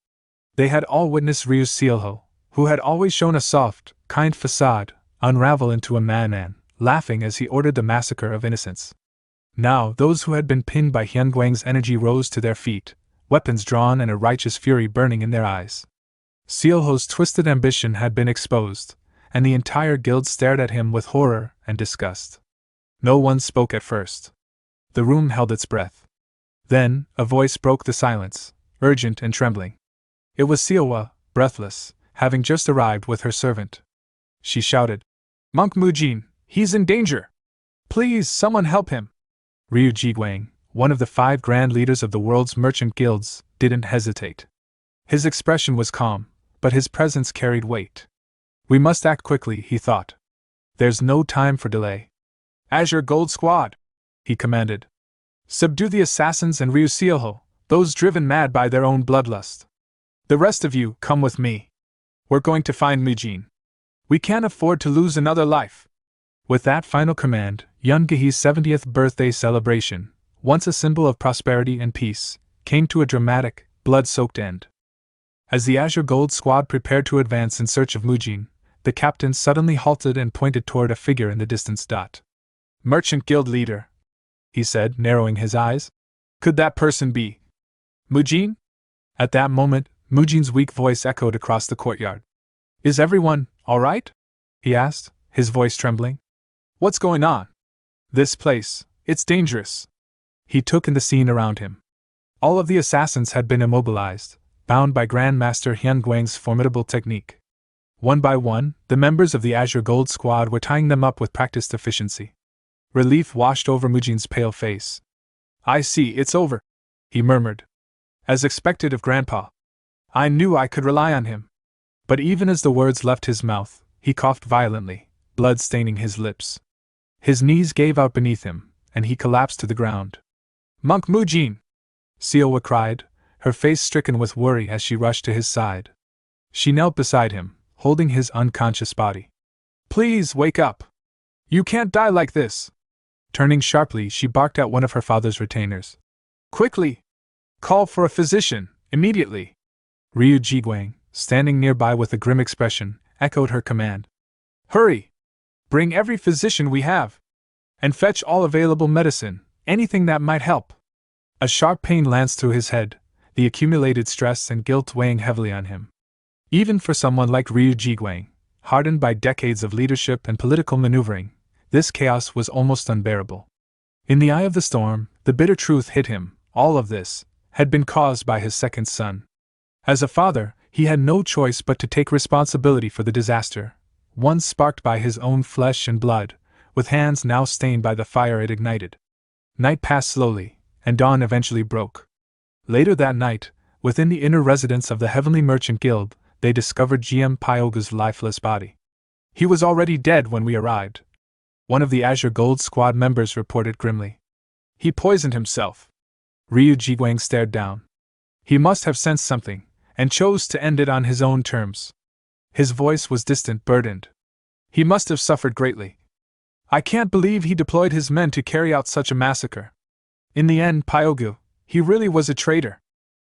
They had all witnessed Ryu Seolho, who had always shown a soft, kind facade, unravel into a madman, laughing as he ordered the massacre of innocents. Now, those who had been pinned by Hyun Guang's energy rose to their feet, weapons drawn and a righteous fury burning in their eyes. Seolho's twisted ambition had been exposed, and the entire guild stared at him with horror and disgust. No one spoke at first. The room held its breath. Then, a voice broke the silence, urgent and trembling. It was Seowa, breathless, having just arrived with her servant. She shouted, "Monk Mujin, he's in danger! Please, someone help him!" Ryu Jiguang, one of the 5 grand leaders of the world's merchant guilds, didn't hesitate. His expression was calm, but his presence carried weight. We must act quickly, he thought. There's no time for delay. Azure Gold Squad, he commanded. Subdue the assassins and Ryu Seolho, those driven mad by their own bloodlust. The rest of you, come with me. We're going to find Mujin. We can't afford to lose another life. With that final command, Yun Gehe's 70th birthday celebration, once a symbol of prosperity and peace, came to a dramatic, blood-soaked end. As the Azure Gold Squad prepared to advance in search of Mujin, the captain suddenly halted and pointed toward a figure in the distance. Merchant Guild leader, he said, narrowing his eyes. Could that person be Mujin? At that moment, Mujin's weak voice echoed across the courtyard. Is everyone all right? He asked, his voice trembling. What's going on? This place, it's dangerous. He took in the scene around him. All of the assassins had been immobilized, bound by Grandmaster Hyun Guang's formidable technique. One by one, the members of the Azure Gold Squad were tying them up with practiced efficiency. Relief washed over Mujin's pale face. I see, it's over, he murmured. As expected of Grandpa. I knew I could rely on him. But even as the words left his mouth, he coughed violently, blood staining his lips. His knees gave out beneath him, and he collapsed to the ground. Monk Mujin! Seowa cried, her face stricken with worry as she rushed to his side. She knelt beside him, holding his unconscious body. Please wake up! You can't die like this! Turning sharply, she barked at one of her father's retainers. Quickly! Call for a physician, immediately! Ryu Jiguang, standing nearby with a grim expression, echoed her command. Hurry! Bring every physician we have! And fetch all available medicine, anything that might help! A sharp pain lanced through his head, the accumulated stress and guilt weighing heavily on him. Even for someone like Ryu Jiguang, hardened by decades of leadership and political maneuvering, this chaos was almost unbearable. In the eye of the storm, the bitter truth hit him: all of this had been caused by his second son. As a father, he had no choice but to take responsibility for the disaster, one sparked by his own flesh and blood, with hands now stained by the fire it ignited. Night passed slowly, and dawn eventually broke. Later that night, within the inner residence of the Heavenly Merchant Guild, they discovered GM Pyoga's lifeless body. He was already dead when we arrived. One of the Azure Gold Squad members reported grimly. He poisoned himself. Ryu Jiguang stared down. He must have sensed something, and chose to end it on his own terms. His voice was distant, burdened. He must have suffered greatly. I can't believe he deployed his men to carry out such a massacre. In the end, Pyogu, he really was a traitor.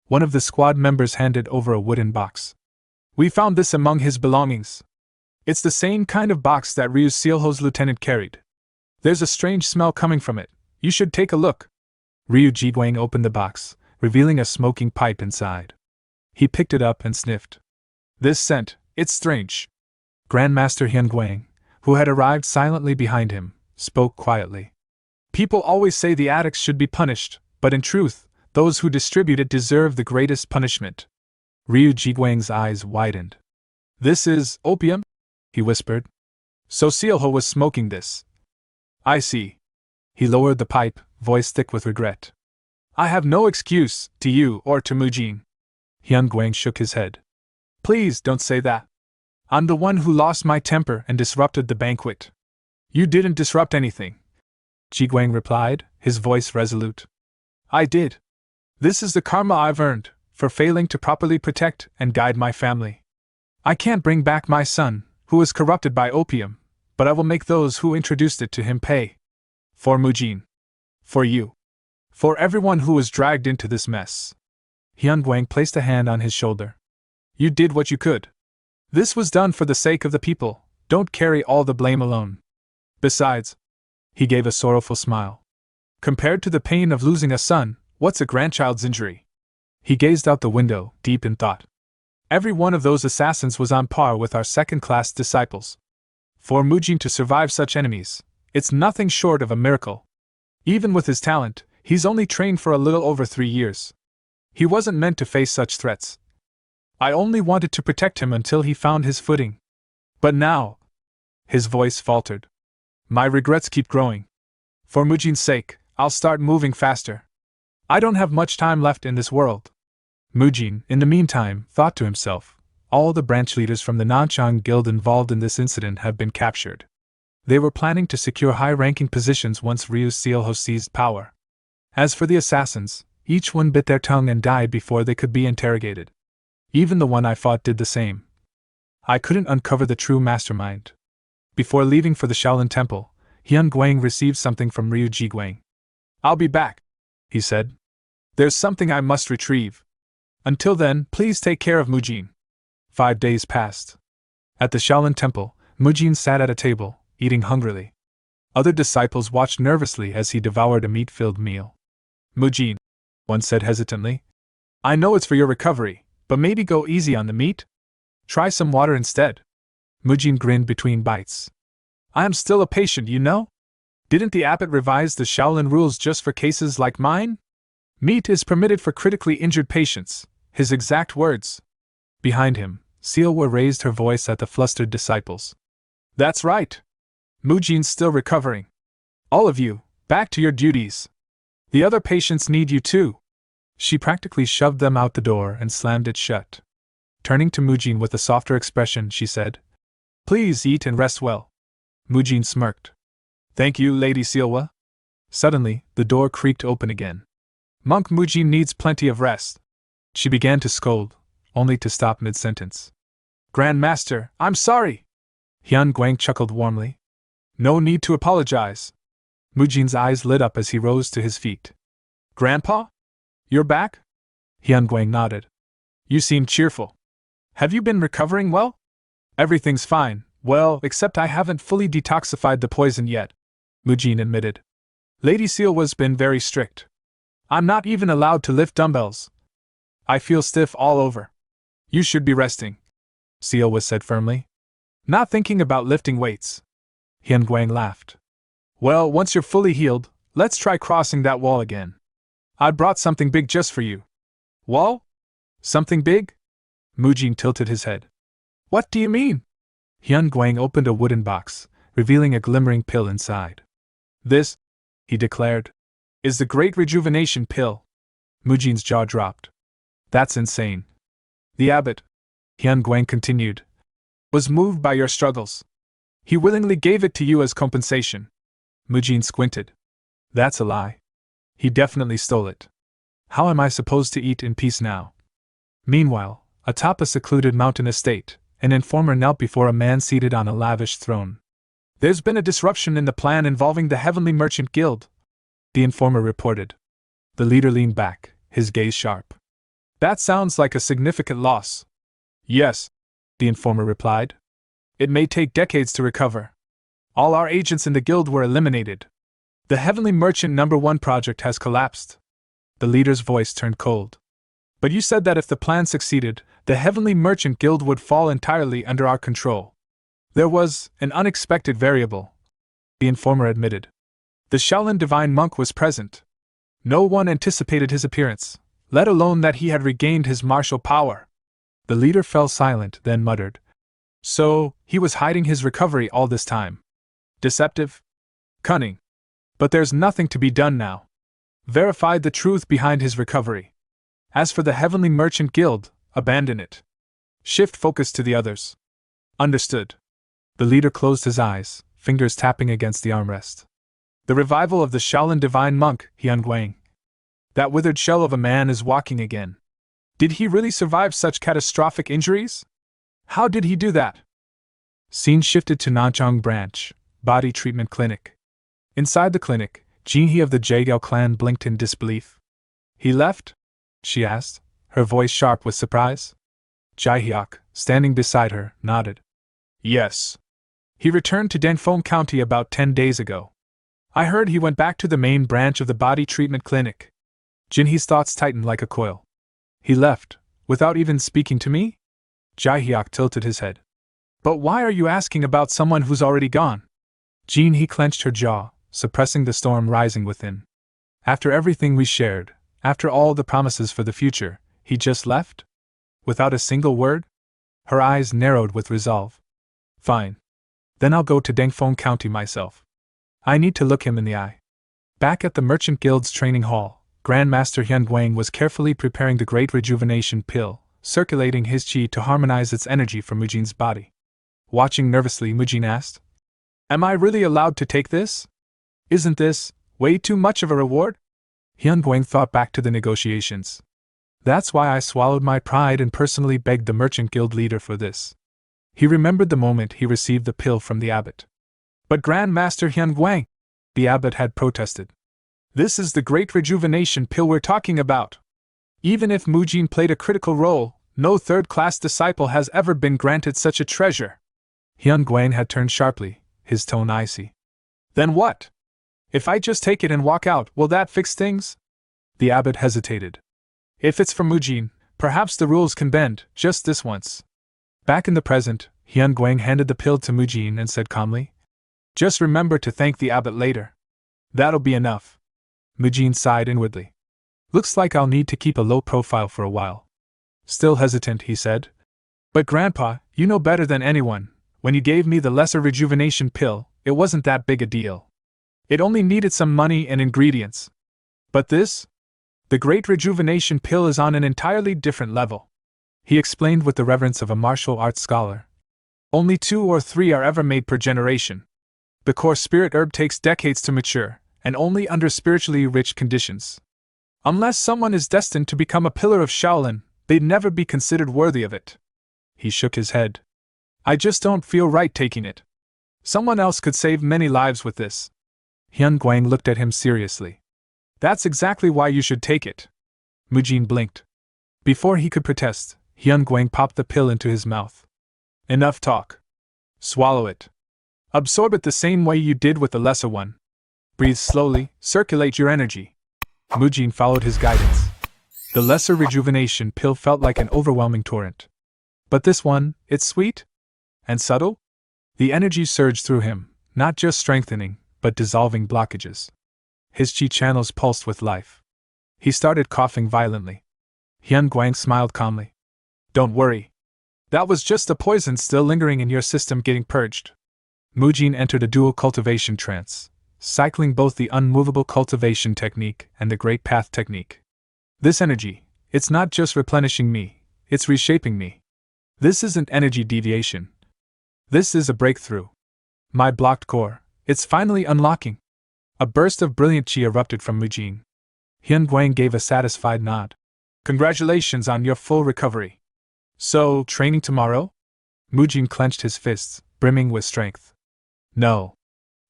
One of the squad members handed over a wooden box. We found this among his belongings. It's the same kind of box that Ryu Seolho's lieutenant carried. There's a strange smell coming from it. You should take a look. Ryu Jiguang opened the box, revealing a smoking pipe inside. He picked it up and sniffed. This scent, it's strange. Grandmaster Hyun Guang, who had arrived silently behind him, spoke quietly. People always say the addicts should be punished, but in truth, those who distribute it deserve the greatest punishment. Ryu Jiguang's eyes widened. This is opium? He whispered. So Seolho was smoking this. I see. He lowered the pipe, voice thick with regret. I have no excuse, to you or to Mujin. Hyun Guang shook his head. Please don't say that. I'm the one who lost my temper and disrupted the banquet. You didn't disrupt anything, Ji Guang replied, his voice resolute. I did. This is the karma I've earned, for failing to properly protect and guide my family. I can't bring back my son, who was corrupted by opium, but I will make those who introduced it to him pay. For Mujin. For you. For everyone who was dragged into this mess. Hyun Guang placed a hand on his shoulder. You did what you could. This was done for the sake of the people, don't carry all the blame alone. Besides, he gave a sorrowful smile. Compared to the pain of losing a son, what's a grandchild's injury? He gazed out the window, deep in thought. Every one of those assassins was on par with our second-class disciples. For Mujin to survive such enemies, it's nothing short of a miracle. Even with his talent, he's only trained for a little over 3 years. He wasn't meant to face such threats. I only wanted to protect him until he found his footing. But now, his voice faltered. My regrets keep growing. For Mujin's sake, I'll start moving faster. I don't have much time left in this world. Mujin, in the meantime, thought to himself, all the branch leaders from the Nanchang Guild involved in this incident have been captured. They were planning to secure high-ranking positions once Ryu Sealho seized power. As for the assassins, each one bit their tongue and died before they could be interrogated. Even the one I fought did the same. I couldn't uncover the true mastermind. Before leaving for the Shaolin Temple, Hyun Guang received something from Ryu Ji Guang. I'll be back, he said. There's something I must retrieve. Until then, please take care of Mujin. 5 days passed. At the Shaolin Temple, Mujin sat at a table, eating hungrily. Other disciples watched nervously as he devoured a meat-filled meal. Mujin, one said hesitantly, I know it's for your recovery, but maybe go easy on the meat? Try some water instead. Mujin grinned between bites. I am still a patient, you know? Didn't the abbot revise the Shaolin rules just for cases like mine? Meat is permitted for critically injured patients, his exact words. Behind him, Sealwa raised her voice at the flustered disciples. That's right. Mujin's still recovering. All of you, back to your duties. The other patients need you too. She practically shoved them out the door and slammed it shut. Turning to Mujin with a softer expression, she said, Please eat and rest well. Mujin smirked. Thank you, Lady Sealwa. Suddenly, the door creaked open again. Monk Mujin needs plenty of rest. She began to scold, only to stop mid-sentence. Grand Master, I'm sorry. Hyun Guang chuckled warmly. No need to apologize. Mujin's eyes lit up as he rose to his feet. Grandpa? You're back? Hyun Guang nodded. You seem cheerful. Have you been recovering well? Everything's fine, well, except I haven't fully detoxified the poison yet, Mujin admitted. Lady Sealwa's been very strict. I'm not even allowed to lift dumbbells. I feel stiff all over. You should be resting, Sealwa said firmly. Not thinking about lifting weights. Hyun Guang laughed. Well, once you're fully healed, let's try crossing that wall again. I brought something big just for you. Wall? Something big? Mujin tilted his head. What do you mean? Hyun Guang opened a wooden box, revealing a glimmering pill inside. This, he declared, is the Great Rejuvenation Pill. Mujin's jaw dropped. That's insane. The abbot, Hyun Guang continued, was moved by your struggles. He willingly gave it to you as compensation. Mujin squinted. That's a lie. He definitely stole it. How am I supposed to eat in peace now? Meanwhile, atop a secluded mountain estate, an informer knelt before a man seated on a lavish throne. There's been a disruption in the plan involving the Heavenly Merchant Guild, the informer reported. The leader leaned back, his gaze sharp. That sounds like a significant loss. Yes, the informer replied. It may take decades to recover. All our agents in the guild were eliminated. The Heavenly Merchant #1 project has collapsed. The leader's voice turned cold. But you said that if the plan succeeded, the Heavenly Merchant Guild would fall entirely under our control. There was an unexpected variable, the informer admitted. The Shaolin Divine Monk was present. No one anticipated his appearance, let alone that he had regained his martial power. The leader fell silent, then muttered. So, he was hiding his recovery all this time. Deceptive? Cunning. But there's nothing to be done now. Verified the truth behind his recovery. As for the Heavenly Merchant Guild, abandon it. Shift focus to the others. Understood. The leader closed his eyes, fingers tapping against the armrest. The revival of the Shaolin divine monk, Hyun-Gwang. That withered shell of a man is walking again. Did he really survive such catastrophic injuries? How did he do that? Scene shifted to Nanchang Branch, Body Treatment Clinic. Inside the clinic, Jinhee of the Jaegao clan blinked in disbelief. He left? She asked, her voice sharp with surprise. Jaehyuk, standing beside her, nodded. Yes. He returned to Dangfeng County about 10 days ago. I heard he went back to the main branch of the Body Treatment Clinic. Jinhee's thoughts tightened like a coil. He left, without even speaking to me? Jaehyuk tilted his head. But why are you asking about someone who's already gone? Jinhee clenched her jaw, suppressing the storm rising within. After everything we shared, after all the promises for the future, he just left? Without a single word? Her eyes narrowed with resolve. Fine. Then I'll go to Dangfeng County myself. I need to look him in the eye. Back at the Merchant Guild's training hall, Grandmaster Hyun-Gwang was carefully preparing the Great Rejuvenation Pill, circulating his chi to harmonize its energy for Mujin's body. Watching nervously, Mujin asked, Am I really allowed to take this? Isn't this way too much of a reward? Hyun-Gwang thought back to the negotiations. That's why I swallowed my pride and personally begged the Merchant Guild leader for this. He remembered the moment he received the pill from the abbot. But Grandmaster Hyun-Gwang, the abbot had protested. This is the Great Rejuvenation Pill we're talking about. Even if Mujin played a critical role, no third-class disciple has ever been granted such a treasure. Hyun-Gwang had turned sharply, his tone icy. Then what? If I just take it and walk out, will that fix things? The abbot hesitated. If it's for Mujin, perhaps the rules can bend, just this once. Back in the present, Hyun-Gwang handed the pill to Mujin and said calmly, Just remember to thank the abbot later. That'll be enough. Mujin sighed inwardly. Looks like I'll need to keep a low profile for a while. Still hesitant, he said. But Grandpa, you know better than anyone, when you gave me the lesser rejuvenation pill, it wasn't that big a deal. It only needed some money and ingredients. But this? The Great Rejuvenation Pill is on an entirely different level. He explained with the reverence of a martial arts scholar. Only 2 or 3 are ever made per generation. The core spirit herb takes decades to mature, and only under spiritually rich conditions. Unless someone is destined to become a pillar of Shaolin, they'd never be considered worthy of it. He shook his head. I just don't feel right taking it. Someone else could save many lives with this. Hyun-Gwang looked at him seriously. That's exactly why you should take it. Mujin blinked. Before he could protest, Hyun-Gwang popped the pill into his mouth. Enough talk. Swallow it. Absorb it the same way you did with the lesser one. Breathe slowly, circulate your energy. Mujin followed his guidance. The lesser rejuvenation pill felt like an overwhelming torrent. But this one, it's sweet? And subtle? The energy surged through him, not just strengthening, but dissolving blockages. His chi channels pulsed with life. He started coughing violently. Hyun-Gwang smiled calmly. Don't worry. That was just the poison still lingering in your system getting purged. Mujin entered a dual cultivation trance, cycling both the unmovable cultivation technique and the Great Path technique. This energy, it's not just replenishing me, it's reshaping me. This isn't energy deviation. This is a breakthrough. My blocked core, it's finally unlocking. A burst of brilliant chi erupted from Mujin. Hyun-Gwang gave a satisfied nod. Congratulations on your full recovery. So, training tomorrow? Mujin clenched his fists, brimming with strength. No.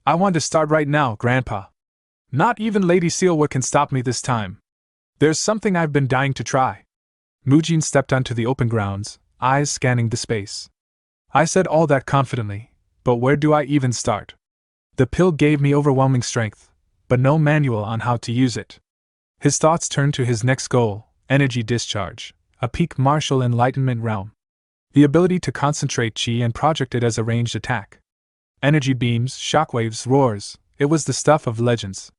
I want to start right now, Grandpa. Not even Lady Sealwood can stop me this time. There's something I've been dying to try. Mujin stepped onto the open grounds, eyes scanning the space. I said all that confidently, but where do I even start? The pill gave me overwhelming strength, but no manual on how to use it. His thoughts turned to his next goal, energy discharge, a peak martial enlightenment realm. The ability to concentrate chi and project it as a ranged attack. Energy beams, shockwaves, roars, it was the stuff of legends.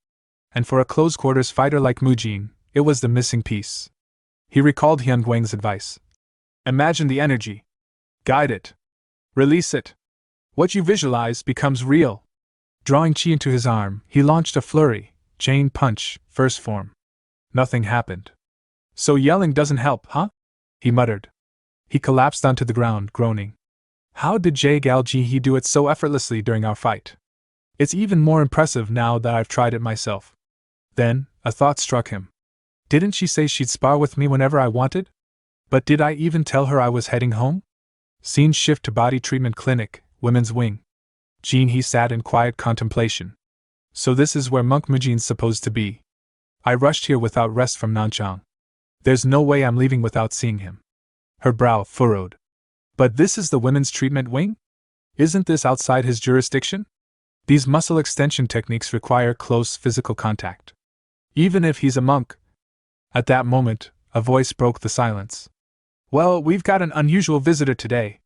And for a close-quarters fighter like Mujin, it was the missing piece. He recalled Hyun-Gwang's advice. Imagine the energy. Guide it. Release it. What you visualize becomes real. Drawing Chi into his arm, he launched a flurry, chain punch, first form. Nothing happened. So yelling doesn't help, huh? He muttered. He collapsed onto the ground, groaning. How did Ji do it so effortlessly during our fight? It's even more impressive now that I've tried it myself. Then, a thought struck him. Didn't she say she'd spar with me whenever I wanted? But did I even tell her I was heading home? Scene shift to body treatment clinic, women's wing. He sat in quiet contemplation. So this is where Monk Mujin's supposed to be. I rushed here without rest from Nanchang. There's no way I'm leaving without seeing him. Her brow furrowed. But this is the women's treatment wing? Isn't this outside his jurisdiction? These muscle extension techniques require close physical contact. Even if he's a monk. At that moment, a voice broke the silence. Well, we've got an unusual visitor today.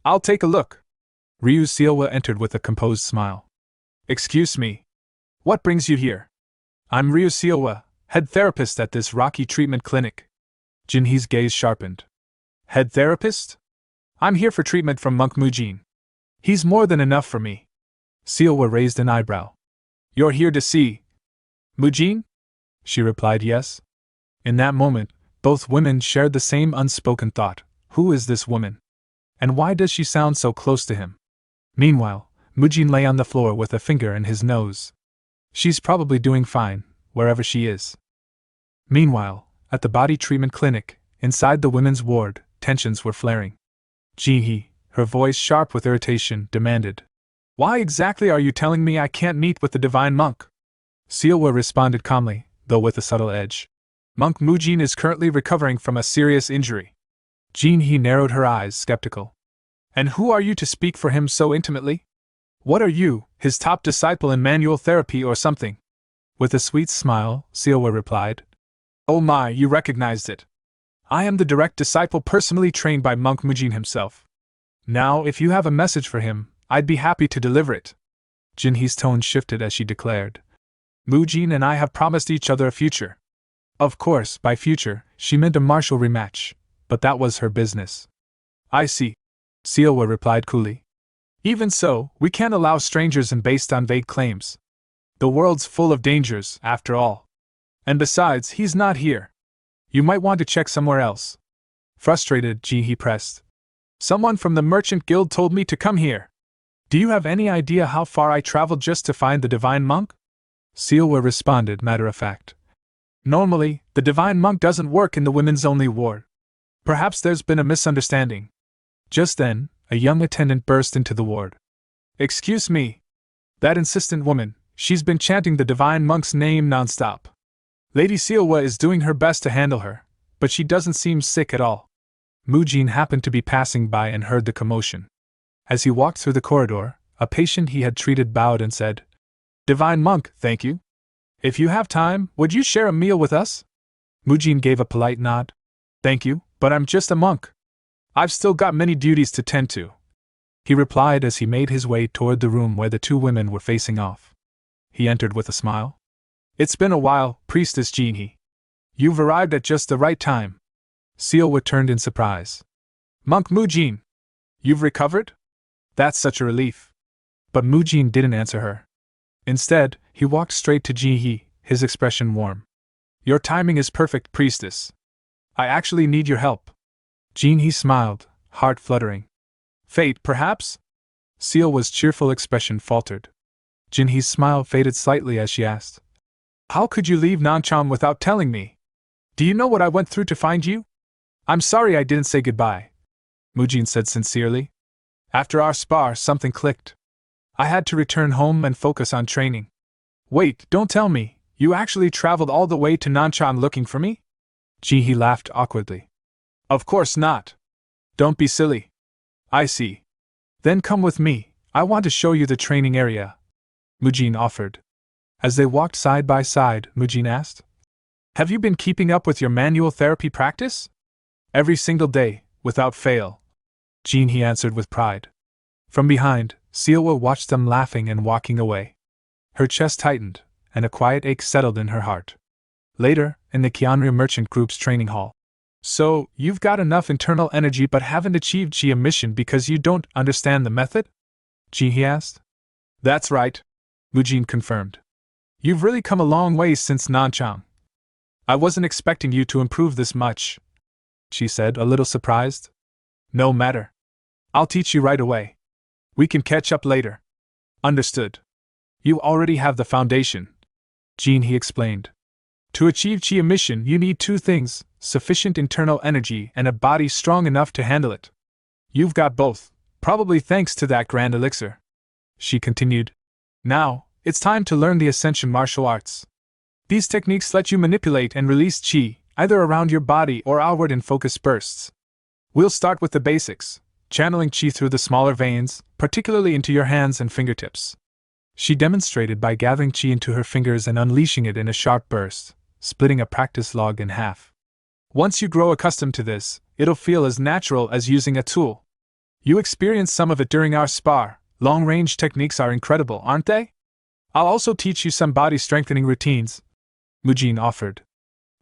I'll take a look. Ryu Seowa entered with a composed smile. Excuse me. What brings you here? I'm Ryu Seowa, head therapist at this Rocky treatment clinic. Jinhee's gaze sharpened. Head therapist? I'm here for treatment from Monk Mujin. He's more than enough for me. Seowa raised an eyebrow. You're here to see Mujin? She replied yes. In that moment, both women shared the same unspoken thought. Who is this woman? And why does she sound so close to him? Meanwhile, Mujin lay on the floor with a finger in his nose. She's probably doing fine, wherever she is. Meanwhile, at the body treatment clinic, inside the women's ward, tensions were flaring. Jinhee, her voice sharp with irritation, demanded, Why exactly are you telling me I can't meet with the divine monk? Seowa responded calmly, though with a subtle edge. Monk Mujin is currently recovering from a serious injury. Jinhee narrowed her eyes, skeptical. And who are you to speak for him so intimately? What are you, his top disciple in manual therapy or something? With a sweet smile, Seowa replied. Oh my, you recognized it. I am the direct disciple personally trained by Monk Mujin himself. Now, if you have a message for him, I'd be happy to deliver it. Jinhee's tone shifted as she declared. Mujin and I have promised each other a future. Of course, by future, she meant a martial rematch, but that was her business. I see. Seowa replied coolly. Even so, we can't allow strangers in based on vague claims. The world's full of dangers, after all. And besides, he's not here. You might want to check somewhere else. Frustrated, Jinhee pressed. Someone from the Merchant Guild told me to come here. Do you have any idea how far I traveled just to find the divine monk? Seowa responded matter-of-fact. Normally, the divine monk doesn't work in the women's-only ward. Perhaps there's been a misunderstanding. Just then, a young attendant burst into the ward. Excuse me. That insistent woman, she's been chanting the divine monk's name non-stop. Lady Seowa is doing her best to handle her, but she doesn't seem sick at all. Mujin happened to be passing by and heard the commotion. As he walked through the corridor, a patient he had treated bowed and said, Divine monk, thank you. If you have time, would you share a meal with us? Mujin gave a polite nod. Thank you, but I'm just a monk. I've still got many duties to tend to, he replied as he made his way toward the room where the two women were facing off. He entered with a smile. It's been a while, Priestess Jinhee. You've arrived at just the right time. Seowa turned in surprise. Monk Mujin! You've recovered? That's such a relief. But Mujin didn't answer her. Instead, he walked straight to Jinhee, his expression warm. Your timing is perfect, Priestess. I actually need your help. Jinhee smiled, heart fluttering. Fate, perhaps? Seowa's cheerful expression faltered. Jinhee's smile faded slightly as she asked. How could you leave Nanchang without telling me? Do you know what I went through to find you? I'm sorry I didn't say goodbye, Mujin said sincerely. After our spar, something clicked. I had to return home and focus on training. Wait, don't tell me, you actually traveled all the way to Nanchang looking for me? Jinhee laughed awkwardly. Of course not. Don't be silly. I see. Then come with me, I want to show you the training area, Mujin offered. As they walked side by side, Mujin asked, Have you been keeping up with your manual therapy practice? Every single day, without fail, Jinhee answered with pride. From behind, Seowa watched them laughing and walking away. Her chest tightened, and a quiet ache settled in her heart. Later, in the Kianria Merchant Group's training hall. So, you've got enough internal energy but haven't achieved Chia mission because you don't understand the method? Jinhee asked. That's right. Mujin confirmed. You've really come a long way since Nanchang. I wasn't expecting you to improve this much, she said, a little surprised. No matter. I'll teach you right away. We can catch up later. Understood. You already have the foundation, Jin He explained. To achieve chi emission, you need two things: sufficient internal energy and a body strong enough to handle it. You've got both, probably thanks to that grand elixir, she continued. Now, it's time to learn the Ascension martial arts. These techniques let you manipulate and release chi, either around your body or outward in focus bursts. We'll start with the basics, channeling chi through the smaller veins, particularly into your hands and fingertips. She demonstrated by gathering chi into her fingers and unleashing it in a sharp burst, splitting a practice log in half. Once you grow accustomed to this, it'll feel as natural as using a tool. You experienced some of it during our spar. Long-range techniques are incredible, aren't they? I'll also teach you some body-strengthening routines, Mujin offered.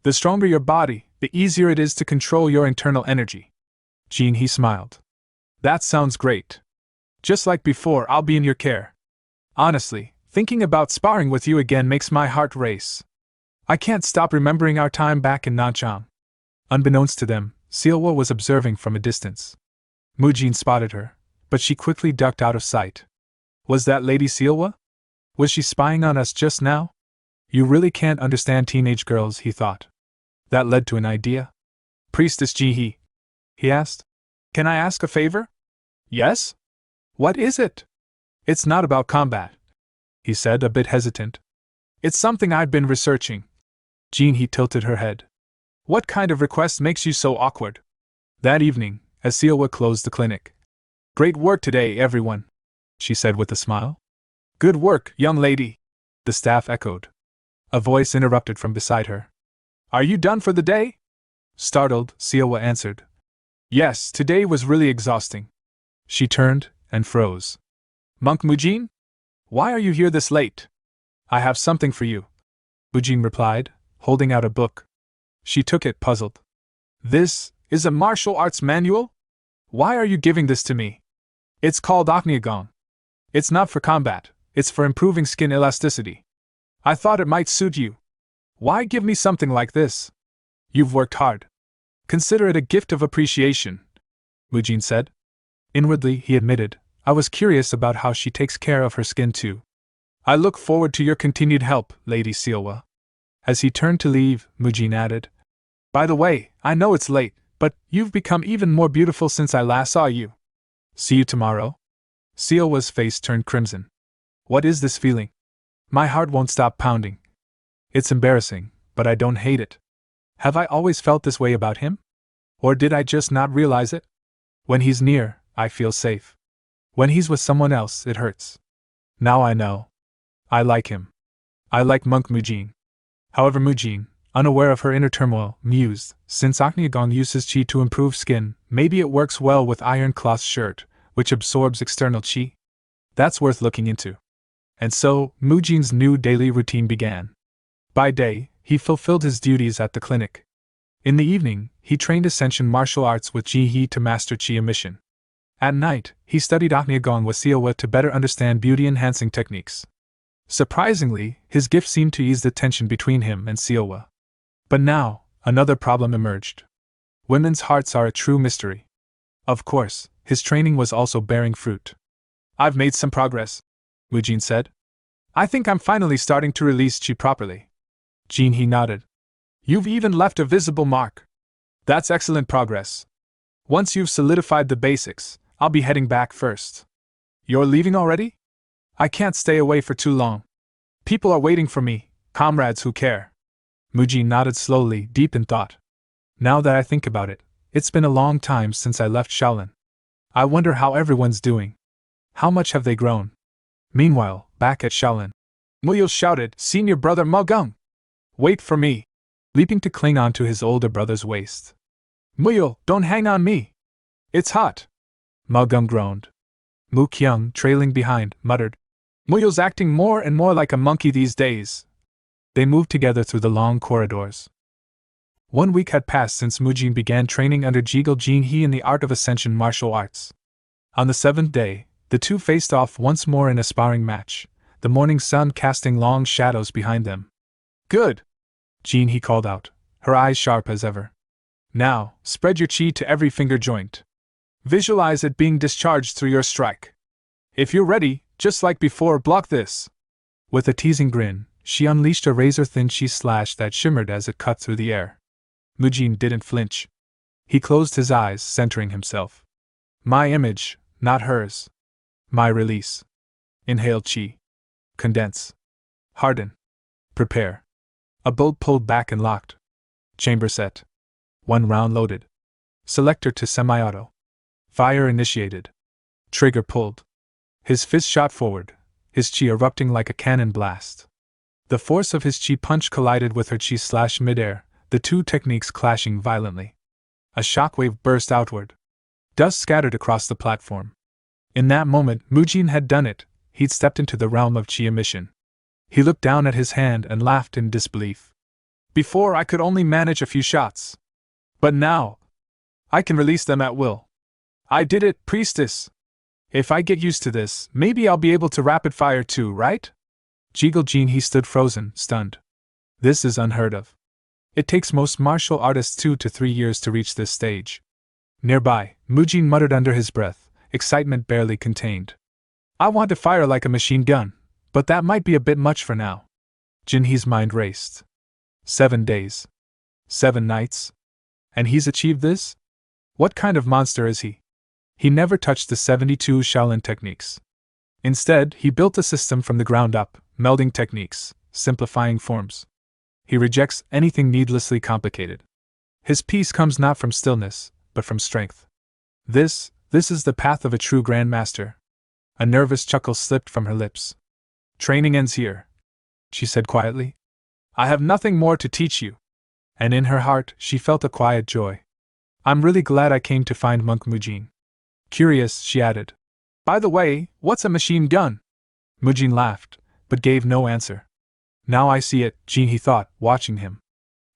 The stronger your body, the easier it is to control your internal energy. Jin He smiled. That sounds great. Just like before, I'll be in your care. Honestly, thinking about sparring with you again makes my heart race. I can't stop remembering our time back in Nanchang. Unbeknownst to them, Sealwa was observing from a distance. Mujin spotted her, but she quickly ducked out of sight. Was that Lady Sealwa? Was she spying on us just now? You really can't understand teenage girls, he thought. That led to an idea. Priestess Jihi, he asked. Can I ask a favor? Yes? What is it? It's not about combat, he said, a bit hesitant. It's something I've been researching. Jihi tilted her head. What kind of request makes you so awkward? That evening, as Sealwa closed the clinic. Great work today, everyone, she said with a smile. Good work, young lady, the staff echoed. A voice interrupted from beside her. Are you done for the day? Startled, Sealwa answered. Yes, today was really exhausting. She turned and froze. Monk Mujin? Why are you here this late? I have something for you, Mujin replied, holding out a book. She took it, puzzled. This is a martial arts manual? Why are you giving this to me? It's called Akniagong. It's not for combat, it's for improving skin elasticity. I thought it might suit you. Why give me something like this? You've worked hard. Consider it a gift of appreciation, Mujin said. Inwardly, he admitted, I was curious about how she takes care of her skin too. I look forward to your continued help, Lady Sealwa. As he turned to leave, Mujin added, By the way, I know it's late, but you've become even more beautiful since I last saw you. See you tomorrow? Sealwa's face turned crimson. What is this feeling? My heart won't stop pounding. It's embarrassing, but I don't hate it. Have I always felt this way about him? Or did I just not realize it? When he's near, I feel safe. When he's with someone else, it hurts. Now I know. I like him. I like Monk Mujin. However, Mujin, unaware of her inner turmoil, mused, since Akniagong uses chi to improve skin, maybe it works well with iron cloth shirt, which absorbs external chi. That's worth looking into. And so, Mujin's new daily routine began. By day, he fulfilled his duties at the clinic. In the evening, he trained Ascension martial arts with Jihi to master chi emission. At night, he studied Akniagong with Sealwa to better understand beauty-enhancing techniques. Surprisingly, his gift seemed to ease the tension between him and Sealwa. But now, another problem emerged. Women's hearts are a true mystery. Of course, his training was also bearing fruit. I've made some progress, Mujin said. I think I'm finally starting to release chi properly. Jihi nodded. You've even left a visible mark. That's excellent progress. Once you've solidified the basics, I'll be heading back first. You're leaving already? I can't stay away for too long. People are waiting for me, comrades who care. Mujin nodded slowly, deep in thought. Now that I think about it, it's been a long time since I left Shaolin. I wonder how everyone's doing. How much have they grown? Meanwhile, back at Shaolin, Muyul shouted, Senior brother Magung! Wait for me! Leaping to cling onto his older brother's waist. Muyul, don't hang on me! It's hot! Magung groaned. Mu Kyung, trailing behind, muttered, Muyul's acting more and more like a monkey these days. They moved together through the long corridors. 1 week had passed since Mujin began training under Jigel Jinhee in the art of Ascension martial arts. On the 7th day, the two faced off once more in a sparring match, the morning sun casting long shadows behind them. Good! Jean, he called out, her eyes sharp as ever. Now, spread your chi to every finger joint. Visualize it being discharged through your strike. If you're ready, just like before, block this. With a teasing grin, she unleashed a razor-thin chi slash that shimmered as it cut through the air. Mujin didn't flinch. He closed his eyes, centering himself. My image, not hers. My release. Inhale chi. Condense. Harden. Prepare. A bolt pulled back and locked. Chamber set. 1 round loaded. Selector to semi-auto. Fire initiated. Trigger pulled. His fist shot forward, his chi erupting like a cannon blast. The force of his chi punch collided with her chi slash midair, the two techniques clashing violently. A shockwave burst outward. Dust scattered across the platform. In that moment, Mujin had done it. He'd stepped into the realm of chi emission. He looked down at his hand and laughed in disbelief. Before, I could only manage a few shots. But now, I can release them at will. I did it, priestess. If I get used to this, maybe I'll be able to rapid fire too, right? Jiggle Jean, he stood frozen, stunned. This is unheard of. It takes most martial artists 2 to 3 years to reach this stage. Nearby, Mujin muttered under his breath, excitement barely contained. I want to fire like a machine gun, but that might be a bit much for now. Jinhee's mind raced. 7 days. 7 nights. And he's achieved this? What kind of monster is he? He never touched the 72 Shaolin techniques. Instead, he built a system from the ground up, melding techniques, simplifying forms. He rejects anything needlessly complicated. His peace comes not from stillness, but from strength. This is the path of a true grandmaster. A nervous chuckle slipped from her lips. Training ends here, she said quietly. I have nothing more to teach you. And in her heart, she felt a quiet joy. I'm really glad I came to find Monk Mujin. Curious, she added. By the way, what's a machine gun? Mujin laughed, but gave no answer. Now I see it, Jinhee thought, watching him.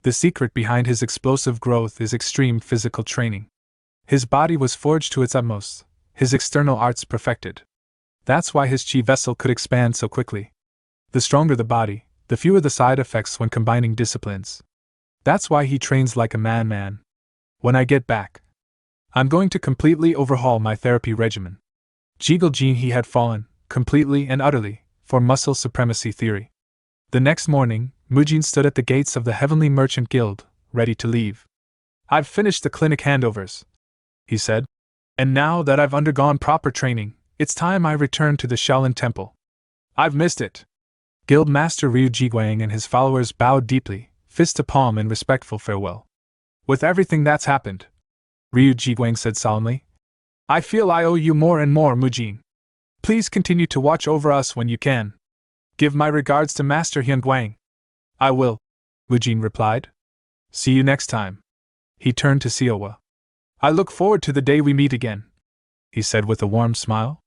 The secret behind his explosive growth is extreme physical training. His body was forged to its utmost, his external arts perfected. That's why his chi vessel could expand so quickly. The stronger the body, the fewer the side effects when combining disciplines. That's why he trains like a man. When I get back, I'm going to completely overhaul my therapy regimen. Jiggle Jinhee had fallen, completely and utterly, for muscle supremacy theory. The next morning, Mujin stood at the gates of the Heavenly Merchant Guild, ready to leave. I've finished the clinic handovers, he said. And now that I've undergone proper training, it's time I return to the Shaolin Temple. I've missed it. Guild Master Ryu Jiguang and his followers bowed deeply, fist to palm in respectful farewell. With everything that's happened, Ryu Jiguang said solemnly, I feel I owe you more and more, Mujin. Please continue to watch over us when you can. Give my regards to Master Hyunguang. I will, Mujin replied. See you next time. He turned to Siowa. I look forward to the day we meet again, he said with a warm smile.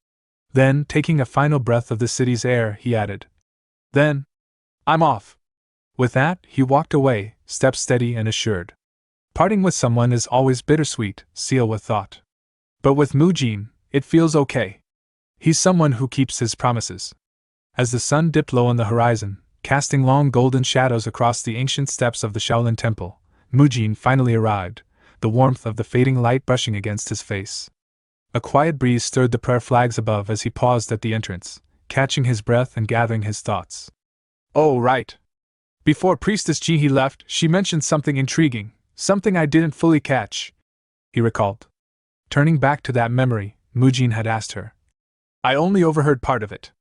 Then, taking a final breath of the city's air, he added, Then, I'm off. With that, he walked away, step steady and assured. Parting with someone is always bittersweet, Siowa thought. But with Mujin, it feels okay. He's someone who keeps his promises. As the sun dipped low on the horizon, casting long golden shadows across the ancient steps of the Shaolin Temple, Mujin finally arrived, the warmth of the fading light brushing against his face. A quiet breeze stirred the prayer flags above as he paused at the entrance, catching his breath and gathering his thoughts. Oh, right. Before Priestess Jinhee left, she mentioned something intriguing, something I didn't fully catch, he recalled. Turning back to that memory, Mujin had asked her. I only overheard part of it.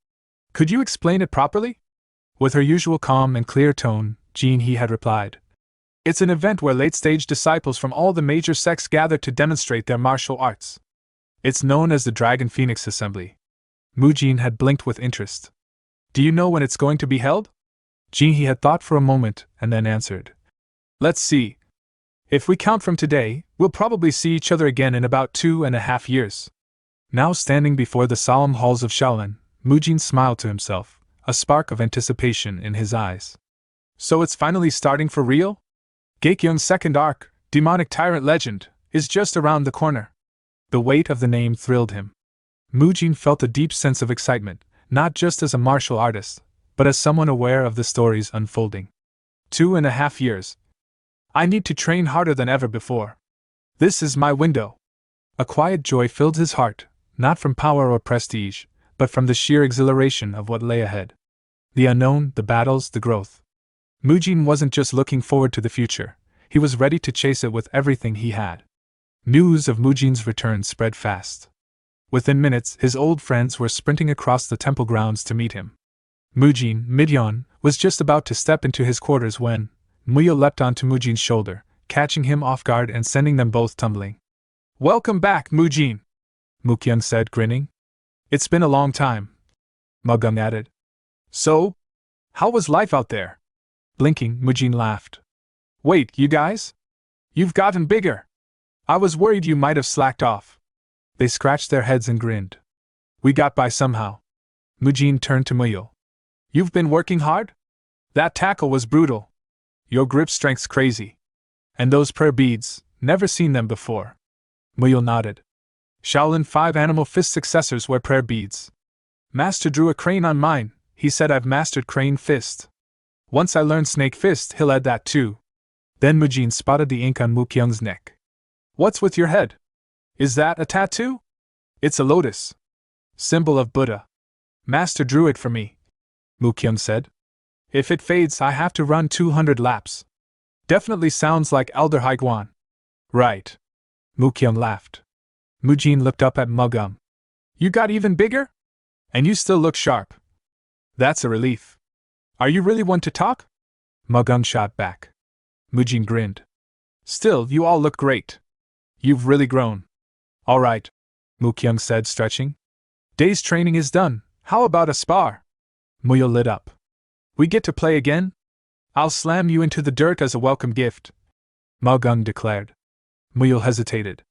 Could you explain it properly? With her usual calm and clear tone, Jinhee had replied. It's an event where late-stage disciples from all the major sects gather to demonstrate their martial arts. It's known as the Dragon Phoenix Assembly. Mujin had blinked with interest. Do you know when it's going to be held? Jinhee had thought for a moment and then answered. Let's see. If we count from today, we'll probably see each other again in about 2.5 years. Now standing before the solemn halls of Shaolin, Mujin smiled to himself, a spark of anticipation in his eyes. So it's finally starting for real? Gaekyung's second arc, Demonic Tyrant Legend, is just around the corner. The weight of the name thrilled him. Mujin felt a deep sense of excitement, not just as a martial artist, but as someone aware of the stories unfolding. 2.5 years. I need to train harder than ever before. This is my window. A quiet joy filled his heart, not from power or prestige, but from the sheer exhilaration of what lay ahead. The unknown, the battles, the growth. Mujin wasn't just looking forward to the future, he was ready to chase it with everything he had. News of Mujin's return spread fast. Within minutes, his old friends were sprinting across the temple grounds to meet him. Mujin, Midyon, was just about to step into his quarters when Muyo leapt onto Mujin's shoulder, catching him off guard and sending them both tumbling. "Welcome back, Mujin," Mukyung said, grinning. "It's been a long time," Mugung added. "So? How was life out there?" Blinking, Mujin laughed. "Wait, you guys? You've gotten bigger. I was worried you might have slacked off." They scratched their heads and grinned. "We got by somehow." Mujin turned to Muyo. "You've been working hard? That tackle was brutal. Your grip strength's crazy. And those prayer beads, never seen them before." Muyo nodded. "Shaolin 5 Animal Fist successors wear prayer beads. Master drew a crane on mine, he said I've mastered Crane Fist. Once I learn Snake Fist, he'll add that too." Then Mujin spotted the ink on Mukyung's neck. "What's with your head? Is that a tattoo?" "It's a lotus. Symbol of Buddha. Master drew it for me," Mukyung said. "If it fades, I have to run 200 laps. Definitely sounds like Elder Haiguan." "Right." Mukyung laughed. Mujin looked up at Mugung. "You got even bigger? And you still look sharp. That's a relief. Are you really one to talk?" Mugung shot back. Mujin grinned. "Still, you all look great. You've really grown." "All right," Mukyung said, stretching. "Day's training is done. How about a spar?" Muyo lit up. "We get to play again? I'll slam you into the dirt as a welcome gift," Mugung declared. Muyo hesitated.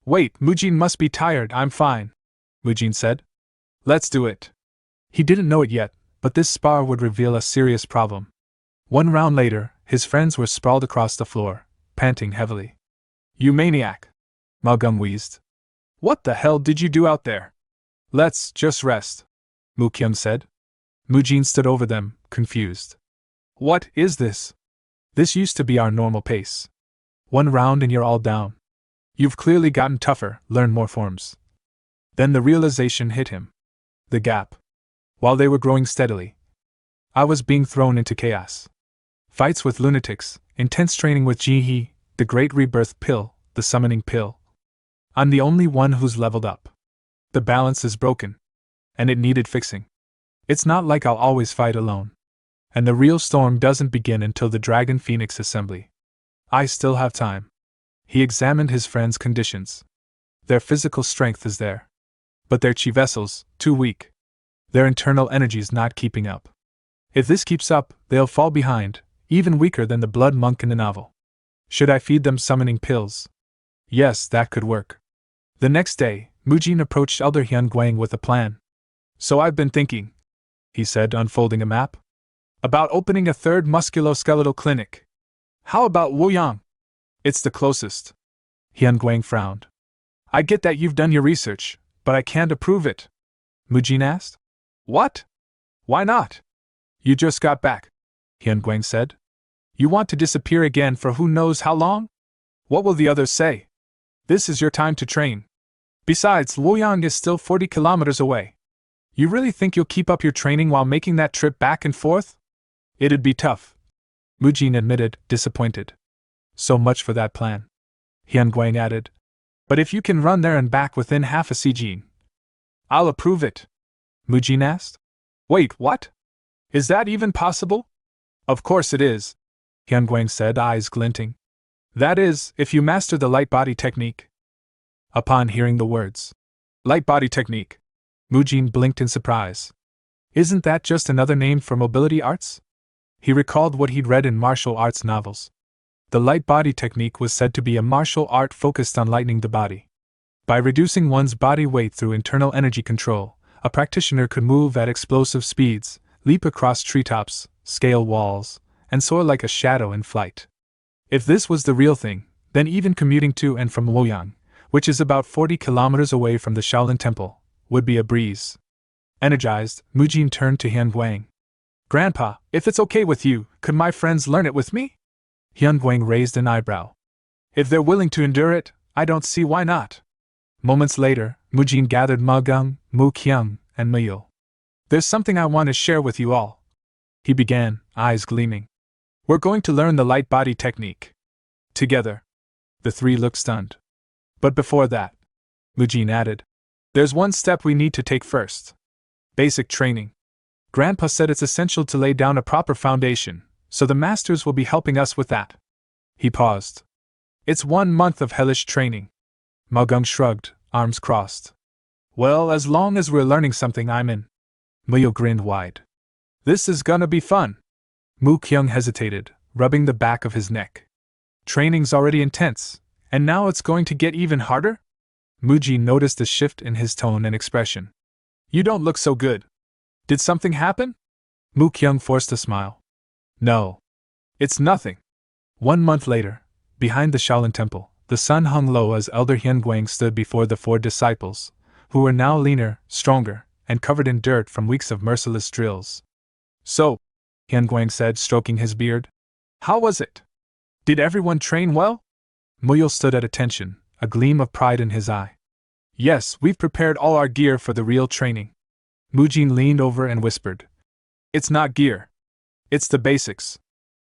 "Wait, Mujin must be tired. I'm fine," Mujin said. "Let's do it." He didn't know it yet, but this spar would reveal a serious problem. One round later, his friends were sprawled across the floor, panting heavily. "You maniac," Mugung wheezed. "What the hell did you do out there?" "Let's just rest," Mukyung said. Mujin stood over them, confused. "What is this? This used to be our normal pace. One round and you're all down. You've clearly gotten tougher, learned more forms." Then the realization hit him. The gap. While they were growing steadily, I was being thrown into chaos. Fights with lunatics, intense training with Jihe, the Great Rebirth Pill, the Summoning Pill. I'm the only one who's leveled up. The balance is broken. And it needed fixing. It's not like I'll always fight alone. And the real storm doesn't begin until the Dragon Phoenix Assembly. I still have time. He examined his friends' conditions. Their physical strength is there. But their chi vessels, too weak. Their internal energies not keeping up. If this keeps up, they'll fall behind, even weaker than the blood monk in the novel. Should I feed them summoning pills? Yes, that could work. The next day, Mujin approached Elder Hyunguang with a plan. "So I've been thinking," he said, unfolding a map, "about opening a third musculoskeletal clinic. How about Woyang? It's the closest." Hyunguang frowned. "I get that you've done your research, but I can't approve it," Mujin asked. "What? Why not? You just got back," Hyunguang said. "You want to disappear again for who knows how long? What will the others say? This is your time to train. Besides, Luoyang is still 40 kilometers away. You really think you'll keep up your training while making that trip back and forth? It'd be tough," Mujin admitted, disappointed. "So much for that plan," Hyunguang added. "But if you can run there and back within half a sijin, I'll approve it," Mujin asked. "Wait, what? Is that even possible?" "Of course it is," Hyunguang said, eyes glinting. "That is, if you master the light body technique." Upon hearing the words, "light body technique," Mujin blinked in surprise. Isn't that just another name for mobility arts? He recalled what he'd read in martial arts novels. The light body technique was said to be a martial art focused on lightening the body. By reducing one's body weight through internal energy control, a practitioner could move at explosive speeds, leap across treetops, scale walls, and soar like a shadow in flight. If this was the real thing, then even commuting to and from Luoyang, which is about 40 kilometers away from the Shaolin Temple, would be a breeze. Energized, Mujin turned to Hyun Guang. Grandpa, if it's okay with you, could my friends learn it with me? Hyun Guang raised an eyebrow. If they're willing to endure it, I don't see why not. Moments later, Mujin gathered Magung, Mu Kyung, and Muyul. There's something I want to share with you all. He began, eyes gleaming. We're going to learn the light body technique. Together. The three looked stunned. But before that, Mujin added, there's one step we need to take first. Basic training. Grandpa said it's essential to lay down a proper foundation, so the masters will be helping us with that. He paused. It's 1 month of hellish training. Magung shrugged, arms crossed. Well, as long as we're learning something, I'm in. Muyul grinned wide. This is gonna be fun. Mu Kyung hesitated, rubbing the back of his neck. Training's already intense, and now it's going to get even harder? Mujin noticed a shift in his tone and expression. You don't look so good. Did something happen? Mu Kyung forced a smile. No. It's nothing. 1 month later, behind the Shaolin Temple, the sun hung low as Elder Hyun Guang stood before the 4 disciples, who were now leaner, stronger, and covered in dirt from weeks of merciless drills. So, Hyun Guang said, stroking his beard, how was it? Did everyone train well? Muyul stood at attention, a gleam of pride in his eye. Yes, we've prepared all our gear for the real training. Mujin leaned over and whispered. It's not gear. It's the basics.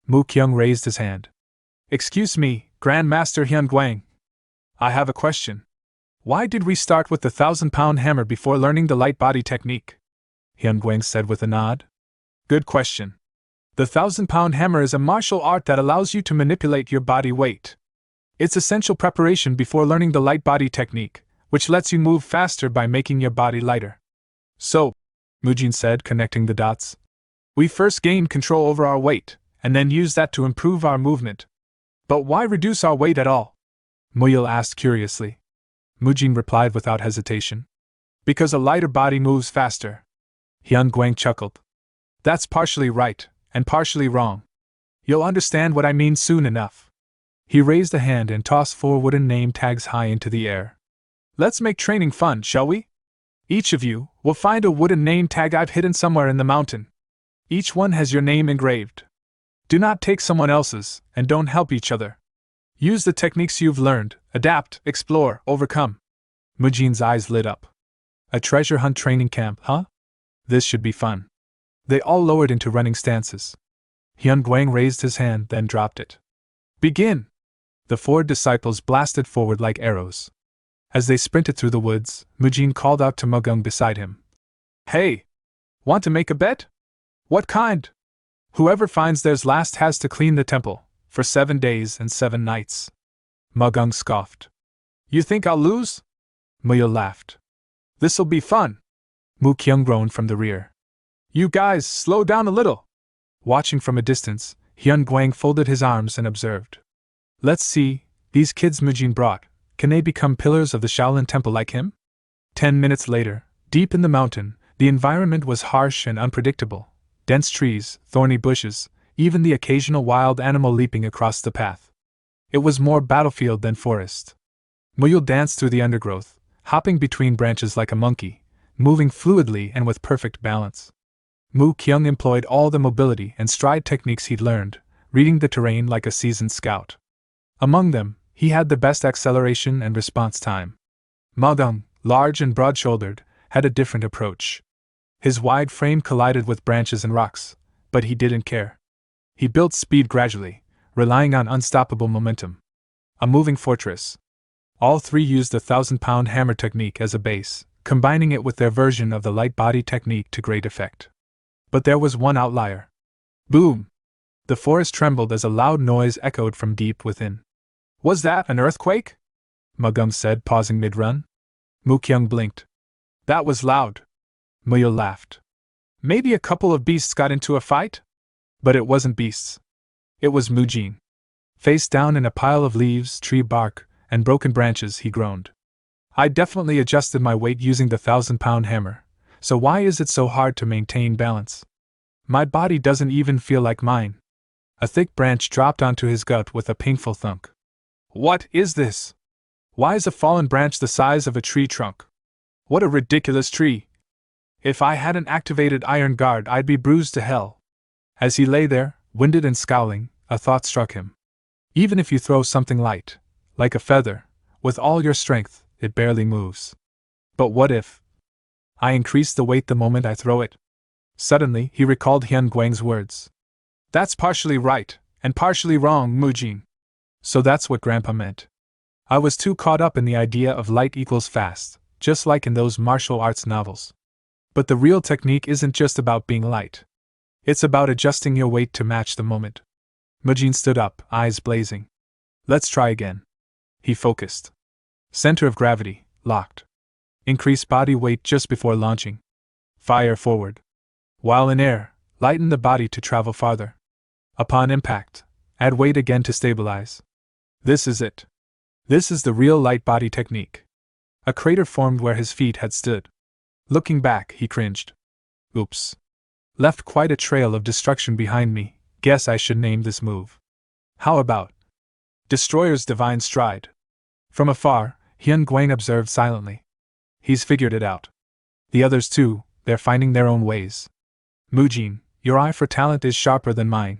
Mu Kyung raised his hand. Excuse me, Grandmaster Hyun Guang. I have a question. Why did we start with the 1,000-pound hammer before learning the light body technique? Hyun Guang said with a nod. Good question. The 1,000-pound hammer is a martial art that allows you to manipulate your body weight. It's essential preparation before learning the light body technique, which lets you move faster by making your body lighter. So, Mujin said, connecting the dots, we first gain control over our weight, and then use that to improve our movement. But why reduce our weight at all? Muyul asked curiously. Mujin replied without hesitation. Because a lighter body moves faster. Hyun Guang chuckled. That's partially right, and partially wrong. You'll understand what I mean soon enough. He raised a hand and tossed 4 wooden name tags high into the air. Let's make training fun, shall we? Each of you will find a wooden name tag I've hidden somewhere in the mountain. Each one has your name engraved. Do not take someone else's, and don't help each other. Use the techniques you've learned, adapt, explore, overcome. Mujin's eyes lit up. A treasure hunt training camp, huh? This should be fun. They all lowered into running stances. Hyun Guang raised his hand, then dropped it. Begin! The 4 disciples blasted forward like arrows. As they sprinted through the woods, Mujin called out to Magung beside him. Hey! Want to make a bet? What kind? Whoever finds theirs last has to clean the temple, for 7 days and 7 nights. Magung scoffed. You think I'll lose? Muyul laughed. This'll be fun. Mu Kyung groaned from the rear. You guys, slow down a little. Watching from a distance, Hyun Guang folded his arms and observed. Let's see, these kids Mujin brought, can they become pillars of the Shaolin Temple like him? 10 minutes later, deep in the mountain, the environment was harsh and unpredictable. Dense trees, thorny bushes, even the occasional wild animal leaping across the path. It was more battlefield than forest. Muyul danced through the undergrowth, hopping between branches like a monkey, moving fluidly and with perfect balance. Mu Kyung employed all the mobility and stride techniques he'd learned, reading the terrain like a seasoned scout. Among them, he had the best acceleration and response time. Magung, large and broad-shouldered, had a different approach. His wide frame collided with branches and rocks, but he didn't care. He built speed gradually, relying on unstoppable momentum. A moving fortress. All 3 used the 1,000-pound hammer technique as a base, combining it with their version of the light body technique to great effect. But there was one outlier. Boom! The forest trembled as a loud noise echoed from deep within. Was that an earthquake? Magung said, pausing mid-run. Mu Kyung blinked. That was loud. Muyul laughed. Maybe a couple of beasts got into a fight? But it wasn't beasts. It was Mujin. Face down in a pile of leaves, tree bark, and broken branches, he groaned. I definitely adjusted my weight using the 1,000-pound hammer. So why is it so hard to maintain balance? My body doesn't even feel like mine. A thick branch dropped onto his gut with a painful thunk. What is this? Why is a fallen branch the size of a tree trunk? What a ridiculous tree! If I hadn't activated Iron Guard, I'd be bruised to hell. As he lay there, winded and scowling, a thought struck him. Even if you throw something light, like a feather, with all your strength, it barely moves. But what if I increase the weight the moment I throw it? Suddenly, he recalled Hyun Guang's words. That's partially right, and partially wrong, Mujin. So that's what Grandpa meant. I was too caught up in the idea of light equals fast, just like in those martial arts novels. But the real technique isn't just about being light. It's about adjusting your weight to match the moment. Mujin stood up, eyes blazing. Let's try again. He focused. Center of gravity, locked. Increase body weight just before launching. Fire forward. While in air, lighten the body to travel farther. Upon impact, add weight again to stabilize. This is it. This is the real light body technique. A crater formed where his feet had stood. Looking back, he cringed. Oops. Left quite a trail of destruction behind me. Guess I should name this move. How about Destroyer's Divine Stride? From afar, Hyun Guang observed silently. He's figured it out. The others too, they're finding their own ways. Mujin, your eye for talent is sharper than mine.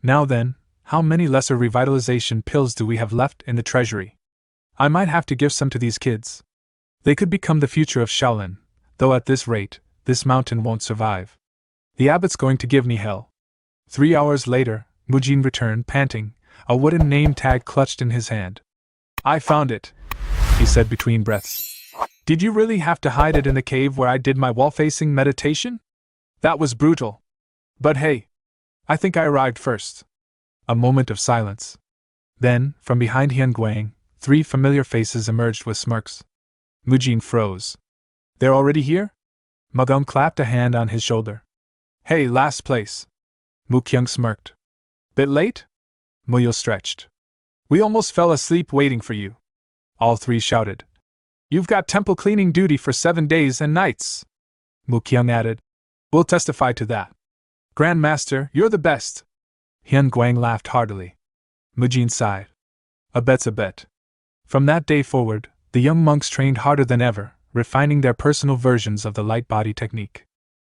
Now then, how many lesser revitalization pills do we have left in the treasury? I might have to give some to these kids. They could become the future of Shaolin, though at this rate, this mountain won't survive. The abbot's going to give me hell. 3 hours later, Mujin returned, panting, a wooden name tag clutched in his hand. I found it, he said between breaths. Did you really have to hide it in the cave where I did my wall-facing meditation? That was brutal. But hey, I think I arrived first. A moment of silence. Then, from behind Hyun Guang, 3 familiar faces emerged with smirks. Mujin froze. They're already here? Magum clapped a hand on his shoulder. Hey, last place. Mukyung smirked. Bit late? Muyul stretched. We almost fell asleep waiting for you. All 3 shouted. You've got temple cleaning duty for 7 days and nights. Mukyung added. We'll testify to that. Grandmaster, you're the best. Hyun Guang laughed heartily. Mujin sighed. A bet's a bet. From that day forward, the young monks trained harder than ever, refining their personal versions of the light body technique.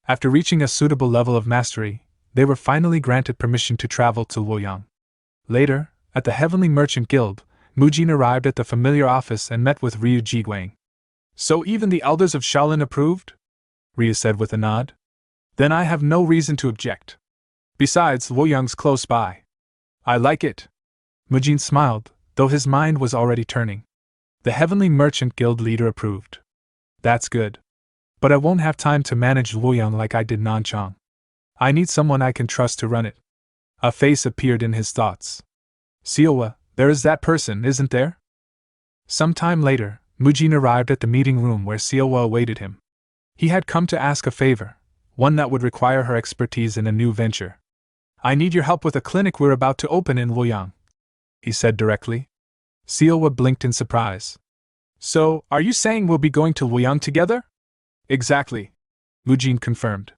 After reaching a suitable level of mastery, they were finally granted permission to travel to Luoyang. Later, at the Heavenly Merchant Guild, Mujin arrived at the familiar office and met with Ryu Jiguang. So even the elders of Shaolin approved? Ryu said with a nod. Then I have no reason to object. Besides, Luoyang's close by. I like it. Mujin smiled, though his mind was already turning. The Heavenly Merchant Guild leader approved. That's good. But I won't have time to manage Luoyang like I did Nanchang. I need someone I can trust to run it. A face appeared in his thoughts. Siowa, there is that person, isn't there? Some time later, Mujin arrived at the meeting room where Siowa awaited him. He had come to ask a favor, one that would require her expertise in a new venture. I need your help with a clinic we're about to open in Luoyang, he said directly. Siowa blinked in surprise. So, are you saying we'll be going to Luoyang together? Exactly, Mujin confirmed.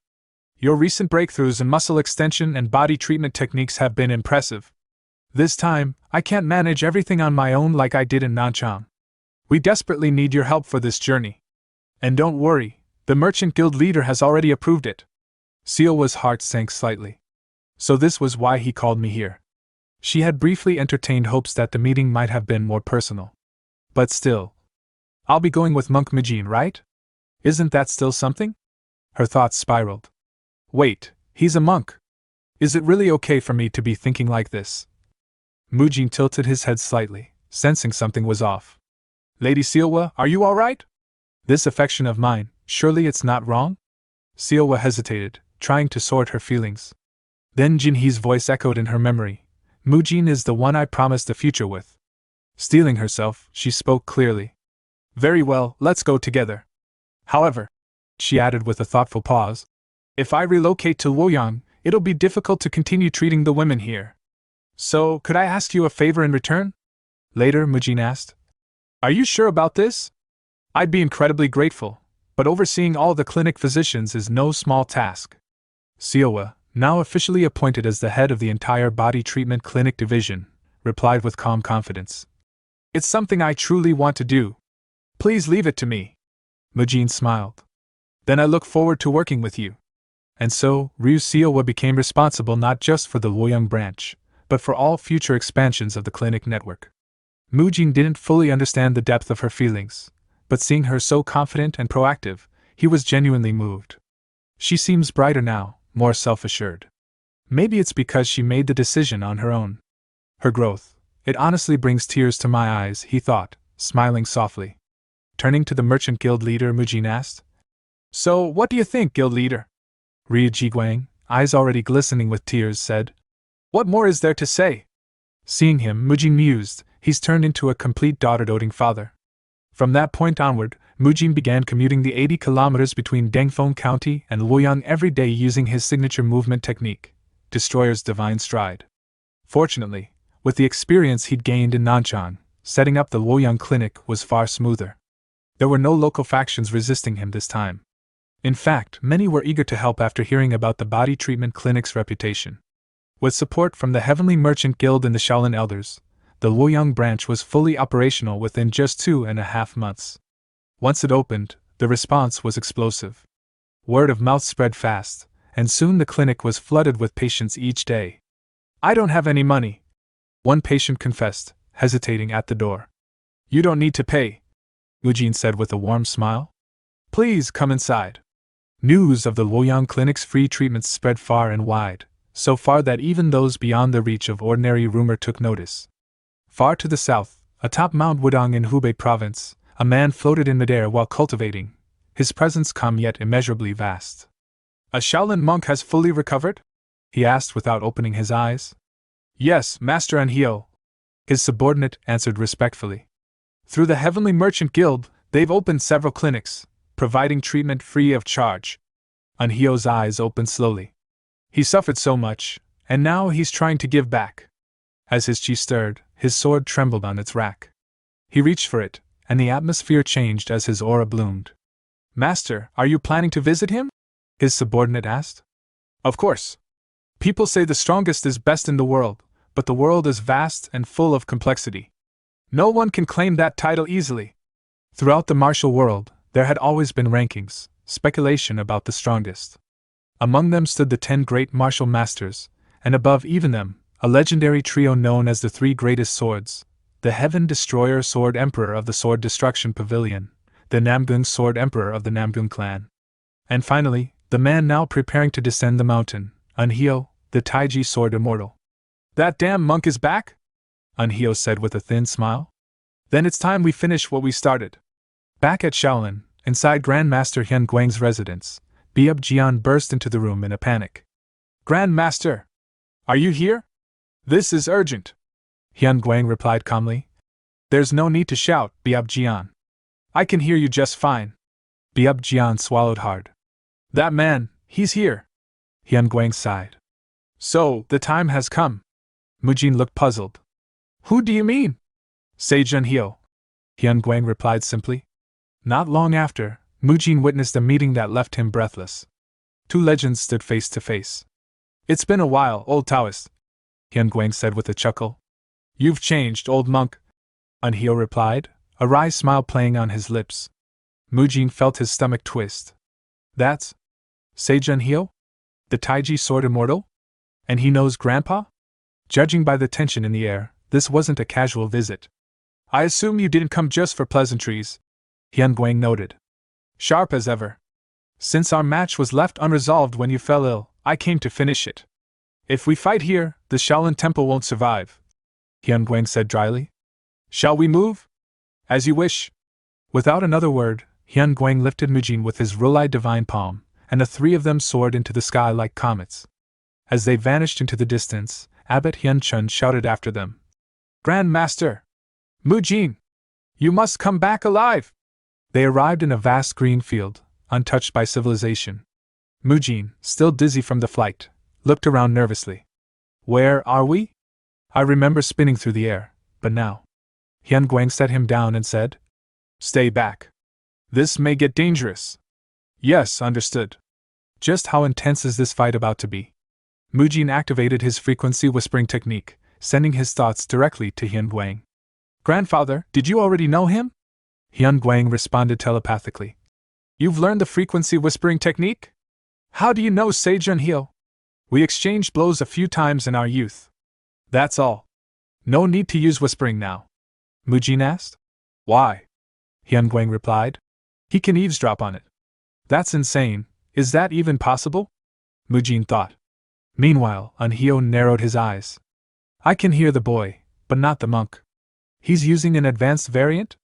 Your recent breakthroughs in muscle extension and body treatment techniques have been impressive. This time, I can't manage everything on my own like I did in Nanchang. We desperately need your help for this journey. And don't worry, the Merchant Guild leader has already approved it. Siowa's heart sank slightly. So this was why he called me here. She had briefly entertained hopes that the meeting might have been more personal. But still. I'll be going with Monk Mujin, right? Isn't that still something? Her thoughts spiraled. Wait, he's a monk. Is it really okay for me to be thinking like this? Mujin tilted his head slightly, sensing something was off. Lady Siowa, are you all right? This affection of mine, surely it's not wrong? Siowa hesitated, trying to sort her feelings. Then Jinhee's voice echoed in her memory. Mujin is the one I promised a future with. Steeling herself, she spoke clearly. Very well, let's go together. However, she added with a thoughtful pause, if I relocate to Luoyang, it'll be difficult to continue treating the women here. So, could I ask you a favor in return? Later, Mujin asked. Are you sure about this? I'd be incredibly grateful, but overseeing all the clinic physicians is no small task. Siowa, now officially appointed as the head of the entire body treatment clinic division, replied with calm confidence. It's something I truly want to do. Please leave it to me. Mujin smiled. Then I look forward to working with you. And so, Ryu Seowa became responsible not just for the Luoyang branch, but for all future expansions of the clinic network. Mujin didn't fully understand the depth of her feelings, but seeing her so confident and proactive, he was genuinely moved. She seems brighter now, more self-assured. Maybe it's because she made the decision on her own. Her growth, it honestly brings tears to my eyes, he thought, smiling softly. Turning to the merchant guild leader, Mujin asked, "So, what do you think, guild leader?" Ryu Jiguang, eyes already glistening with tears, said, "What more is there to say?" Seeing him, Mujin mused, he's turned into a complete daughter-doting father. From that point onward, Mujin began commuting the 80 kilometers between Dengfeng County and Luoyang every day using his signature movement technique, Destroyer's Divine Stride. Fortunately, with the experience he'd gained in Nanchang, setting up the Luoyang clinic was far smoother. There were no local factions resisting him this time. In fact, many were eager to help after hearing about the body treatment clinic's reputation. With support from the Heavenly Merchant Guild and the Shaolin Elders, the Luoyang branch was fully operational within just 2.5 months. Once it opened, the response was explosive. Word of mouth spread fast, and soon the clinic was flooded with patients each day. "I don't have any money," one patient confessed, hesitating at the door. "You don't need to pay," Mujin said with a warm smile. "Please come inside." News of the Luoyang clinic's free treatments spread far and wide, so far that even those beyond the reach of ordinary rumor took notice. Far to the south, atop Mount Wudong in Hubei province, a man floated in midair while cultivating, his presence calm yet immeasurably vast. "A Shaolin monk has fully recovered?" he asked without opening his eyes. "Yes, Master Anhyo," his subordinate answered respectfully. "Through the Heavenly Merchant Guild, they've opened several clinics, providing treatment free of charge." Anhyo's eyes opened slowly. He suffered so much, and now he's trying to give back. As his chi stirred, his sword trembled on its rack. He reached for it, and the atmosphere changed as his aura bloomed. "Master, are you planning to visit him?" his subordinate asked. "Of course. People say the strongest is best in the world, but the world is vast and full of complexity. No one can claim that title easily." Throughout the martial world, there had always been rankings, speculation about the strongest. Among them stood the 10 great martial masters, and above even them, a legendary trio known as the 3 Greatest Swords, the Heaven Destroyer Sword Emperor of the Sword Destruction Pavilion, the Namgung Sword Emperor of the Namgung clan, and finally, the man now preparing to descend the mountain, Anhyo, the Taiji Sword Immortal. "That damn monk is back?" Anhyo said with a thin smile. "Then it's time we finish what we started." Back at Shaolin, inside Grandmaster Hyun Guang's residence, Biab Jian burst into the room in a panic. "Grandmaster! Are you here? This is urgent!" Hyun Guang replied calmly. "There's no need to shout, Biab Jian. I can hear you just fine." Biab Jian swallowed hard. "That man, he's here." Hyun Guang sighed. "So, the time has come." Mujin looked puzzled. "Who do you mean?" "Sage Anhyo," Hyun Guang replied simply. Not long after, Mujin witnessed a meeting that left him breathless. 2 legends stood face to face. "It's been a while, old Taoist," Hyun Guang said with a chuckle. "You've changed, old monk," Anhyo replied, a wry smile playing on his lips. Mujin felt his stomach twist. "That's Sage Anhyo? The Taiji Sword Immortal? And he knows Grandpa?" Judging by the tension in the air, this wasn't a casual visit. "I assume you didn't come just for pleasantries," Hyun Guang noted. "Sharp as ever. Since our match was left unresolved when you fell ill, I came to finish it. If we fight here, the Shaolin Temple won't survive," Hyun Guang said dryly. "Shall we move?" "As you wish." Without another word, Hyun Guang lifted Mujin with his Rulai divine palm, and the 3 of them soared into the sky like comets. As they vanished into the distance, Abbot Hyun Chun shouted after them. "Grandmaster! Mujin! You must come back alive!" They arrived in a vast green field, untouched by civilization. Mujin, still dizzy from the flight, looked around nervously. "Where are we?" "I remember spinning through the air, but now." Hyun Guang set him down and said, "Stay back. This may get dangerous." "Yes, understood." "Just how intense is this fight about to be?" Mujin activated his frequency whispering technique, sending his thoughts directly to Hyun Guang. "Grandfather, did you already know him?" Hyun Guang responded telepathically. You've learned the frequency whispering technique? How do you know Sage Unheal? We exchanged blows a few times in our youth. That's all. No need to use whispering now. Mujin asked. Why? Hyunguang replied. He can eavesdrop on it. That's insane. Is that even possible? Mujin thought. Meanwhile, Unhyo narrowed his eyes. I can hear the boy, but not the monk. He's using an advanced variant?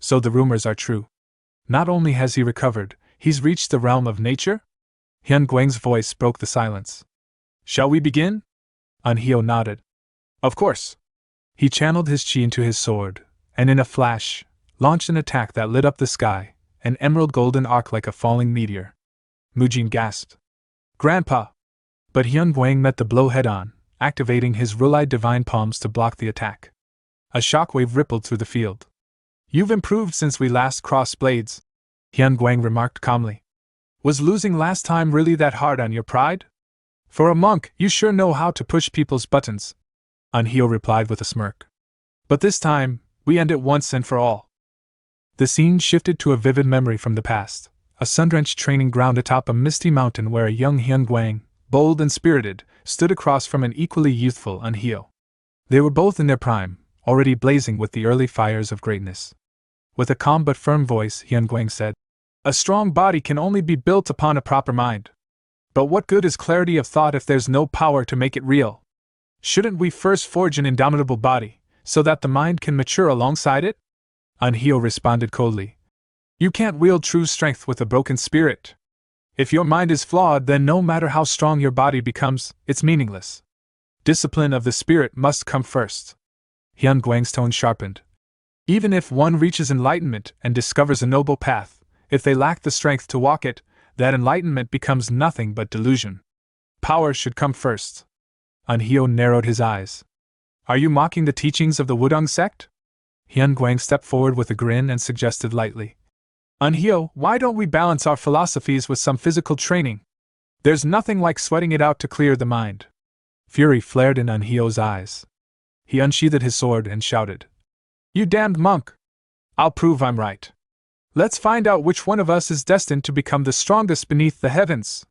So the rumors are true. Not only has he recovered, he's reached the realm of nature? Hyunguang's voice broke the silence. Shall we begin? Unhyo nodded. Of course. He channeled his chi into his sword, and in a flash, launched an attack that lit up the sky, an emerald golden arc like a falling meteor. Mujin gasped. Grandpa! But Hyunguang met the blow head-on, activating his Rulai divine palms to block the attack. A shockwave rippled through the field. You've improved since we last crossed blades, Hyunguang remarked calmly. Was losing last time really that hard on your pride? For a monk, you sure know how to push people's buttons, Unhyo replied with a smirk. But this time, we end it once and for all. The scene shifted to a vivid memory from the past, a sun-drenched training ground atop a misty mountain where a young Hyunguang, bold and spirited, stood across from an equally youthful Unhyo. They were both in their prime, already blazing with the early fires of greatness. With a calm but firm voice, Hyunguang said, A strong body can only be built upon a proper mind. But what good is clarity of thought if there's no power to make it real? Shouldn't we first forge an indomitable body, so that the mind can mature alongside it? Unhyo responded coldly. You can't wield true strength with a broken spirit. If your mind is flawed, then no matter how strong your body becomes, it's meaningless. Discipline of the spirit must come first. Hyunguang's tone sharpened. Even if one reaches enlightenment and discovers a noble path, if they lack the strength to walk it, that enlightenment becomes nothing but delusion. Power should come first. Unhyo narrowed his eyes. Are you mocking the teachings of the Wudong sect? Hyunguang stepped forward with a grin and suggested lightly. Unhyo, why don't we balance our philosophies with some physical training? There's nothing like sweating it out to clear the mind. Fury flared in Unhyo's eyes. He unsheathed his sword and shouted. You damned monk! I'll prove I'm right. Let's find out which one of us is destined to become the strongest beneath the heavens.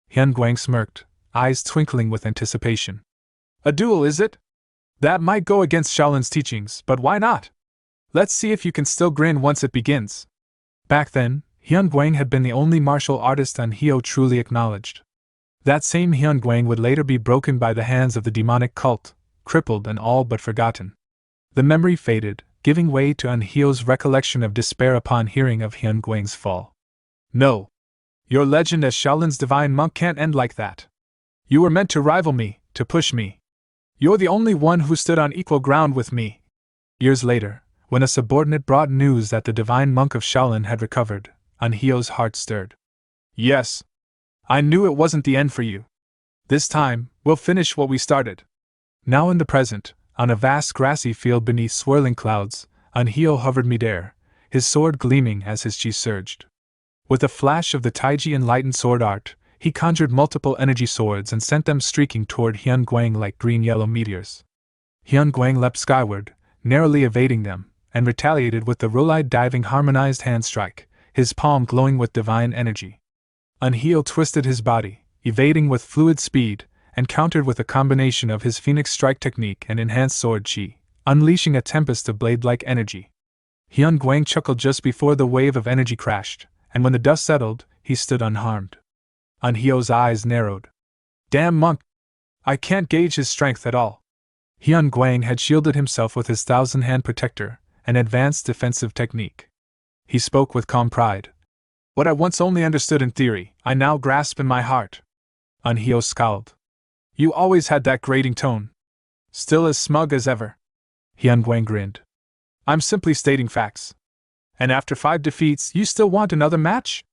Hyunguang smirked, eyes twinkling with anticipation. A duel, is it? That might go against Shaolin's teachings, but why not? Let's see if you can still grin once it begins. Back then, Hyunguang had been the only martial artist Unhyo truly acknowledged. That same Hyunguang would later be broken by the hands of the demonic cult, crippled and all but forgotten. The memory faded, giving way to Unhyo's recollection of despair upon hearing of Hyunguang's fall. No. Your legend as Shaolin's divine monk can't end like that. You were meant to rival me, to push me. You're the only one who stood on equal ground with me. Years later, when a subordinate brought news that the divine monk of Shaolin had recovered, Unhyo's heart stirred. Yes. I knew it wasn't the end for you. This time, we'll finish what we started. Now in the present, on a vast grassy field beneath swirling clouds, Unhyo hovered midair, his sword gleaming as his chi surged. With a flash of the Taiji enlightened sword art, he conjured multiple energy swords and sent them streaking toward Hyunguang like green-yellow meteors. Hyunguang leapt skyward, narrowly evading them, and retaliated with the Rulai diving harmonized hand strike, his palm glowing with divine energy. Unhyo twisted his body, evading with fluid speed, and countered with a combination of his Phoenix Strike technique and enhanced sword chi, unleashing a tempest of blade-like energy. Hyunguang chuckled just before the wave of energy crashed, and when the dust settled, he stood unharmed. Unhyo's eyes narrowed. Damn monk! I can't gauge his strength at all. Hyunguang had shielded himself with his thousand-hand protector, an advanced defensive technique. He spoke with calm pride. What I once only understood in theory, I now grasp in my heart. Unhyo scowled. You always had that grating tone. Still as smug as ever. Hyunguang grinned. I'm simply stating facts. And after 5 defeats, you still want another match?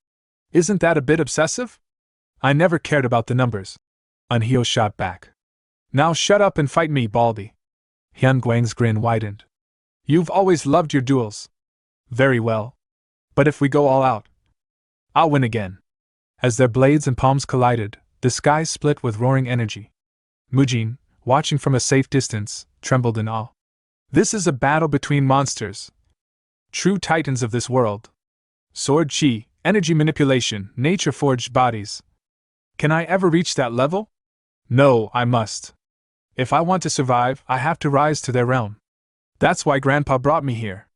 Isn't that a bit obsessive? I never cared about the numbers. Unhyo shot back. Now shut up and fight me, Baldy. Hyunguang's grin widened. You've always loved your duels. Very well. But if we go all out, I'll win again. As their blades and palms collided, the sky split with roaring energy. Mujin, watching from a safe distance, trembled in awe. This is a battle between monsters. True titans of this world. Sword chi, Energy manipulation, nature-forged bodies. Can I ever reach that level? No, I must. If I want to survive, I have to rise to their realm. That's why Grandpa brought me here.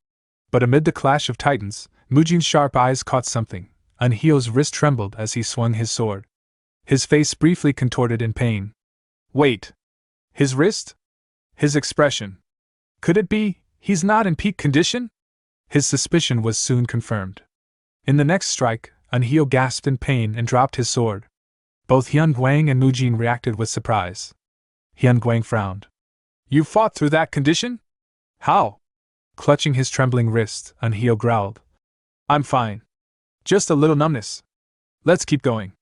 But amid the clash of titans, Mujin's sharp eyes caught something. Anhio's wrist trembled as he swung his sword. His face briefly contorted in pain. Wait. His wrist? His expression. Could it be, he's not in peak condition? His suspicion was soon confirmed. In the next strike, Anhio gasped in pain and dropped his sword. Both Hyun Guang and Mujin reacted with surprise. Hyun Guang frowned. You fought through that condition? How? Clutching his trembling wrist, Anhio growled. I'm fine. Just a little numbness. Let's keep going.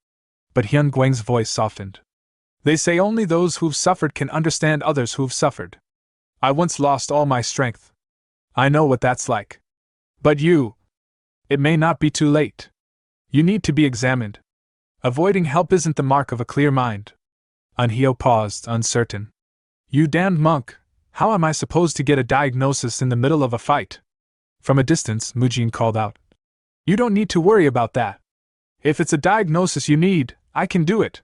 But Hyun Guang's voice softened. They say only those who've suffered can understand others who've suffered. I once lost all my strength. I know what that's like. But you... It may not be too late. You need to be examined. Avoiding help isn't the mark of a clear mind. Anhio paused, uncertain. You damned monk, how am I supposed to get a diagnosis in the middle of a fight? From a distance, Mujin called out. You don't need to worry about that. If it's a diagnosis you need, I can do it.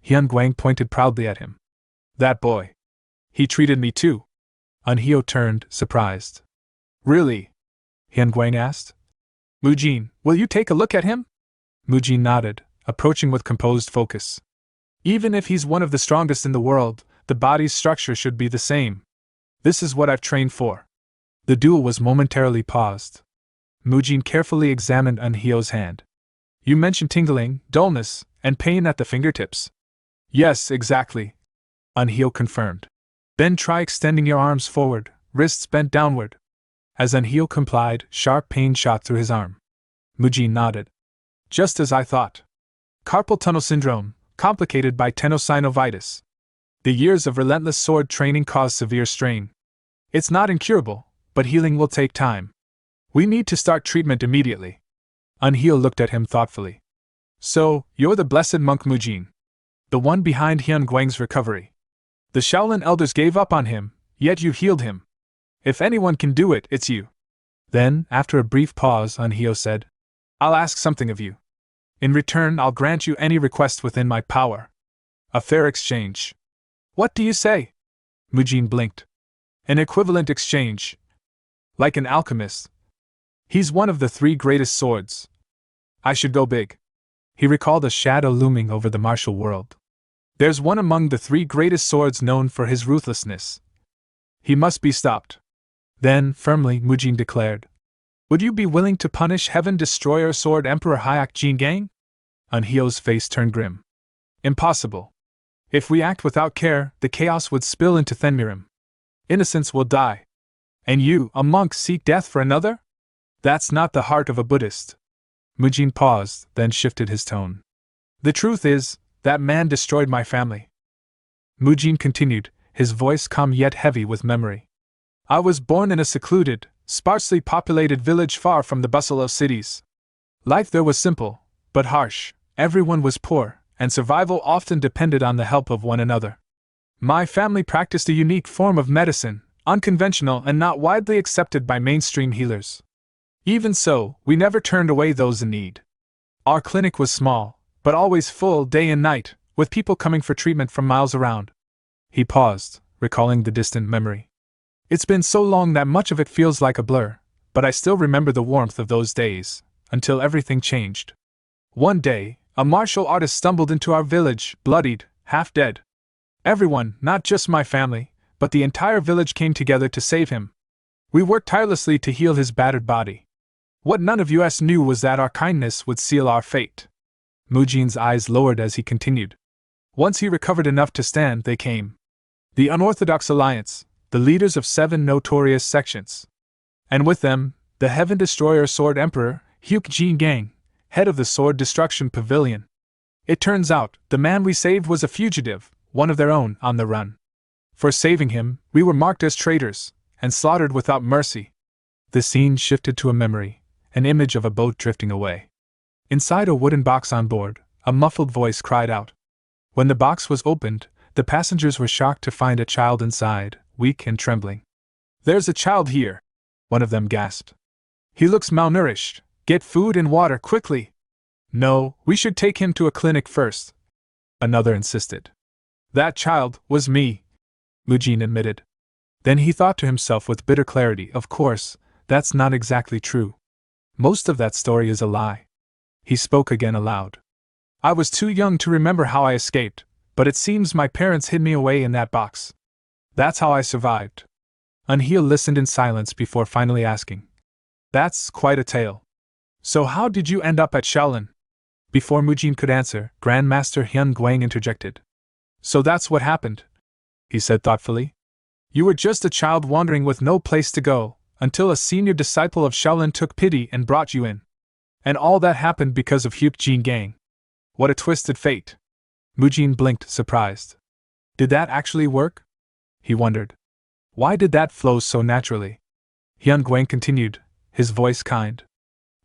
Hyun Guang pointed proudly at him. That boy. He treated me too. Anhio turned, surprised. Really? Hyun Guang asked. Mujin, will you take a look at him? Mujin nodded, approaching with composed focus. Even if he's one of the strongest in the world, the body's structure should be the same. This is what I've trained for. The duel was momentarily paused. Mujin carefully examined Anhio's hand. You mentioned tingling, dullness, and pain at the fingertips. Yes, exactly. Anhio confirmed. Then try extending your arms forward, wrists bent downward. As Anhio complied, sharp pain shot through his arm. Mujin nodded. Just as I thought. Carpal tunnel syndrome, complicated by tenosynovitis. The years of relentless sword training cause severe strain. It's not incurable, but healing will take time. We need to start treatment immediately. Anhio looked at him thoughtfully. So, you're the blessed monk Mujin. The one behind Hyun Guang's recovery. The Shaolin elders gave up on him, yet you healed him. If anyone can do it, it's you. Then, after a brief pause, Anhio said, I'll ask something of you. In return, I'll grant you any request within my power. A fair exchange. What do you say? Mujin blinked. An equivalent exchange. Like an alchemist. He's one of the 3 greatest swords. I should go big. He recalled a shadow looming over the martial world. There's one among the 3 greatest swords known for his ruthlessness. He must be stopped. Then, firmly, Mujin declared. Would you be willing to punish Heaven Destroyer Sword Emperor Hyak Jingang? Anhio's face turned grim. Impossible. If we act without care, the chaos would spill into Thenmirim. Innocents will die. And you, a monk, seek death for another? That's not the heart of a Buddhist. Mujin paused, then shifted his tone. The truth is, that man destroyed my family. Mujin continued, his voice calm yet heavy with memory. I was born in a secluded, sparsely populated village far from the bustle of cities. Life there was simple, but harsh, everyone was poor, and survival often depended on the help of one another. My family practiced a unique form of medicine, unconventional and not widely accepted by mainstream healers. Even so, we never turned away those in need. Our clinic was small, but always full day and night, with people coming for treatment from miles around. He paused, recalling the distant memory. It's been so long that much of it feels like a blur, but I still remember the warmth of those days, until everything changed. One day, a martial artist stumbled into our village, bloodied, half dead. Everyone, not just my family, but the entire village came together to save him. We worked tirelessly to heal his battered body. What none of us knew was that our kindness would seal our fate. Mujin's eyes lowered as he continued. Once he recovered enough to stand, they came. The Unorthodox Alliance, the leaders of 7 notorious sections. And with them, the Heaven Destroyer Sword Emperor, Hyak Jingang, head of the Sword Destruction Pavilion. It turns out, the man we saved was a fugitive, one of their own, on the run. For saving him, we were marked as traitors, and slaughtered without mercy. The scene shifted to a memory, an image of a boat drifting away. Inside a wooden box on board, a muffled voice cried out. When the box was opened, the passengers were shocked to find a child inside, weak and trembling. There's a child here, one of them gasped. He looks malnourished. Get food and water quickly. No, we should take him to a clinic first, another insisted. That child was me, Mujin admitted. Then he thought to himself with bitter clarity, of course, that's not exactly true. Most of that story is a lie. He spoke again aloud. I was too young to remember how I escaped, but it seems my parents hid me away in that box. That's how I survived. Unheal listened in silence before finally asking. That's quite a tale. So how did you end up at Shaolin? Before Mujin could answer, Grandmaster Hyun Guang interjected. So that's what happened, he said thoughtfully. You were just a child wandering with no place to go, until a senior disciple of Shaolin took pity and brought you in. And all that happened because of Hyuk Jin Gang. What a twisted fate. Mujin blinked, surprised. Did that actually work? He wondered. Why did that flow so naturally? Hyun Guang continued, his voice kind.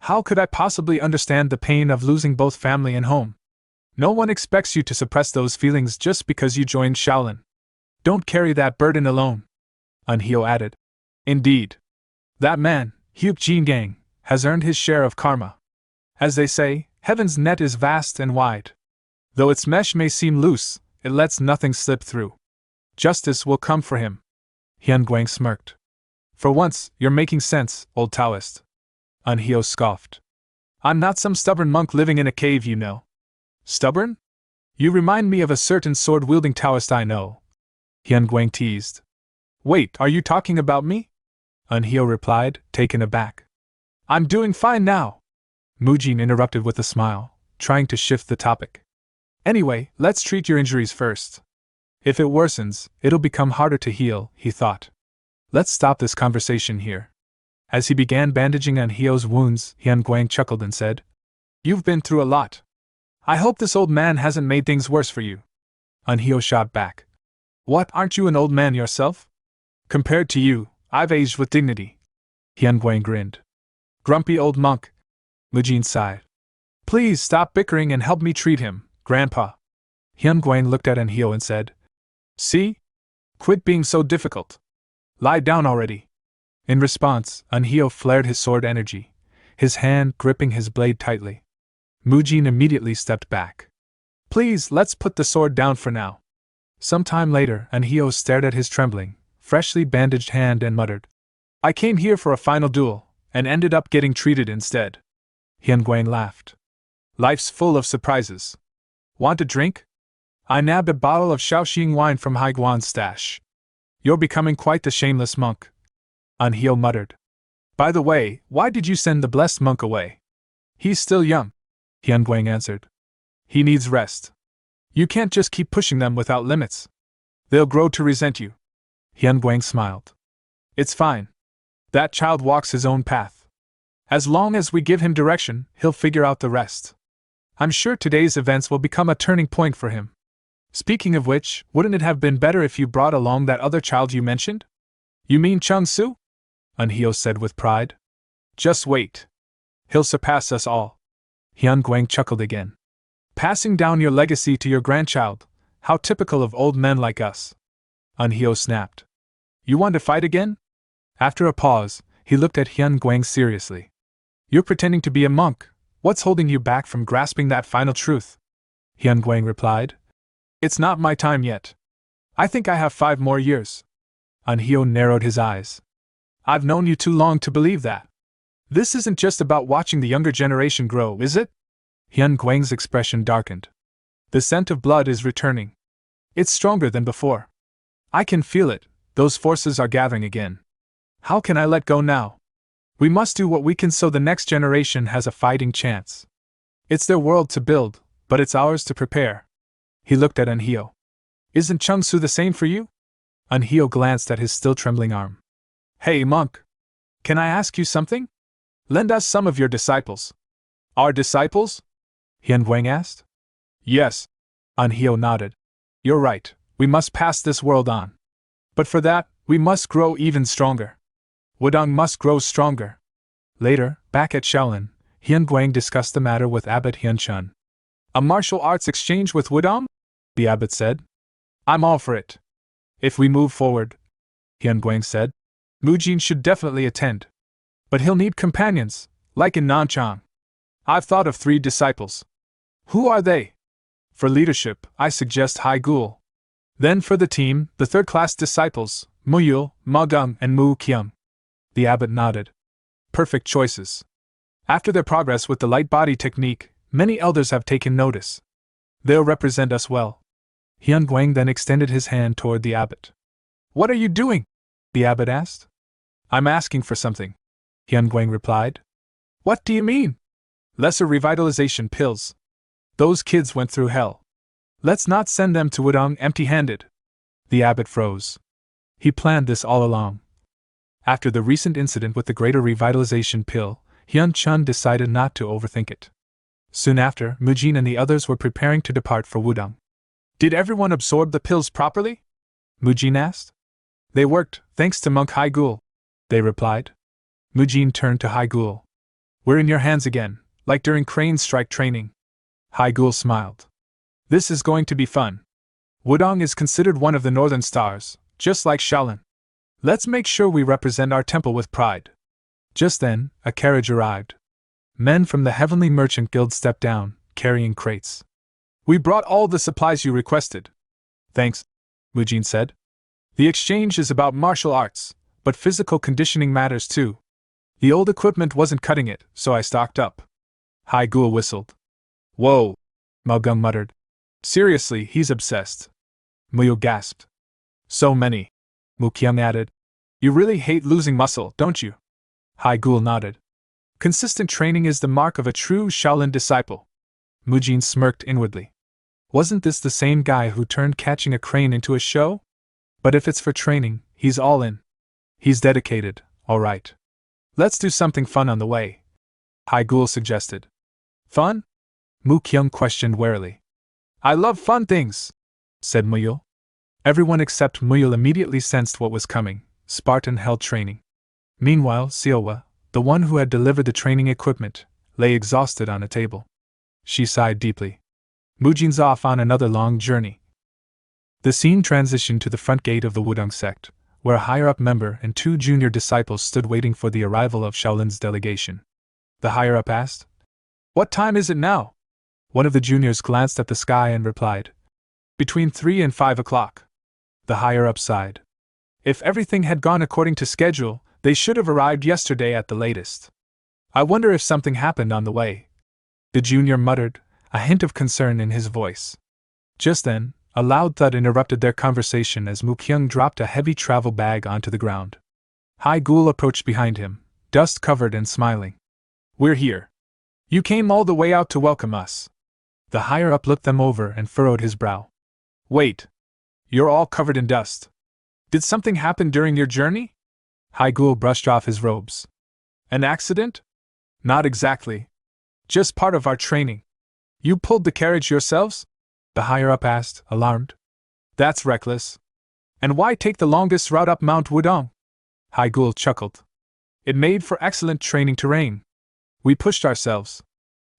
How could I possibly understand the pain of losing both family and home? No one expects you to suppress those feelings just because you joined Shaolin. Don't carry that burden alone. Unhyo added. Indeed. That man, Hyuk Jin Gang, has earned his share of karma. As they say, heaven's net is vast and wide. Though its mesh may seem loose, it lets nothing slip through. Justice will come for him. Hyun Guang smirked. For once, you're making sense, old Taoist. Unhyo scoffed. I'm not some stubborn monk living in a cave, you know. Stubborn? You remind me of a certain sword-wielding Taoist I know. Hyun Guang teased. Wait, are you talking about me? Unhyo replied, taken aback. I'm doing fine now. Mujin interrupted with a smile, trying to shift the topic. Anyway, let's treat your injuries first. If it worsens, it'll become harder to heal, he thought. Let's stop this conversation here. As he began bandaging Unhyo's wounds, Hyun Guang chuckled and said, You've been through a lot. I hope this old man hasn't made things worse for you. Unhyo shot back. What, aren't you an old man yourself? Compared to you, I've aged with dignity. Hyun Guang grinned. Grumpy old monk. Mujin sighed. Please stop bickering and help me treat him, Grandpa. Hyun Guang looked at Unhyo and said, See? Quit being so difficult. Lie down already. In response, Unhyo flared his sword energy, his hand gripping his blade tightly. Mujin immediately stepped back. Please, let's put the sword down for now. Some time later, Unhyo stared at his trembling, freshly bandaged hand and muttered, I came here for a final duel, and ended up getting treated instead. Hyun Guang laughed. Life's full of surprises. Want a drink? I nabbed a bottle of Shaoxing wine from Haiguan's stash. You're becoming quite the shameless monk. Unhyo muttered. By the way, why did you send the blessed monk away? He's still young, Hyun Guang answered. He needs rest. You can't just keep pushing them without limits. They'll grow to resent you. Hyun Guang smiled. It's fine. That child walks his own path. As long as we give him direction, he'll figure out the rest. I'm sure today's events will become a turning point for him. Speaking of which, wouldn't it have been better if you brought along that other child you mentioned? You mean Chung-Soo? Unhyo said with pride. Just wait. He'll surpass us all. Hyun Guang chuckled again. Passing down your legacy to your grandchild, how typical of old men like us. Unhyo snapped. You want to fight again? After a pause, he looked at Hyun Guang seriously. You're pretending to be a monk. What's holding you back from grasping that final truth? Hyun Guang replied. It's not my time yet. I think I have 5 more years. Unhyo narrowed his eyes. I've known you too long to believe that. This isn't just about watching the younger generation grow, is it? Hyun Guang's expression darkened. The scent of blood is returning. It's stronger than before. I can feel it, those forces are gathering again. How can I let go now? We must do what we can so the next generation has a fighting chance. It's their world to build, but it's ours to prepare. He looked at Unhyo. Isn't Chung-Soo the same for you? Unhyo glanced at his still trembling arm. Hey, monk. Can I ask you something? Lend us some of your disciples. Our disciples? Hyun Guang asked. Yes. Unhyo nodded. You're right, we must pass this world on. But for that, we must grow even stronger. Wudong must grow stronger. Later, back at Shaolin, Hyun Guang discussed the matter with Abbot Hyun Chun. A martial arts exchange with Wudong? The abbot said. I'm all for it. If we move forward, Hyun Guang said, Mujin should definitely attend. But he'll need companions, like in Nanchang. I've thought of 3 disciples. Who are they? For leadership, I suggest Haigul. Then for the team, the third-class disciples, Muyul, Magung, and Mu Kyung. The abbot nodded. Perfect choices. After their progress with the light body technique, many elders have taken notice. They'll represent us well. Hyun Guang then extended his hand toward the abbot. What are you doing? The abbot asked. I'm asking for something, Hyun Guang replied. What do you mean? Lesser revitalization pills. Those kids went through hell. Let's not send them to Wudong empty-handed. The abbot froze. He planned this all along. After the recent incident with the greater revitalization pill, Hyun Chun decided not to overthink it. Soon after, Mujin and the others were preparing to depart for Wudong. Did everyone absorb the pills properly? Mujin asked. They worked, thanks to Monk Haigul, they replied. Mujin turned to Haigul. We're in your hands again, like during Crane's strike training. Haigul smiled. This is going to be fun. Wudong is considered one of the northern stars, just like Shaolin. Let's make sure we represent our temple with pride. Just then, a carriage arrived. Men from the Heavenly Merchant Guild stepped down, carrying crates. We brought all the supplies you requested. Thanks, Mujin said. The exchange is about martial arts, but physical conditioning matters too. The old equipment wasn't cutting it, so I stocked up. Haigul whistled. Whoa, Magung muttered. Seriously, he's obsessed. Muyo gasped. So many. Mukyung added. You really hate losing muscle, don't you? Haigul nodded. Consistent training is the mark of a true Shaolin disciple. Mujin smirked inwardly. Wasn't this the same guy who turned catching a crane into a show? But if it's for training, he's all in. He's dedicated, all right. Let's do something fun on the way, Haigul suggested. Fun? Mukyung questioned warily. I love fun things, said Muyul. Everyone except Muyul immediately sensed what was coming. Spartan-held training. Meanwhile, Seowa, the one who had delivered the training equipment, lay exhausted on a table. She sighed deeply. Mujin's off on another long journey. The scene transitioned to the front gate of the Wudong sect, where a higher-up member and 2 junior disciples stood waiting for the arrival of Shaolin's delegation. The higher-up asked, What time is it now? One of the juniors glanced at the sky and replied, Between 3 and 5 o'clock. The higher-up sighed. If everything had gone according to schedule, they should have arrived yesterday at the latest. I wonder if something happened on the way. The junior muttered, a hint of concern in his voice. Just then, a loud thud interrupted their conversation as Mukyung dropped a heavy travel bag onto the ground. Haigul approached behind him, dust-covered and smiling. We're here. You came all the way out to welcome us. The higher-up looked them over and furrowed his brow. Wait. You're all covered in dust. Did something happen during your journey? Haigul brushed off his robes. An accident? Not exactly. Just part of our training. You pulled the carriage yourselves? The higher-up asked, alarmed. That's reckless. And why take the longest route up Mount Wudong? Haigul chuckled. It made for excellent training terrain. We pushed ourselves.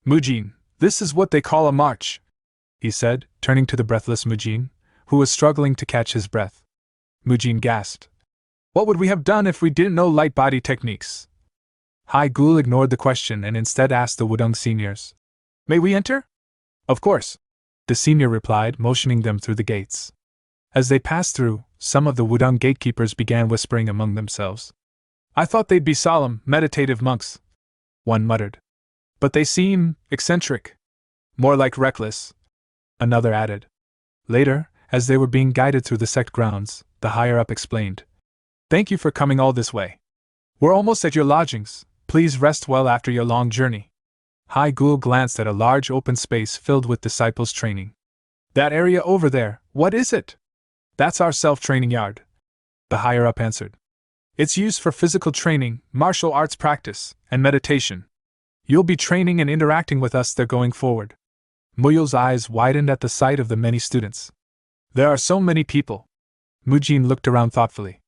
Mujin, this is what they call a march, he said, turning to the breathless Mujin, who was struggling to catch his breath. Mujin gasped. What would we have done if we didn't know light body techniques? Haigul ignored the question and instead asked the Wudong seniors. May we enter? Of course, the senior replied, motioning them through the gates. As they passed through, some of the Wudong gatekeepers began whispering among themselves. I thought they'd be solemn, meditative monks, one muttered. But they seem eccentric. More like reckless, another added. Later, as they were being guided through the sect grounds, the higher-up explained. Thank you for coming all this way. We're almost at your lodgings. Please rest well after your long journey. Haigul glanced at a large open space filled with disciples training. That area over there, what is it? That's our self-training yard, the higher-up answered. It's used for physical training, martial arts practice, and meditation. You'll be training and interacting with us there going forward. Muyul's eyes widened at the sight of the many students. There are so many people. Mujin looked around thoughtfully.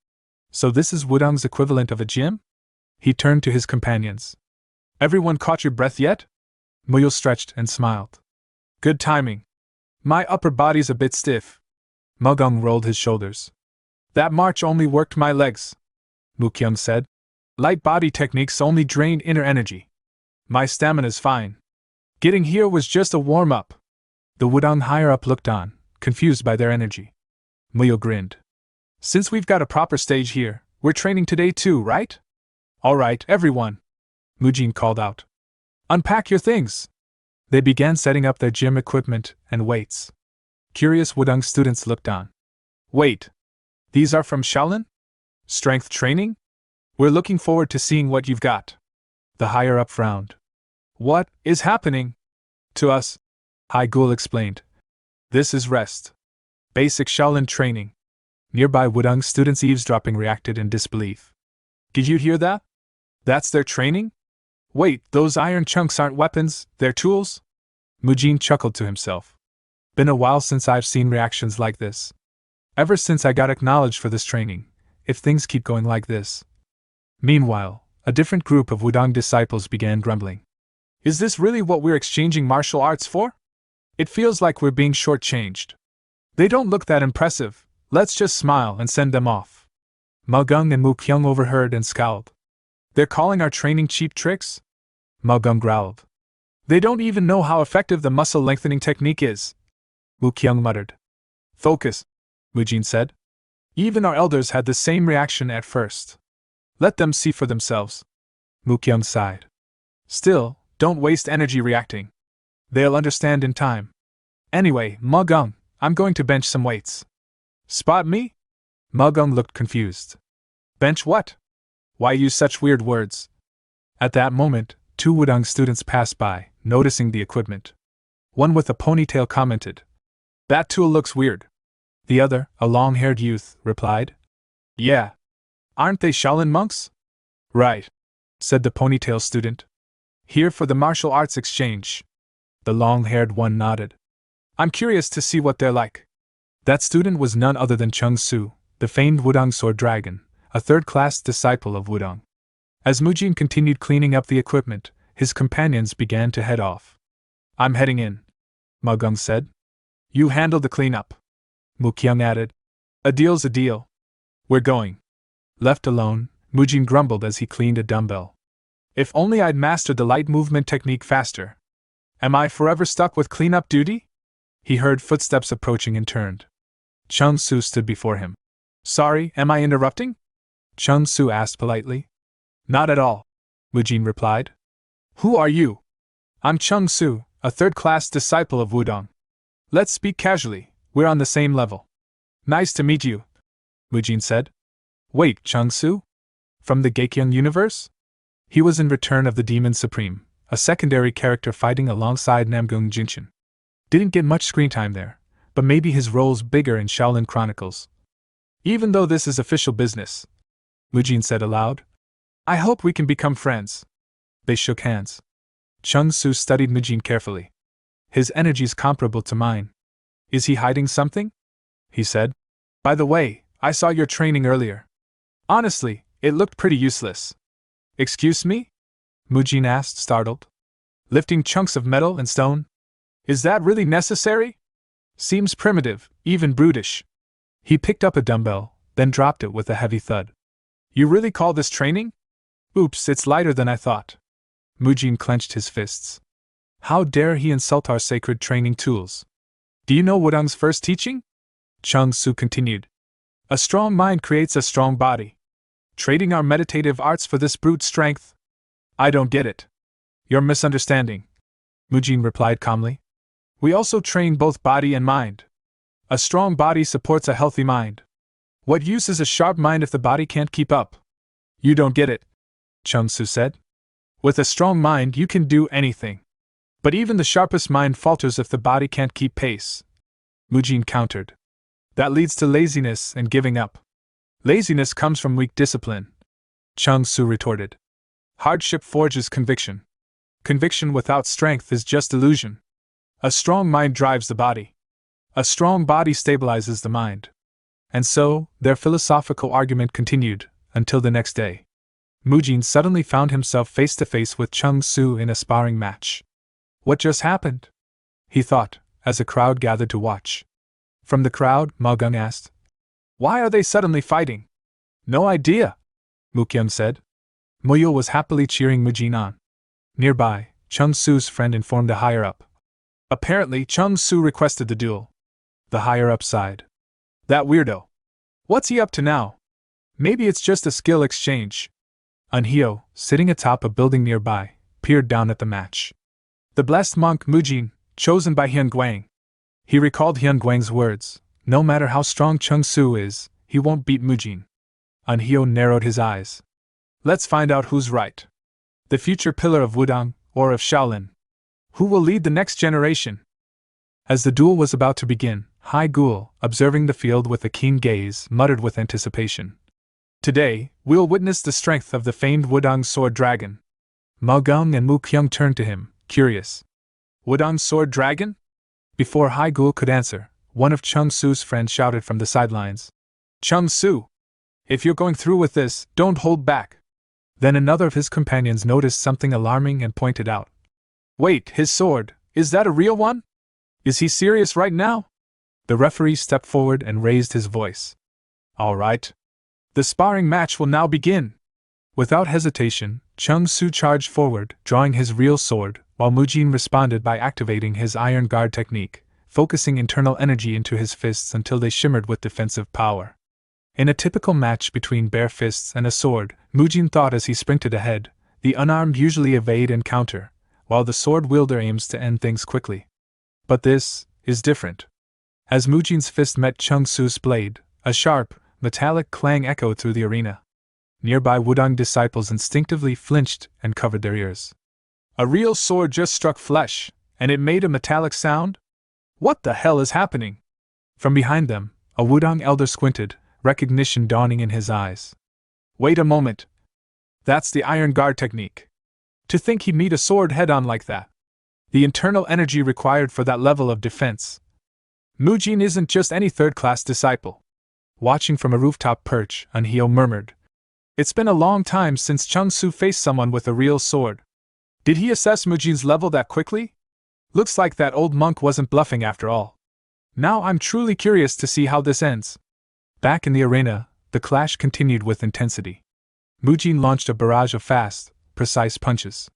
So this is Wudong's equivalent of a gym? He turned to his companions. Everyone caught your breath yet? Muyul stretched and smiled. Good timing. My upper body's a bit stiff. Magung rolled his shoulders. That march only worked my legs, Mukyung said. Light body techniques only drain inner energy. My stamina's fine. Getting here was just a warm-up. The Wudang higher-up looked on, confused by their energy. Muyo grinned. Since we've got a proper stage here, we're training today too, right? All right, everyone, Mujin called out. Unpack your things. They began setting up their gym equipment and weights. Curious Wudang students looked on. Wait. These are from Shaolin? Strength training? We're looking forward to seeing what you've got. The higher-up frowned. What is happening? To us, Hai Gul explained. This is rest. Basic Shaolin training. Nearby Wudang students eavesdropping reacted in disbelief. Did you hear that? That's their training? Wait, those iron chunks aren't weapons, they're tools? Mujin chuckled to himself. Been a while since I've seen reactions like this. Ever since I got acknowledged for this training, if things keep going like this. Meanwhile, a different group of Wudang disciples began grumbling. Is this really what we're exchanging martial arts for? It feels like we're being shortchanged. They don't look that impressive, let's just smile and send them off. Magung and Mu Kyung overheard and scowled. They're calling our training cheap tricks? Magung growled. They don't even know how effective the muscle lengthening technique is. Mu Kyung muttered. Focus, Mujin said. Even our elders had the same reaction at first. Let them see for themselves. Mu Kyung sighed. Still, don't waste energy reacting. They'll understand in time. Anyway, Magung, I'm going to bench some weights. Spot me? Magung looked confused. Bench what? Why use such weird words? At that moment, two Wudang students passed by, noticing the equipment. One with a ponytail commented. That tool looks weird. The other, a long-haired youth, replied. Yeah. Aren't they Shaolin monks? Right, said the ponytail student. Here for the martial arts exchange. The long-haired one nodded. I'm curious to see what they're like. That student was none other than Chung Su, the famed Wudang sword dragon, a third-class disciple of Wudang. As Mujin continued cleaning up the equipment, his companions began to head off. I'm heading in, Magung said. You handle the cleanup, Mu Kyung added. A deal's a deal. We're going. Left alone, Mujin grumbled as he cleaned a dumbbell. If only I'd mastered the light movement technique faster. Am I forever stuck with cleanup duty? He heard footsteps approaching and turned. Chung Su stood before him. Sorry, am I interrupting? Chung Su asked politely. Not at all, Mujin replied. Who are you? I'm Chung Su, a third-class disciple of Wudang. Let's speak casually, we're on the same level. Nice to meet you, Mujin said. Wait, Chung Su? From the Geikyung universe? He was in Return of the Demon Supreme, a secondary character fighting alongside Namgung Jinshin. Didn't get much screen time there, but maybe his role's bigger in Shaolin Chronicles. Even though this is official business, Mujin said aloud. I hope we can become friends. They shook hands. Chung Su studied Mujin carefully. His energy's comparable to mine. Is he hiding something? He said. By the way, I saw your training earlier. Honestly, it looked pretty useless. Excuse me? Mujin asked, startled. Lifting chunks of metal and stone? Is that really necessary? Seems primitive, even brutish. He picked up a dumbbell, then dropped it with a heavy thud. You really call this training? Oops, it's lighter than I thought. Mujin clenched his fists. How dare he insult our sacred training tools? Do you know Wudang's first teaching? Chung Su continued. A strong mind creates a strong body. Trading our meditative arts for this brute strength? I don't get it. You're misunderstanding, Mujin replied calmly. We also train both body and mind. A strong body supports a healthy mind. What use is a sharp mind if the body can't keep up? You don't get it, Chung Su said. With a strong mind you can do anything. But even the sharpest mind falters if the body can't keep pace. Mujin countered. That leads to laziness and giving up. Laziness comes from weak discipline, Chung Su retorted. Hardship forges conviction. Conviction without strength is just illusion. A strong mind drives the body. A strong body stabilizes the mind. And so, their philosophical argument continued, until the next day. Mujin suddenly found himself face to face with Chung Su in a sparring match. What just happened? He thought, as a crowd gathered to watch. From the crowd, Magung asked. Why are they suddenly fighting? No idea, Mu Kyung said. Muyo was happily cheering Mujin on. Nearby, Chung Su's friend informed the higher-up. Apparently, Chung Su requested the duel. The higher-up sighed. That weirdo. What's he up to now? Maybe it's just a skill exchange. Anhyo, sitting atop a building nearby, peered down at the match. The blessed monk Mujin, chosen by Hyun Guang. He recalled Hyun Guang's words. No matter how strong Chung Su is, he won't beat Mujin. Anhyo narrowed his eyes. Let's find out who's right. The future pillar of Wudang, or of Shaolin. Who will lead the next generation? As the duel was about to begin, Hai Gul, observing the field with a keen gaze, muttered with anticipation. Today, we'll witness the strength of the famed Wudang Sword Dragon. Mao Gung and Mu Kyung turned to him, curious. Wudang Sword Dragon? Before Hai Gul could answer, one of Chung Su's friends shouted from the sidelines. Chung Su! If you're going through with this, don't hold back. Then another of his companions noticed something alarming and pointed out. Wait, his sword, is that a real one? Is he serious right now? The referee stepped forward and raised his voice. All right. The sparring match will now begin. Without hesitation, Chung Su charged forward, drawing his real sword, while Mujin responded by activating his iron guard technique, focusing internal energy into his fists until they shimmered with defensive power. In a typical match between bare fists and a sword, Mujin thought as he sprinted ahead, the unarmed usually evade and counter, while the sword wielder aims to end things quickly. But this is different. As Mujin's fist met Chung Su's blade, a sharp, metallic clang echoed through the arena. Nearby Wudang disciples instinctively flinched and covered their ears. A real sword just struck flesh, and it made a metallic sound? What the hell is happening? From behind them, a Wudang elder squinted, recognition dawning in his eyes. Wait a moment. That's the iron guard technique. To think he'd meet a sword head-on like that. The internal energy required for that level of defense. Mujin isn't just any third-class disciple. Watching from a rooftop perch, Anhyo murmured. It's been a long time since Chung Su faced someone with a real sword. Did he assess Mujin's level that quickly? Looks like that old monk wasn't bluffing after all. Now I'm truly curious to see how this ends. Back in the arena, the clash continued with intensity. Mujin launched a barrage of fast, precise punches.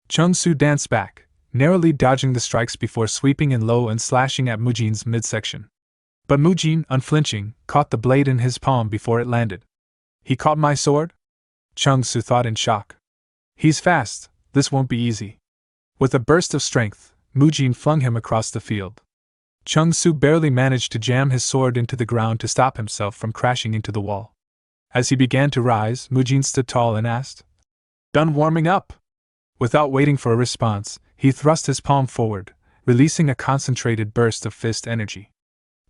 Chung Su danced back, narrowly dodging the strikes before sweeping in low and slashing at Mujin's midsection. But Mujin, unflinching, caught the blade in his palm before it landed. He caught my sword? Chung Su thought in shock. He's fast, this won't be easy. With a burst of strength, Mujin flung him across the field. Chung Su barely managed to jam his sword into the ground to stop himself from crashing into the wall. As he began to rise, Mujin stood tall and asked, Done warming up? Without waiting for a response, he thrust his palm forward, releasing a concentrated burst of fist energy.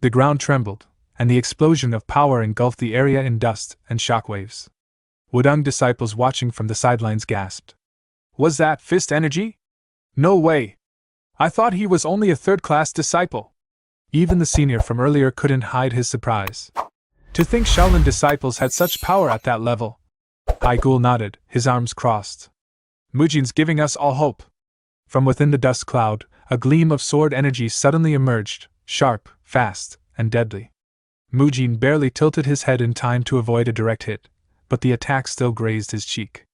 The ground trembled, and the explosion of power engulfed the area in dust and shockwaves. Wudang disciples watching from the sidelines gasped. Was that fist energy? No way! I thought he was only a third-class disciple. Even the senior from earlier couldn't hide his surprise. To think Shaolin disciples had such power at that level. Hai Gul nodded, his arms crossed. Mujin's giving us all hope. From within the dust cloud, a gleam of sword energy suddenly emerged, sharp, fast, and deadly. Mujin barely tilted his head in time to avoid a direct hit, but the attack still grazed his cheek.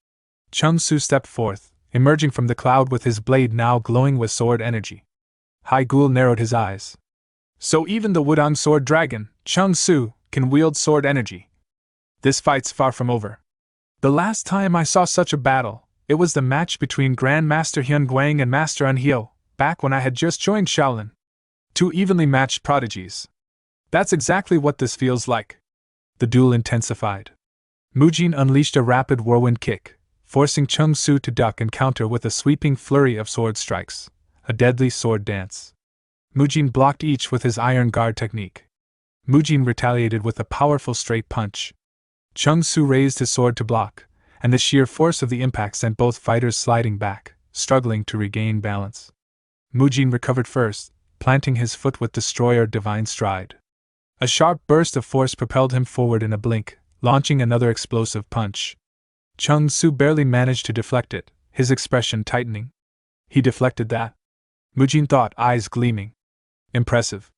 Chung Su stepped forth, emerging from the cloud with his blade now glowing with sword energy. Hai Gul narrowed his eyes. So even the Wudang Sword Dragon, Chung Su, can wield sword energy. This fight's far from over. The last time I saw such a battle, it was the match between Grand Master Hyun Guang and Master Anhyo, back when I had just joined Shaolin. Two evenly matched prodigies. That's exactly what this feels like. The duel intensified. Mujin unleashed a rapid whirlwind kick, forcing Chung Su to duck and counter with a sweeping flurry of sword strikes, a deadly sword dance. Mujin blocked each with his iron guard technique. Mujin retaliated with a powerful straight punch. Chung Su raised his sword to block, and the sheer force of the impact sent both fighters sliding back, struggling to regain balance. Mujin recovered first, planting his foot with Destroyer Divine Stride. A sharp burst of force propelled him forward in a blink, launching another explosive punch. Chung Su barely managed to deflect it, his expression tightening. He deflected that? Mujin thought, eyes gleaming. Impressive.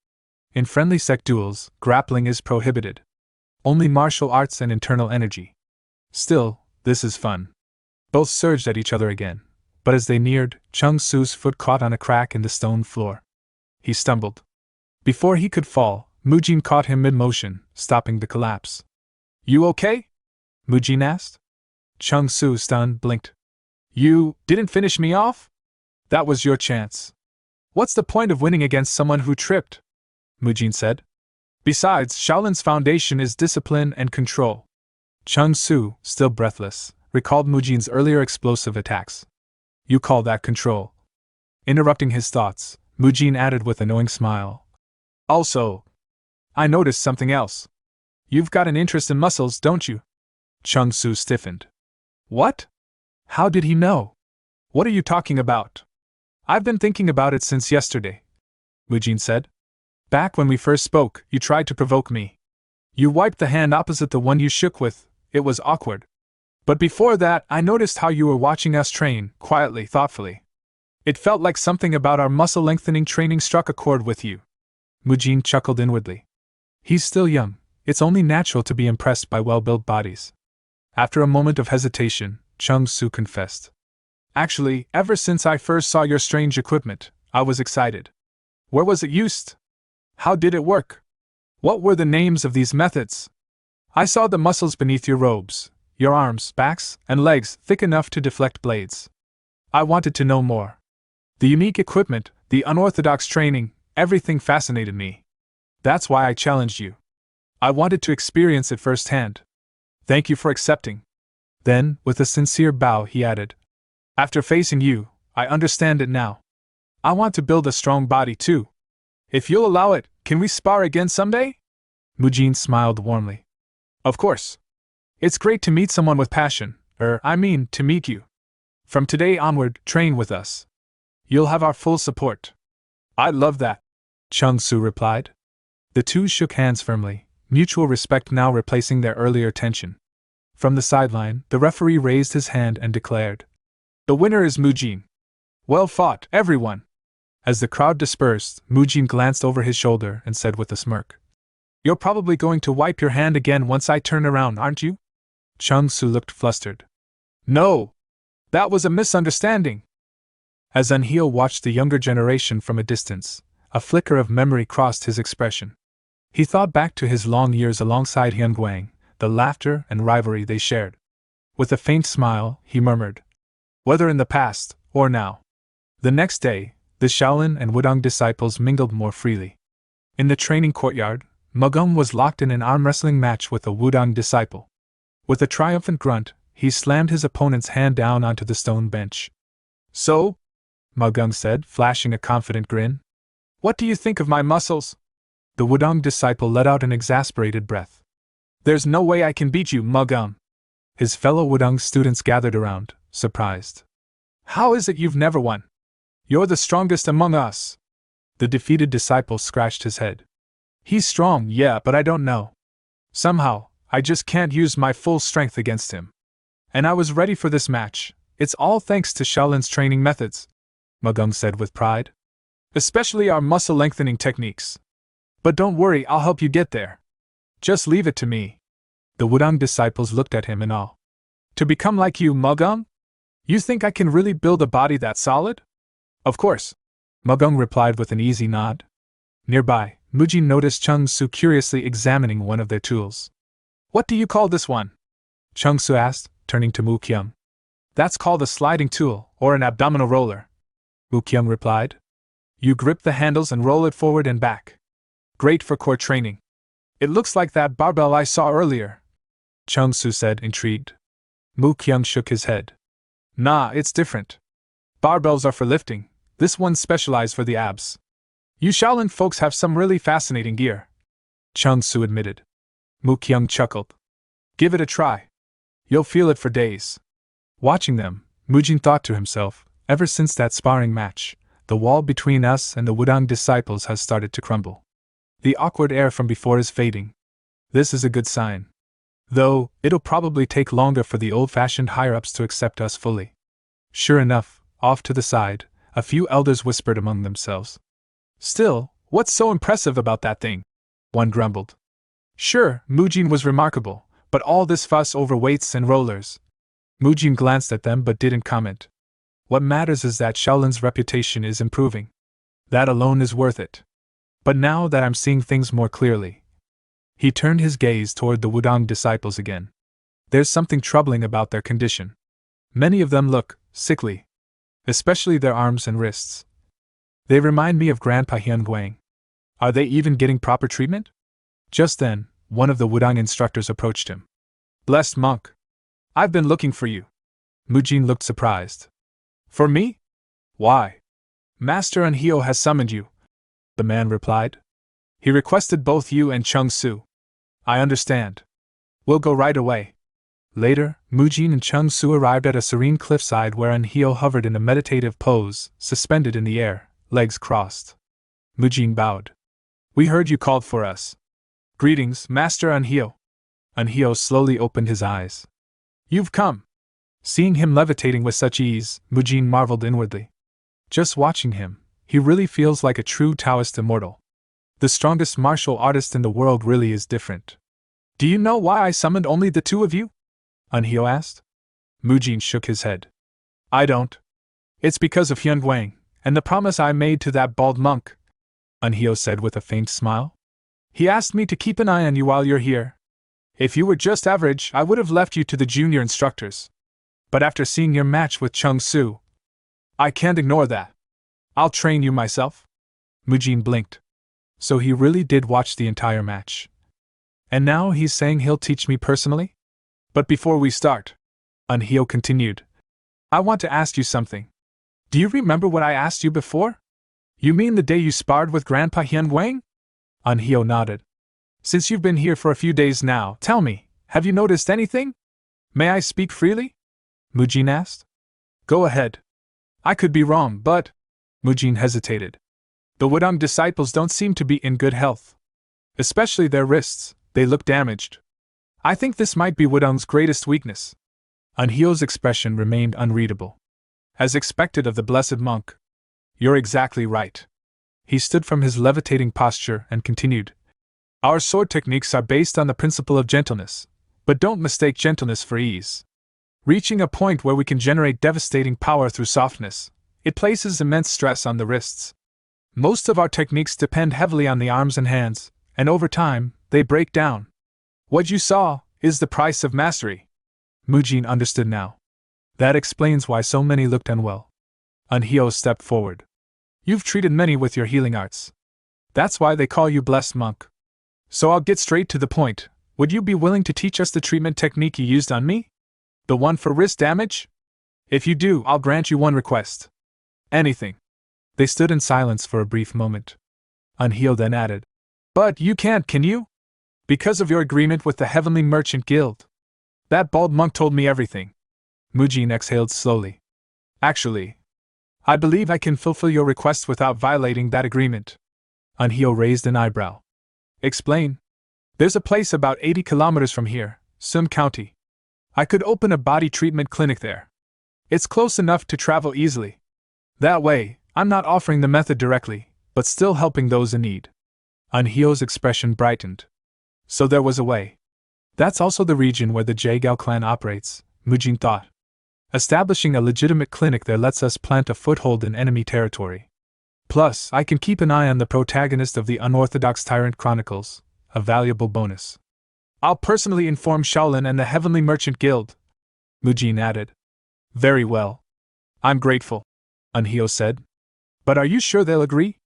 In friendly sect duels, grappling is prohibited. Only martial arts and internal energy. Still, this is fun. Both surged at each other again, But as they neared, Chung Su's foot caught on a crack in the stone floor. He stumbled. Before he could fall, Mujin caught him mid-motion, stopping the collapse. You okay? Mujin asked. Chung Su, stunned, blinked. You didn't finish me off? That was your chance. What's the point of winning against someone who tripped? Mujin said. Besides, Shaolin's foundation is discipline and control. Chung Su, still breathless, recalled Mujin's earlier explosive attacks. You call that control? Interrupting his thoughts, Mujin added with a knowing smile. Also, I noticed something else. You've got an interest in muscles, don't you? Chung Su stiffened. What? How did he know? What are you talking about? I've been thinking about it since yesterday, Mujin said. Back when we first spoke, you tried to provoke me. You wiped the hand opposite the one you shook with. It was awkward. But before that, I noticed how you were watching us train, quietly, thoughtfully. It felt like something about our muscle-lengthening training struck a chord with you. Mujin chuckled inwardly. He's still young. It's only natural to be impressed by well-built bodies. After a moment of hesitation, Chung Su confessed. Actually, ever since I first saw your strange equipment, I was excited. Where was it used? How did it work? What were the names of these methods? I saw the muscles beneath your robes, your arms, backs, and legs thick enough to deflect blades. I wanted to know more. The unique equipment, the unorthodox training, everything fascinated me. That's why I challenged you. I wanted to experience it firsthand. Thank you for accepting. Then, with a sincere bow, he added, After facing you, I understand it now. I want to build a strong body too. If you'll allow it, can we spar again someday? Mujin smiled warmly. Of course. It's great to meet someone with passion, to meet you. From today onward, train with us. You'll have our full support. I'd love that, Chung Su replied. The two shook hands firmly, mutual respect now replacing their earlier tension. From the sideline, the referee raised his hand and declared, The winner is Mujin. Well fought, everyone. As the crowd dispersed, Mujin glanced over his shoulder and said with a smirk, You're probably going to wipe your hand again once I turn around, aren't you? Chung Su looked flustered. No! That was a misunderstanding. As Anhyo watched the younger generation from a distance, a flicker of memory crossed his expression. He thought back to his long years alongside Hyunguang, the laughter and rivalry they shared. With a faint smile, he murmured, Whether in the past, or now. The next day, the Shaolin and Wudang disciples mingled more freely. In the training courtyard, Magong was locked in an arm wrestling match with a Wudang disciple. With a triumphant grunt, he slammed his opponent's hand down onto the stone bench. So? Magong said, flashing a confident grin. What do you think of my muscles? The Wudang disciple let out an exasperated breath. There's no way I can beat you, Magong. His fellow Wudang students gathered around, surprised. How is it you've never won? You're the strongest among us. The defeated disciple scratched his head. He's strong, yeah, but I don't know. Somehow, I just can't use my full strength against him. And I was ready for this match. It's all thanks to Shaolin's training methods, Magong said with pride. Especially our muscle-lengthening techniques. But don't worry, I'll help you get there. Just leave it to me. The Wudang disciples looked at him in awe. To become like you, Magong? You think I can really build a body that solid? Of course, Magong replied with an easy nod. Nearby, Mujin noticed Chung Su curiously examining one of their tools. What do you call this one? Chung Su asked, turning to Mu Kyung. That's called a sliding tool, or an abdominal roller, Mu Kyung replied. You grip the handles and roll it forward and back. Great for core training. It looks like that barbell I saw earlier, Chung Su said, intrigued. Mu Kyung shook his head. Nah, it's different. Barbells are for lifting. This one's specialized for the abs. You Shaolin folks have some really fascinating gear, Chung Su admitted. Mu Kyung chuckled. Give it a try. You'll feel it for days. Watching them, Mujin thought to himself, ever since that sparring match, the wall between us and the Wudang disciples has started to crumble. The awkward air from before is fading. This is a good sign. Though, it'll probably take longer for the old-fashioned higher-ups to accept us fully. Sure enough, off to the side, a few elders whispered among themselves. Still, what's so impressive about that thing? One grumbled. Sure, Mujin was remarkable, but all this fuss over weights and rollers. Mujin glanced at them but didn't comment. What matters is that Shaolin's reputation is improving. That alone is worth it. But now that I'm seeing things more clearly. He turned his gaze toward the Wudang disciples again. There's something troubling about their condition. Many of them look sickly, especially their arms and wrists. They remind me of Grandpa Hyunguang. Are they even getting proper treatment? Just then, one of the Wudang instructors approached him. Blessed monk. I've been looking for you. Mujin looked surprised. For me? Why? Master Anhyo has summoned you, the man replied. He requested both you and Chung Su. I understand. We'll go right away. Later, Mujin and Chung Su arrived at a serene cliffside where Anhyo hovered in a meditative pose, suspended in the air, legs crossed. Mujin bowed. We heard you called for us. Greetings, Master Anhyo. Anhyo slowly opened his eyes. You've come. Seeing him levitating with such ease, Mujin marveled inwardly. Just watching him, he really feels like a true Taoist immortal. The strongest martial artist in the world really is different. Do you know why I summoned only the two of you? Anhyo asked. Mujin shook his head. I don't. It's because of Hyunguang, and the promise I made to that bald monk, Anhyo said with a faint smile. He asked me to keep an eye on you while you're here. If you were just average, I would have left you to the junior instructors. But after seeing your match with Chung Su, I can't ignore that. I'll train you myself. Mujin blinked. So he really did watch the entire match. And now he's saying he'll teach me personally? But before we start, Anhyo continued, I want to ask you something. Do you remember what I asked you before? You mean the day you sparred with Grandpa Hyunguang? Anhyo nodded. Since you've been here for a few days now, tell me, have you noticed anything? May I speak freely? Mujin asked. Go ahead. I could be wrong, but… Mujin hesitated. The Wudang disciples don't seem to be in good health. Especially their wrists, they look damaged. I think this might be Wudang's greatest weakness. Anhyo's expression remained unreadable. As expected of the blessed monk. You're exactly right. He stood from his levitating posture and continued. Our sword techniques are based on the principle of gentleness, but don't mistake gentleness for ease. Reaching a point where we can generate devastating power through softness, it places immense stress on the wrists. Most of our techniques depend heavily on the arms and hands, and over time, they break down. What you saw is the price of mastery. Mujin understood now. That explains why so many looked unwell. Anhyo stepped forward. You've treated many with your healing arts. That's why they call you blessed monk. So I'll get straight to the point. Would you be willing to teach us the treatment technique you used on me? The one for wrist damage? If you do, I'll grant you one request. Anything. They stood in silence for a brief moment. Anhyo then added. But you can't, can you? Because of your agreement with the Heavenly Merchant Guild. That bald monk told me everything. Mujin exhaled slowly. Actually, I believe I can fulfill your request without violating that agreement. Anhyo raised an eyebrow. Explain. There's a place about 80 kilometers from here, Sun County. I could open a body treatment clinic there. It's close enough to travel easily. That way, I'm not offering the method directly, but still helping those in need. Anhyo's expression brightened. So there was a way. That's also the region where the Jaegao clan operates, Mujin thought. Establishing a legitimate clinic there lets us plant a foothold in enemy territory. Plus, I can keep an eye on the protagonist of the Unorthodox Tyrant Chronicles, a valuable bonus. I'll personally inform Shaolin and the Heavenly Merchant Guild, Mujin added. Very well. I'm grateful, Anhyo said. But are you sure they'll agree?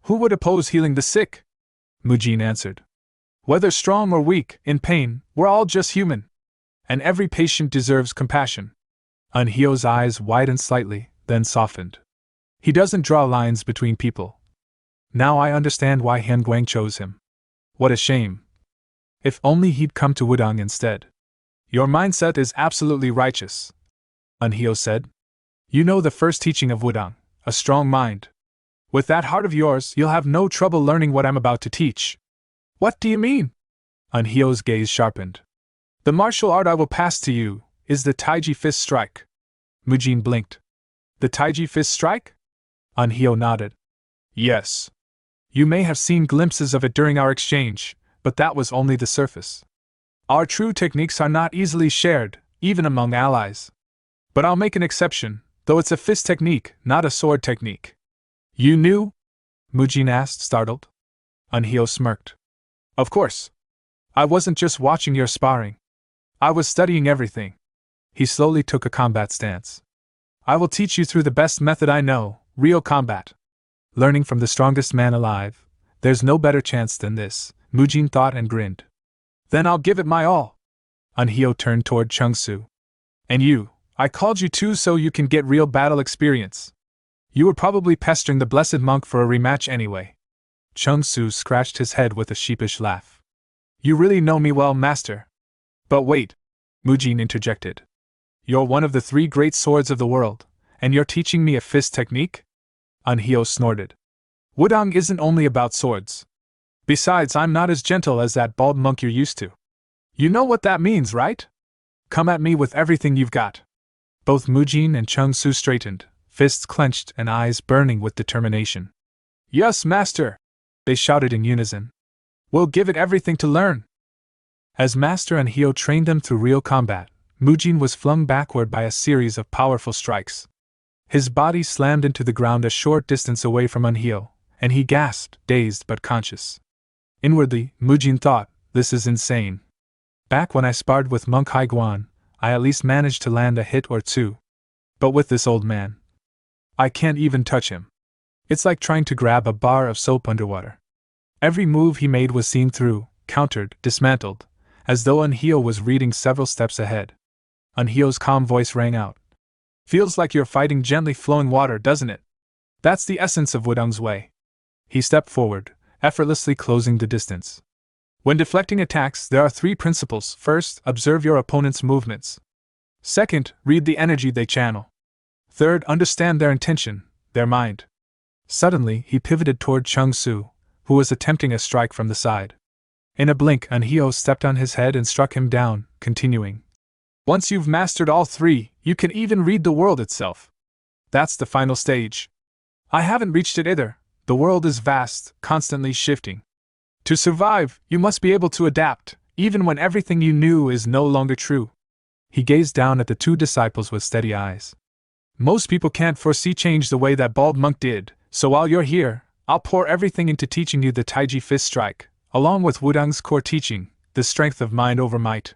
Who would oppose healing the sick? Mujin answered. Whether strong or weak, in pain, we're all just human. And every patient deserves compassion. Anhyo's eyes widened slightly, then softened. He doesn't draw lines between people. Now I understand why Hyunguang chose him. What a shame. If only he'd come to Wudang instead. Your mindset is absolutely righteous, Anhyo said. You know the first teaching of Wudang, a strong mind. With that heart of yours, you'll have no trouble learning what I'm about to teach. What do you mean? Anhyo's gaze sharpened. The martial art I will pass to you is the Taiji Fist Strike. Mujin blinked. The Taiji Fist Strike? Anhyo nodded. Yes. You may have seen glimpses of it during our exchange, but that was only the surface. Our true techniques are not easily shared, even among allies. But I'll make an exception, Though it's a fist technique, not a sword technique. You knew? Mujin asked, startled. Anhyo smirked. Of course. I wasn't just watching your sparring. I was studying everything. He slowly took a combat stance. I will teach you through the best method I know, real combat. Learning from the strongest man alive, there's no better chance than this, Mujin thought and grinned. Then I'll give it my all. Anhyo turned toward Chungsu. And you, I called you too so you can get real battle experience. You were probably pestering the blessed monk for a rematch anyway. Chungsu scratched his head with a sheepish laugh. You really know me well, master. But wait, Mujin interjected. You're one of the 3 great swords of the world, and you're teaching me a fist technique? Anhyo snorted. Wudang isn't only about swords. Besides, I'm not as gentle as that bald monk you're used to. You know what that means, right? Come at me with everything you've got. Both Mujin and Chungsu straightened, fists clenched and eyes burning with determination. Yes, master! They shouted in unison. We'll give it everything to learn. As Master Anhyo trained them through real combat, Mujin was flung backward by a series of powerful strikes. His body slammed into the ground a short distance away from Anhyo, and he gasped, dazed but conscious. Inwardly, Mujin thought, this is insane. Back when I sparred with Monk Haiguan, I at least managed to land a hit or 2. But with this old man, I can't even touch him. It's like trying to grab a bar of soap underwater. Every move he made was seen through, countered, dismantled, as though Anhyo was reading several steps ahead. Anhyo's calm voice rang out. Feels like you're fighting gently flowing water, doesn't it? That's the essence of Wudang's way. He stepped forward, effortlessly closing the distance. When deflecting attacks, there are 3 principles. First, observe your opponent's movements. Second, read the energy they channel. Third, understand their intention, their mind. Suddenly, he pivoted toward Chungsu, who was attempting a strike from the side. In a blink, Anhyo stepped on his head and struck him down, continuing. Once you've mastered all 3, you can even read the world itself. That's the final stage. I haven't reached it either. The world is vast, constantly shifting. To survive, you must be able to adapt, even when everything you knew is no longer true. He gazed down at the 2 disciples with steady eyes. Most people can't foresee change the way that bald monk did, so while you're here, I'll pour everything into teaching you the Taiji fist strike, along with Wudang's core teaching, the strength of mind over might.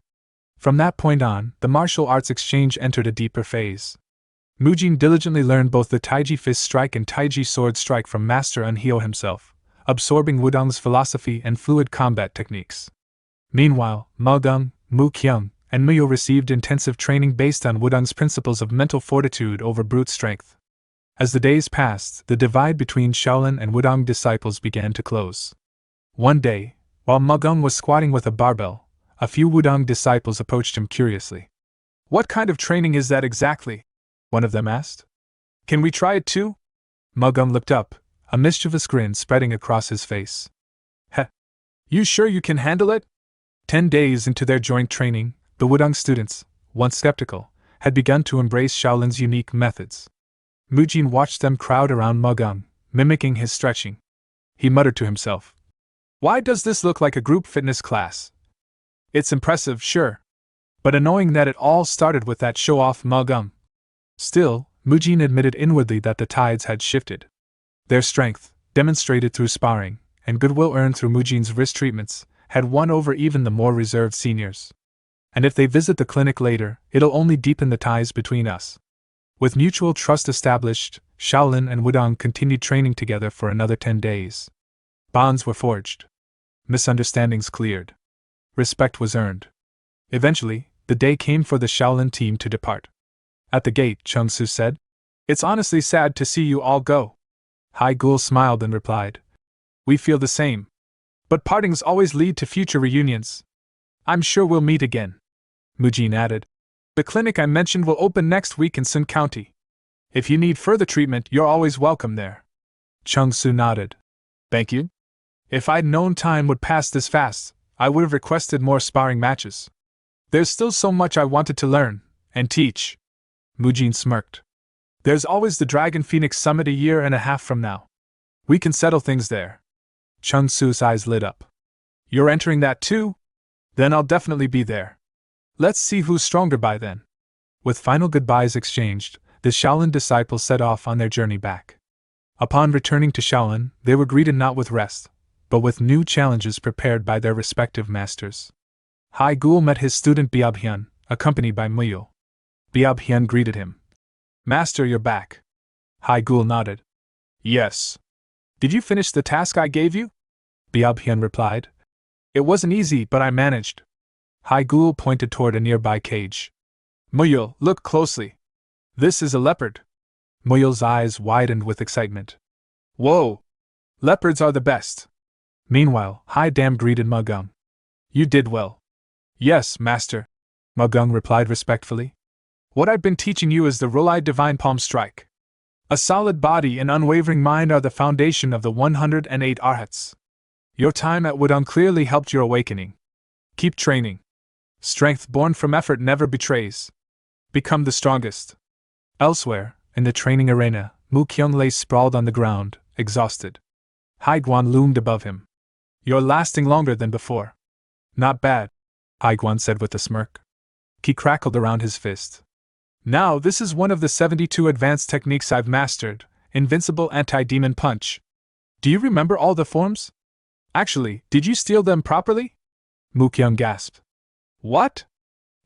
From that point on, the martial arts exchange entered a deeper phase. Mujin diligently learned both the Taiji fist strike and Taiji sword strike from Master Anhyo himself, absorbing Wudang's philosophy and fluid combat techniques. Meanwhile, Magang, Mu Kyung, and Muyo received intensive training based on Wudang's principles of mental fortitude over brute strength. As the days passed, the divide between Shaolin and Wudang disciples began to close. One day, while Magang was squatting with a barbell, a few Wudang disciples approached him curiously. What kind of training is that exactly? One of them asked. Can we try it too? Magang looked up, a mischievous grin spreading across his face. Heh. You sure you can handle it? 10 days into their joint training, the Wudang students, once skeptical, had begun to embrace Shaolin's unique methods. Mujin watched them crowd around Magang, mimicking his stretching. He muttered to himself. Why does this look like a group fitness class? It's impressive, sure. But annoying that it all started with that show-off Magang. Still, Mujin admitted inwardly that the tides had shifted. Their strength, demonstrated through sparring, and goodwill earned through Mujin's wrist treatments, had won over even the more reserved seniors. And if they visit the clinic later, it'll only deepen the ties between us. With mutual trust established, Shaolin and Wudang continued training together for another 10 days. Bonds were forged. Misunderstandings cleared. Respect was earned. Eventually, the day came for the Shaolin team to depart. At the gate, Chungsu said, It's honestly sad to see you all go. Hai Gul smiled and replied, We feel the same. But partings always lead to future reunions. I'm sure we'll meet again. Mujin added, The clinic I mentioned will open next week in Sun County. If you need further treatment, you're always welcome there. Chungsu nodded. Thank you. If I'd known time would pass this fast, I would have requested more sparring matches. There's still so much I wanted to learn and teach. Mujin smirked. There's always the Dragon Phoenix Summit a year and a half from now. We can settle things there. Chungsu's eyes lit up. You're entering that too? Then I'll definitely be there. Let's see who's stronger by then. With final goodbyes exchanged, the Shaolin disciples set off on their journey back. Upon returning to Shaolin, they were greeted not with rest, but with new challenges prepared by their respective masters. Hai Gul met his student Biabhyun, accompanied by Muyul. Biabhyun greeted him. Master, you're back. Hai Gul nodded. Yes. Did you finish the task I gave you? Biabhyun replied. It wasn't easy, but I managed. Hai Gul pointed toward a nearby cage. Muyul, look closely. This is a leopard. Muyul's eyes widened with excitement. Whoa! Leopards are the best. Meanwhile, Hai Dam greeted Magung. You did well. Yes, master, Magung replied respectfully. What I've been teaching you is the Rolai Divine Palm Strike. A solid body and unwavering mind are the foundation of the 108 Arhats. Your time at Wudong clearly helped your awakening. Keep training. Strength born from effort never betrays. Become the strongest. Elsewhere, in the training arena, Mu Kyung lay sprawled on the ground, exhausted. Hai Guan loomed above him. You're lasting longer than before. Not bad, Hai Guan said with a smirk. He crackled around his fist. Now this is one of the 72 advanced techniques I've mastered, Invincible Anti-Demon Punch. Do you remember all the forms? Actually, did you steal them properly? Mu Kyung gasped. What?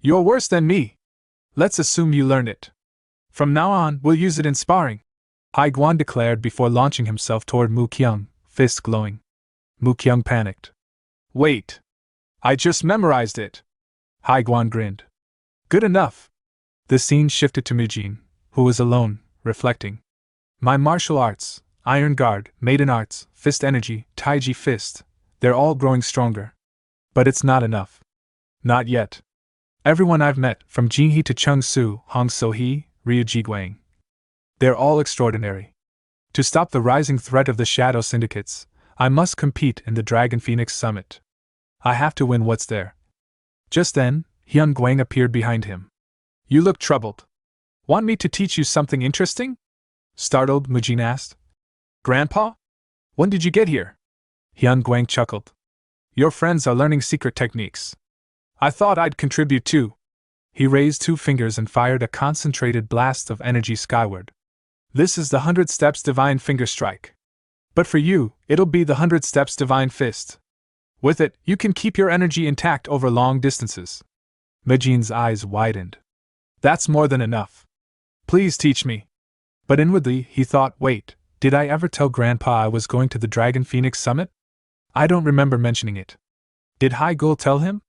You're worse than me. Let's assume you learned it. From now on, we'll use it in sparring, Hai Guan declared before launching himself toward Mu Kyung, fist glowing. Mu Kyung panicked. Wait. I just memorized it. Hai Guan grinned. Good enough. The scene shifted to Mujin, who was alone, reflecting. My martial arts, Iron Guard, Maiden Arts, Fist Energy, Taiji Fist, they're all growing stronger. But it's not enough. Not yet. Everyone I've met, from Jinhee to Chung Su, Hong So-hee, Ryu Jiguang. They're all extraordinary. To stop the rising threat of the Shadow Syndicates, I must compete in the Dragon Phoenix Summit. I have to win what's there. Just then, Hyun Guang appeared behind him. You look troubled. Want me to teach you something interesting? Startled, Mujin asked. Grandpa? When did you get here? Hyun Guang chuckled. Your friends are learning secret techniques. I thought I'd contribute too. He raised 2 fingers and fired a concentrated blast of energy skyward. This is the 100 Steps Divine Finger Strike. But for you, it'll be the 100 Steps Divine Fist. With it, you can keep your energy intact over long distances. Mujin's eyes widened. That's more than enough. Please teach me. But inwardly, he thought, wait, did I ever tell Grandpa I was going to the Dragon Phoenix Summit? I don't remember mentioning it. Did Hai Gul tell him?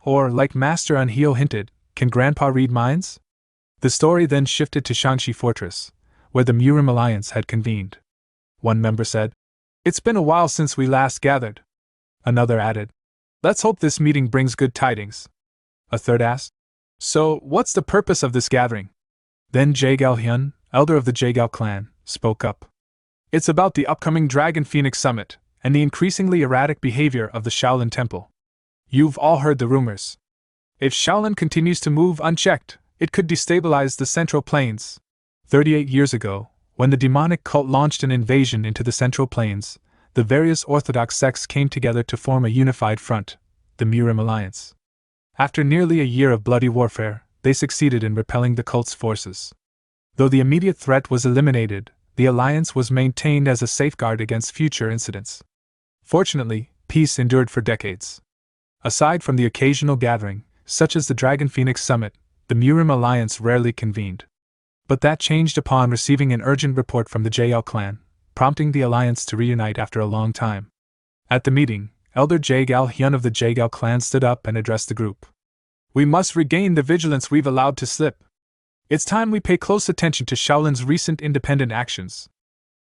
Or, like Master Anhyo hinted, can Grandpa read minds? The story then shifted to Shangxi Fortress, where the Murim Alliance had convened. One member said, It's been a while since we last gathered. Another added, Let's hope this meeting brings good tidings. A third asked, So, what's the purpose of this gathering? Then Jaegal Hyun, elder of the Jaegal clan, spoke up. It's about the upcoming Dragon Phoenix Summit, and the increasingly erratic behavior of the Shaolin Temple. You've all heard the rumors. If Shaolin continues to move unchecked, it could destabilize the Central Plains. 38 years ago, when the demonic cult launched an invasion into the Central Plains, the various orthodox sects came together to form a unified front, the Murim Alliance. After nearly a year of bloody warfare, they succeeded in repelling the cult's forces. Though the immediate threat was eliminated, the alliance was maintained as a safeguard against future incidents. Fortunately, peace endured for decades. Aside from the occasional gathering, such as the Dragon Phoenix Summit, the Murim Alliance rarely convened. But that changed upon receiving an urgent report from the Jaegal clan, prompting the alliance to reunite after a long time. At the meeting, Elder Jaegal Hyun of the Jaegal clan stood up and addressed the group. We must regain the vigilance we've allowed to slip. It's time we pay close attention to Shaolin's recent independent actions.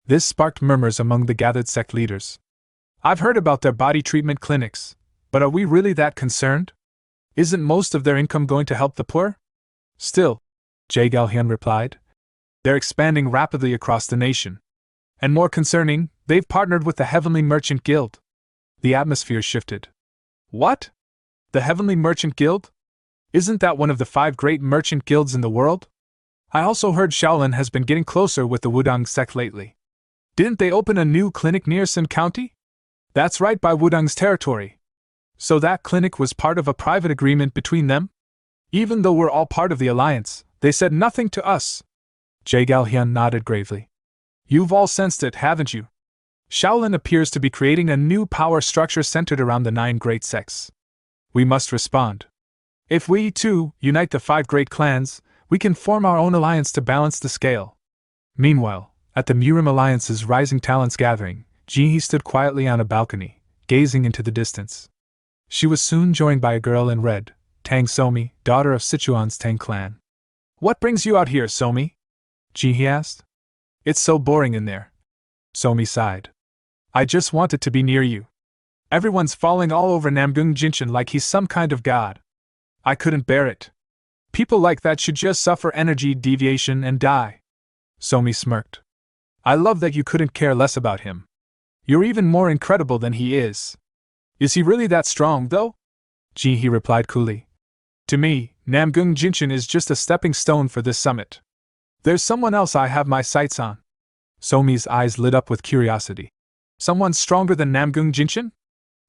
This sparked murmurs among the gathered sect leaders. I've heard about their body treatment clinics, but are we really that concerned? Isn't most of their income going to help the poor? Still, Jaegal Hyun replied, they're expanding rapidly across the nation. And more concerning, they've partnered with the Heavenly Merchant Guild. The atmosphere shifted. What? The Heavenly Merchant Guild? Isn't that one of the 5 great merchant guilds in the world? I also heard Shaolin has been getting closer with the Wudong sect lately. Didn't they open a new clinic near Sun County? That's right by Wudong's territory. So that clinic was part of a private agreement between them? Even though we're all part of the alliance, they said nothing to us. Jae-gal-hyun nodded gravely. You've all sensed it, haven't you? Shaolin appears to be creating a new power structure centered around the 9 great sects. We must respond. If we, too, unite the 5 great clans, we can form our own alliance to balance the scale. Meanwhile, at the Murim Alliance's Rising Talents gathering, Ji-hee stood quietly on a balcony, gazing into the distance. She was soon joined by a girl in red, Tang Somi, daughter of Sichuan's Tang clan. What brings you out here, Somi? Ji-hee asked. It's so boring in there. Somi sighed. I just wanted to be near you. Everyone's falling all over Namgung Jinshin like he's some kind of god. I couldn't bear it. People like that should just suffer energy deviation and die. Somi smirked. I love that you couldn't care less about him. You're even more incredible than he is. Is he really that strong, though? Ji-hee replied coolly. To me, Namgung Jinshin is just a stepping stone for this summit. There's someone else I have my sights on. Somi's eyes lit up with curiosity. Someone stronger than Namgung Jinshin?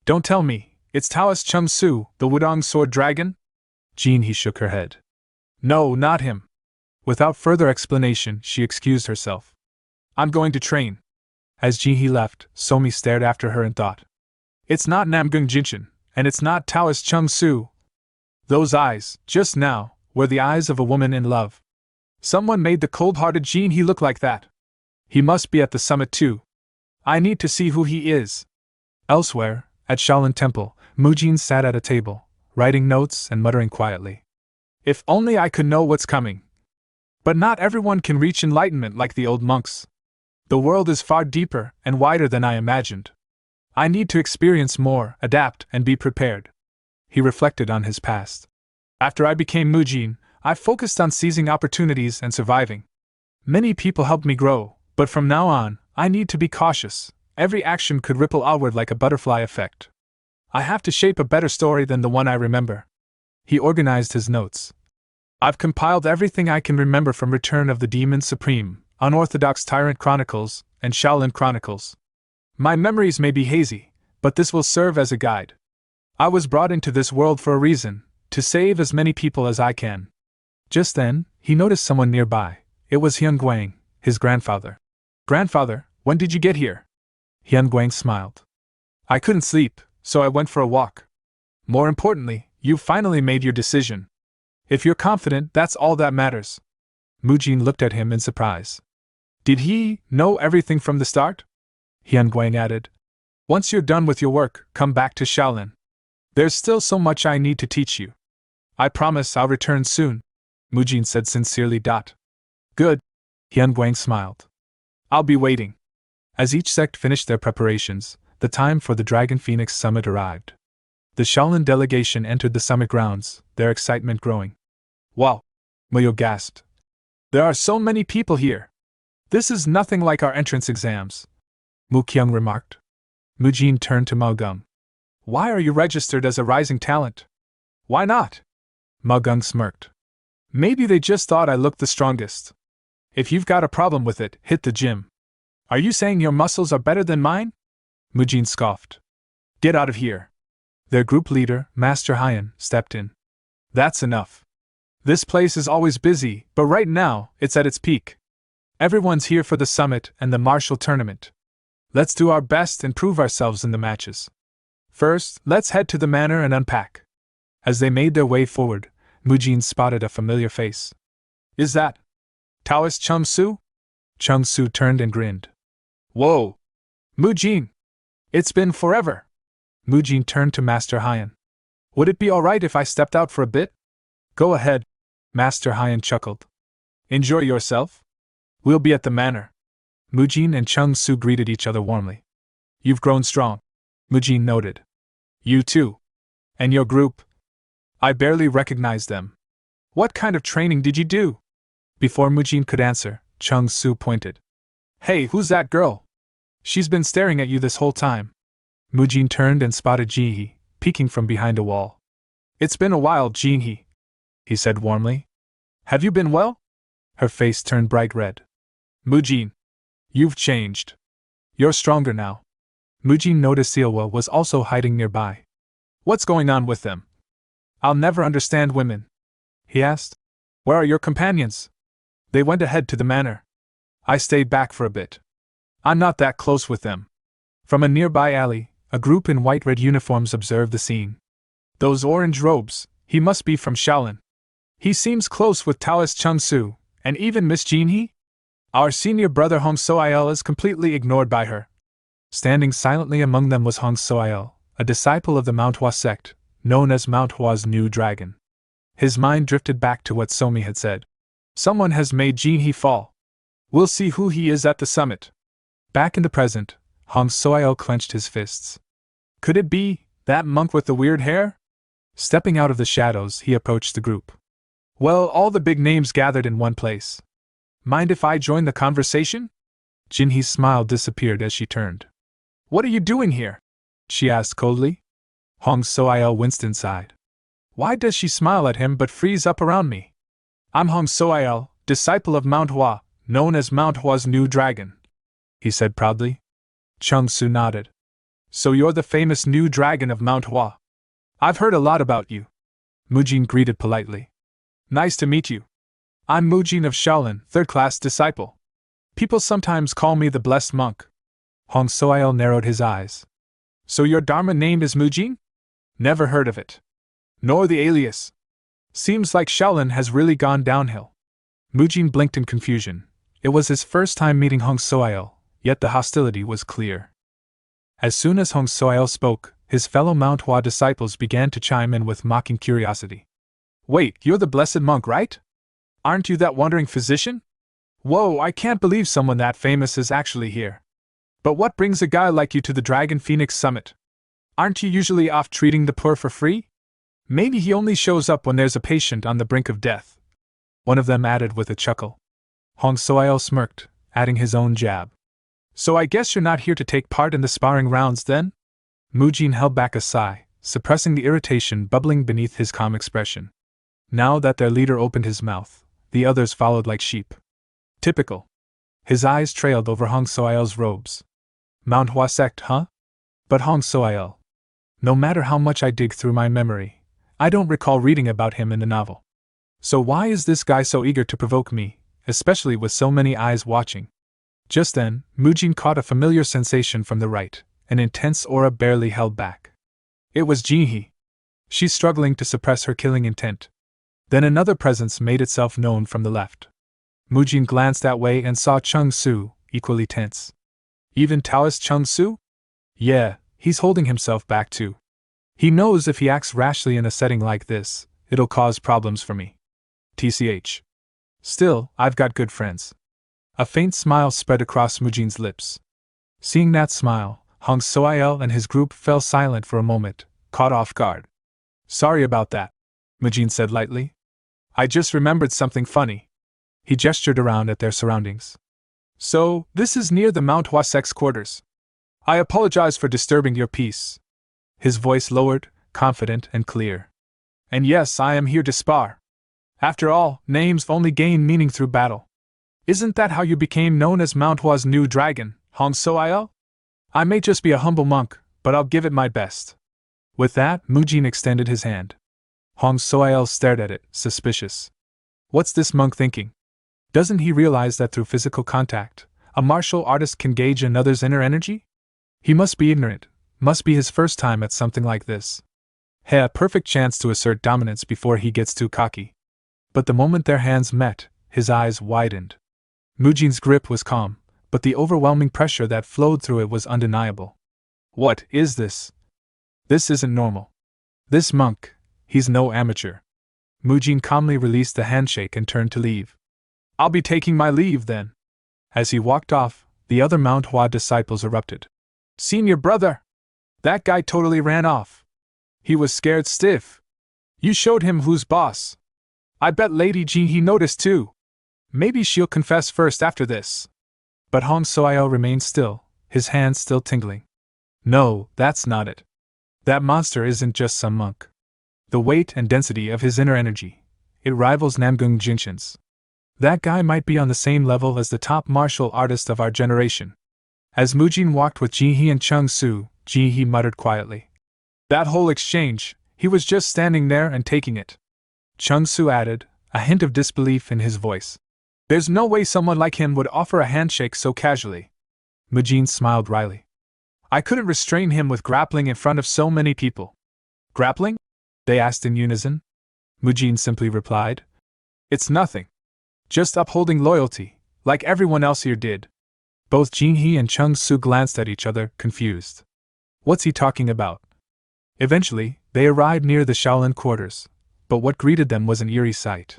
Don't tell me, it's Taoist Chum-Su, the Wudong Sword Dragon? Ji-hee shook her head. No, not him. Without further explanation, she excused herself. I'm going to train. As Ji-hee left, Somi stared after her and thought. It's not Namgung Jinshin, and it's not Taoist Chum-Su. Those eyes, just now, were the eyes of a woman in love. Someone made the cold-hearted Ji-hee look like that. He must be at the summit too. I need to see who he is. Elsewhere, at Shaolin Temple, Mujin sat at a table, writing notes and muttering quietly. If only I could know what's coming. But not everyone can reach enlightenment like the old monks. The world is far deeper and wider than I imagined. I need to experience more, adapt, and be prepared. He reflected on his past. After I became Mujin, I focused on seizing opportunities and surviving. Many people helped me grow, but from now on, I need to be cautious. Every action could ripple outward like a butterfly effect. I have to shape a better story than the one I remember. He organized his notes. I've compiled everything I can remember from Return of the Demon Supreme, Unorthodox Tyrant Chronicles, and Shaolin Chronicles. My memories may be hazy, but this will serve as a guide. I was brought into this world for a reason, to save as many people as I can. Just then, he noticed someone nearby. It was Hyun Guang, his grandfather. Grandfather, when did you get here? Hyun Guang smiled. I couldn't sleep, so I went for a walk. More importantly, you've finally made your decision. If you're confident, that's all that matters. Mujin looked at him in surprise. Did he know everything from the start? Hyun Guang added. Once you're done with your work, come back to Shaolin. There's still so much I need to teach you. I promise I'll return soon, Mujin said sincerely. Good. Hyun Guang smiled. I'll be waiting. As each sect finished their preparations, the time for the Dragon Phoenix Summit arrived. The Shaolin delegation entered the summit grounds, their excitement growing. Wow! Muyo gasped. There are so many people here. This is nothing like our entrance exams. Mu Kyung remarked. Mujin turned to Mao Gung. Why are you registered as a rising talent? Why not? Mao Gung smirked. Maybe they just thought I looked the strongest. If you've got a problem with it, hit the gym. Are you saying your muscles are better than mine? Mujin scoffed. Get out of here. Their group leader, Master Hyan, stepped in. That's enough. This place is always busy, but right now, it's at its peak. Everyone's here for the summit and the martial tournament. Let's do our best and prove ourselves in the matches. First, let's head to the manor and unpack. As they made their way forward, Mujin spotted a familiar face. Is that Taoist Chum-Su? Chung-Su turned and grinned. Whoa! Mujin! It's been forever! Mujin turned to Master Hyan. Would it be alright if I stepped out for a bit? Go ahead, Master Hyan chuckled. Enjoy yourself? We'll be at the manor. Mujin and Chung-Su greeted each other warmly. You've grown strong, Mujin noted. You too. And your group? I barely recognized them. What kind of training did you do? Before Mujin could answer, Chung-Su pointed. Hey, who's that girl? She's been staring at you this whole time. Mujin turned and spotted Ji-hee, peeking from behind a wall. It's been a while, Ji-hee, he said warmly. Have you been well? Her face turned bright red. Mujin, you've changed. You're stronger now. Mujin noticed Seowa was also hiding nearby. What's going on with them? I'll never understand women, he asked. Where are your companions? They went ahead to the manor. I stayed back for a bit. I'm not that close with them. From a nearby alley, a group in white-red uniforms observed the scene. Those orange robes, he must be from Shaolin. He seems close with Taoist Chung-Su, and even Miss Jinhee? Our senior brother Hong Soil is completely ignored by her. Standing silently among them was Hong Soil, a disciple of the Manhwa sect, known as Manhwa's New Dragon. His mind drifted back to what Somi had said. Someone has made Jinhee fall. We'll see who he is at the summit. Back in the present, Hong Soil clenched his fists. Could it be that monk with the weird hair? Stepping out of the shadows, he approached the group. Well, all the big names gathered in one place. Mind if I join the conversation? Jinhee's smile disappeared as she turned. What are you doing here? She asked coldly. Hong Soil winced inside. Why does she smile at him but freeze up around me? I'm Hong Soil, disciple of Manhwa, known as Manhwa's New Dragon, he said proudly. Chung-Su nodded. So you're the famous New Dragon of Manhwa. I've heard a lot about you. Mujin greeted politely. Nice to meet you. I'm Mujin of Shaolin, third-class disciple. People sometimes call me the Blessed Monk. Hong Soil narrowed his eyes. So your Dharma name is Mujin? Never heard of it. Nor the alias. Seems like Shaolin has really gone downhill. Mujin blinked in confusion. It was his first time meeting Hong Soil, yet the hostility was clear. As soon as Hong Soil spoke, his fellow Manhwa disciples began to chime in with mocking curiosity. Wait, you're the Blessed Monk, right? Aren't you that wandering physician? Whoa, I can't believe someone that famous is actually here. But what brings a guy like you to the Dragon Phoenix Summit? Aren't you usually off treating the poor for free? Maybe he only shows up when there's a patient on the brink of death. One of them added with a chuckle. Hong Soil smirked, adding his own jab. So I guess you're not here to take part in the sparring rounds then? Mujin held back a sigh, suppressing the irritation bubbling beneath his calm expression. Now that their leader opened his mouth, the others followed like sheep. Typical. His eyes trailed over Hong Soil's robes. Manhwa sect, huh? But Hong Soil. No matter how much I dig through my memory, I don't recall reading about him in the novel. So why is this guy so eager to provoke me, especially with so many eyes watching? Just then, Mujin caught a familiar sensation from the right, an intense aura barely held back. It was Jinhee. She's struggling to suppress her killing intent. Then another presence made itself known from the left. Mujin glanced that way and saw Chung-Su, equally tense. Even Taoist Chung-Su? Yeah, he's holding himself back too. He knows if he acts rashly in a setting like this, it'll cause problems for me. TCH. Still, I've got good friends. A faint smile spread across Mujin's lips. Seeing that smile, Hong Soil and his group fell silent for a moment, caught off guard. Sorry about that, Mujin said lightly. I just remembered something funny. He gestured around at their surroundings. So, this is near the Manhwa sect's quarters. I apologize for disturbing your peace. His voice lowered, confident and clear. And yes, I am here to spar. After all, names only gain meaning through battle. Isn't that how you became known as Manhwa's New Dragon, Hong Soil? I may just be a humble monk, but I'll give it my best. With that, Mujin extended his hand. Hong Soil stared at it, suspicious. What's this monk thinking? Doesn't he realize that through physical contact, a martial artist can gauge another's inner energy? He must be ignorant, must be his first time at something like this. A perfect chance to assert dominance before he gets too cocky. But the moment their hands met, his eyes widened. Mujin's grip was calm, but the overwhelming pressure that flowed through it was undeniable. What is this? This isn't normal. This monk, he's no amateur. Mujin calmly released the handshake and turned to leave. I'll be taking my leave then. As he walked off, the other Manhwa disciples erupted. Senior brother! That guy totally ran off. He was scared stiff. You showed him who's boss. I bet Lady Jinhee noticed too. Maybe she'll confess first after this. But Hong Soil remained still, his hands still tingling. No, that's not it. That monster isn't just some monk. The weight and density of his inner energy, it rivals Namgung Jinshin's. That guy might be on the same level as the top martial artist of our generation. As Mujin walked with Jinhee and Chung-Su, Jinhee muttered quietly. That whole exchange, he was just standing there and taking it. Chung-Su added, a hint of disbelief in his voice. There's no way someone like him would offer a handshake so casually. Mujin smiled wryly. I couldn't restrain him with grappling in front of so many people. Grappling? They asked in unison. Mujin simply replied. It's nothing. Just upholding loyalty, like everyone else here did. Both Jinhee and Chung Su glanced at each other, confused. What's he talking about? Eventually, they arrived near the Shaolin quarters, but what greeted them was an eerie sight.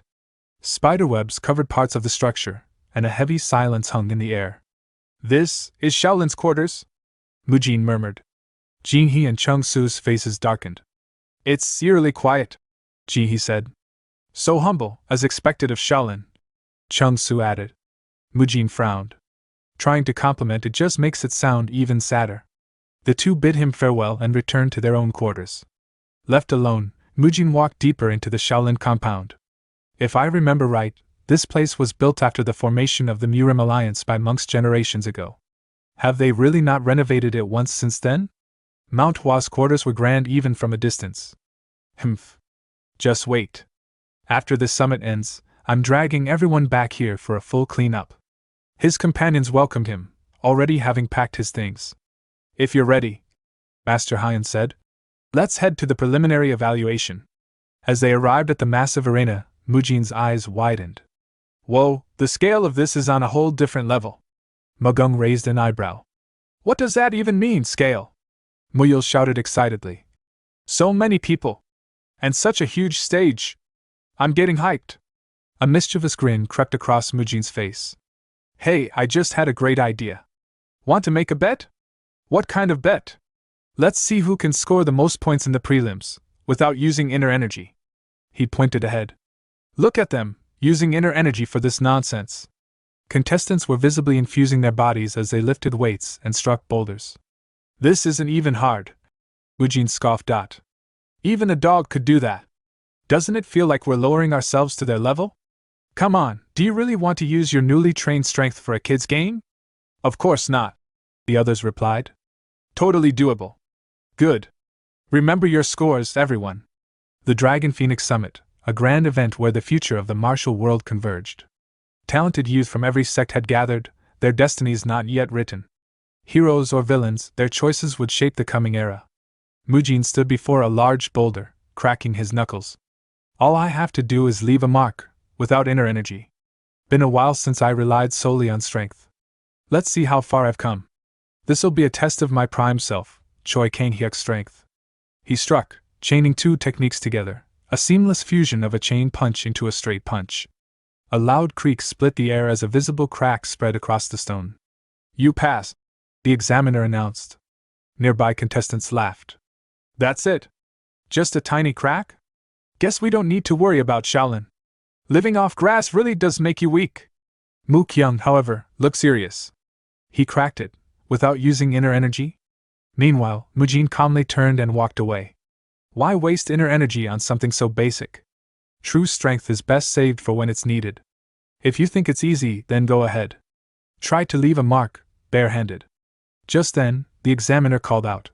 Spiderwebs covered parts of the structure, and a heavy silence hung in the air. This is Shaolin's quarters? Mujin murmured. Jinhee and Chung Su's faces darkened. It's eerily quiet, Jinhee said. So humble, as expected of Shaolin, Chung Su added. Mujin frowned. Trying to compliment it just makes it sound even sadder. The two bid him farewell and returned to their own quarters. Left alone, Mujin walked deeper into the Shaolin compound. If I remember right, this place was built after the formation of the Murim Alliance by monks generations ago. Have they really not renovated it once since then? Manhwa's quarters were grand even from a distance. Humph. Just wait. After this summit ends, I'm dragging everyone back here for a full clean-up. His companions welcomed him, already having packed his things. If you're ready, Master Hyan said, let's head to the preliminary evaluation. As they arrived at the massive arena, Mujin's eyes widened. Whoa, the scale of this is on a whole different level. Magung raised an eyebrow. What does that even mean, scale? Muyul shouted excitedly. So many people. And such a huge stage. I'm getting hyped. A mischievous grin crept across Mujin's face. Hey, I just had a great idea. Want to make a bet? What kind of bet? Let's see who can score the most points in the prelims, without using inner energy. He pointed ahead. Look at them, using inner energy for this nonsense. Contestants were visibly infusing their bodies as they lifted weights and struck boulders. This isn't even hard. Mujin scoffed. Even a dog could do that. Doesn't it feel like we're lowering ourselves to their level? Come on, do you really want to use your newly trained strength for a kid's game? Of course not, the others replied. Totally doable. Good. Remember your scores, everyone. The Dragon Phoenix Summit, a grand event where the future of the martial world converged. Talented youth from every sect had gathered, their destinies not yet written. Heroes or villains, their choices would shape the coming era. Mujin stood before a large boulder, cracking his knuckles. All I have to do is leave a mark, without inner energy. Been a while since I relied solely on strength. Let's see how far I've come. This'll be a test of my prime self, Choi Kang-hyuk's strength. He struck, chaining two techniques together, a seamless fusion of a chain punch into a straight punch. A loud creak split the air as a visible crack spread across the stone. You pass, the examiner announced. Nearby contestants laughed. That's it? Just a tiny crack? Guess we don't need to worry about Shaolin. Living off grass really does make you weak. Mu Kyung, however, looked serious. He cracked it, without using inner energy? Meanwhile, Mujin calmly turned and walked away. Why waste inner energy on something so basic? True strength is best saved for when it's needed. If you think it's easy, then go ahead. Try to leave a mark, barehanded. Just then, the examiner called out.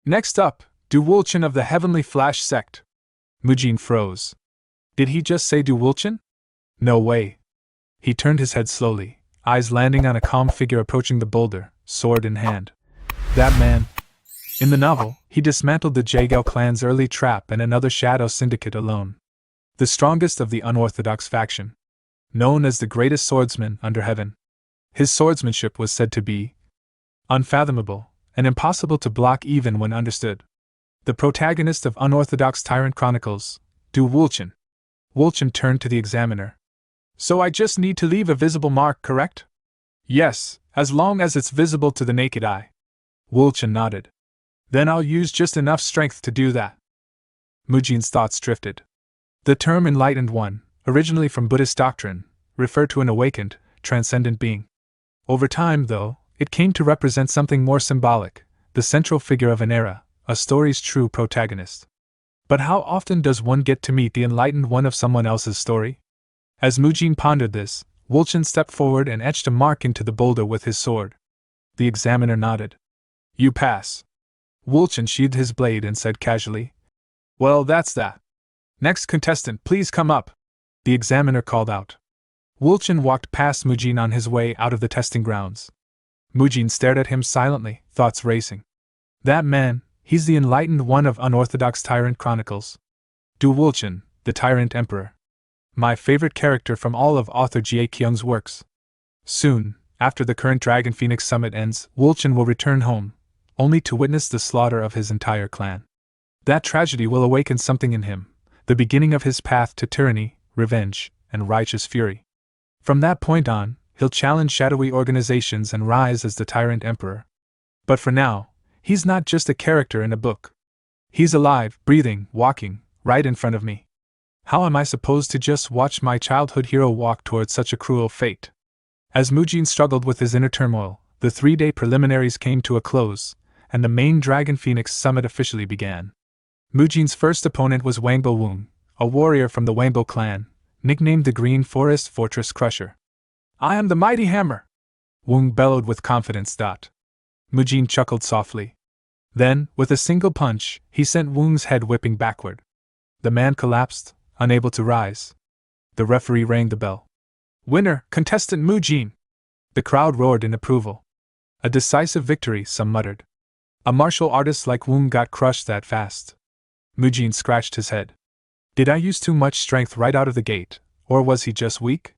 Next up, Du Wulchen of the Heavenly Flash Sect. Mujin froze. Did he just say Du Wulchen? No way. He turned his head slowly, eyes landing on a calm figure approaching the boulder, sword in hand. That man. In the novel, he dismantled the Jaegao clan's early trap and another shadow syndicate alone. The strongest of the unorthodox faction. Known as the greatest swordsman under heaven. His swordsmanship was said to be unfathomable and impossible to block even when understood. The protagonist of Unorthodox Tyrant Chronicles, Du Wulchen. Wulchen turned to the examiner. So I just need to leave a visible mark, correct? Yes, as long as it's visible to the naked eye. Wulchen nodded. Then I'll use just enough strength to do that. Mujin's thoughts drifted. The term Enlightened One, originally from Buddhist doctrine, referred to an awakened, transcendent being. Over time, though, it came to represent something more symbolic, the central figure of an era, a story's true protagonist. But how often does one get to meet the Enlightened One of someone else's story? As Mujin pondered this, Wulchen stepped forward and etched a mark into the boulder with his sword. The examiner nodded. You pass. Wulchen sheathed his blade and said casually. Well, that's that. Next contestant, please come up. The examiner called out. Wulchin walked past Mujin on his way out of the testing grounds. Mujin stared at him silently, thoughts racing. That man, he's the enlightened one of unorthodox tyrant chronicles. Du Wulchin, the tyrant emperor. My favorite character from all of author Jie Kyung's works. Soon, after the current Dragon Phoenix Summit ends, Wulchin will return home, only to witness the slaughter of his entire clan. That tragedy will awaken something in him, the beginning of his path to tyranny, revenge, and righteous fury. From that point on, he'll challenge shadowy organizations and rise as the tyrant emperor. But for now, he's not just a character in a book. He's alive, breathing, walking, right in front of me. How am I supposed to just watch my childhood hero walk towards such a cruel fate? As Mujin struggled with his inner turmoil, the 3-day preliminaries came to a close, and the main Dragon Phoenix Summit officially began. Mujin's first opponent was Wangbo Wung, a warrior from the Wangbo clan, nicknamed the Green Forest Fortress Crusher. I am the mighty hammer! Wung bellowed with confidence. Mujin chuckled softly. Then, with a single punch, he sent Wung's head whipping backward. The man collapsed, unable to rise. The referee rang the bell. Winner, contestant Mujin! The crowd roared in approval. A decisive victory, some muttered. A martial artist like Wung got crushed that fast. Mujin scratched his head. Did I use too much strength right out of the gate, or was he just weak?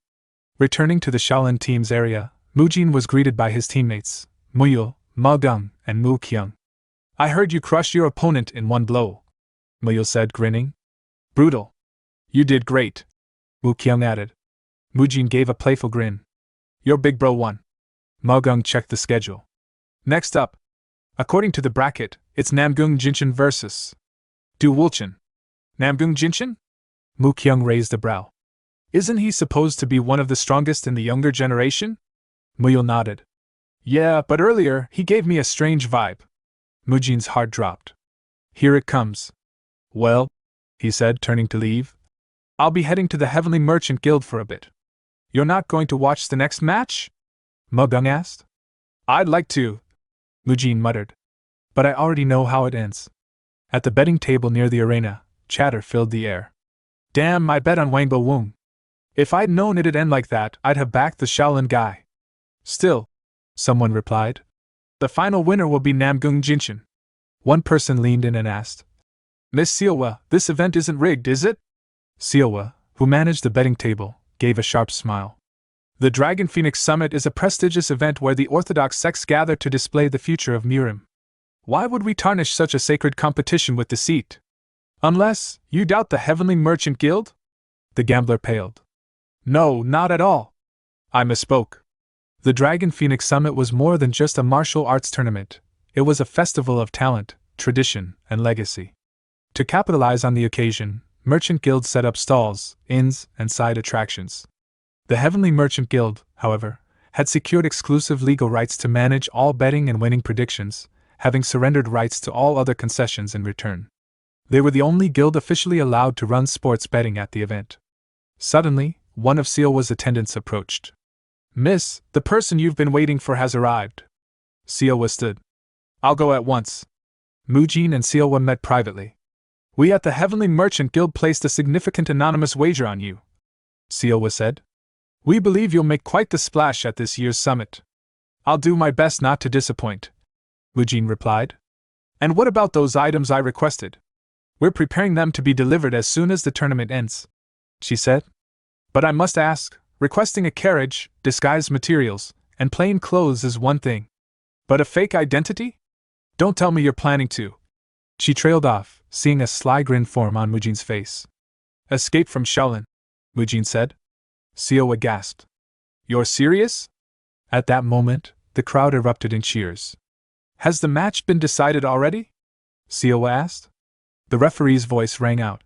Returning to the Shaolin team's area, Mujin was greeted by his teammates, Muyul, Magang, and Mu Kyung. I heard you crushed your opponent in one blow, Muyul said, grinning. Brutal. You did great, Mu Kyung added. Mujin gave a playful grin. Your big bro won. Magang checked the schedule. Next up. According to the bracket, it's Namgung Jinshin versus Du Wulchin. Namgung Jinshin? Mu Kyung raised a brow. Isn't he supposed to be one of the strongest in the younger generation? Muyul nodded. Yeah, but earlier he gave me a strange vibe. Mujin's heart dropped. Here it comes. Well, he said, turning to leave. I'll be heading to the Heavenly Merchant Guild for a bit. You're not going to watch the next match? Magang asked. I'd like to, Mujin muttered. But I already know how it ends. At the betting table near the arena, chatter filled the air. Damn, I bet on Wangbo Wung. If I'd known it'd end like that, I'd have backed the Shaolin guy. Still, someone replied. The final winner will be Namgung Jinshin. One person leaned in and asked. Miss Seowa, this event isn't rigged, is it? Seowa, who managed the betting table, gave a sharp smile. The Dragon Phoenix Summit is a prestigious event where the Orthodox sects gather to display the future of Mirim. Why would we tarnish such a sacred competition with deceit? Unless you doubt the Heavenly Merchant Guild? The gambler paled. No, not at all. I misspoke. The Dragon Phoenix Summit was more than just a martial arts tournament. It was a festival of talent, tradition, and legacy. To capitalize on the occasion, Merchant Guilds set up stalls, inns, and side attractions. The Heavenly Merchant Guild, however, had secured exclusive legal rights to manage all betting and winning predictions, having surrendered rights to all other concessions in return. They were the only guild officially allowed to run sports betting at the event. Suddenly, one of Seowa's attendants approached. Miss, the person you've been waiting for has arrived. Seowa stood. I'll go at once. Mujin and Seowa met privately. We at the Heavenly Merchant Guild placed a significant anonymous wager on you, Seowa said. We believe you'll make quite the splash at this year's summit. I'll do my best not to disappoint, Mujin replied. And what about those items I requested? We're preparing them to be delivered as soon as the tournament ends, she said. But I must ask, requesting a carriage, disguised materials, and plain clothes is one thing. But a fake identity? Don't tell me you're planning to. She trailed off, seeing a sly grin form on Mujin's face. Escape from Shaolin, Mujin said. Seowa gasped. You're serious? At that moment, the crowd erupted in cheers. Has the match been decided already? Seowa asked. The referee's voice rang out.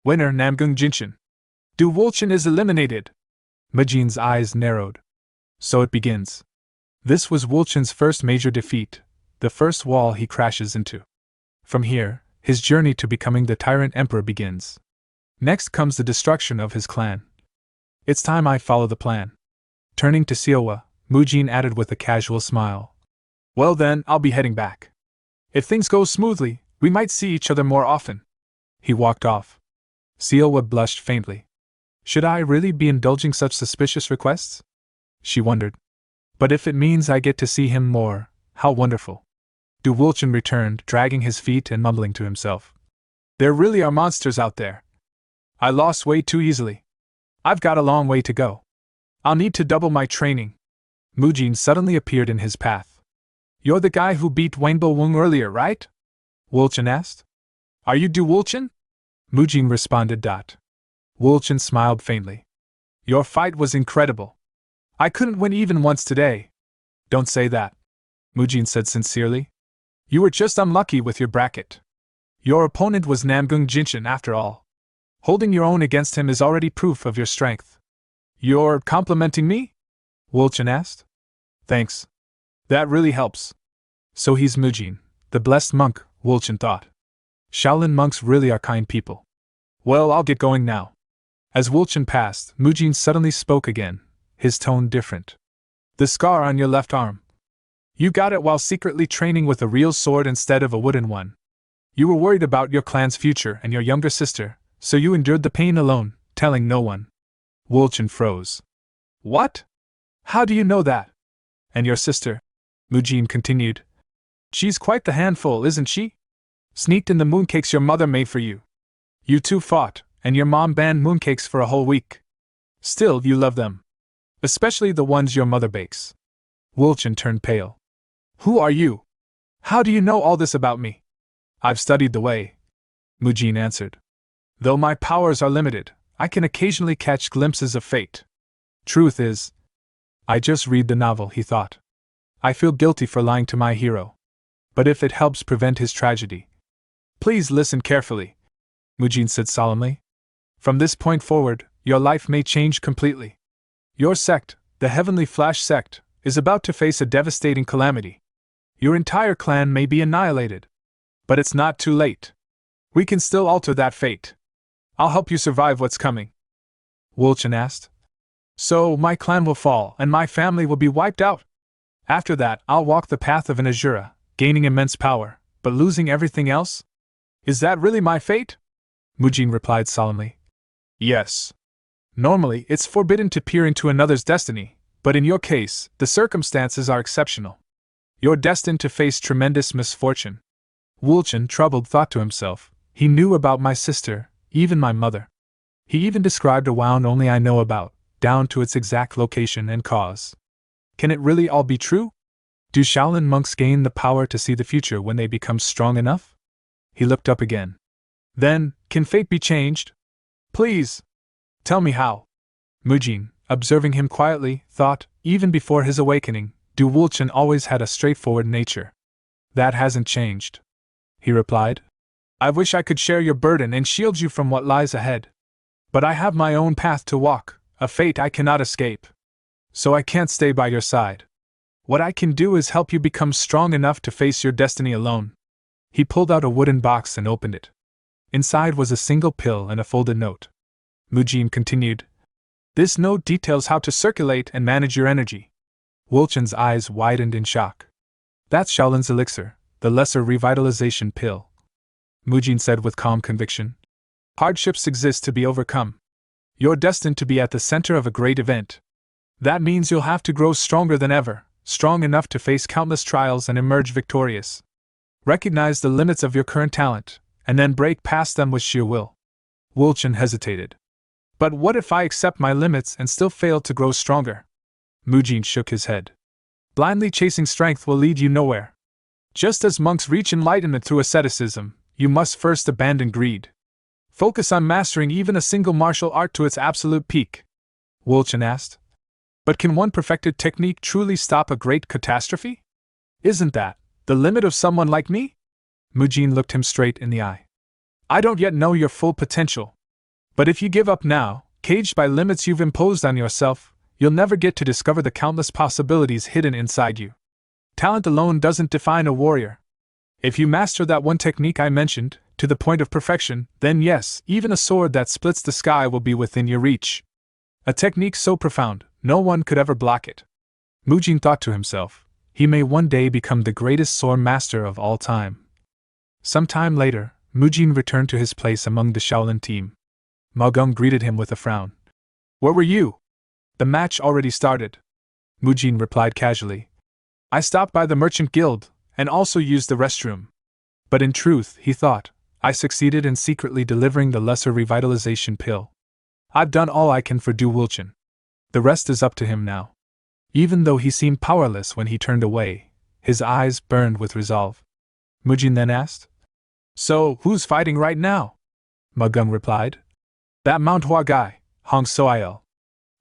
Winner Namgung Jinshin. Du Wulchin is eliminated. Mujin's eyes narrowed. So it begins. This was Wulchin's first major defeat, the first wall he crashes into. From here, his journey to becoming the tyrant emperor begins. Next comes the destruction of his clan. It's time I follow the plan. Turning to Seowa, Mujin added with a casual smile. Well then, I'll be heading back. If things go smoothly, we might see each other more often. He walked off. Seowa blushed faintly. Should I really be indulging such suspicious requests? She wondered. But if it means I get to see him more, how wonderful. Du Wulchen returned, dragging his feet and mumbling to himself. There really are monsters out there. I lost weight too easily. I've got a long way to go. I'll need to double my training. Mujin suddenly appeared in his path. You're the guy who beat Rainbow Wung earlier, right? Wulchen asked. Are you Du Wulchen? Mujin responded. Wulchen smiled faintly. Your fight was incredible. I couldn't win even once today. Don't say that, Mujin said sincerely. You were just unlucky with your bracket. Your opponent was Namgung Jinshin after all. Holding your own against him is already proof of your strength. You're complimenting me? Wulchen asked. Thanks. That really helps. So he's Mujin, the blessed monk, Wulchen thought. Shaolin monks really are kind people. Well, I'll get going now. As Wulchen passed, Mujin suddenly spoke again, his tone different. The scar on your left arm. You got it while secretly training with a real sword instead of a wooden one. You were worried about your clan's future and your younger sister, so you endured the pain alone, telling no one. Wulchen froze. What? How do you know that? And your sister? Mujin continued. She's quite the handful, isn't she? Sneaked in the mooncakes your mother made for you. You two fought, and your mom banned mooncakes for a whole week. Still, you love them. Especially the ones your mother bakes. Wulchen turned pale. Who are you? How do you know all this about me? I've studied the way, Mujin answered. Though my powers are limited, I can occasionally catch glimpses of fate. Truth is, I just read the novel, he thought. I feel guilty for lying to my hero. But if it helps prevent his tragedy. Please listen carefully, Mujin said solemnly. From this point forward, your life may change completely. Your sect, the Heavenly Flash sect, is about to face a devastating calamity. Your entire clan may be annihilated. But it's not too late. We can still alter that fate. I'll help you survive what's coming. Wulchen asked. So my clan will fall and my family will be wiped out. After that, I'll walk the path of an Asura, gaining immense power, but losing everything else? Is that really my fate? Mujin replied solemnly. Yes. Normally, it's forbidden to peer into another's destiny, but in your case, the circumstances are exceptional. You're destined to face tremendous misfortune. Wulchen, troubled, thought to himself, he knew about my sister, even my mother. He even described a wound only I know about, down to its exact location and cause. Can it really all be true? Do Shaolin monks gain the power to see the future when they become strong enough? He looked up again. Then, can fate be changed? Please, tell me how. Mujin, observing him quietly, thought, even before his awakening, Du Wulchen always had a straightforward nature. That hasn't changed, he replied. I wish I could share your burden and shield you from what lies ahead. But I have my own path to walk, a fate I cannot escape. So I can't stay by your side. What I can do is help you become strong enough to face your destiny alone. He pulled out a wooden box and opened it. Inside was a single pill and a folded note. Mujin continued. This note details how to circulate and manage your energy. Wulchen's eyes widened in shock. That's Shaolin's elixir, the lesser revitalization pill, Mujin said with calm conviction. Hardships exist to be overcome. You're destined to be at the center of a great event. That means you'll have to grow stronger than ever, strong enough to face countless trials and emerge victorious. Recognize the limits of your current talent, and then break past them with sheer will. Wulchen hesitated. But what if I accept my limits and still fail to grow stronger? Mujin shook his head. Blindly chasing strength will lead you nowhere. Just as monks reach enlightenment through asceticism, you must first abandon greed. Focus on mastering even a single martial art to its absolute peak. Wulchen asked. But can one perfected technique truly stop a great catastrophe? Isn't that the limit of someone like me? Mujin looked him straight in the eye. I don't yet know your full potential. But if you give up now, caged by limits you've imposed on yourself, you'll never get to discover the countless possibilities hidden inside you. Talent alone doesn't define a warrior. If you master that one technique I mentioned, to the point of perfection, then yes, even a sword that splits the sky will be within your reach. A technique so profound, no one could ever block it. Mujin thought to himself, he may one day become the greatest sword master of all time. Some time later, Mujin returned to his place among the Shaolin team. Magung greeted him with a frown. Where were you? The match already started. Mujin replied casually. I stopped by the merchant guild, and also used the restroom. But in truth, he thought, I succeeded in secretly delivering the lesser revitalization pill. I've done all I can for Du Wulchen. The rest is up to him now. Even though he seemed powerless when he turned away, his eyes burned with resolve. Mujin then asked, So, who's fighting right now? Magung replied. That Manhwa guy, Hong Soil.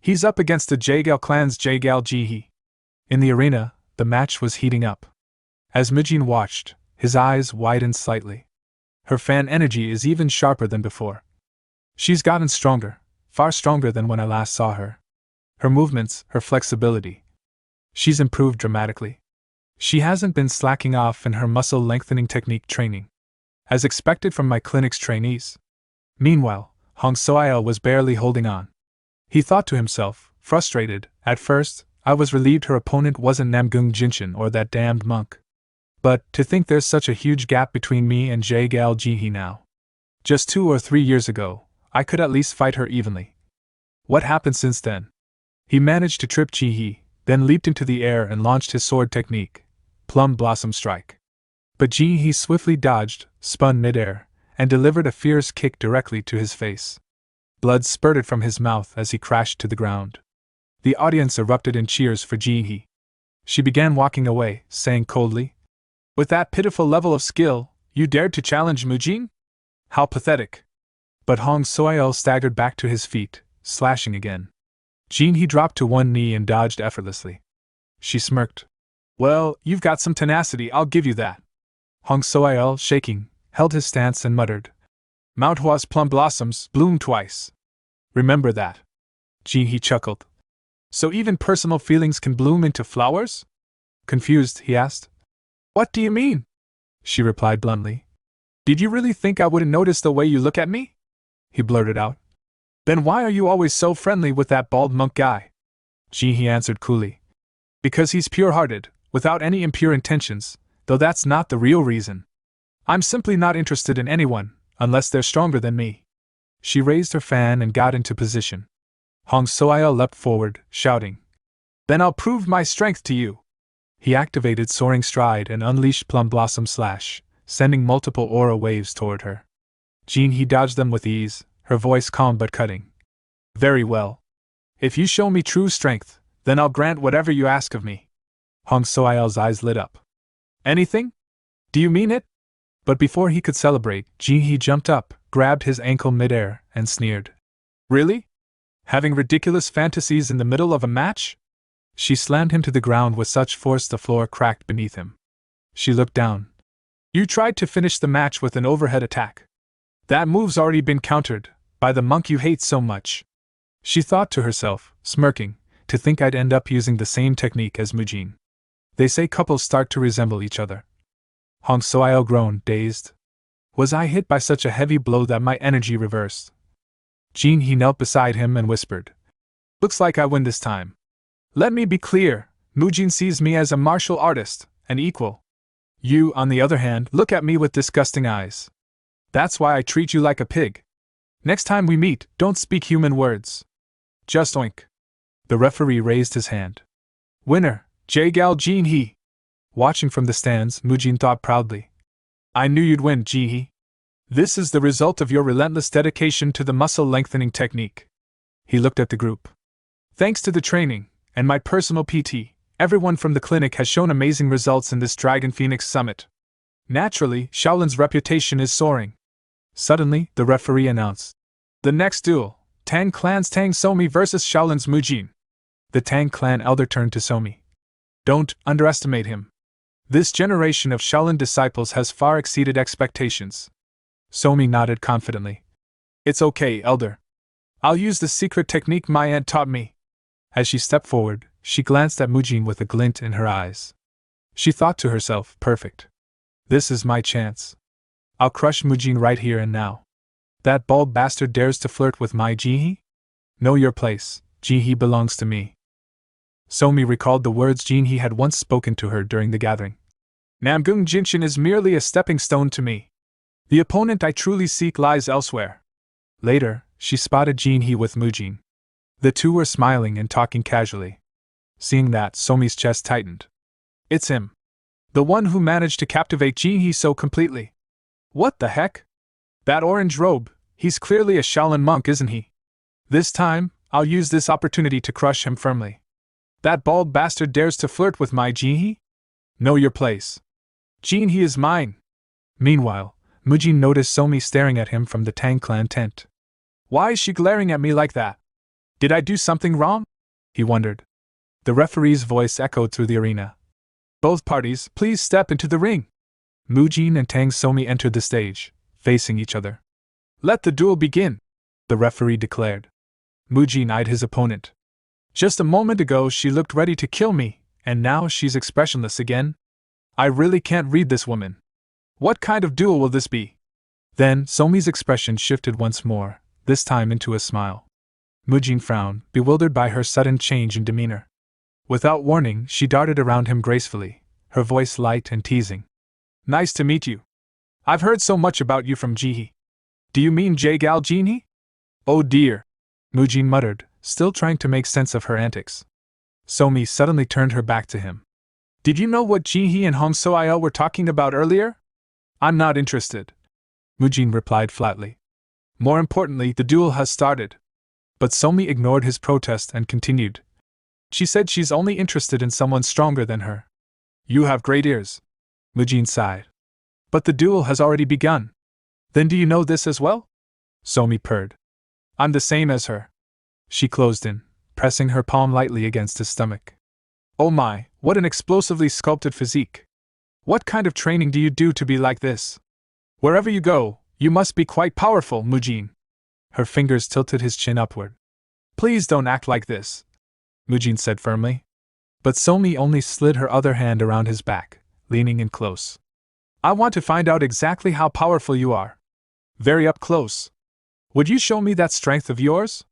He's up against the Jagal clan's Jagal Jihi. In the arena, the match was heating up. As Mujin watched, his eyes widened slightly. Her fan energy is even sharper than before. She's gotten stronger, far stronger than when I last saw her. Her movements, her flexibility. She's improved dramatically. She hasn't been slacking off in her muscle lengthening technique training, as expected from my clinic's trainees. Meanwhile, Hong Soil was barely holding on. He thought to himself, frustrated, at first, I was relieved her opponent wasn't Namgung Jinshin or that damned monk. But, to think there's such a huge gap between me and Jagal Jihi now. Just 2 or 3 years ago, I could at least fight her evenly. What happened since then? He managed to trip Jihi, then leaped into the air and launched his sword technique, Plum Blossom Strike. But Jihi swiftly dodged, spun midair, and delivered a fierce kick directly to his face. Blood spurted from his mouth as he crashed to the ground. The audience erupted in cheers for Jihi. She began walking away, saying coldly, With that pitiful level of skill, you dared to challenge Mujin? How pathetic. But Hong Soil staggered back to his feet, slashing again. Jihi dropped to one knee and dodged effortlessly. She smirked. Well, you've got some tenacity, I'll give you that. Hong Soil, shaking, held his stance and muttered, Manhwa's plum blossoms bloom twice. Remember that. Jihi chuckled. So even personal feelings can bloom into flowers? Confused, he asked. What do you mean? She replied bluntly. Did you really think I wouldn't notice the way you look at me? He blurted out. Then why are you always so friendly with that bald monk guy? Jihi answered coolly. Because he's pure-hearted, without any impure intentions, though that's not the real reason. I'm simply not interested in anyone, unless they're stronger than me. She raised her fan and got into position. Hong Soil leapt forward, shouting, Then I'll prove my strength to you. He activated Soaring Stride and unleashed Plum Blossom Slash, sending multiple aura waves toward her. Jihi dodged them with ease, her voice calm but cutting. Very well. If you show me true strength, then I'll grant whatever you ask of me. Hong Soil's eyes lit up. Anything? Do you mean it? But before he could celebrate, Jihi jumped up, grabbed his ankle midair, and sneered. Really? Having ridiculous fantasies in the middle of a match? She slammed him to the ground with such force the floor cracked beneath him. She looked down. You tried to finish the match with an overhead attack. That move's already been countered, by the monk you hate so much. She thought to herself, smirking, to think I'd end up using the same technique as Mujin. They say couples start to resemble each other. Hong Soil groaned, dazed. Was I hit by such a heavy blow that my energy reversed? Jihi knelt beside him and whispered. Looks like I win this time. Let me be clear, Mujin sees me as a martial artist, an equal. You, on the other hand, look at me with disgusting eyes. That's why I treat you like a pig. Next time we meet, don't speak human words. Just oink. The referee raised his hand. Winner, Jagal Jihi. Watching from the stands, Mujin thought proudly. I knew you'd win, Jihi. This is the result of your relentless dedication to the muscle-lengthening technique. He looked at the group. Thanks to the training, and my personal PT, everyone from the clinic has shown amazing results in this Dragon Phoenix Summit. Naturally, Shaolin's reputation is soaring. Suddenly, the referee announced. The next duel, Tang Clan's Tang Somi versus Shaolin's Mujin. The Tang Clan elder turned to Somi. Don't underestimate him. This generation of Shaolin disciples has far exceeded expectations. Somi nodded confidently. It's okay, elder. I'll use the secret technique my aunt taught me. As she stepped forward, she glanced at Mujin with a glint in her eyes. She thought to herself, perfect. This is my chance. I'll crush Mujin right here and now. That bald bastard dares to flirt with my Jihi? Know your place, Jihi belongs to me. Somi recalled the words Jihi had once spoken to her during the gathering. Namgung Jinshin is merely a stepping stone to me. The opponent I truly seek lies elsewhere. Later, she spotted Jihi with Mujin. The two were smiling and talking casually. Seeing that, Somi's chest tightened. It's him. The one who managed to captivate Jinhee so completely. What the heck? That orange robe, he's clearly a Shaolin monk, isn't he? This time, I'll use this opportunity to crush him firmly. That bald bastard dares to flirt with my Jinhee? Know your place. Jinhee is mine. Meanwhile, Mujin noticed Somi staring at him from the Tang clan tent. Why is she glaring at me like that? Did I do something wrong? He wondered. The referee's voice echoed through the arena. Both parties, please step into the ring. Mujin and Tang Somi entered the stage, facing each other. Let the duel begin, the referee declared. Mujin eyed his opponent. Just a moment ago she looked ready to kill me, and now she's expressionless again? I really can't read this woman. What kind of duel will this be? Then Somi's expression shifted once more, this time into a smile. Mujin frowned, bewildered by her sudden change in demeanor. Without warning, she darted around him gracefully, her voice light and teasing. Nice to meet you. I've heard so much about you from Jinhee. Do you mean J-Gal Jinhee? Oh dear, Mujin muttered, still trying to make sense of her antics. Somi suddenly turned her back to him. Did you know what Jinhee and Hong So-il were talking about earlier? I'm not interested, Mujin replied flatly. More importantly, the duel has started. But Somi ignored his protest and continued. She said she's only interested in someone stronger than her. You have great ears, Mujin sighed. But the duel has already begun. Then do you know this as well? Somi purred. I'm the same as her. She closed in, pressing her palm lightly against his stomach. Oh my, what an explosively sculpted physique. What kind of training do you do to be like this? Wherever you go, you must be quite powerful, Mujin. Her fingers tilted his chin upward. Please don't act like this, Mujin said firmly. But Somi only slid her other hand around his back, leaning in close. I want to find out exactly how powerful you are. Very up close. Would you show me that strength of yours?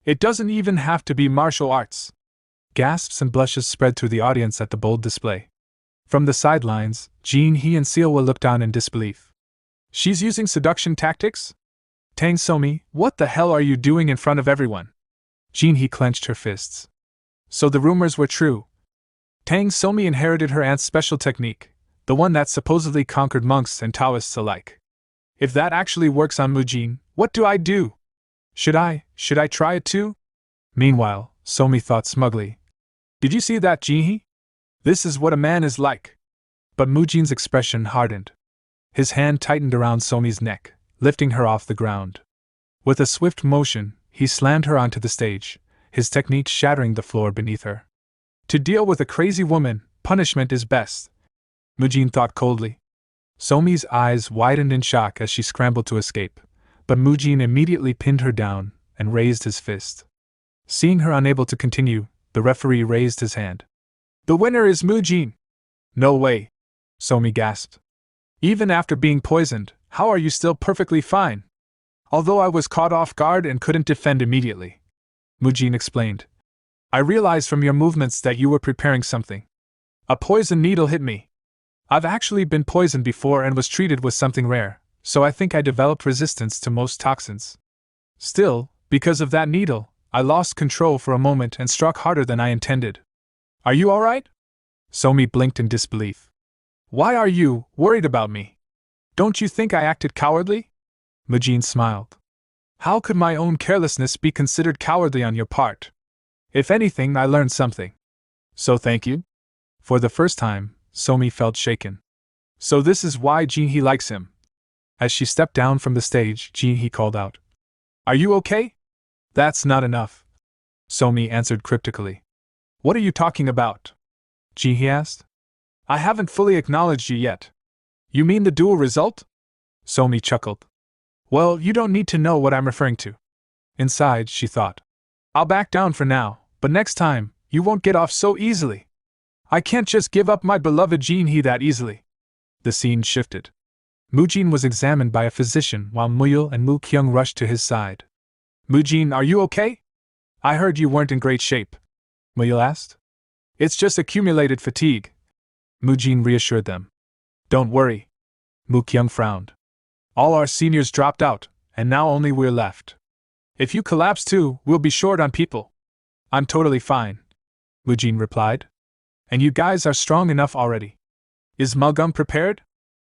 It doesn't even have to be martial arts. Gasps and blushes spread through the audience at the bold display. From the sidelines, Jinhee and Seowa looked on in disbelief. She's using seduction tactics? Tang Somi, what the hell are you doing in front of everyone? Jinhee clenched her fists. So the rumors were true. Tang Somi inherited her aunt's special technique, the one that supposedly conquered monks and Taoists alike. If that actually works on Mujin, what do I do? Should I try it too? Meanwhile, Somi thought smugly. Did you see that, Jinhee? This is what a man is like. But Mujin's expression hardened. His hand tightened around Somi's neck, lifting her off the ground. With a swift motion, he slammed her onto the stage, his technique shattering the floor beneath her. To deal with a crazy woman, punishment is best, Mujin thought coldly. Somi's eyes widened in shock as she scrambled to escape, but Mujin immediately pinned her down and raised his fist. Seeing her unable to continue, the referee raised his hand. The winner is Mujin. No way, Somi gasped. Even after being poisoned, how are you still perfectly fine? Although I was caught off guard and couldn't defend immediately, Mujin explained. I realized from your movements that you were preparing something. A poison needle hit me. I've actually been poisoned before and was treated with something rare, so I think I developed resistance to most toxins. Still, because of that needle, I lost control for a moment and struck harder than I intended. Are you alright? Somi blinked in disbelief. Why are you worried about me? Don't you think I acted cowardly? Mujin smiled. How could my own carelessness be considered cowardly on your part? If anything, I learned something. So thank you? For the first time, Somi felt shaken. So this is why Jinhee likes him. As she stepped down from the stage, Jinhee called out. Are you okay? That's not enough, Somi answered cryptically. What are you talking about? Jinhee asked. I haven't fully acknowledged you yet. You mean the duel result? Somi chuckled. Well, you don't need to know what I'm referring to. Inside, she thought. I'll back down for now, but next time, you won't get off so easily. I can't just give up my beloved Jinhee that easily. The scene shifted. Mujin was examined by a physician while Muyul and Mu Kyung rushed to his side. Mujin, are you okay? I heard you weren't in great shape, Muyul asked. It's just accumulated fatigue, Mujin reassured them. Don't worry. Mu Kyung frowned. All our seniors dropped out, and now only we're left. If you collapse too, we'll be short on people. I'm totally fine, Mujin replied. And you guys are strong enough already. Is Mugum prepared?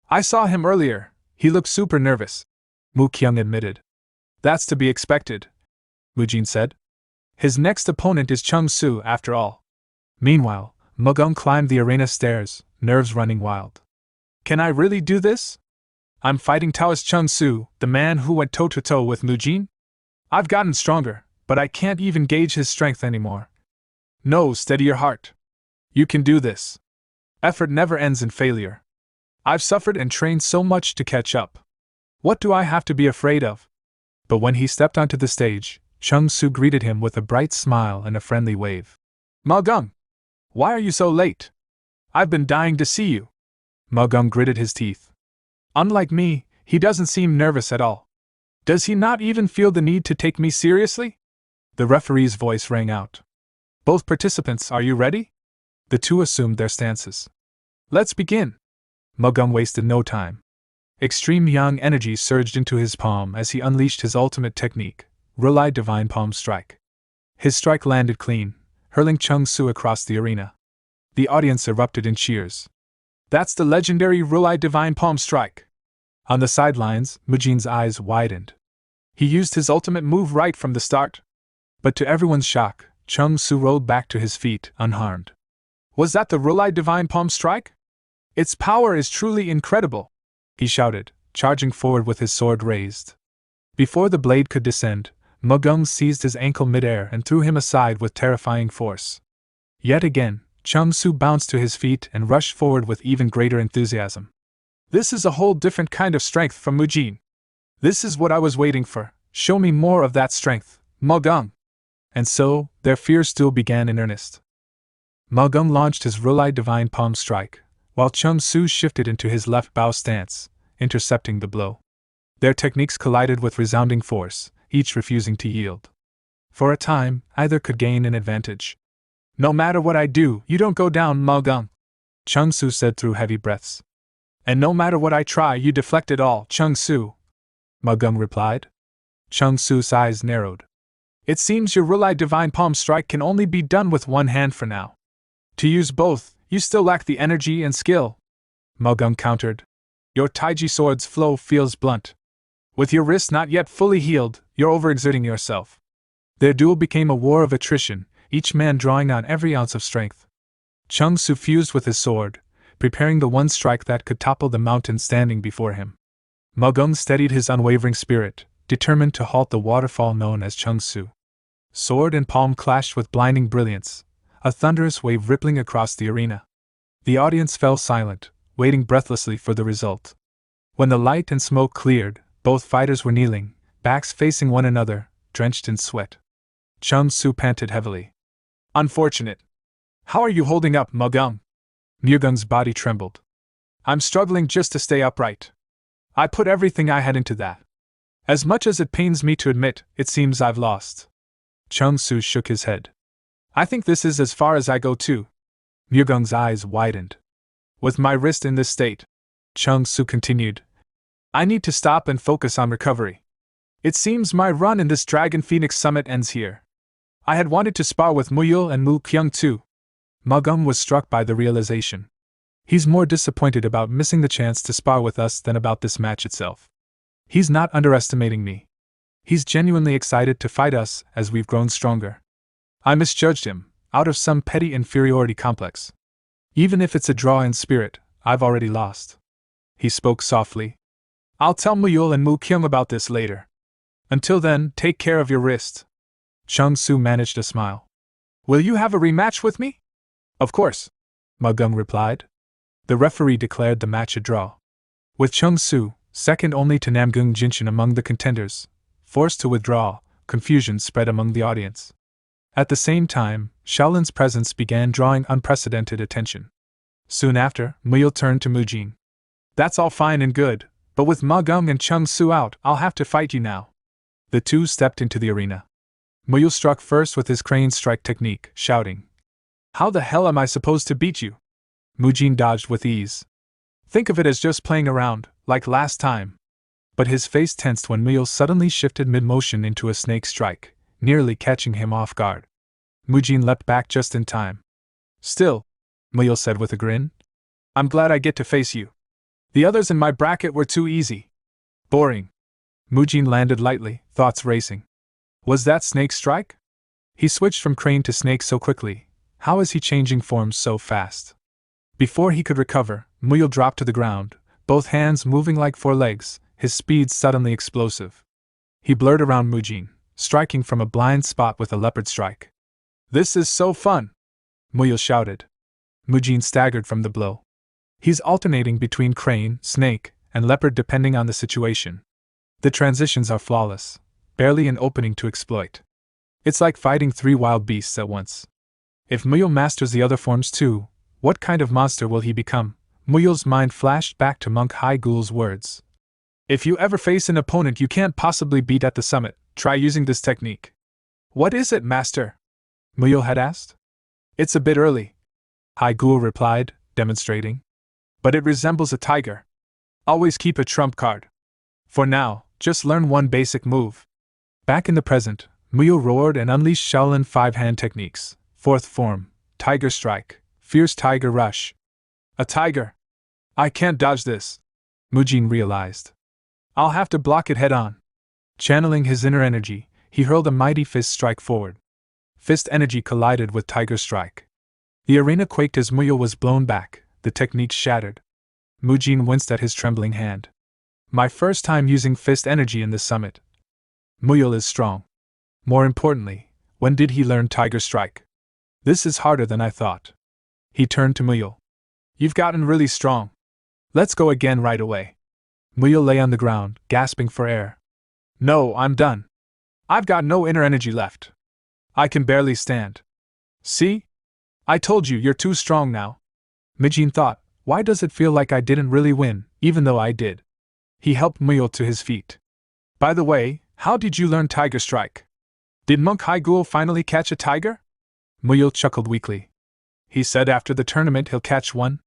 I saw him earlier, he looked super nervous, Mu Kyung admitted. That's to be expected, Mujin said. His next opponent is Chung Su after all. Meanwhile, Mugum climbed the arena stairs, nerves running wild. Can I really do this? I'm fighting Taoist Chung Su, the man who went toe-to-toe with Mujin? I've gotten stronger, but I can't even gauge his strength anymore. No, steady your heart. You can do this. Effort never ends in failure. I've suffered and trained so much to catch up. What do I have to be afraid of? But when he stepped onto the stage, Chung Su greeted him with a bright smile and a friendly wave. Mugum! Why are you so late? I've been dying to see you. Mugum gritted his teeth. Unlike me, he doesn't seem nervous at all. Does he not even feel the need to take me seriously? The referee's voice rang out. Both participants, are you ready? The two assumed their stances. Let's begin. Mugum wasted no time. Extreme yang energy surged into his palm as he unleashed his ultimate technique, Rulai Divine Palm Strike. His strike landed clean, hurling Chung Su across the arena. The audience erupted in cheers. That's the legendary Rulai Divine Palm Strike. On the sidelines, Mujin's eyes widened. He used his ultimate move right from the start. But to everyone's shock, Chung Su rolled back to his feet, unharmed. Was that the Rulai Divine Palm Strike? Its power is truly incredible, he shouted, charging forward with his sword raised. Before the blade could descend, Mugum seized his ankle midair and threw him aside with terrifying force. Yet again, Chung Su bounced to his feet and rushed forward with even greater enthusiasm. This is a whole different kind of strength from Mujin. This is what I was waiting for. Show me more of that strength, Mugum. And so, their fierce duel began in earnest. Mugum launched his Rulai Divine Palm Strike, while Chung Su shifted into his left bow stance, intercepting the blow. Their techniques collided with resounding force, each refusing to yield. For a time, either could gain an advantage. No matter what I do, you don't go down, Mugum, Chung Su said through heavy breaths. And no matter what I try, you deflect it all, Chung Su, Mugum replied. Chung Su's eyes narrowed. It seems your Rulai Divine Palm Strike can only be done with one hand for now. To use both, you still lack the energy and skill, Mugum countered. Your Taiji sword's flow feels blunt. With your wrist not yet fully healed, you're overexerting yourself. Their duel became a war of attrition, each man drawing on every ounce of strength. Chung Su fused with his sword, preparing the one strike that could topple the mountain standing before him. Mugum steadied his unwavering spirit, determined to halt the waterfall known as Chung Su. Sword and palm clashed with blinding brilliance, a thunderous wave rippling across the arena. The audience fell silent, waiting breathlessly for the result. When the light and smoke cleared, both fighters were kneeling, backs facing one another, drenched in sweat. Chung Su panted heavily. Unfortunate. How are you holding up, Mugum? Mugum's body trembled. I'm struggling just to stay upright. I put everything I had into that. As much as it pains me to admit, it seems I've lost. Chung Su shook his head. I think this is as far as I go too. Mugum's eyes widened. With my wrist in this state, Chung Su continued, I need to stop and focus on recovery. It seems my run in this Dragon Phoenix Summit ends here. I had wanted to spar with Muyul and Mu Kyung too. Mugum was struck by the realization. He's more disappointed about missing the chance to spar with us than about this match itself. He's not underestimating me. He's genuinely excited to fight us as we've grown stronger. I misjudged him, out of some petty inferiority complex. Even if it's a draw in spirit, I've already lost. He spoke softly. I'll tell Muyul and Mu Kyung about this later. Until then, take care of your wrist. Chung Su managed a smile. Will you have a rematch with me? Of course, Mugum replied. The referee declared the match a draw. With Chung Su, second only to Namgung Jinshin among the contenders, forced to withdraw, confusion spread among the audience. At the same time, Shaolin's presence began drawing unprecedented attention. Soon after, Muyul turned to Mujin. That's all fine and good, but with Mugum and Chung Su out, I'll have to fight you now. The two stepped into the arena. Muyul struck first with his crane strike technique, shouting, How the hell am I supposed to beat you? Mujin dodged with ease. Think of it as just playing around, like last time. But his face tensed when Muyul suddenly shifted mid-motion into a snake strike, nearly catching him off guard. Mujin leapt back just in time. Still, Muyul said with a grin, I'm glad I get to face you. The others in my bracket were too easy. Boring. Mujin landed lightly, thoughts racing. Was that snake strike? He switched from crane to snake so quickly. How is he changing forms so fast? Before he could recover, Muyul dropped to the ground, both hands moving like four legs, his speed suddenly explosive. He blurred around Mujin, striking from a blind spot with a leopard strike. This is so fun! Muyul shouted. Mujin staggered from the blow. He's alternating between crane, snake, and leopard depending on the situation. The transitions are flawless, barely an opening to exploit. It's like fighting three wild beasts at once. If Muyul masters the other forms too, what kind of monster will he become? Muyul's mind flashed back to Monk Haigul's words. If you ever face an opponent you can't possibly beat at the summit, try using this technique. What is it, master? Muyul had asked. It's a bit early, Haigul replied, demonstrating. But it resembles a tiger. Always keep a trump card. For now, just learn one basic move. Back in the present, Muyul roared and unleashed Shaolin five-hand techniques. Fourth form, Tiger Strike, Fierce Tiger Rush. A tiger! I can't dodge this, Mujin realized. I'll have to block it head-on. Channeling his inner energy, he hurled a mighty fist strike forward. Fist energy collided with Tiger Strike. The arena quaked as Muyul was blown back, the technique shattered. Mujin winced at his trembling hand. My first time using fist energy in the summit. Muyul is strong. More importantly, when did he learn Tiger Strike? This is harder than I thought. He turned to Muyul. You've gotten really strong. Let's go again right away. Muyul lay on the ground, gasping for air. No, I'm done. I've got no inner energy left. I can barely stand. See? I told you're too strong now. Mujin thought, why does it feel like I didn't really win, even though I did? He helped Muyul to his feet. By the way, how did you learn Tiger Strike? Did Monk Haigul finally catch a tiger? Muyul chuckled weakly. He said after the tournament he'll catch one.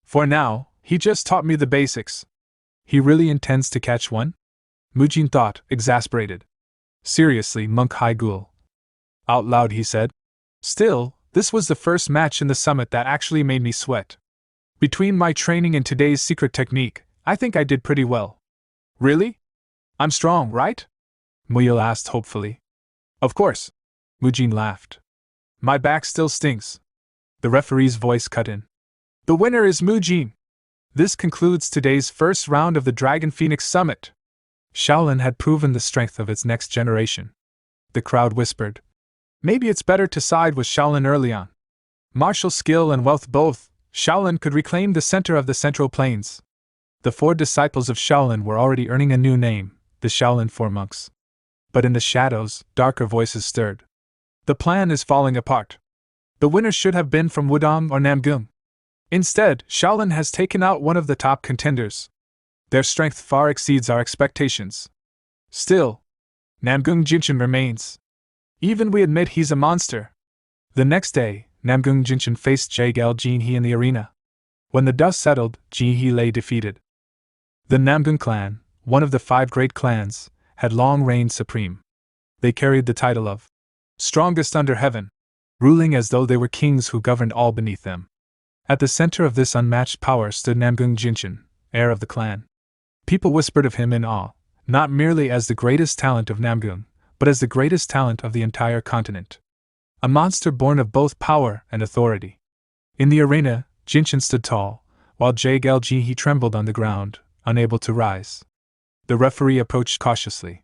For now, he just taught me the basics. He really intends to catch one? Mujin thought, exasperated. Seriously, Monk Haigul. Out loud he said. Still, this was the first match in the summit that actually made me sweat. Between my training and today's secret technique, I think I did pretty well. Really? I'm strong, right? Muyul asked hopefully. Of course. Mujin laughed. My back still stings. The referee's voice cut in. The winner is Mujin. This concludes today's first round of the Dragon Phoenix Summit. Shaolin had proven the strength of its next generation. The crowd whispered. Maybe it's better to side with Shaolin early on. Martial skill and wealth both, Shaolin could reclaim the center of the Central Plains. The four disciples of Shaolin were already earning a new name, the Shaolin Four Monks. But in the shadows, darker voices stirred. The plan is falling apart. The winner should have been from Wudong or Namgung. Instead, Shaolin has taken out one of the top contenders. Their strength far exceeds our expectations. Still, Namgung Jinshin remains. Even we admit he's a monster. The next day, Namgung Jinshin faced Jaegel Jinhee in the arena. When the dust settled, Jinhee lay defeated. The Namgung clan, one of the 5 great clans, had long reigned supreme. They carried the title of strongest under heaven, ruling as though they were kings who governed all beneath them. At the center of this unmatched power stood Namgung Jinshin, heir of the clan. People whispered of him in awe, not merely as the greatest talent of Namgung, but as the greatest talent of the entire continent. A monster born of both power and authority. In the arena, Jinshin stood tall, while Jaegel Jinhee trembled on the ground, unable to rise. The referee approached cautiously.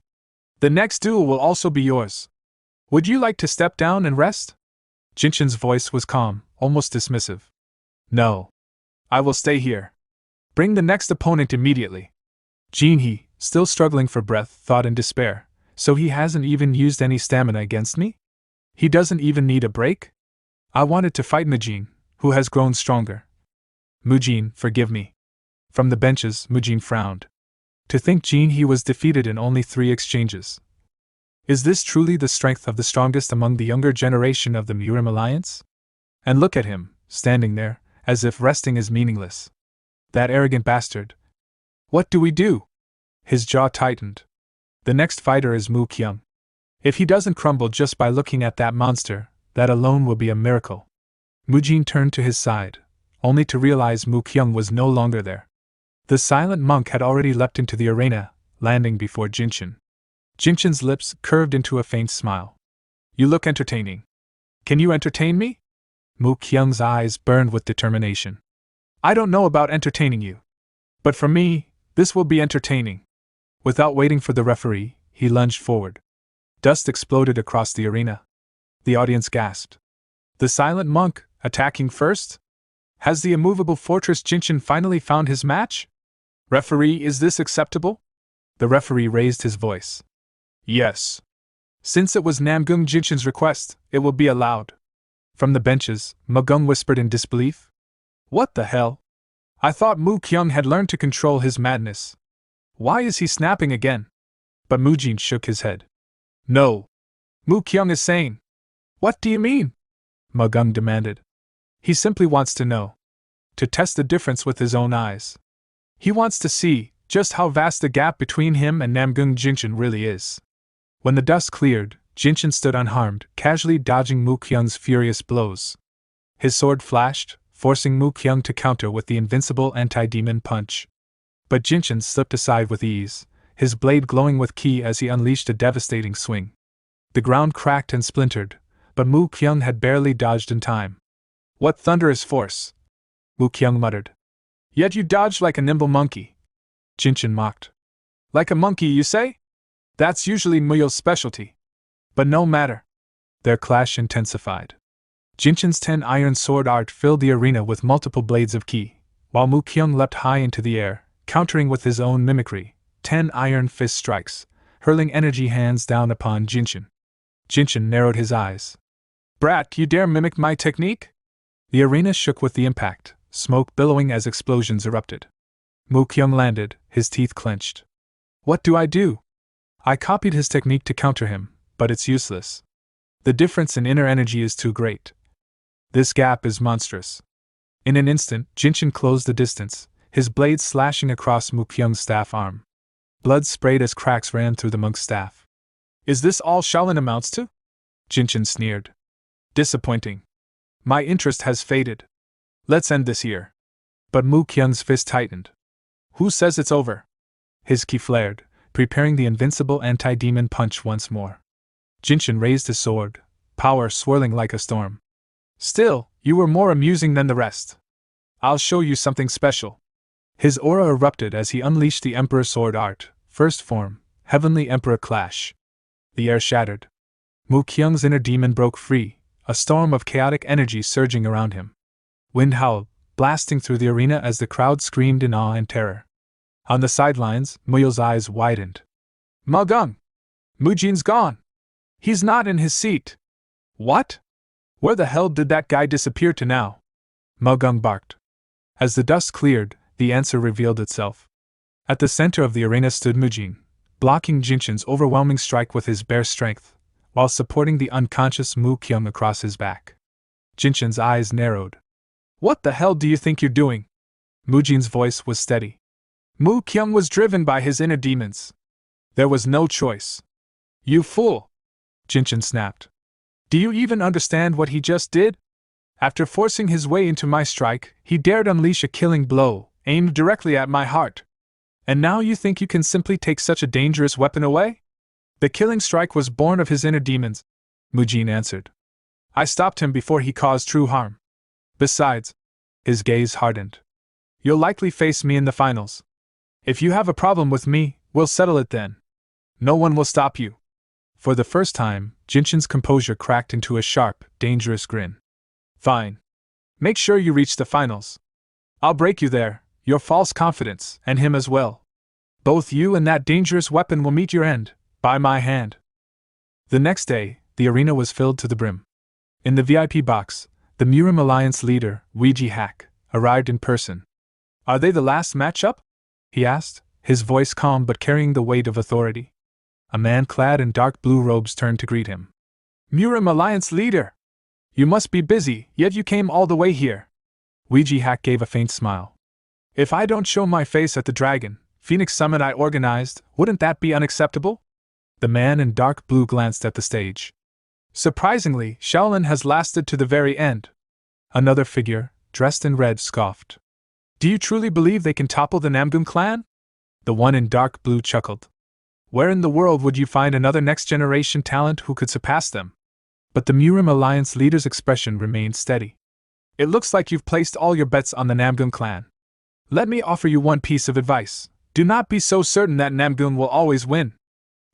The next duel will also be yours. Would you like to step down and rest? Jinshin's voice was calm, almost dismissive. No. I will stay here. Bring the next opponent immediately. Jinhee, still struggling for breath, thought in despair. So he hasn't even used any stamina against me? He doesn't even need a break? I wanted to fight Mujin, who has grown stronger. Mujin, forgive me. From the benches, Mujin frowned. To think Jinhee was defeated in only 3 exchanges. Is this truly the strength of the strongest among the younger generation of the Murim Alliance? And look at him, standing there, as if resting is meaningless. That arrogant bastard. What do we do? His jaw tightened. The next fighter is Mu Kyung. If he doesn't crumble just by looking at that monster, that alone will be a miracle. Mujin turned to his side, only to realize Mu Kyung was no longer there. The silent monk had already leapt into the arena, landing before Jinshin. Jinshin's lips curved into a faint smile. You look entertaining. Can you entertain me? Mu Kyung's eyes burned with determination. I don't know about entertaining you. But for me, this will be entertaining. Without waiting for the referee, he lunged forward. Dust exploded across the arena. The audience gasped. The silent monk, attacking first? Has the immovable fortress Jinshin finally found his match? Referee, is this acceptable? The referee raised his voice. Yes. Since it was Namgung Jinshin's request, it will be allowed. From the benches, Magung whispered in disbelief. What the hell? I thought Mu Kyung had learned to control his madness. Why is he snapping again? But Mujin shook his head. No. Mu Kyung is sane. What do you mean? Magung demanded. He simply wants to know. To test the difference with his own eyes. He wants to see just how vast the gap between him and Namgung Jinshin really is. When the dust cleared, Jinshin stood unharmed, casually dodging Mu Kyung's furious blows. His sword flashed, forcing Mu Kyung to counter with the invincible anti-demon punch. But Jinshin slipped aside with ease, his blade glowing with ki as he unleashed a devastating swing. The ground cracked and splintered, but Mu Kyung had barely dodged in time. What thunderous force! Mu Kyung muttered. Yet you dodged like a nimble monkey. Jinshin mocked. Like a monkey, you say? That's usually Muyo's specialty. But no matter. Their clash intensified. Jinshin's 10-iron sword art filled the arena with multiple blades of ki, while Mu Kyung leapt high into the air, countering with his own mimicry, 10 iron fist strikes, hurling energy hands down upon Jinshin. Jinshin narrowed his eyes. Brat, you dare mimic my technique? The arena shook with the impact, smoke billowing as explosions erupted. Mu Kyung landed, his teeth clenched. What do I do? I copied his technique to counter him, but it's useless. The difference in inner energy is too great. This gap is monstrous. In an instant, Jinshin closed the distance, his blade slashing across Mu Kyung's staff arm. Blood sprayed as cracks ran through the monk's staff. Is this all Shaolin amounts to? Jinshin sneered. Disappointing. My interest has faded. Let's end this here. But Mu Kyung's fist tightened. Who says it's over? His ki flared, preparing the invincible anti-demon punch once more. Jinshin raised his sword, power swirling like a storm. Still, you were more amusing than the rest. I'll show you something special. His aura erupted as he unleashed the Emperor Sword Art, first form, Heavenly Emperor Clash. The air shattered. Mu Kyung's inner demon broke free, a storm of chaotic energy surging around him. Wind howled, blasting through the arena as the crowd screamed in awe and terror. On the sidelines, Muyo's eyes widened. Magung! Mujin's gone! He's not in his seat! What? Where the hell did that guy disappear to now? Magung barked. As the dust cleared, the answer revealed itself. At the center of the arena stood Mujin, blocking Jinshin's overwhelming strike with his bare strength, while supporting the unconscious Mu Kyung across his back. Jinshin's eyes narrowed. What the hell do you think you're doing? Mujin's voice was steady. Mu Kyung was driven by his inner demons. There was no choice. You fool! Jinshin snapped. Do you even understand what he just did? After forcing his way into my strike, he dared unleash a killing blow, aimed directly at my heart. And now you think you can simply take such a dangerous weapon away? The killing strike was born of his inner demons, Mujin answered. I stopped him before he caused true harm. Besides, his gaze hardened. You'll likely face me in the finals. If you have a problem with me, we'll settle it then. No one will stop you. For the first time, Jinshin's composure cracked into a sharp, dangerous grin. Fine. Make sure you reach the finals. I'll break you there, your false confidence, and him as well. Both you and that dangerous weapon will meet your end, by my hand. The next day, the arena was filled to the brim. In the VIP box, the Murim Alliance leader, Weiji Hack, arrived in person. Are they the last matchup? He asked, his voice calm but carrying the weight of authority. A man clad in dark blue robes turned to greet him. Murim Alliance leader! You must be busy, yet you came all the way here. Weiji Hack gave a faint smile. If I don't show my face at the dragon, Phoenix Summit I organized, wouldn't that be unacceptable? The man in dark blue glanced at the stage. Surprisingly, Shaolin has lasted to the very end. Another figure, dressed in red, scoffed. Do you truly believe they can topple the Namgun clan? The one in dark blue chuckled. Where in the world would you find another next-generation talent who could surpass them? But the Murim Alliance leader's expression remained steady. It looks like you've placed all your bets on the Namgun clan. Let me offer you one piece of advice. Do not be so certain that Namgun will always win.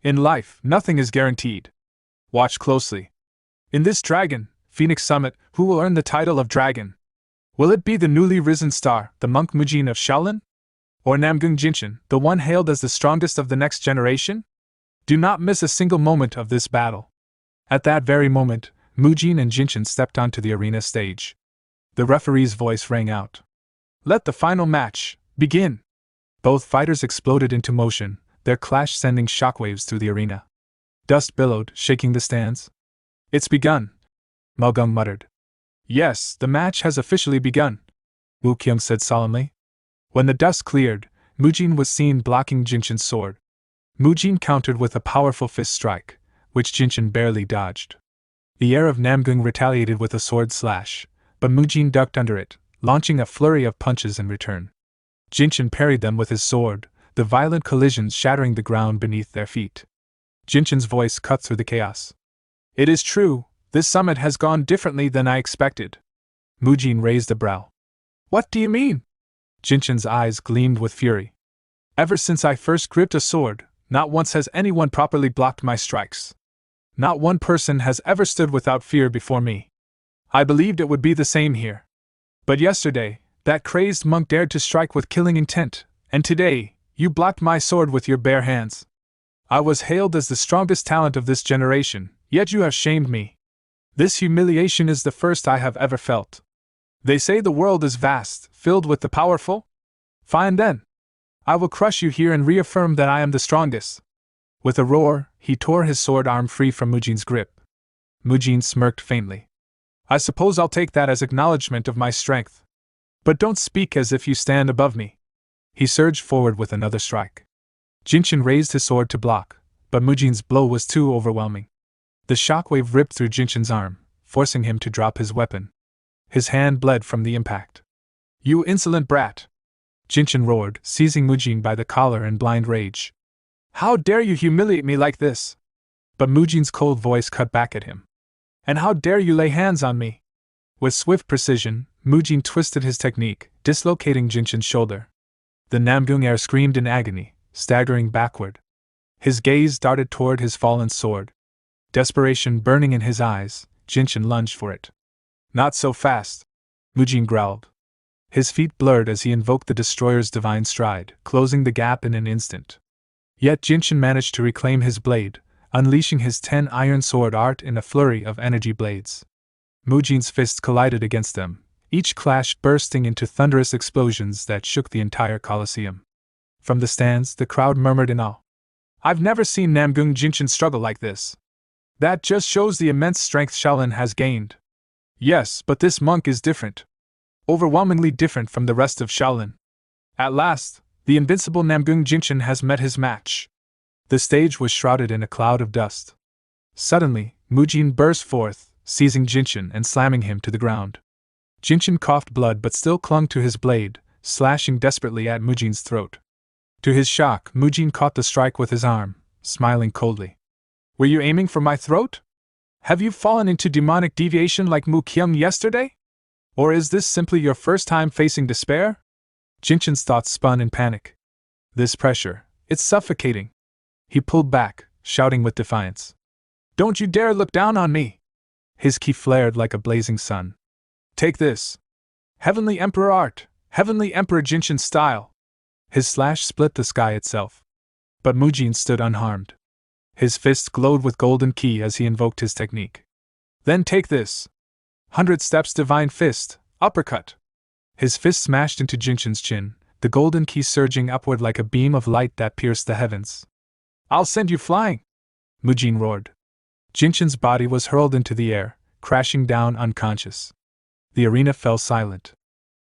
In life, nothing is guaranteed. Watch closely. In this dragon, Phoenix Summit, who will earn the title of dragon? Will it be the newly risen star, the monk Mujin of Shaolin? Or Namgun Jinshin, the one hailed as the strongest of the next generation? Do not miss a single moment of this battle. At that very moment, Mujin and Jinshin stepped onto the arena stage. The referee's voice rang out. Let the final match begin. Both fighters exploded into motion, their clash sending shockwaves through the arena. Dust billowed, shaking the stands. It's begun, Mulgung muttered. Yes, the match has officially begun, Wu Kyung said solemnly. When the dust cleared, Mujin was seen blocking Jinshin's sword. Mujin countered with a powerful fist strike, which Jinshin barely dodged. The heir of Namgung retaliated with a sword slash, but Mujin ducked under it, launching a flurry of punches in return. Jinshin parried them with his sword, the violent collisions shattering the ground beneath their feet. Jinshin's voice cut through the chaos. It is true, this summit has gone differently than I expected. Mujin raised a brow. What do you mean? Jinshin's eyes gleamed with fury. Ever since I first gripped a sword, not once has anyone properly blocked my strikes. Not one person has ever stood without fear before me. I believed it would be the same here. But yesterday, that crazed monk dared to strike with killing intent, and today, you blocked my sword with your bare hands. I was hailed as the strongest talent of this generation, yet you have shamed me. This humiliation is the first I have ever felt. They say the world is vast, filled with the powerful? Fine then. I will crush you here and reaffirm that I am the strongest. With a roar, he tore his sword arm free from Mujin's grip. Mujin smirked faintly. I suppose I'll take that as acknowledgement of my strength. But don't speak as if you stand above me. He surged forward with another strike. Jinshin raised his sword to block, but Mujin's blow was too overwhelming. The shockwave ripped through Jinshin's arm, forcing him to drop his weapon. His hand bled from the impact. You insolent brat! Jinshin roared, seizing Mujin by the collar in blind rage. How dare you humiliate me like this? But Mujin's cold voice cut back at him. And how dare you lay hands on me? With swift precision, Mujin twisted his technique, dislocating Jinshin's shoulder. The Namgung heir screamed in agony, staggering backward. His gaze darted toward his fallen sword. Desperation burning in his eyes, Jinshin lunged for it. Not so fast, Mujin growled. His feet blurred as he invoked the destroyer's divine stride, closing the gap in an instant. Yet Jinshin managed to reclaim his blade, unleashing his 10 iron sword art in a flurry of energy blades. Mujin's fists collided against them, each clash bursting into thunderous explosions that shook the entire Colosseum. From the stands, the crowd murmured in awe. I've never seen Namgung Jinshin struggle like this. That just shows the immense strength Shaolin has gained. Yes, but this monk is different. Overwhelmingly different from the rest of Shaolin. At last, the invincible Namgung Jinshin has met his match. The stage was shrouded in a cloud of dust. Suddenly, Mujin burst forth, seizing Jinshin and slamming him to the ground. Jinshin coughed blood but still clung to his blade, slashing desperately at Mujin's throat. To his shock, Mujin caught the strike with his arm, smiling coldly. Were you aiming for my throat? Have you fallen into demonic deviation like Mu Kyung yesterday? Or is this simply your first time facing despair? Jinshin's thoughts spun in panic. This pressure, it's suffocating. He pulled back, shouting with defiance. Don't you dare look down on me! His ki flared like a blazing sun. Take this. Heavenly Emperor art, Heavenly Emperor Jinshin style. His slash split the sky itself. But Mujin stood unharmed. His fist glowed with golden ki as he invoked his technique. Then take this. 100 steps divine fist, uppercut. His fist smashed into Jinshin's chin, the golden ki surging upward like a beam of light that pierced the heavens. I'll send you flying! Mujin roared. Jinshin's body was hurled into the air, crashing down unconscious. The arena fell silent.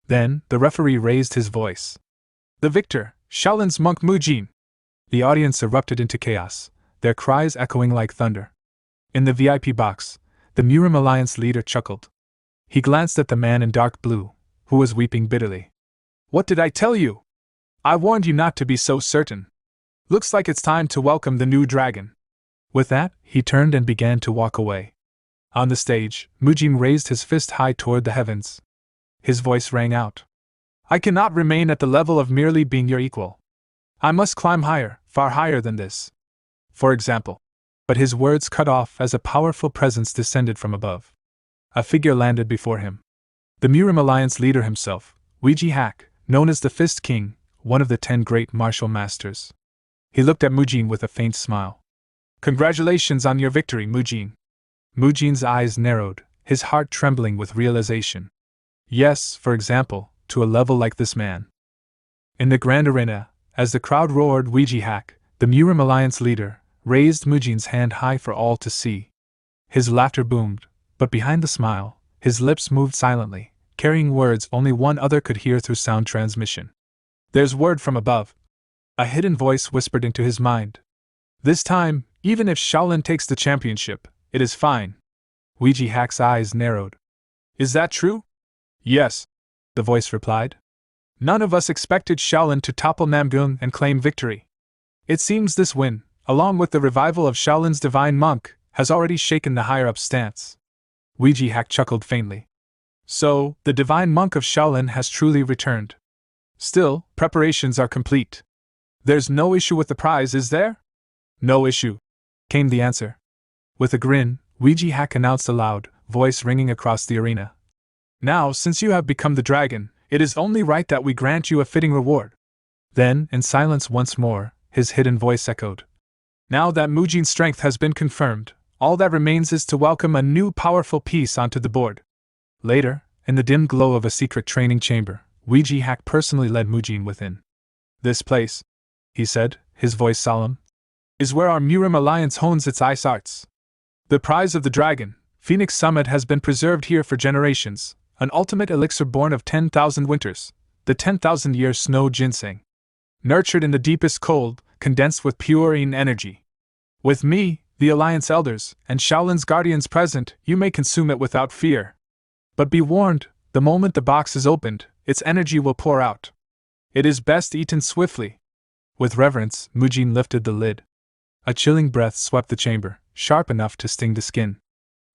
Then, the referee raised his voice. The victor, Shaolin's monk Mujin! The audience erupted into chaos, their cries echoing like thunder. In the VIP box, the Murim Alliance leader chuckled. He glanced at the man in dark blue, who was weeping bitterly. What did I tell you? I warned you not to be so certain. Looks like it's time to welcome the new dragon. With that, he turned and began to walk away. On the stage, Mujin raised his fist high toward the heavens. His voice rang out. I cannot remain at the level of merely being your equal. I must climb higher, far higher than this. For example. But his words cut off as a powerful presence descended from above. A figure landed before him. The Murim Alliance leader himself, Weiji Hack, known as the Fist King, one of the 10 great martial masters. He looked at Mujin with a faint smile. Congratulations on your victory, Mujin. Mujin's eyes narrowed, his heart trembling with realization. Yes, for example, to a level like this man. In the grand arena, as the crowd roared Weiji Hack, the Murim Alliance leader, raised Mujin's hand high for all to see. His laughter boomed, but behind the smile, his lips moved silently, carrying words only one other could hear through sound transmission. There's word from above. A hidden voice whispered into his mind. This time, even if Shaolin takes the championship, it is fine. Weiji Hack's eyes narrowed. Is that true? Yes, the voice replied. None of us expected Shaolin to topple Namgung and claim victory. It seems this win, along with the revival of Shaolin's divine monk, has already shaken the higher-up stance. Weiji Hack chuckled faintly. So, the divine monk of Shaolin has truly returned. Still, preparations are complete. There's no issue with the prize, is there? No issue, came the answer. With a grin, Weiji Hack announced aloud, voice ringing across the arena. Now, since you have become the dragon, it is only right that we grant you a fitting reward. Then, in silence once more, his hidden voice echoed. Now that Mujin's strength has been confirmed, all that remains is to welcome a new powerful piece onto the board. Later, in the dim glow of a secret training chamber, Weiji Hack personally led Mujin within. This place, he said, his voice solemn, is where our Murim Alliance hones its ice arts. The prize of the dragon, Phoenix Summit, has been preserved here for generations, an ultimate elixir born of 10,000 winters, the 10,000-year snow ginseng. Nurtured in the deepest cold, condensed with pure yin energy. With me, the Alliance elders, and Shaolin's guardians present, you may consume it without fear. But be warned, the moment the box is opened, its energy will pour out. It is best eaten swiftly. With reverence, Mujin lifted the lid. A chilling breath swept the chamber, sharp enough to sting the skin.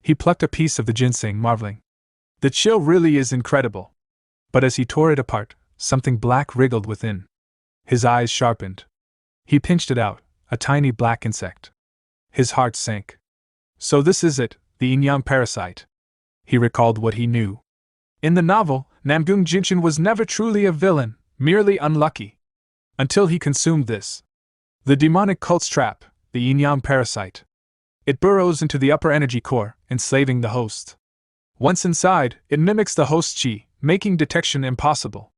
He plucked a piece of the ginseng, marveling. The chill really is incredible. But as he tore it apart, something black wriggled within. His eyes sharpened. He pinched it out, a tiny black insect. His heart sank. So this is it, the yin-yang parasite. He recalled what he knew. In the novel, Namgung Jinshin was never truly a villain, merely unlucky. Until he consumed this. The demonic cult's trap, the yin-yang parasite. It burrows into the upper energy core, enslaving the host. Once inside, it mimics the host's chi, making detection impossible.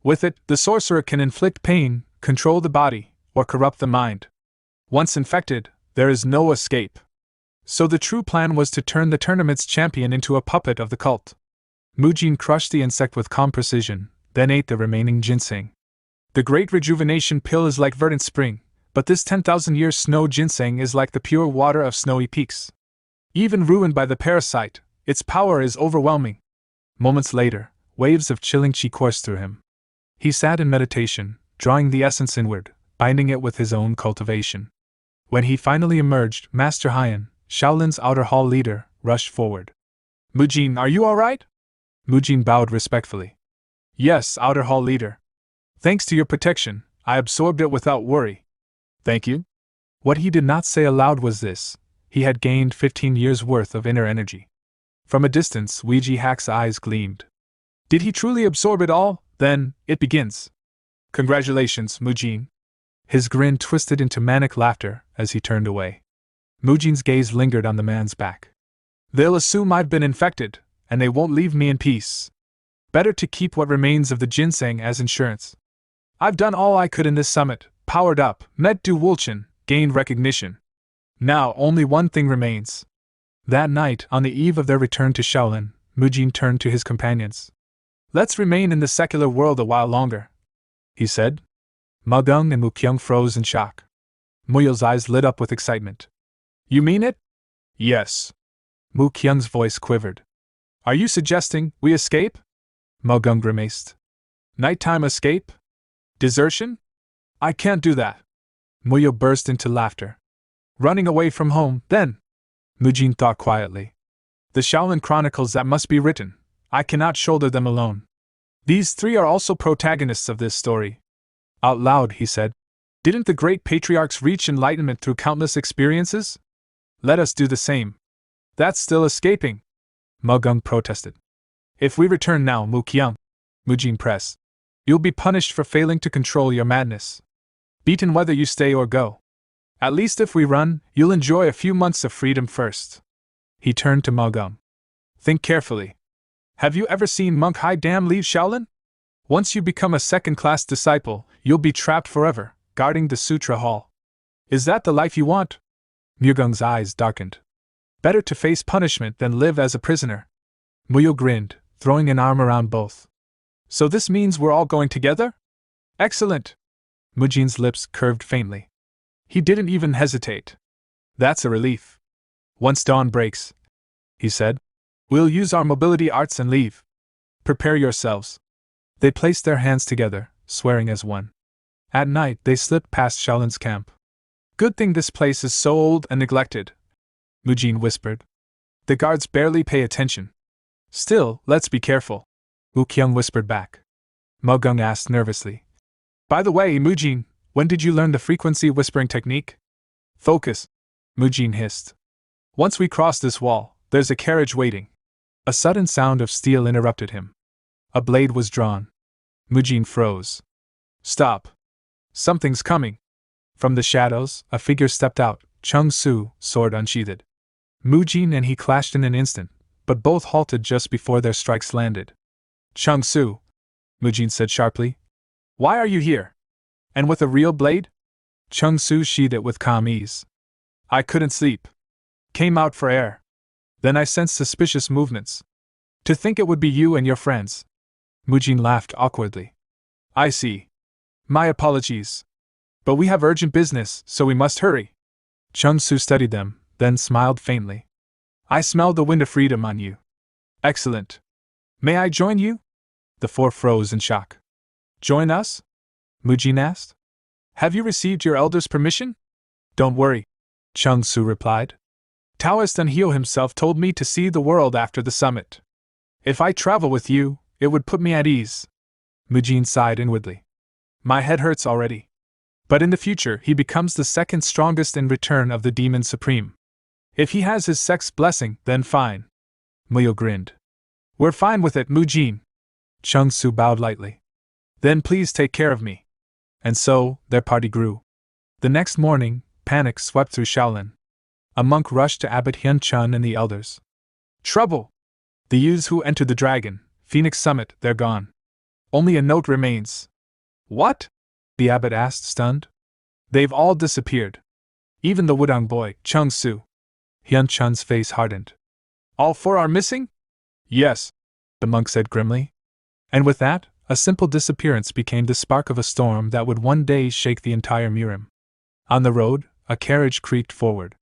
With it, the sorcerer can inflict pain, control the body, or corrupt the mind. Once infected, there is no escape. So the true plan was to turn the tournament's champion into a puppet of the cult. Mujin crushed the insect with calm precision, then ate the remaining ginseng. The great rejuvenation pill is like verdant spring, but this 10,000-year snow ginseng is like the pure water of snowy peaks. Even ruined by the parasite, its power is overwhelming. Moments later, waves of chilling chi coursed through him. He sat in meditation, drawing the essence inward, binding it with his own cultivation. When he finally emerged, Master Haiyan, Shaolin's outer hall leader, rushed forward. Mujin, are you all right? Mujin bowed respectfully. Yes, outer hall leader. Thanks to your protection, I absorbed it without worry. Thank you? What he did not say aloud was this: he had gained 15 years' worth of inner energy. From a distance, Weiji Hack's eyes gleamed. Did he truly absorb it all? Then, it begins. Congratulations, Mujin. His grin twisted into manic laughter as he turned away. Mujin's gaze lingered on the man's back. They'll assume I've been infected, and they won't leave me in peace. Better to keep what remains of the ginseng as insurance. I've done all I could in this summit, powered up, met Du Wulchen, gained recognition. Now only one thing remains. That night, on the eve of their return to Shaolin, Mujin turned to his companions. Let's remain in the secular world a while longer, he said. Mugung and Mukyung froze in shock. Muyo's eyes lit up with excitement. You mean it? Yes. Mukyung's voice quivered. Are you suggesting we escape? Mugung grimaced. Nighttime escape? Desertion? I can't do that. Muyo burst into laughter. Running away from home, then? Mujin thought quietly. The Shaolin Chronicles that must be written. I cannot shoulder them alone. These three are also protagonists of this story. Out loud, he said. Didn't the great patriarchs reach enlightenment through countless experiences? Let us do the same. That's still escaping, Mugung protested. If we return now, Mukyung, Mujin pressed, you'll be punished for failing to control your madness. Beaten whether you stay or go. At least if we run, you'll enjoy a few months of freedom first. He turned to Mugung. Think carefully. Have you ever seen Monk Hai Dam leave Shaolin? Once you become a second-class disciple, you'll be trapped forever, guarding the Sutra Hall. Is that the life you want? Mugung's eyes darkened. Better to face punishment than live as a prisoner. Muyo grinned, throwing an arm around both. So this means we're all going together? Excellent! Mujin's lips curved faintly. He didn't even hesitate. That's a relief. Once dawn breaks, he said, we'll use our mobility arts and leave. Prepare yourselves. They placed their hands together, swearing as one. At night, they slipped past Shaolin's camp. Good thing this place is so old and neglected, Mujin whispered. The guards barely pay attention. Still, let's be careful, Mukyung whispered back. Mugung asked nervously. By the way, Mujin, when did you learn the frequency whispering technique? Focus, Mujin hissed. Once we cross this wall, there's a carriage waiting. A sudden sound of steel interrupted him. A blade was drawn. Mujin froze. Stop. Something's coming. From the shadows, a figure stepped out, Chung Su, sword unsheathed. Mujin and he clashed in an instant, but both halted just before their strikes landed. Chung Su, Mujin said sharply. Why are you here? And with a real blade? Chung Su sheathed it with calm ease. I couldn't sleep. Came out for air. Then I sensed suspicious movements. To think it would be you and your friends. Mujin laughed awkwardly. I see. My apologies. But we have urgent business, so we must hurry. Chung Su studied them, then smiled faintly. I smell the wind of freedom on you. Excellent. May I join you? The four froze in shock. Join us? Mujin asked. Have you received your elder's permission? Don't worry, Chung Su replied. Taoist Anhyo himself told me to see the world after the summit. If I travel with you, it would put me at ease. Mujin sighed inwardly. My head hurts already. But in the future he becomes the second strongest in return of the Demon Supreme. If he has his sex blessing, then fine. Muyo grinned. We're fine with it, Mujin. Chung Su bowed lightly. Then please take care of me. And so, their party grew. The next morning, panic swept through Shaolin. A monk rushed to Abbot Hyun Chun and the elders. Trouble! The youths who entered the Dragon, Phoenix Summit, they're gone. Only a note remains. What? The abbot asked, stunned. They've all disappeared. Even the Wudang boy, Chung Su. Hyun Chun's face hardened. All four are missing? Yes, the monk said grimly. And with that, a simple disappearance became the spark of a storm that would one day shake the entire Murim. On the road, a carriage creaked forward.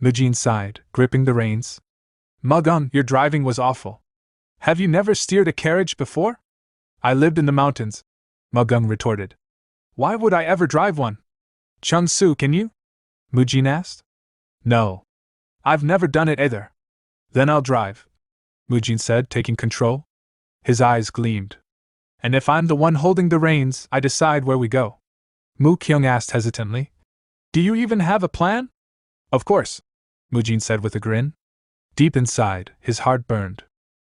Mujin sighed, gripping the reins. Mugung, your driving was awful. Have you never steered a carriage before? I lived in the mountains, Mugung retorted. Why would I ever drive one? Chung Su, can you? Mujin asked. No. I've never done it either. Then I'll drive, Mujin said, taking control. His eyes gleamed. And if I'm the one holding the reins, I decide where we go. Mukyung asked hesitantly. Do you even have a plan? Of course, Mujin said with a grin. Deep inside, his heart burned.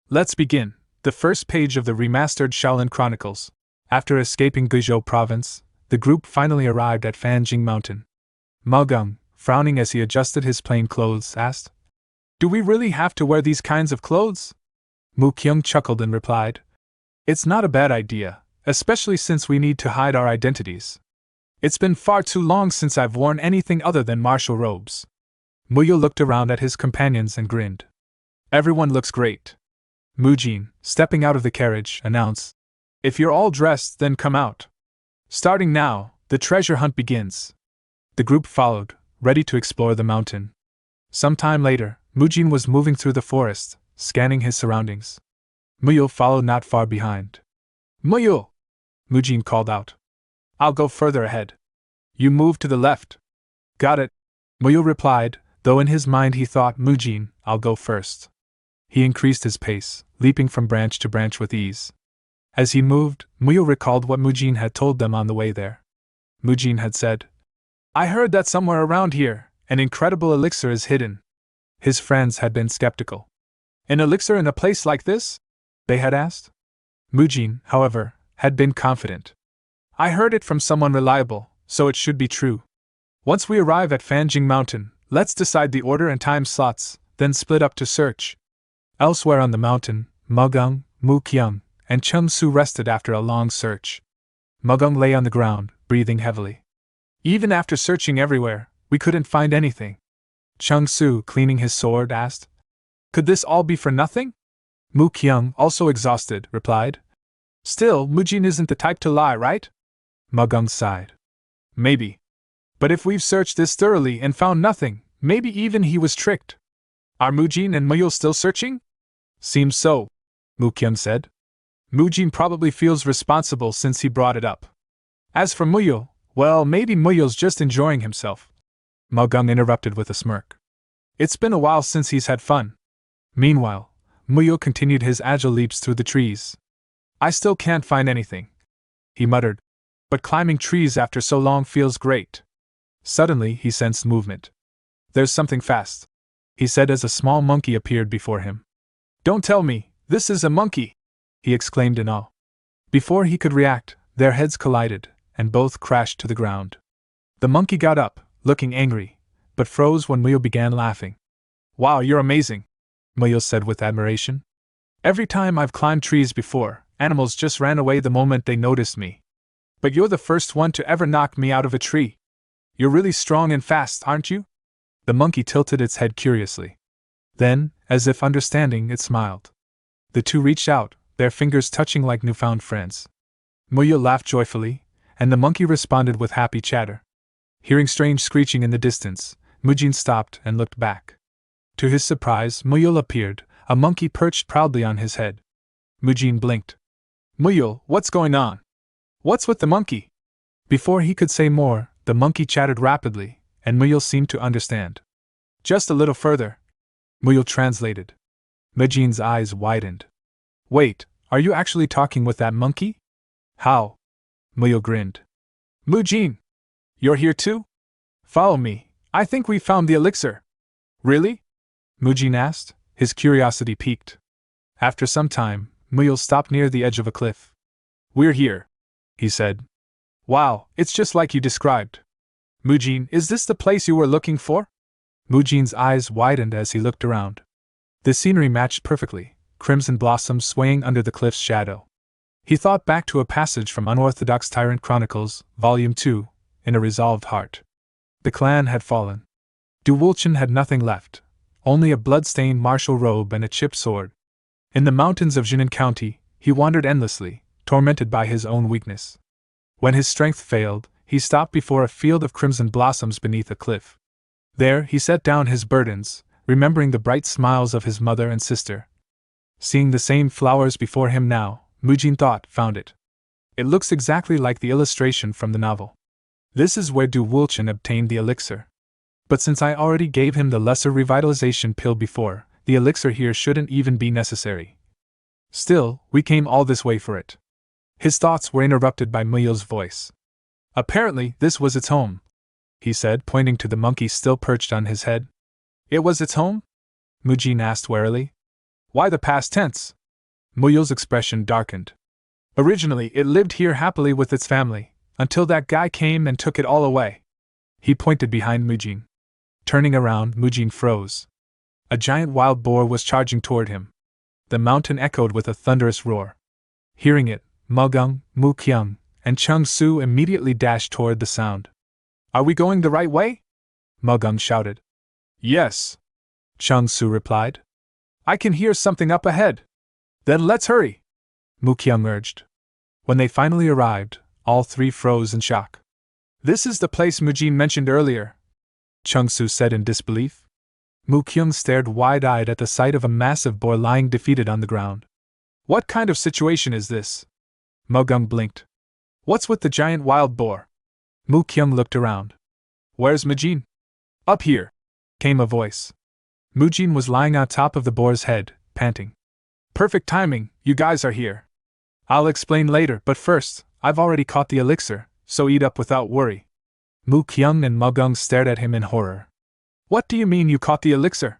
Let's begin. The first page of the remastered Shaolin Chronicles. After escaping Guizhou province, the group finally arrived at Fanjing Mountain. Mugung, frowning as he adjusted his plain clothes, asked, Do we really have to wear these kinds of clothes? Mukyung chuckled and replied, It's not a bad idea, especially since we need to hide our identities. It's been far too long since I've worn anything other than martial robes. Muyo looked around at his companions and grinned. Everyone looks great. Mujin, stepping out of the carriage, announced, If you're all dressed, then come out. Starting now, The treasure hunt begins. The group followed, ready to explore the mountain. Some time later, Mujin was moving through the forest, scanning his surroundings. Muyul followed not far behind. Muyul! Mujin called out. I'll go further ahead. You move to the left. Got it. Muyul replied, though in his mind he thought, Mujin, I'll go first. He increased his pace, leaping from branch to branch with ease. As he moved, Muyul recalled what Mujin had told them on the way there. Mujin had said, I heard that somewhere around here, an incredible elixir is hidden. His friends had been skeptical. An elixir in a place like this? They had asked. Mujin, however, had been confident. I heard it from someone reliable, so it should be true. Once we arrive at Fanjing Mountain, let's decide the order and time slots, then split up to search. Elsewhere on the mountain, Mugung, Mukyung, and Chung Su rested after a long search. Mugung lay on the ground, breathing heavily. Even after searching everywhere, we couldn't find anything. Chung Su, cleaning his sword, asked, Could this all be for nothing? Mukyung, also exhausted, replied, Still, Mujin isn't the type to lie, right? Mugung sighed. Maybe. But if we've searched this thoroughly and found nothing, maybe even he was tricked. Are Mujin and Muyul still searching? Seems so, Mukyung said. Mujin probably feels responsible since he brought it up. As for Muyul, well, maybe Muyul's just enjoying himself. Mugung interrupted with a smirk. It's been a while since he's had fun. Meanwhile, Muyul continued his agile leaps through the trees. I still can't find anything, he muttered, but climbing trees after so long feels great. Suddenly he sensed movement. There's something fast, he said as a small monkey appeared before him. Don't tell me, this is a monkey, he exclaimed in awe. Before he could react, their heads collided, and both crashed to the ground. The monkey got up, looking angry, but froze when Muyul began laughing. Wow, you're amazing, Muyul said with admiration. Every time I've climbed trees before, animals just ran away the moment they noticed me. But you're the first one to ever knock me out of a tree. You're really strong and fast, aren't you? The monkey tilted its head curiously. Then, as if understanding, it smiled. The two reached out, their fingers touching like newfound friends. Muyul laughed joyfully, and the monkey responded with happy chatter. Hearing strange screeching in the distance, Mujin stopped and looked back. To his surprise, Muyul appeared, a monkey perched proudly on his head. Mujin blinked. Muyul, what's going on? What's with the monkey? Before he could say more, the monkey chattered rapidly, and Muyul seemed to understand. Just a little further, Muyul translated. Mujin's eyes widened. Wait, are you actually talking with that monkey? How? Muyul grinned. Mujin! You're here too? Follow me, I think we found the elixir. Really? Mujin asked, his curiosity piqued. After some time, Muyul stopped near the edge of a cliff. We're here, he said. Wow, it's just like you described. Mujin, is this the place you were looking for? Mujin's eyes widened as he looked around. The scenery matched perfectly, crimson blossoms swaying under the cliff's shadow. He thought back to a passage from Unorthodox Tyrant Chronicles, Volume 2, in a resolved heart. The clan had fallen. Du Wulchen had nothing left, only a blood-stained martial robe and a chipped sword. In the mountains of Jinan County, he wandered endlessly, tormented by his own weakness. When his strength failed, he stopped before a field of crimson blossoms beneath a cliff. There he set down his burdens, remembering the bright smiles of his mother and sister. Seeing the same flowers before him now, Mujin thought, found it. It looks exactly like the illustration from the novel. This is where Du Wulchen obtained the elixir. But since I already gave him the lesser revitalization pill before, the elixir here shouldn't even be necessary. Still, we came all this way for it. His thoughts were interrupted by Muyul's voice. Apparently, this was its home, he said, pointing to the monkey still perched on his head. It was its home? Mujin asked warily. Why the past tense? Muyul's expression darkened. Originally, it lived here happily with its family, until that guy came and took it all away. He pointed behind Mujin. Turning around, Mujin froze. A giant wild boar was charging toward him. The mountain echoed with a thunderous roar. Hearing it, Mugung, Mukyung, and Chung Su immediately dashed toward the sound. Are we going the right way? Mugung shouted. Yes, Chung Su replied. I can hear something up ahead. Then let's hurry, Mukyung urged. When they finally arrived, all three froze in shock. This is the place Mujin mentioned earlier, Chung-Su said in disbelief. Mu-kyung stared wide-eyed at the sight of a massive boar lying defeated on the ground. What kind of situation is this? Mu-gung blinked. What's with the giant wild boar? Mu-kyung looked around. Where's Mujin? Up here, came a voice. Mujin was lying on top of the boar's head, panting. Perfect timing, you guys are here. I'll explain later, but first, I've already caught the elixir, so eat up without worry. Mu-kyung and Mu-gung stared at him in horror. What do you mean you caught the elixir?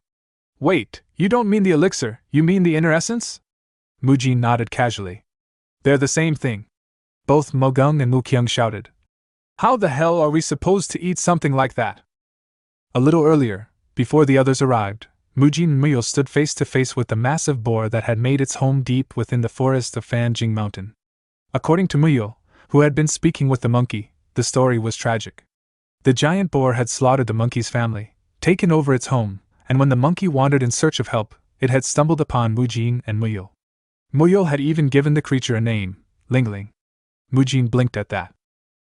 Wait, you don't mean the elixir, you mean the inner essence? Mujin nodded casually. They're the same thing. Both Mu-gung and Mu-kyung shouted. How the hell are we supposed to eat something like that? A little earlier, before the others arrived, Mujin and Muyul stood face to face with the massive boar that had made its home deep within the forest of Fanjing Mountain. According to Muyul, who had been speaking with the monkey, the story was tragic. The giant boar had slaughtered the monkey's family, taken over its home, and when the monkey wandered in search of help, it had stumbled upon Mujin and Muyul. Muyul had even given the creature a name, Lingling. Mujin blinked at that.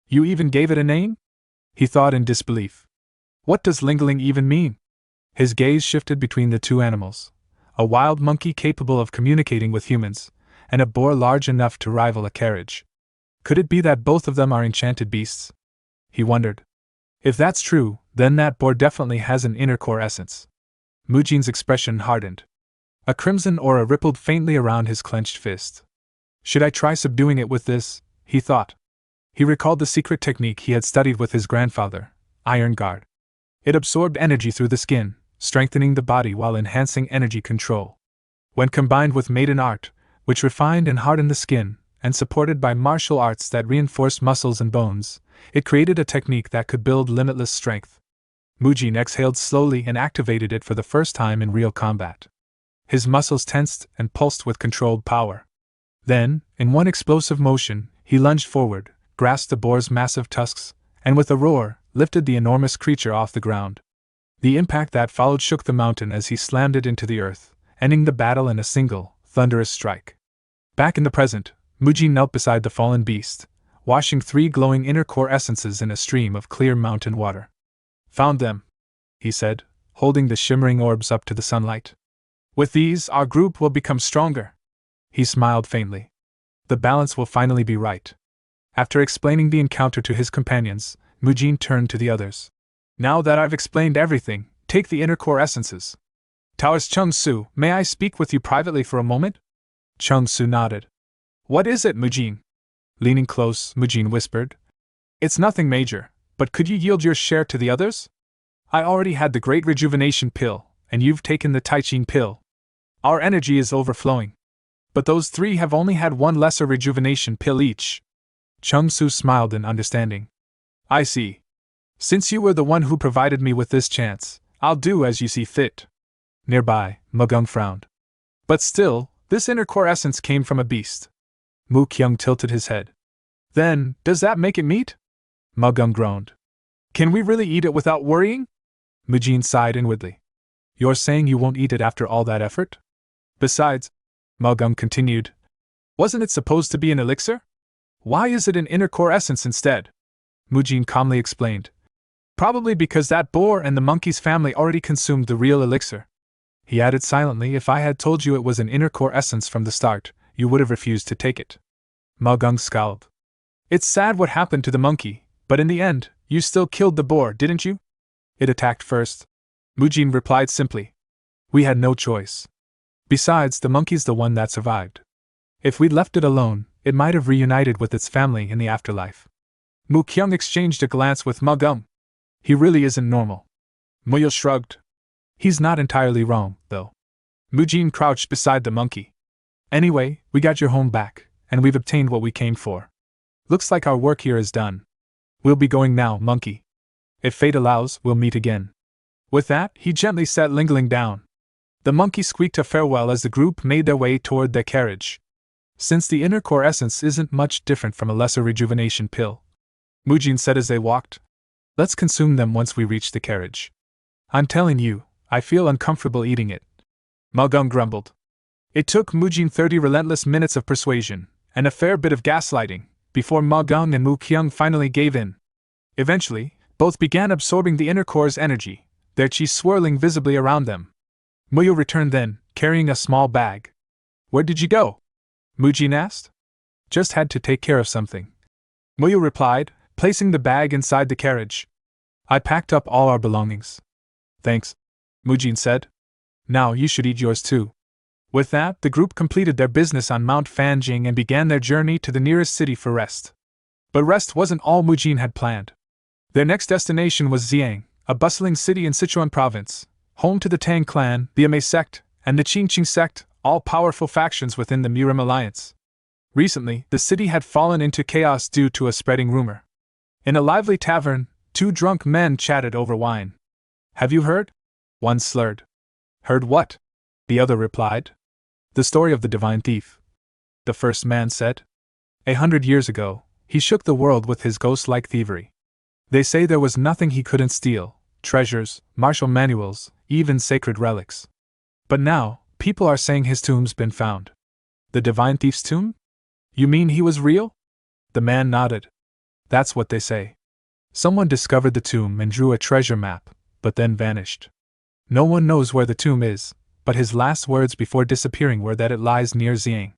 You even gave it a name? He thought in disbelief. What does Lingling even mean? His gaze shifted between the two animals, a wild monkey capable of communicating with humans, and a boar large enough to rival a carriage. Could it be that both of them are enchanted beasts? He wondered. If that's true, then that boar definitely has an inner core essence. Mujin's expression hardened. A crimson aura rippled faintly around his clenched fist. Should I try subduing it with this? He thought. He recalled the secret technique he had studied with his grandfather, Iron Guard. It absorbed energy through the skin, strengthening the body while enhancing energy control. When combined with maiden art, which refined and hardened the skin, and supported by martial arts that reinforced muscles and bones, it created a technique that could build limitless strength. Mujin exhaled slowly and activated it for the first time in real combat. His muscles tensed and pulsed with controlled power. Then, in one explosive motion, he lunged forward, grasped the boar's massive tusks, and with a roar, lifted the enormous creature off the ground. The impact that followed shook the mountain as he slammed it into the earth, ending the battle in a single, thunderous strike. Back in the present, Mujin knelt beside the fallen beast, washing 3 glowing inner core essences in a stream of clear mountain water. Found them, he said, holding the shimmering orbs up to the sunlight. With these, our group will become stronger. He smiled faintly. The balance will finally be right. After explaining the encounter to his companions, Mujin turned to the others. Now that I've explained everything, take the inner core essences. Taoist Chung-Su, may I speak with you privately for a moment? Chung-Su nodded. What is it, Mujin? Leaning close, Mujin whispered. It's nothing major, but could you yield your share to the others? I already had the Great Rejuvenation Pill, and you've taken the Taichin Pill. Our energy is overflowing. But those 3 have only had 1 lesser rejuvenation pill each. Chung-Su smiled in understanding. I see. Since you were the one who provided me with this chance, I'll do as you see fit. Nearby, Mu-gung frowned. But still, this inner core essence came from a beast. Mu-kyung tilted his head. Then, does that make it meat? Mu-gung groaned. Can we really eat it without worrying? Mujin sighed inwardly. You're saying you won't eat it after all that effort? Besides, Mu-gung continued, wasn't it supposed to be an elixir? Why is it an inner core essence instead? Mujin calmly explained. Probably because that boar and the monkey's family already consumed the real elixir. He added silently, if I had told you it was an inner core essence from the start, you would have refused to take it. Mu-gung scowled. It's sad what happened to the monkey, but in the end, you still killed the boar, didn't you? It attacked first. Mujin replied simply. We had no choice. Besides, the monkey's the one that survived. If we'd left it alone, it might have reunited with its family in the afterlife. Mu-kyung exchanged a glance with Mu-gung. He really isn't normal. Muyul shrugged. He's not entirely wrong, though. Mujin crouched beside the monkey. Anyway, we got your home back, and we've obtained what we came for. Looks like our work here is done. We'll be going now, monkey. If fate allows, we'll meet again. With that, he gently set Lingling down. The monkey squeaked a farewell as the group made their way toward their carriage. Since the inner core essence isn't much different from a lesser rejuvenation pill, Mujin said as they walked, let's consume them once we reach the carriage. I'm telling you, I feel uncomfortable eating it. Mu-gung grumbled. It took Mujin 30 relentless minutes of persuasion, and a fair bit of gaslighting, before Mu-gung and Mu-kyung finally gave in. Eventually, both began absorbing the inner core's energy, their chi swirling visibly around them. Muyo returned then, carrying a small bag. Where did you go? Mujin asked. Just had to take care of something. Muyo replied, placing the bag inside the carriage. I packed up all our belongings. Thanks, Mujin said. Now you should eat yours too. With that, the group completed their business on Mount Fanjing and began their journey to the nearest city for rest. But rest wasn't all Mujin had planned. Their next destination was Xiang, a bustling city in Sichuan province, home to the Tang clan, the Ame sect, and the Qingqing sect, all powerful factions within the Murim alliance. Recently, the city had fallen into chaos due to a spreading rumor. In a lively tavern, two drunk men chatted over wine. Have you heard? One slurred. Heard what? The other replied. The story of the divine thief. The first man said. 100 years ago, he shook the world with his ghost-like thievery. They say there was nothing he couldn't steal, treasures, martial manuals, even sacred relics. But now, people are saying his tomb's been found. The divine thief's tomb? You mean he was real? The man nodded. That's what they say. Someone discovered the tomb and drew a treasure map, but then vanished. No one knows where the tomb is, but his last words before disappearing were that it lies near Xiang.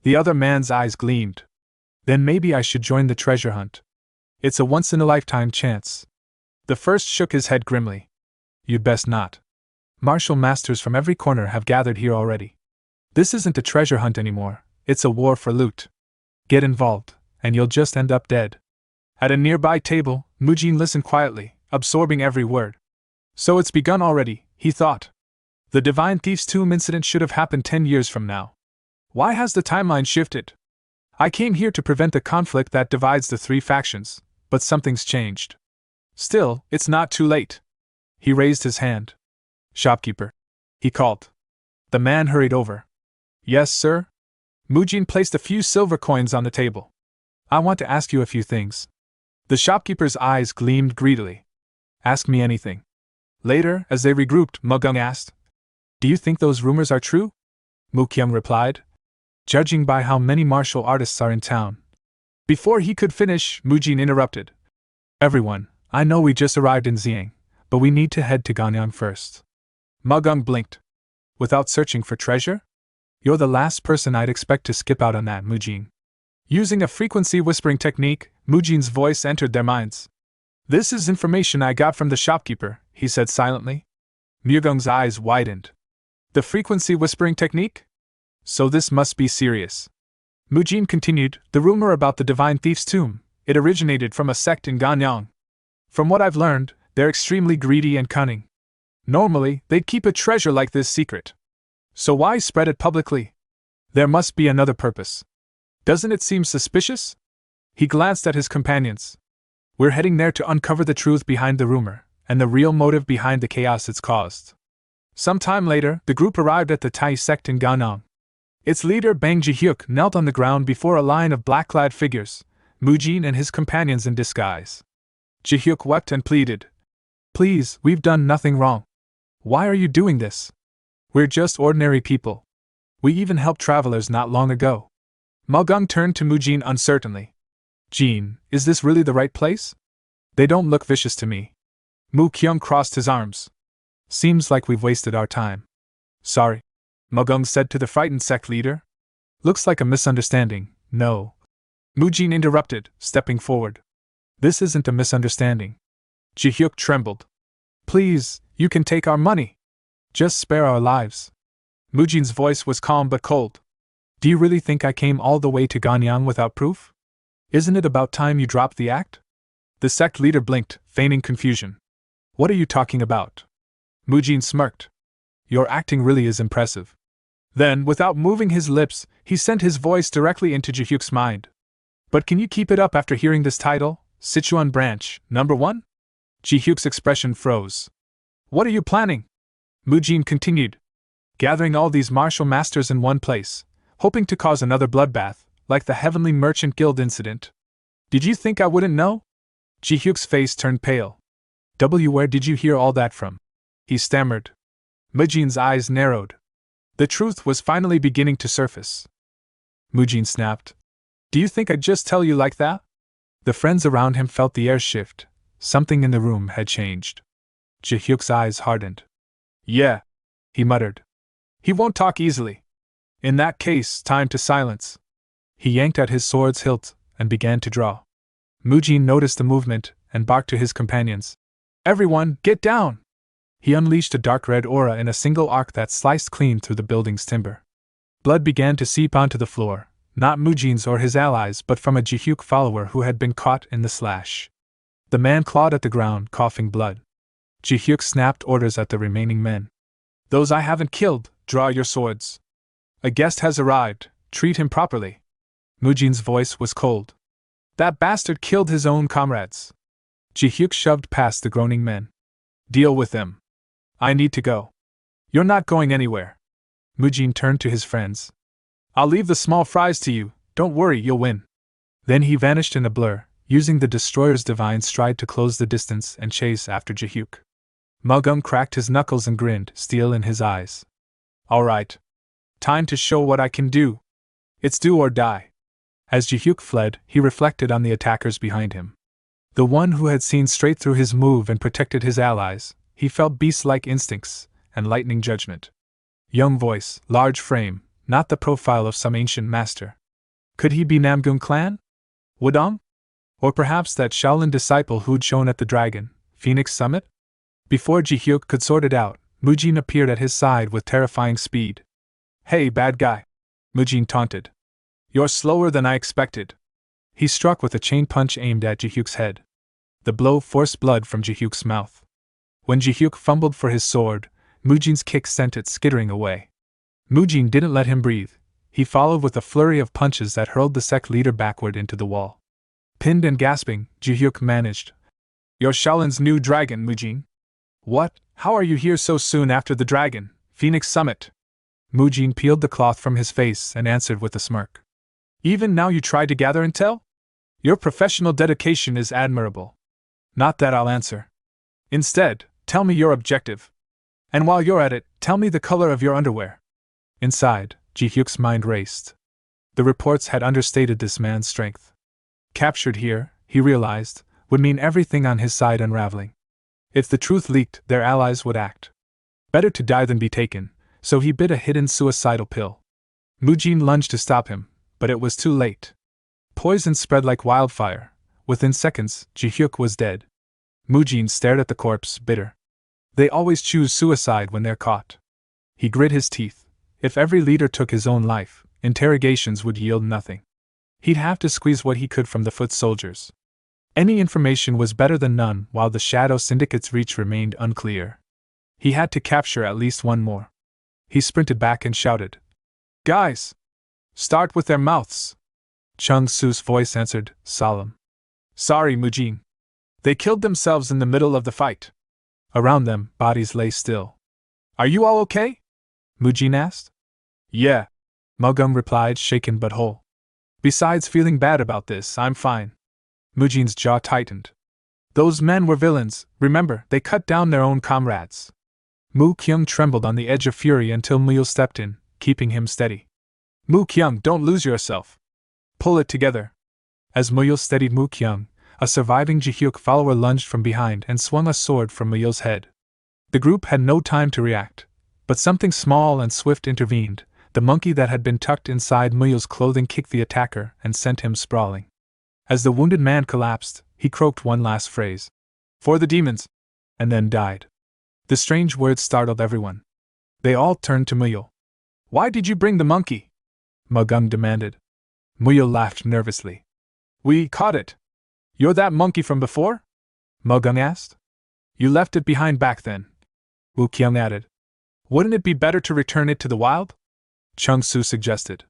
The other man's eyes gleamed. Then maybe I should join the treasure hunt. It's a once-in-a-lifetime chance. The first shook his head grimly. You'd best not. Martial masters from every corner have gathered here already. This isn't a treasure hunt anymore, it's a war for loot. Get involved, and you'll just end up dead. At a nearby table, Mujin listened quietly, absorbing every word. So it's begun already, he thought. The Divine Thief's Tomb incident should have happened 10 years from now. Why has the timeline shifted? I came here to prevent the conflict that divides the three factions, but something's changed. Still, it's not too late. He raised his hand. Shopkeeper, he called. The man hurried over. Yes, sir? Mujin placed a few silver coins on the table. I want to ask you a few things. The shopkeeper's eyes gleamed greedily. Ask me anything. Later, as they regrouped, Mugung asked, Do you think those rumors are true? Mukyung replied, Judging by how many martial artists are in town. Before he could finish, Mujin interrupted. Everyone, I know we just arrived in Xiang, but we need to head to Ganyang first. Mugung blinked. Without searching for treasure? You're the last person I'd expect to skip out on that, Mujin. Using a frequency whispering technique, Mujin's voice entered their minds. This is information I got from the shopkeeper, he said silently. Mugung's eyes widened. The frequency whispering technique? So this must be serious. Mujin continued, the rumor about the Divine Thief's Tomb, it originated from a sect in Ganyang. From what I've learned, they're extremely greedy and cunning. Normally, they'd keep a treasure like this secret. So why spread it publicly? There must be another purpose. Doesn't it seem suspicious? He glanced at his companions. We're heading there to uncover the truth behind the rumor, and the real motive behind the chaos it's caused. Some time later, the group arrived at the Tai sect in Ganyang. Its leader Bang Jihyuk knelt on the ground before a line of black-clad figures, Mujin and his companions in disguise. Jihyuk wept and pleaded. Please, we've done nothing wrong. Why are you doing this? We're just ordinary people. We even helped travelers not long ago. Mugung turned to Mujin uncertainly. Jin, is this really the right place? They don't look vicious to me. Mu Kyung crossed his arms. Seems like we've wasted our time. Sorry, Mugung said to the frightened sect leader. Looks like a misunderstanding, no. Mujin interrupted, stepping forward. This isn't a misunderstanding. Jihyuk trembled. Please, you can take our money. Just spare our lives. Mujin's voice was calm but cold. Do you really think I came all the way to Ganyang without proof? Isn't it about time you dropped the act? The sect leader blinked, feigning confusion. What are you talking about? Mujin smirked. Your acting really is impressive. Then, without moving his lips, he sent his voice directly into Jihyuk's mind. But can you keep it up after hearing this title, Sichuan Branch, number 1? Jihyuk's expression froze. What are you planning? Mujin continued. Gathering all these martial masters in one place, hoping to cause another bloodbath, like the Heavenly Merchant Guild incident. Did you think I wouldn't know? Jihyuk's face turned pale. Where did you hear all that from? He stammered. Mujin's eyes narrowed. The truth was finally beginning to surface. Mujin snapped. Do you think I'd just tell you like that? The friends around him felt the air shift, something in the room had changed. Ji-hyuk's eyes hardened. Yeah, he muttered. He won't talk easily. In that case, time to silence. He yanked at his sword's hilt and began to draw. Mujin noticed the movement and barked to his companions. Everyone, get down! He unleashed a dark red aura in a single arc that sliced clean through the building's timber. Blood began to seep onto the floor, not Mujin's or his allies but from a Ji-hyuk follower who had been caught in the slash. The man clawed at the ground, coughing blood. Ji-hyuk snapped orders at the remaining men. Those I haven't killed, draw your swords. A guest has arrived, treat him properly. Mujin's voice was cold. That bastard killed his own comrades. Ji-hyuk shoved past the groaning men. Deal with them. I need to go. You're not going anywhere. Mujin turned to his friends. I'll leave the small fries to you, don't worry, you'll win. Then he vanished in a blur, using the destroyer's divine stride to close the distance and chase after Ji-hyuk. Mugum cracked his knuckles and grinned, steel in his eyes. All right. Time to show what I can do. It's do or die. As Ji-hyuk fled, he reflected on the attackers behind him. The one who had seen straight through his move and protected his allies, he felt beast-like instincts and lightning judgment. Young voice, large frame, not the profile of some ancient master. Could he be Namgun clan? Wudong? Or perhaps that Shaolin disciple who'd shown at the Dragon, Phoenix Summit? Before Ji-hyuk could sort it out, Mujin appeared at his side with terrifying speed. Hey, bad guy! Mujin taunted. You're slower than I expected. He struck with a chain punch aimed at Ji-hyuk's head. The blow forced blood from Ji-hyuk's mouth. When Ji-hyuk fumbled for his sword, Mujin's kick sent it skittering away. Mujin didn't let him breathe. He followed with a flurry of punches that hurled the sect leader backward into the wall. Pinned and gasping, Ji-hyuk managed. You're Shaolin's new dragon, Mujin. What? How are you here so soon after the Dragon, Phoenix Summit? Mujin peeled the cloth from his face and answered with a smirk. Even now you try to gather intel? Your professional dedication is admirable. Not that I'll answer. Instead, tell me your objective. And while you're at it, tell me the color of your underwear. Inside, Ji-hyuk's mind raced. The reports had understated this man's strength. Captured here, he realized, would mean everything on his side unraveling. If the truth leaked, their allies would act. Better to die than be taken, so he bit a hidden suicidal pill. Mujin lunged to stop him, but it was too late. Poison spread like wildfire. Within seconds, Ji-hyuk was dead. Mujin stared at the corpse, bitter. They always choose suicide when they're caught. He grit his teeth. If every leader took his own life, interrogations would yield nothing. He'd have to squeeze what he could from the foot soldiers. Any information was better than none while the Shadow Syndicate's reach remained unclear. He had to capture at least one more. He sprinted back and shouted. Guys! Start with their mouths! Chung Su's voice answered, solemn. Sorry, Mujin. They killed themselves in the middle of the fight. Around them, bodies lay still. Are you all okay? Mujin asked. Yeah, Mugum replied, shaken but whole. Besides feeling bad about this, I'm fine. Mujin's jaw tightened. Those men were villains, remember, they cut down their own comrades. Mu Kyung trembled on the edge of fury until Muyul stepped in, keeping him steady. Mu Kyung, don't lose yourself. Pull it together. As Muyul steadied Mu Kyung, a surviving Ji-hyuk follower lunged from behind and swung a sword from Muyul's head. The group had no time to react, but something small and swift intervened. The monkey that had been tucked inside Muyul's clothing kicked the attacker and sent him sprawling. As the wounded man collapsed, he croaked one last phrase. For the demons! And then died. The strange words startled everyone. They all turned to Muyul. Why did you bring the monkey? Mugum demanded. Muyul laughed nervously. We caught it. You're that monkey from before? Mugum asked. You left it behind back then. Wu Kyung added. Wouldn't it be better to return it to the wild? Chung Su suggested.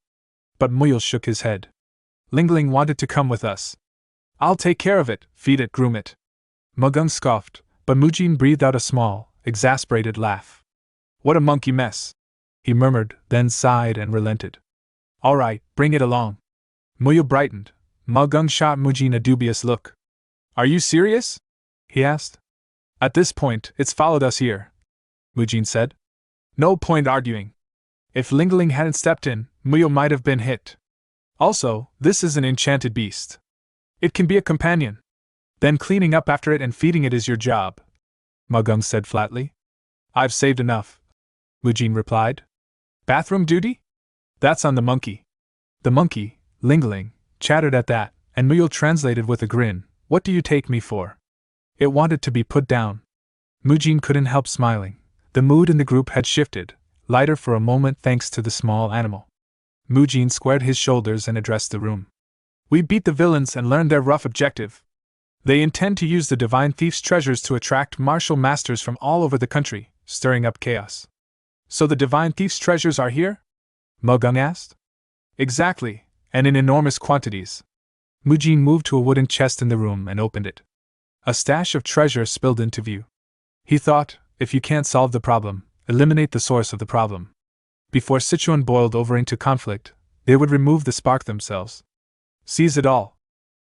But Muyul shook his head. Lingling wanted to come with us. I'll take care of it, feed it, groom it. Mugum scoffed, but Mujin breathed out a small, exasperated laugh. What a monkey mess, he murmured, then sighed and relented. All right, bring it along. Muyul brightened. Mugum shot Mujin a dubious look. Are you serious? He asked. At this point, it's followed us here, Mujin said. No point arguing. If Lingling hadn't stepped in, Muyul might have been hit. Also, this is an enchanted beast. It can be a companion. Then cleaning up after it and feeding it is your job, Magung said flatly. I've saved enough, Mujin replied. Bathroom duty? That's on the monkey. The monkey, Lingling, chattered at that, and Muyul translated with a grin, What do you take me for? It wanted to be put down. Mujin couldn't help smiling. The mood in the group had shifted, lighter for a moment thanks to the small animal. Mujin squared his shoulders and addressed the room. We beat the villains and learned their rough objective. They intend to use the Divine Thief's treasures to attract martial masters from all over the country, stirring up chaos. So the Divine Thief's treasures are here? Magung asked. Exactly, and in enormous quantities. Mujin moved to a wooden chest in the room and opened it. A stash of treasure spilled into view. He thought, if you can't solve the problem, eliminate the source of the problem. Before Sichuan boiled over into conflict, they would remove the spark themselves. Seize it all,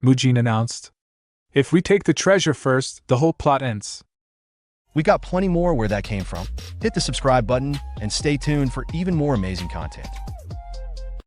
Mujin announced. If we take the treasure first, the whole plot ends. We got plenty more where that came from. Hit the subscribe button and stay tuned for even more amazing content.